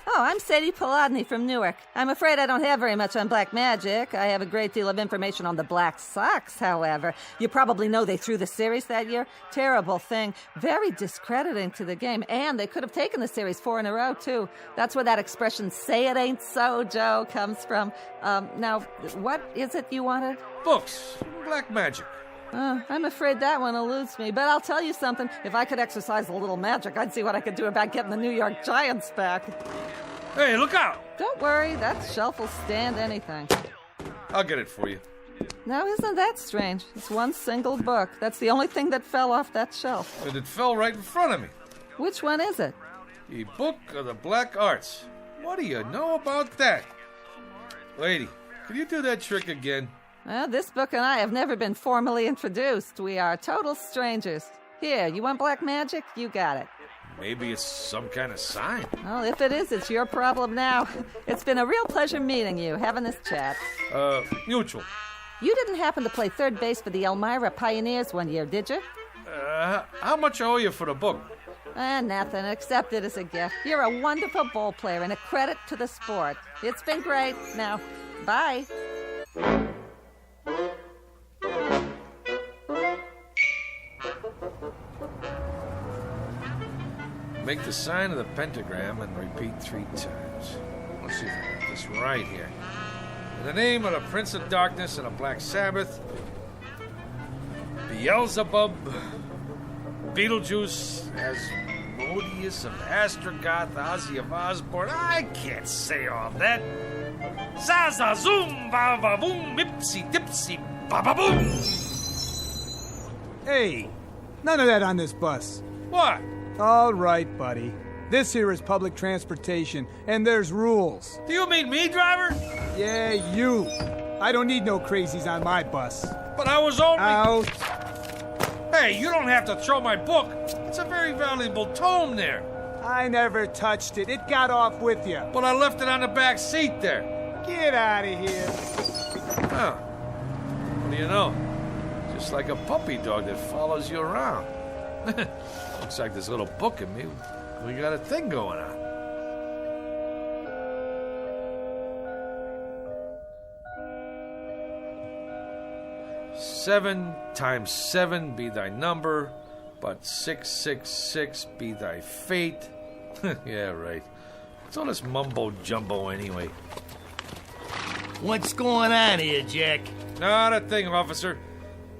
Oh, I'm Sadie Paladny from Newark. I'm afraid I don't have very much on black magic. I have a great deal of information on the Black Sox, however. You probably know they threw the series that year. Terrible thing. Very discrediting to the game. And they could have taken the series 4 in a row, too. That's where that expression, say it ain't so, Joe, comes from. Now, what is it you wanted? Books. Black magic. I'm afraid that one eludes me, but I'll tell you something. If I could exercise a little magic, I'd see what I could do about getting the New York Giants back. Hey, look out! Don't worry, that shelf will stand anything. I'll get it for you. Now, isn't that strange? It's one single book. That's the only thing that fell off that shelf. And it fell right in front of me. Which one is it? The Book of the Black Arts. What do you know about that? Lady, can you do that trick again? Well, this book and I have never been formally introduced. We are total strangers. Here, you want black magic? You got it. Maybe it's some kind of sign. Well, if it is, it's your problem now. It's been a real pleasure meeting you, having this chat. Mutual. You didn't happen to play third base for the Elmira Pioneers one year, did you? How much I owe you for the book? Nothing. Accept it as a gift. You're a wonderful ball player and a credit to the sport. It's been great. Now, bye. Make the sign of the pentagram and repeat 3 times. Let's see if I got this right here. In the name of the Prince of Darkness and the Black Sabbath, Beelzebub, Beetlejuice, Asmodeus of Astrogoth, Ozzy of Osborne. I can't say all that. Zaza zoom, ba ba boom, ipsy dipsy, ba ba boom. Hey, none of that on this bus. What? All right, buddy. This here is public transportation, and there's rules. Do you mean me, driver? Yeah, you. I don't need no crazies on my bus. But I was only... Out. Hey, you don't have to throw my book. It's a very valuable tome there. I never touched it. It got off with you. But I left it on the back seat there. Get out of here. Oh. What do you know? Just like a puppy dog that follows you around. Looks like this little book in me. We got a thing going on. Seven times 7 be thy number, but 666 be thy fate. Yeah, right. What's all this mumbo-jumbo anyway? What's going on here, Jack? Not a thing, officer.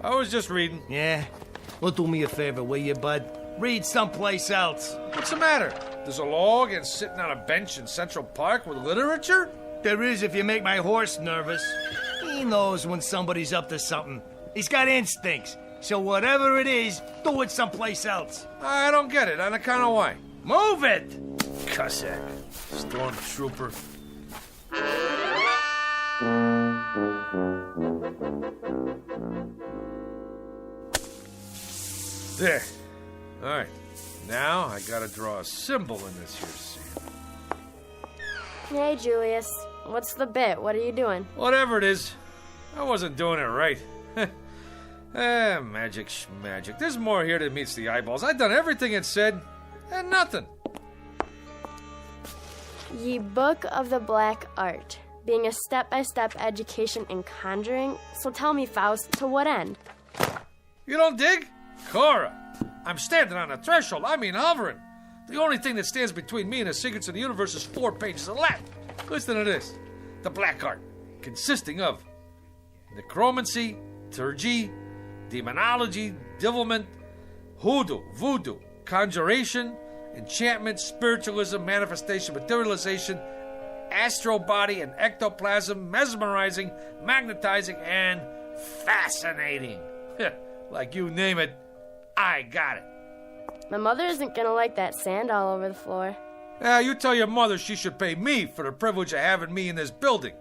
I was just reading. Yeah? Well, do me a favor, will you, bud? Read someplace else. What's the matter? There's a law against sitting on a bench in Central Park with literature? There is if you make my horse nervous. He knows when somebody's up to something. He's got instincts. So whatever it is, do it someplace else. I don't get it. On account of why? Move it! Cossack. Stormtrooper. There. All right. Now I gotta draw a symbol in this here scene. Hey, Julius. What's the bit? What are you doing? Whatever it is, I wasn't doing it right. Magic schmagic. There's more here than meets the eyeballs. I've done everything it said, and nothing. Ye Book of the Black Art, being a step-by-step education in conjuring. So tell me, Faust, to what end? You don't dig? Cora, I'm standing on the threshold. I mean hovering. The only thing that stands between me and the secrets of the universe is 4 pages of Latin. Listen to this. The black art, consisting of necromancy, turgy, demonology, devilment, hoodoo, voodoo, conjuration, enchantment, spiritualism, manifestation, materialization, astral body and ectoplasm, mesmerizing, magnetizing, and fascinating. Like you name it, I got it. My mother isn't gonna like that sand all over the floor. You tell your mother she should pay me for the privilege of having me in this building.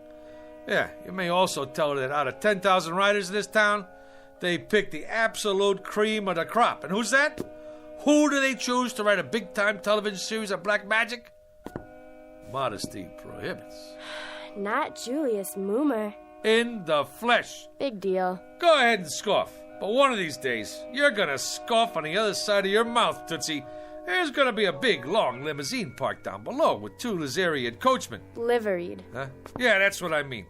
Yeah, you may also tell her that out of 10,000 writers in this town, they pick the absolute cream of the crop. And who's that? Who do they choose to write a big-time television series of black magic? Modesty prohibits. Not Julius Moomer. In the flesh. Big deal. Go ahead and scoff. But one of these days, you're gonna scoff on the other side of your mouth, Tootsie. There's gonna be a big, long limousine parked down below with 2 Lazarian coachmen. Liveried. Huh? Yeah, that's what I mean.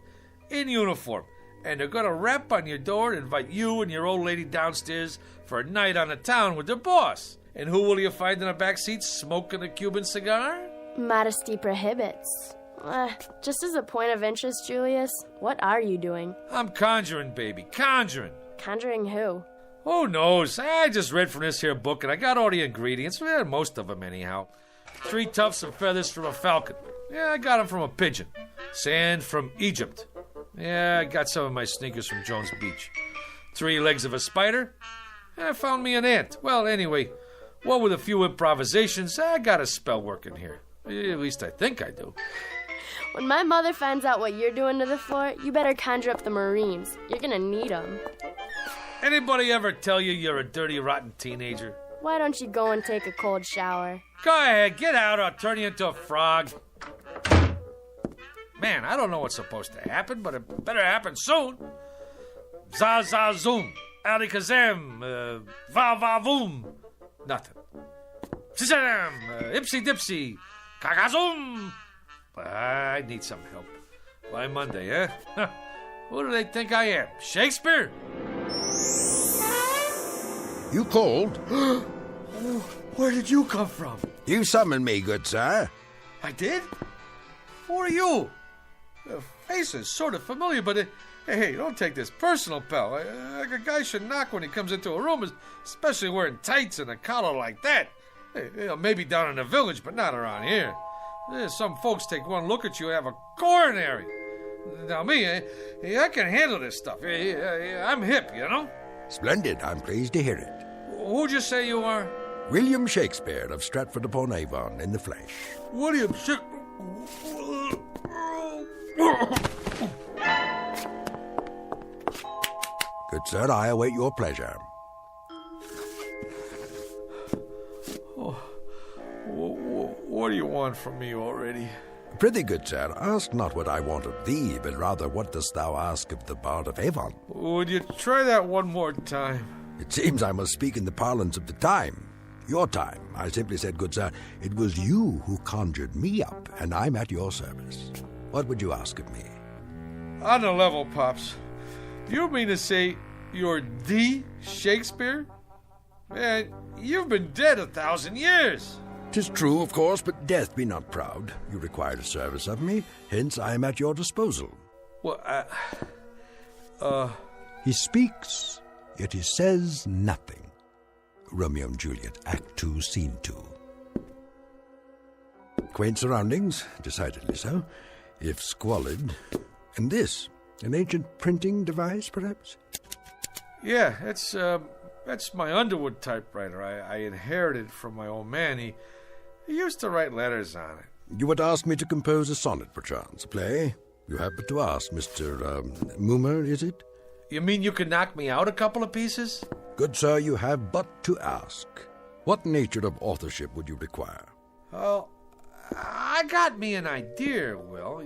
In uniform. And they're gonna rap on your door and invite you and your old lady downstairs for a night on the town with their boss. And who will you find in the back seat smoking a Cuban cigar? Modesty prohibits. Just as a point of interest, Julius, what are you doing? I'm conjuring, baby. Conjuring. Conjuring who? Who knows? I just read from this here book and I got all the ingredients. Well, most of them anyhow. 3 tufts of feathers from a falcon. Yeah, I got them from a pigeon. Sand from Egypt. Yeah, I got some of my sneakers from Jones Beach. 3 legs of a spider. I found me an ant. Well, anyway, what with a few improvisations, I got a spell working here. At least I think I do. When my mother finds out what you're doing to the floor, you better conjure up the Marines. You're gonna need them. Anybody ever tell you you're a dirty, rotten teenager? Why don't you go and take a cold shower? Go ahead, get out or I'll turn you into a frog. Man, I don't know what's supposed to happen, but it better happen soon. Za-za-zoom, alikazam, va-va-voom. Nothing. Zizam, ipsy-dipsy, kakazoom. I need some help. By Monday, huh? Who do they think I am? Shakespeare? You called? Where did you come from? You summoned me, good sir. I did? Who are you? The face is sort of familiar, but hey, don't take this personal, pal. A guy should knock when he comes into a room, especially wearing tights and a collar like that. Hey, maybe down in the village, but not around here. Some folks take one look at you and have a coronary. Now me, I can handle this stuff. I'm hip, you know? Splendid. I'm pleased to hear it. Who'd you say you are? William Shakespeare of Stratford-upon-Avon in the flesh. William Shakespeare. Good sir, I await your pleasure. What do you want from me already? Prithee, good sir, ask not what I want of thee, but rather what dost thou ask of the Bard of Avon? Would you try that one more time? It seems I must speak in the parlance of the time. Your time. I simply said, good sir, it was you who conjured me up, and I'm at your service. What would you ask of me? On the level, Pops. You mean to say you're the Shakespeare? Man, you've been dead 1,000 years. 'Tis true, of course, but death be not proud. You required a service of me, hence I am at your disposal. Well, He speaks, yet he says nothing. Romeo and Juliet, Act 2, Scene 2. Quaint surroundings, decidedly so, if squalid. And this, an ancient printing device, perhaps? Yeah, that's my Underwood typewriter. I inherited from my old man. He used to write letters on it. You would ask me to compose a sonnet, perchance, a play? You have but to ask, Mr. Moomer, is it? You mean you could knock me out a couple of pieces? Good sir, you have but to ask. What nature of authorship would you require? Oh, I got me an idea, Will.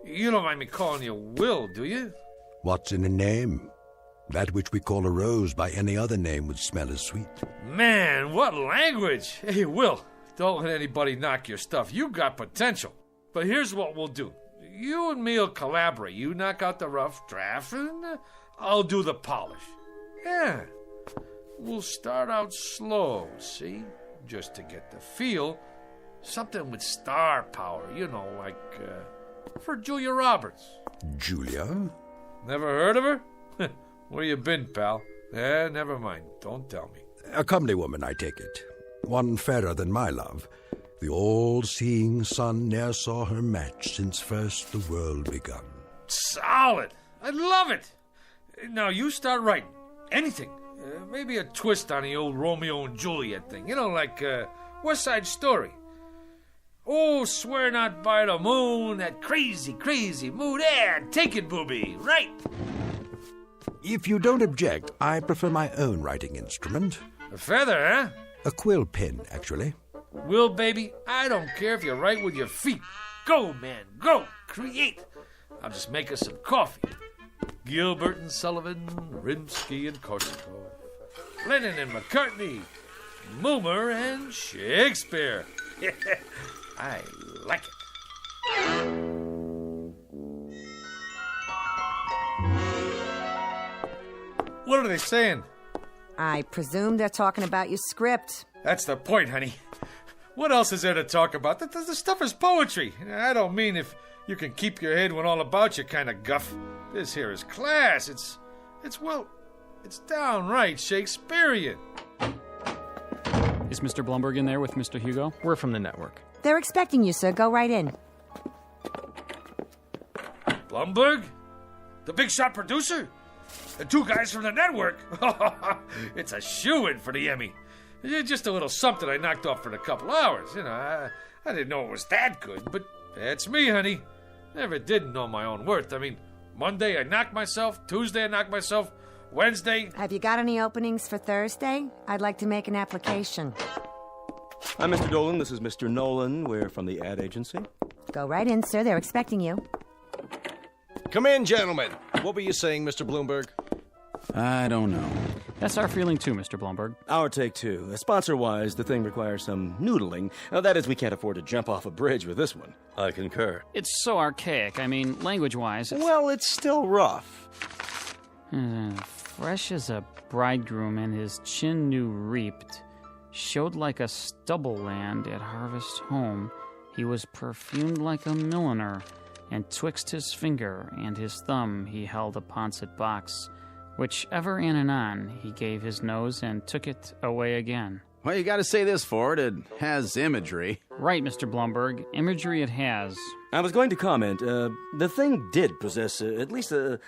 You don't mind me calling you Will, do you? What's in a name? That which we call a rose by any other name would smell as sweet. Man, what language! Hey, Will, don't let anybody knock your stuff. You got potential. But here's what we'll do. You and me will collaborate. You knock out the rough draft, and I'll do the polish. Yeah. We'll start out slow, see? just to get the feel. Something with star power, like for Julia Roberts. Julia? Never heard of her? Where you been, pal? Never mind. Don't tell me. A comely woman, I take it. One fairer than my love. The all-seeing sun ne'er saw her match since first the world begun. Solid. I love it. Now you start writing. Anything. Maybe a twist on the old Romeo and Juliet thing. Like West Side Story. Oh, swear not by the moon, that crazy, crazy moon. Take it, booby. Right. If you don't object, I prefer my own writing instrument. A feather, huh? A quill pen, actually. Will, baby, I don't care if you write with your feet. Go, man, go. Create. I'll just make us some coffee. Gilbert and Sullivan, Rimsky and Korsakov, Lennon and McCartney, Moomer and Shakespeare. I like it. What are they saying? I presume they're talking about your script. That's the point, honey. What else is there to talk about? The stuff is poetry. I don't mean if you can keep your head when all about you kind of guff. This here is class. It's downright Shakespearean. Is Mr. Blumberg in there with Mr. Hugo? We're from the network. They're expecting you, sir. Go right in. Blumberg? The big shot producer? The two guys from the network? It's a shoo-in for the Emmy. Just a little something I knocked off for a couple hours. I didn't know it was that good, but that's me, honey. Never did know my own worth. I mean, Monday I knocked myself, Tuesday I knocked myself, Wednesday... Have you got any openings for Thursday? I'd like to make an application. I'm Mr. Dolan. This is Mr. Nolan. We're from the ad agency. Go right in, sir. They're expecting you. Come in, gentlemen. What were you saying, Mr. Bloomberg? I don't know. That's our feeling too, Mr. Blumberg. Our take two. Sponsor-wise, the thing requires some noodling. That is, we can't afford to jump off a bridge with this one. I concur. It's so archaic. I mean, language-wise, it's... Well, it's still rough. Fresh as a bridegroom and his chin new reaped, showed like a stubble land at harvest home. He was perfumed like a milliner, and twixt his finger and his thumb he held a pouncet box, which ever in and on he gave his nose and took it away again. Well, you gotta say this for it. It has imagery. Right, Mr. Blumberg. Imagery it has. I was going to comment, the thing did possess at least a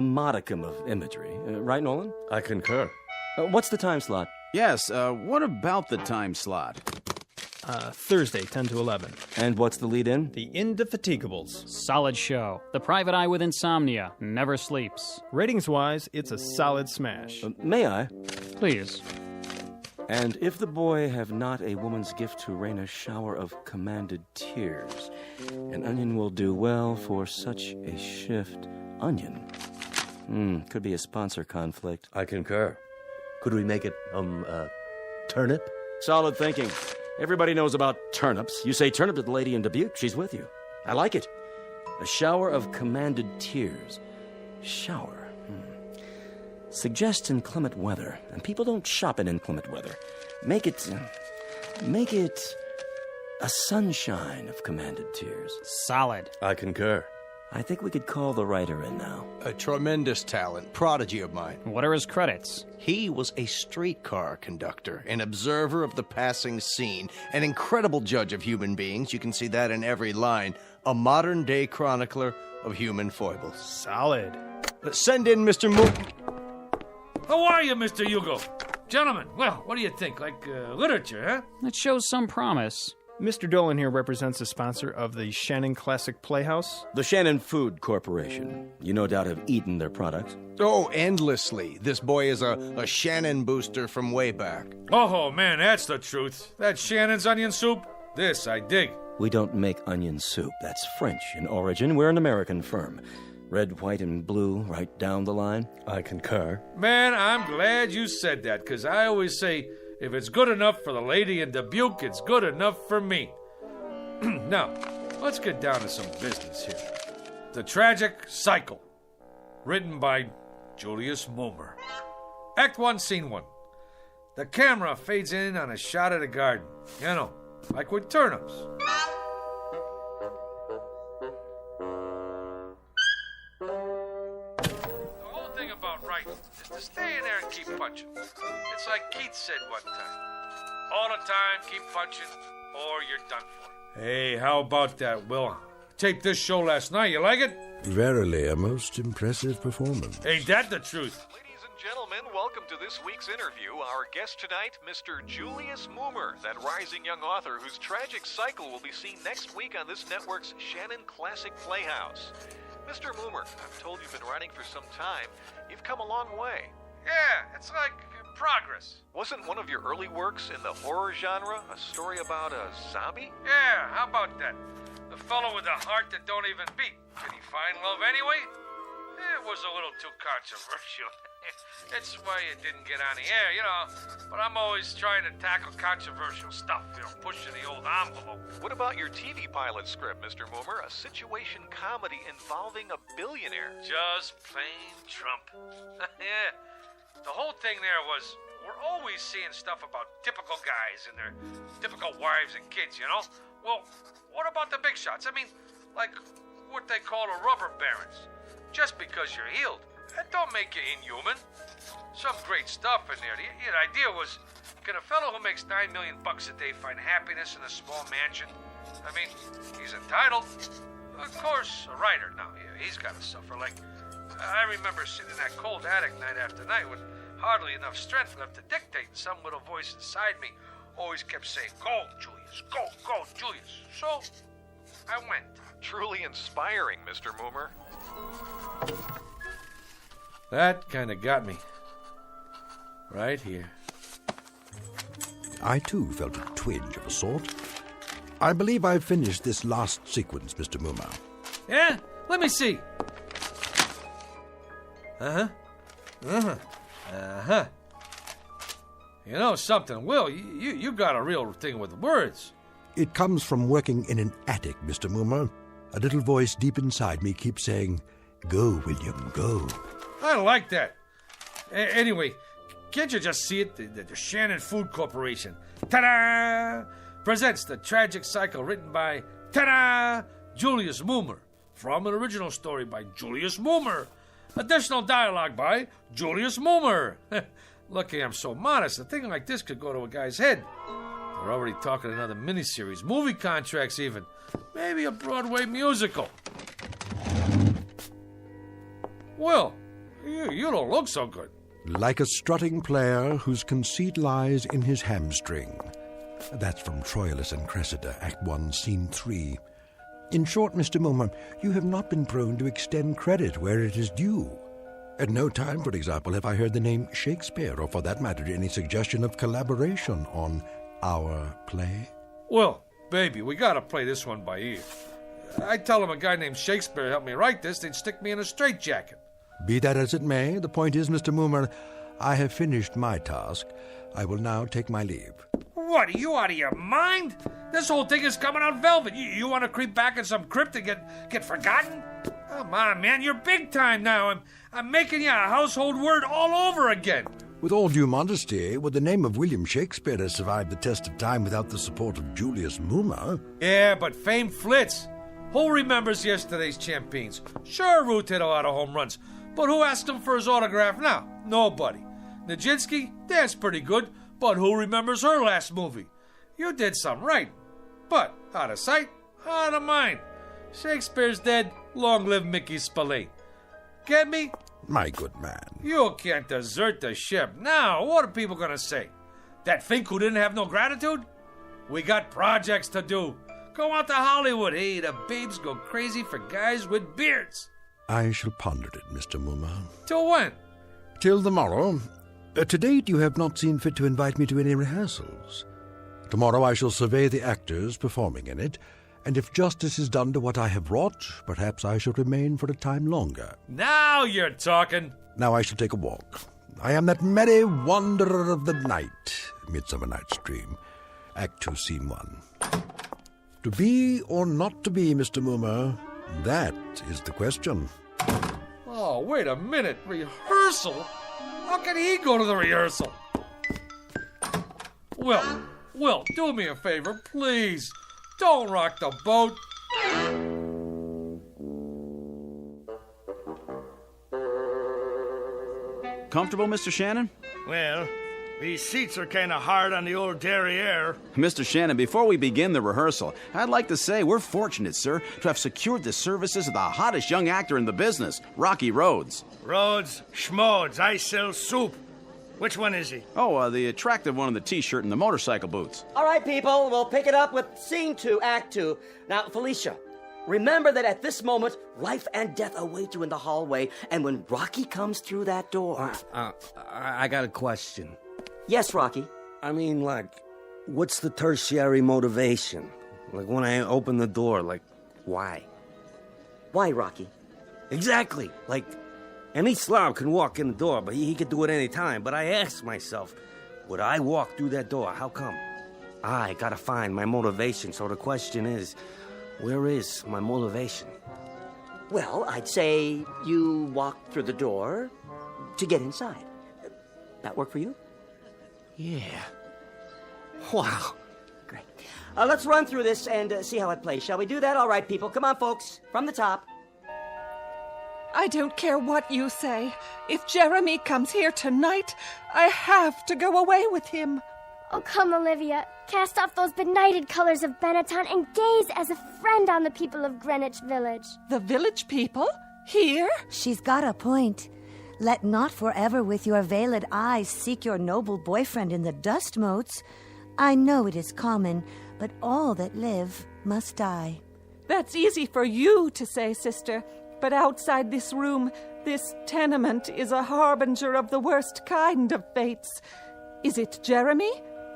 modicum of imagery. Right, Nolan? I concur. What's the time slot? Yes, what about the time slot? Thursday, 10 to 11. And what's the lead-in? The Indefatiguables. Solid show. The private eye with insomnia. Never sleeps. Ratings-wise, it's a solid smash. May I? Please. And if the boy have not a woman's gift to rain a shower of commanded tears, an onion will do well for such a shift. Onion? Could be a sponsor conflict. I concur. Could we make it, turnip? Solid thinking. Everybody knows about turnips. You say turnip to the lady in Dubuque, she's with you. I like it. A shower of commanded tears. Shower. Suggest inclement weather. And people don't shop in inclement weather. Make it a sunshine of commanded tears. Solid. I concur. I think we could call the writer in now. A tremendous talent, prodigy of mine. What are his credits? He was a streetcar conductor, an observer of the passing scene, an incredible judge of human beings. You can see that in every line. A modern-day chronicler of human foibles. Solid. Send in Mr. Moon. How are you, Mr. Hugo? Gentlemen, well, what do you think? Like literature, huh? It shows some promise. Mr. Dolan here represents the sponsor of the Shannon Classic Playhouse. The Shannon Food Corporation. You no doubt have eaten their products. Oh, endlessly. This boy is a Shannon booster from way back. Oh, man, that's the truth. That Shannon's onion soup, this I dig. We don't make onion soup. That's French in origin. We're an American firm. Red, white, and blue, right down the line. I concur. Man, I'm glad you said that, because I always say, if it's good enough for the lady in Dubuque, it's good enough for me. Now, let's get down to some business here. The Tragic Cycle, written by Julius Moomer. Act 1, Scene 1. the camera fades in on a shot of the garden. You know, like with turnips. The whole thing about writing is to stay in there and keep punching. It's like Keats said one time. All the time, keep punching, or you're done for. Hey, how about that, Will? Taped this show last night. You like it? Verily, a most impressive performance. Ain't that the truth? Gentlemen, welcome to this week's interview. Our guest tonight, Mr. Julius Moomer, that rising young author whose tragic cycle will be seen next week on this network's Shannon Classic Playhouse. Mr. Moomer, I'm told you've been writing for some time. You've come a long way. Yeah, it's like progress. Wasn't one of your early works in the horror genre a story about a zombie? Yeah, how about that? The fellow with a heart that don't even beat. Did he find love anyway? It was a little too controversial. That's why it didn't get on the air, you know. But I'm always trying to tackle controversial stuff, you know, pushing the old envelope. What about your TV pilot script, Mr. Moomer? A situation comedy involving a billionaire. Just plain Trump. Yeah. The whole thing there was, we're always seeing stuff about typical guys and their typical wives and kids, you know? Well, what about the big shots? I mean, like what they call the rubber barons. Just because you're healed, that don't make you inhuman. Some great stuff in there. The idea was, can a fellow who makes $9 million a day find happiness in a small mansion? I mean, he's entitled. Of course, a writer now, he's got to suffer. Like, I remember sitting in that cold attic night after night with hardly enough strength left to dictate, and some little voice inside me always kept saying, "Go, Julius, go, Julius." So, I went. Truly inspiring, Mr. Moomer. That kind of got me. Right here. I, too, felt a twinge of a sort. I believe I've finished this last sequence, Mr. Moomer. Yeah? Let me see. Uh-huh. You know something, Will, you got a real thing with words. It comes from working in an attic, Mr. Moomer. A little voice deep inside me keeps saying, "Go, William, go." I like that. Anyway, can't you just see it? The Shannon Food Corporation, ta-da, presents the tragic cycle written by, ta-da, Julius Moomer, from an original story by Julius Moomer. Additional dialogue by Julius Moomer. Lucky I'm so modest. A thing like this could go to a guy's head. They're already talking another miniseries, movie contracts even. Maybe a Broadway musical. Well, you don't look so good. Like a strutting player whose conceit lies in his hamstring. That's from Troilus and Cressida, Act 1, Scene 3. In short, Mr. Moomer, you have not been prone to extend credit where it is due. At no time, for example, have I heard the name Shakespeare, or for that matter, any suggestion of collaboration on our play. Well, baby, we gotta play this one by ear. I tell him a guy named Shakespeare helped me write this, they'd stick me in a straitjacket. Be that as it may, the point is, Mr. Moomer, I have finished my task. I will now take my leave. What, are you out of your mind? This whole thing is coming out velvet. You want to creep back in some crypt and get forgotten? Come on, man, you're big time now. I'm making you a household word all over again. With all due modesty, would the name of William Shakespeare have survived the test of time without the support of Julius Moomer? Yeah, but fame flits. Who remembers yesterday's champions? Sure, Ruth hit a lot of home runs, but who asked him for his autograph now? Nobody. Nijinsky, that's pretty good, but who remembers her last movie? You did some right, but out of sight, out of mind. Shakespeare's dead, long live Mickey Spillane. Get me? My good man. You can't desert the ship. Now, what are people gonna say? That Fink who didn't have no gratitude? We got projects to do. Go out to Hollywood. Hey, the babes go crazy for guys with beards. I shall ponder it, Mr. Moomer. Till when? Till tomorrow. To date, you have not seen fit to invite me to any rehearsals. Tomorrow I shall survey the actors performing in it, and if justice is done to what I have wrought, perhaps I shall remain for a time longer. Now you're talking. Now I shall take a walk. I am that merry wanderer of the night, Midsummer Night's Dream. Act 2, Scene 1. To be or not to be, Mr. Moomer, that is the question. Oh, wait a minute. Rehearsal? How can he go to the rehearsal? Will, do me a favor, please. Don't rock the boat. Comfortable, Mr. Shannon? Well, these seats are kind of hard on the old derriere. Mr. Shannon, before we begin the rehearsal, I'd like to say we're fortunate, sir, to have secured the services of the hottest young actor in the business, Rocky Rhodes. Rhodes, schmodes, I sell soup. Which one is he? Oh, the attractive one in the T-shirt and the motorcycle boots. All right, people, we'll pick it up with Scene 2, Act 2. Now, Felicia, remember that at this moment, life and death await you in the hallway, and when Rocky comes through that door... I got a question. Yes, Rocky? I mean, like, what's the tertiary motivation? Like, when I open the door, like, why? Why, Rocky? Exactly. Like, any slob can walk in the door, but he could do it any time. But I ask myself, would I walk through that door? How come? I gotta find my motivation. So the question is, where is my motivation? Well, I'd say you walk through the door to get inside. That work for you? Yeah. Wow. Great. Let's run through this and see how it plays. Shall we do that? All right, people. Come on, folks. From the top. I don't care what you say. If Jeremy comes here tonight, I have to go away with him. Oh, come, Olivia. Cast off those benighted colors of Benetton and gaze as a friend on the people of Greenwich Village. The village people? Here? She's got a point. Let not forever with your veiled eyes seek your noble boyfriend in the dust motes. I know it is common, but all that live must die. That's easy for you to say, sister. But outside this room, this tenement is a harbinger of the worst kind of fates. Is it Jeremy?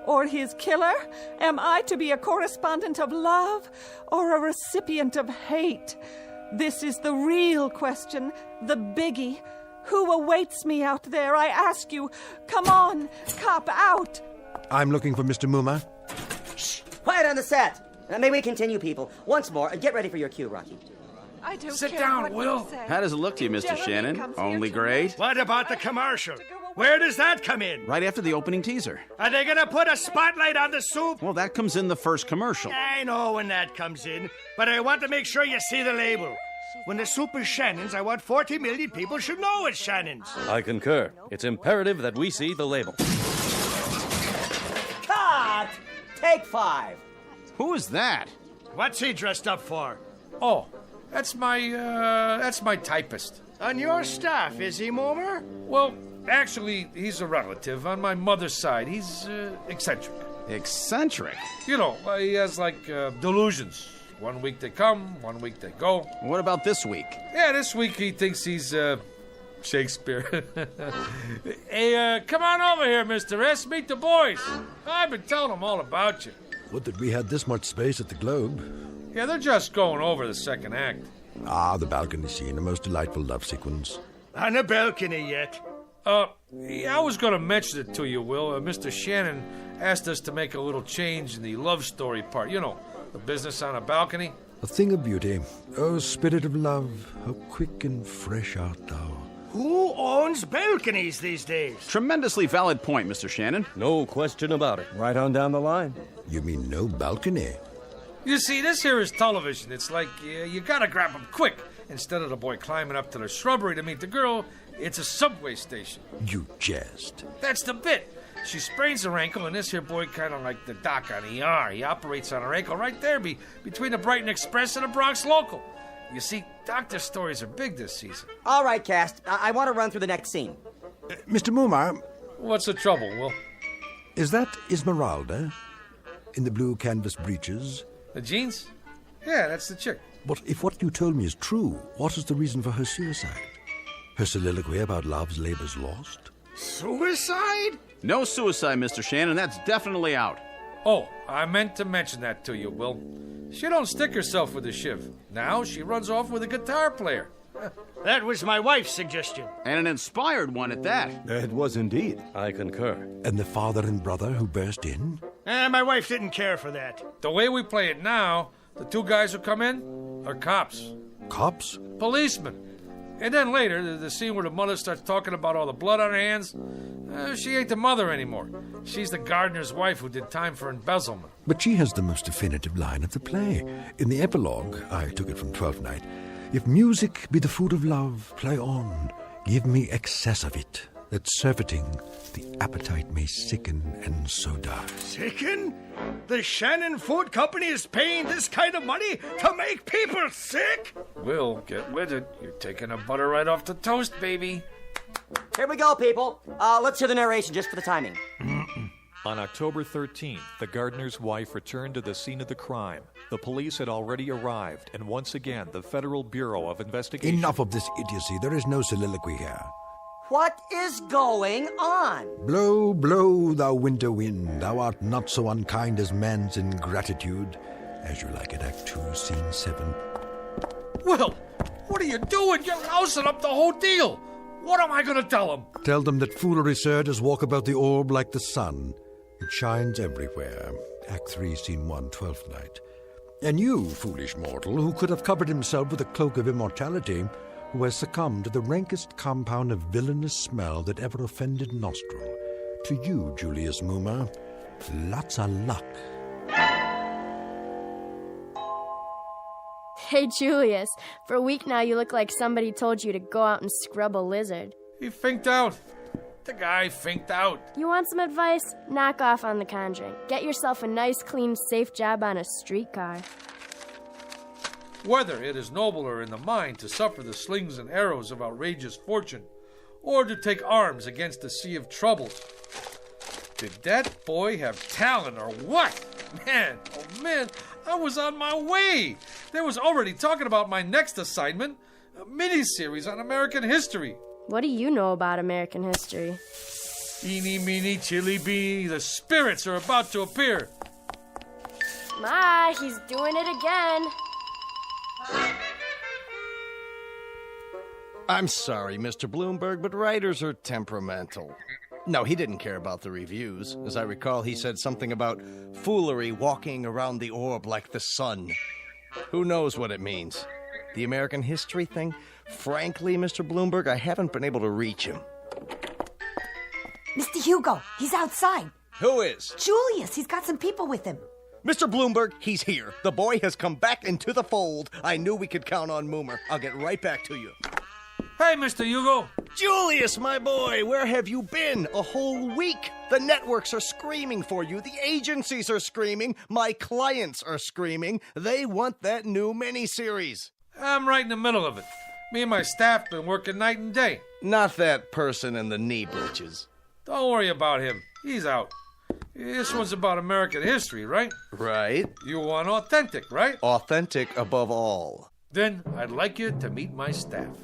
Or his killer? Am I to be a correspondent of love or a recipient of hate? This is the real question, the biggie. Who awaits me out there, I ask you? Come on, cop out. I'm looking for Mr. Mumma. Shh! Quiet on the set. May we continue, people? Once more, get ready for your cue, Rocky. I don't Sit care down, what Will. you say. How does it look to you, Mr. Shannon? Only great? What about the commercial? Where does that come in? Right after the opening teaser. Are they gonna put a spotlight on the soup? Well, that comes in the first commercial. I know when that comes in, but I want to make sure you see the label. When the soup is Shannon's, I want 40 million people should know it's Shannon's. I concur. It's imperative that we see the label. Cut! Take 5. Who is that? What's he dressed up for? Oh, that's my typist. On your staff, is he, Momer? Well, actually, he's a relative. On my mother's side, he's eccentric. Eccentric? You know, he has, delusions. One week they come, one week they go. What about this week? Yeah, this week he thinks he's, Shakespeare. Hey, come on over here, Mr. S. Meet the boys. I've been telling them all about you. Would that we had this much space at the Globe. Yeah, they're just going over the second act. Ah, the balcony scene, a most delightful love sequence. On the balcony yet? Yeah, I was going to mention it to you, Will. Mr. Shannon asked us to make a little change in the love story part. You know, the business on a balcony. A thing of beauty. Oh, spirit of love, how quick and fresh art thou. Who owns balconies these days? Tremendously valid point, Mr. Shannon. No question about it. Right on down the line. You mean no balcony? You see, this here is television. It's like you gotta grab him quick. Instead of the boy climbing up to the shrubbery to meet the girl, it's a subway station. You jest. That's the bit. She sprains her ankle, and this here boy kind of like the doc on ER. He operates on her ankle right there between the Brighton Express and the Bronx Local. You see, doctor stories are big this season. All right, cast. I want to run through the next scene. Mr. Mumma. What's the trouble, Will? Is that Esmeralda? In the blue canvas breeches? The jeans? Yeah, that's the chick. But if what you told me is true, what is the reason for her suicide? Her soliloquy about love's labor's lost? Suicide? No suicide, Mr. Shannon. That's definitely out. Oh, I meant to mention that to you, Will. She don't stick herself with a shiv. Now she runs off with a guitar player. That was my wife's suggestion. And an inspired one at that. It was indeed. I concur. And the father and brother who burst in? My wife didn't care for that. The way we play it now, the two guys who come in are cops. Cops? Policemen. And then later, the scene where the mother starts talking about all the blood on her hands, she ain't the mother anymore. She's the gardener's wife who did time for embezzlement. But she has the most definitive line of the play. In the epilogue, I took it from Twelfth Night, if music be the food of love, play on, give me excess of it, that surfeiting the appetite may sicken and so die. Sicken? The Shannon Food Company is paying this kind of money to make people sick? Will, get with it. You're taking the butter right off the toast, baby. Here we go, people. Let's hear the narration just for the timing. On October 13th, the gardener's wife returned to the scene of the crime. The police had already arrived, and once again, the Federal Bureau of Investigation... Enough of this idiocy. There is no soliloquy here. What is going on? Blow, blow, thou winter wind. Thou art not so unkind as man's ingratitude. As you like it, Act 2, Scene 7. Will, what are you doing? You're lousing up the whole deal. What am I going to tell him? Tell them that foolery, sir, does walk about the orb like the sun. It shines everywhere. Act 3, Scene 1, 12th Night. And you, foolish mortal, who could have covered himself with a cloak of immortality, who has succumbed to the rankest compound of villainous smell that ever offended nostril. To you, Julius Moomer, lots of luck. Hey, Julius, for a week now you look like somebody told you to go out and scrub a lizard. He finked out. The guy finked out. You want some advice? Knock off on the Conjuring. Get yourself a nice, clean, safe job on a streetcar. Whether it is nobler in the mind to suffer the slings and arrows of outrageous fortune, or to take arms against a sea of troubles. Did that boy have talent or what? Man, oh man, I was on my way. They was already talking about my next assignment, a mini-series on American history. What do you know about American history? Eeny, meeny, chili beanie, the spirits are about to appear. Ma, he's doing it again. I'm sorry, Mr. Bloomberg, but writers are temperamental. No, he didn't care about the reviews. As I recall, he said something about foolery walking around the orb like the sun. Who knows what it means? The American history thing? Frankly, Mr. Bloomberg, I haven't been able to reach him. Mr. Hugo, he's outside. Who is? Julius, he's got some people with him. Mr. Bloomberg, he's here. The boy has come back into the fold. I knew we could count on Moomer. I'll get right back to you. Hey, Mr. Hugo. Julius, my boy, where have you been? A whole week. The networks are screaming for you. The agencies are screaming. My clients are screaming. They want that new miniseries. I'm right in the middle of it. Me and my staff been working night and day. Not that person in the knee breeches. Don't worry about him. He's out. This one's about American history, right? Right. You want authentic, right? Authentic above all. Then I'd like you to meet my staff.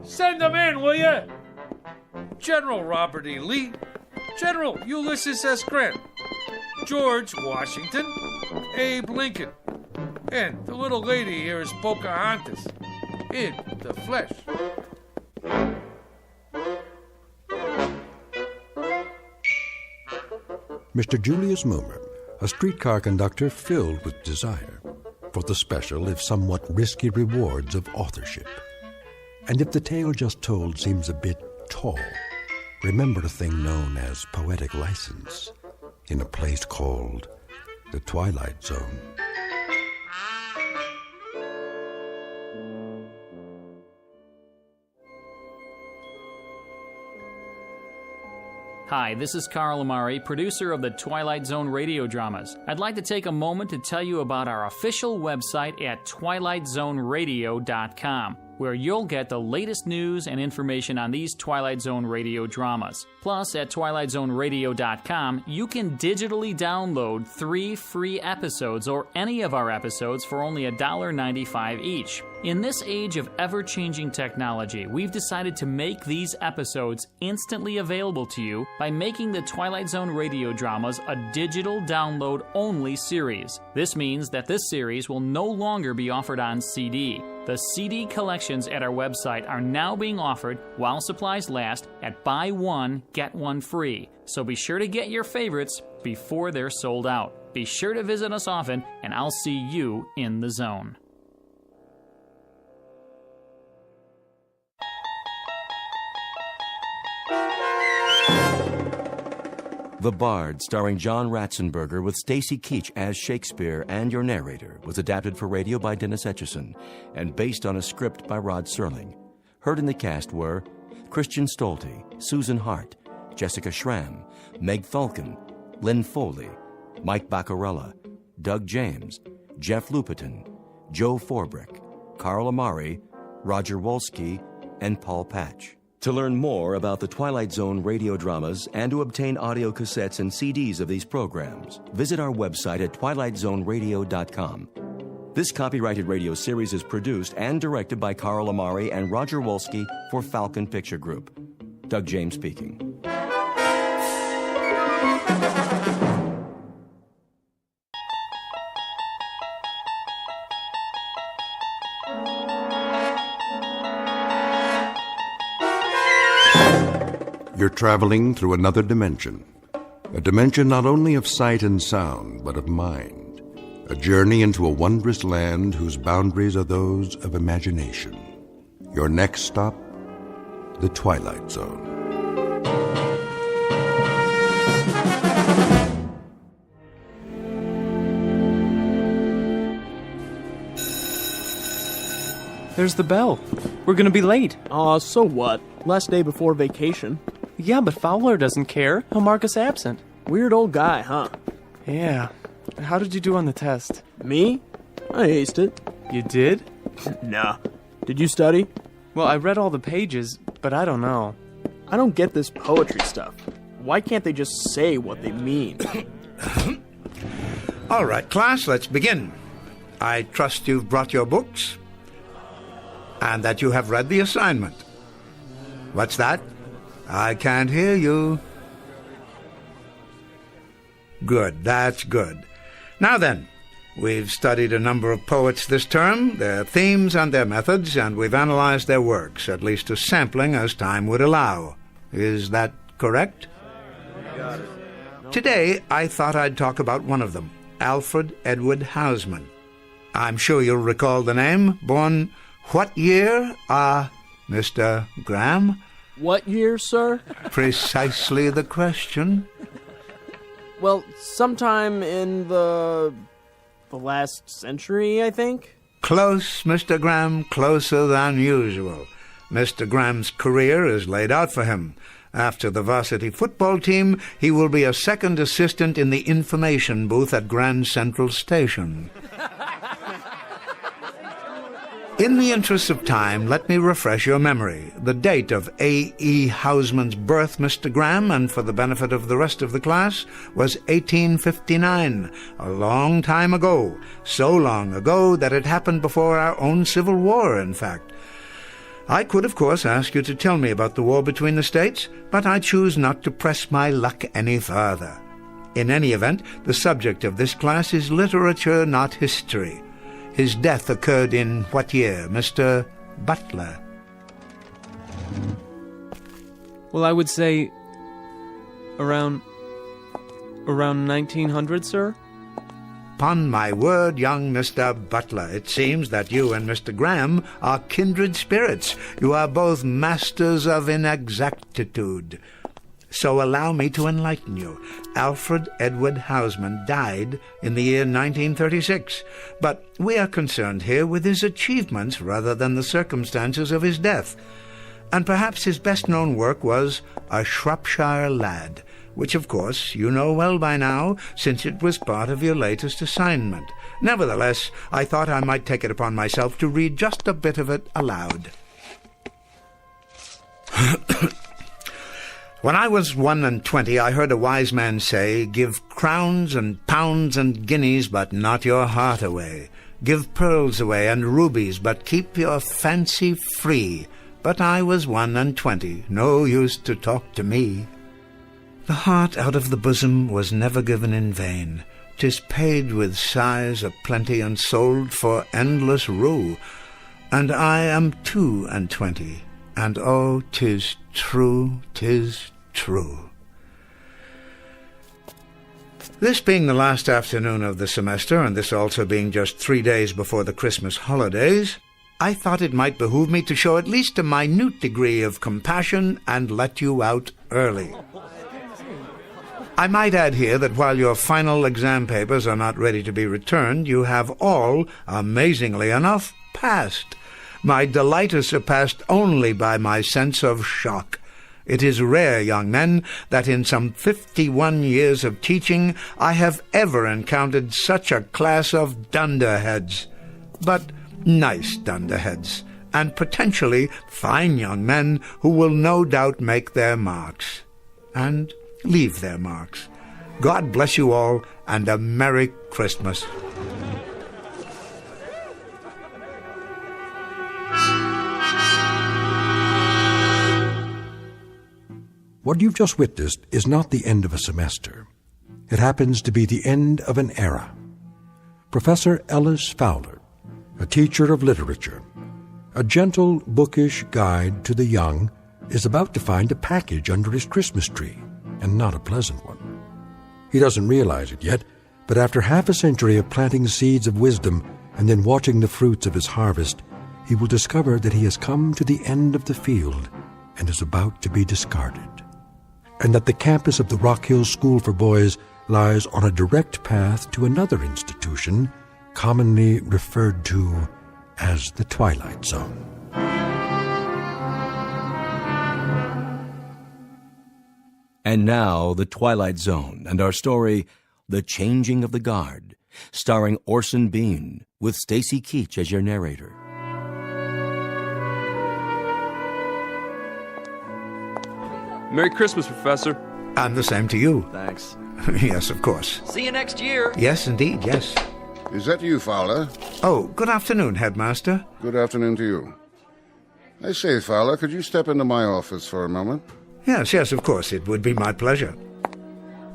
Send them in, will you? General Robert E. Lee, General Ulysses S. Grant, George Washington, Abe Lincoln, and the little lady here is Pocahontas, in the flesh. Mr. Julius Moomer, a streetcar conductor filled with desire for the special, if somewhat risky, rewards of authorship. And if the tale just told seems a bit tall, remember a thing known as poetic license in a place called the Twilight Zone. Hi, this is Carl Amari, producer of the Twilight Zone Radio Dramas. I'd like to take a moment to tell you about our official website at twilightzoneradio.com, where you'll get the latest news and information on these Twilight Zone Radio dramas. Plus, at twilightzoneradio.com, you can digitally download 3 free episodes or any of our episodes for only $1.95 each. In this age of ever-changing technology, we've decided to make these episodes instantly available to you by making the Twilight Zone Radio Dramas a digital download-only series. This means that this series will no longer be offered on CD. The CD collections at our website are now being offered while supplies last at buy one, get one free. So be sure to get your favorites before they're sold out. Be sure to visit us often, and I'll see you in the zone. The Bard, starring John Ratzenberger with Stacy Keach as Shakespeare and your narrator, was adapted for radio by Dennis Etchison and based on a script by Rod Serling. Heard in the cast were Christian Stolte, Susan Hart, Jessica Schramm, Meg Falcon, Lynn Foley, Mike Baccarella, Doug James, Jeff Lupiton, Joe Forbrick, Carl Amari, Roger Wolski, and Paul Patch. To learn more about the Twilight Zone radio dramas and to obtain audio cassettes and CDs of these programs, visit our website at twilightzoneradio.com. This copyrighted radio series is produced and directed by Carl Amari and Roger Wolski for Falcon Picture Group. Doug James speaking. You're traveling through another dimension. A dimension not only of sight and sound, but of mind. A journey into a wondrous land whose boundaries are those of imagination. Your next stop, the Twilight Zone. There's the bell. We're gonna be late. So what? Last day before vacation. Yeah, but Fowler doesn't care. He'll mark us absent. Weird old guy, huh? Yeah. How did you do on the test? Me? I aced it. You did? Nah. Did you study? Well, I read all the pages, but I don't know. I don't get this poetry stuff. Why can't they just say what they mean? All right, class, let's begin. I trust you've brought your books and that you have read the assignment. What's that? I can't hear you. Good, that's good. Now then, we've studied a number of poets this term, their themes and their methods, and we've analyzed their works, at least a sampling as time would allow. Is that correct? Got it. Today, I thought I'd talk about one of them, Alfred Edward Houseman. I'm sure you'll recall the name. Born what year? Mr. Graham? What year, sir? Precisely the question. Well, sometime in the last century, I think. Close, Mr. Graham, closer than usual. Mr. Graham's career is laid out for him. After the varsity football team, he will be a second assistant in the information booth at Grand Central Station. In the interest of time, let me refresh your memory. The date of A.E. Houseman's birth, Mr. Graham, and for the benefit of the rest of the class, was 1859, a long time ago. So long ago that it happened before our own Civil War, in fact. I could, of course, ask you to tell me about the war between the states, but I choose not to press my luck any further. In any event, the subject of this class is literature, not history. His death occurred in what year, Mr. Butler? Well, I would say around 1900, sir. Upon my word, young Mr. Butler, it seems that you and Mr. Graham are kindred spirits. You are both masters of inexactitude. So allow me to enlighten you. Alfred Edward Houseman died in the year 1936, but we are concerned here with his achievements rather than the circumstances of his death. And perhaps his best-known work was A Shropshire Lad, which, of course, you know well by now, since it was part of your latest assignment. Nevertheless, I thought I might take it upon myself to read just a bit of it aloud. When I was 21, I heard a wise man say, "Give crowns and pounds and guineas, but not your heart away. Give pearls away and rubies, but keep your fancy free." But I was 21, no use to talk to me. The heart out of the bosom was never given in vain. 'Tis paid with sighs of plenty and sold for endless rue. And I am 22, and oh, 'tis true, 'tis true. This being the last afternoon of the semester, and this also being just 3 days before the Christmas holidays, I thought it might behoove me to show at least a minute degree of compassion and let you out early. I might add here that while your final exam papers are not ready to be returned, you have all, amazingly enough, passed. My delight is surpassed only by my sense of shock. It is rare, young men, that in some 51 years of teaching I have ever encountered such a class of dunderheads. But nice dunderheads, and potentially fine young men who will no doubt make their marks. And leave their marks. God bless you all, and a Merry Christmas. What you've just witnessed is not the end of a semester. It happens to be the end of an era. Professor Ellis Fowler, a teacher of literature, a gentle, bookish guide to the young, is about to find a package under his Christmas tree, and not a pleasant one. He doesn't realize it yet, but after half a century of planting seeds of wisdom and then watching the fruits of his harvest, he will discover that he has come to the end of the field and is about to be discarded, and that the campus of the Rock Hill School for Boys lies on a direct path to another institution commonly referred to as the Twilight Zone. And now, The Twilight Zone and our story, The Changing of the Guard, starring Orson Bean, with Stacy Keach as your narrator. Merry Christmas, Professor. And the same to you. Thanks. Yes, of course. See you next year. Yes, indeed, yes. Is that you, Fowler? Oh, good afternoon, Headmaster. Good afternoon to you. I say, Fowler, could you step into my office for a moment? Yes, of course, it would be my pleasure.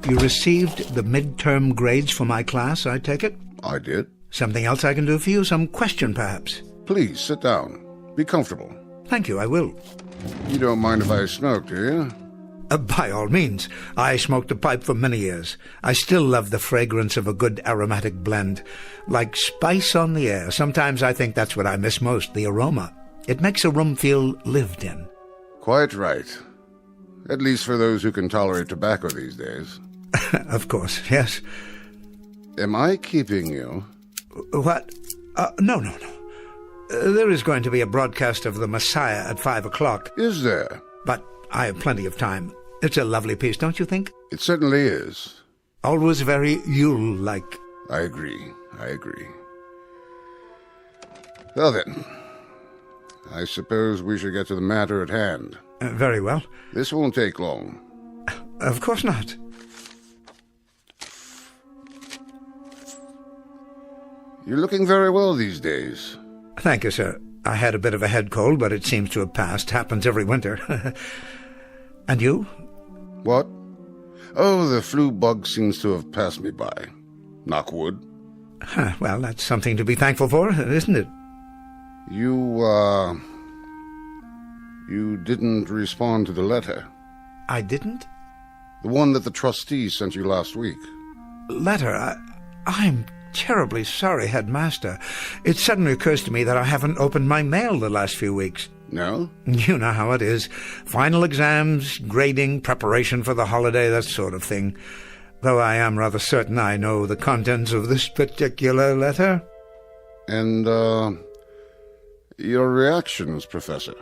You received the midterm grades for my class, I take it? I did. Something else I can do for you? Some question, perhaps? Please, sit down. Be comfortable. Thank you, I will. You don't mind if I smoke, do you? By all means. I smoked a pipe for many years. I still love the fragrance of a good aromatic blend. Like spice on the air. Sometimes I think that's what I miss most, the aroma. It makes a room feel lived in. Quite right. At least for those who can tolerate tobacco these days. Of course, yes. Am I keeping you? What? No. There is going to be a broadcast of The Messiah at 5 o'clock. Is there? But I have plenty of time. It's a lovely piece, don't you think? It certainly is. Always very Yule-like. I agree. Well then, I suppose we should get to the matter at hand. Very well. This won't take long. Of course not. You're looking very well these days. Thank you, sir. I had a bit of a head cold, but it seems to have passed. Happens every winter. And you? What? Oh, the flu bug seems to have passed me by. Knock wood. Well, that's something to be thankful for, isn't it? You didn't respond to the letter. I didn't? The one that the trustee sent you last week. Letter? I'm terribly sorry, Headmaster. It suddenly occurs to me that I haven't opened my mail the last few weeks. No? You know how it is. Final exams, grading, preparation for the holiday, that sort of thing. Though I am rather certain I know the contents of this particular letter. And, your reactions, Professor?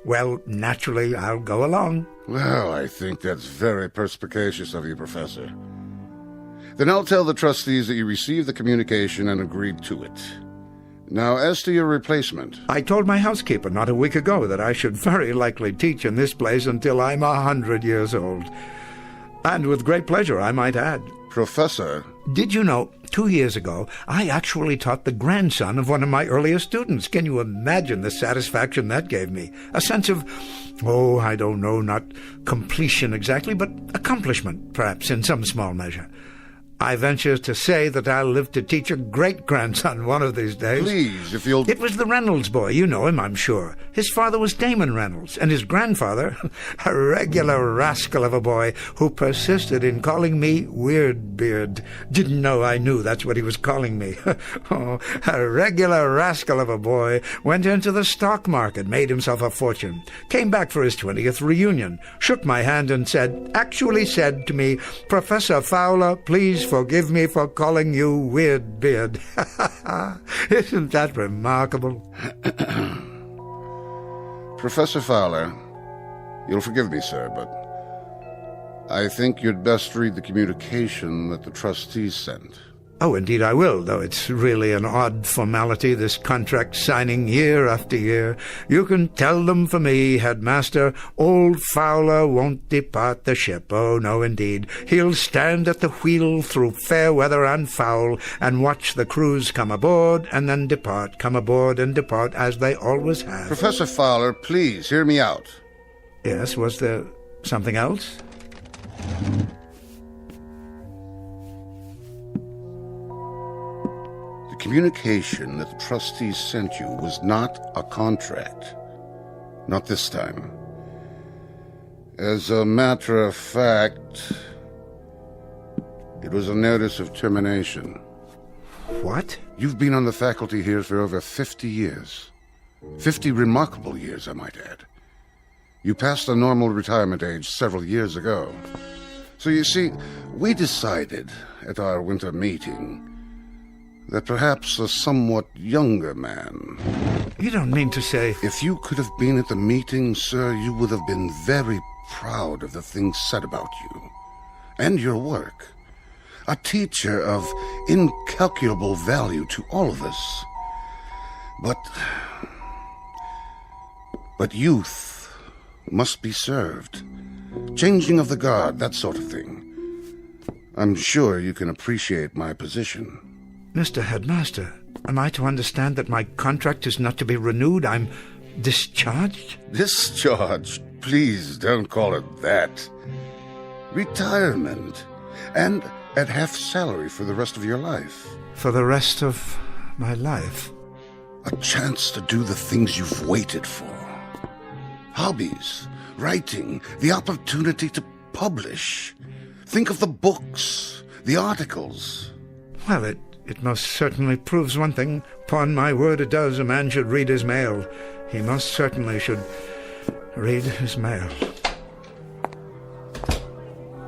Well, naturally, I'll go along. Well, I think that's very perspicacious of you, Professor. Then I'll tell the trustees that you received the communication and agreed to it. Now, as to your replacement... I told my housekeeper not a week ago that I should very likely teach in this place until I'm 100 years old. And with great pleasure, I might add. Professor... Did you know, 2 years ago, I actually taught the grandson of one of my earliest students. Can you imagine the satisfaction that gave me? A sense of, I don't know, not completion exactly, but accomplishment, perhaps, in some small measure. I venture to say that I'll live to teach a great-grandson one of these days. Please, if you'll... It was the Reynolds boy. You know him, I'm sure. His father was Damon Reynolds, and his grandfather, a regular rascal of a boy who persisted in calling me Weirdbeard. Didn't know I knew that's what he was calling me. Oh, a regular rascal of a boy went into the stock market, made himself a fortune, came back for his 20th reunion, shook my hand and actually said to me, "Professor Fowler, please forgive me for calling you Weirdbeard." Isn't that remarkable? Professor Fowler, you'll forgive me, sir, but I think you'd best read the communication that the trustees sent. Oh, indeed I will, though it's really an odd formality, this contract signing year after year. You can tell them for me, Headmaster, old Fowler won't depart the ship. Oh, no, indeed. He'll stand at the wheel through fair weather and foul, and watch the crews come aboard and then depart, come aboard and depart, as they always have. Professor Fowler, please, hear me out. Yes, was there something else? The communication that the trustees sent you was not a contract. Not this time. As a matter of fact, it was a notice of termination. What? You've been on the faculty here for over 50 years. 50 remarkable years, I might add. You passed the normal retirement age several years ago. So you see, we decided at our winter meeting that perhaps a somewhat younger man... You don't mean to say... If you could have been at the meeting, sir, you would have been very proud of the things said about you and your work. A teacher of incalculable value to all of us. But youth must be served. Changing of the guard, that sort of thing. I'm sure you can appreciate my position. Mr. Headmaster, am I to understand that my contract is not to be renewed? I'm discharged? Discharged? Please don't call it that. Retirement. And at half salary for the rest of your life. For the rest of my life? A chance to do the things you've waited for. Hobbies, writing, the opportunity to publish. Think of the books, the articles. Well, it most certainly proves one thing. Upon my word, it does. A man should read his mail. He most certainly should read his mail.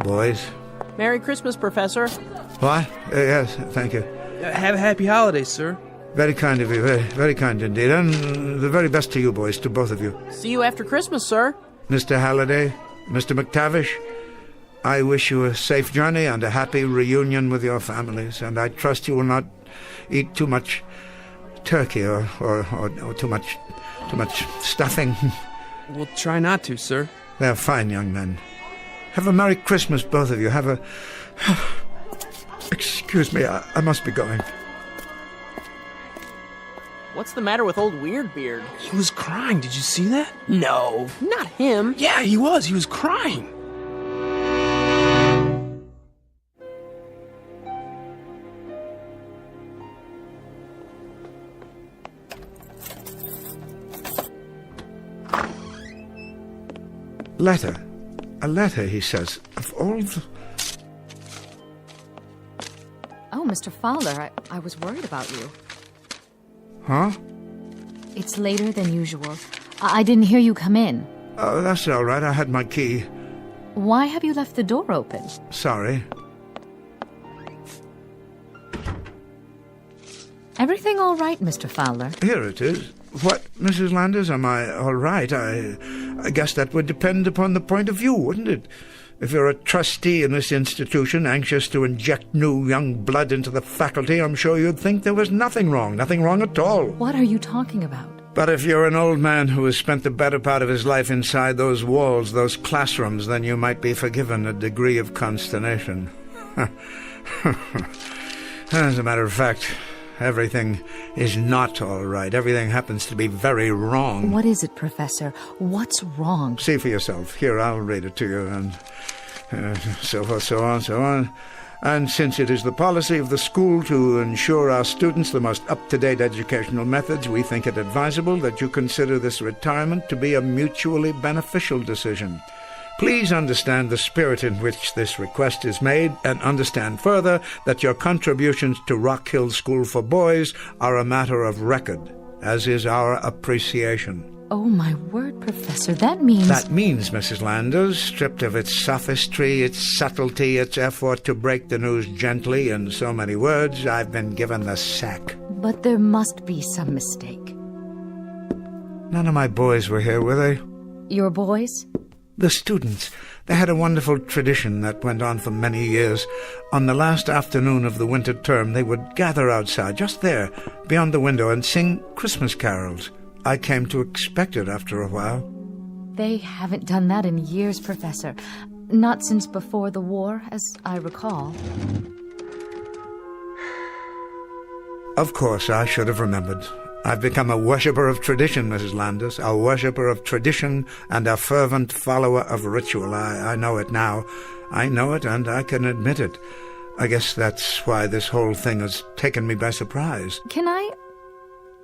Boys. Merry Christmas, Professor. What? Yes, thank you. Have a happy holidays, sir. Very kind of you, very, very kind indeed. And the very best to you, boys, to both of you. See you after Christmas, sir. Mr. Halliday, Mr. McTavish, I wish you a safe journey and a happy reunion with your families, and I trust you will not eat too much turkey or too much stuffing. We'll try not to, sir. They're fine young men. Have a Merry Christmas, both of you. Have a... Excuse me, I must be going. What's the matter with old Weirdbeard? He was crying. Did you see that? No, not him. Yeah, he was. He was crying. Letter. A letter, he says, of all the... Oh, Mr. Fowler, I was worried about you. Huh? It's later than usual. I didn't hear you come in. Oh, that's all right. I had my key. Why have you left the door open? Sorry. Everything all right, Mr. Fowler? Here it is. What, Mrs. Landers, am I all right? I guess that would depend upon the point of view, wouldn't it? If you're a trustee in this institution, anxious to inject new young blood into the faculty, I'm sure you'd think there was nothing wrong at all. What are you talking about? But if you're an old man who has spent the better part of his life inside those walls, those classrooms, then you might be forgiven a degree of consternation. As a matter of fact, everything is not all right. Everything happens to be very wrong. What is it, Professor? What's wrong? See for yourself. Here, I'll read it to you, and So forth, so on, so on. And since it is the policy of the school to ensure our students the most up-to-date educational methods, we think it advisable that you consider this retirement to be a mutually beneficial decision. Please understand the spirit in which this request is made, and understand further that your contributions to Rock Hill School for Boys are a matter of record, as is our appreciation. Oh, my word, Professor, that means... That means, Mrs. Landers, stripped of its sophistry, its subtlety, its effort to break the news gently in so many words, I've been given the sack. But there must be some mistake. None of my boys were here, were they? Your boys? The students. They had a wonderful tradition that went on for many years. On the last afternoon of the winter term, they would gather outside, just there, beyond the window, and sing Christmas carols. I came to expect it after a while. They haven't done that in years, Professor. Not since before the war, as I recall. Of course, I should have remembered. I've become a worshipper of tradition, Mrs. Landers, a worshipper of tradition and a fervent follower of ritual. I know it now. I know it, and I can admit it. I guess that's why this whole thing has taken me by surprise. Can I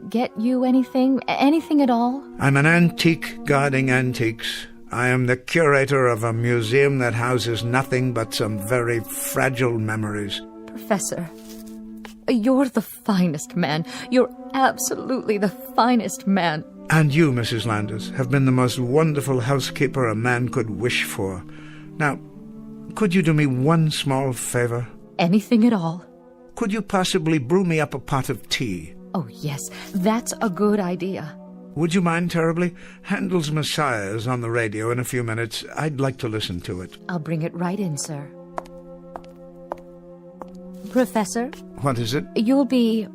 get you anything? Anything at all? I'm an antique guarding antiques. I am the curator of a museum that houses nothing but some very fragile memories. Professor, you're the finest man. You're absolutely the finest man. And you, Mrs. Landers, have been the most wonderful housekeeper a man could wish for. Now, could you do me one small favor? Anything at all. Could you possibly brew me up a pot of tea? Oh, yes, that's a good idea. Would you mind terribly? Handel's Messiah is on the radio in a few minutes. I'd like to listen to it. I'll bring it right in, sir. Professor? What is it? You'll be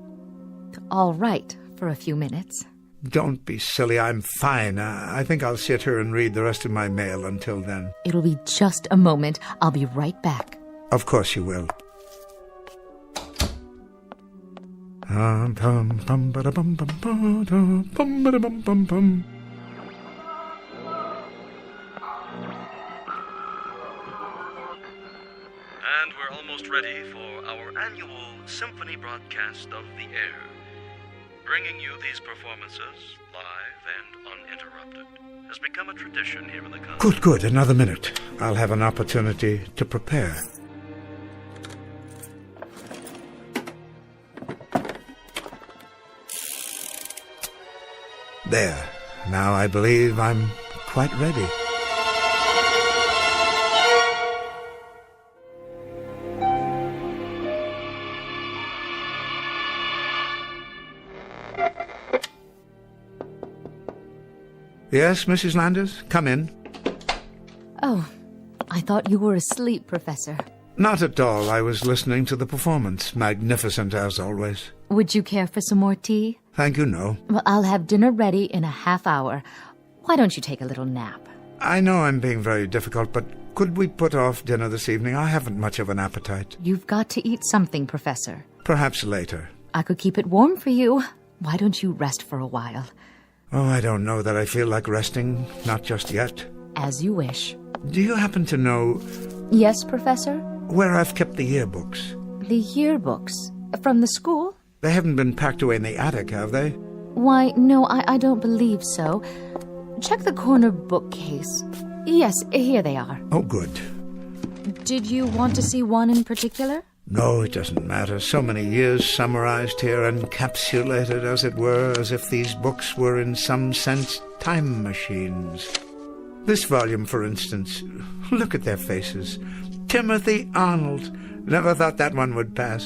all right for a few minutes. Don't be silly. I'm fine. I think I'll sit here and read the rest of my mail until then. It'll be just a moment. I'll be right back. Of course you will. And we're almost ready for our annual symphony broadcast of the air. Bringing you these performances, live and uninterrupted, has become a tradition here in the country. Good. Another minute. I'll have an opportunity to prepare. There. Now I believe I'm quite ready. Yes, Mrs. Landers? Come in. Oh, I thought you were asleep, Professor. Not at all. I was listening to the performance. Magnificent, as always. Would you care for some more tea? Thank you, no. Well, I'll have dinner ready in a half hour. Why don't you take a little nap? I know I'm being very difficult, but could we put off dinner this evening? I haven't much of an appetite. You've got to eat something, Professor. Perhaps later. I could keep it warm for you. Why don't you rest for a while? Oh, I don't know that I feel like resting. Not just yet. As you wish. Do you happen to know... Yes, Professor? Where I've kept the yearbooks. The yearbooks? From the school? They haven't been packed away in the attic, have they? Why, no, I don't believe so. Check the corner bookcase. Yes, here they are. Oh, good. Did you want to see one in particular? No, it doesn't matter. So many years summarized here, encapsulated, as it were, as if these books were in some sense time machines. This volume, for instance. Look at their faces. Timothy Arnold. Never thought that one would pass.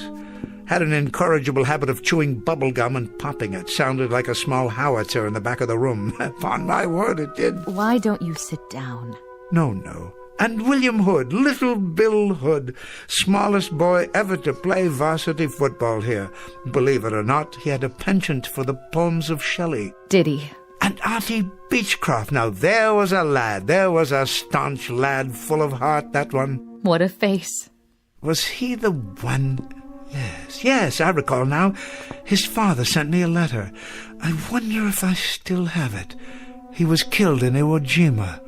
Had an incorrigible habit of chewing bubble gum and popping it. Sounded like a small howitzer in the back of the room. Upon my word, it did. Why don't you sit down? No. And William Hood, Little Bill Hood, smallest boy ever to play varsity football here. Believe it or not, he had a penchant for the poems of Shelley. Did he? And Auntie Beechcroft. Now there was a lad. There was a staunch lad, full of heart, that one. What a face. Was he the one... Yes, I recall now. His father sent me a letter. I wonder if I still have it. He was killed in Iwo Jima.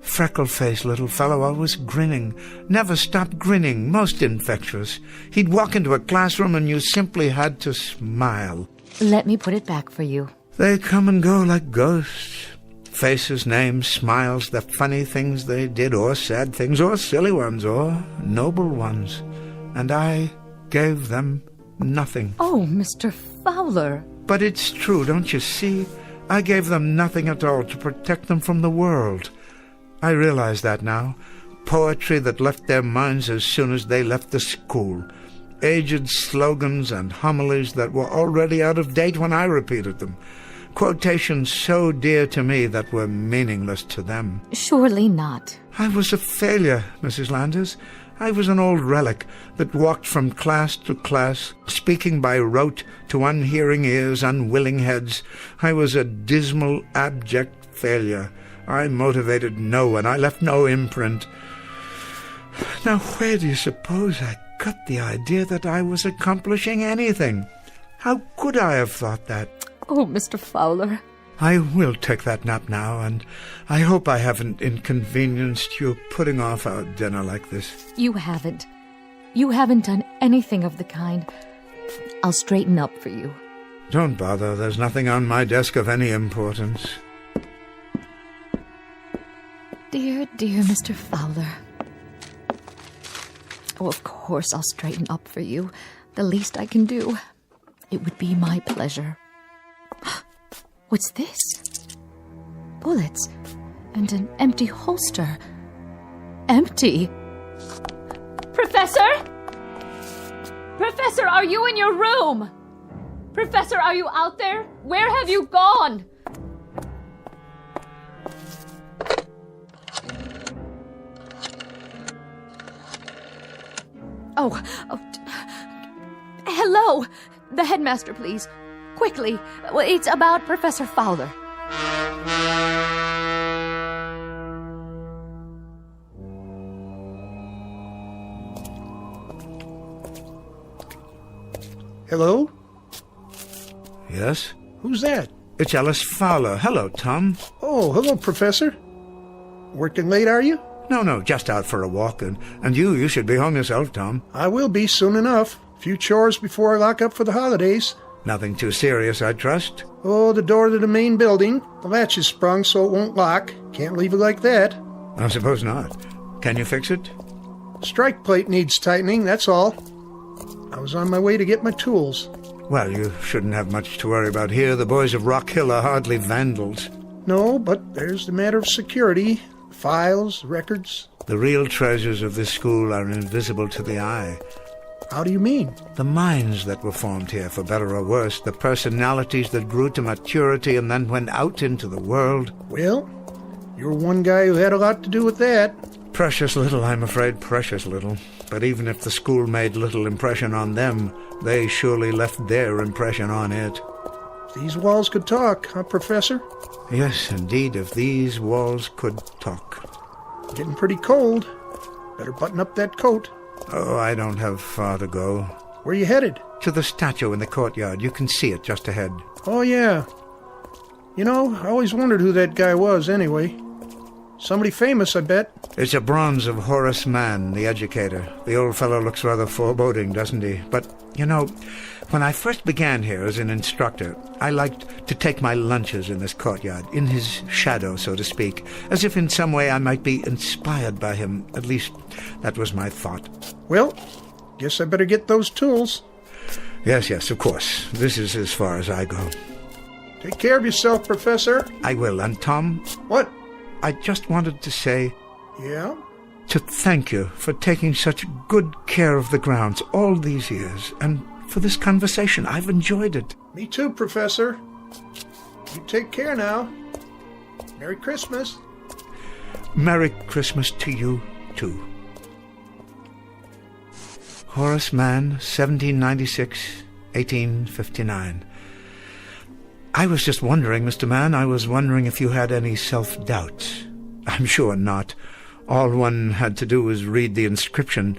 Freckle-faced little fellow, always grinning. Never stopped grinning, most infectious. He'd walk into a classroom and you simply had to smile. Let me put it back for you. They come and go like ghosts. Faces, names, smiles, the funny things they did, or sad things, or silly ones, or noble ones. And I gave them nothing. Oh, Mr. Fowler. But it's true, don't you see? I gave them nothing at all to protect them from the world. I realize that now. Poetry that left their minds as soon as they left the school. Aged slogans and homilies that were already out of date when I repeated them. Quotations so dear to me that were meaningless to them. Surely not. I was a failure, Mrs. Landers. I was an old relic that walked from class to class, speaking by rote to unhearing ears, unwilling heads. I was a dismal, abject failure. I motivated no one. I left no imprint. Now, where do you suppose I got the idea that I was accomplishing anything? How could I have thought that? Oh, Mr. Fowler. I will take that nap now, and I hope I haven't inconvenienced you putting off our dinner like this. You haven't. You haven't done anything of the kind. I'll straighten up for you. Don't bother. There's nothing on my desk of any importance. Dear, dear Mr. Fowler. Oh, of course I'll straighten up for you. The least I can do. It would be my pleasure. What's this? Bullets and an empty holster. Empty? Professor? Professor, are you in your room? Professor, are you out there? Where have you gone? Oh, hello. The headmaster, please. Quickly. It's about Professor Fowler. Hello? Yes? Who's that? It's Alice Fowler. Hello, Tom. Oh, hello, Professor. Working late, are you? No, just out for a walk. And you should be home yourself, Tom. I will be soon enough. A few chores before I lock up for the holidays. Nothing too serious, I trust? Oh, the door to the main building. The latch is sprung so it won't lock. Can't leave it like that. I suppose not. Can you fix it? Strike plate needs tightening, that's all. I was on my way to get my tools. Well, you shouldn't have much to worry about here. The boys of Rock Hill are hardly vandals. No, but there's the matter of security. Files, records. The real treasures of this school are invisible to the eye. How do you mean? The minds that were formed here, for better or worse, the personalities that grew to maturity and then went out into the world. Well, you're one guy who had a lot to do with that. Precious little, I'm afraid, precious little. But even if the school made little impression on them, they surely left their impression on it. These walls could talk, huh, Professor? Yes, indeed, if these walls could talk. Getting pretty cold. Better button up that coat. Oh, I don't have far to go. Where you headed? To the statue in the courtyard. You can see it just ahead. Oh, yeah. You know, I always wondered who that guy was, anyway. Somebody famous, I bet. It's a bronze of Horace Mann, the educator. The old fellow looks rather foreboding, doesn't he? But, you know, when I first began here as an instructor, I liked to take my lunches in this courtyard, in his shadow, so to speak, as if in some way I might be inspired by him. At least, that was my thought. Well, guess I better get those tools. Yes, of course. This is as far as I go. Take care of yourself, Professor. I will. And Tom? What? I just wanted to say... Yeah? To thank you for taking such good care of the grounds all these years, and for this conversation. I've enjoyed it. Me too, Professor. You take care now. Merry Christmas. Merry Christmas to you, too. Horace Mann, 1796, 1859. I was just wondering, Mr. Mann, I was wondering if you had any self-doubts. I'm sure not. All one had to do was read the inscription,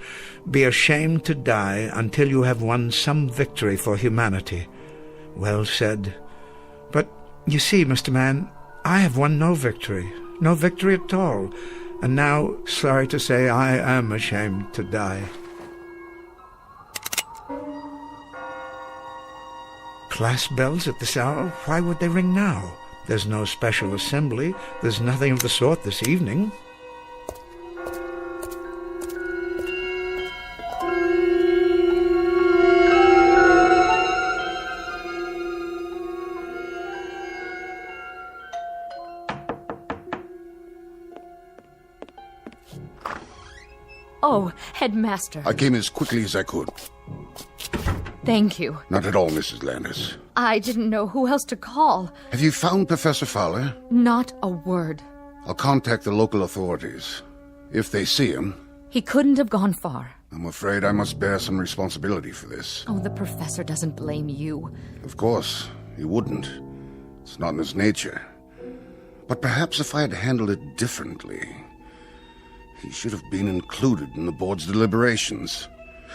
"Be ashamed to die until you have won some victory for humanity." Well said. But, you see, Mr. Mann, I have won no victory. No victory at all. And now, sorry to say, I am ashamed to die. Class bells at this hour? Why would they ring now? There's no special assembly. There's nothing of the sort this evening. Oh, Headmaster. I came as quickly as I could. Thank you. Not at all, Mrs. Landis. I didn't know who else to call. Have you found Professor Fowler? Not a word. I'll contact the local authorities. If they see him... He couldn't have gone far. I'm afraid I must bear some responsibility for this. Oh, the professor doesn't blame you. Of course, he wouldn't. It's not in his nature. But perhaps if I had handled it differently... He should have been included in the board's deliberations.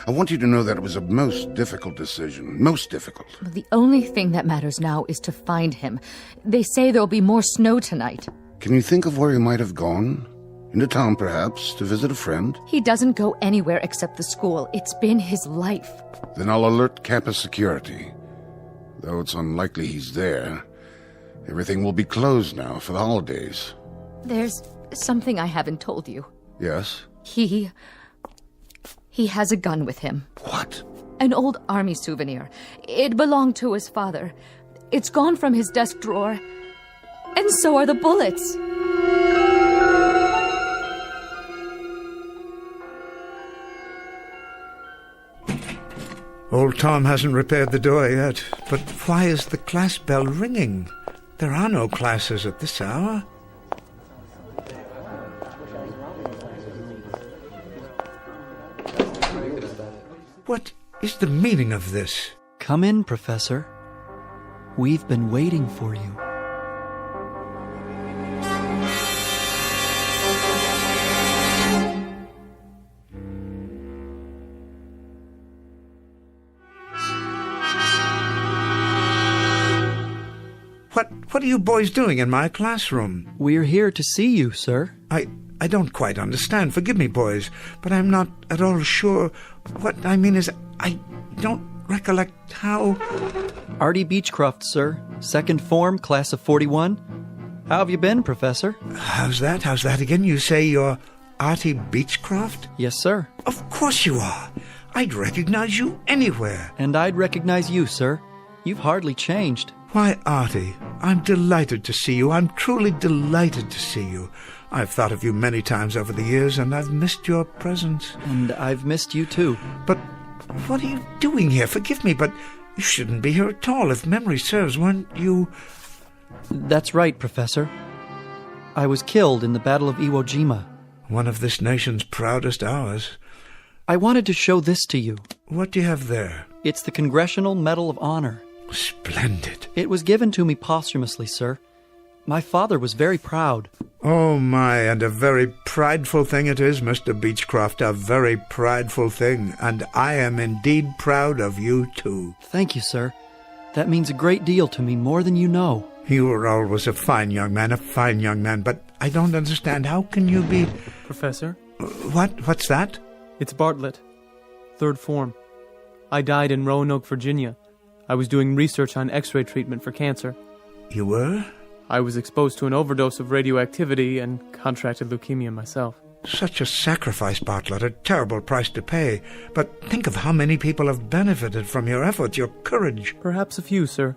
I want you to know that it was a most difficult decision. Most difficult. Well, the only thing that matters now is to find him. They say there'll be more snow tonight. Can you think of where he might have gone? Into town, perhaps, to visit a friend? He doesn't go anywhere except the school. It's been his life. Then I'll alert campus security. Though it's unlikely he's there. Everything will be closed now for the holidays. There's something I haven't told you. Yes? He has a gun with him. What? An old army souvenir. It belonged to his father. It's gone from his desk drawer. And so are the bullets. Old Tom hasn't repaired the door yet. But why is the class bell ringing? There are no classes at this hour. What is the meaning of this? Come in, Professor. We've been waiting for you. What are you boys doing in my classroom? We're here to see you, sir. I don't quite understand. Forgive me, boys, but I'm not at all sure. What I mean is, I don't recollect how... Artie Beechcroft, sir. Second form, class of 41. How have you been, Professor? How's that? How's that again? You say you're Artie Beechcroft? Yes, sir. Of course you are. I'd recognize you anywhere. And I'd recognize you, sir. You've hardly changed. Why, Artie, I'm delighted to see you. I'm truly delighted to see you. I've thought of you many times over the years, and I've missed your presence. And I've missed you, too. But what are you doing here? Forgive me, but you shouldn't be here at all. If memory serves, weren't you... That's right, Professor. I was killed in the Battle of Iwo Jima. One of this nation's proudest hours. I wanted to show this to you. What do you have there? It's the Congressional Medal of Honor. Splendid. It was given to me posthumously, sir. My father was very proud. Oh, my, and a very prideful thing it is, Mr. Beechcroft, a very prideful thing, and I am indeed proud of you, too. Thank you, sir. That means a great deal to me, more than you know. You were always a fine young man, but I don't understand. How can you be... Professor? What's that? It's Bartlett. Third form. I died in Roanoke, Virginia. I was doing research on X-ray treatment for cancer. You were? I was exposed to an overdose of radioactivity and contracted leukemia myself. Such a sacrifice, Bartlett, a terrible price to pay. But think of how many people have benefited from your efforts, your courage. Perhaps a few, sir.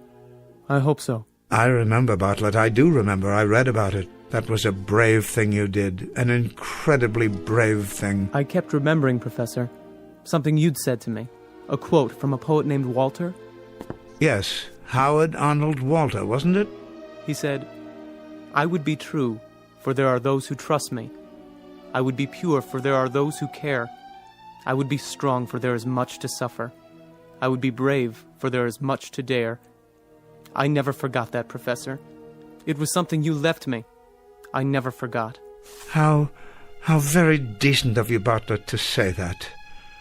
I hope so. I remember, Bartlett. I do remember. I read about it. That was a brave thing you did. An incredibly brave thing. I kept remembering, Professor. Something you'd said to me. A quote from a poet named Walter. Yes, Howard Arnold Walter, wasn't it? He said, I would be true, for there are those who trust me. I would be pure, for there are those who care. I would be strong, for there is much to suffer. I would be brave, for there is much to dare. I never forgot that, Professor. It was something you left me. I never forgot. How very decent of you, Bartlett, to say that.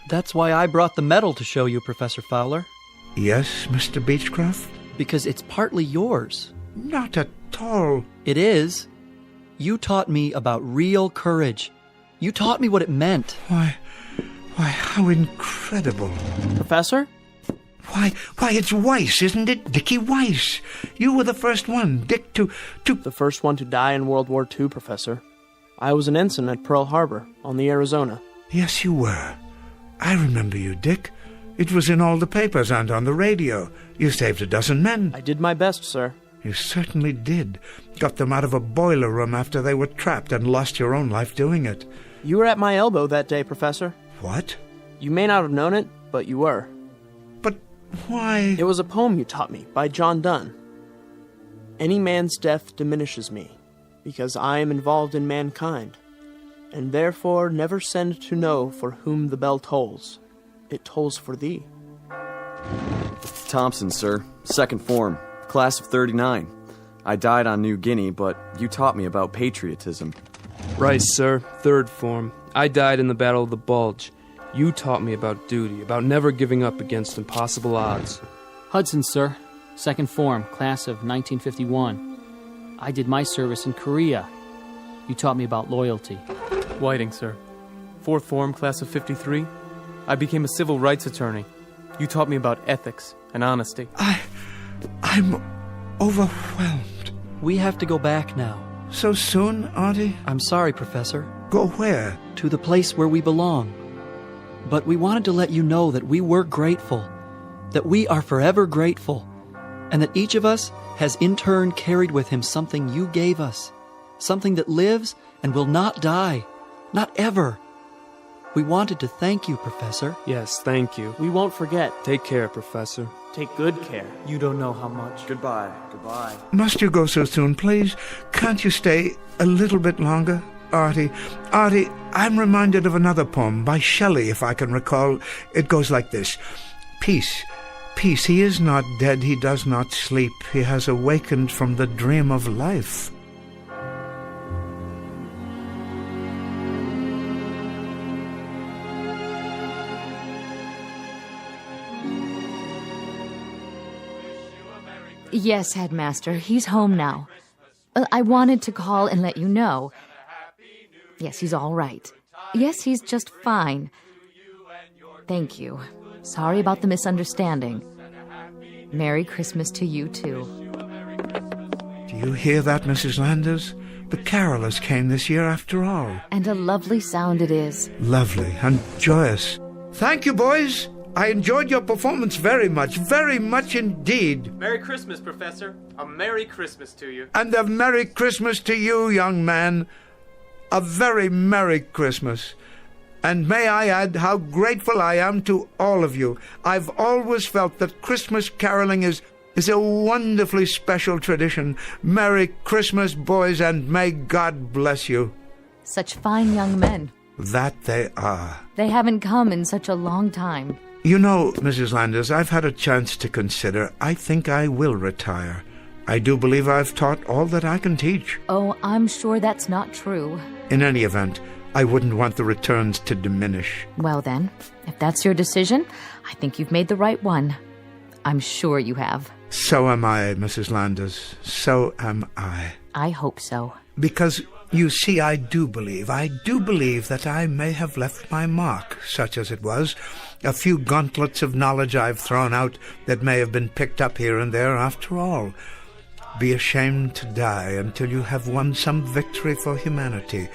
That's why I brought the medal to show you, Professor Fowler. Yes, Mr. Beechcroft? Because it's partly yours. Not at all. It is. You taught me about real courage. You taught me what it meant. Why, how incredible. Professor? Why, it's Weiss, isn't it? Dickie Weiss. You were the first one, Dick, to... The first one to die in World War II, Professor. I was an ensign at Pearl Harbor, on the Arizona. Yes, you were. I remember you, Dick. It was in all the papers and on the radio. You saved a dozen men. I did my best, sir. You certainly did. Got them out of a boiler room after they were trapped and lost your own life doing it. You were at my elbow that day, Professor. What? You may not have known it, but you were. But why? It was a poem you taught me by John Donne. Any man's death diminishes me, because I am involved in mankind, and therefore never send to know for whom the bell tolls. It tolls for thee. Thompson, sir. Second form. Class of 39. I died on New Guinea, but you taught me about patriotism. Rice, sir. Third form. I died in the Battle of the Bulge. You taught me about duty, about never giving up against impossible odds. Hudson, sir. Second form, class of 1951. I did my service in Korea. You taught me about loyalty. Whiting, sir. Fourth form, class of 53. I became a civil rights attorney. You taught me about ethics and honesty. I'm overwhelmed. We have to go back now. So soon, Auntie? I'm sorry, Professor. Go where? To the place where we belong. But we wanted to let you know that we were grateful, that we are forever grateful, and that each of us has in turn carried with him something you gave us, something that lives and will not die, not ever. We wanted to thank you, Professor. Yes, thank you. We won't forget. Take care, Professor. Take good care. You don't know how much. Goodbye. Goodbye. Must you go so soon, please? Can't you stay a little bit longer? Artie, I'm reminded of another poem by Shelley, if I can recall. It goes like this. Peace, peace, he is not dead, he does not sleep. He has awakened from the dream of life. Yes, Headmaster, he's home now. I wanted to call and let you know. Yes, he's all right. Yes, he's just fine. Thank you. Sorry about the misunderstanding. Merry Christmas to you, too. Do you hear that, Mrs. Landers? The carolers came this year after all. And a lovely sound it is. Lovely and joyous. Thank you, boys. I enjoyed your performance very much indeed. Merry Christmas, Professor. A Merry Christmas to you. And a Merry Christmas to you, young man. A very Merry Christmas. And may I add how grateful I am to all of you. I've always felt that Christmas caroling is a wonderfully special tradition. Merry Christmas, boys, and may God bless you. Such fine young men. That they are. They haven't come in such a long time. You know, Mrs. Landers, I've had a chance to consider. I think I will retire. I do believe I've taught all that I can teach. Oh, I'm sure that's not true. In any event, I wouldn't want the returns to diminish. Well then, if that's your decision, I think you've made the right one. I'm sure you have. So am I, Mrs. Landers. So am I. I hope so. Because, you see, I do believe that I may have left my mark, such as it was. A few gauntlets of knowledge I've thrown out that may have been picked up here and there after all. Be ashamed to die until you have won some victory for humanity.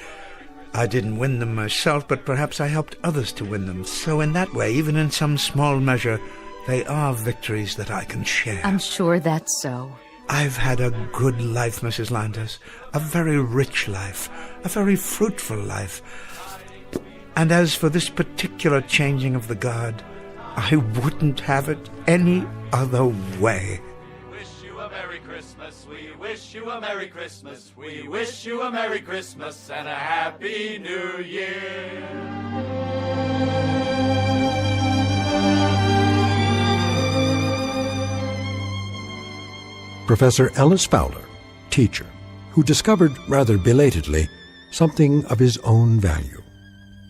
I didn't win them myself, but perhaps I helped others to win them. So in that way, even in some small measure, they are victories that I can share. I'm sure that's so. I've had a good life, Mrs. Landers. A very rich life. A very fruitful life. And as for this particular changing of the guard, I wouldn't have it any other way. Wish you a Merry Christmas. We wish you a Merry Christmas. We wish you a Merry Christmas and a Happy New Year. Professor Ellis Fowler, teacher, who discovered, rather belatedly, something of his own value,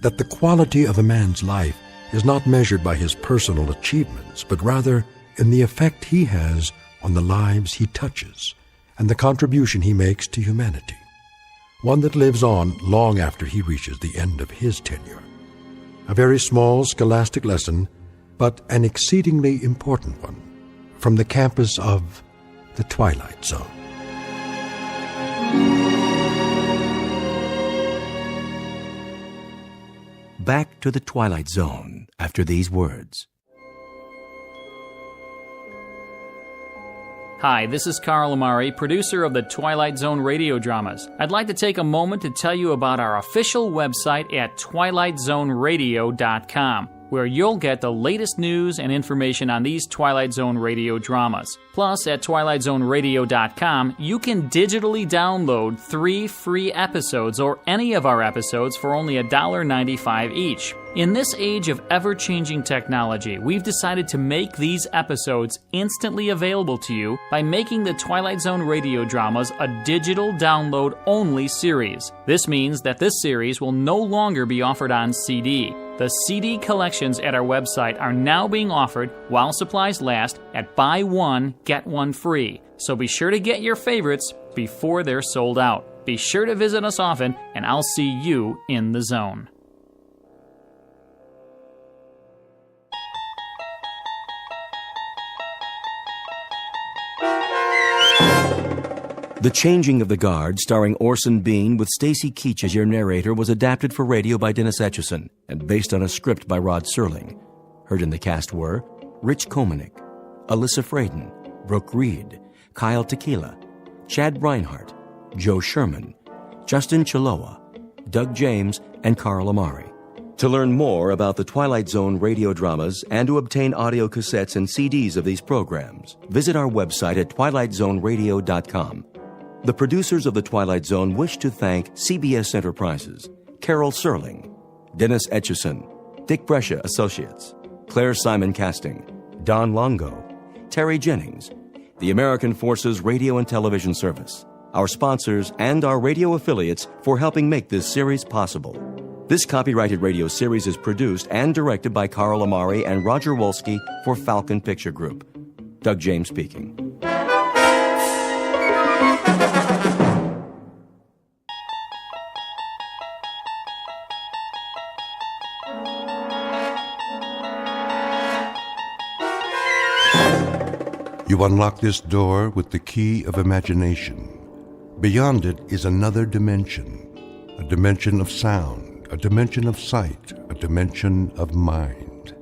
that the quality of a man's life is not measured by his personal achievements, but rather in the effect he has on the lives he touches and the contribution he makes to humanity. one that lives on long after he reaches the end of his tenure. A very small scholastic lesson, but an exceedingly important one, from the campus of the Twilight Zone. Back to the Twilight Zone after these words. Hi, this is Carl Amari, producer of the Twilight Zone Radio Dramas. I'd like to take a moment to tell you about our official website at twilightzoneradio.com, where you'll get the latest news and information on these Twilight Zone radio dramas. Plus, at twilightzoneradio.com, you can digitally download 3 free episodes or any of our episodes for only $1.95 each. In this age of ever-changing technology, we've decided to make these episodes instantly available to you by making the Twilight Zone radio dramas a digital download-only series. This means that this series will no longer be offered on CD. The CD collections at our website are now being offered while supplies last at buy one, get one free. So be sure to get your favorites before they're sold out. Be sure to visit us often, and I'll see you in the zone. The Changing of the Guard, starring Orson Bean with Stacy Keach as your narrator, was adapted for radio by Dennis Etchison and based on a script by Rod Serling. Heard in the cast were Rich Komanek, Alyssa Fraden, Brooke Reed, Kyle Tequila, Chad Reinhardt, Joe Sherman, Justin Chiloa, Doug James, and Carl Amari. To learn more about the Twilight Zone radio dramas and to obtain audio cassettes and CDs of these programs, visit our website at twilightzoneradio.com. The producers of The Twilight Zone wish to thank CBS Enterprises, Carol Serling, Dennis Etchison, Dick Brescia Associates, Claire Simon Casting, Don Longo, Terry Jennings, the American Forces Radio and Television Service, our sponsors, and our radio affiliates for helping make this series possible. This copyrighted radio series is produced and directed by Carl Amari and Roger Wolski for Falcon Picture Group. Doug James speaking. You unlock this door with the key of imagination. Beyond it is another dimension, a dimension of sound, a dimension of sight, a dimension of mind.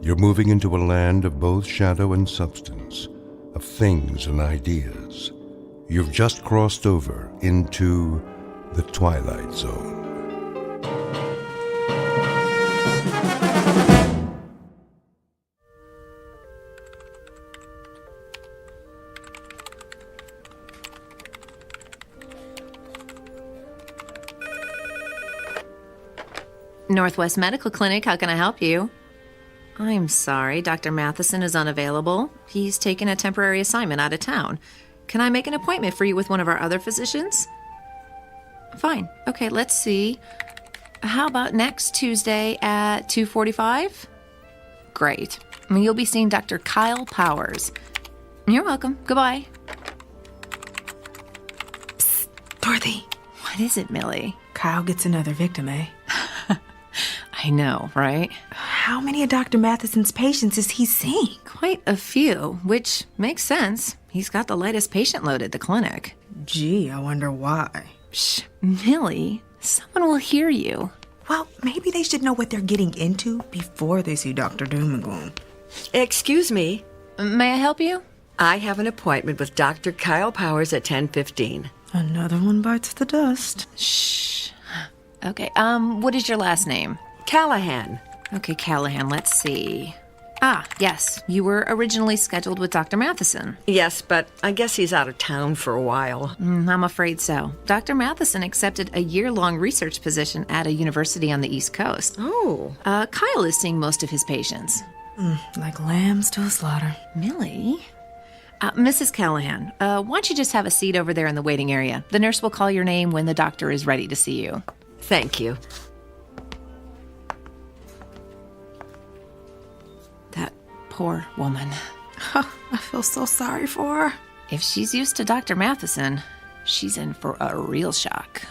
You're moving into a land of both shadow and substance, of things and ideas. You've just crossed over into the Twilight Zone. Northwest Medical Clinic, how can I help you? I'm sorry, Dr. Matheson is unavailable. He's taken a temporary assignment out of town. Can I make an appointment for you with one of our other physicians? Fine. Okay, let's see. How about next Tuesday at 2:45? Great. You'll be seeing Dr. Kyle Powers. You're welcome. Goodbye. Psst, Dorothy. What is it, Millie? Kyle gets another victim, eh? I know, right? How many of Dr. Matheson's patients is he seeing? Quite a few, which makes sense. He's got the lightest patient load at the clinic. Gee, I wonder why. Shh, Millie, someone will hear you. Well, maybe they should know what they're getting into before they see Dr. Doomagloom. Excuse me. May I help you? I have an appointment with Dr. Kyle Powers at 10:15. Another one bites the dust. Shh. Okay, what is your last name? Callahan. Okay, Callahan, let's see. Ah, yes, you were originally scheduled with Dr. Matheson. Yes, but I guess he's out of town for a while. I'm afraid so. Dr. Matheson accepted a year-long research position at a university on the East Coast. Oh. Kyle is seeing most of his patients. Like lambs to a slaughter. Millie? Mrs. Callahan, why don't you just have a seat over there in the waiting area? The nurse will call your name when the doctor is ready to see you. Thank you. That poor woman. I feel so sorry for her. If she's used to Dr. Matheson, she's in for a real shock.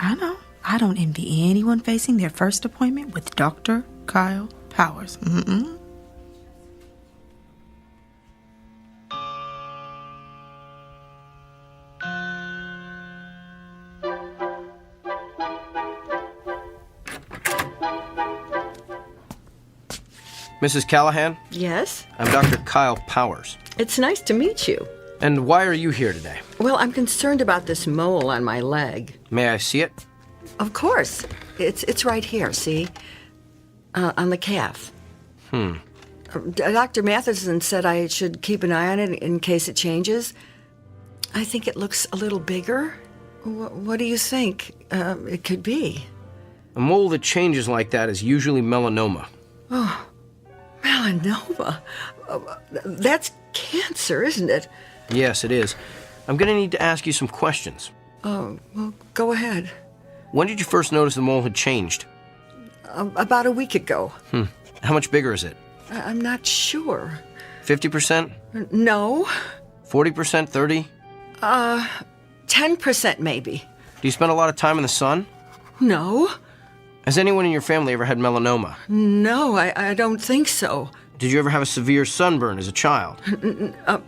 I know. I don't envy anyone facing their first appointment with Dr. Kyle Powers. Mm-mm. Mrs. Callahan? Yes? I'm Dr. Kyle Powers. It's nice to meet you. And why are you here today? Well, I'm concerned about this mole on my leg. May I see it? Of course. It's right here, see? On the calf. Dr. Matheson said I should keep an eye on it in case it changes. I think it looks a little bigger. What do you think it could be? A mole that changes like that is usually melanoma. Oh, melanoma. That's cancer, isn't it? Yes, it is. I'm going to need to ask you some questions. Oh, well, go ahead. When did you first notice the mole had changed? About a week ago. How much bigger is it? I'm not sure. 50%? No. 40%? 30? 10% maybe. Do you spend a lot of time in the sun? No. Has anyone in your family ever had melanoma? No, I don't think so. Did you ever have a severe sunburn as a child?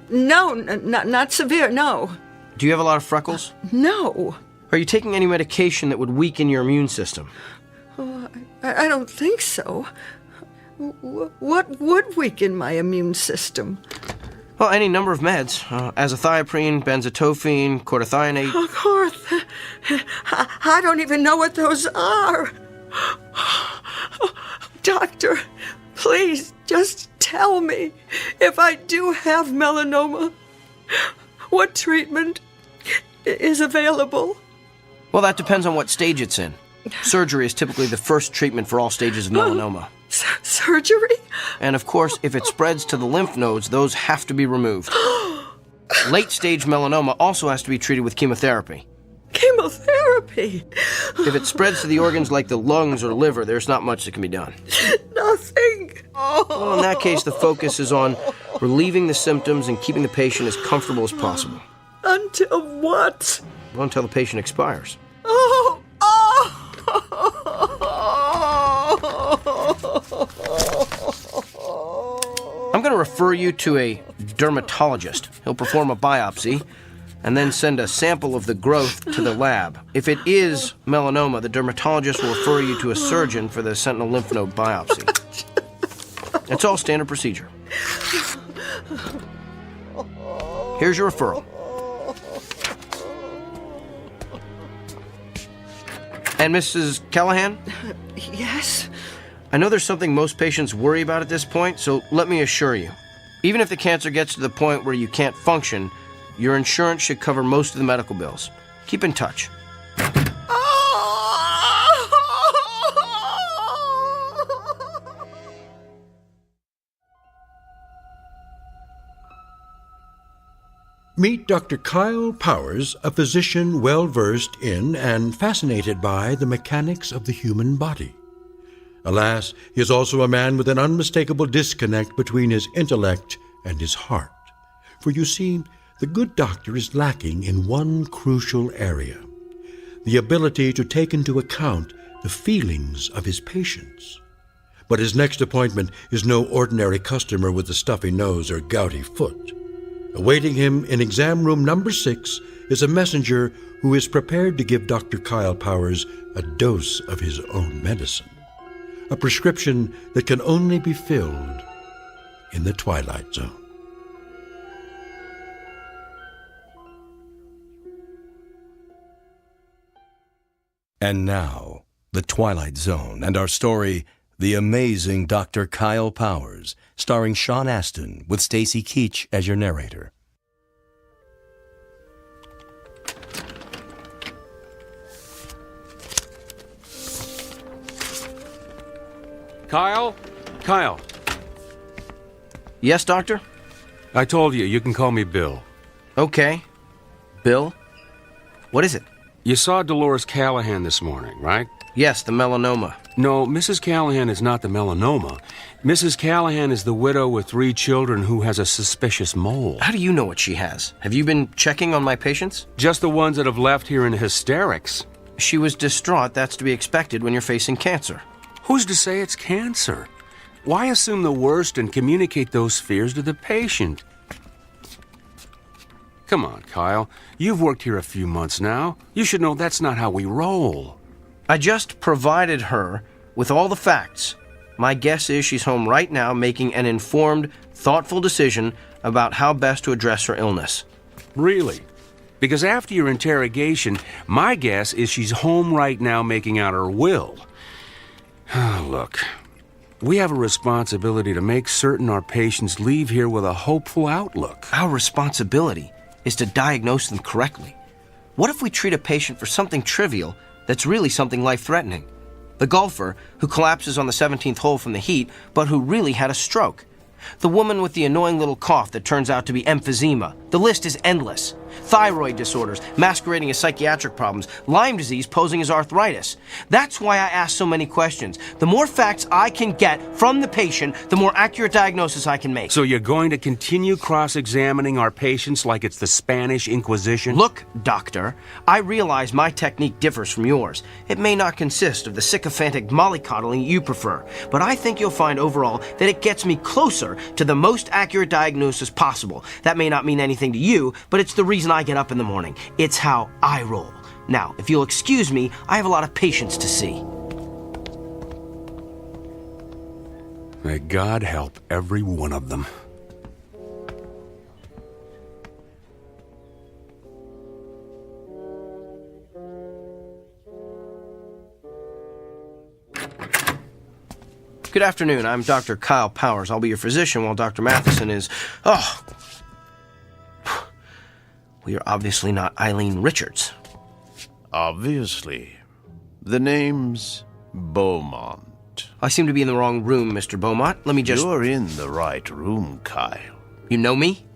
No, not severe, no. Do you have a lot of freckles? No. Are you taking any medication that would weaken your immune system? Oh, I don't think so. What would weaken my immune system? Well, any number of meds. Azathioprine, benzotophine, chlorothianate. I don't even know what those are. Doctor, please just tell me if I do have melanoma, what treatment is available? Well, that depends on what stage it's in. Surgery is typically the first treatment for all stages of melanoma. Surgery? And of course, if it spreads to the lymph nodes, those have to be removed. Late-stage melanoma also has to be treated with chemotherapy. Chemotherapy? If it spreads to the organs like the lungs or liver, there's not much that can be done. Nothing. Well, in that case, the focus is on relieving the symptoms and keeping the patient as comfortable as possible. Until what? Well, until the patient expires. I'm going to refer you to a dermatologist. He'll perform a biopsy and then send a sample of the growth to the lab. If it is melanoma, the dermatologist will refer you to a surgeon for the sentinel lymph node biopsy. It's all standard procedure. Here's your referral. And Mrs. Callahan? Yes? I know there's something most patients worry about at this point, so let me assure you. Even if the cancer gets to the point where you can't function, your insurance should cover most of the medical bills. Keep in touch. Meet Dr. Kyle Powers, a physician well-versed in and fascinated by the mechanics of the human body. Alas, he is also a man with an unmistakable disconnect between his intellect and his heart. For you see, the good doctor is lacking in one crucial area: the ability to take into account the feelings of his patients. But his next appointment is no ordinary customer with a stuffy nose or gouty foot. Awaiting him in exam room number 6 is a messenger who is prepared to give Dr. Kyle Powers a dose of his own medicine, a prescription that can only be filled in the Twilight Zone. And now, the Twilight Zone and our story, The Amazing Dr. Kyle Powers, starring Sean Astin with Stacy Keach as your narrator. Kyle? Kyle. Yes, Doctor? I told you can call me Bill. Okay. Bill? What is it? You saw Dolores Callahan this morning, right? Yes, the melanoma. No, Mrs. Callahan is not the melanoma. Mrs. Callahan is the widow with 3 children who has a suspicious mole. How do you know what she has? Have you been checking on my patients? Just the ones that have left here in hysterics. She was distraught. That's to be expected when you're facing cancer. Who's to say it's cancer? Why assume the worst and communicate those fears to the patient? Come on, Kyle. You've worked here a few months now. You should know that's not how we roll. I just provided her with all the facts. My guess is she's home right now making an informed, thoughtful decision about how best to address her illness. Really? Because after your interrogation, my guess is she's home right now making out her will. Look, we have a responsibility to make certain our patients leave here with a hopeful outlook. Our responsibility is to diagnose them correctly. What if we treat a patient for something trivial that's really something life-threatening? The golfer who collapses on the 17th hole from the heat, but who really had a stroke. The woman with the annoying little cough that turns out to be emphysema. The list is endless. Thyroid disorders masquerading as psychiatric problems. Lyme disease posing as arthritis. That's why I ask so many questions. The more facts I can get from the patient, the more accurate diagnosis I can make. So you're going to continue cross-examining our patients like it's the Spanish Inquisition? Look, doctor, I realize my technique differs from yours. It may not consist of the sycophantic mollycoddling you prefer, but I think you'll find overall that it gets me closer to the most accurate diagnosis possible. That may not mean anything to you, but it's the reason I get up in the morning. It's how I roll. Now, if you'll excuse me, I have a lot of patients to see. May God help every one of them. Good afternoon. I'm Dr. Kyle Powers. I'll be your physician while Dr. Matheson is... Oh! We are obviously not Eileen Richards. Obviously. The name's Beaumont. I seem to be in the wrong room, Mr. Beaumont. Let me just... You're in the right room, Kyle. You know me?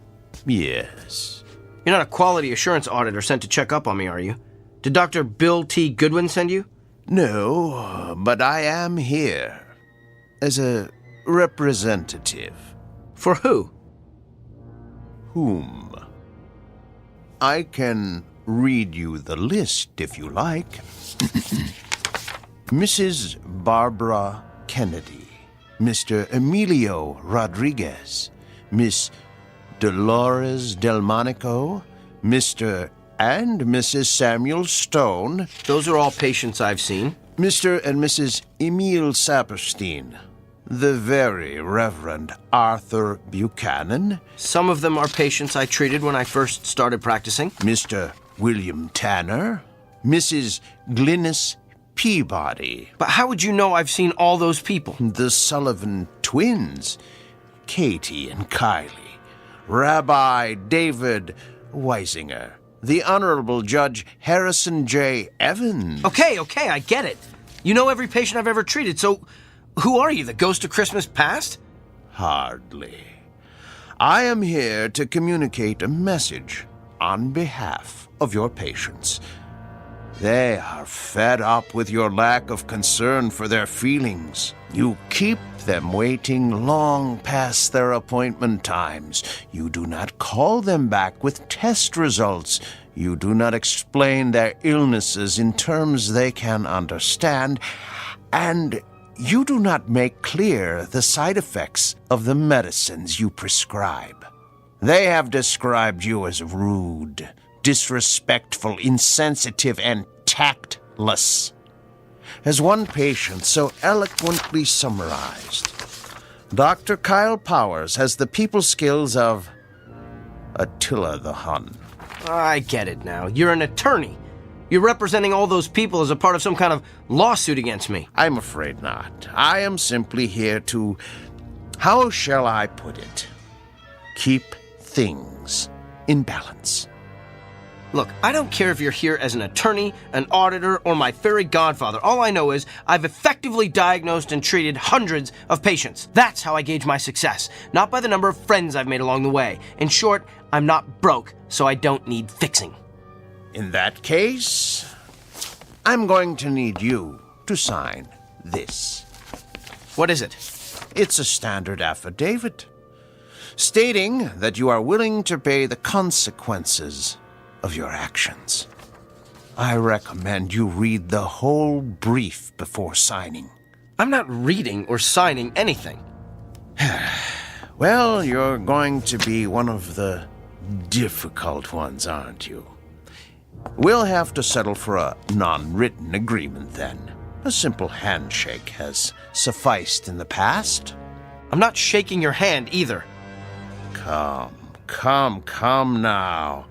Yes. You're not a quality assurance auditor sent to check up on me, are you? Did Dr. Bill T. Goodwin send you? No, but I am here. As a representative. For who? Whom? I can read you the list if you like. Mrs. Barbara Kennedy, Mr. Emilio Rodriguez, Miss Dolores Delmonico, Mr. and Mrs. Samuel Stone. Those are all patients I've seen. Mr. and Mrs. Emile Saperstein, the very Reverend Arthur Buchanan. Some of them are patients I treated when I first started practicing. Mr. William Tanner, Mrs. Glynis Peabody. But how would you know I've seen all those people? The Sullivan twins, Katie and Kylie, Rabbi David Weisinger, the Honorable Judge Harrison J. Evans. Okay, I get it. You know every patient I've ever treated, so who are you, the ghost of Christmas past? Hardly. I am here to communicate a message on behalf of your patients. They are fed up with your lack of concern for their feelings. You keep them waiting long past their appointment times. You do not call them back with test results. You do not explain their illnesses in terms they can understand. And you do not make clear the side effects of the medicines you prescribe. They have described you as rude, disrespectful, insensitive, and tactless. As one patient so eloquently summarized, Dr. Kyle Powers has the people skills of Attila the Hun. I get it now. You're an attorney. You're representing all those people as a part of some kind of lawsuit against me. I'm afraid not. I am simply here to, how shall I put it, keep things in balance. Look, I don't care if you're here as an attorney, an auditor, or my fairy godfather. All I know is I've effectively diagnosed and treated hundreds of patients. That's how I gauge my success, not by the number of friends I've made along the way. In short, I'm not broke, so I don't need fixing. In that case, I'm going to need you to sign this. What is it? It's a standard affidavit, stating that you are willing to pay the consequences of your actions. I recommend you read the whole brief before signing. I'm not reading or signing anything. Well, you're going to be one of the difficult ones, aren't you? We'll have to settle for a non-written agreement then. A simple handshake has sufficed in the past. I'm not shaking your hand either. Come now.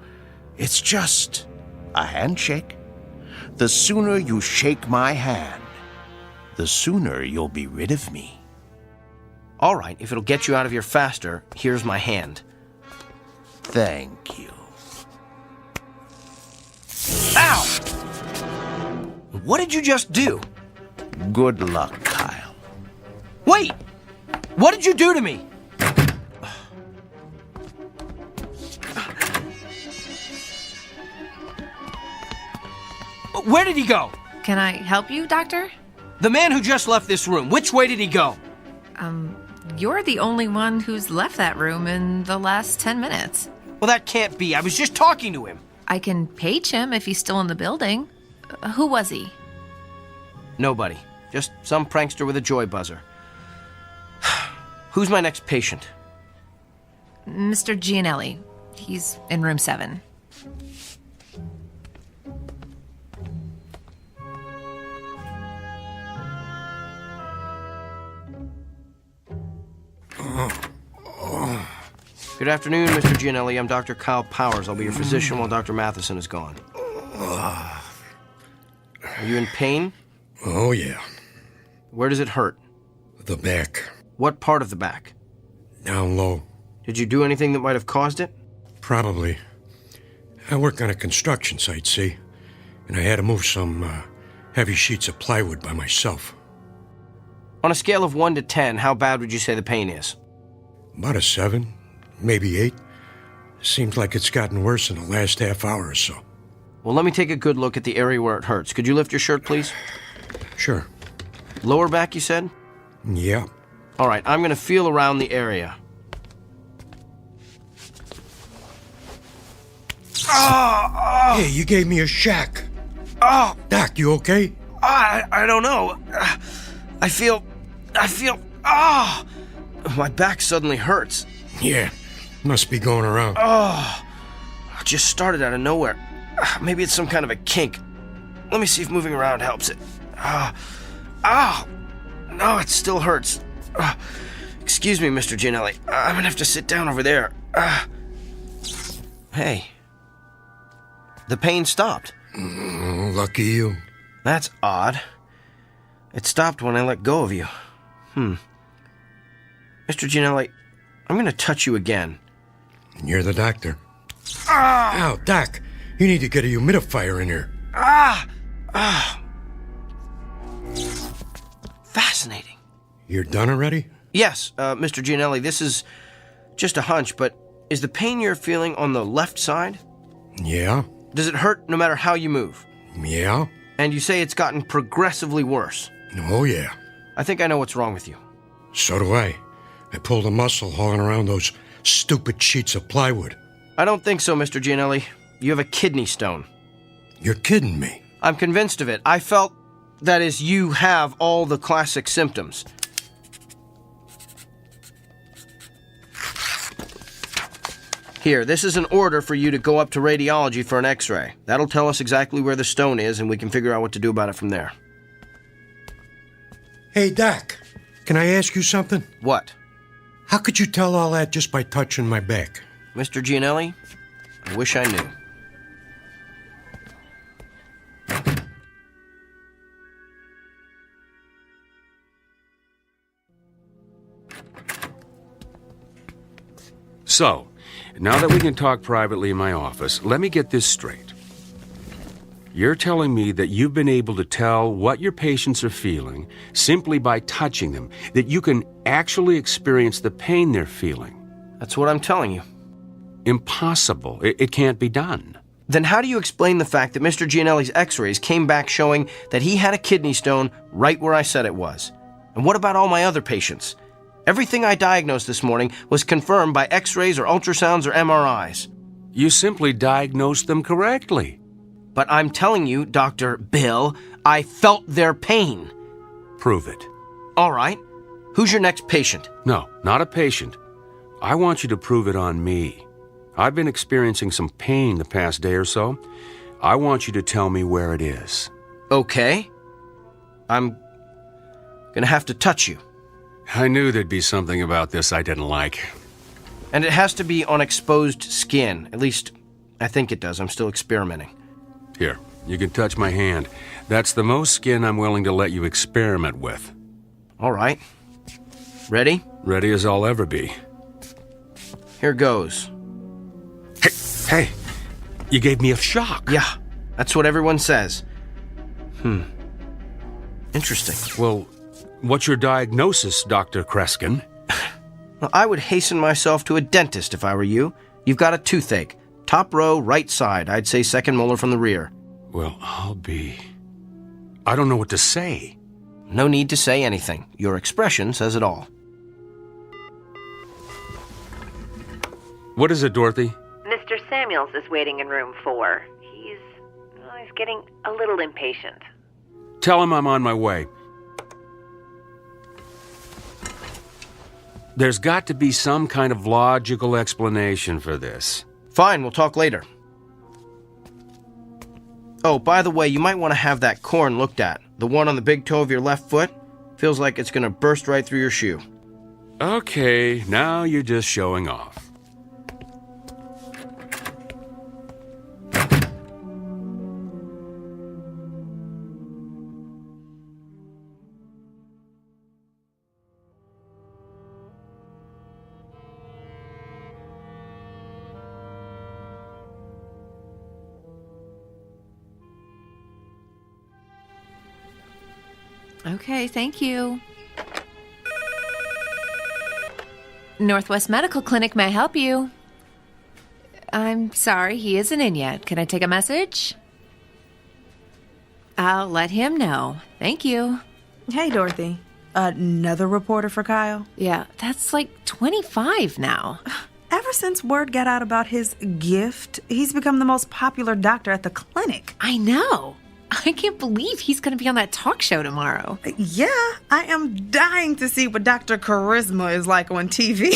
It's just a handshake. The sooner you shake my hand, the sooner you'll be rid of me. All right, if it'll get you out of here faster, here's my hand. Thank you. Ow! What did you just do? Good luck, Kyle. Wait! What did you do to me? Where did he go? Can I help you, Doctor? The man who just left this room, which way did he go? You're the only one who's left that room in the last 10 minutes. Well, that can't be. I was just talking to him. I can page him if he's still in the building. Who was he? Nobody. Just some prankster with a joy buzzer. Who's my next patient? Mr. Gianelli. He's in room 7. Good afternoon, Mr. Gianelli. I'm Dr. Kyle Powers. I'll be your physician while Dr. Matheson is gone. Are you in pain? Oh, yeah. Where does it hurt? The back. What part of the back? Down low. Did you do anything that might have caused it? Probably. I work on a construction site, see? And I had to move some heavy sheets of plywood by myself. On a scale of 1 to 10, how bad would you say the pain is? About a 7, maybe 8. Seems like it's gotten worse in the last half hour or so. Well, let me take a good look at the area where it hurts. Could you lift your shirt, please? Sure. Lower back, you said? Yeah. All right, I'm going to feel around the area. Hey, you gave me a shack. Doc, you okay? I don't know. I feel, my back suddenly hurts. Yeah, must be going around. It just started out of nowhere. Maybe it's some kind of a kink. Let me see if moving around helps it. No, it still hurts. Excuse me, Mr. Gianelli. I'm gonna have to sit down over there. Hey. The pain stopped. Lucky you. That's odd. It stopped when I let go of you. Mr. Gianelli, I'm going to touch you again. You're the doctor. Ow, Doc, you need to get a humidifier in here. Fascinating. You're done already? Yes, Mr. Gianelli, this is just a hunch, but is the pain you're feeling on the left side? Yeah. Does it hurt no matter how you move? Yeah. And you say it's gotten progressively worse? Oh, yeah. I think I know what's wrong with you. So do I. I pulled a muscle hauling around those stupid sheets of plywood. I don't think so, Mr. Gianelli. You have a kidney stone. You're kidding me. I'm convinced of it. I felt, that is, you have all the classic symptoms. Here, this is an order for you to go up to radiology for an x-ray. That'll tell us exactly where the stone is, and we can figure out what to do about it from there. Hey, Doc, can I ask you something? What? How could you tell all that just by touching my back? Mr. Gianelli, I wish I knew. So, now that we can talk privately in my office, let me get this straight. You're telling me that you've been able to tell what your patients are feeling simply by touching them, that you can actually experience the pain they're feeling. That's what I'm telling you. Impossible. It can't be done. Then how do you explain the fact that Mr. Gianelli's x-rays came back showing that he had a kidney stone right where I said it was? And what about all my other patients? Everything I diagnosed this morning was confirmed by x-rays or ultrasounds or MRIs. You simply diagnosed them correctly. but I'm telling you, Dr. Bill, I felt their pain. Prove it. All right. Who's your next patient? No, not a patient. I want you to prove it on me. I've been experiencing some pain the past day or so. I want you to tell me where it is. Okay. I'm gonna have to touch you. I knew there'd be something about this I didn't like. And it has to be on exposed skin. At least, I think it does. I'm still experimenting. Here, you can touch my hand. That's the most skin I'm willing to let you experiment with. All right. Ready? Ready as I'll ever be. Here goes. Hey, you gave me a shock. Yeah, that's what everyone says. Interesting. Well, what's your diagnosis, Dr. Kreskin? Well, I would hasten myself to a dentist if I were you. You've got a toothache. Top row, right side. I'd say second molar from the rear. Well, I don't know what to say. No need to say anything. Your expression says it all. What is it, Dorothy? Mr. Samuels is waiting in room 4. He's getting a little impatient. Tell him I'm on my way. There's got to be some kind of logical explanation for this. Fine, we'll talk later. Oh, by the way, you might want to have that corn looked at. The one on the big toe of your left foot. Feels like it's going to burst right through your shoe. Okay, now you're just showing off. Okay, thank you. Northwest Medical Clinic, may I help you? I'm sorry, he isn't in yet. Can I take a message? I'll let him know. Thank you. Hey, Dorothy. Another reporter for Kyle? Yeah, that's like 25 now. Ever since word got out about his gift, he's become the most popular doctor at the clinic. I know. I can't believe he's going to be on that talk show tomorrow. Yeah, I am dying to see what Dr. Charisma is like on TV.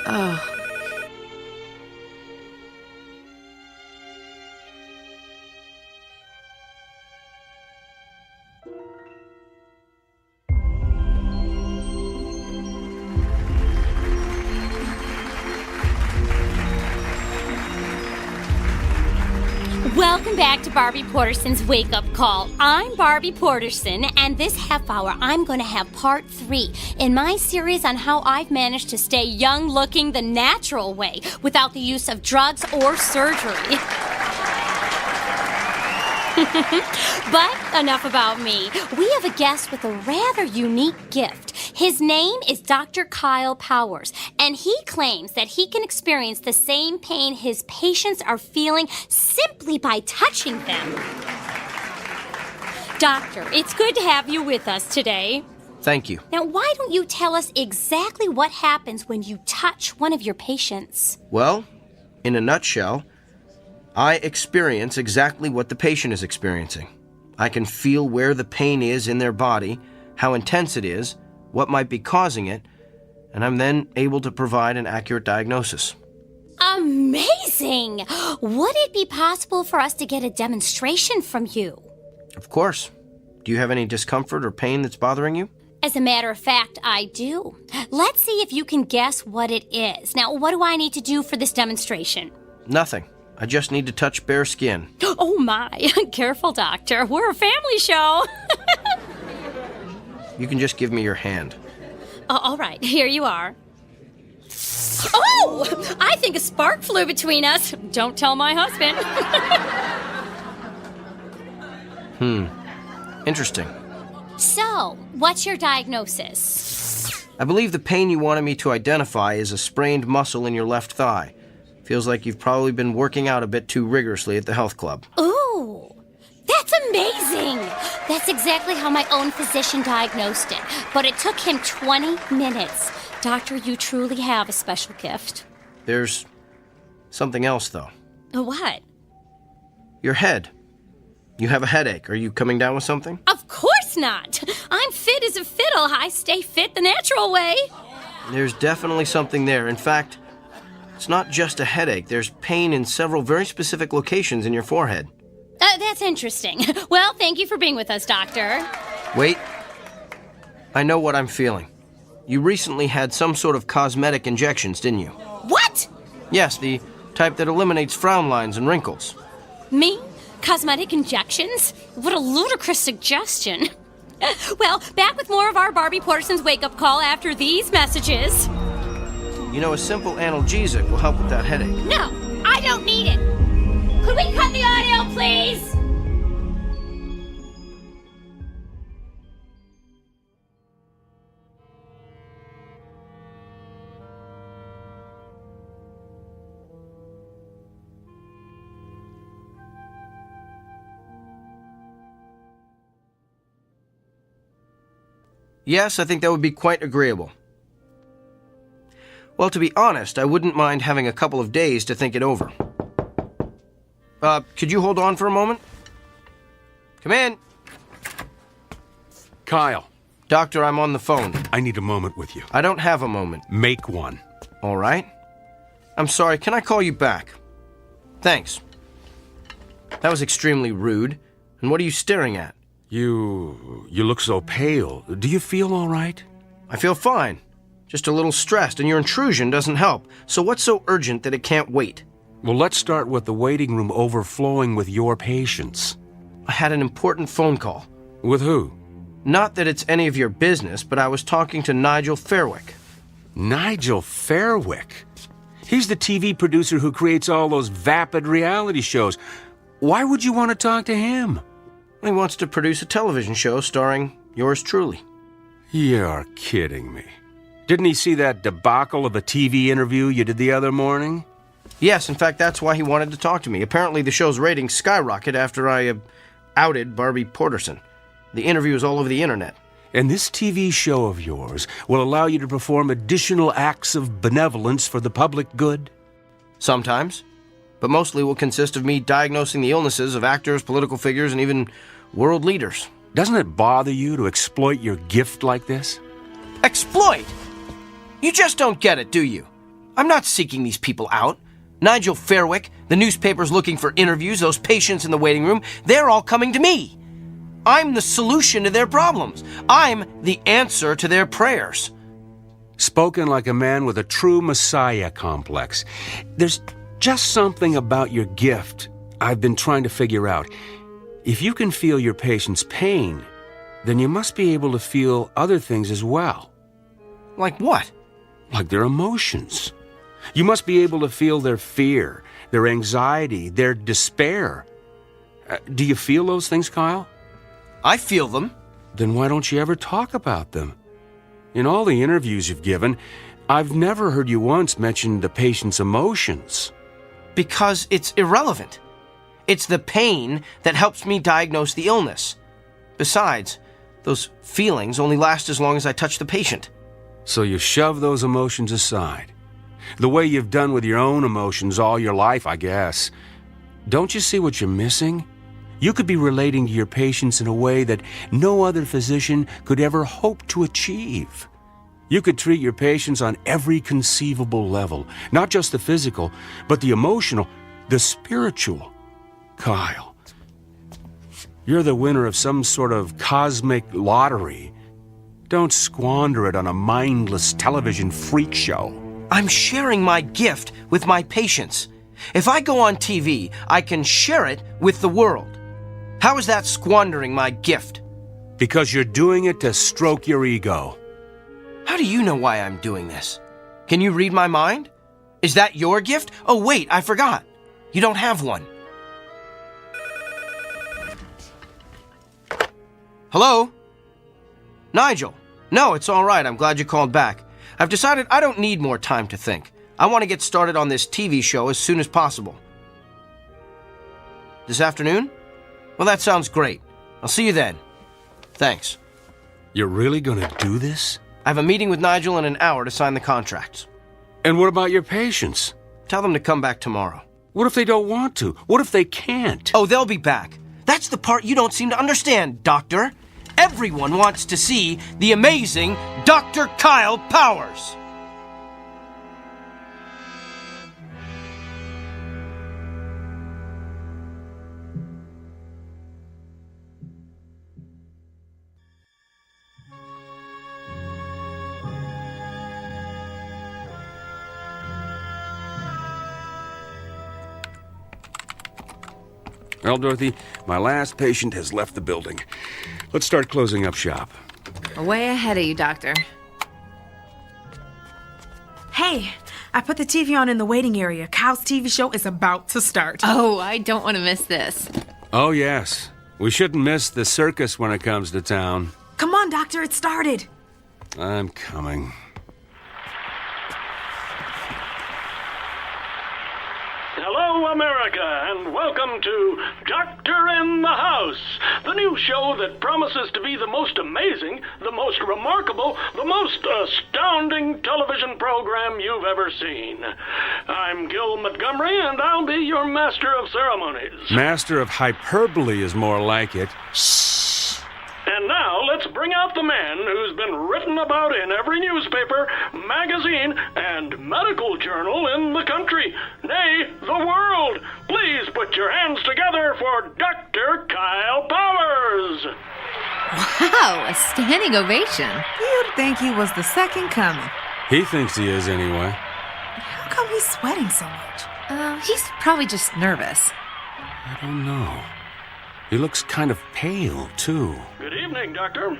Oh. Welcome back to Barbie Porterson's Wake Up Call. I'm Barbie Porterson, and this half hour I'm going to have part 3 in my series on how I've managed to stay young looking the natural way without the use of drugs or surgery. But enough about me. We have a guest with a rather unique gift. His name is Dr. Kyle Powers, and he claims that he can experience the same pain his patients are feeling simply by touching them. Doctor, it's good to have you with us today. Thank you. Now, why don't you tell us exactly what happens when you touch one of your patients? Well, in a nutshell, I experience exactly what the patient is experiencing. I can feel where the pain is in their body, how intense it is, what might be causing it, and I'm then able to provide an accurate diagnosis. Amazing! Would it be possible for us to get a demonstration from you? Of course. Do you have any discomfort or pain that's bothering you? As a matter of fact, I do. Let's see if you can guess what it is. Now, what do I need to do for this demonstration? Nothing. I just need to touch bare skin. Oh my, careful, doctor. We're a family show. You can just give me your hand. All right, here you are. Oh, I think a spark flew between us. Don't tell my husband. Interesting. So, what's your diagnosis? I believe the pain you wanted me to identify is a sprained muscle in your left thigh. Feels like you've probably been working out a bit too rigorously at the health club. Ooh, that's amazing! That's exactly how my own physician diagnosed it, but it took him 20 minutes. Doctor, you truly have a special gift. There's something else, though. What? Your head. You have a headache. Are you coming down with something? Of course not. I'm fit as a fiddle. I stay fit the natural way. There's definitely something there. In fact, it's not just a headache. There's pain in several very specific locations in your forehead. That's interesting. Well, thank you for being with us, Doctor. Wait. I know what I'm feeling. You recently had some sort of cosmetic injections, didn't you? What? Yes, the type that eliminates frown lines and wrinkles. Me? Cosmetic injections? What a ludicrous suggestion. Well, back with more of our Barbie Porterson's wake-up call after these messages. You know, a simple analgesic will help with that headache. No, I don't need it. Could we cut the audio, please? Yes, I think that would be quite agreeable. Well, to be honest, I wouldn't mind having a couple of days to think it over. Could you hold on for a moment? Come in. Kyle. Doctor, I'm on the phone. I need a moment with you. I don't have a moment. Make one. All right. I'm sorry, can I call you back? Thanks. That was extremely rude. And what are you staring at? You look so pale. Do you feel all right? I feel fine. Just a little stressed, and your intrusion doesn't help. So what's so urgent that it can't wait? Well, let's start with the waiting room overflowing with your patients. I had an important phone call. With who? Not that it's any of your business, but I was talking to Nigel Fairwick. Nigel Fairwick? He's the TV producer who creates all those vapid reality shows. Why would you want to talk to him? He wants to produce a television show starring yours truly. You're kidding me. Didn't he see that debacle of a TV interview you did the other morning? Yes, in fact, that's why he wanted to talk to me. Apparently the show's ratings skyrocketed after I outed Barbie Porterson. The interview is all over the internet. And this TV show of yours will allow you to perform additional acts of benevolence for the public good? Sometimes. But mostly will consist of me diagnosing the illnesses of actors, political figures, and even world leaders. Doesn't it bother you to exploit your gift like this? Exploit? You just don't get it, do you? I'm not seeking these people out. Nigel Fairwick, the newspapers looking for interviews, those patients in the waiting room, they're all coming to me. I'm the solution to their problems. I'm the answer to their prayers. Spoken like a man with a true messiah complex. There's just something about your gift I've been trying to figure out. If you can feel your patient's pain, then you must be able to feel other things as well. Like what? Like their emotions. You must be able to feel their fear, their anxiety, their despair. Do you feel those things, Kyle? I feel them. Then why don't you ever talk about them? In all the interviews you've given, I've never heard you once mention the patient's emotions. Because it's irrelevant. It's the pain that helps me diagnose the illness. Besides, those feelings only last as long as I touch the patient. So you shove those emotions aside. The way you've done with your own emotions all your life, I guess. Don't you see what you're missing? You could be relating to your patients in a way that no other physician could ever hope to achieve. You could treat your patients on every conceivable level, not just the physical, but the emotional, the spiritual. Kyle, you're the winner of some sort of cosmic lottery. Don't squander it on a mindless television freak show. I'm sharing my gift with my patients. If I go on TV, I can share it with the world. How is that squandering my gift? Because you're doing it to stroke your ego. How do you know why I'm doing this? Can you read my mind? Is that your gift? Oh, wait, I forgot. You don't have one. Hello? Nigel? No, it's all right. I'm glad you called back. I've decided I don't need more time to think. I want to get started on this TV show as soon as possible. This afternoon? Well, that sounds great. I'll see you then. Thanks. You're really going to do this? I have a meeting with Nigel in an hour to sign the contracts. And what about your patients? Tell them to come back tomorrow. What if they don't want to? What if they can't? Oh, they'll be back. That's the part you don't seem to understand, Doctor. Everyone wants to see the amazing Dr. Kyle Powers. Well, Dorothy, my last patient has left the building. Let's start closing up shop. Way ahead of you, Doctor. Hey, I put the TV on in the waiting area. Kyle's TV show is about to start. Oh, I don't want to miss this. Oh, yes. We shouldn't miss the circus when it comes to town. Come on, Doctor, it started. I'm coming. Hello, America, and welcome to Doctor in the House, the new show that promises to be the most amazing, the most remarkable, the most astounding television program you've ever seen. I'm Gil Montgomery, and I'll be your master of ceremonies. Master of hyperbole is more like it. And now, let's bring out the man who's been written about in every newspaper, magazine, and medical journal in the country, nay, the world. Please put your hands together for Dr. Kyle Powers. Wow, a standing ovation. You'd think he was the second coming. He thinks he is anyway. How come he's sweating so much? He's probably just nervous. I don't know. He looks kind of pale, too. Good evening, Doctor.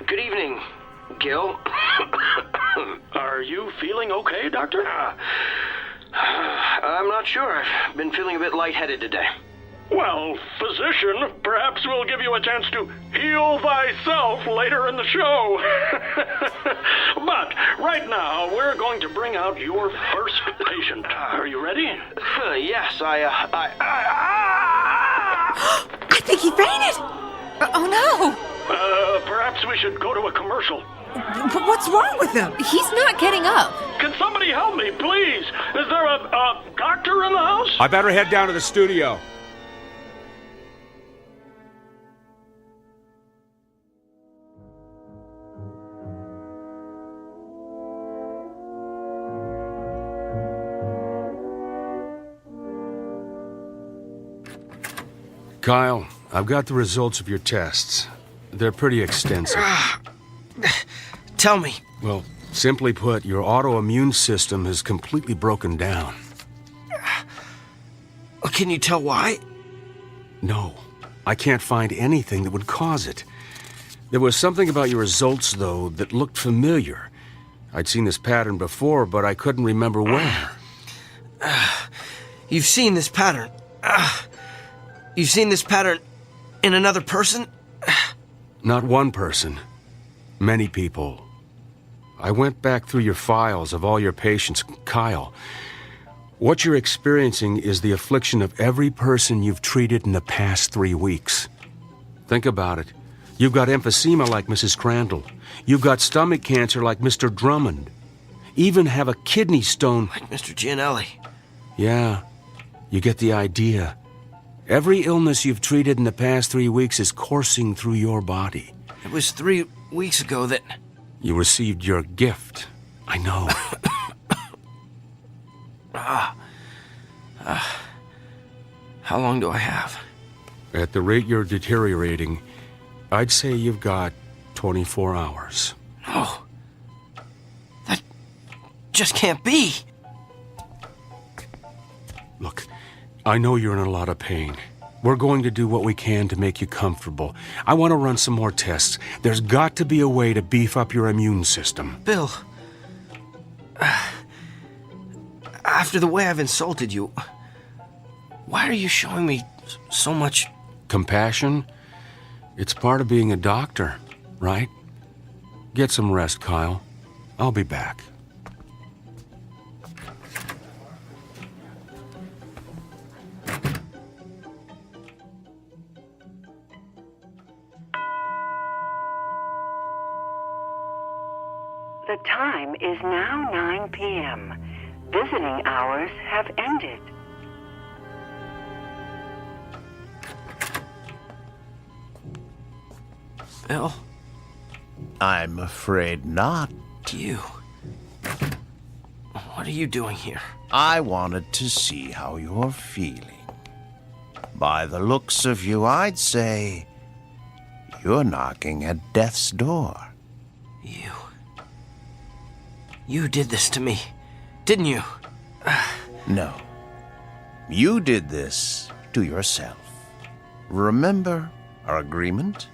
Good evening, Gil. Are you feeling okay, Doctor? I'm not sure. I've been feeling a bit lightheaded today. Well, physician, perhaps we'll give you a chance to heal thyself later in the show. But right now, we're going to bring out your first patient. Are you ready? Yes, I think he fainted. Oh, no. Perhaps we should go to a commercial. But what's wrong with him? He's not getting up. Can somebody help me, please? Is there a doctor in the house? I better head down to the studio. Kyle, I've got the results of your tests. They're pretty extensive. Tell me. Well, simply put, your autoimmune system has completely broken down. Can you tell why? No, I can't find anything that would cause it. There was something about your results, though, that looked familiar. I'd seen this pattern before, but I couldn't remember where. You've seen this pattern. You've seen this pattern in another person? Not one person. Many people. I went back through your files of all your patients. Kyle, what you're experiencing is the affliction of every person you've treated in the past 3 weeks. Think about it. You've got emphysema like Mrs. Crandall. You've got stomach cancer like Mr. Drummond. Even have a kidney stone like Mr. Gianelli. Yeah, you get the idea. Every illness you've treated in the past 3 weeks is coursing through your body. It was 3 weeks ago that... You received your gift. I know. How long do I have? At the rate you're deteriorating, I'd say you've got 24 hours. No. That just can't be. Look, I know you're in a lot of pain. We're going to do what we can to make you comfortable. I want to run some more tests. There's got to be a way to beef up your immune system. Bill, after the way I've insulted you, why are you showing me so much... Compassion? It's part of being a doctor, right? Get some rest, Kyle. I'll be back. The time is now 9 p.m. Visiting hours have ended. Bill? I'm afraid not. You. What are you doing here? I wanted to see how you're feeling. By the looks of you, I'd say you're knocking at death's door. You did this to me, didn't you? No. You did this to yourself. Remember our agreement?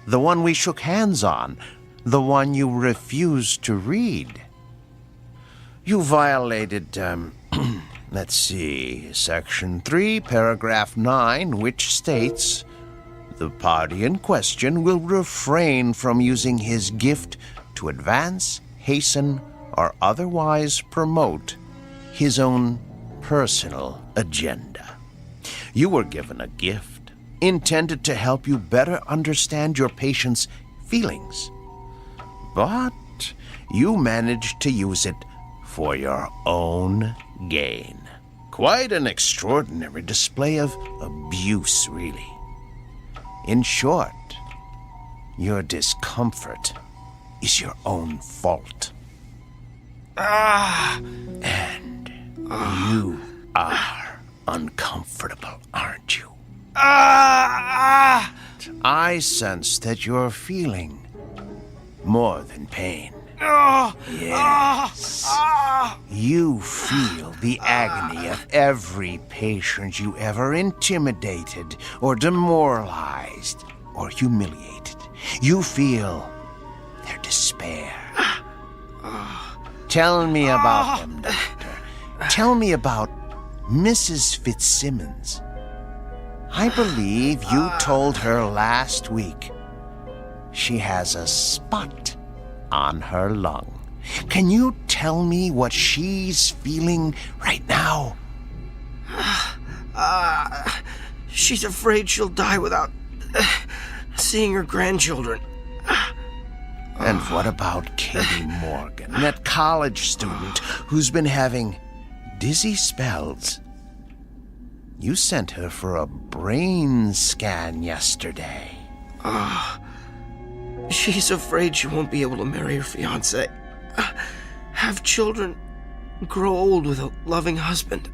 The one we shook hands on. The one you refused to read. You violated, let's see, Section 3, Paragraph 9, which states, the party in question will refrain from using his gift to advance, hasten, or otherwise promote his own personal agenda. You were given a gift intended to help you better understand your patient's feelings. But you managed to use it for your own gain. Quite an extraordinary display of abuse, really. In short, your discomfort is your own fault. And you are uncomfortable, aren't you? I sense that you're feeling more than pain. Yes. You feel the agony of every patient you ever intimidated or demoralized or humiliated. You feel their despair. Tell me about them, Doctor. Tell me about Mrs. Fitzsimmons. I believe you told her last week she has a spot on her lung. Can you tell me what she's feeling right now? She's afraid she'll die without seeing her grandchildren. And what about Katie Morgan, that college student who's been having dizzy spells? You sent her for a brain scan yesterday. She's afraid she won't be able to marry her fiancé, have children, grow old with a loving husband.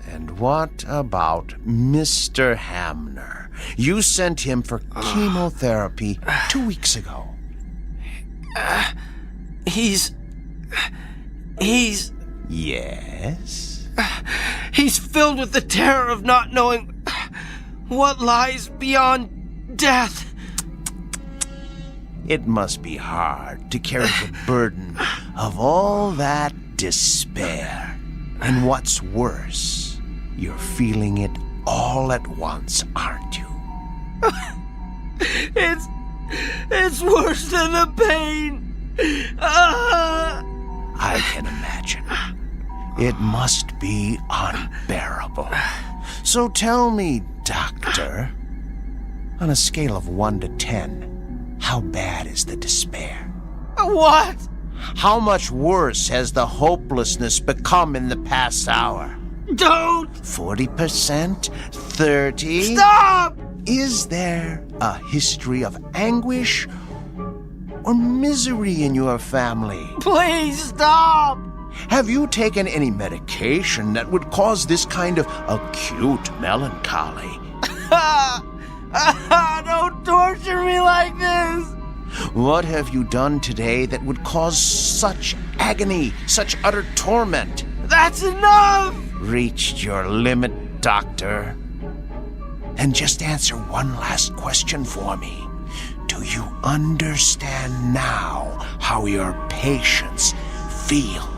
And what about Mr. Hamner? You sent him for chemotherapy 2 weeks ago. He's... Yes? He's filled with the terror of not knowing what lies beyond death. It must be hard to carry the burden of all that despair. And what's worse, you're feeling it all at once, aren't you? It's worse than the pain. I can imagine. It must be unbearable. So tell me, Doctor, on a scale of 1 to 10, how bad is the despair? What? How much worse has the hopelessness become in the past hour? Don't! 40%? 30? Stop! Is there a history of anguish or misery in your family? Please stop! Have you taken any medication that would cause this kind of acute melancholy? Don't torture me like this! What have you done today that would cause such agony, such utter torment? That's enough! Reached your limit, Doctor. And just answer one last question for me. Do you understand now how your patients feel?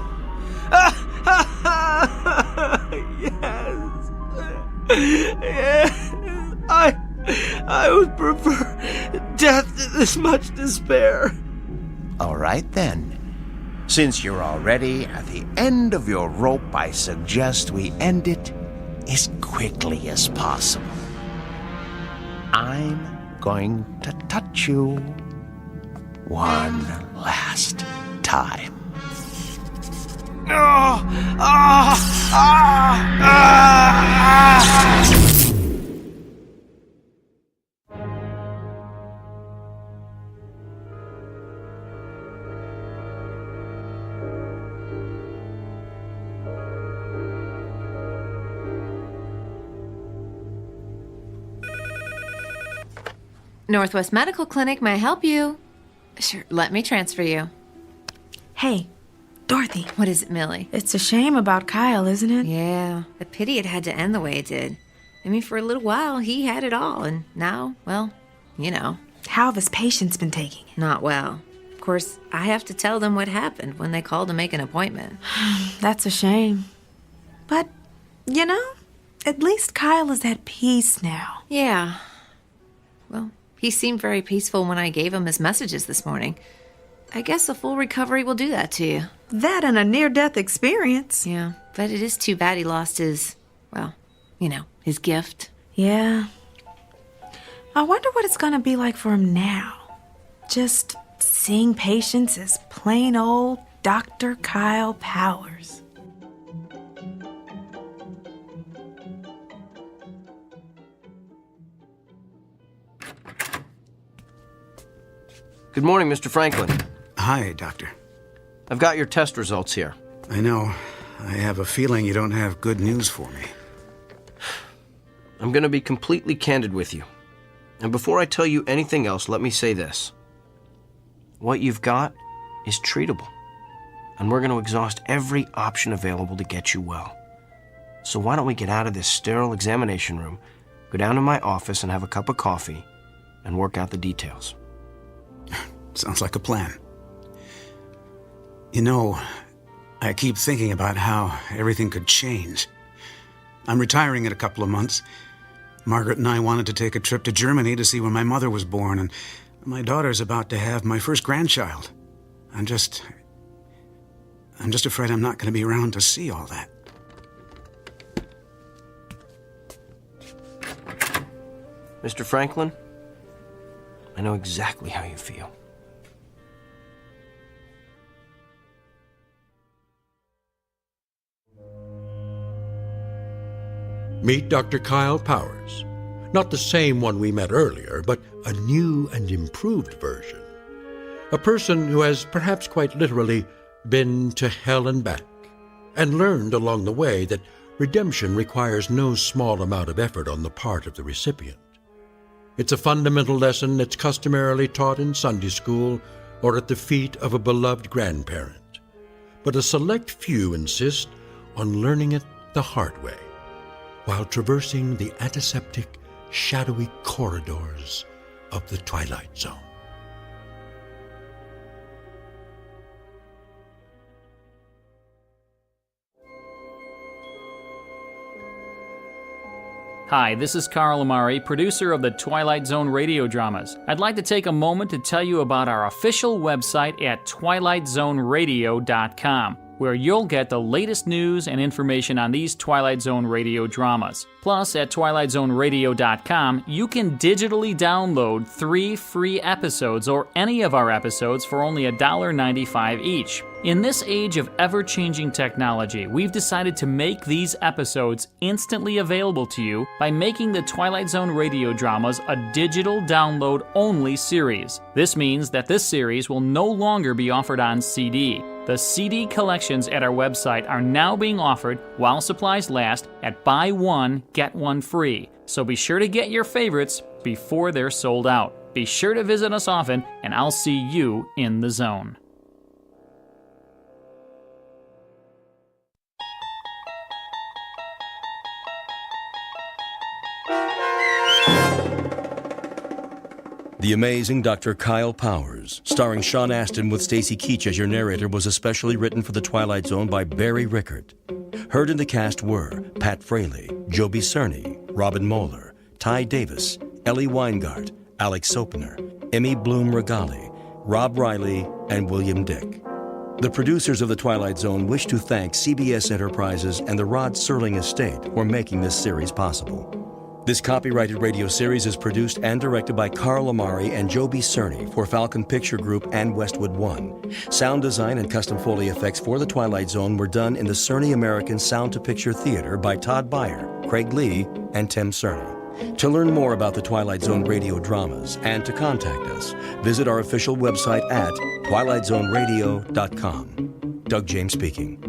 Yes. I would prefer death to this much despair. All right, then. Since you're already at the end of your rope, I suggest we end it as quickly as possible. I'm going to touch you one last time. Northwest Medical Clinic, may I help you? Sure, let me transfer you. Hey, Dorothy. What is it, Millie? It's a shame about Kyle, isn't it? Yeah, a pity it had to end the way it did. I mean, for a little while, he had it all, and now, well, you know. How have his patients been taking it? Not well. Of course, I have to tell them what happened when they called to make an appointment. That's a shame. But, you know, at least Kyle is at peace now. Yeah. Well, he seemed very peaceful when I gave him his messages this morning. I guess a full recovery will do that to you. That and a near-death experience. Yeah, but it is too bad he lost his, well, you know, his gift. Yeah. I wonder what it's going to be like for him now. Just seeing patients as plain old Dr. Kyle Powers. Good morning, Mr. Franklin. Hi, Doctor. I've got your test results here. I know. I have a feeling you don't have good news for me. I'm going to be completely candid with you. And before I tell you anything else, let me say this. What you've got is treatable. And we're going to exhaust every option available to get you well. So why don't we get out of this sterile examination room, go down to my office and have a cup of coffee, and work out the details. Sounds like a plan. You know, I keep thinking about how everything could change. I'm retiring in a couple of months. Margaret and I wanted to take a trip to Germany to see where my mother was born, and my daughter's about to have my first grandchild. I'm just afraid I'm not going to be around to see all that. Mr. Franklin, I know exactly how you feel. Meet Dr. Kyle Powers. Not the same one we met earlier, but a new and improved version. A person who has perhaps quite literally been to hell and back, and learned along the way that redemption requires no small amount of effort on the part of the recipient. It's a fundamental lesson that's customarily taught in Sunday school or at the feet of a beloved grandparent. But a select few insist on learning it the hard way, while traversing the antiseptic, shadowy corridors of the Twilight Zone. Hi, this is Carl Amari, producer of the Twilight Zone Radio Dramas. I'd like to take a moment to tell you about our official website at twilightzoneradio.com, where you'll get the latest news and information on these Twilight Zone radio dramas. Plus, at twilightzoneradio.com, you can digitally download 3 free episodes or any of our episodes for only $1.95 each. In this age of ever-changing technology, we've decided to make these episodes instantly available to you by making the Twilight Zone radio dramas a digital download-only series. This means that this series will no longer be offered on CD. The CD collections at our website are now being offered while supplies last at buy one, get one free. So be sure to get your favorites before they're sold out. Be sure to visit us often, and I'll see you in the zone. The Amazing Dr. Kyle Powers, starring Sean Astin with Stacy Keach as your narrator, was especially written for The Twilight Zone by Barry Rickert. Heard in the cast were Pat Fraley, Joby Cerny, Robin Moeller, Ty Davis, Ellie Weingart, Alex Sopener, Emmy Bloom Regali, Rob Riley, and William Dick. The producers of The Twilight Zone wish to thank CBS Enterprises and the Rod Serling estate for making this series possible. This copyrighted radio series is produced and directed by Carl Amari and Joby Cerny for Falcon Picture Group and Westwood One. Sound design and custom Foley effects for The Twilight Zone were done in the Cerny American Sound to Picture Theater by Todd Beyer, Craig Lee, and Tim Cerny. To learn more about the Twilight Zone radio dramas and to contact us, visit our official website at twilightzoneradio.com. Doug James speaking.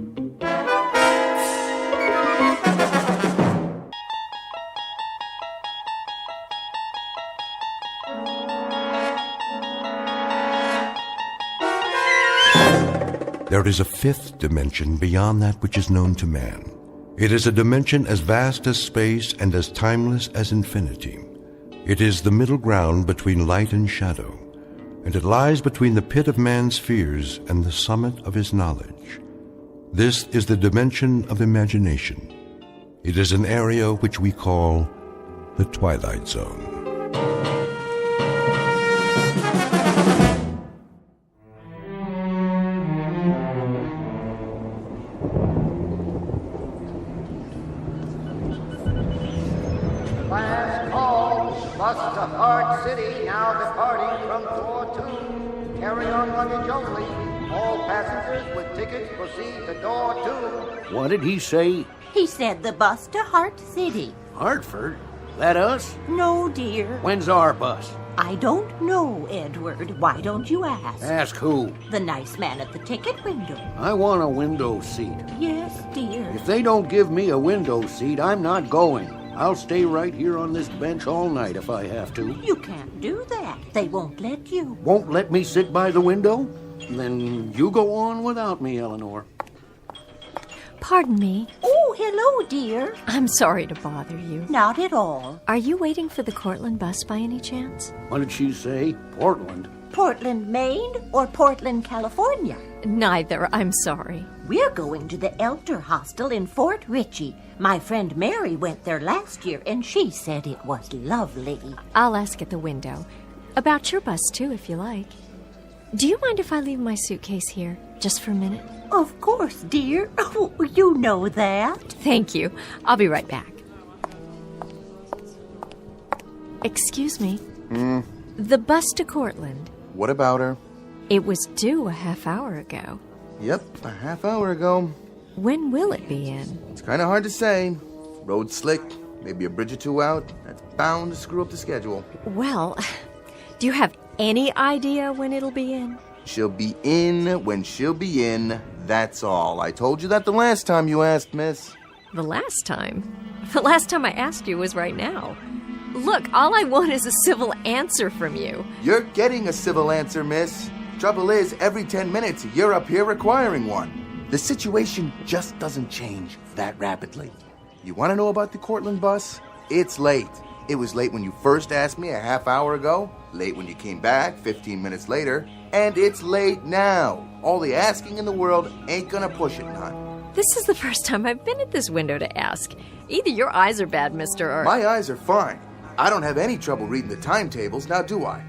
There is a fifth dimension beyond that which is known to man. It is a dimension as vast as space and as timeless as infinity. It is the middle ground between light and shadow, and it lies between the pit of man's fears and the summit of his knowledge. This is the dimension of imagination. It is an area which we call the Twilight Zone. Last call, bus to Hard City, now departing from door 2. Carry on luggage only. All passengers with tickets proceed to door 2. What did he say? He said the bus to Hart City. Hartford? That us? No, dear. When's our bus? I don't know, Edward. Why don't you ask? Ask who? The nice man at the ticket window. I want a window seat. Yes, dear. If they don't give me a window seat, I'm not going. I'll stay right here on this bench all night if I have to. You can't do that. They won't let you. Won't let me sit by the window? Then you go on without me, Eleanor. Pardon me. Oh, hello, dear. I'm sorry to bother you. Not at all. Are you waiting for the Cortland bus by any chance? What did she say? Portland? Portland, Maine, or Portland, California? Neither, I'm sorry. We're going to the Elder Hostel in Fort Ritchie. My friend Mary went there last year, and she said it was lovely. I'll ask at the window. About your bus, too, if you like. Do you mind if I leave my suitcase here, just for a minute? Of course, dear. Oh, you know that. Thank you. I'll be right back. Excuse me. The bus to Cortland. What about her? It was due a half hour ago. Yep, a half hour ago. When will it be in? It's kind of hard to say. Road slick, maybe a bridge or two out. That's bound to screw up the schedule. Well, do you have any idea when it'll be in? She'll be in when she'll be in, that's all. I told you that the last time you asked, miss. The last time? The last time I asked you was right now. Look, all I want is a civil answer from you. You're getting a civil answer, miss. Trouble is, every 10 minutes, you're up here requiring one. The situation just doesn't change that rapidly. You want to know about the Cortland bus? It's late. It was late when you first asked me a half hour ago, late when you came back 15 minutes later, and it's late now. All the asking in the world ain't gonna push it none. This is the first time I've been at this window to ask. Either your eyes are bad, mister, or... My eyes are fine. I don't have any trouble reading the timetables, now do I?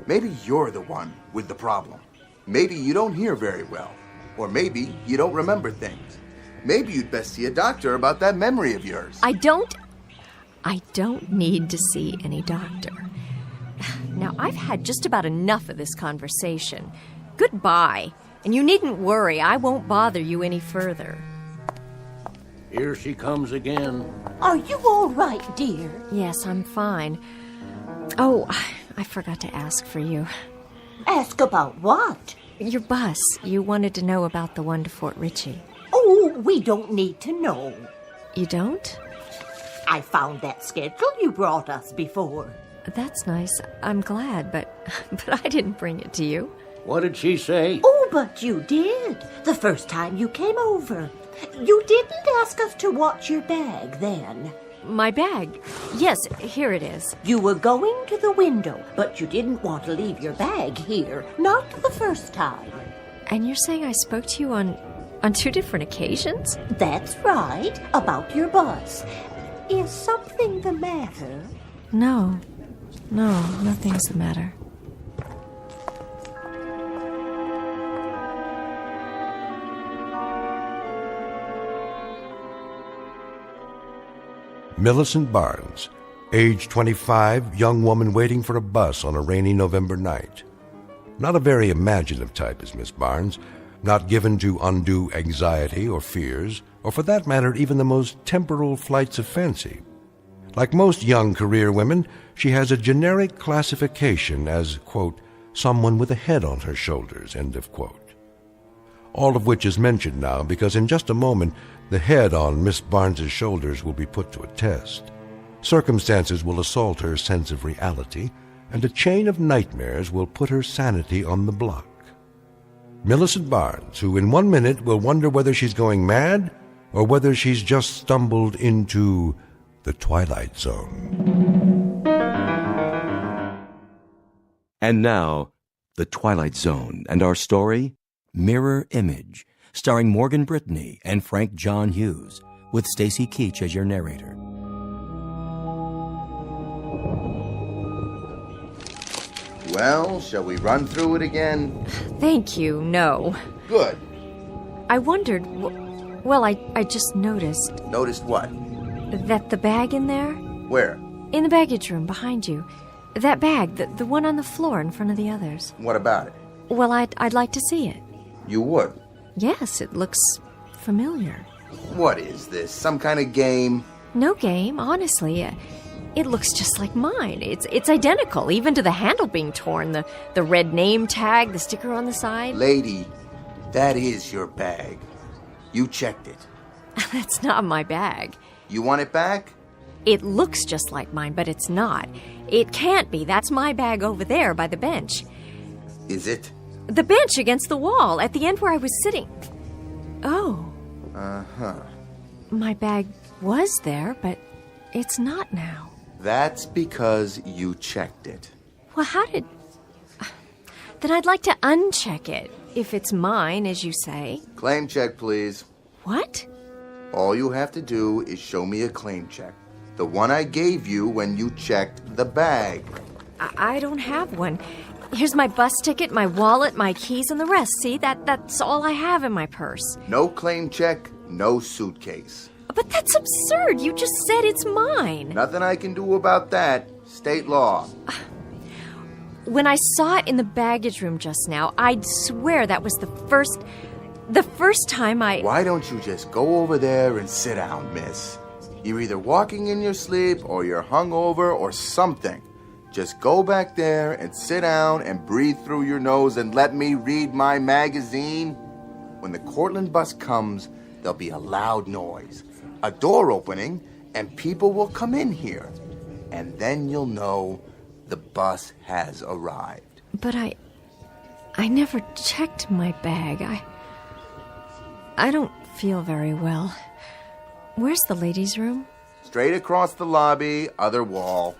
Maybe you're the one with the problem. Maybe you don't hear very well. Or maybe you don't remember things. Maybe you'd best see a doctor about that memory of yours. I don't need to see any doctor. Now, I've had just about enough of this conversation. Goodbye. And you needn't worry, I won't bother you any further. Here she comes again. Are you all right, dear? Yes, I'm fine. Oh, I forgot to ask for you. Ask about what? Your bus. You wanted to know about the one to Fort Ritchie. Oh, we don't need to know. You don't? I found that schedule you brought us before. That's nice. I'm glad, but I didn't bring it to you. What did she say? Oh, but you did. The first time you came over. You didn't ask us to watch your bag then. My bag? Yes, here it is. You were going to the window, but you didn't want to leave your bag here. Not the first time. And you're saying I spoke to you on 2 different occasions? That's right. About your bus. Is something the matter? No, nothing's the matter. Millicent Barnes, age 25, young woman waiting for a bus on a rainy November night. Not a very imaginative type is Miss Barnes, not given to undue anxiety or fears, or for that matter, even the most temporal flights of fancy. Like most young career women, she has a generic classification as, quote, someone with a head on her shoulders, end of quote. All of which is mentioned now because in just a moment, the head on Miss Barnes's shoulders will be put to a test. Circumstances will assault her sense of reality, and a chain of nightmares will put her sanity on the block. Millicent Barnes, who in 1 minute will wonder whether she's going mad or whether she's just stumbled into the Twilight Zone. And now, The Twilight Zone, and our story, Mirror Image, starring Morgan Brittany and Frank John Hughes, with Stacy Keach as your narrator. Well, shall we run through it again? Thank you, no. Good. I wondered, well, I just noticed. Noticed what? That the bag in there? Where? In the baggage room behind you. That bag, the one on the floor in front of the others. What about it? Well, I'd like to see it. You would? Yes, it looks familiar. What is this? Some kind of game? No game, honestly. It looks just like mine. It's identical, even to the handle being torn, the red name tag, the sticker on the side. Lady, that is your bag. You checked it. That's not my bag. You want it back? It looks just like mine, but it's not. It can't be. That's my bag over there by the bench. Is it? The bench against the wall, at the end where I was sitting. Oh. Uh-huh. My bag was there, but it's not now. That's because you checked it. Well, how did... Then I'd like to uncheck it, if it's mine, as you say. Claim check, please. What? All you have to do is show me a claim check. The one I gave you when you checked the bag. I don't have one. Here's my bus ticket, my wallet, my keys, and the rest. See, that's all I have in my purse. No claim check, no suitcase. But that's absurd. You just said it's mine. Nothing I can do about that. State law. When I saw it in the baggage room just now, I'd swear that was the first time I... Why don't you just go over there and sit down, miss? You're either walking in your sleep or you're hungover or something. Just go back there and sit down and breathe through your nose and let me read my magazine. When the Cortland bus comes, there'll be a loud noise, a door opening, and people will come in here. And then you'll know the bus has arrived. But I never checked my bag. I don't feel very well. Where's the ladies' room? Straight across the lobby, other wall.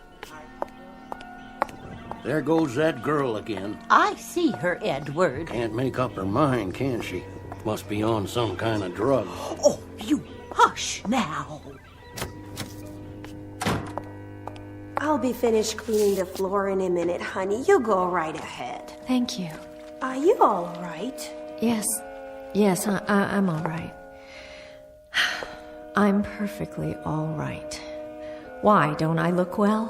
There goes that girl again. I see her, Edward. Can't make up her mind, can she? Must be on some kind of drug. Oh, you hush now. I'll be finished cleaning the floor in a minute, honey. You go right ahead. Thank you. Are you all right? Yes, I'm all right. I'm perfectly all right. Why, don't I look well?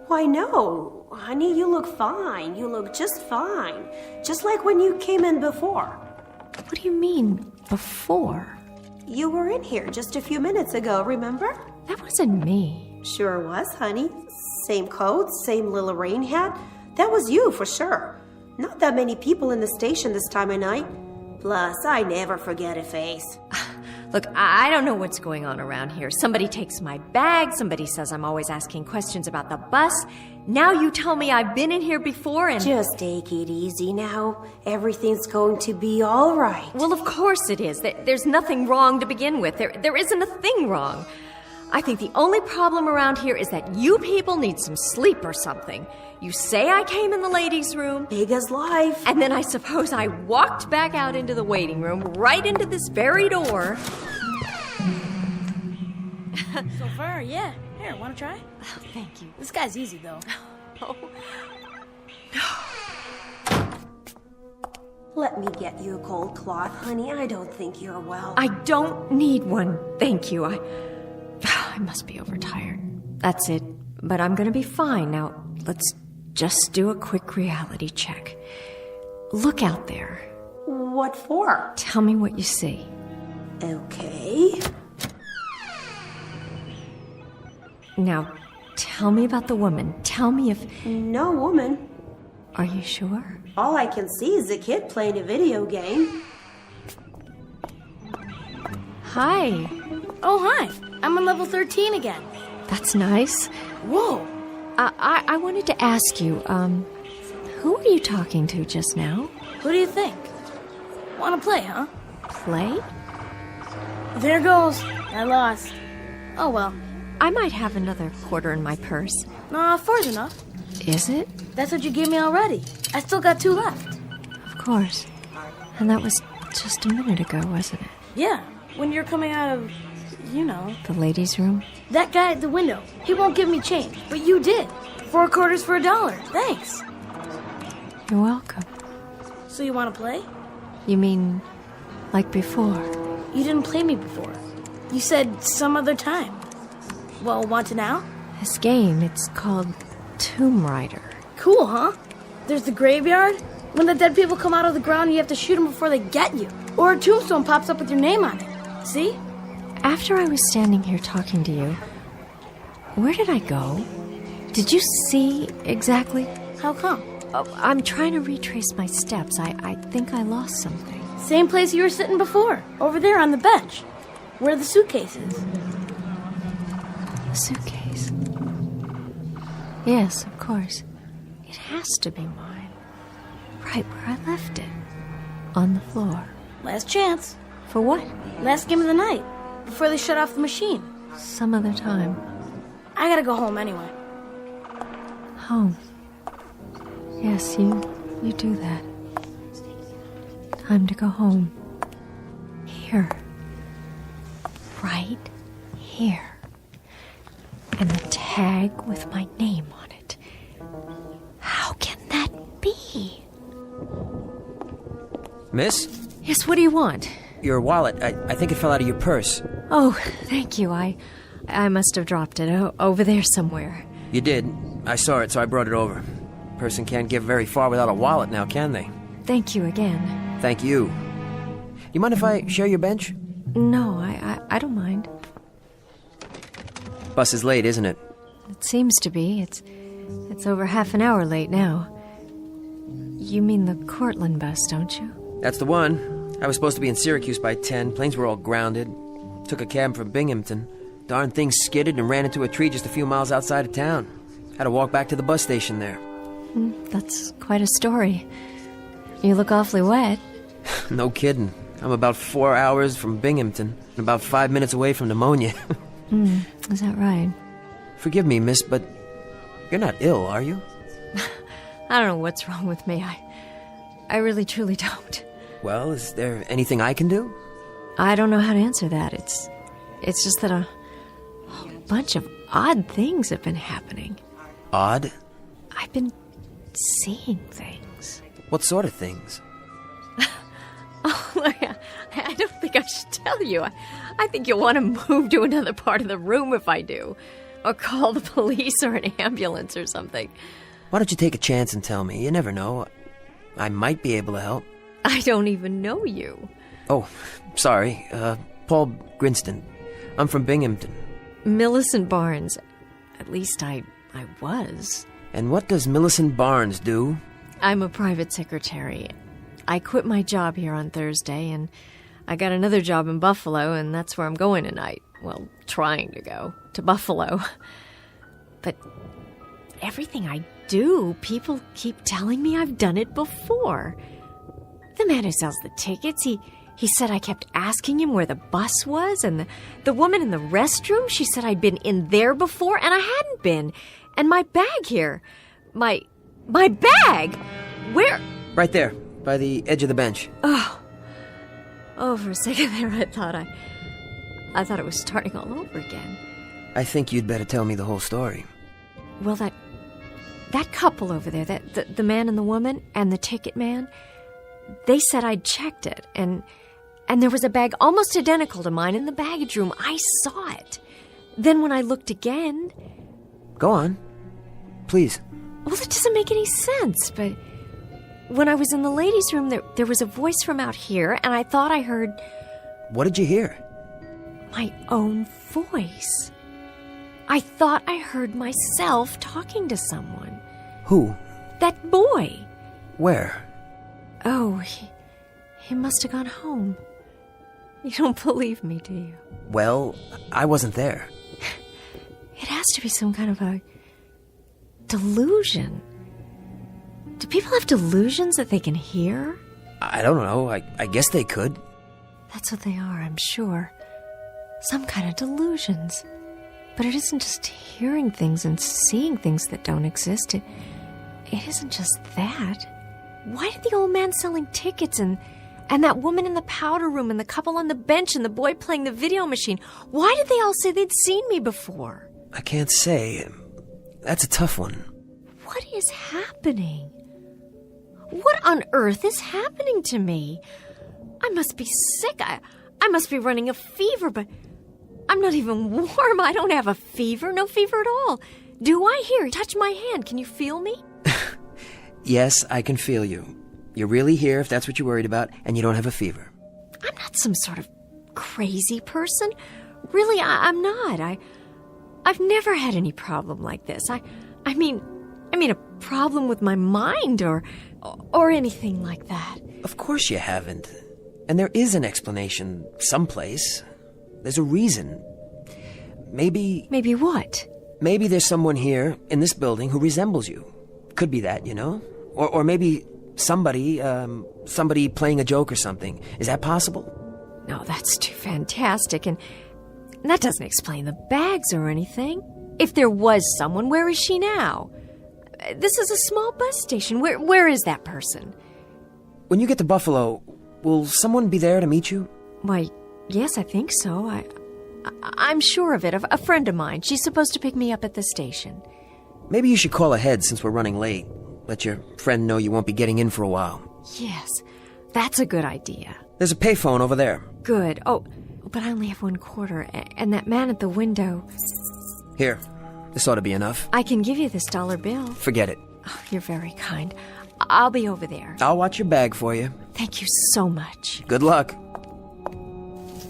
Why, no. Honey, you look fine. You look just fine. Just like when you came in before. What do you mean, before? You were in here just a few minutes ago, remember? That wasn't me. Sure was, honey. Same coat, same little rain hat. That was you, for sure. Not that many people in the station this time of night. Plus, I never forget a face. Look, I don't know what's going on around here. Somebody takes my bag, somebody says I'm always asking questions about the bus. Now you tell me I've been in here before and... Just take it easy now. Everything's going to be all right. Well, of course it is. There's nothing wrong to begin with. There isn't a thing wrong. I think the only problem around here is that you people need some sleep or something. You say I came in the ladies' room. Big as life. And then I suppose I walked back out into the waiting room, right into this very door. So far, yeah. Here, want to try? Oh, thank you. This guy's easy, though. Let me get you a cold cloth, honey. I don't think you're well. I don't need one, thank you. I must be overtired. That's it. But I'm gonna be fine. Now, let's just do a quick reality check. Look out there. What for? Tell me what you see. Okay. Now, tell me about the woman. Tell me if... No woman. Are you sure? All I can see is a kid playing a video game. Hi. Oh, hi. I'm on level 13 again. That's nice. Whoa. I wanted to ask you, who were you talking to just now? Who do you think? Want to play, huh? Play? There goes. I lost. Oh, well. I might have another quarter in my purse. Nah, 4's enough. Is it? That's what you gave me already. I still got 2 left. Of course. And that was just a minute ago, wasn't it? Yeah, when you're coming out of, you know. The ladies' room? That guy at the window. He won't give me change, but you did. 4 quarters for $1. Thanks. You're welcome. So you want to play? You mean like before? You didn't play me before. You said some other time. Well, want to now? This game, it's called Tomb Raider. Cool, huh? There's the graveyard. When the dead people come out of the ground, you have to shoot them before they get you. Or a tombstone pops up with your name on it. See? After I was standing here talking to you, where did I go? Did you see exactly? How come? Oh, I'm trying to retrace my steps. I think I lost something. Same place you were sitting before. Over there on the bench. Where the suitcase is. The suitcase? Yes, of course. It has to be mine. Right where I left it. On the floor. Last chance. For what? Last game of the night. Before they shut off the machine. Some other time. I gotta go home anyway. Home. Yes, you do that. Time to go home. Here. Right here. And the tag with my name on it. How can that be? Miss? Yes, what do you want? Your wallet. I think it fell out of your purse. Oh, thank you. I must have dropped it over there somewhere. You did. I saw it, so I brought it over. Person can't get very far without a wallet now, can they? Thank you again. Thank you. You mind if I share your bench? No, I don't mind. Bus is late, isn't it? It seems to be. It's over half an hour late now. You mean the Cortland bus, don't you? That's the one. I was supposed to be in Syracuse by 10. Planes were all grounded. Took a cab from Binghamton. Darn thing skidded and ran into a tree just a few miles outside of town. Had to walk back to the bus station there. That's quite a story. You look awfully wet. No kidding. I'm about 4 hours from Binghamton and about 5 minutes away from pneumonia. Is that right? Forgive me, miss, but you're not ill, are you? I don't know what's wrong with me. I really truly don't. Well, is there anything I can do? I don't know how to answer that. It's just that a whole bunch of odd things have been happening. Odd? I've been seeing things. What sort of things? Oh, I don't think I should tell you. I think you'll want to move to another part of the room if I do. Or call the police or an ambulance or something. Why don't you take a chance and tell me? You never know. I might be able to help. I don't even know you. Oh, sorry. Paul Grinston. I'm from Binghamton. Millicent Barnes. At least I was. And what does Millicent Barnes do? I'm a private secretary. I quit my job here on Thursday, and I got another job in Buffalo, and that's where I'm going tonight. Well, trying to go to Buffalo. But everything I do, people keep telling me I've done it before. The man who sells the tickets, he said I kept asking him where the bus was, and the woman in the restroom, she said I'd been in there before, and I hadn't been. And my bag here. My bag? Where? Right there, by the edge of the bench. Oh, for a second there, I thought it was starting all over again. I think you'd better tell me the whole story. Well, that couple over there, the man and the woman and the ticket man, they said I'd checked it, and there was a bag almost identical to mine in the baggage room. I saw it. Then when I looked again... Go on. Please. Well, it doesn't make any sense, but when I was in the ladies' room, there was a voice from out here, and I thought I heard... What did you hear? My own voice. I thought I heard myself talking to someone. Who? That boy. Where? Oh, he must have gone home. You don't believe me, do you? Well, I wasn't there. It has to be some kind of a delusion. Do people have delusions that they can hear? I don't know. I guess they could. That's what they are, I'm sure. Some kind of delusions. But it isn't just hearing things and seeing things that don't exist. It isn't just that. Why did the old man selling tickets and that woman in the powder room and the couple on the bench and the boy playing the video machine, why did they all say they'd seen me before? I can't say. That's a tough one. What is happening? What on earth is happening to me? I must be sick. I must be running a fever, but I'm not even warm. I don't have a fever. No fever at all. Do I? Here, touch my hand. Can you feel me? Yes, I can feel you. You're really here if that's what you're worried about, and you don't have a fever. I'm not some sort of crazy person. Really, I'm not. I've never had any problem like this. I mean a problem with my mind or anything like that. Of course you haven't. And there is an explanation someplace. There's a reason. Maybe... Maybe what? Maybe there's someone here in this building who resembles you. Could be that, you know? Or maybe somebody playing a joke or something. Is that possible? No, that's too fantastic, and that doesn't explain the bags or anything. If there was someone, where is she now? This is a small bus station. Where is that person? When you get to Buffalo, will someone be there to meet you? Why, yes, I think so. I'm sure of it. A friend of mine. She's supposed to pick me up at the station. Maybe you should call ahead since we're running late. Let your friend know you won't be getting in for a while. Yes, that's a good idea. There's a payphone over there. Good. Oh, but I only have $1.25, and that man at the window... Here, this ought to be enough. I can give you this dollar bill. Forget it. Oh, you're very kind. I'll be over there. I'll watch your bag for you. Thank you so much. Good luck.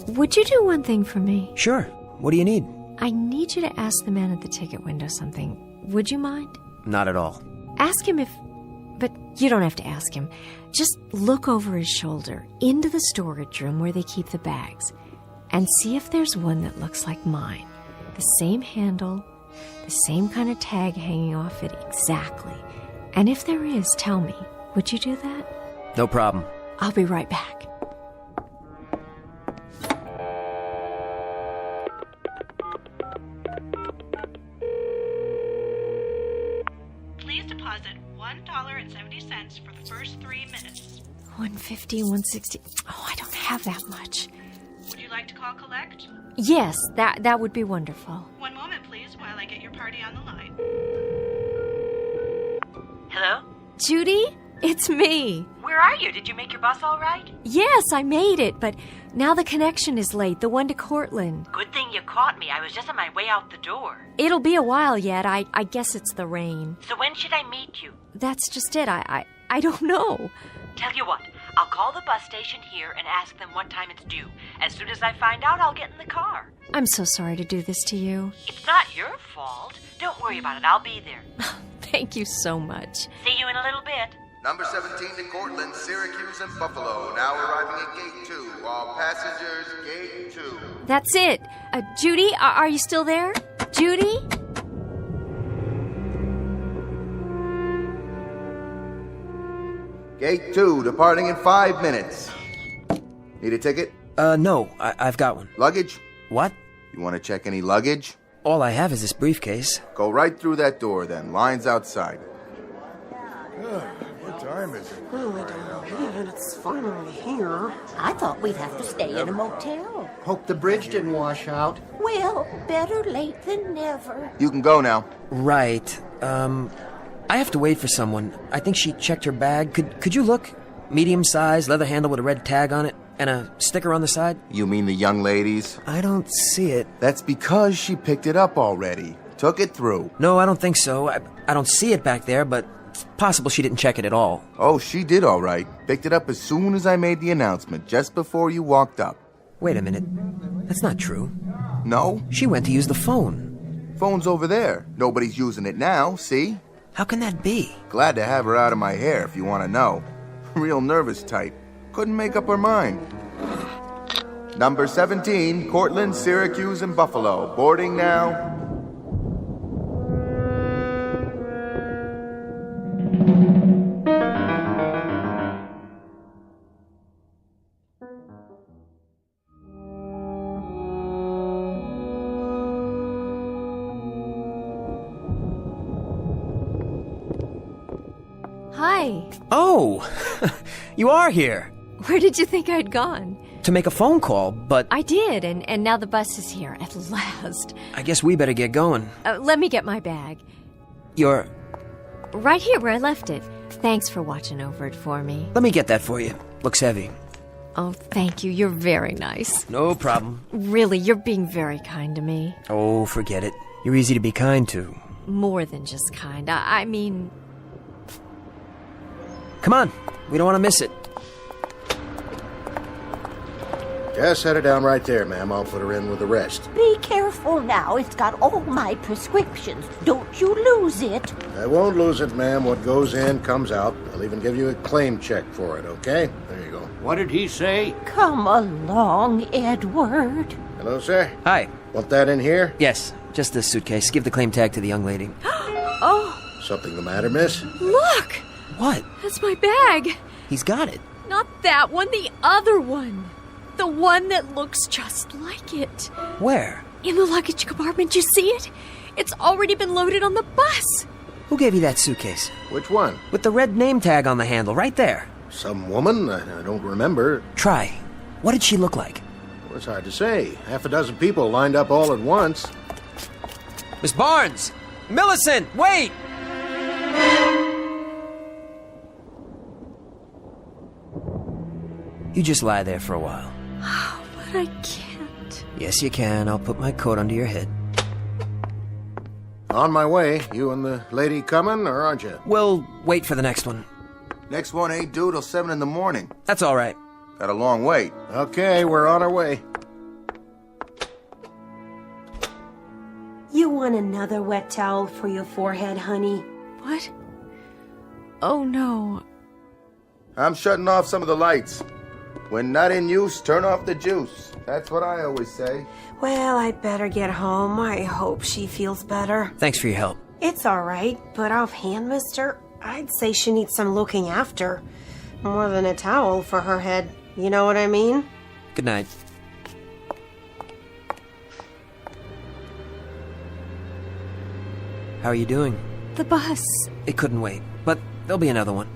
Would you do one thing for me? Sure. What do you need? I need you to ask the man at the ticket window something. Would you mind? Not at all. Ask him if... But you don't have to ask him. Just look over his shoulder into the storage room where they keep the bags and see if there's one that looks like mine. The same handle, the same kind of tag hanging off it exactly. And if there is, tell me. Would you do that? No problem. I'll be right back. Please deposit $1.70 for the first 3 minutes. $150, $160. Oh, I don't have that much. Would you like to call collect? Yes, that would be wonderful. One moment, please, while I get your party on the line. Hello? Judy? It's me. Where are you? Did you make your bus all right? Yes, I made it, but now the connection is late, the one to Cortland. Good thing you caught me. I was just on my way out the door. It'll be a while yet. I guess it's the rain. So when should I meet you? That's just it. I don't know. Tell you what, I'll call the bus station here and ask them what time it's due. As soon as I find out, I'll get in the car. I'm so sorry to do this to you. It's not your fault. Don't worry about it. I'll be there. Thank you so much. See you in a little bit. Number 17 to Cortland, Syracuse, and Buffalo. Now arriving at Gate 2. All passengers, Gate 2. That's it. Judy, are you still there? Judy? Gate 2, departing in 5 minutes. Need a ticket? No, I've got one. Luggage? What? You want to check any luggage? All I have is this briefcase. Go right through that door then. Line's outside. What time is it? Oh, I don't know, man. It's finally here. I thought we'd have to stay in a motel. Hope the bridge didn't wash out. Well, better late than never. You can go now. Right. I have to wait for someone. I think she checked her bag. Could you look? Medium size, leather handle with a red tag on it, and a sticker on the side? You mean the young ladies? I don't see it. That's because she picked it up already. Took it through. No, I don't think so. I don't see it back there, but it's possible she didn't check it at all. Oh, she did all right. Picked it up as soon as I made the announcement, just before you walked up. Wait a minute. That's not true. No? She went to use the phone. Phone's over there. Nobody's using it now, see? How can that be? Glad to have her out of my hair, if you want to know. Real nervous type. Couldn't make up her mind. Number 17, Cortland, Syracuse, and Buffalo. Boarding now. Hi. Oh, you are here. Where did you think I'd gone? To make a phone call, but... I did, and now the bus is here, at last. I guess we better get going. Let me get my bag. You're... Right here where I left it. Thanks for watching over it for me. Let me get that for you. Looks heavy. Oh, thank you. You're very nice. No problem. Really, you're being very kind to me. Oh, forget it. You're easy to be kind to. More than just kind. I mean... Come on. We don't want to miss it. Just set her down right there, ma'am. I'll put her in with the rest. Be careful now. It's got all my prescriptions. Don't you lose it. I won't lose it, ma'am. What goes in comes out. I'll even give you a claim check for it, okay? There you go. What did he say? Come along, Edward. Hello, sir. Hi. Want that in here? Yes, just this suitcase. Give the claim tag to the young lady. Oh, Something the matter, miss? look! What? That's my bag. He's got it. Not that one, the other one. The one that looks just like it. Where? In the luggage compartment, you see it? It's already been loaded on the bus. Who gave you that suitcase? Which one? With the red name tag on the handle, right there. Some woman? I don't remember. Try. What did she look like? Well, it's hard to say. Half a dozen people lined up all at once. Miss Barnes! Millicent, wait! You just lie there for a while. But I can't. Yes, you can. I'll put my coat under your head. On my way. You and the lady coming, or aren't you? We'll wait for the next one. Next one ain't due till 7 in the morning. That's all right. Got a long wait. Okay, we're on our way. You want another wet towel for your forehead, honey? What? Oh, no. I'm shutting off some of the lights. When not in use, turn off the juice. That's what I always say. Well, I better get home. I hope she feels better. Thanks for your help. It's all right, but offhand, mister, I'd say she needs some looking after. More than a towel for her head. You know what I mean? Good night. How are you doing? The bus. It couldn't wait, but there'll be another one.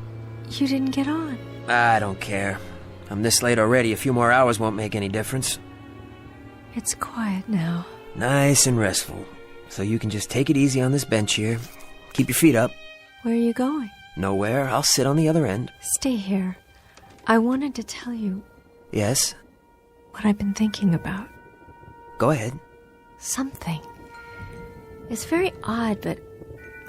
You didn't get on. I don't care. I'm this late already. A few more hours won't make any difference. It's quiet now. Nice and restful. So you can just take it easy on this bench here. Keep your feet up. Where are you going? Nowhere. I'll sit on the other end. Stay here. I wanted to tell you Yes? what I've been thinking about. Go ahead. Something. It's very odd, but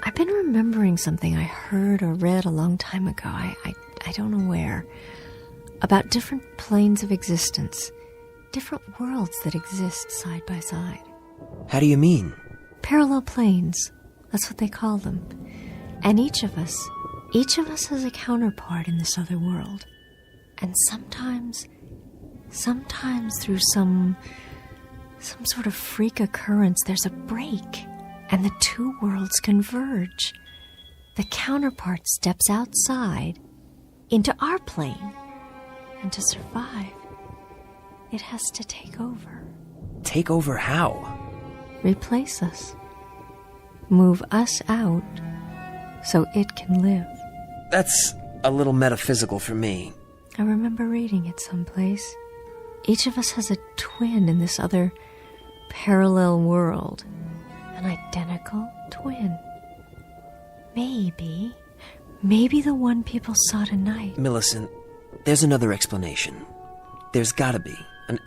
I've been remembering something I heard or read a long time ago. I don't know where. About different planes of existence. Different worlds that exist side by side. How do you mean? Parallel planes. That's what they call them. And each of us has a counterpart in this other world. And sometimes through some sort of freak occurrence, there's a break, and the two worlds converge. The counterpart steps outside into our plane, and to survive, it has to take over. Take over how? Replace us. Move us out so it can live. That's a little metaphysical for me. I remember reading it someplace. Each of us has a twin in this other parallel world. An identical twin. Maybe the one people saw tonight. Millicent, there's another explanation. There's gotta be.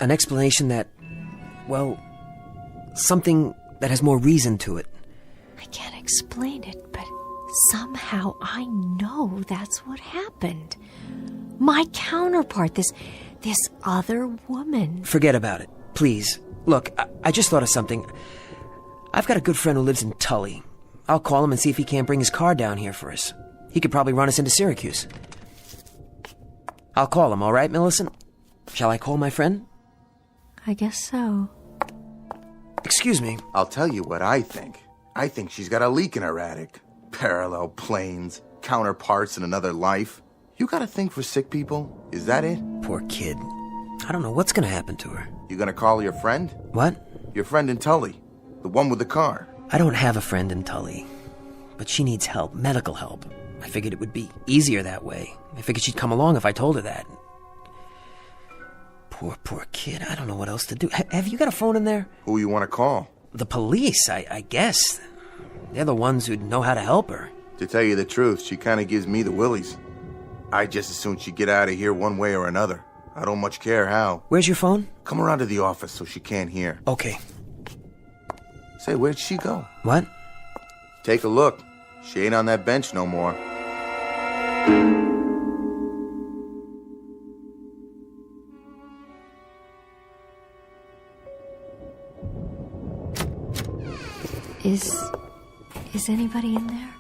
An explanation that, well, something that has more reason to it. I can't explain it, but somehow I know that's what happened. My counterpart, this other woman. Forget about it, please. Look, I just thought of something. I've got a good friend who lives in Tully. I'll call him and see if he can't bring his car down here for us. He could probably run us into Syracuse. I'll call him, all right, Millicent? Shall I call my friend? I guess so. Excuse me. I'll tell you what I think. I think she's got a leak in her attic. Parallel planes, counterparts in another life. You got a thing for sick people? Is that it? Poor kid. I don't know what's gonna happen to her. You gonna call your friend? What? Your friend in Tully. The one with the car. I don't have a friend in Tully. But she needs help, medical help. I figured it would be easier that way. I figured she'd come along if I told her that. Poor kid. I don't know what else to do. Have you got a phone in there? Who you want to call? The police, I guess. They're the ones who'd know how to help her. To tell you the truth, she kind of gives me the willies. I just as soon she get out of here one way or another. I don't much care how. Where's your phone? Come around to the office so she can't hear. Okay. Say, where'd she go? What? Take a look. She ain't on that bench no more. Is anybody in there?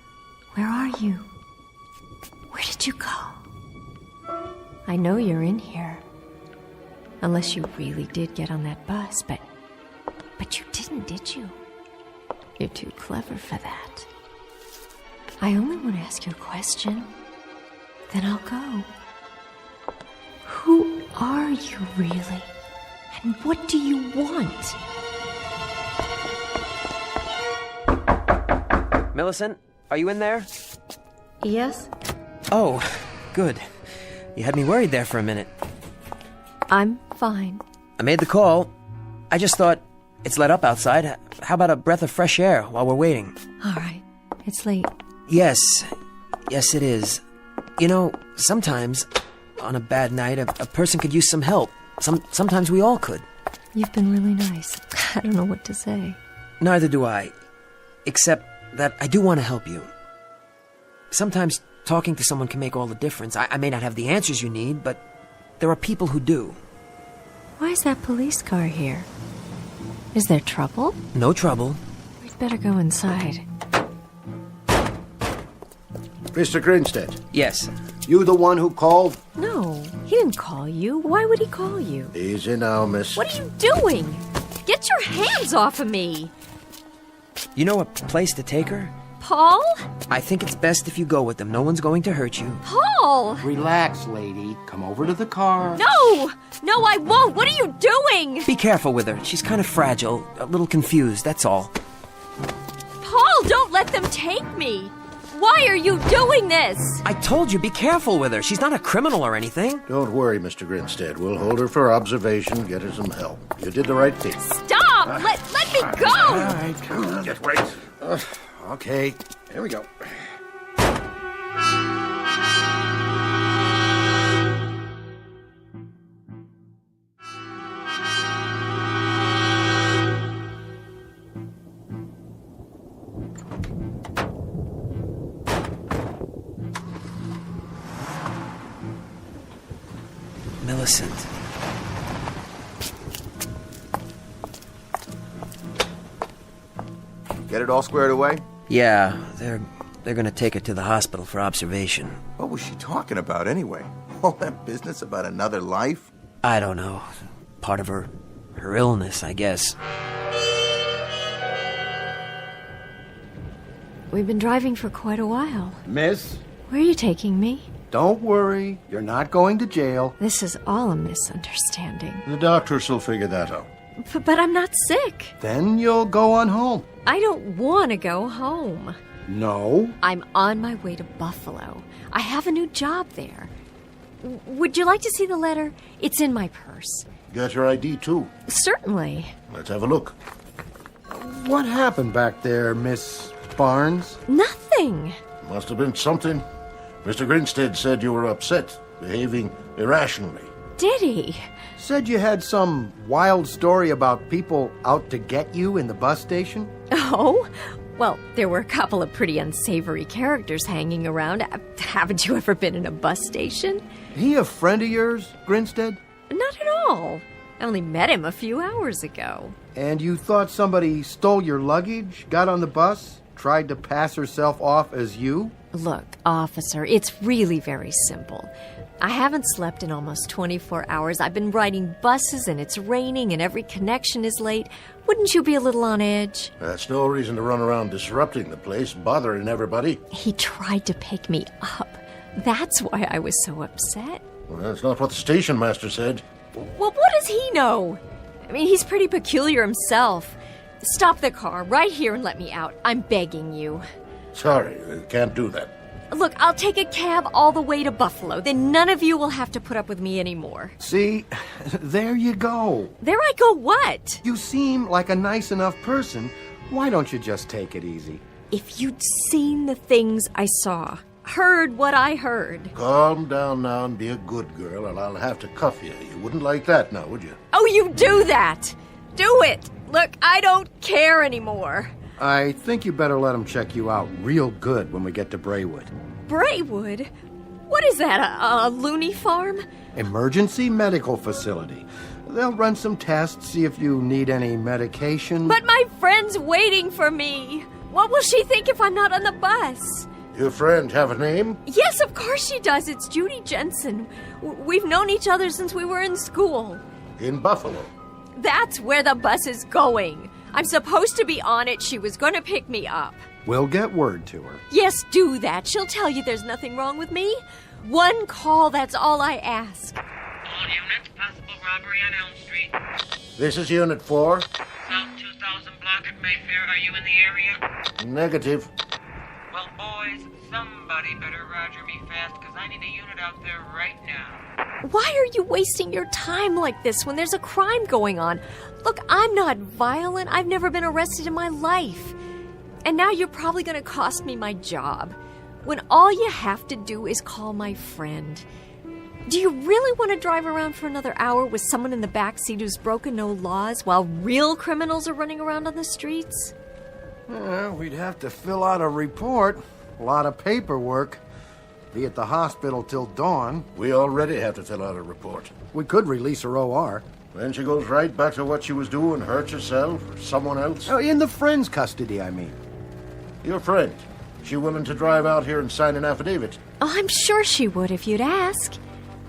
Where are you? Where did you go? I know you're in here. Unless you really did get on that bus, but you didn't, did you? You're too clever for that. I only want to ask you a question. Then I'll go. Who are you really? And what do you want? Millicent, are you in there? Yes? Oh, good. You had me worried there for a minute. I'm fine. I made the call. I just thought, it's let up outside. How about a breath of fresh air while we're waiting? All right. It's late. Yes, it is. You know, sometimes, on a bad night, a person could use some help. Sometimes we all could. You've been really nice. I don't know what to say. Neither do I. Except that I do want to help you. Sometimes talking to someone can make all the difference. I may not have the answers you need, but there are people who do. Why is that police car here? Is there trouble? No trouble. We'd better go inside. Mr. Grinstead. Yes. You the one who called? No, he didn't call you. Why would he call you? Easy now, miss. What are you doing? Get your hands off of me! You know a place to take her? Paul? I think it's best if you go with them. No one's going to hurt you. Paul! Relax, lady. Come over to the car. No! No, I won't! What are you doing? Be careful with her. She's kind of fragile, a little confused, that's all. Paul, don't let them take me! Why are you doing this? I told you, be careful with her. She's not a criminal or anything. Don't worry, Mr. Grinstead. We'll hold her for observation, get her some help. You did the right thing. Stop! Let me go! All right, come on. Get right. Okay, here we go. Millicent. Get it all squared away? Yeah, they're gonna take her to the hospital for observation. What was she talking about anyway? All that business about another life? I don't know. Part of her illness, I guess. We've been driving for quite a while. Miss? Where are you taking me? Don't worry. You're not going to jail. This is all a misunderstanding. The doctors will figure that out. But I'm not sick. Then you'll go on home. I don't want to go home. No? I'm on my way to Buffalo. I have a new job there. Would you like to see the letter? It's in my purse. Got your ID, too? Certainly. Let's have a look. What happened back there, Miss Barnes? Nothing. Must have been something. Mr. Grinstead said you were upset, behaving irrationally. Did he? Said you had some wild story about people out to get you in the bus station? Oh? Well, there were a couple of pretty unsavory characters hanging around. Haven't you ever been in a bus station? He a friend of yours, Grinstead? Not at all. I only met him a few hours ago. And you thought somebody stole your luggage, got on the bus, tried to pass herself off as you? Look, officer, it's really very simple. I haven't slept in almost 24 hours. I've been riding buses and it's raining and every connection is late. Wouldn't you be a little on edge? That's no reason to run around disrupting the place, bothering everybody. He tried to pick me up. That's why I was so upset. Well, that's not what the station master said. Well, what does he know? I mean, he's pretty peculiar himself. Stop the car right here and let me out. I'm begging you. Sorry, I can't do that. Look, I'll take a cab all the way to Buffalo. Then none of you will have to put up with me anymore. See, there you go. There I go what? You seem like a nice enough person. Why don't you just take it easy? If you'd seen the things I saw, heard what I heard. Calm down now and be a good girl, or I'll have to cuff you. You wouldn't like that now, would you? Oh, you do that! Do it! Look, I don't care anymore. I think you better let them check you out real good when we get to Braywood. Braywood? What is that, a loony farm? Emergency medical facility. They'll run some tests, see if you need any medication. But my friend's waiting for me. What will she think if I'm not on the bus? Your friend have a name? Yes, of course she does. It's Judy Jensen. We've known each other since we were in school. In Buffalo. That's where the bus is going. I'm supposed to be on it. She was going to pick me up. We'll get word to her. Yes, do that. She'll tell you there's nothing wrong with me. One call, that's all I ask. All units, possible robbery on Elm Street. This is Unit 4. South 2000 block at Mayfair. Are you in the area? Negative. Well, boys, somebody better roger me fast, because I need a unit out there right now. Why are you wasting your time like this when there's a crime going on? Look, I'm not violent. I've never been arrested in my life. And now you're probably going to cost me my job, when all you have to do is call my friend. Do you really want to drive around for another hour with someone in the backseat who's broken no laws while real criminals are running around on the streets? We'd have to fill out a report. A lot of paperwork. Be at the hospital till dawn. We already have to fill out a report. We could release her OR. Then she goes right back to what she was doing, hurt herself or someone else. Oh, in the friend's custody, I mean. Your friend. She willing to drive out here and sign an affidavit? Oh, I'm sure she would if you'd ask.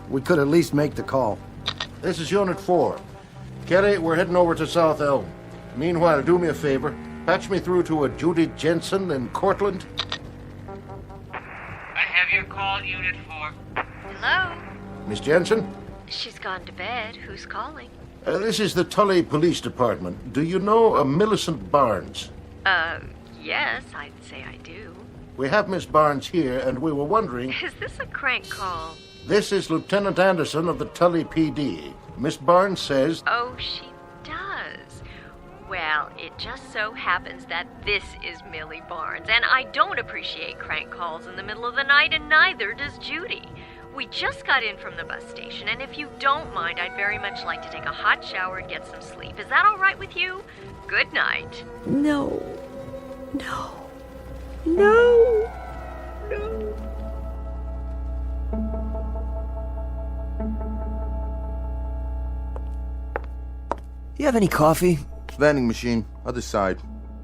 We could at least make the call. This is Unit 4. Kelly, we're heading over to South Elm. Meanwhile, do me a favor. Patch me through to a Judy Jensen in Cortland. I have your call, Unit 4. Hello? Miss Jensen? She's gone to bed. Who's calling? This is the Tully Police Department. Do you know a Millicent Barnes? Yes, I'd say I do. We have Miss Barnes here, and we were wondering... Is this a crank call? This is Lieutenant Anderson of the Tully PD. Miss Barnes says... Oh, she does. Well, it just so happens that this is Millie Barnes, and I don't appreciate crank calls in the middle of the night, and neither does Judy. We just got in from the bus station, and if you don't mind, I'd very much like to take a hot shower and get some sleep. Is that all right with you? Good night. No. No. No. No. You have any coffee? Vending machine, other side.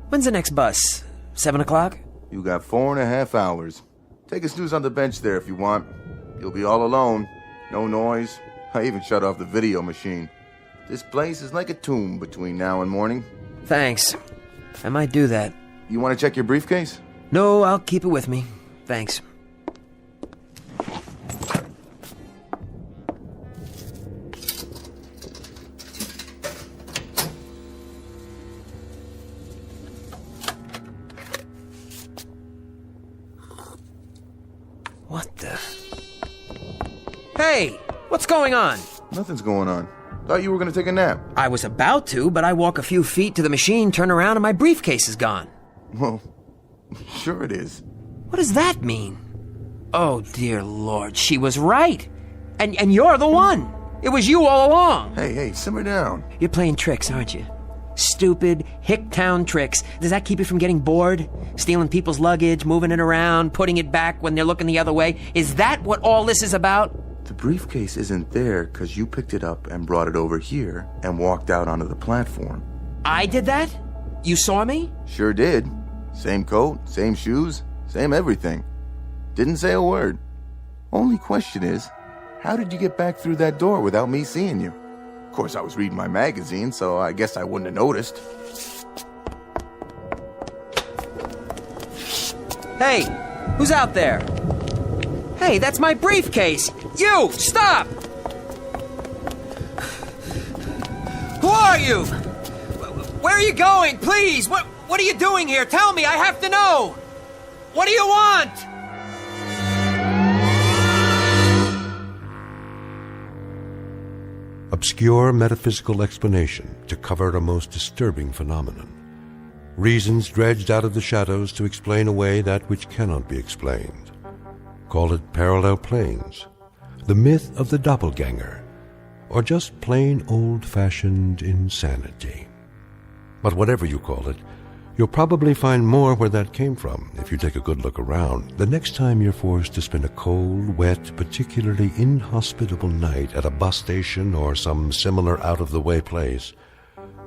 When's the next bus? 7 o'clock? You got 4.5 hours. Take a snooze on the bench there if you want. You'll be all alone. No noise. I even shut off the video machine. This place is like a tomb between now and morning. Thanks. I might do that. You want to check your briefcase? No, I'll keep it with me. Thanks. What the... Hey! What's going on? Nothing's going on. Thought you were going to take a nap. I was about to, but I walk a few feet to the machine, turn around, and my briefcase is gone. Well, sure it is. What does that mean? Oh, dear Lord, she was right. And you're the one. It was you all along. Hey, simmer down. You're playing tricks, aren't you? Stupid, hick-town tricks. Does that keep you from getting bored? Stealing people's luggage, moving it around, putting it back when they're looking the other way? Is that what all this is about? The briefcase isn't there because you picked it up and brought it over here and walked out onto the platform. I did that? You saw me? Sure did. Same coat, same shoes, same everything. Didn't say a word. Only question is, how did you get back through that door without me seeing you? Of course, I was reading my magazine, so I guess I wouldn't have noticed. Hey, who's out there? Hey, that's my briefcase! You! Stop! Who are you? Where are you going? Please! What are you doing here? Tell me, I have to know! What do you want? obscure metaphysical explanation to cover a most disturbing phenomenon. Reasons dredged out of the shadows to explain away that which cannot be explained. Call it parallel planes, the myth of the doppelganger, or just plain old-fashioned insanity. But whatever you call it, you'll probably find more where that came from if you take a good look around the next time you're forced to spend a cold, wet, particularly inhospitable night at a bus station or some similar out-of-the-way place,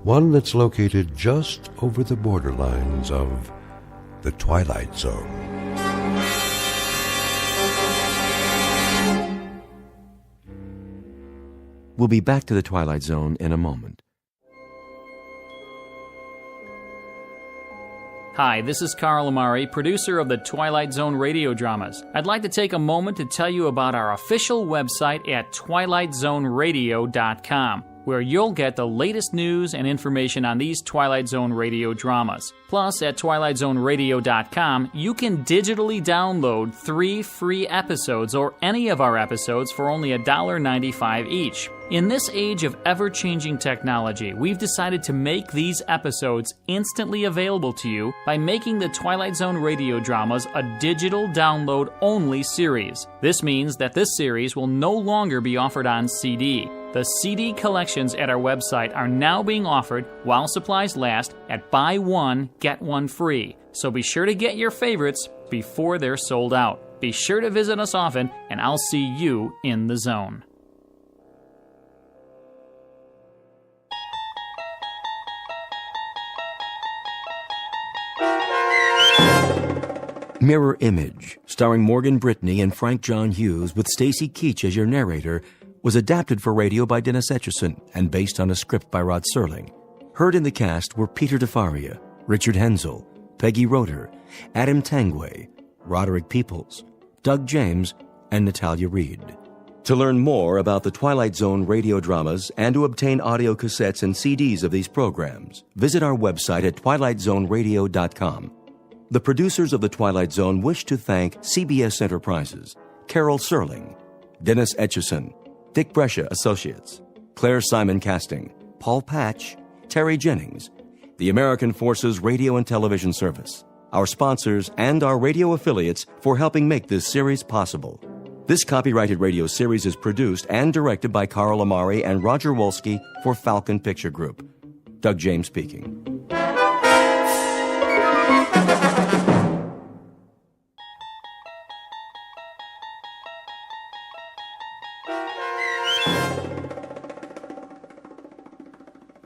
one that's located just over the borderlines of the Twilight Zone. We'll be back to the Twilight Zone in a moment. Hi, this is Carl Amari, producer of the Twilight Zone Radio Dramas. I'd like to take a moment to tell you about our official website at twilightzoneradio.com, where you'll get the latest news and information on these Twilight Zone radio dramas. Plus, at twilightzoneradio.com, you can digitally download 3 free episodes or any of our episodes for only $1.95 each. In this age of ever-changing technology, we've decided to make these episodes instantly available to you by making the Twilight Zone radio dramas a digital download-only series. This means that this series will no longer be offered on CD. The CD collections at our website are now being offered, while supplies last, at buy one, get one free. So be sure to get your favorites before they're sold out. Be sure to visit us often, and I'll see you in the zone. Mirror Image, starring Morgan Brittany and Frank John Hughes with Stacy Keach as your narrator, was adapted for radio by Dennis Etchison and based on a script by Rod Serling. Heard in the cast were Peter DeFaria, Richard Hensel, Peggy Roeder, Adam Tangway, Roderick Peoples, Doug James, and Natalia Reed. To learn more about the Twilight Zone radio dramas and to obtain audio cassettes and CDs of these programs, visit our website at twilightzoneradio.com. The producers of The Twilight Zone wish to thank CBS Enterprises, Carol Serling, Dennis Etchison, Dick Brescia Associates, Claire Simon Casting, Paul Patch, Terry Jennings, the American Forces Radio and Television Service, our sponsors, and our radio affiliates for helping make this series possible. This copyrighted radio series is produced and directed by Carl Amari and Roger Wolski for Falcon Picture Group. Doug James speaking.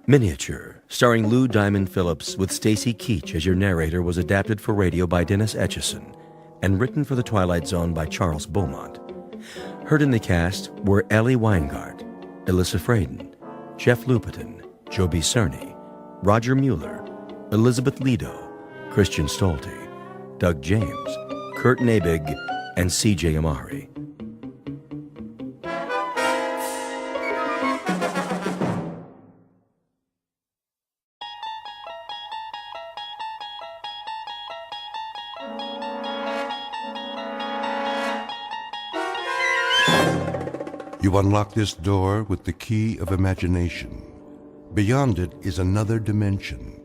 Miniature, starring Lou Diamond Phillips with Stacy Keach as your narrator, was adapted for radio by Dennis Etchison and written for The Twilight Zone by Charles Beaumont. Heard in the cast were Ellie Weingart, Alyssa Fraden, Jeff Lupetin, Joby Cerny, Roger Mueller, Elizabeth Lido, Christian Stolte, Doug James, Kurt Nabig, and C.J. Amari. You unlock this door with the key of imagination. Beyond it is another dimension,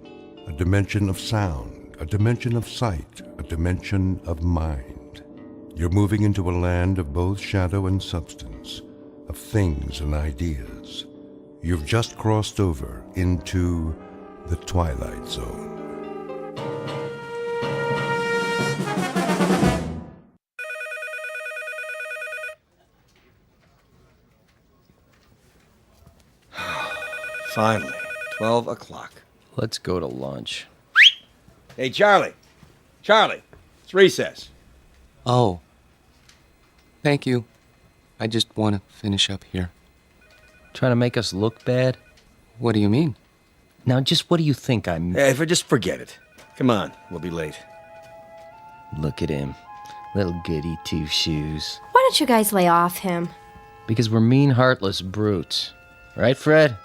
a dimension of sound, a dimension of sight, a dimension of mind. You're moving into a land of both shadow and substance, of things and ideas. You've just crossed over into the Twilight Zone. Finally, 12 o'clock. Let's go to lunch. Hey, Charlie. Charlie, it's recess. Oh. Thank you. I just want to finish up here. Trying to make us look bad? What do you mean? Now, just what do you think I'm... Hey, just forget it. Come on, we'll be late. Look at him. Little goody two-shoes. Why don't you guys lay off him? Because we're mean, heartless brutes. Right, Fred?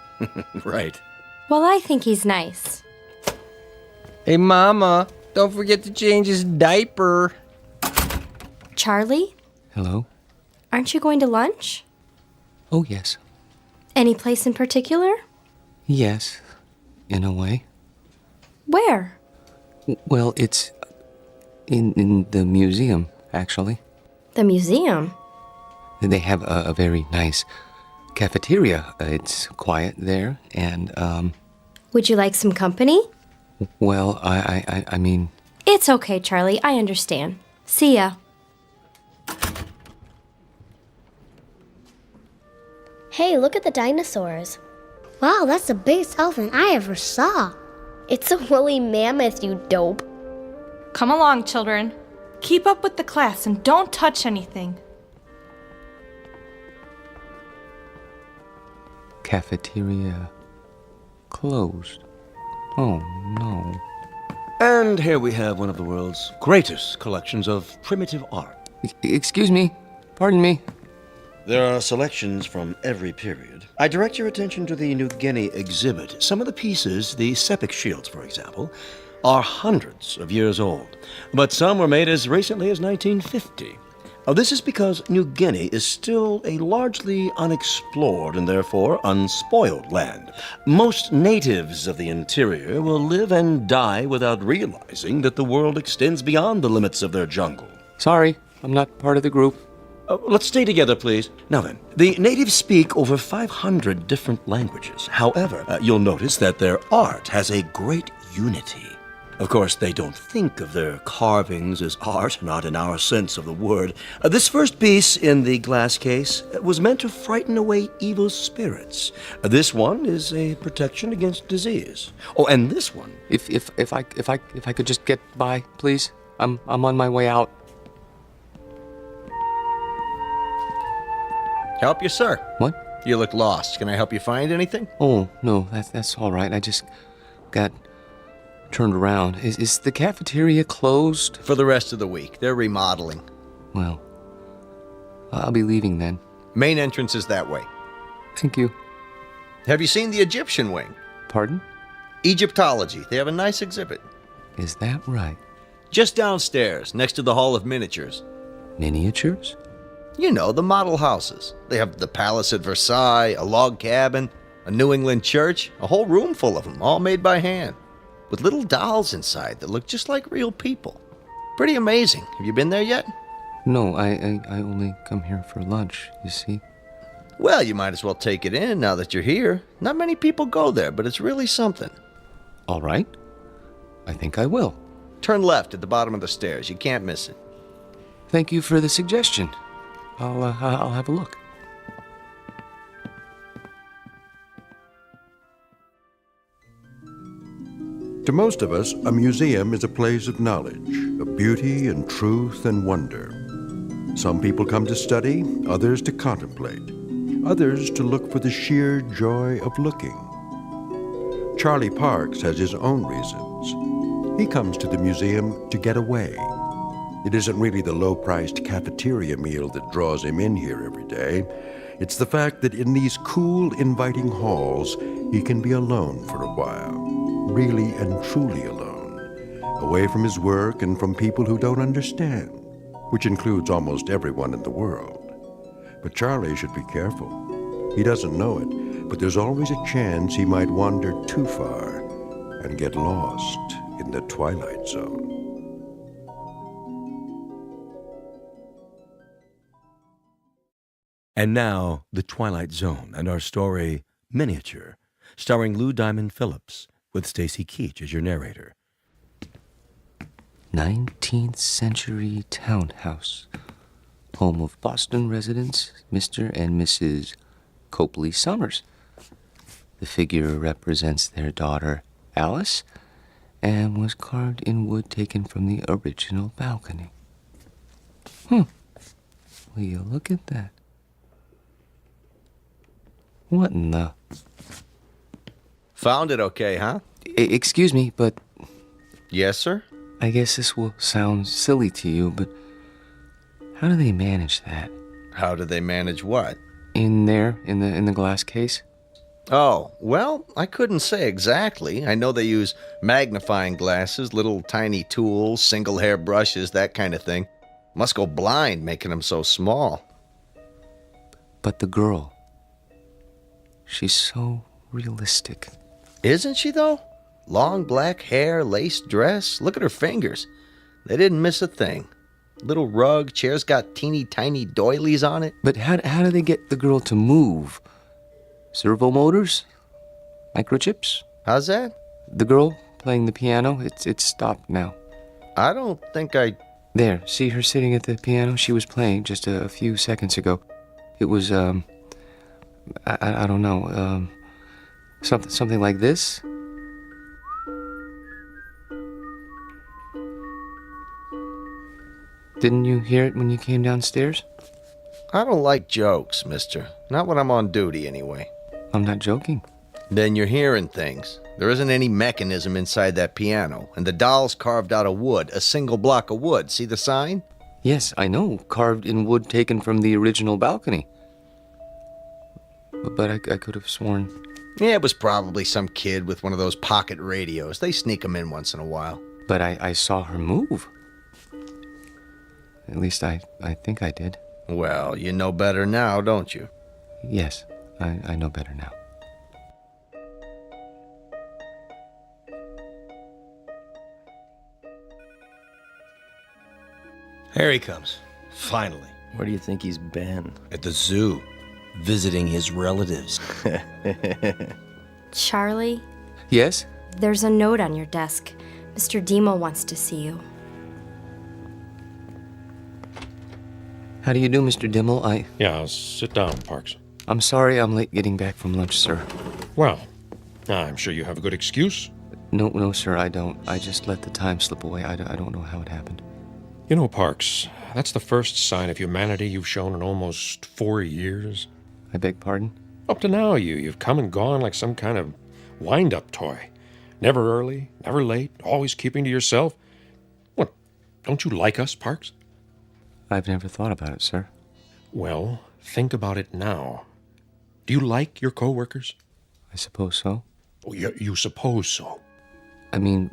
Right. Well, I think he's nice. Hey, Mama, don't forget to change his diaper. Charlie? Hello? Aren't you going to lunch? Oh, yes. Any place in particular? Yes, in a way. Where? Well, it's in the museum, actually. The museum? They have a very nice cafeteria. It's quiet there, and, Would you like some company? well, I mean... It's okay, Charlie. I understand. See ya. Hey, look at the dinosaurs. Wow, that's the biggest elephant I ever saw. It's a woolly mammoth, you dope. Come along, children. Keep up with the class and don't touch anything. Cafeteria closed. Oh, no. And here we have one of the world's greatest collections of primitive art. Excuse me. Pardon me. There are selections from every period. I direct your attention to the New Guinea exhibit. Some of the pieces, the sepik shields, for example, are hundreds of years old, but some were made as recently as 1950. This is because New Guinea is still a largely unexplored and therefore unspoiled land. Most natives of the interior will live and die without realizing that the world extends beyond the limits of their jungle. Sorry, I'm not part of the group. Let's stay together, please. Now then, the natives speak over 500 different languages. However, you'll notice that their art has a great unity. Of course, they don't think of their carvings as art, not in our sense of the word. This first piece in the glass case was meant to frighten away evil spirits. This one is a protection against disease. Oh, and this one. If I could just get by, please. I'm on my way out. Help you, sir? What? You look lost. Can I help you find anything? Oh, no, that's all right. I just got turned around. Is the cafeteria closed? For the rest of the week. They're remodeling. Well, I'll be leaving then. Main entrance is that way. Thank you. Have you seen the Egyptian wing? Pardon? Egyptology. They have a nice exhibit. Is that right? Just downstairs, next to the Hall of Miniatures. Miniatures? You know, the model houses. They have the palace at Versailles, a log cabin, a New England church, a whole room full of them, all made by hand, with little dolls inside that look just like real people. Pretty amazing. Have you been there yet? No, I only come here for lunch, you see. Well, you might as well take it in now that you're here. Not many people go there, but it's really something. All right. I think I will. Turn left at the bottom of the stairs. You can't miss it. Thank you for the suggestion. I'll have a look. To most of us, a museum is a place of knowledge, of beauty and truth and wonder. Some people come to study, others to contemplate, others to look for the sheer joy of looking. Charlie Parks has his own reasons. He comes to the museum to get away. It isn't really the low-priced cafeteria meal that draws him in here every day. It's the fact that in these cool, inviting halls, he can be alone for a while, really and truly alone, away from his work and from people who don't understand, which includes almost everyone in the world. But Charlie should be careful. He doesn't know it, but there's always a chance he might wander too far and get lost in the Twilight Zone. And now, The Twilight Zone and our story, Miniature, starring Lou Diamond Phillips, with Stacy Keach as your narrator. 19th century townhouse, home of Boston residents Mr. and Mrs. Copley Summers. The figure represents their daughter, Alice, and was carved in wood taken from the original balcony. Will you look at that? What in the... Found it okay, huh? Excuse me, but... Yes, sir? I guess this will sound silly to you, but how do they manage that? How do they manage what? In there, in the glass case? Oh, well, I couldn't say exactly. I know they use magnifying glasses, little tiny tools, single hair brushes, that kind of thing. Must go blind making them so small. But the girl... She's so realistic. Isn't she, though? Long black hair, lace dress. Look at her fingers. They didn't miss a thing. Little rug, chair's got teeny tiny doilies on it. But how do they get the girl to move? Servo motors? Microchips? How's that? The girl playing the piano, it's stopped now. I don't think I... There, see her sitting at the piano? She was playing just a few seconds ago. It was, I don't know, something like this? Didn't you hear it when you came downstairs? I don't like jokes, mister. Not when I'm on duty, anyway. I'm not joking. Then you're hearing things. There isn't any mechanism inside that piano, and the doll's carved out of wood, a single block of wood. See the sign? Yes, I know, carved in wood taken from the original balcony. But I could have sworn... Yeah, it was probably some kid with one of those pocket radios. They sneak them in once in a while. But I saw her move. At least I think I did. Well, you know better now, don't you? Yes, I know better now. Here he comes. Finally. Where do you think he's been? At the zoo. Visiting his relatives. Charlie? Yes? There's a note on your desk. Mr. Demo wants to see you. How do you do, Mr. Dimmel? Yeah, sit down, Parks. I'm sorry I'm late getting back from lunch, sir. Well, I'm sure you have a good excuse. No, sir, I don't. I just let the time slip away. I don't know how it happened. You know, Parks, that's the first sign of humanity you've shown in almost 4 years. I beg pardon? Up to now, you've come and gone like some kind of wind-up toy. Never early, never late, always keeping to yourself. What, don't you like us, Parks? I've never thought about it, sir. Well, think about it now. Do you like your co-workers? I suppose so. Oh, you suppose so? I mean,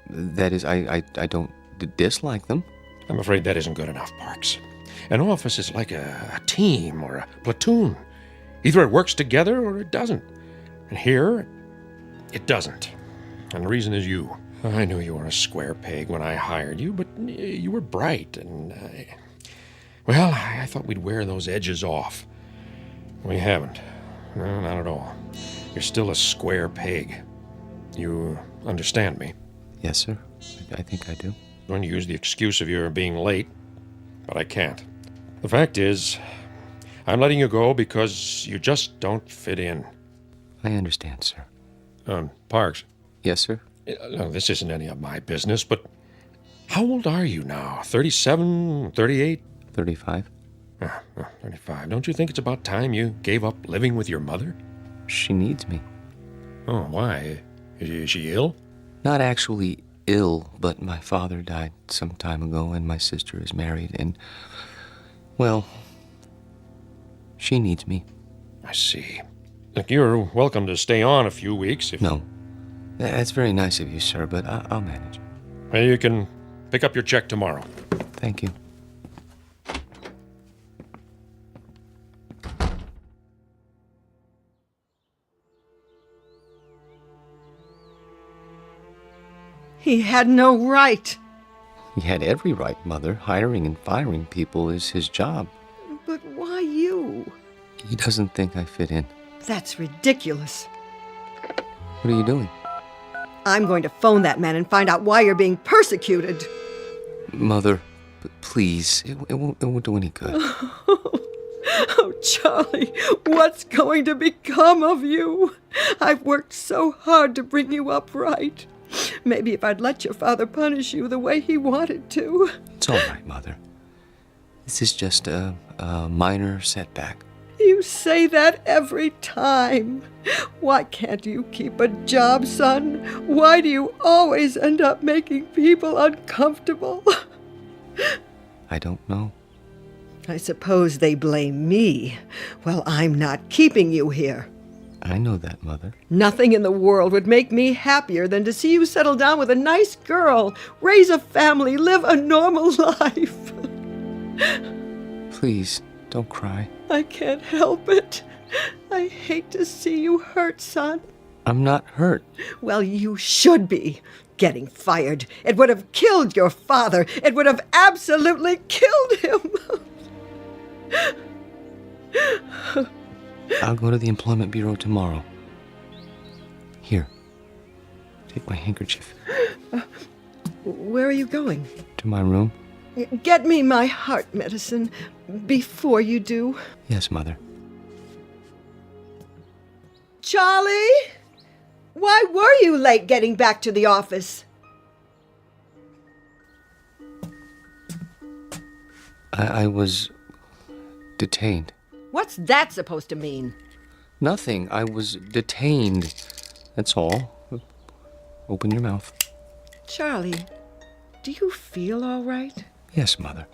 that is, I don't dislike them. I'm afraid that isn't good enough, Parks. An office is like a team or a platoon. Either it works together or it doesn't. And here, it doesn't. And the reason is you. I knew you were a square peg when I hired you, but you were bright, and well, I thought we'd wear those edges off. We haven't. No, not at all. You're still a square peg. You understand me? Yes, sir. I think I do. I'm going to use the excuse of your being late, but I can't. The fact is, I'm letting you go because you just don't fit in. I understand, sir. Parks. Yes, sir? No, this isn't any of my business, but how old are you now? 37, 38? 35. 35. Don't you think it's about time you gave up living with your mother? She needs me. Oh, why? Is she ill? Not actually ill, but my father died some time ago, and my sister is married, and, well, she needs me. I see. Look, you're welcome to stay on a few weeks if... No. That's very nice of you, sir, but I'll manage. Well, you can pick up your check tomorrow. Thank you. He had no right. He had every right, Mother. Hiring and firing people is his job. But why you? He doesn't think I fit in. That's ridiculous. What are you doing? I'm going to phone that man and find out why you're being persecuted. Mother, please, it won't do any good. Oh, Charlie, what's going to become of you? I've worked so hard to bring you up right. Maybe if I'd let your father punish you the way he wanted to. It's all right, Mother. This is just a minor setback. You say that every time. Why can't you keep a job, son? Why do you always end up making people uncomfortable? I don't know. I suppose they blame me. Well, I'm not keeping you here. I know that, Mother. Nothing in the world would make me happier than to see you settle down with a nice girl, raise a family, live a normal life. Please, don't cry. I can't help it. I hate to see you hurt, son. I'm not hurt. Well, you should be. Getting fired. It would have killed your father. It would have absolutely killed him. I'll go to the Employment Bureau tomorrow. Here. Take my handkerchief. Where are you going? To my room? Get me my heart medicine before you do. Yes, Mother. Charlie? Why were you late getting back to the office? I was detained. What's that supposed to mean? Nothing. I was detained. That's all. Open your mouth. Charlie, do you feel all right? Yes, Mother.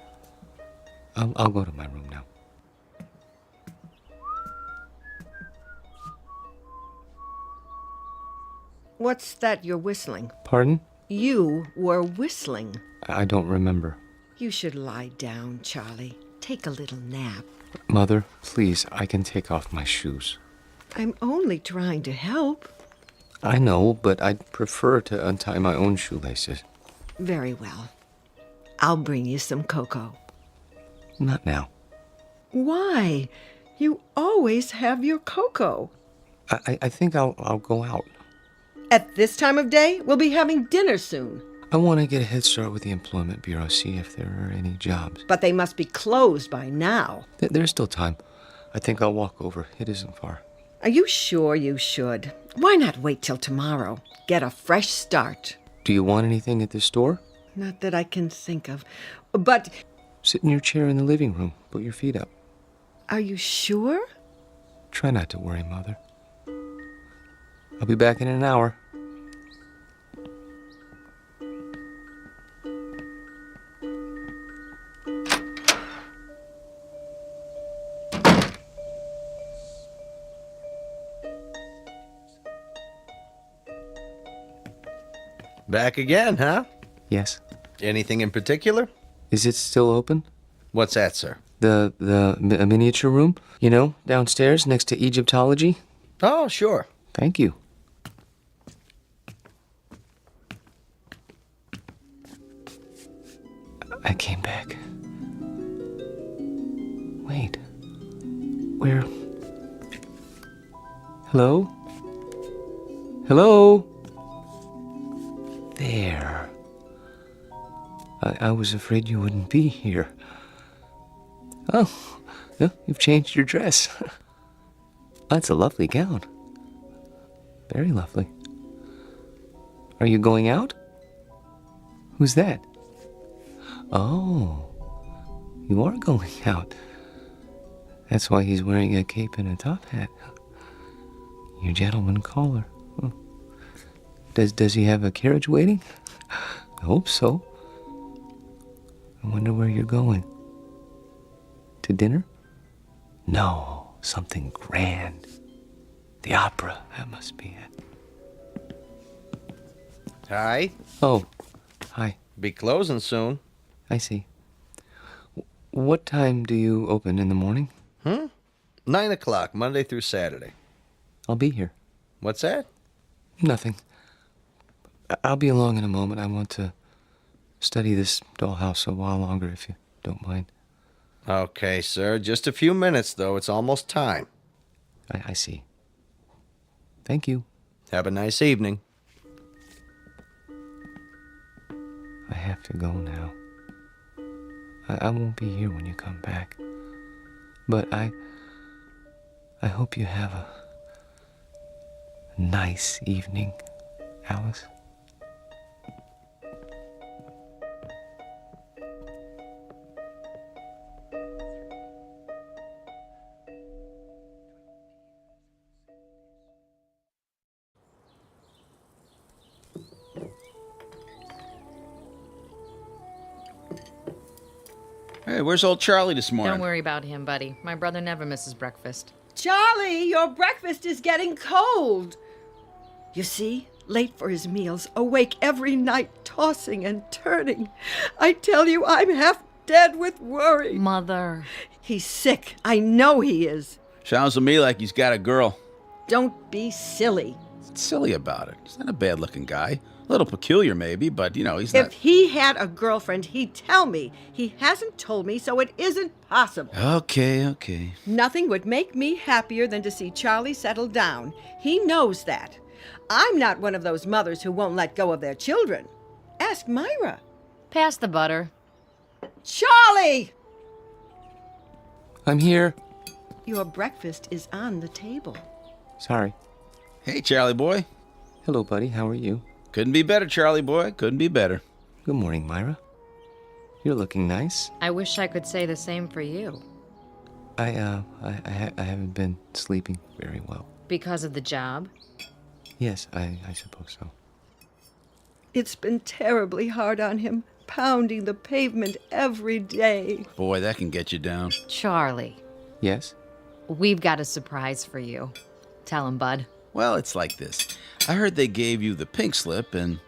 I'll go to my room now. What's that you're whistling? Pardon? You were whistling. I don't remember. You should lie down, Charlie. Take a little nap. Mother, please, I can take off my shoes. I'm only trying to help. I know, but I'd prefer to untie my own shoelaces. Very well. I'll bring you some cocoa. Not now. Why? You always have your cocoa. I think I'll go out. At this time of day, we'll be having dinner soon. I want to get a head start with the Employment Bureau, see if there are any jobs. But they must be closed by now. There's still time. I think I'll walk over. It isn't far. Are you sure you should? Why not wait till tomorrow? Get a fresh start. Do you want anything at the store? Not that I can think of. But... Sit in your chair in the living room. Put your feet up. Are you sure? Try not to worry, Mother. I'll be back in an hour. Back again, huh? Yes. Anything in particular? Is it still open? What's that, sir? The miniature room? You know, downstairs next to Egyptology? Oh, sure. Thank you. I came back. Wait. Where? Hello? Hello? There. I was afraid you wouldn't be here. Oh, no, you've changed your dress. That's a lovely gown. Very lovely. Are you going out? Who's that? Oh, you are going out. That's why he's wearing a cape and a top hat. Your gentleman caller. Oh. Does he have a carriage waiting? I hope so. I wonder where you're going. To dinner? No, something grand. The opera, that must be it. Hi. Oh, hi. Be closing soon. I see. What time do you open in the morning? 9 o'clock, Monday through Saturday. I'll be here. What's that? Nothing. I'll be along in a moment. I want to study this dollhouse a while longer, if you don't mind. Okay, sir. Just a few minutes, though. It's almost time. I see. Thank you. Have a nice evening. I have to go now. I won't be here when you come back. But I hope you have a nice evening, Alice. Hey, where's old Charlie this morning? Don't worry about him, buddy. My brother never misses breakfast. Charlie, your breakfast is getting cold. You see, late for his meals, awake every night, tossing and turning. I tell you, I'm half dead with worry. Mother. He's sick. I know he is. Sounds to me like he's got a girl. Don't be silly. What's silly about it? He's not a bad-looking guy. A little peculiar, maybe, but, he's not... If he had a girlfriend, he'd tell me. He hasn't told me, so it isn't possible. Okay. Nothing would make me happier than to see Charlie settle down. He knows that. I'm not one of those mothers who won't let go of their children. Ask Myra. Pass the butter. Charlie! I'm here. Your breakfast is on the table. Sorry. Hey, Charlie boy. Hello, buddy. How are you? Couldn't be better, Charlie boy. Couldn't be better. Good morning, Myra. You're looking nice. I wish I could say the same for you. I haven't been sleeping very well. Because of the job? Yes, I suppose so. It's been terribly hard on him, pounding the pavement every day. Boy, that can get you down. Charlie. Yes? We've got a surprise for you. Tell him, bud. Well, it's like this. I heard they gave you the pink slip, and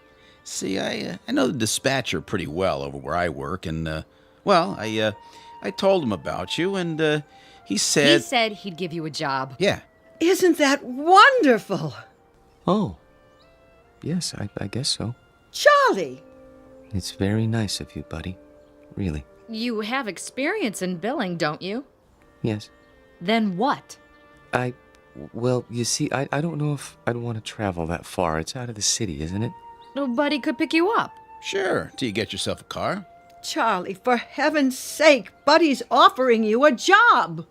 see, I know the dispatcher pretty well over where I work, and, I told him about you, and, he said... He said he'd give you a job. Yeah. Isn't that wonderful? Oh. Yes, I guess so. Charlie! It's very nice of you, buddy. Really. You have experience in billing, don't you? Yes. Then what? Well, you see, I don't know if I'd want to travel that far. It's out of the city, isn't it? Buddy could pick you up. Sure, till you get yourself a car. Charlie, for heaven's sake, Buddy's offering you a job.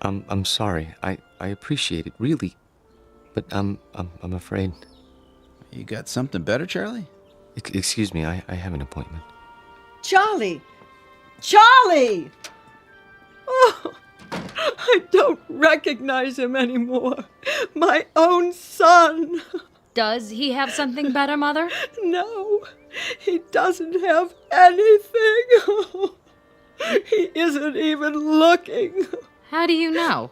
I'm sorry. I appreciate it, really. But I'm afraid. You got something better, Charlie? Excuse me, I have an appointment. Charlie! Charlie! Oh, I don't recognize him anymore. My own son. Does he have something better, Mother? No, he doesn't have anything. He isn't even looking. How do you know?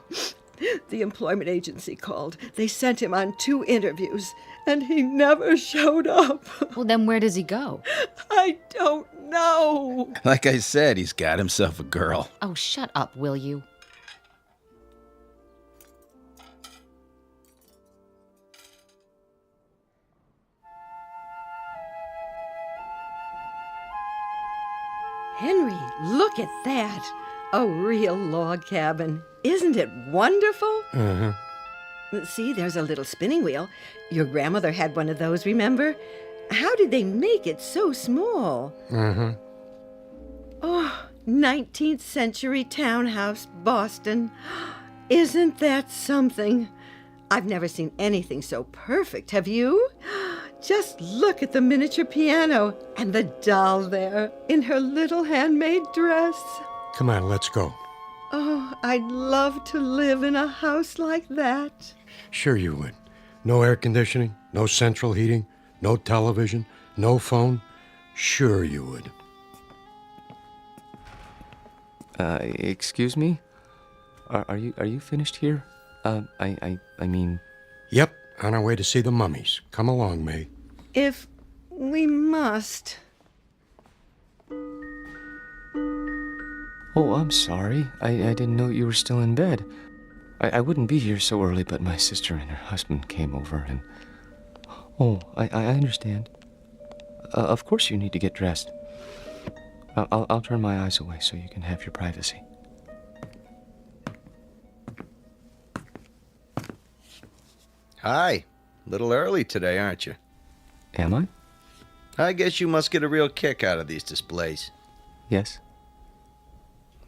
The employment agency called. They sent him on 2 interviews, and he never showed up. Well, then where does he go? I don't know. Like I said, he's got himself a girl. Oh, shut up, will you? Henry, look at that. A real log cabin. Isn't it wonderful? Uh-huh. See, there's a little spinning wheel. Your grandmother had one of those, remember? How did they make it so small? Uh-huh. Oh, 19th century townhouse, Boston. Isn't that something? I've never seen anything so perfect, have you? Just look at the miniature piano and the doll there in her little handmade dress. Come on, let's go. Oh, I'd love to live in a house like that. Sure you would. No air conditioning, no central heating, no television, no phone. Sure you would. Excuse me? Are you finished here? I mean... Yep, on our way to see the mummies. Come along, May. If we must. Oh, I'm sorry. I didn't know you were still in bed. I wouldn't be here so early, but my sister and her husband came over and... Oh, I understand. Of course you need to get dressed. I'll turn my eyes away so you can have your privacy. Hi. A little early today, aren't you? Am I? I guess you must get a real kick out of these displays. Yes.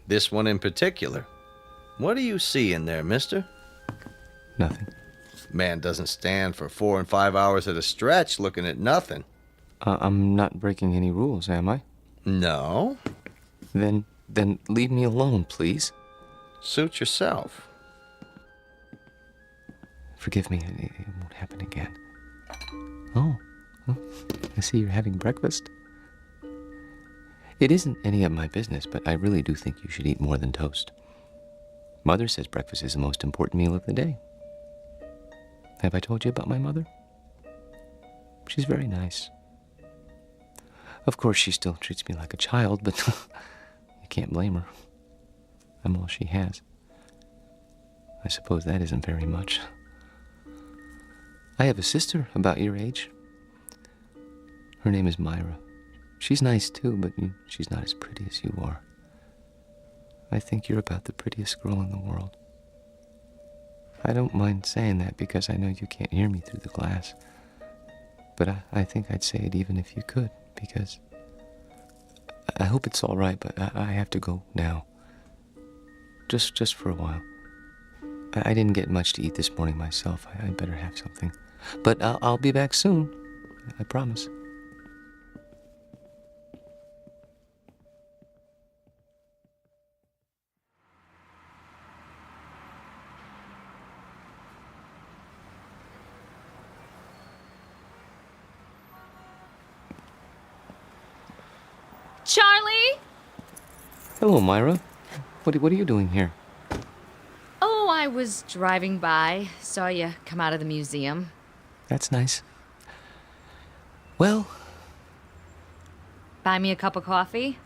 This one in particular. What do you see in there, mister? Nothing. Man doesn't stand for 4 and 5 hours at a stretch looking at nothing. I'm not breaking any rules, am I? No. Then leave me alone, please. Suit yourself. Forgive me, it won't happen again. Oh, well, I see you're having breakfast. It isn't any of my business, but I really do think you should eat more than toast. Mother says breakfast is the most important meal of the day. Have I told you about my mother? She's very nice. Of course, she still treats me like a child, but you can't blame her. I'm all she has. I suppose that isn't very much. I have a sister about your age. Her name is Myra. She's nice too, but she's not as pretty as you are. I think you're about the prettiest girl in the world. I don't mind saying that because I know you can't hear me through the glass. But I think I'd say it even if you could, because I hope it's all right, but I have to go now. Just for a while. I didn't get much to eat this morning myself. I better have something. But I'll be back soon. I promise. Charlie? Hello, Myra. What are you doing here? Oh, I was driving by. Saw you come out of the museum. That's nice. Well, Buy me a cup of coffee?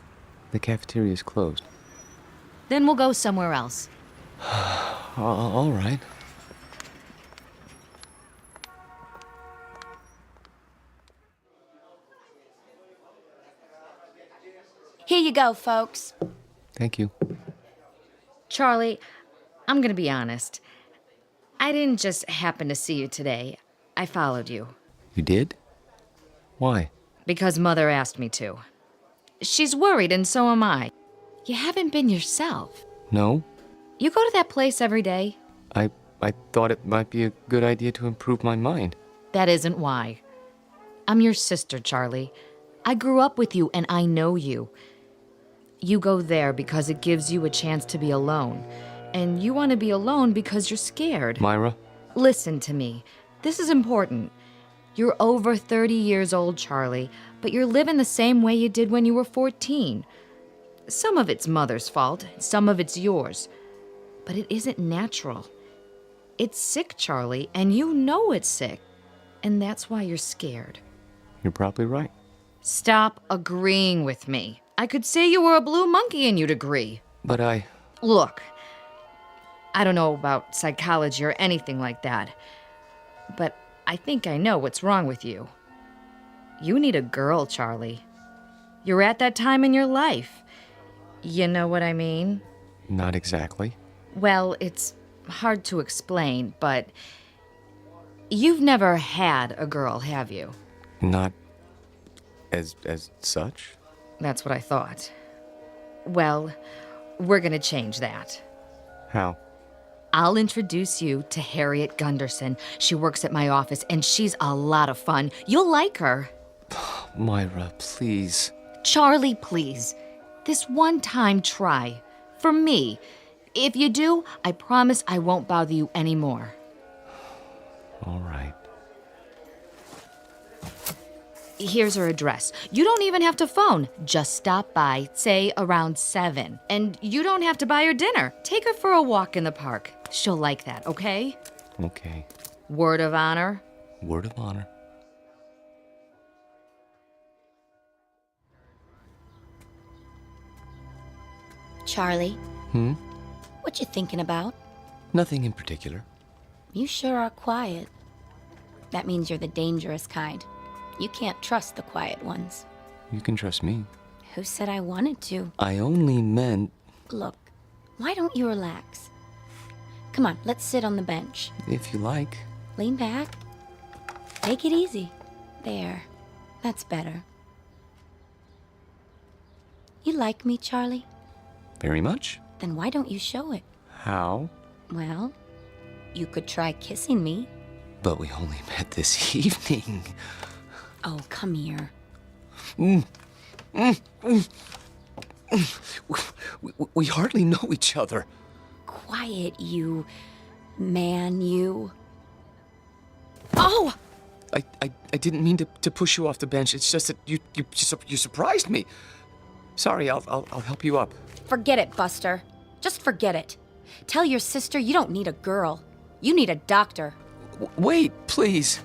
the cafeteria's closed. Then we'll go somewhere else. All right. Here you go, folks. Thank you. Charlie, I'm gonna be honest. I didn't just happen to see you today. I followed you. You did? Why? Because Mother asked me to. She's worried, and so am I. You haven't been yourself. No? You go to that place every day? I thought it might be a good idea to improve my mind. That isn't why. I'm your sister, Charlie. I grew up with you, and I know you. You go there because it gives you a chance to be alone. And you want to be alone because you're scared. Myra? Listen to me. This is important. You're over 30 years old, Charlie, but you're living the same way you did when you were 14. Some of it's Mother's fault, some of it's yours. But it isn't natural. It's sick, Charlie, and you know it's sick. And that's why you're scared. You're probably right. Stop agreeing with me. I could say you were a blue monkey and you'd agree. But Look, I don't know about psychology or anything like that, but I think I know what's wrong with you. You need a girl, Charlie. You're at that time in your life. You know what I mean? Not exactly. Well, it's hard to explain, but you've never had a girl, have you? Not as such? That's what I thought. Well, we're gonna change that. How? I'll introduce you to Harriet Gunderson. She works at my office, and she's a lot of fun. You'll like her. Myra, please. Charlie, please. This one time, try. For me. If you do, I promise I won't bother you anymore. All right. Here's her address. You don't even have to phone. Just stop by, say around 7. And you don't have to buy her dinner. Take her for a walk in the park. She'll like that, okay? Okay. Word of honor? Word of honor. Charlie, Hmm? what you thinking about? Nothing in particular. You sure are quiet. That means you're the dangerous kind. You can't trust the quiet ones. You can trust me. Who said I wanted to? I only meant... Look, why don't you relax? Come on, let's sit on the bench. If you like. Lean back. Take it easy. There. That's better. You like me, Charlie? Very much. Then why don't you show it? How? Well, you could try kissing me. But we only met this evening. Oh, come here. We hardly know each other. Quiet, you man, you. Oh! I didn't mean to push you off the bench. It's just that you surprised me. Sorry, I'll help you up. Forget it, Buster. Just forget it. Tell your sister you don't need a girl. You need a doctor. Wait, please.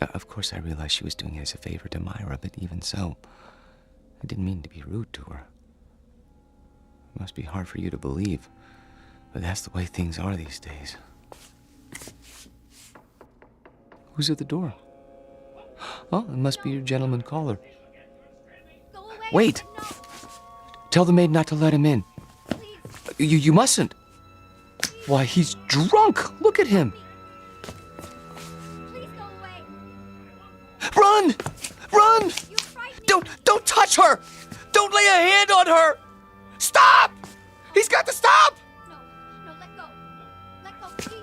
Of course, I realized she was doing it as a favor to Myra, but even so, I didn't mean to be rude to her. It must be hard for you to believe, but that's the way things are these days. Who's at the door? Oh, it must be your gentleman caller. Wait! Tell the maid not to let him in. You mustn't. Why, he's drunk! Look at him! Run! Run! Don't touch her! Don't lay a hand on her! Stop! He's got to stop! No, let go. Let go, please.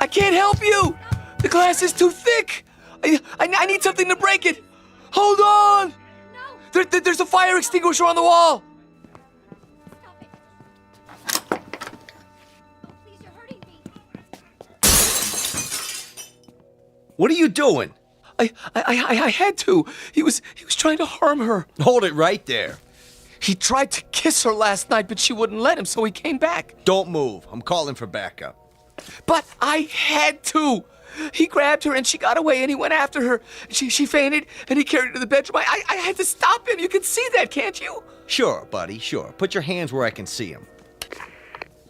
I can't help you! The glass is too thick! I need something to break it! Hold on! No! There's a fire extinguisher on the wall! What are you doing? I had to. He was trying to harm her. Hold it right there. He tried to kiss her last night, but she wouldn't let him, so he came back. Don't move. I'm calling for backup. But I had to. He grabbed her and she got away and he went after her. She fainted and he carried her to the bedroom. I had to stop him. You can see that, can't you? Sure, buddy, sure. Put your hands where I can see them.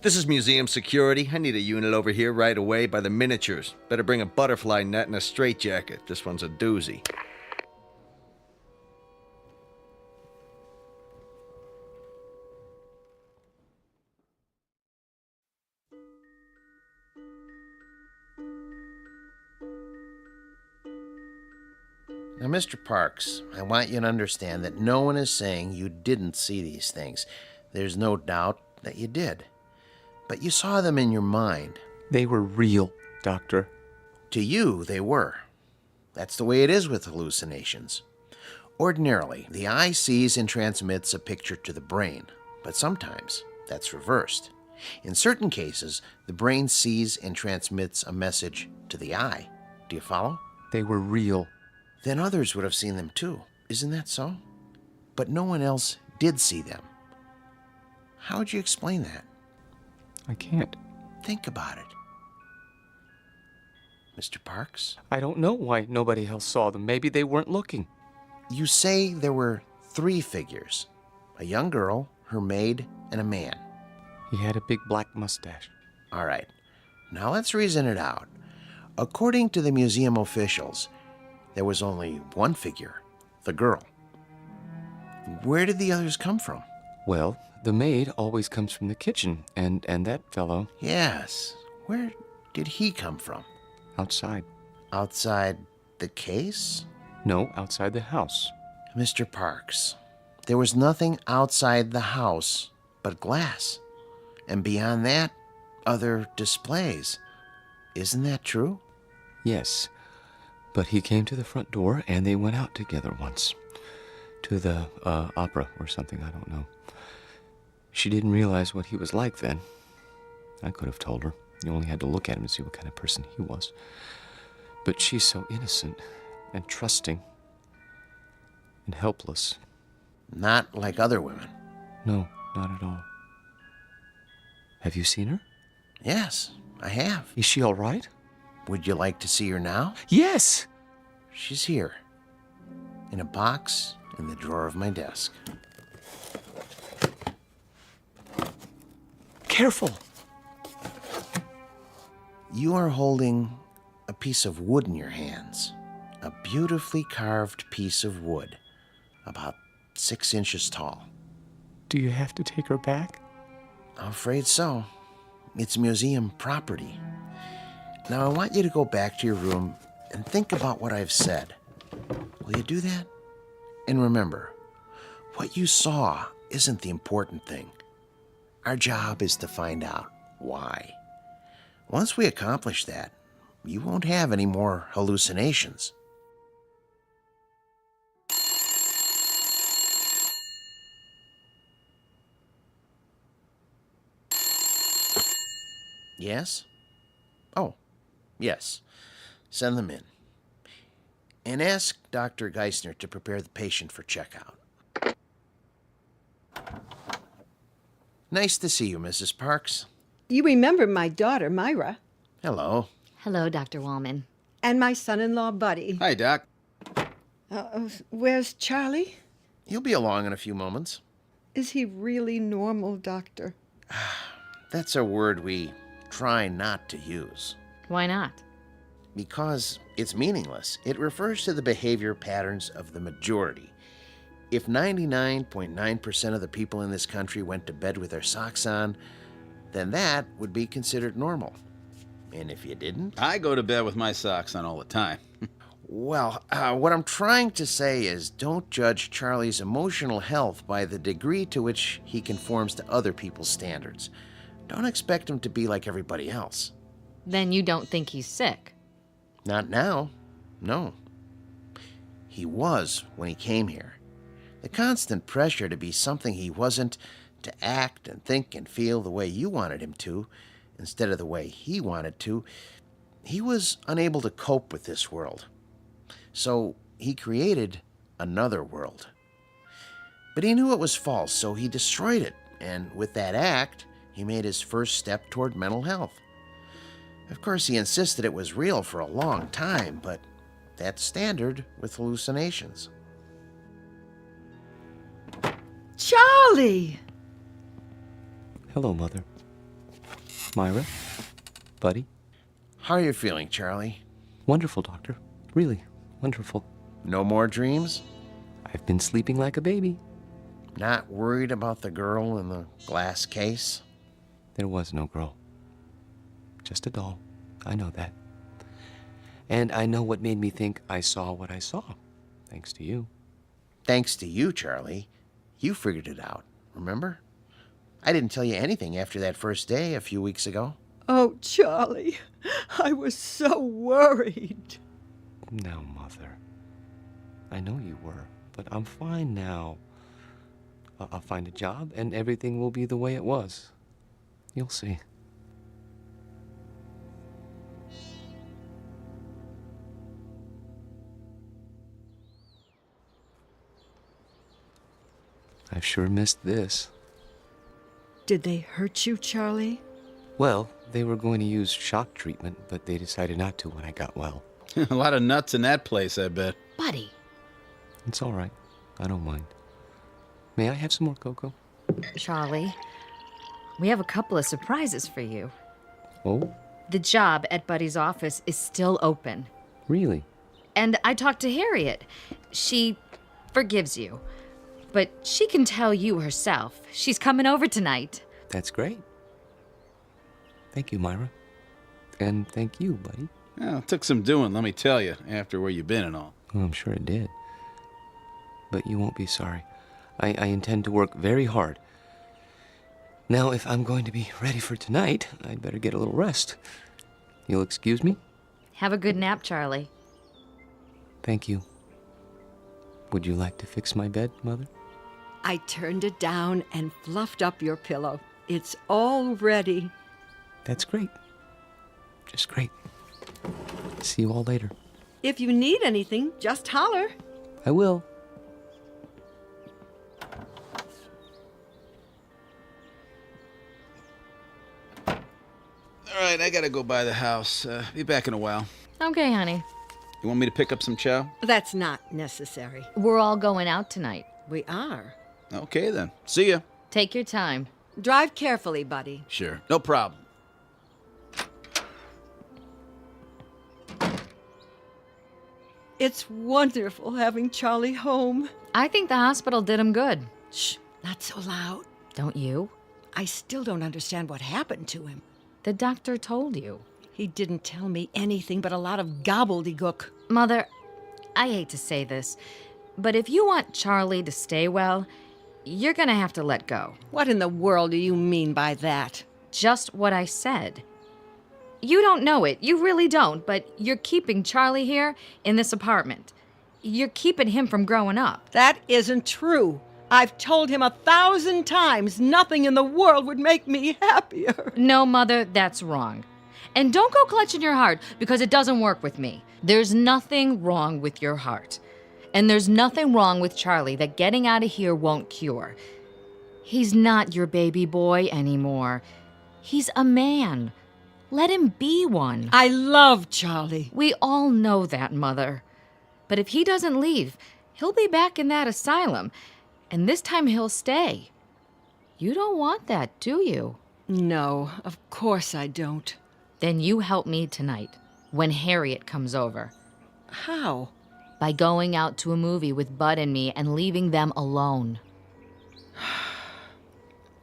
This is museum security. I need a unit over here right away by the miniatures. Better bring a butterfly net and a straitjacket. This one's a doozy. Now, Mr. Parks, I want you to understand that no one is saying you didn't see these things. There's no doubt that you did. But you saw them in your mind. They were real, Doctor. To you, they were. That's the way it is with hallucinations. Ordinarily, the eye sees and transmits a picture to the brain, but sometimes that's reversed. In certain cases, the brain sees and transmits a message to the eye. Do you follow? They were real. Then others would have seen them too. Isn't that so? But no one else did see them. How would you explain that? I can't. Think about it. Mr. Parks? I don't know why nobody else saw them. Maybe they weren't looking. You say there were 3 figures. A young girl, her maid, and a man. He had a big black mustache. All right. Now let's reason it out. According to the museum officials, there was only one figure, the girl. Where did the others come from? Well, the maid always comes from the kitchen, and that fellow... Yes. Where did he come from? Outside. Outside the case? No, outside the house. Mr. Parks, there was nothing outside the house but glass. And beyond that, other displays. Isn't that true? Yes. But he came to the front door, and they went out together once. To the opera or something, I don't know. She didn't realize what he was like then. I could have told her. You only had to look at him to see what kind of person he was. But she's so innocent and trusting and helpless. Not like other women. No, not at all. Have you seen her? Yes, I have. Is she all right? Would you like to see her now? Yes! She's here. In a box in the drawer of my desk. Careful! You are holding a piece of wood in your hands. A beautifully carved piece of wood. About 6 inches tall. Do you have to take her back? I'm afraid so. It's museum property. Now, I want you to go back to your room and think about what I've said. Will you do that? And remember, what you saw isn't the important thing. Our job is to find out why. Once we accomplish that, you won't have any more hallucinations. Yes? Oh, yes. Send them in. And ask Dr. Geisner to prepare the patient for checkout. Nice to see you, Mrs. Parks. You remember my daughter, Myra. Hello. Hello, Dr. Wallman. And my son-in-law, Buddy. Hi, Doc. Where's Charlie? He'll be along in a few moments. Is he really normal, Doctor? That's a word we try not to use. Why not? Because it's meaningless. It refers to the behavior patterns of the majority. If 99.9% of the people in this country went to bed with their socks on, then that would be considered normal. And if you didn't? I go to bed with my socks on all the time. Well, what I'm trying to say is don't judge Charlie's emotional health by the degree to which he conforms to other people's standards. Don't expect him to be like everybody else. Then you don't think he's sick? Not now. No. He was when he came here. The constant pressure to be something he wasn't, to act and think and feel the way you wanted him to, instead of the way he wanted to, he was unable to cope with this world. So he created another world. But he knew it was false, so he destroyed it, and with that act, he made his first step toward mental health. Of course, he insisted it was real for a long time, but that's standard with hallucinations. Charlie! Hello, Mother. Myra? Buddy? How are you feeling, Charlie? Wonderful, Doctor. Really, wonderful. No more dreams? I've been sleeping like a baby. Not worried about the girl in the glass case? There was no girl. Just a doll. I know that. And I know what made me think I saw what I saw. Thanks to you. Thanks to you, Charlie. You figured it out, remember? I didn't tell you anything after that first day a few weeks ago. Oh, Charlie, I was so worried. No, Mother. I know you were, but I'm fine now. I'll find a job and everything will be the way it was. You'll see. I've sure missed this. Did they hurt you, Charlie? Well, they were going to use shock treatment, but they decided not to when I got well. A lot of nuts in that place, I bet. Buddy. It's all right. I don't mind. May I have some more cocoa? Charlie, we have a couple of surprises for you. Oh? The job at Buddy's office is still open. Really? And I talked to Harriet. She forgives you. But she can tell you herself. She's coming over tonight. That's great. Thank you, Myra. And thank you, Buddy. Well, it took some doing, let me tell you, after where you've been and all. Well, I'm sure it did. But you won't be sorry. I intend to work very hard. Now, if I'm going to be ready for tonight, I'd better get a little rest. You'll excuse me? Have a good nap, Charlie. Thank you. Would you like to fix my bed, Mother? I turned it down and fluffed up your pillow. It's all ready. That's great. Just great. See you all later. If you need anything, just holler. I will. All right, I gotta go by the house. Be back in a while. Okay, honey. You want me to pick up some chow? That's not necessary. We're all going out tonight. We are. Okay, then. See ya. Take your time. Drive carefully, Buddy. Sure. No problem. It's wonderful having Charlie home. I think the hospital did him good. Shh, not so loud. Don't you? I still don't understand what happened to him. The doctor told you. He didn't tell me anything but a lot of gobbledygook. Mother, I hate to say this, but if you want Charlie to stay well, you're gonna have to let go. What in the world do you mean by that? Just what I said. You don't know it, you really don't, but you're keeping Charlie here in this apartment. You're keeping him from growing up. That isn't true. I've told him 1,000 times nothing in the world would make me happier. No, Mother, that's wrong. And don't go clutching your heart, because it doesn't work with me. There's nothing wrong with your heart. And there's nothing wrong with Charlie that getting out of here won't cure. He's not your baby boy anymore. He's a man. Let him be one. I love Charlie. We all know that, Mother. But if he doesn't leave, he'll be back in that asylum, and this time he'll stay. You don't want that, do you? No, of course I don't. Then you help me tonight, when Harriet comes over. How? By going out to a movie with Bud and me and leaving them alone.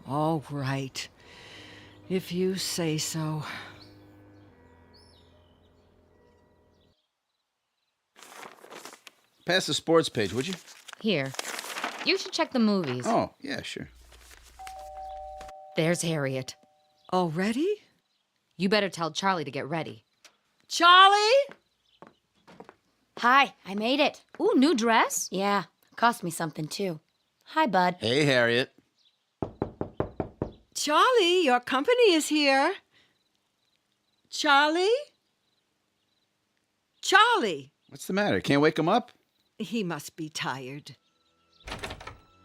All right. If you say so. Pass the sports page, would you? Here. You should check the movies. Oh, yeah, sure. There's Harriet. Already? You better tell Charlie to get ready. Charlie? Hi, I made it. Ooh, new dress? Yeah, cost me something too. Hi, Bud. Hey, Harriet. Charlie, your company is here. Charlie? Charlie! What's the matter? Can't wake him up? He must be tired.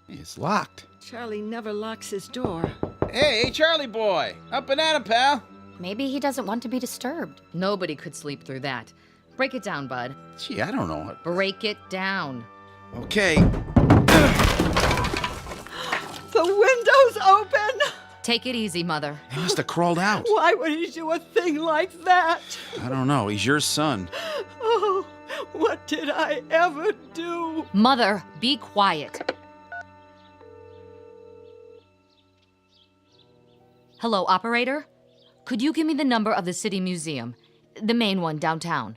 It's locked. Charlie never locks his door. Hey, Charlie boy. Up and at him, pal. Maybe he doesn't want to be disturbed. Nobody could sleep through that. Break it down, Bud. Gee, I don't know. Break it down. Okay. The window's open! Take it easy, Mother. He must have crawled out. Why would he do a thing like that? I don't know. He's your son. Oh, what did I ever do? Mother, be quiet. Hello, operator? Could you give me the number of the City Museum? The main one downtown.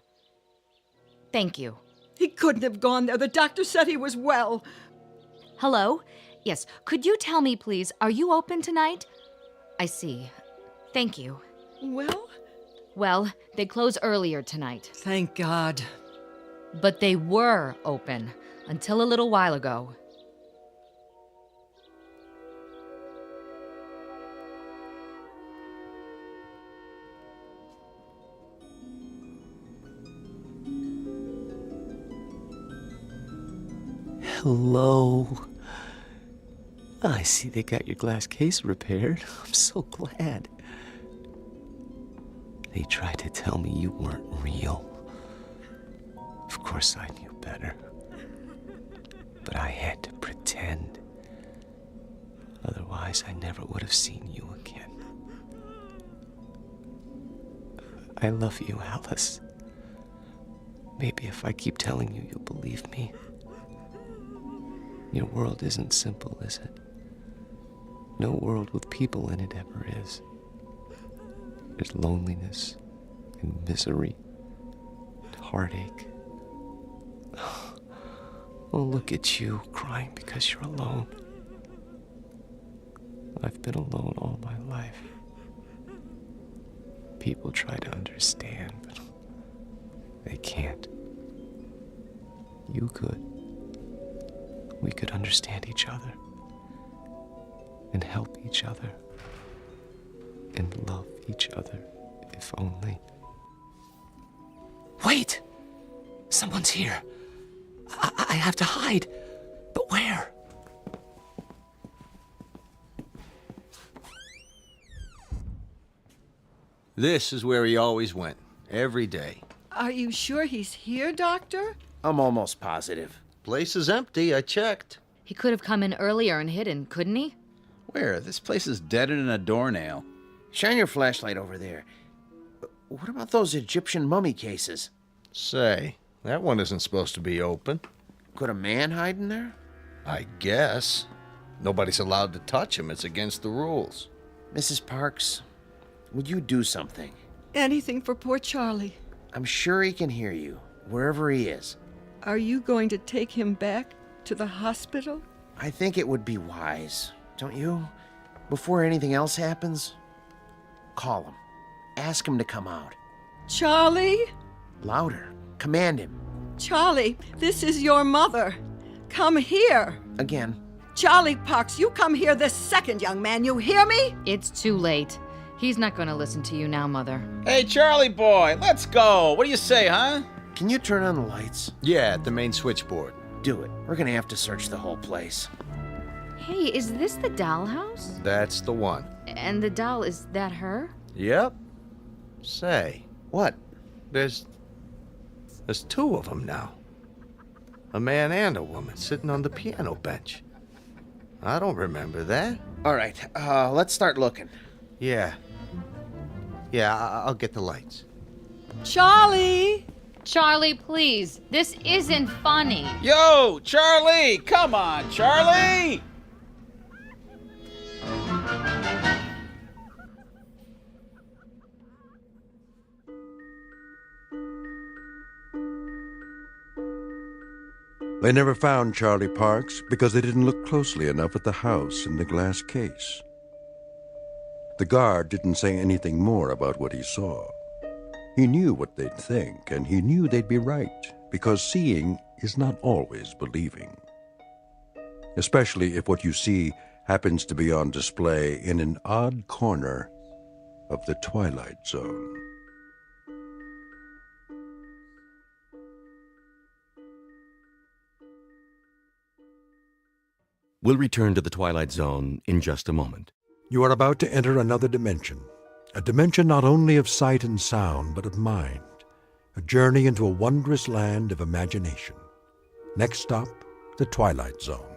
Thank you. He couldn't have gone there. The doctor said he was well. Hello? Yes, could you tell me, please, are you open tonight? I see. Thank you. Well? Well, they close earlier tonight. Thank God. But they were open until a little while ago. Hello. I see they got your glass case repaired. I'm so glad. They tried to tell me you weren't real. Of course I knew better. But I had to pretend. Otherwise, I never would have seen you again. I love you, Alice. Maybe if I keep telling you, you'll believe me. Your world isn't simple, is it? No world with people in it ever is. There's loneliness and misery and heartache. Oh, look at you, crying because you're alone. I've been alone all my life. People try to understand, but they can't. You could. We could understand each other and help each other and love each other, if only. Wait! Someone's here. I have to hide. But where? This is where he always went, every day. Are you sure he's here, Doctor? I'm almost positive. Place is empty, I checked. He could have come in earlier and hidden, couldn't he? Where? This place is deader than a doornail. Shine your flashlight over there. What about those Egyptian mummy cases? Say, that one isn't supposed to be open. Could a man hide in there? I guess. Nobody's allowed to touch him. It's against the rules. Mrs. Parks, would you do something? Anything for poor Charlie. I'm sure he can hear you, wherever he is. Are you going to take him back to the hospital? I think it would be wise, don't you? Before anything else happens, call him. Ask him to come out. Charlie? Louder. Command him. Charlie, this is your mother. Come here. Again. Charlie Parks, you come here this second, young man. You hear me? It's too late. He's not going to listen to you now, Mother. Hey, Charlie boy, let's go. What do you say, huh? Can you turn on the lights? Yeah, at the main switchboard. Do it. We're gonna have to search the whole place. Hey, is this the dollhouse? That's the one. And the doll, is that her? Yep. Say, what? There's two of them now. A man and a woman sitting on the piano bench. I don't remember that. All right, let's start looking. Yeah, I'll get the lights. Charlie! Charlie, please. This isn't funny. Yo, Charlie! Come on, Charlie! They never found Charlie Parks because they didn't look closely enough at the house in the glass case. The guard didn't say anything more about what he saw. He knew what they'd think, and he knew they'd be right, because seeing is not always believing. Especially if what you see happens to be on display in an odd corner of the Twilight Zone. We'll return to the Twilight Zone in just a moment. You are about to enter another dimension. A dimension not only of sight and sound, but of mind. A journey into a wondrous land of imagination. Next stop, the Twilight Zone.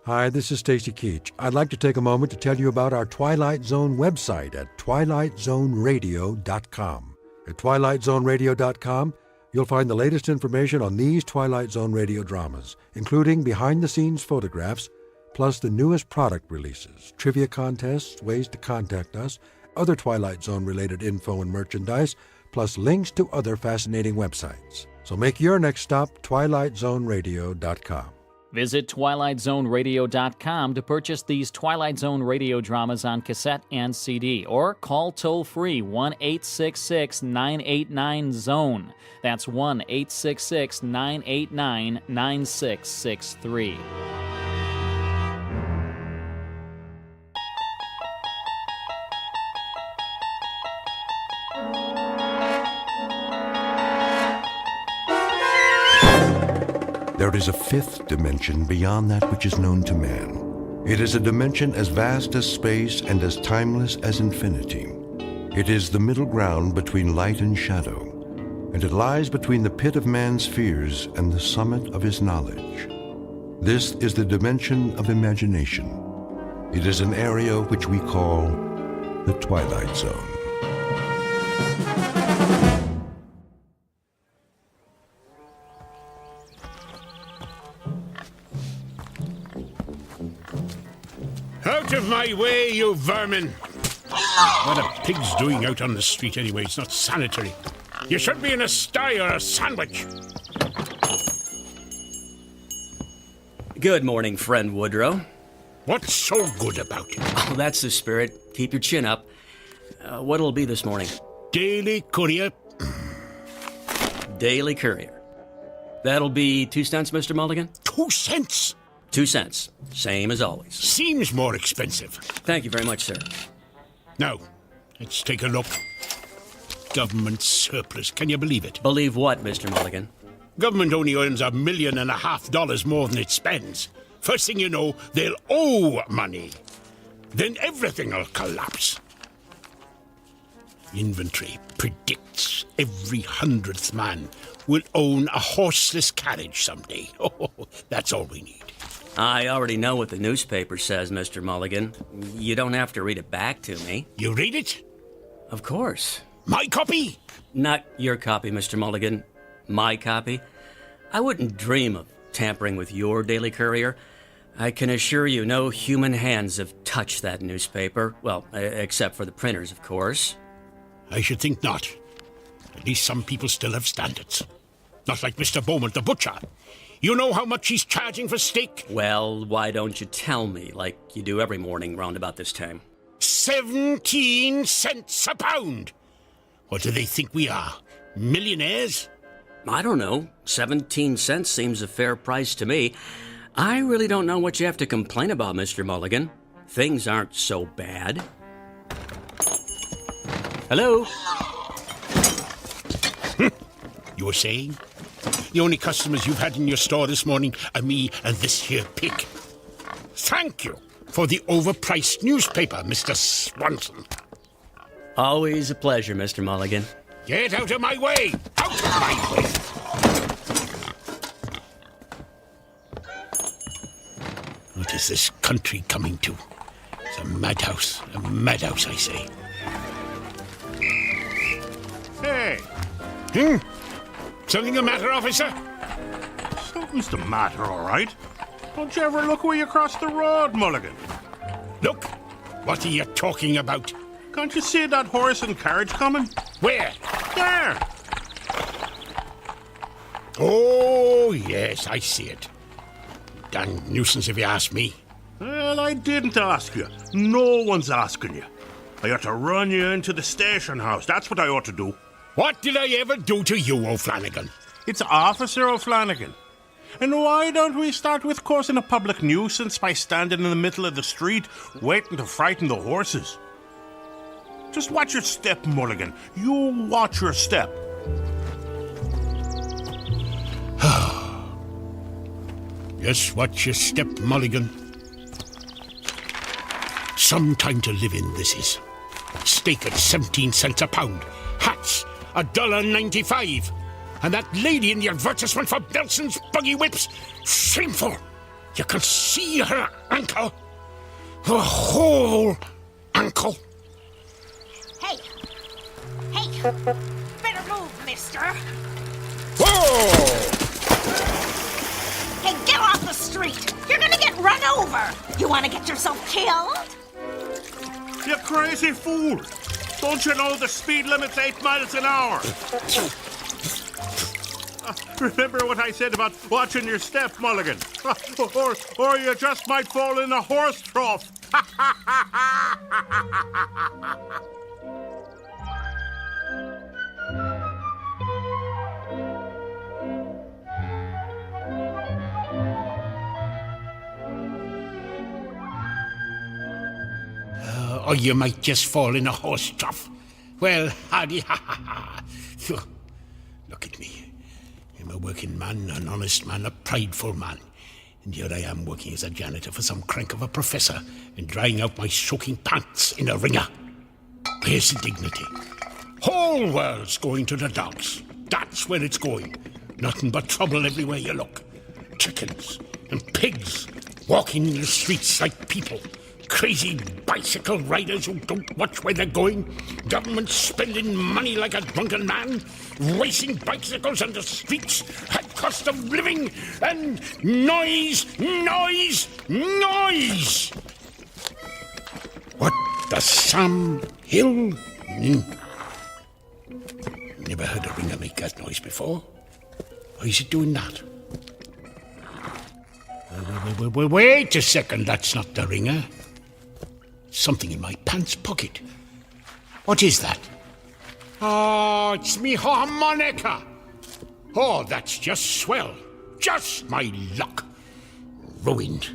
Hi, this is Stacy Keach. I'd like to take a moment to tell you about our Twilight Zone website at twilightzoneradio.com. At twilightzoneradio.com, you'll find the latest information on these Twilight Zone radio dramas, including behind-the-scenes photographs, plus the newest product releases, trivia contests, ways to contact us, other Twilight Zone-related info and merchandise, plus links to other fascinating websites. So make your next stop twilightzoneradio.com. Visit twilightzoneradio.com to purchase these Twilight Zone radio dramas on cassette and CD, or call toll-free 1-866-989-ZONE. That's 1-866-989-9663. There is a fifth dimension beyond that which is known to man. It is a dimension as vast as space and as timeless as infinity. It is the middle ground between light and shadow, and it lies between the pit of man's fears and the summit of his knowledge. This is the dimension of imagination. It is an area which we call the Twilight Zone. Out of my way, you vermin! What are pigs doing out on the street anyway? It's not sanitary. You should be in a sty or a sandwich. Good morning, friend Woodrow. What's so good about it? Oh, that's the spirit. Keep your chin up. What'll it be this morning? Daily Courier. Daily Courier. That'll be 2 cents, Mr. Mulligan? 2 cents? 2 cents. Same as always. Seems more expensive. Thank you very much, sir. Now, let's take a look. Government surplus. Can you believe it? Believe what, Mr. Mulligan? Government only earns $1.5 million more than it spends. First thing you know, they'll owe money. Then everything will collapse. Inventory predicts every 100th man will own a horseless carriage someday. Oh, that's all we need. I already know what the newspaper says, Mr. Mulligan. You don't have to read it back to me. You read it? Of course. My copy? Not your copy, Mr. Mulligan. My copy. I wouldn't dream of tampering with your Daily Courier. I can assure you no human hands have touched that newspaper. Well, except for the printers, of course. I should think not. At least some people still have standards. Not like Mr. Beaumont, the butcher. You know how much he's charging for steak? Well, why don't you tell me, like you do every morning round about this time? 17 cents a pound! What do they think we are? Millionaires? I don't know. 17 cents seems a fair price to me. I really don't know what you have to complain about, Mr. Mulligan. Things aren't so bad. Hello? You were saying? The only customers you've had in your store this morning are me and this here pig. Thank you for the overpriced newspaper, Mr. Swanson. Always a pleasure, Mr. Mulligan. Get out of my way! Out of my way! What is this country coming to? It's a madhouse, I say. Hey! Something the matter, officer? Something's the matter, all right. Don't you ever look where you cross the road, Mulligan? Look! What are you talking about? Can't you see that horse and carriage coming? Where? There! Oh, yes, I see it. Damn nuisance if you ask me. Well, I didn't ask you. No one's asking you. I ought to run you into the station house. That's what I ought to do. What did I ever do to you, O'Flanagan? It's Officer O'Flanagan. And why don't we start with causing a public nuisance by standing in the middle of the street, waiting to frighten the horses? Just watch your step, Mulligan. You watch your step. Just watch your step, Mulligan. Some time to live in, this is. Steak at 17 cents a pound. Hats, $1.95. And that lady in the advertisement for Belson's buggy whips. Shameful. You can see her ankle. Her whole ankle. Hey! Better move, mister! Whoa! Hey, get off the street! You're gonna get run over! You wanna get yourself killed? You crazy fool! Don't you know the speed limit's 8 miles an hour? Remember what I said about watching your step, Mulligan? Or you just might fall in a horse trough. Or you might just fall in a horse trough. Well, howdy, ha ha ha. Look at me. I'm a working man, an honest man, a prideful man. And here I am working as a janitor for some crank of a professor and drying out my soaking pants in a wringer. Where's the dignity? Whole world's going to the dogs. That's where it's going. Nothing but trouble everywhere you look. Chickens and pigs walking in the streets like people. Crazy bicycle riders who don't watch where they're going. Government spending money like a drunken man. Racing bicycles on the streets at cost of living. And noise. What the Sam Hill? Never heard a ringer make that noise before. Why is it doing that? Wait a second, that's not the ringer. Something in my pants pocket. What is that? Oh, it's me harmonica. Oh, that's just swell. Just my luck. Ruined.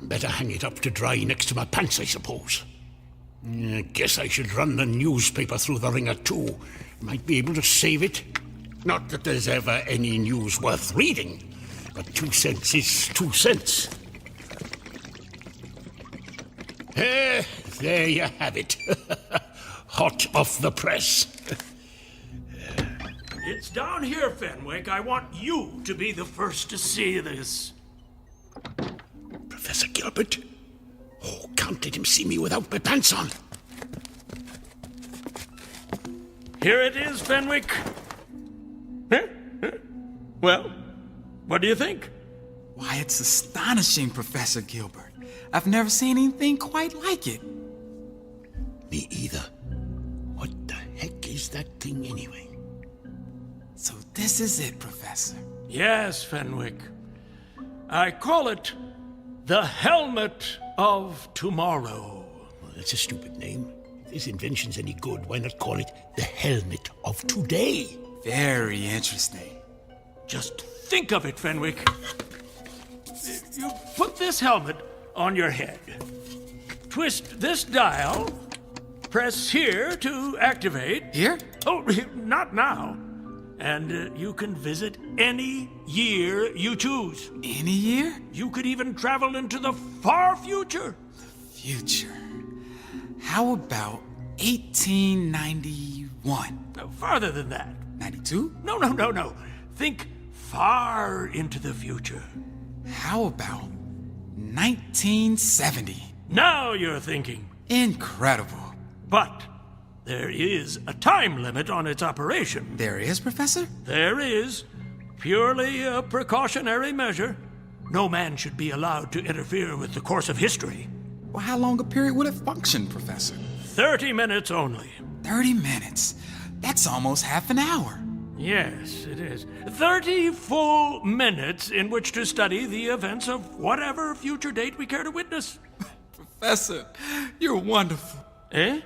Better hang it up to dry next to my pants, I suppose. I guess I should run the newspaper through the ringer too. Might be able to save it. Not that there's ever any news worth reading, but 2 cents is 2 cents. There you have it. Hot off the press. It's down here, Fenwick. I want you to be the first to see this. Professor Gilbert? Oh, can't let him see me without my pants on. Here it is, Fenwick. Well, what do you think? Why, it's astonishing, Professor Gilbert. I've never seen anything quite like it. Me either. What the heck is that thing anyway? So this is it, Professor. Yes, Fenwick. I call it the Helmet of Tomorrow. Well, that's a stupid name. If this invention's any good, why not call it the Helmet of Today? Very interesting. Just think of it, Fenwick. You put this helmet on your head. Twist this dial. Press here to activate. Here? Oh, not now. And you can visit any year you choose. Any year? You could even travel into the far future. Future. How about 1891? No, farther than that. 92? No. Think far into the future. How about 1970? Now you're thinking. Incredible. But there is a time limit on its operation. There is, Professor? There is. Purely a precautionary measure. No man should be allowed to interfere with the course of history. Well, how long a period would it function, Professor? 30 minutes only. 30 minutes? That's almost half an hour. Yes, it is. 30 full minutes in which to study the events of whatever future date we care to witness. Professor, you're wonderful. Eh?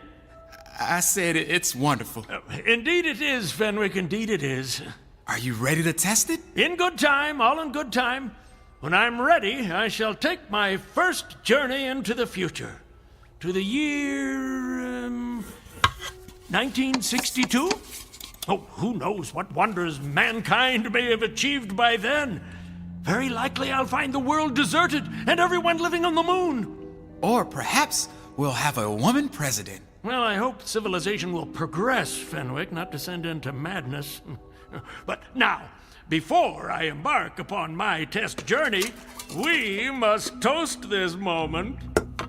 I said it's wonderful. Indeed it is, Fenwick, indeed it is. Are you ready to test it? In good time, all in good time. When I'm ready, I shall take my first journey into the future. To the year... 1962? Oh, who knows what wonders mankind may have achieved by then. Very likely I'll find the world deserted and everyone living on the moon. Or perhaps we'll have a woman president. Well, I hope civilization will progress, Fenwick, not descend into madness. But now, before I embark upon my test journey, we must toast this moment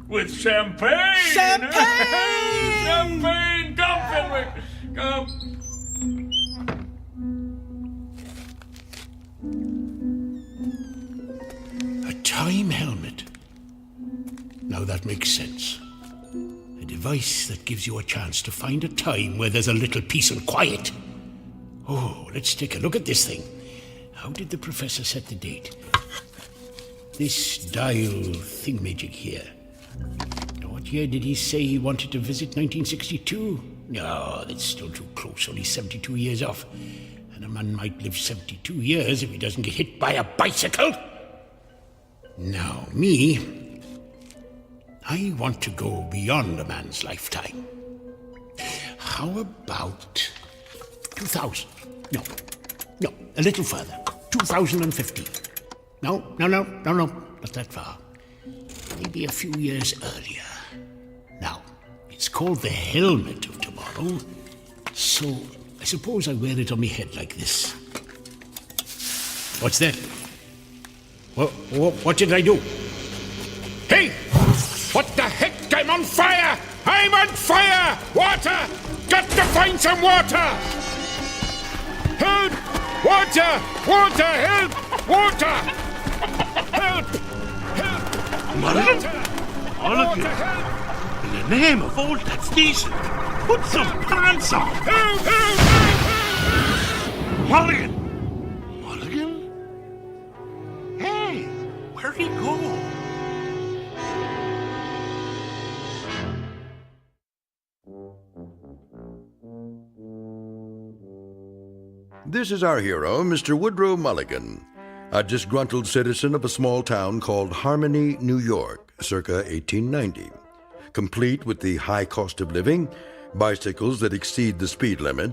with champagne! Champagne! Champagne! Come, Fenwick! Come! A time helmet. Now that makes sense. A device that gives you a chance to find a time where there's a little peace and quiet. Oh, let's take a look at this thing. How did the professor set the date? This dial thingamajig here. Now, what year did he say he wanted to visit? 1962? No, that's still too close. Only 72 years off. And a man might live 72 years if he doesn't get hit by a bicycle. Now, me, I want to go beyond a man's lifetime. How about 2000? No, a little further. 2015. No, not that far. Maybe a few years earlier. Now, it's called the helmet of tomorrow, so I suppose I wear it on my head like this. What's that? What did I do? Hey! What the heck? I'm on fire! I'm on fire! Water! Got to find some water! Help! Water! Water! Help! Water! Help! Help! Mulligan? All of you. In the name of all that's decent, put some pants on! Help! Help! Help! Mulligan! Mulligan? Hey, where'd he go? This is our hero, Mr. Woodrow Mulligan, a disgruntled citizen of a small town called Harmony, New York, circa 1890. Complete with the high cost of living, bicycles that exceed the speed limit,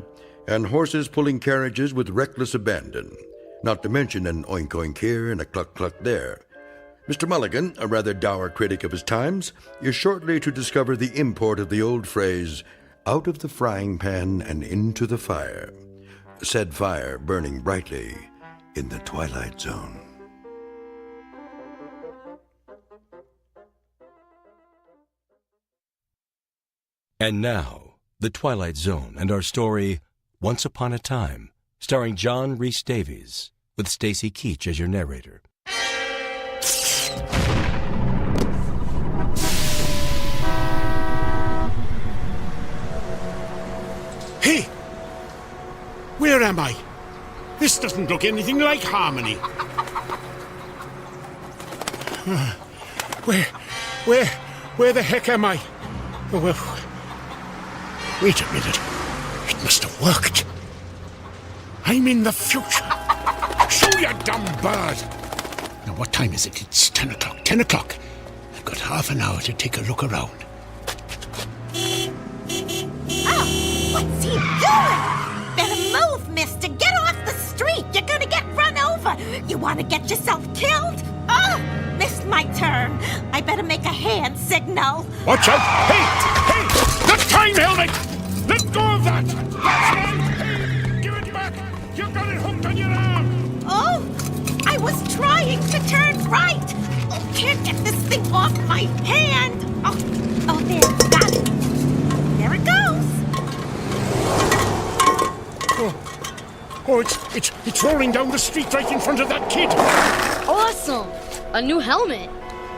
and horses pulling carriages with reckless abandon, not to mention an oink-oink here and a cluck-cluck there. Mr. Mulligan, a rather dour critic of his times, is shortly to discover the import of the old phrase, out of the frying pan and into the fire. Said fire burning brightly in the Twilight Zone. And now, The Twilight Zone and our story, Once Upon a Time, starring John Rhys Davies, with Stacy Keach as your narrator. Hey! Where am I? This doesn't look anything like Harmony. Where the heck am I? Oh, well, wait a minute. It must have worked. I'm in the future. Shoo, you dumb bird. Now, what time is it? It's 10 o'clock. 10 o'clock. I've got half an hour to take a look around. Oh, what's he doing? Better move, mister. Get off the street. You're gonna get run over. You want to get yourself killed? Oh, missed my turn. I better make a hand signal. Watch out. Hey! time, helmet! Let go of that! That's mine! Give it back! You've got it hooked on your arm! Oh, I was trying to turn right. Oh, can't get this thing off my hand. Oh, there, got it. There it goes. Oh, it's rolling down the street right in front of that kid. Awesome! A new helmet.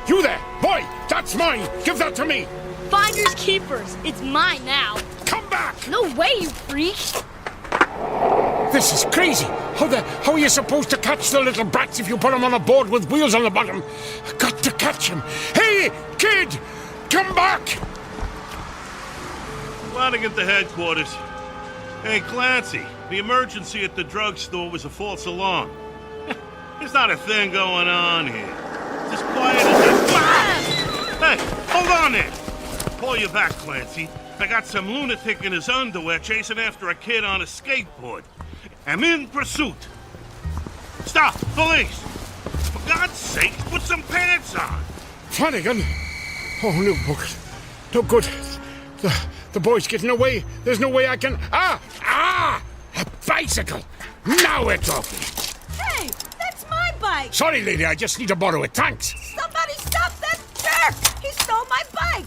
You there, boy! That's mine! Give that to me! Finders keepers. It's mine now. Come back! No way, you freak! This is crazy. How are you supposed to catch the little brats if you put them on a board with wheels on the bottom? I've got to catch him. Hey, kid! Come back! Flanagan to headquarters. Hey, Clancy, the emergency at the drugstore was a false alarm. There's not a thing going on here. It's as quiet as a... Hey, hold on there. Pull you back, Clancy. I got some lunatic in his underwear chasing after a kid on a skateboard. I'm in pursuit. Stop, police! For God's sake, put some pants on. Flanagan? Oh, no good. The boy's getting away. There's no way I can... A bicycle! Now we're talking. Hey, that's my bike. Sorry, lady, I just need to borrow it. Thanks. Somebody stop that jerk. He stole my bike.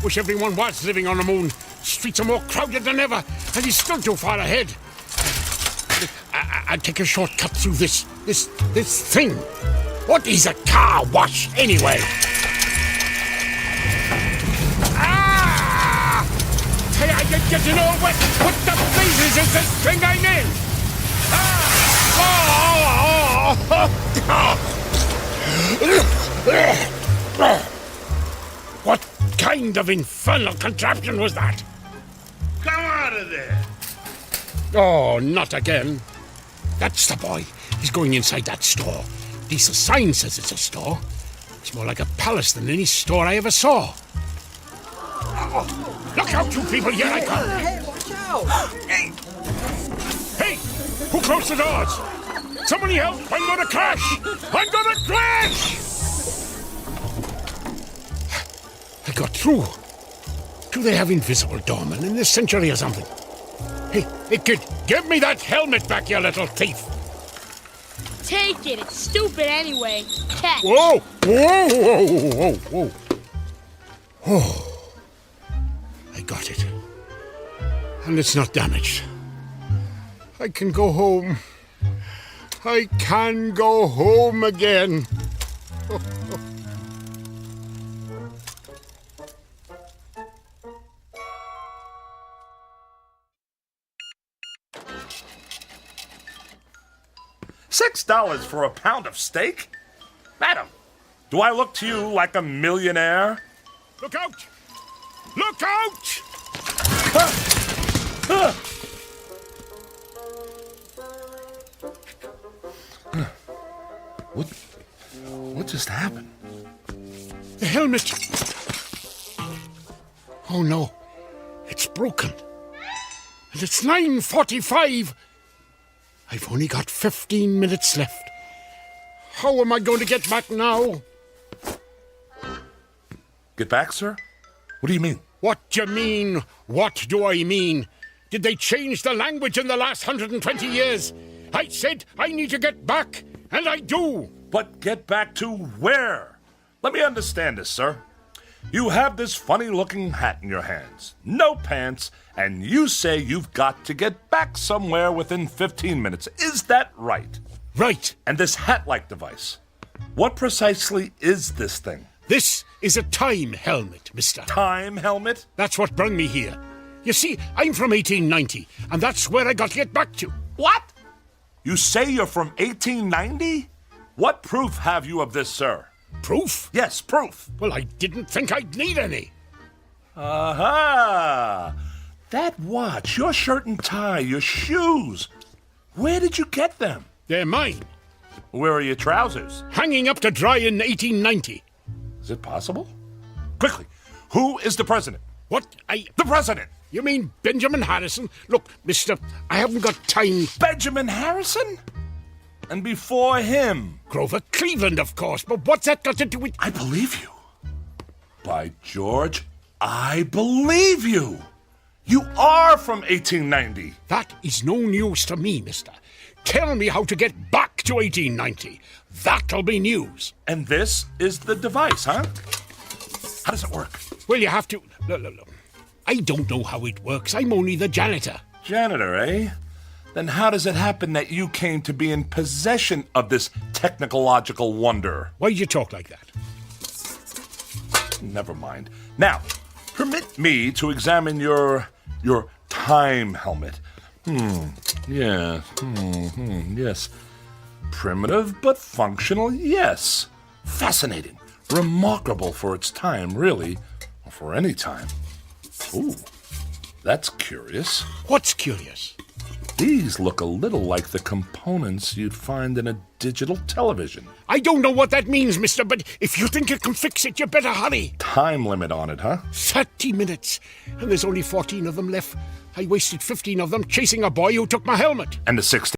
Wish everyone was living on the moon. Streets are more crowded than ever, and he's still too far ahead. I'd take a shortcut through this thing. What is a car wash, anyway? Hey, I get getting all wet. What the blazes is this thing I'm in? What kind of infernal contraption was that? Come out of there. Oh, not again. That's the boy. He's going inside that store. At least the sign says it's a store. It's more like a palace than any store I ever saw. Oh, look out, you people! Here I come! Hey, watch out! Hey! Who closed the doors? Somebody help! I'm gonna crash! I'm gonna crash! I got through. Do they have invisible doormen in this century or something? Hey, kid, give me that helmet back, you little thief! Take it. It's stupid anyway. Catch. Whoa! Oh, I got it. And it's not damaged. I can go home. I can go home again. $6 for a pound of steak? Madam, do I look to you like a millionaire? Look out! Look out! What just happened? The helmet! Oh no, it's broken. And it's 9:45. I've only got 15 minutes left. How am I going to get back now? Get back, sir? What do you mean? What do you mean? What do I mean? Did they change the language in the last 120 years? I said I need to get back, and I do. But get back to where? Let me understand this, sir. You have this funny-looking hat in your hands, no pants, and you say you've got to get back somewhere within 15 minutes. Is that right? Right. And this hat-like device, what precisely is this thing? This is a time helmet, mister. Time helmet? That's what brought me here. You see, I'm from 1890, and that's where I got to get back to. What? You say you're from 1890? What proof have you of this, sir? Proof? Yes, proof. Well, I didn't think I'd need any. Aha! That watch, your shirt and tie, your shoes. Where did you get them? They're mine. Where are your trousers? Hanging up to dry in 1890. Is it possible? Quickly, who is the president? What? The president! You mean Benjamin Harrison? Look, mister, I haven't got time. Benjamin Harrison? And before him? Grover Cleveland, of course, but what's that got to do with... I believe you. By George, I believe you. You are from 1890. That is no news to me, mister. Tell me how to get back to 1890. That'll be news. And this is the device, huh? How does it work? Well, you have to... Look. I don't know how it works. I'm only the janitor. Janitor, eh? Then how does it happen that you came to be in possession of this technological wonder? Why do you talk like that? Never mind. Now, permit me to examine your time helmet. Yes. Yes. Primitive but functional, yes. Fascinating. Remarkable for its time, really. Or for any time. Ooh, that's curious. What's curious? These look a little like the components you'd find in a digital television. I don't know what that means, mister, but if you think you can fix it, you better hurry. Time limit on it, huh? 30 minutes. And there's only 14 of them left. I wasted 15 of them chasing a boy who took my helmet. And the 16